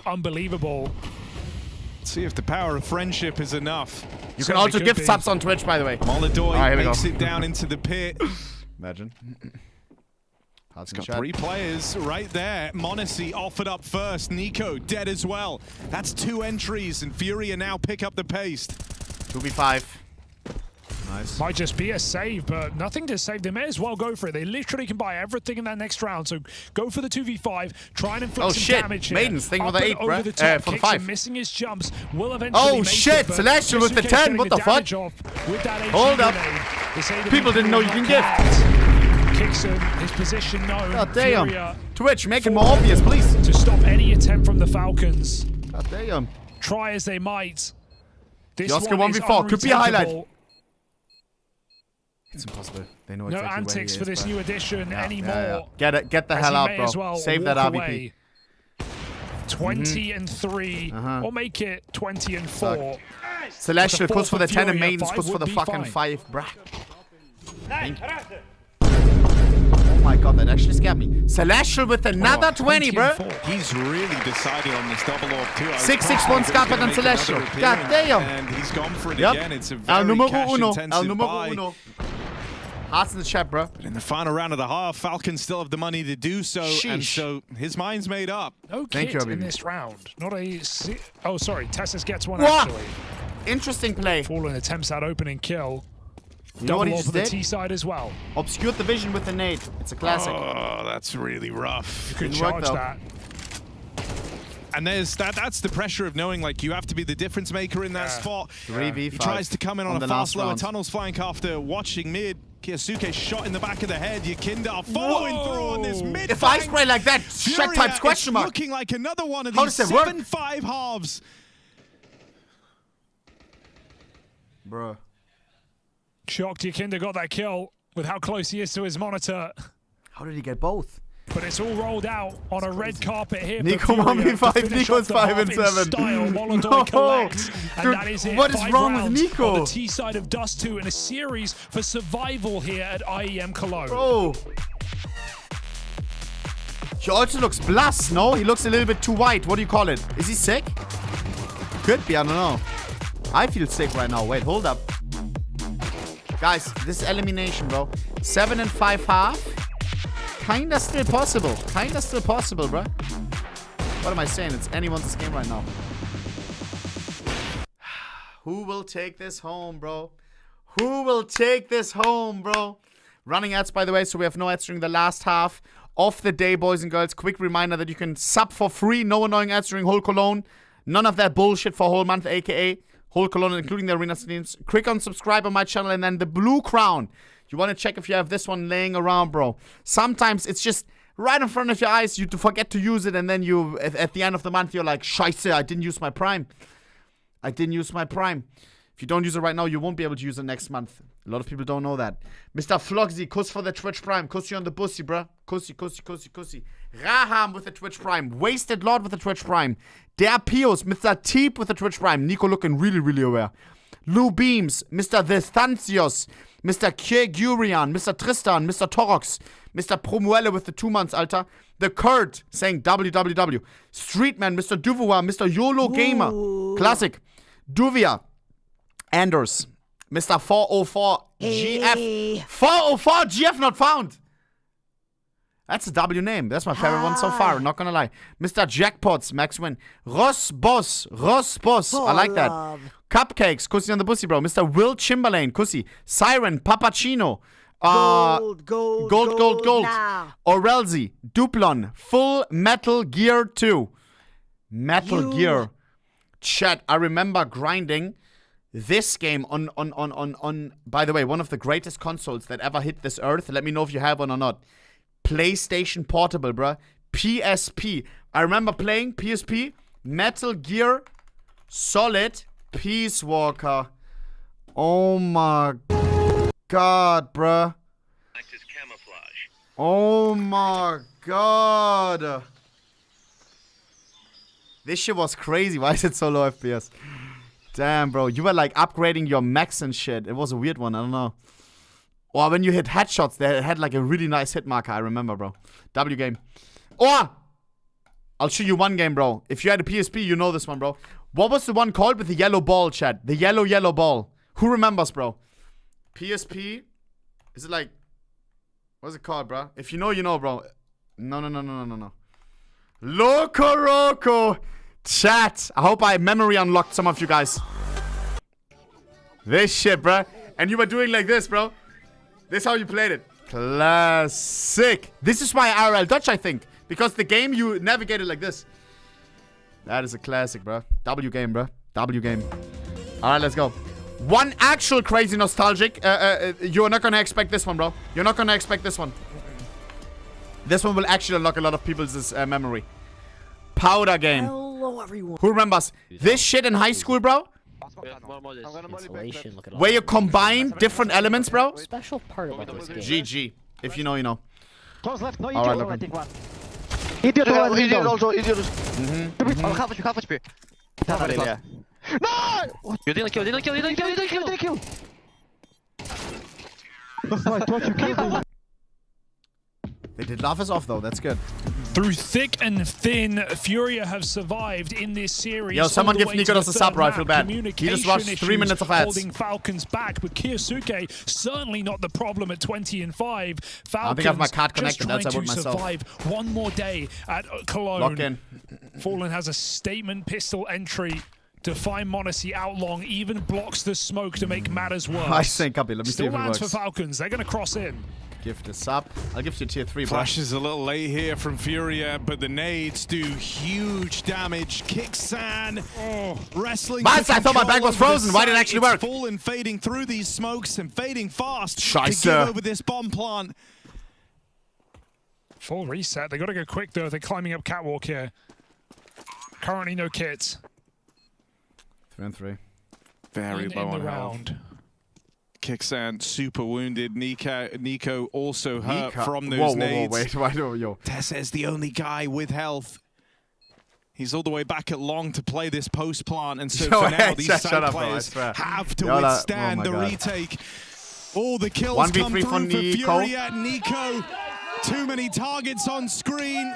unbelievable. Let's see if the power of friendship is enough. You can also gift subs on Twitch, by the way. Molodoy makes it down into the pit. Imagine. He's got 3 players right there. m0NESY offered up first. Nico dead as well. That's 2 entries, and Furia now pick up the pace. 2v5. Nice. Might just be a save, but nothing to save. They may as well go for it. They literally can buy everything in that next round. So go for the 2v5. Try and inflict some damage here. Maidens, thing for the 8, bro. For the 5. Missing his jumps. Will eventually oh shit! Celestial with the 10. What the fuck? Hold up. People didn't know you can gift. Kixon, his position known. God damn. Furia, Twitch, make it more obvious, please. To stop any attempt from the Falcons. God damn. Try as they might. This Oscar 1v4 could be a highlight. It's impossible. They know exactly no antics for this new edition anymore. Get the hell out, bro. Save that RVP. 20-3, or make it 20-4. Celestial goes for the 10 and Maidens goes for the fucking 5, bruh. Oh my god, that actually scared me. Celestial with another 20, bro. He's really decided on this double AWP too. 6-6-1 Scarpet and Celestial. God damn. And he's gone for it again. It's a very El numero cash-intensive buy. uno. Hearts in the chat, bro. But in the final round of the half, Falcons still have the money to do so, and so his mind's made up. No kit in this round. Not a... Oh, sorry. Tesses gets one, actually. Interesting play. Fallen attempts that opening kill. You know what he just did? The T side as well. Obscured the vision with the nade. It's a classic. Oh, that's really rough. You could charge that. And that's the pressure of knowing, like, you have to be the difference maker in that spot. 3v5. He tries to come in on a the fast last lower round. tunnels flank after watching mid. Kyosuke shot in the back of the head. Yakinda following through on this mid. If I spray like that, shut types question mark. Looking like another one of How these does that work? 7-5 halves. Bruh. Shocked Yakinda got that kill with how close he is to his monitor. How did he get both? But it's all rolled out on a red carpet here. Nico 1v5, Nico's 5 and 7. No. Collect, and Dude, that is it. what is 5 wrong with rounds Nico? on the T side of Dust 2 in a series for survival here at IEM Cologne. Bro. He also looks blass, no? He looks a little bit too white. What do you call it? Is he sick? Could be, I don't know. I feel sick right now. Wait, hold up. Guys, this is elimination, bro. 7 and 5 half. Kinda still possible. Kinda still possible, bro. What am I saying? It's anyone's game right now. Who will take this home, bro? Who will take this home, bro? Running ads, by the way, so we have no ads during the last half of the day, boys and girls. Quick reminder that you can sub for free. No annoying ads during whole Cologne. None of that bullshit for a whole month, aka whole Cologne, including the arena streams. Click on subscribe on my channel, and then the blue crown. You want to check if you have this one laying around, bro. Sometimes it's just right in front of your eyes. You forget to use it, and then you, at the end of the month, you're like, Scheiße, I didn't use my prime. I didn't use my prime. If you don't use it right now, you won't be able to use it next month. A lot of people don't know that. Mr. Flogsy, kuss for the Twitch Prime. Kuss you on the bussy, bruh. Kussi, kussi, kussi, kussi. Raham with the Twitch Prime. Wasted Lord with the Twitch Prime. Der Pios, Mr. Teep with the Twitch Prime. Nico looking really, really aware. Lou Beams, Mr. Thesthancios, Mr. Kegurian, Mr. Tristan, Mr. Torox, Mr. Promuelle with the 2 months, Alter. The Kurt saying www. Streetman, Mr. Duvua, Mr. YOLO Gamer. Classic. Duvia. Anders. Mr. 404 GF. 404 GF not found. That's a W name. That's my favorite one so far. Not gonna lie. Mr. Jackpots, Max Win. Ross Boss. I like that. Cupcakes. Kussi on the bussy, bro. Mr. Will Chamberlain. Kussi. Siren. Papacino. Gold. Nah. Orelzi. Duplon. Full Metal Gear 2. Metal Gear. Chat, I remember grinding this game on, by the way, one of the greatest consoles that ever hit this earth. Let me know if you have one or not. PlayStation Portable, bruh. PSP. I remember playing PSP, Metal Gear Solid, Peace Walker. Oh my god, bruh. Oh my god. This shit was crazy. Why is it so low FPS? Damn, bro. You were like upgrading your mechs and shit. It was a weird one. I don't know. Or when you hit headshots, they had like a really nice hit marker. I remember, bro. W game. Or I'll show you one game, bro. If you had a PSP, you know this one, bro. What was the one called with the yellow ball, chat? The yellow ball. Who remembers, bro? PSP. Is it like... What's it called, bro? If you know, you know, bro. No. Loco Roco. Chat. I hope I memory unlocked some of you guys. This shit, bro. And you were doing like this, bro. This is how you played it. Classic. This is why IRL Dutch, I think. Because the game, you navigated like this. That is a classic, bro. W game, bro. W game. Alright, let's go. One actual crazy nostalgic. You're not gonna expect this one, bro. You're not gonna expect this one. This one will actually unlock a lot of people's memory. Powder game. Hello, everyone. Who remembers this shit in high school, bro? Where you combine different elements, bro? Special part about this game. GG. If you know, you know. Close left, no Alright, idiot. look. I think one. Idiot also, idiot. Half HP. No! You didn't kill. I thought you killed him. They did laugh us off, though. That's good. Through thick and thin, Furia have survived in this series. Yo, someone give Nikolas a sub, bro. I feel bad. He just watched 3 minutes of ads. Holding Falcons back, but Kyosuke certainly not the problem at 20 and 5. Falcons I don't think I have my card connected. That's I would myself. Survive one more day at Cologne. Lock in. Fallen has a statement pistol entry to find Monacy out long, even blocks the smoke to make matters worse. I think, Let me see Still if it lands works. for Falcons. They're going to cross in. Give this up. I'll give you tier 3. Flash is a little late here from Furia, but the nades do huge damage. Kixan wrestling. I thought my bag was frozen. Why did it actually work? Fallen fading through these smokes and fading fast Scheiße. to give over this bomb plant. Full reset. They got to go quick though. They're climbing up catwalk here. Currently no kits. 3 and 3. Very low on health. Kixan super wounded. Nico also hurt from those nades. Wait, yo. Tessa is the only guy with health. He's all the way back at long to play this post plant, and so for now these side players have to withstand the retake. All the kills come through for Furia. Nico, too many targets on screen.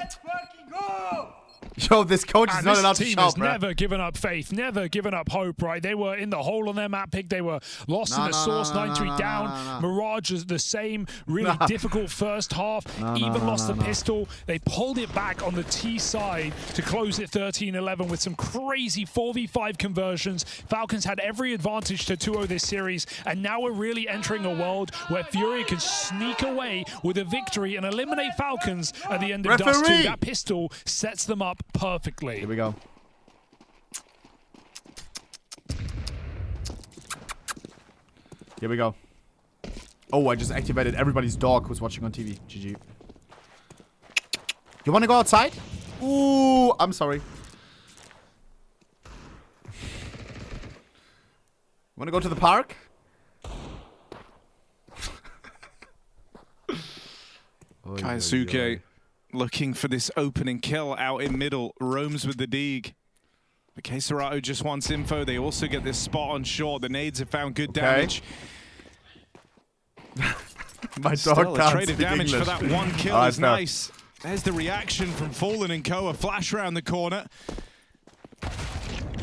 Yo, this coach is not allowed to shout, shout, bro. Never given up faith, never given up hope, right? They were in the hole on their map pick. They were lost in the source, 9-3 down. Mirage is the same. Really difficult first half. Even lost the pistol. They pulled it back on the T side to close it 13-11 with some crazy 4v5 conversions. Falcons had every advantage to 2-0 this series, and now we're really entering a world where Furia can sneak away with a victory and eliminate Falcons at the end of Dust 2. That pistol sets them up perfectly. Here we go. Here we go. Oh, I just activated everybody's dog who's watching on TV. GG. You want to go outside? Ooh, I'm sorry. Want to go to the park? Kaisuke looking for this opening kill out in middle. Roams with the Deeg. But Keserato just wants info. They also get this spot on short. The nades have found good damage. My dog Still, can't a trade of speak damage English. for that one kill is nice. There's the reaction from Fallen and Co. A flash around the corner.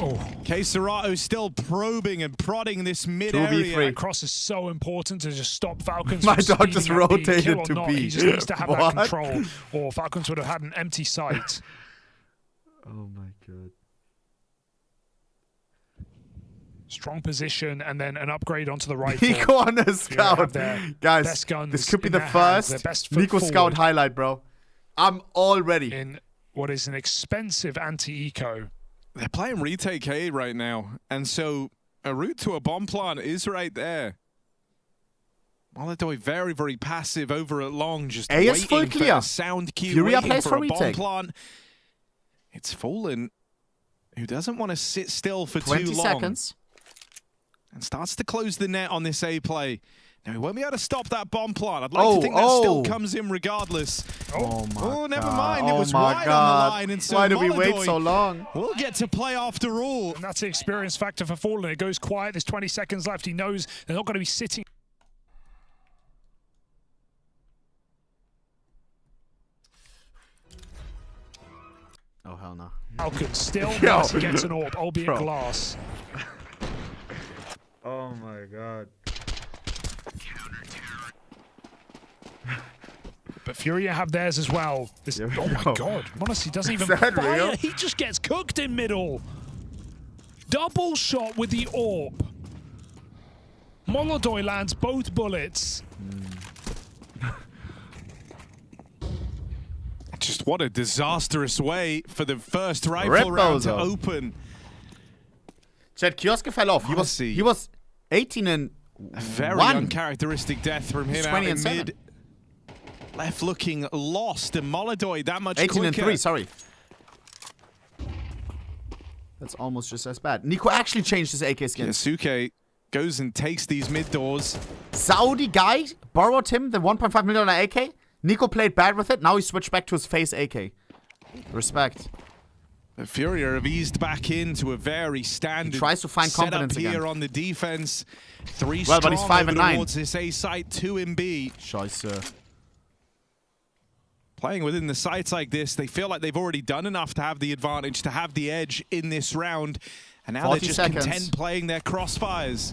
Oh, Keserato still probing and prodding this mid area. That cross is so important to just stop Falcons. My from dog just speeding up B, rotated kill or to not. B. He just needs to have that What? control, or Falcons would have had an empty sight. Oh my god. Strong position, and then an upgrade onto the rifle. Nico on a scout. Guys, best guns this could be in the their hands, their first best foot Nico forward scout highlight, bro. I'm all ready. in what is an expensive anti-eco. They're playing retake A right now, and so a route to a bomb plant is right there. Molodoi very, very passive over at long, just A is full waiting clear. for a sound cue, Furia waiting plays for for a bomb retake. plant. It's Fallen, who doesn't want to sit still for 20 too long. seconds. And starts to close the net on this A play. Now, he won't be able to stop that bomb plant. I'd like to think that still comes in regardless. Oh, never mind. It Oh was my wide god. on the line. And so Why did we wait Molodoi so long? will get to play after all. And that's the experience factor for Fallen. It goes quiet. There's 20 seconds left. He knows they're not going to be sitting. Oh, hell no. Falcons still Monacy gets an AWP, albeit glass. Oh my god. But Furia have theirs as well. Oh my god. Monacy doesn't even that fire. real? He just gets cooked in middle. Double shot with the AWP. Molodoi lands both bullets. Just what a disastrous way for the first rifle round to open. Chad, Kioske fell off. He was 18 and a very 1. uncharacteristic death from him out in mid. Left looking lost, and Molodoi that much 18 quicker. and 3, sorry. That's almost just as bad. Nico actually changed his AK skin. Yasuke goes and takes these mid doors. Saudi guy borrowed him the 1.5 million AK. Nico played bad with it. Now he switched back to his FaZe AK. Respect. But Furia have eased back into a very standard he tries to find confidence setup here again. on the defense. 3 well, strong but he's 5 and 9 towards this A site, 2 in B. Scheiße. Playing within the sites like this, they feel like they've already done enough to have the advantage, to have the edge in this round. And now they're just content playing their crossfires.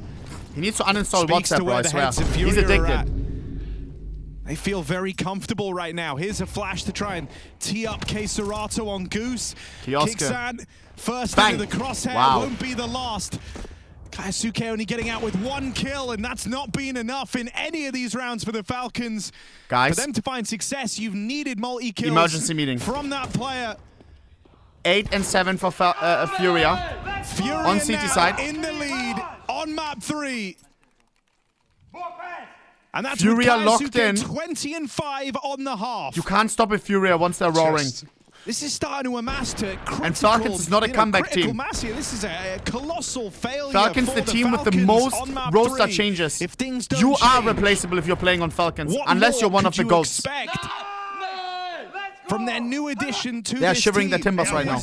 He needs to uninstall Speaks WhatsApp, to bro, where I the swear. heads of He's Furia are at. addicted. They feel very comfortable right now. Here's a flash to try and tee up K-Serato on Goose. Kixan first into the crosshair, won't be the last. Kaisuke only getting out with 1 kill, and that's not been enough in any of these rounds for the Falcons. Guys, for them to find success, you've needed multi-kills. Emergency meeting from that player. 8 and 7 for Furia. Furia on CT side. In the lead on map 3. And that's Furia with locked in. 20 and 5 on the half. You can't stop a Furia once they're roaring. This is starting to amass to critical, and Falcons is not a comeback team. Mass here. This is a colossal failure. Falcons, the team with the most roster changes. If things don't you are change, replaceable if you're playing on Falcons, what unless you're one of the GOATs. From their new addition to They're this shivering team, their timbers right now.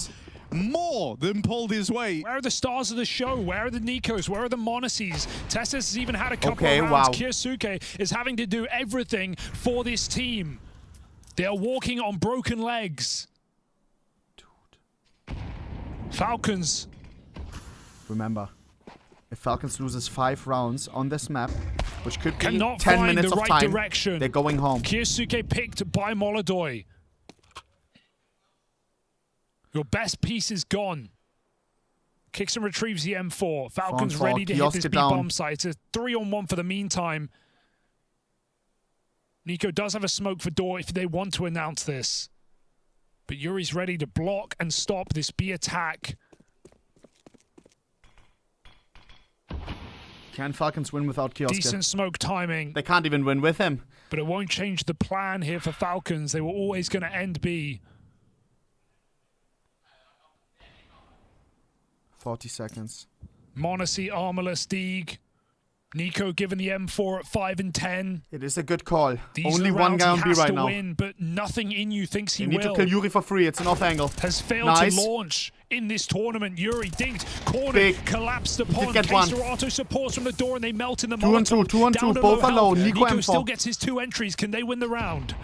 More than pulled his weight. Where are the stars of the show? Where are the Nikos? Where are the Monacies? Testis has even had a couple of rounds. Kyosuke is having to do everything for this team. They are walking on broken legs. Falcons. Remember, if Falcons loses 5 rounds on this map, which could be Cannot 10 find minutes the of right time, direction. they're going home. Kyosuke picked by Molodoi. Your best piece is gone. Kicks and retrieves the M4. Falcons ready to hit this B-bomb site. It's a 3-on-1 for the meantime. Nico does have a smoke for door if they want to announce this. But Yuri's ready to block and stop this B attack. Can Falcons win without Kiosk? Decent smoke timing. They can't even win with him. But it won't change the plan here for Falcons. They were always going to end B. 40 seconds. Monacy, Armorless, Deeg. Nico given the M4 at 5 and 10. It is a good call. These Only one guy on B right now. Win, but nothing in you thinks he will. You need to kill Yuri for free. It's an off angle. Has failed to launch in this tournament. Yuri dinked, cornered, collapsed upon. K-Serato supports from the door and they melt in the Molotov. 2 on 2. Both are low. Nico still gets his 2 entries. Can they win the round?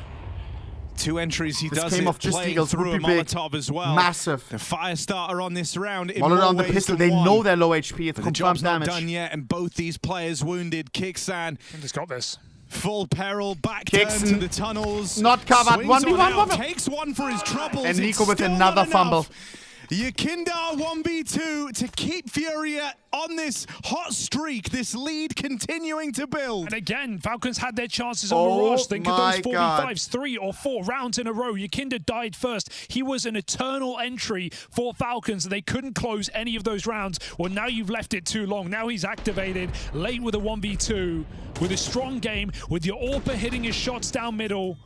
2 entries, he does came it off just playing Eagles, through a big. Molotov as well. Massive. The fire starter on this round in Molotov more on the ways pistol, than they one. know they're low HP. It's But the confirmed job's damage. not done yet, and both these players wounded. Kixan. Just got this. Full peril, back turn to the tunnels. Not covered. 1v1. Takes one for his troubles. And Nico it's with still another not fumble. enough. Yakindar 1v2 to keep Furia on this hot streak, this lead continuing to build. And again, Falcons had their chances on Mirage. Think of those 4v5s, 3 or 4 rounds in a row. Yakinda died first. He was an eternal entry for Falcons. They couldn't close any of those rounds. Well, now you've left it too long. Now he's activated late with a 1v2, with a strong game, with your AWPer hitting his shots down middle.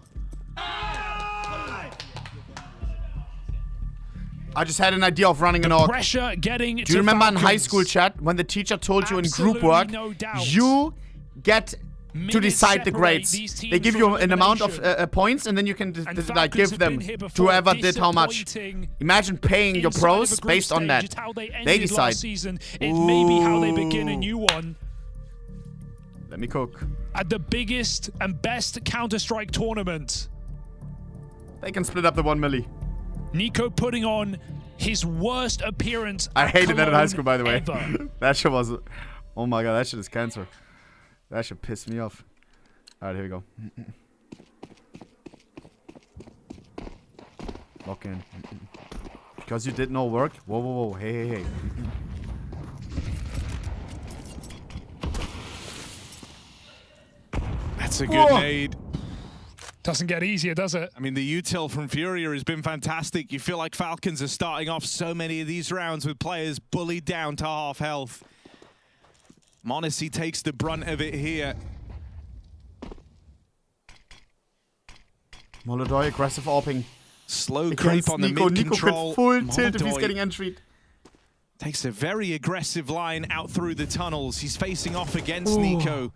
I just had an idea of running an AWP. Pressure getting. Do you remember in high school, chat, when the teacher told you in group work, you get to decide the grades. They give you an amount of points, and then you can like give them to whoever did how much. Imagine paying your pros based on that. They decide. It may be how they begin a new one. Let me cook. At the biggest and best Counter-Strike tournament. They can split up the 1 milli. Nico putting on his worst appearance. I hated that in high school, by the way. Ever. That shit was... Oh my god, that shit is cancer. That shit pissed me off. Alright, here we go. Lock in. Because you did no work? Whoa, whoa, whoa. Hey, hey, hey. That's a good nade. Doesn't get easier, does it? I mean, the util from Furia has been fantastic. You feel like Falcons are starting off so many of these rounds with players bullied down to half health. Monacy takes the brunt of it here. Molodoi, aggressive AWPing. Slow creep on the mid-control. Nico could full tilt if he's getting entry. Takes a very aggressive line out through the tunnels. He's facing off against Nico.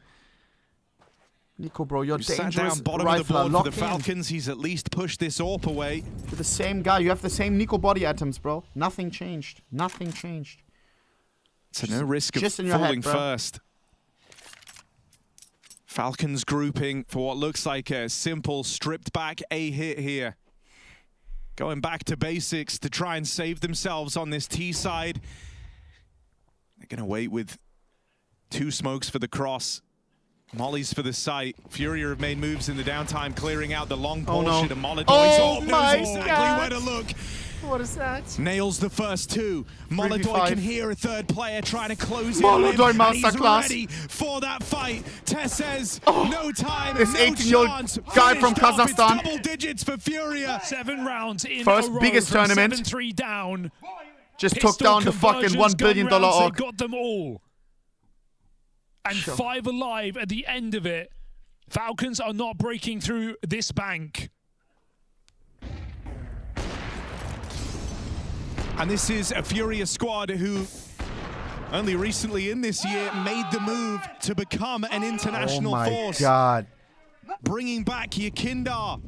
Nico, bro, you're dangerous. Sat down bottom of the board for the Falcons. He's at least pushed this AWP away. You're the same guy. You have the same Nico body atoms, bro. Nothing changed. Nothing changed. So no risk of falling first. Falcons grouping for what looks like a simple stripped back A hit here. Going back to basics to try and save themselves on this T side. They're going to wait with 2 smokes for the cross. Mollies for the site. Furia have made moves in the downtime, clearing out the long Oh, no. portion of Molodoy. Oh, knows my exactly God. where to look. What is that? Nails the first two. Molodoy 3v5. can hear a third player trying to close in. Molodoy on him, and he's masterclass. ready for that fight. Tess says, no time, This no 18-year-old chance. guy from Finished off. It's Kazakhstan. double digits for Furia. 7 rounds in First a row biggest from tournament. 7-3 down. Just Pistol took down the fucking conversions, $1 billion gun rounds, org. They got them all. And 5 alive at the end of it. Falcons are not breaking through this bank. And this is a Furia squad who only recently in this year made the move to become an international force. Oh my God. Bringing back Yakindar,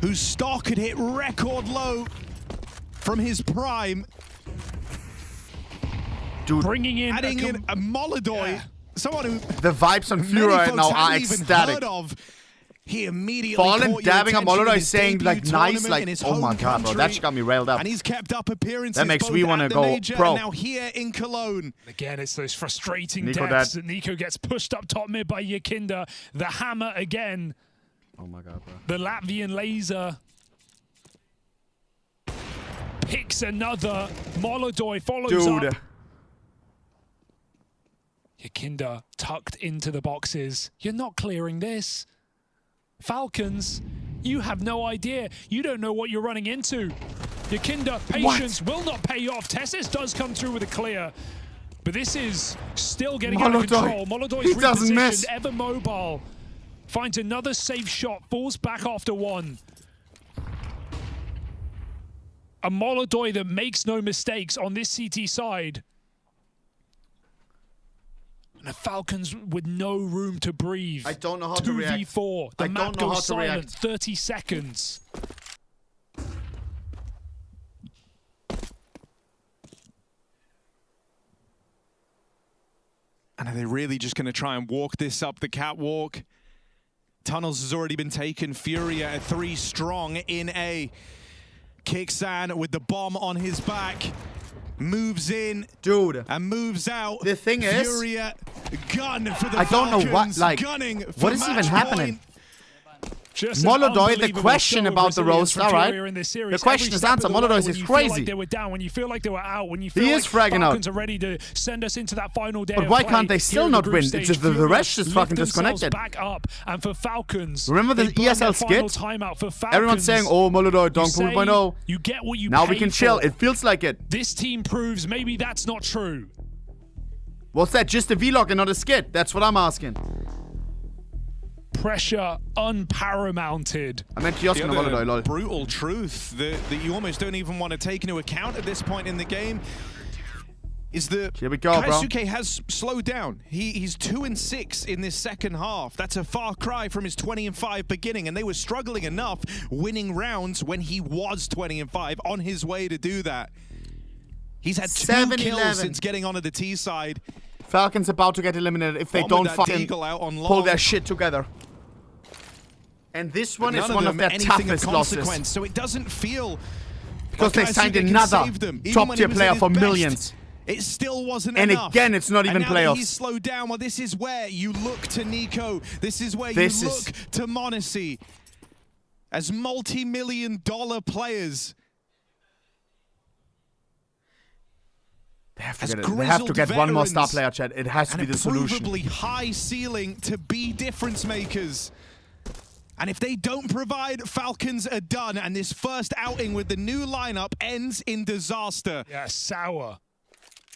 whose stock had hit record low from his prime. Dude, bringing in adding in a Molodoy, someone who the vibes on Furia right now are ecstatic. He immediately Fallen caught your dabbing on attention Molodoy in his saying debut like nice, tournament like in his oh my home God, bro, that country. just got me railed up. And he's kept up appearances. That makes both me at wanna the go major pro. And now here in Cologne. Again, it's those frustrating Nico deaths dead. that Nico gets pushed up top mid by Yakinda. The hammer again. Oh my God, bro. The Latvian laser picks another. Molodoy follows up. Yakinda tucked into the boxes. You're not clearing this. Falcons, you have no idea. You don't know what you're running into. Yakinda, patience will not pay off. Tessis does come through with a clear. But this is still getting out of control. Molodoy's repositioned, ever mobile. Finds another safe shot, falls back after one. A Molodoy that makes no mistakes on this CT side. And the Falcons with no room to breathe. I don't know how to react. 2v4. The I map don't know how goes to silent. react. 30 seconds. And are they really just going to try and walk this up the catwalk? Tunnels has already been taken. Furia at 3 strong in A. Kixan with the bomb on his back. Moves in. Dude. And moves out. The thing is, Furia gun for the I don't know what, Falcons, like, gunning for what is even match happening? point. Just Molodoy, the question about the roast, all right? The question is answered. Molodoy is crazy. Like they were down, when you feel like they were out, when you feel He like is fragging Falcons out. are ready to send us into that final day But of why play can't they here still in the not group win? stage. It's just the Furia rest is lift fucking themselves disconnected. Back up, and for Falcons, Remember the they burn their ESL final skit? timeout. For Falcons, Everyone's saying, oh, Molodoy, Dong say 2.0. you get what you Now we pay can chill. for. It feels like it. This team proves maybe that's not true. What's that? Just a vlog and not a skit? That's what I'm asking. Pressure unparamounted. I meant kiosk The and a other Molodoy, lol. brutal truth that you almost don't even want to take into account at this point in the game is that Here we go, bro. Kaisuke has slowed down. He's 2-6 in this second half. That's a far cry from his 20-5 beginning, and they were struggling enough winning rounds when he was 20-5 on his way to do that. He's had 2 kills since getting onto the T side. Falcons about to get eliminated if they One don't with that fucking deagle out on pull long. their shit together. And this one is None one of them their anything toughest of losses. consequence, so it doesn't feel Because like they signed Kaisuke can another save them. Even top when tier he was player at his for best, millions. It still wasn't And enough. again, it's not even and now that playoffs. he's slowed down. Well, this is where you look to Nico. This is where This you is- look to Monacy as multi-million-dollar players. They have to get one more star player, Chad. It has to be the solution. And a provably high ceiling to be difference makers. And if they don't provide, Falcons are done. And this first outing with the new lineup ends in disaster. Yeah, sour.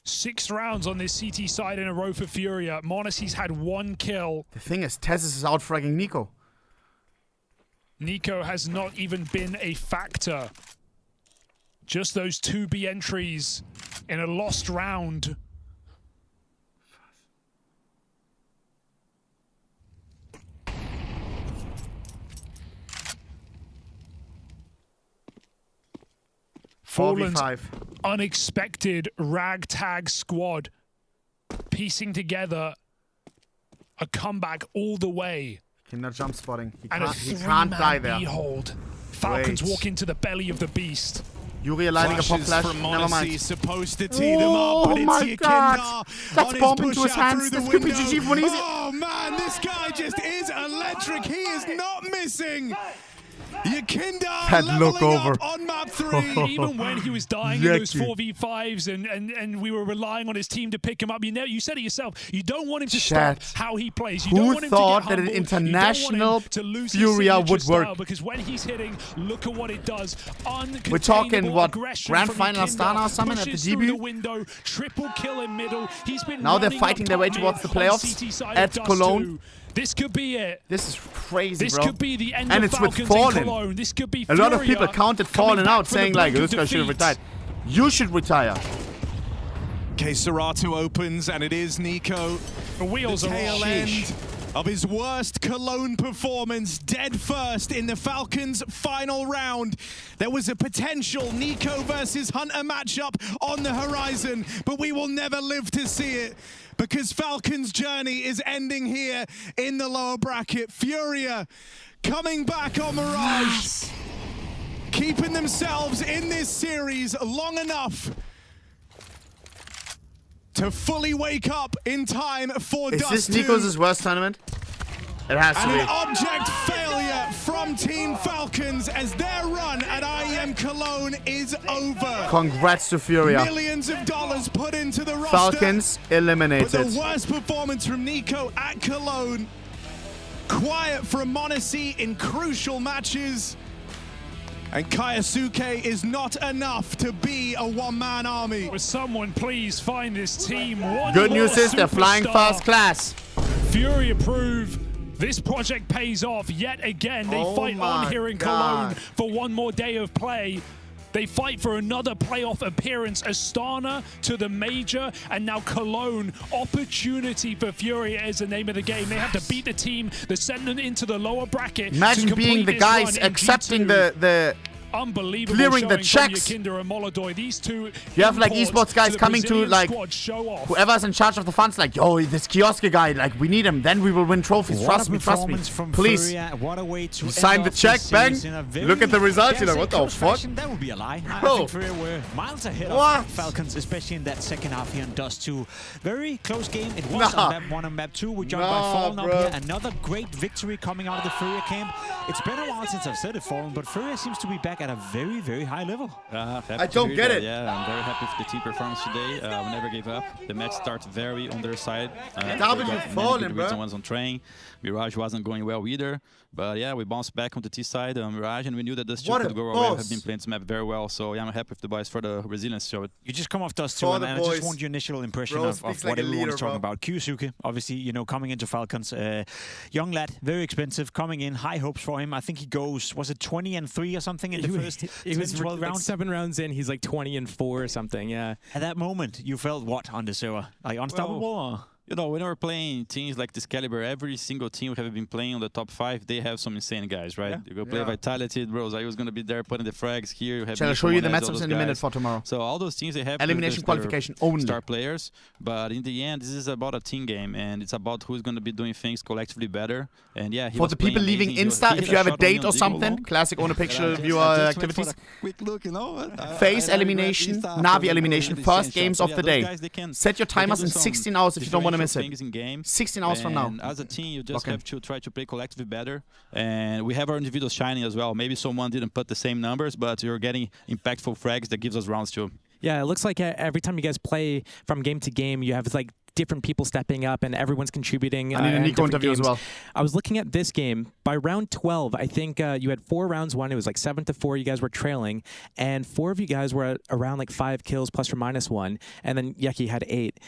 6 rounds on this CT side in a row for Furia. Monacy's had 1 kill. The thing is, Tezis is out fragging Nico. Nico has not even been a factor. Just those 2 B entries in a lost round. Fallen's 4v5. unexpected ragtag squad piecing together a comeback all the way. Kinder jump spotting. And a He can't die there. hold. Falcons Wait. walk into the belly of the beast. Furia lining a pop flash. Never mind. Supposed to tee them up, but it's Yakinda That's bomb into his hands. This could be GG for easy. Oh man, this guy just is electric. He is not missing. Yakinda that look over on map 3. Even when he was dying in those 4v5s and we were relying on his team to pick him up, you said it yourself, you don't want him to stop how he plays. You don't want him thought to that get an international to lose Furia would work? Because when he's hitting, look at what it does. We're talking what, grand final Astana or something at the debut? The window, triple kill in middle. He's been now they're fighting their way towards the playoffs at Cologne. This could be it. This is crazy, this bro. Could be the end and of it's Falcons with Fallen. Cologne. This could be a lot of people counted Fallen out, saying like, this guy should have retired. You should retire. Okay, Serato opens, and it is Nico. The wheels the are tail end of his worst Cologne performance, dead first in the Falcons' final round. There was a potential Nico versus Hunter matchup on the horizon, but we will never live to see it, because Falcons' journey is ending here in the lower bracket. Furia coming back on Mirage, keeping themselves in this series long enough to fully wake up in time for Dust 2. Is this Nico's worst tournament? It has to be. An object failure from Team Falcons as their run at IEM Cologne is over. Congrats to Furia. Millions of dollars put into the roster. Falcons eliminated. But the worst performance from Nico at Cologne. Quiet from Monacy in crucial matches. And Kaisuke is not enough to be a one-man army. Will someone please find this team one Good more news is they're flying superstar. first class. Furia prove this project pays off yet again. They fight on here in Cologne for one more day of play. They fight for another playoff appearance. Astana to the major, and now Cologne. Opportunity for Furia is the name of the game. They have to beat the team that sent them into the lower bracket. Imagine being the guys accepting the unbelievable clearing the showing checks. from Yakinda and Molodoi. These two You have like imports esports guys the coming to Brazilian like squad show off. whoever's in charge of the funds, like, yo, this kiosk guy, like, we need him, then we will win trophies. Trust me. Please. What a way to you sign the check, bang. Look at the results. You're like, what the fuck? That would be a lie. I Bro. think Furia were miles ahead of Falcons, especially in that second half here in Dust 2. Very close game. It was on map 1 and map 2. We joined by Fallen up here. Another great victory coming out of the Furia camp. It's been a while since I've said it, Fallen, but Furia seems to be back at a very, very high level. I don't get it. Yeah, I'm very happy with the team performance today. We never gave up. The match started very on their side. Fallen, bro. Ones on train. Mirage wasn't going well either. But yeah, we bounced back on the T side, Mirage, and we knew that this team could go well. Have been playing this map very well. So yeah, I'm happy with the boys for the resilience show. You just come off Dust 2, and I just want your initial impression of what everyone is talking about. Kyusuke, obviously, you know, coming into Falcons, young lad, very expensive, coming in, high hopes for him. I think he goes, was it 20-3 or something in the first 12 rounds? 7 rounds in, he's like 20-4 or something, yeah. At that moment, you felt what on the server? Like unstoppable? Or? You know, when we're playing teams like this caliber, every single team we have been playing on the top 5, they have some insane guys, right? Yeah. You go play Vitality, bros. I was going to be there putting the frags here. Shall I show you the matchups in a minute for tomorrow? So all those teams, they have elimination qualification only star players. But in the end, this is about a team game, and it's about who's going to be doing things collectively better. And yeah, for the people leaving Insta, if you have a date or something, classic ohnepixel viewer activities. Quick look, you know. FaZe elimination, NaVi elimination, first games of the day. Set your timers in 16 hours if you don't want to miss it. 16 hours from now. As a team, you just have to try to play collectively better. And we have our individuals shining as well. Maybe someone didn't put the same numbers, but you're getting impactful frags that gives us rounds too. Yeah, it looks like every time you guys play from game to game, you have like different people stepping up and everyone's contributing. I need a Nico interview as well. I was looking at this game. By round 12, I think you had 4 rounds won. It was like 7-4. You guys were trailing, and 4 of you guys were at around like 5 kills plus or minus 1, and then Yucky had 8.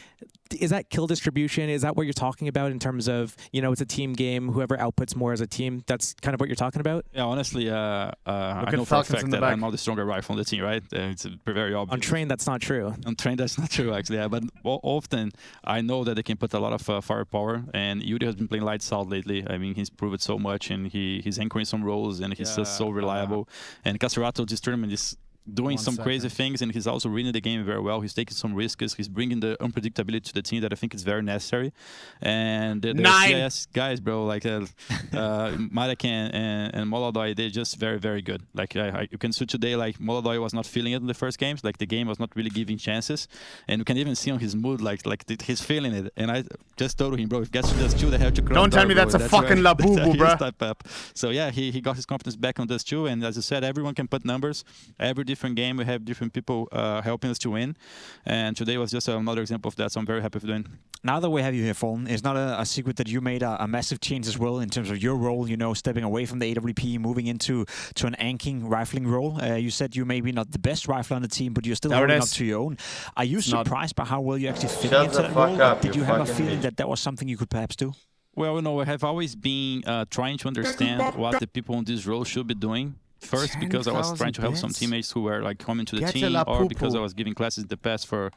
Is that kill distribution? Is that what you're talking about in terms of, you know, it's a team game, whoever outputs more as a team? That's kind of what you're talking about? Yeah, honestly, I know for a fact that I'm not the stronger rifle on the team, right? It's very obvious. On train, that's not true. On train, that's not true, actually. Yeah, but often I know that they can put a lot of firepower, and Yuri has been playing lights out lately. I mean, he's proved it so much, and he's anchoring some roles, and he's just so reliable. And Caserato, this tournament is doing some crazy things, and he's also reading the game very well. He's taking some risks. He's bringing the unpredictability to the team that I think is very necessary. And the CS guys, bro, like Marek and Molodoi, they're just very, very good. Like you can see today, like Molodoi was not feeling it in the first games. Like the game was not really giving chances, and you can even see on his mood, like he's feeling it. And I just told him, bro, if gets to this 2, they have to. Don't tell me that's a fucking Labubu, bro. So yeah, he got his confidence back on this 2, and as I said, everyone can put numbers. Every different game, we have different people helping us to win, and today was just another example of that. So I'm very happy for doing. Now that we have you here, Fallen, it's not a secret that you made a massive change as well in terms of your role. You know, stepping away from the AWP, moving into an anking rifling role. You said you maybe not the best rifler on the team, but you're still holding up to your own. Are you surprised by how well you actually fit into that role? Did you have a feeling that was something you could perhaps do? Well, you know, I have always been trying to understand what the people on this role should be doing. First, because I was trying to help some teammates who were like coming to the team, or because I was giving classes in the past for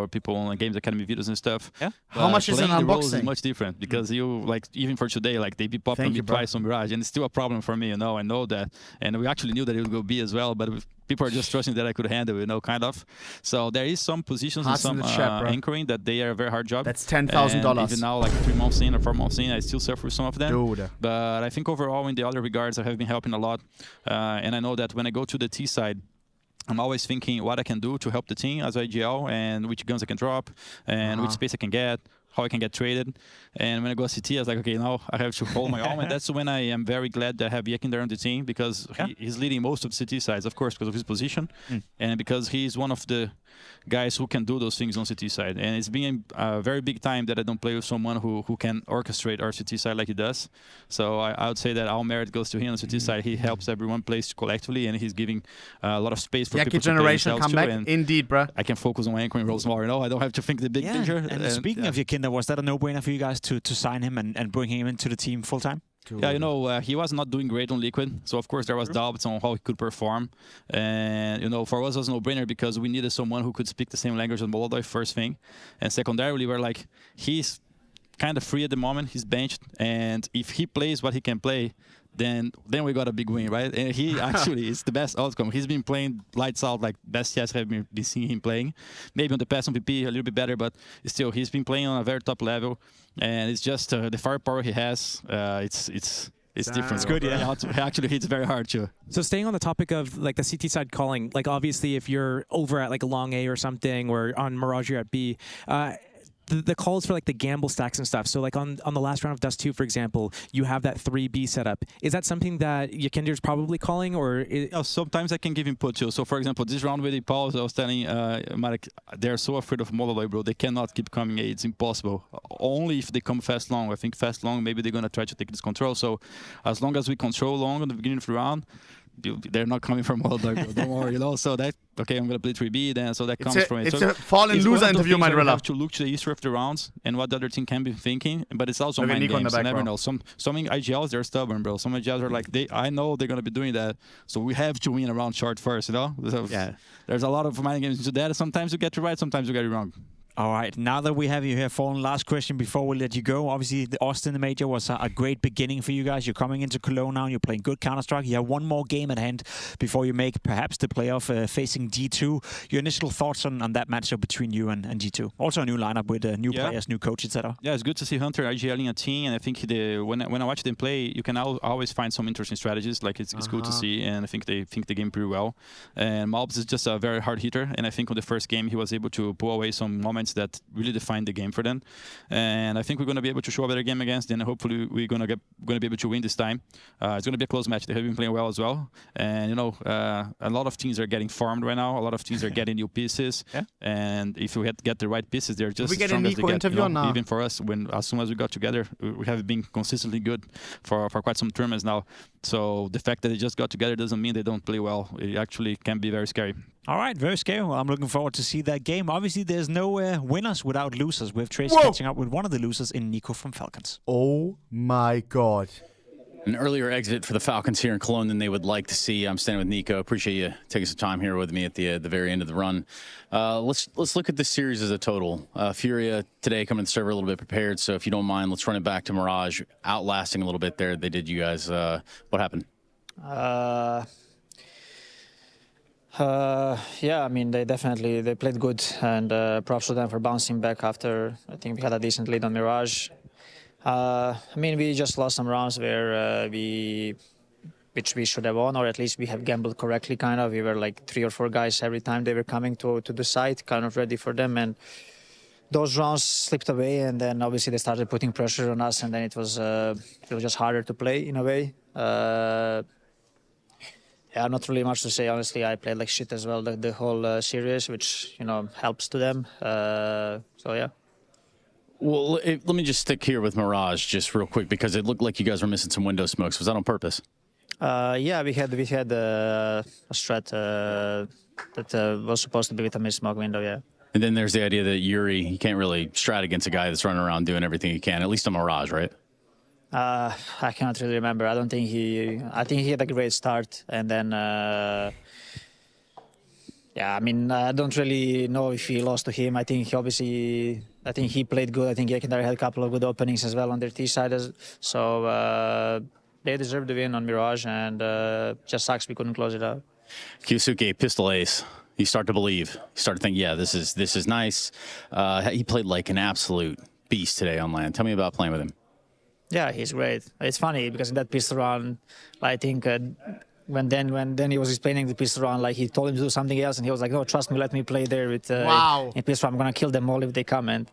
people on Games Academy videos and stuff. Yeah. How much is an unboxing? Is much different because you like even for today, like they be popping me twice on Mirage, and it's still a problem for me. You know, I know that, and we actually knew that it would go B as well, but people are just trusting that I could handle, you know, kind of. So there is some positions and some anchoring that they are a very hard job. That's $10,000. Even now, like 3 months in or 4 months in, I still suffer with some of them. Dude. But I think overall, in the other regards, I have been helping a lot. And I know that when I go to the T side, I'm always thinking what I can do to help the team as IGL, and which guns I can drop, and which space I can get, how I can get traded. And when I go to CT, I was like, okay, now I have to hold my own. And that's when I am very glad that I have Yekin there on the team, because he's leading most of CT sides, of course, because of his position, and because he's one of the guys who can do those things on CT side. And it's been a very big time that I don't play with someone who can orchestrate our CT side like he does. So I would say that all merit goes to him on CT side. He helps everyone play collectively, and he's giving a lot of space for people to generation come back. Indeed, bro. I can focus on anchoring roles more, you know. I don't have to think the big picture. And speaking of Yekin, was that a no-brainer for you guys to sign him and bring him into the team full-time? Yeah, you know, he was not doing great on Liquid, so of course there was doubts on how he could perform. And, you know, for us it was a no-brainer because we needed someone who could speak the same language as Molodoi, first thing. And secondarily, we're like, he's kind of free at the moment, he's benched, and if he plays what he can play, then we got a big win, right? And he actually is the best outcome. He's been playing lights out, like best CS I've been seeing him playing. Maybe on the past on PP a little bit better, but still he's been playing on a very top level. And it's just the firepower he has. It's different. It's good, yeah. He actually hits very hard too. So staying on the topic of like the CT side calling, like obviously if you're over at like a long A or something, or on Mirage you're at B, the calls for like the gamble stacks and stuff. So like on the last round of Dust 2, for example, you have that 3B setup. Is that something that Yekinder's probably calling, or? Sometimes I can give input too. So for example, this round with the pause, I was telling Marek, they're so afraid of Molodoi, bro. They cannot keep coming A. It's impossible. Only if they come fast long. I think fast long, maybe they're going to try to take this control. So as long as we control long in the beginning of the round, they're not coming from Molodoi, bro. Don't worry, you know. So that, okay, I'm going to play 3B then, so that comes from it. It's so a fallen loser interview, my brother. You have to look to the history of the rounds and what the other team can be thinking, but it's also mind games. You never know. Some IGLs, they're stubborn, bro. Some IGLs are like, I know they're going to be doing that, so we have to win a round short first, you know? So there's a lot of mind games into that. Sometimes you get it right, sometimes you get it wrong. All right, now that we have you here, Fallen, last question before we let you go. Obviously, the Austin Major was a great beginning for you guys. You're coming into Cologne now, you're playing good Counter-Strike. You have one more game at hand before you make perhaps the playoff facing G2. Your initial thoughts on that matchup between you and G2? Also a new lineup with new players, new coach, etc. Yeah, it's good to see Hunter IGLing a team, and I think when I watch them play, you can always find some interesting strategies. Like it's cool to see, and I think they think the game pretty well. And Mouz is just a very hard hitter, and I think on the first game he was able to pull away some moments that really defined the game for them, and I think we're going to be able to show a better game against them. Hopefully, we're going to be able to win this time. It's going to be a close match. They have been playing well as well, and you know, a lot of teams are getting farmed right now. A lot of teams are getting new pieces, and if we get the right pieces, they're just as strong as they get. You know, even for us, as soon as we got together, we have been consistently good for quite some tournaments now. So the fact that they just got together doesn't mean they don't play well. It actually can be very scary. All right, very scary. Well, I'm looking forward to see that game. Obviously, there's no winners without losers. We have Trace catching up with one of the losers in Nico from Falcons. Oh my God. An earlier exit for the Falcons here in Cologne than they would like to see. I'm standing with Nico. Appreciate you taking some time here with me at the very end of the run. Let's look at this series as a total. Furia today coming to the server a little bit prepared. So if you don't mind, let's run it back to Mirage. Outlasting a little bit there. They did you guys. What happened? Yeah, I mean, they played good, and props to them for bouncing back after, I think we had a decent lead on Mirage. I mean, we just lost some rounds where which we should have won, or at least we have gambled correctly, kind of. We were like 3 or 4 guys every time they were coming to the site, kind of ready for them, and those rounds slipped away, and then obviously they started putting pressure on us, and then it was just harder to play in a way. Yeah, not really much to say, honestly. I played like shit as well the whole series, which, helps to them. So, yeah. Well, let me just stick here with Mirage just real quick, because it looked like you guys were missing some window smokes. Was that on purpose? Yeah, we had a strat that was supposed to be with a mid-smoke window, yeah. And then there's the idea that Yuri, he can't really strat against a guy that's running around doing everything he can, at least on Mirage, right? I cannot really remember. I think he had a great start, and then yeah, I mean, I don't really know if he lost to him. I think he played good. I think Yakindari had a couple of good openings as well on their T side, so they deserved the win on Mirage, and just sucks we couldn't close it out. Kyosuke, pistol ace. You start to believe. You start to think, yeah, this is nice. He played like an absolute beast today on LAN. Tell me about playing with him. Yeah, he's great. It's funny because in that pistol round, I think when Danny was explaining the pistol round, like he told him to do something else, and he was like, "No, trust me, let me play there with in pistol round. I'm gonna kill them all if they come." And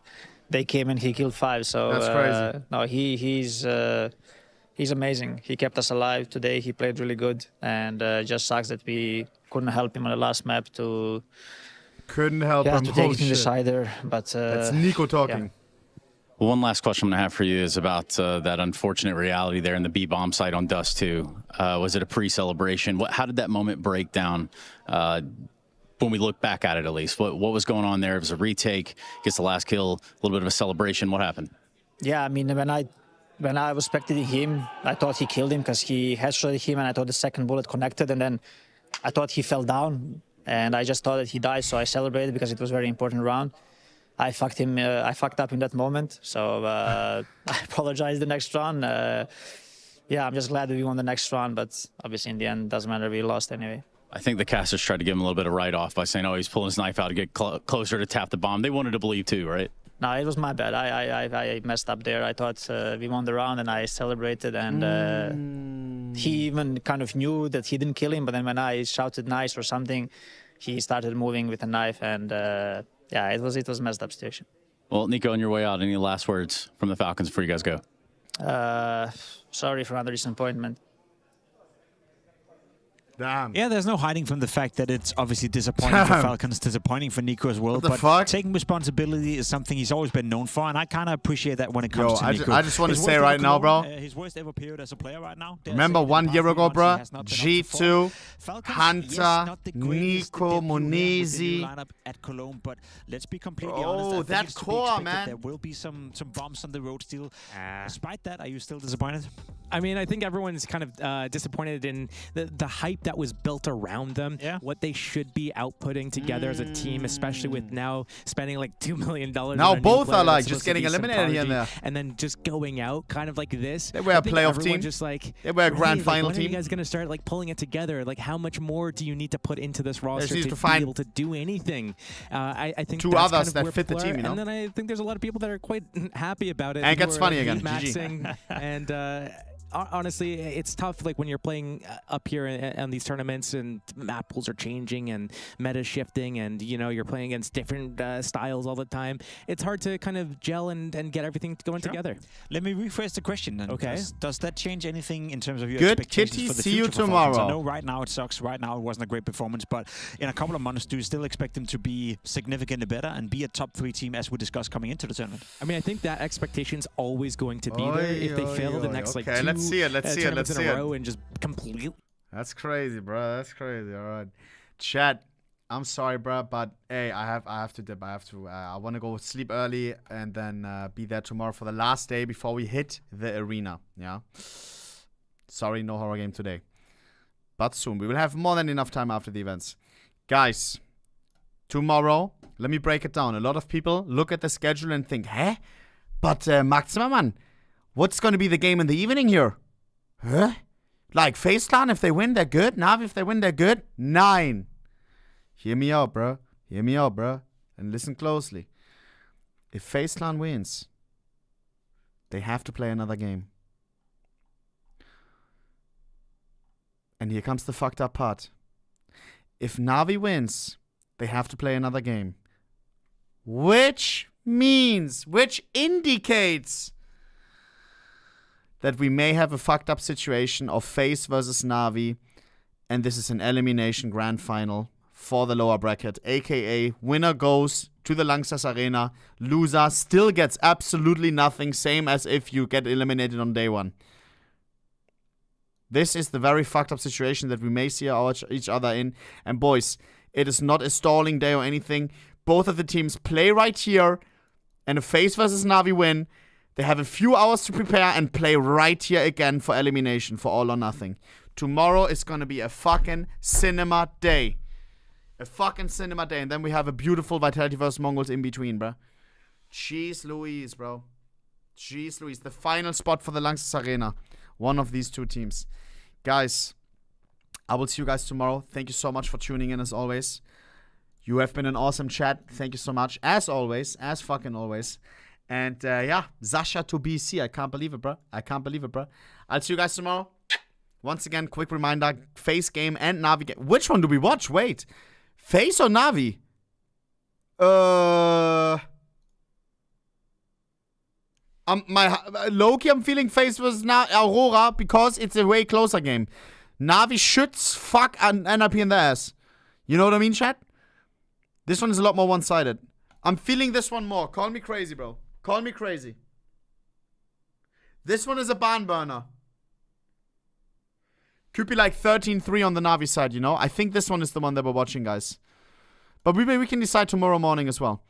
they came and he killed 5. So that's crazy. No, he's amazing. He kept us alive today. He played really good, and just sucks that we couldn't help him on the last map to. Couldn't help him. To take it in the decider, but that's Nico talking. Yeah. Well, one last question I'm going to have for you is about that unfortunate reality there in the B-bomb site on Dust 2. Was it a pre-celebration? How did that moment break down when we look back at it, at least? What was going on there? It was a retake, gets the last kill, a little bit of a celebration. What happened? Yeah, I mean, when I was spectating him, I thought he killed him because he headshotted him, and I thought the second bullet connected, and then I thought he fell down, and I just thought that he died, so I celebrated because it was a very important round. I fucked up in that moment, so I apologize the next round. Yeah, I'm just glad that we won the next round, but obviously in the end, doesn't matter, we lost anyway. I think the casters tried to give him a little bit of write-off by saying, oh, he's pulling his knife out to get closer to tap the bomb. They wanted to believe too, right? No, it was my bad. I messed up there. I thought we won the round, and I celebrated, and he even kind of knew that he didn't kill him, but then when I shouted nice or something, he started moving with a knife, and yeah, it was a messed up situation. Well, Nico, on your way out, any last words from the Falcons before you guys go? Sorry for another disappointment. Damn. Yeah, there's no hiding from the fact that it's obviously disappointing for Falcons, disappointing for Nico as well. But taking responsibility is something he's always been known for, and I kind of appreciate that when it comes to Nico. I just want to say right now, bro. His worst ever period as a player right now. Remember 1 year ago, bro? G2, Hunter, Nico, Monesi. At Cologne, but let's be completely honest. Oh, that core, man. There will be some bumps on the road still. Despite that, are you still disappointed? I mean, I think everyone's kind of disappointed in the hype that was built around them, what they should be outputting together as a team, especially with now spending like $2 million. Now both are like just getting eliminated here and there. And then just going out kind of like this. They were a playoff team. Just like, they were a grand final when team. When are you guys going to start like pulling it together? Like how much more do you need to put into this roster to be able to do anything? I think 2 that's others kind of that fit the team, you know? And then I think there's a lot of people that are quite happy about it. And it gets funny again. GG. And honestly, it's tough. Like when you're playing up here on these tournaments, and map pools are changing and meta shifting, and you know you're playing against different styles all the time. It's hard to kind of gel and get everything going together. Let me rephrase the question then. Okay. Does that change anything in terms of your Good expectations Kitty, for the see future you for tomorrow. Falcons? I know right now it sucks. Right now it wasn't a great performance, but in a couple of months, do you still expect them to be significantly better and be a top 3 team as we discussed coming into the tournament? I mean, I think that expectation's always going to be there. If they fail the next like 2 let's see it. in a row and just completely. That's crazy, bro. That's crazy. All right, chat. I'm sorry, bro, but hey, I have to dip. I want to go sleep early and then be there tomorrow for the last day before we hit the arena. Yeah. Sorry, no horror game today, but soon we will have more than enough time after the events, guys. Tomorrow, let me break it down. A lot of people look at the schedule and think, "Huh? But Mark Zimmerman, what's going to be the game in the evening here? Huh? Like FaZe Clan, if they win, they're good. NaVi, if they win, they're good. 9. Hear me out, bro. Hear me out, bro. And listen closely. If FaZe Clan wins, they have to play another game. And here comes the fucked up part. If NaVi wins, they have to play another game. Which indicates that we may have a fucked up situation of FaZe versus NaVi, and this is an elimination grand final for the lower bracket, aka winner goes to the Lanxess Arena, loser still gets absolutely nothing, same as if you get eliminated on day one. This is the very fucked up situation that we may see each other in. And boys, it is not a stalling day or anything. Both of the teams play right here, and if FaZe versus NaVi win, they have a few hours to prepare and play right here again for elimination, for all or nothing. Tomorrow is gonna be a fucking cinema day. A fucking cinema day. And then we have a beautiful Vitality vs Mongols in between, bro. Jeez Louise, bro. Jeez Louise. The final spot for the Lanxess Arena. One of these two teams. Guys, I will see you guys tomorrow. Thank you so much for tuning in as always. You have been an awesome chat. Thank you so much. As always. As fucking always. And yeah, Sasha to BC. I can't believe it, bro. I can't believe it, bro. I'll see you guys tomorrow. Once again, quick reminder. FaZe game and NaVi game. Which one do we watch? Wait. FaZe or NaVi? Loki, I'm feeling FaZe was Aurora because it's a way closer game. NaVi should fuck an NRP in the ass. You know what I mean, chat? This one is a lot more one-sided. I'm feeling this one more. Call me crazy, bro. Call me crazy. This one is a barn burner. Could be like 13-3 on the NaVi side, you know? I think this one is the one that we're watching, guys. But we can decide tomorrow morning as well.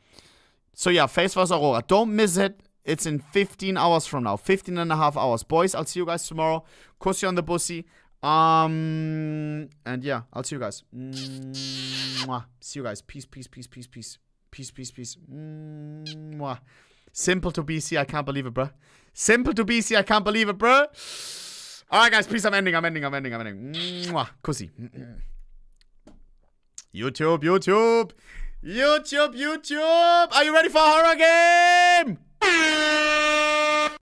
So yeah, FaZe vs Aurora. Don't miss it. It's in 15 hours from now. 15 and a half hours. Boys, I'll see you guys tomorrow. Kussi on the bussy. And yeah, I'll see you guys. Mwah. See you guys. Peace, peace, peace, peace, peace. Peace, peace, peace. Mwah. Simple to BC. I can't believe it, bro. Simple to BC. I can't believe it, bro. Alright, guys. Peace. I'm ending. Mwah. Kussi. YouTube. Are you ready for a horror game?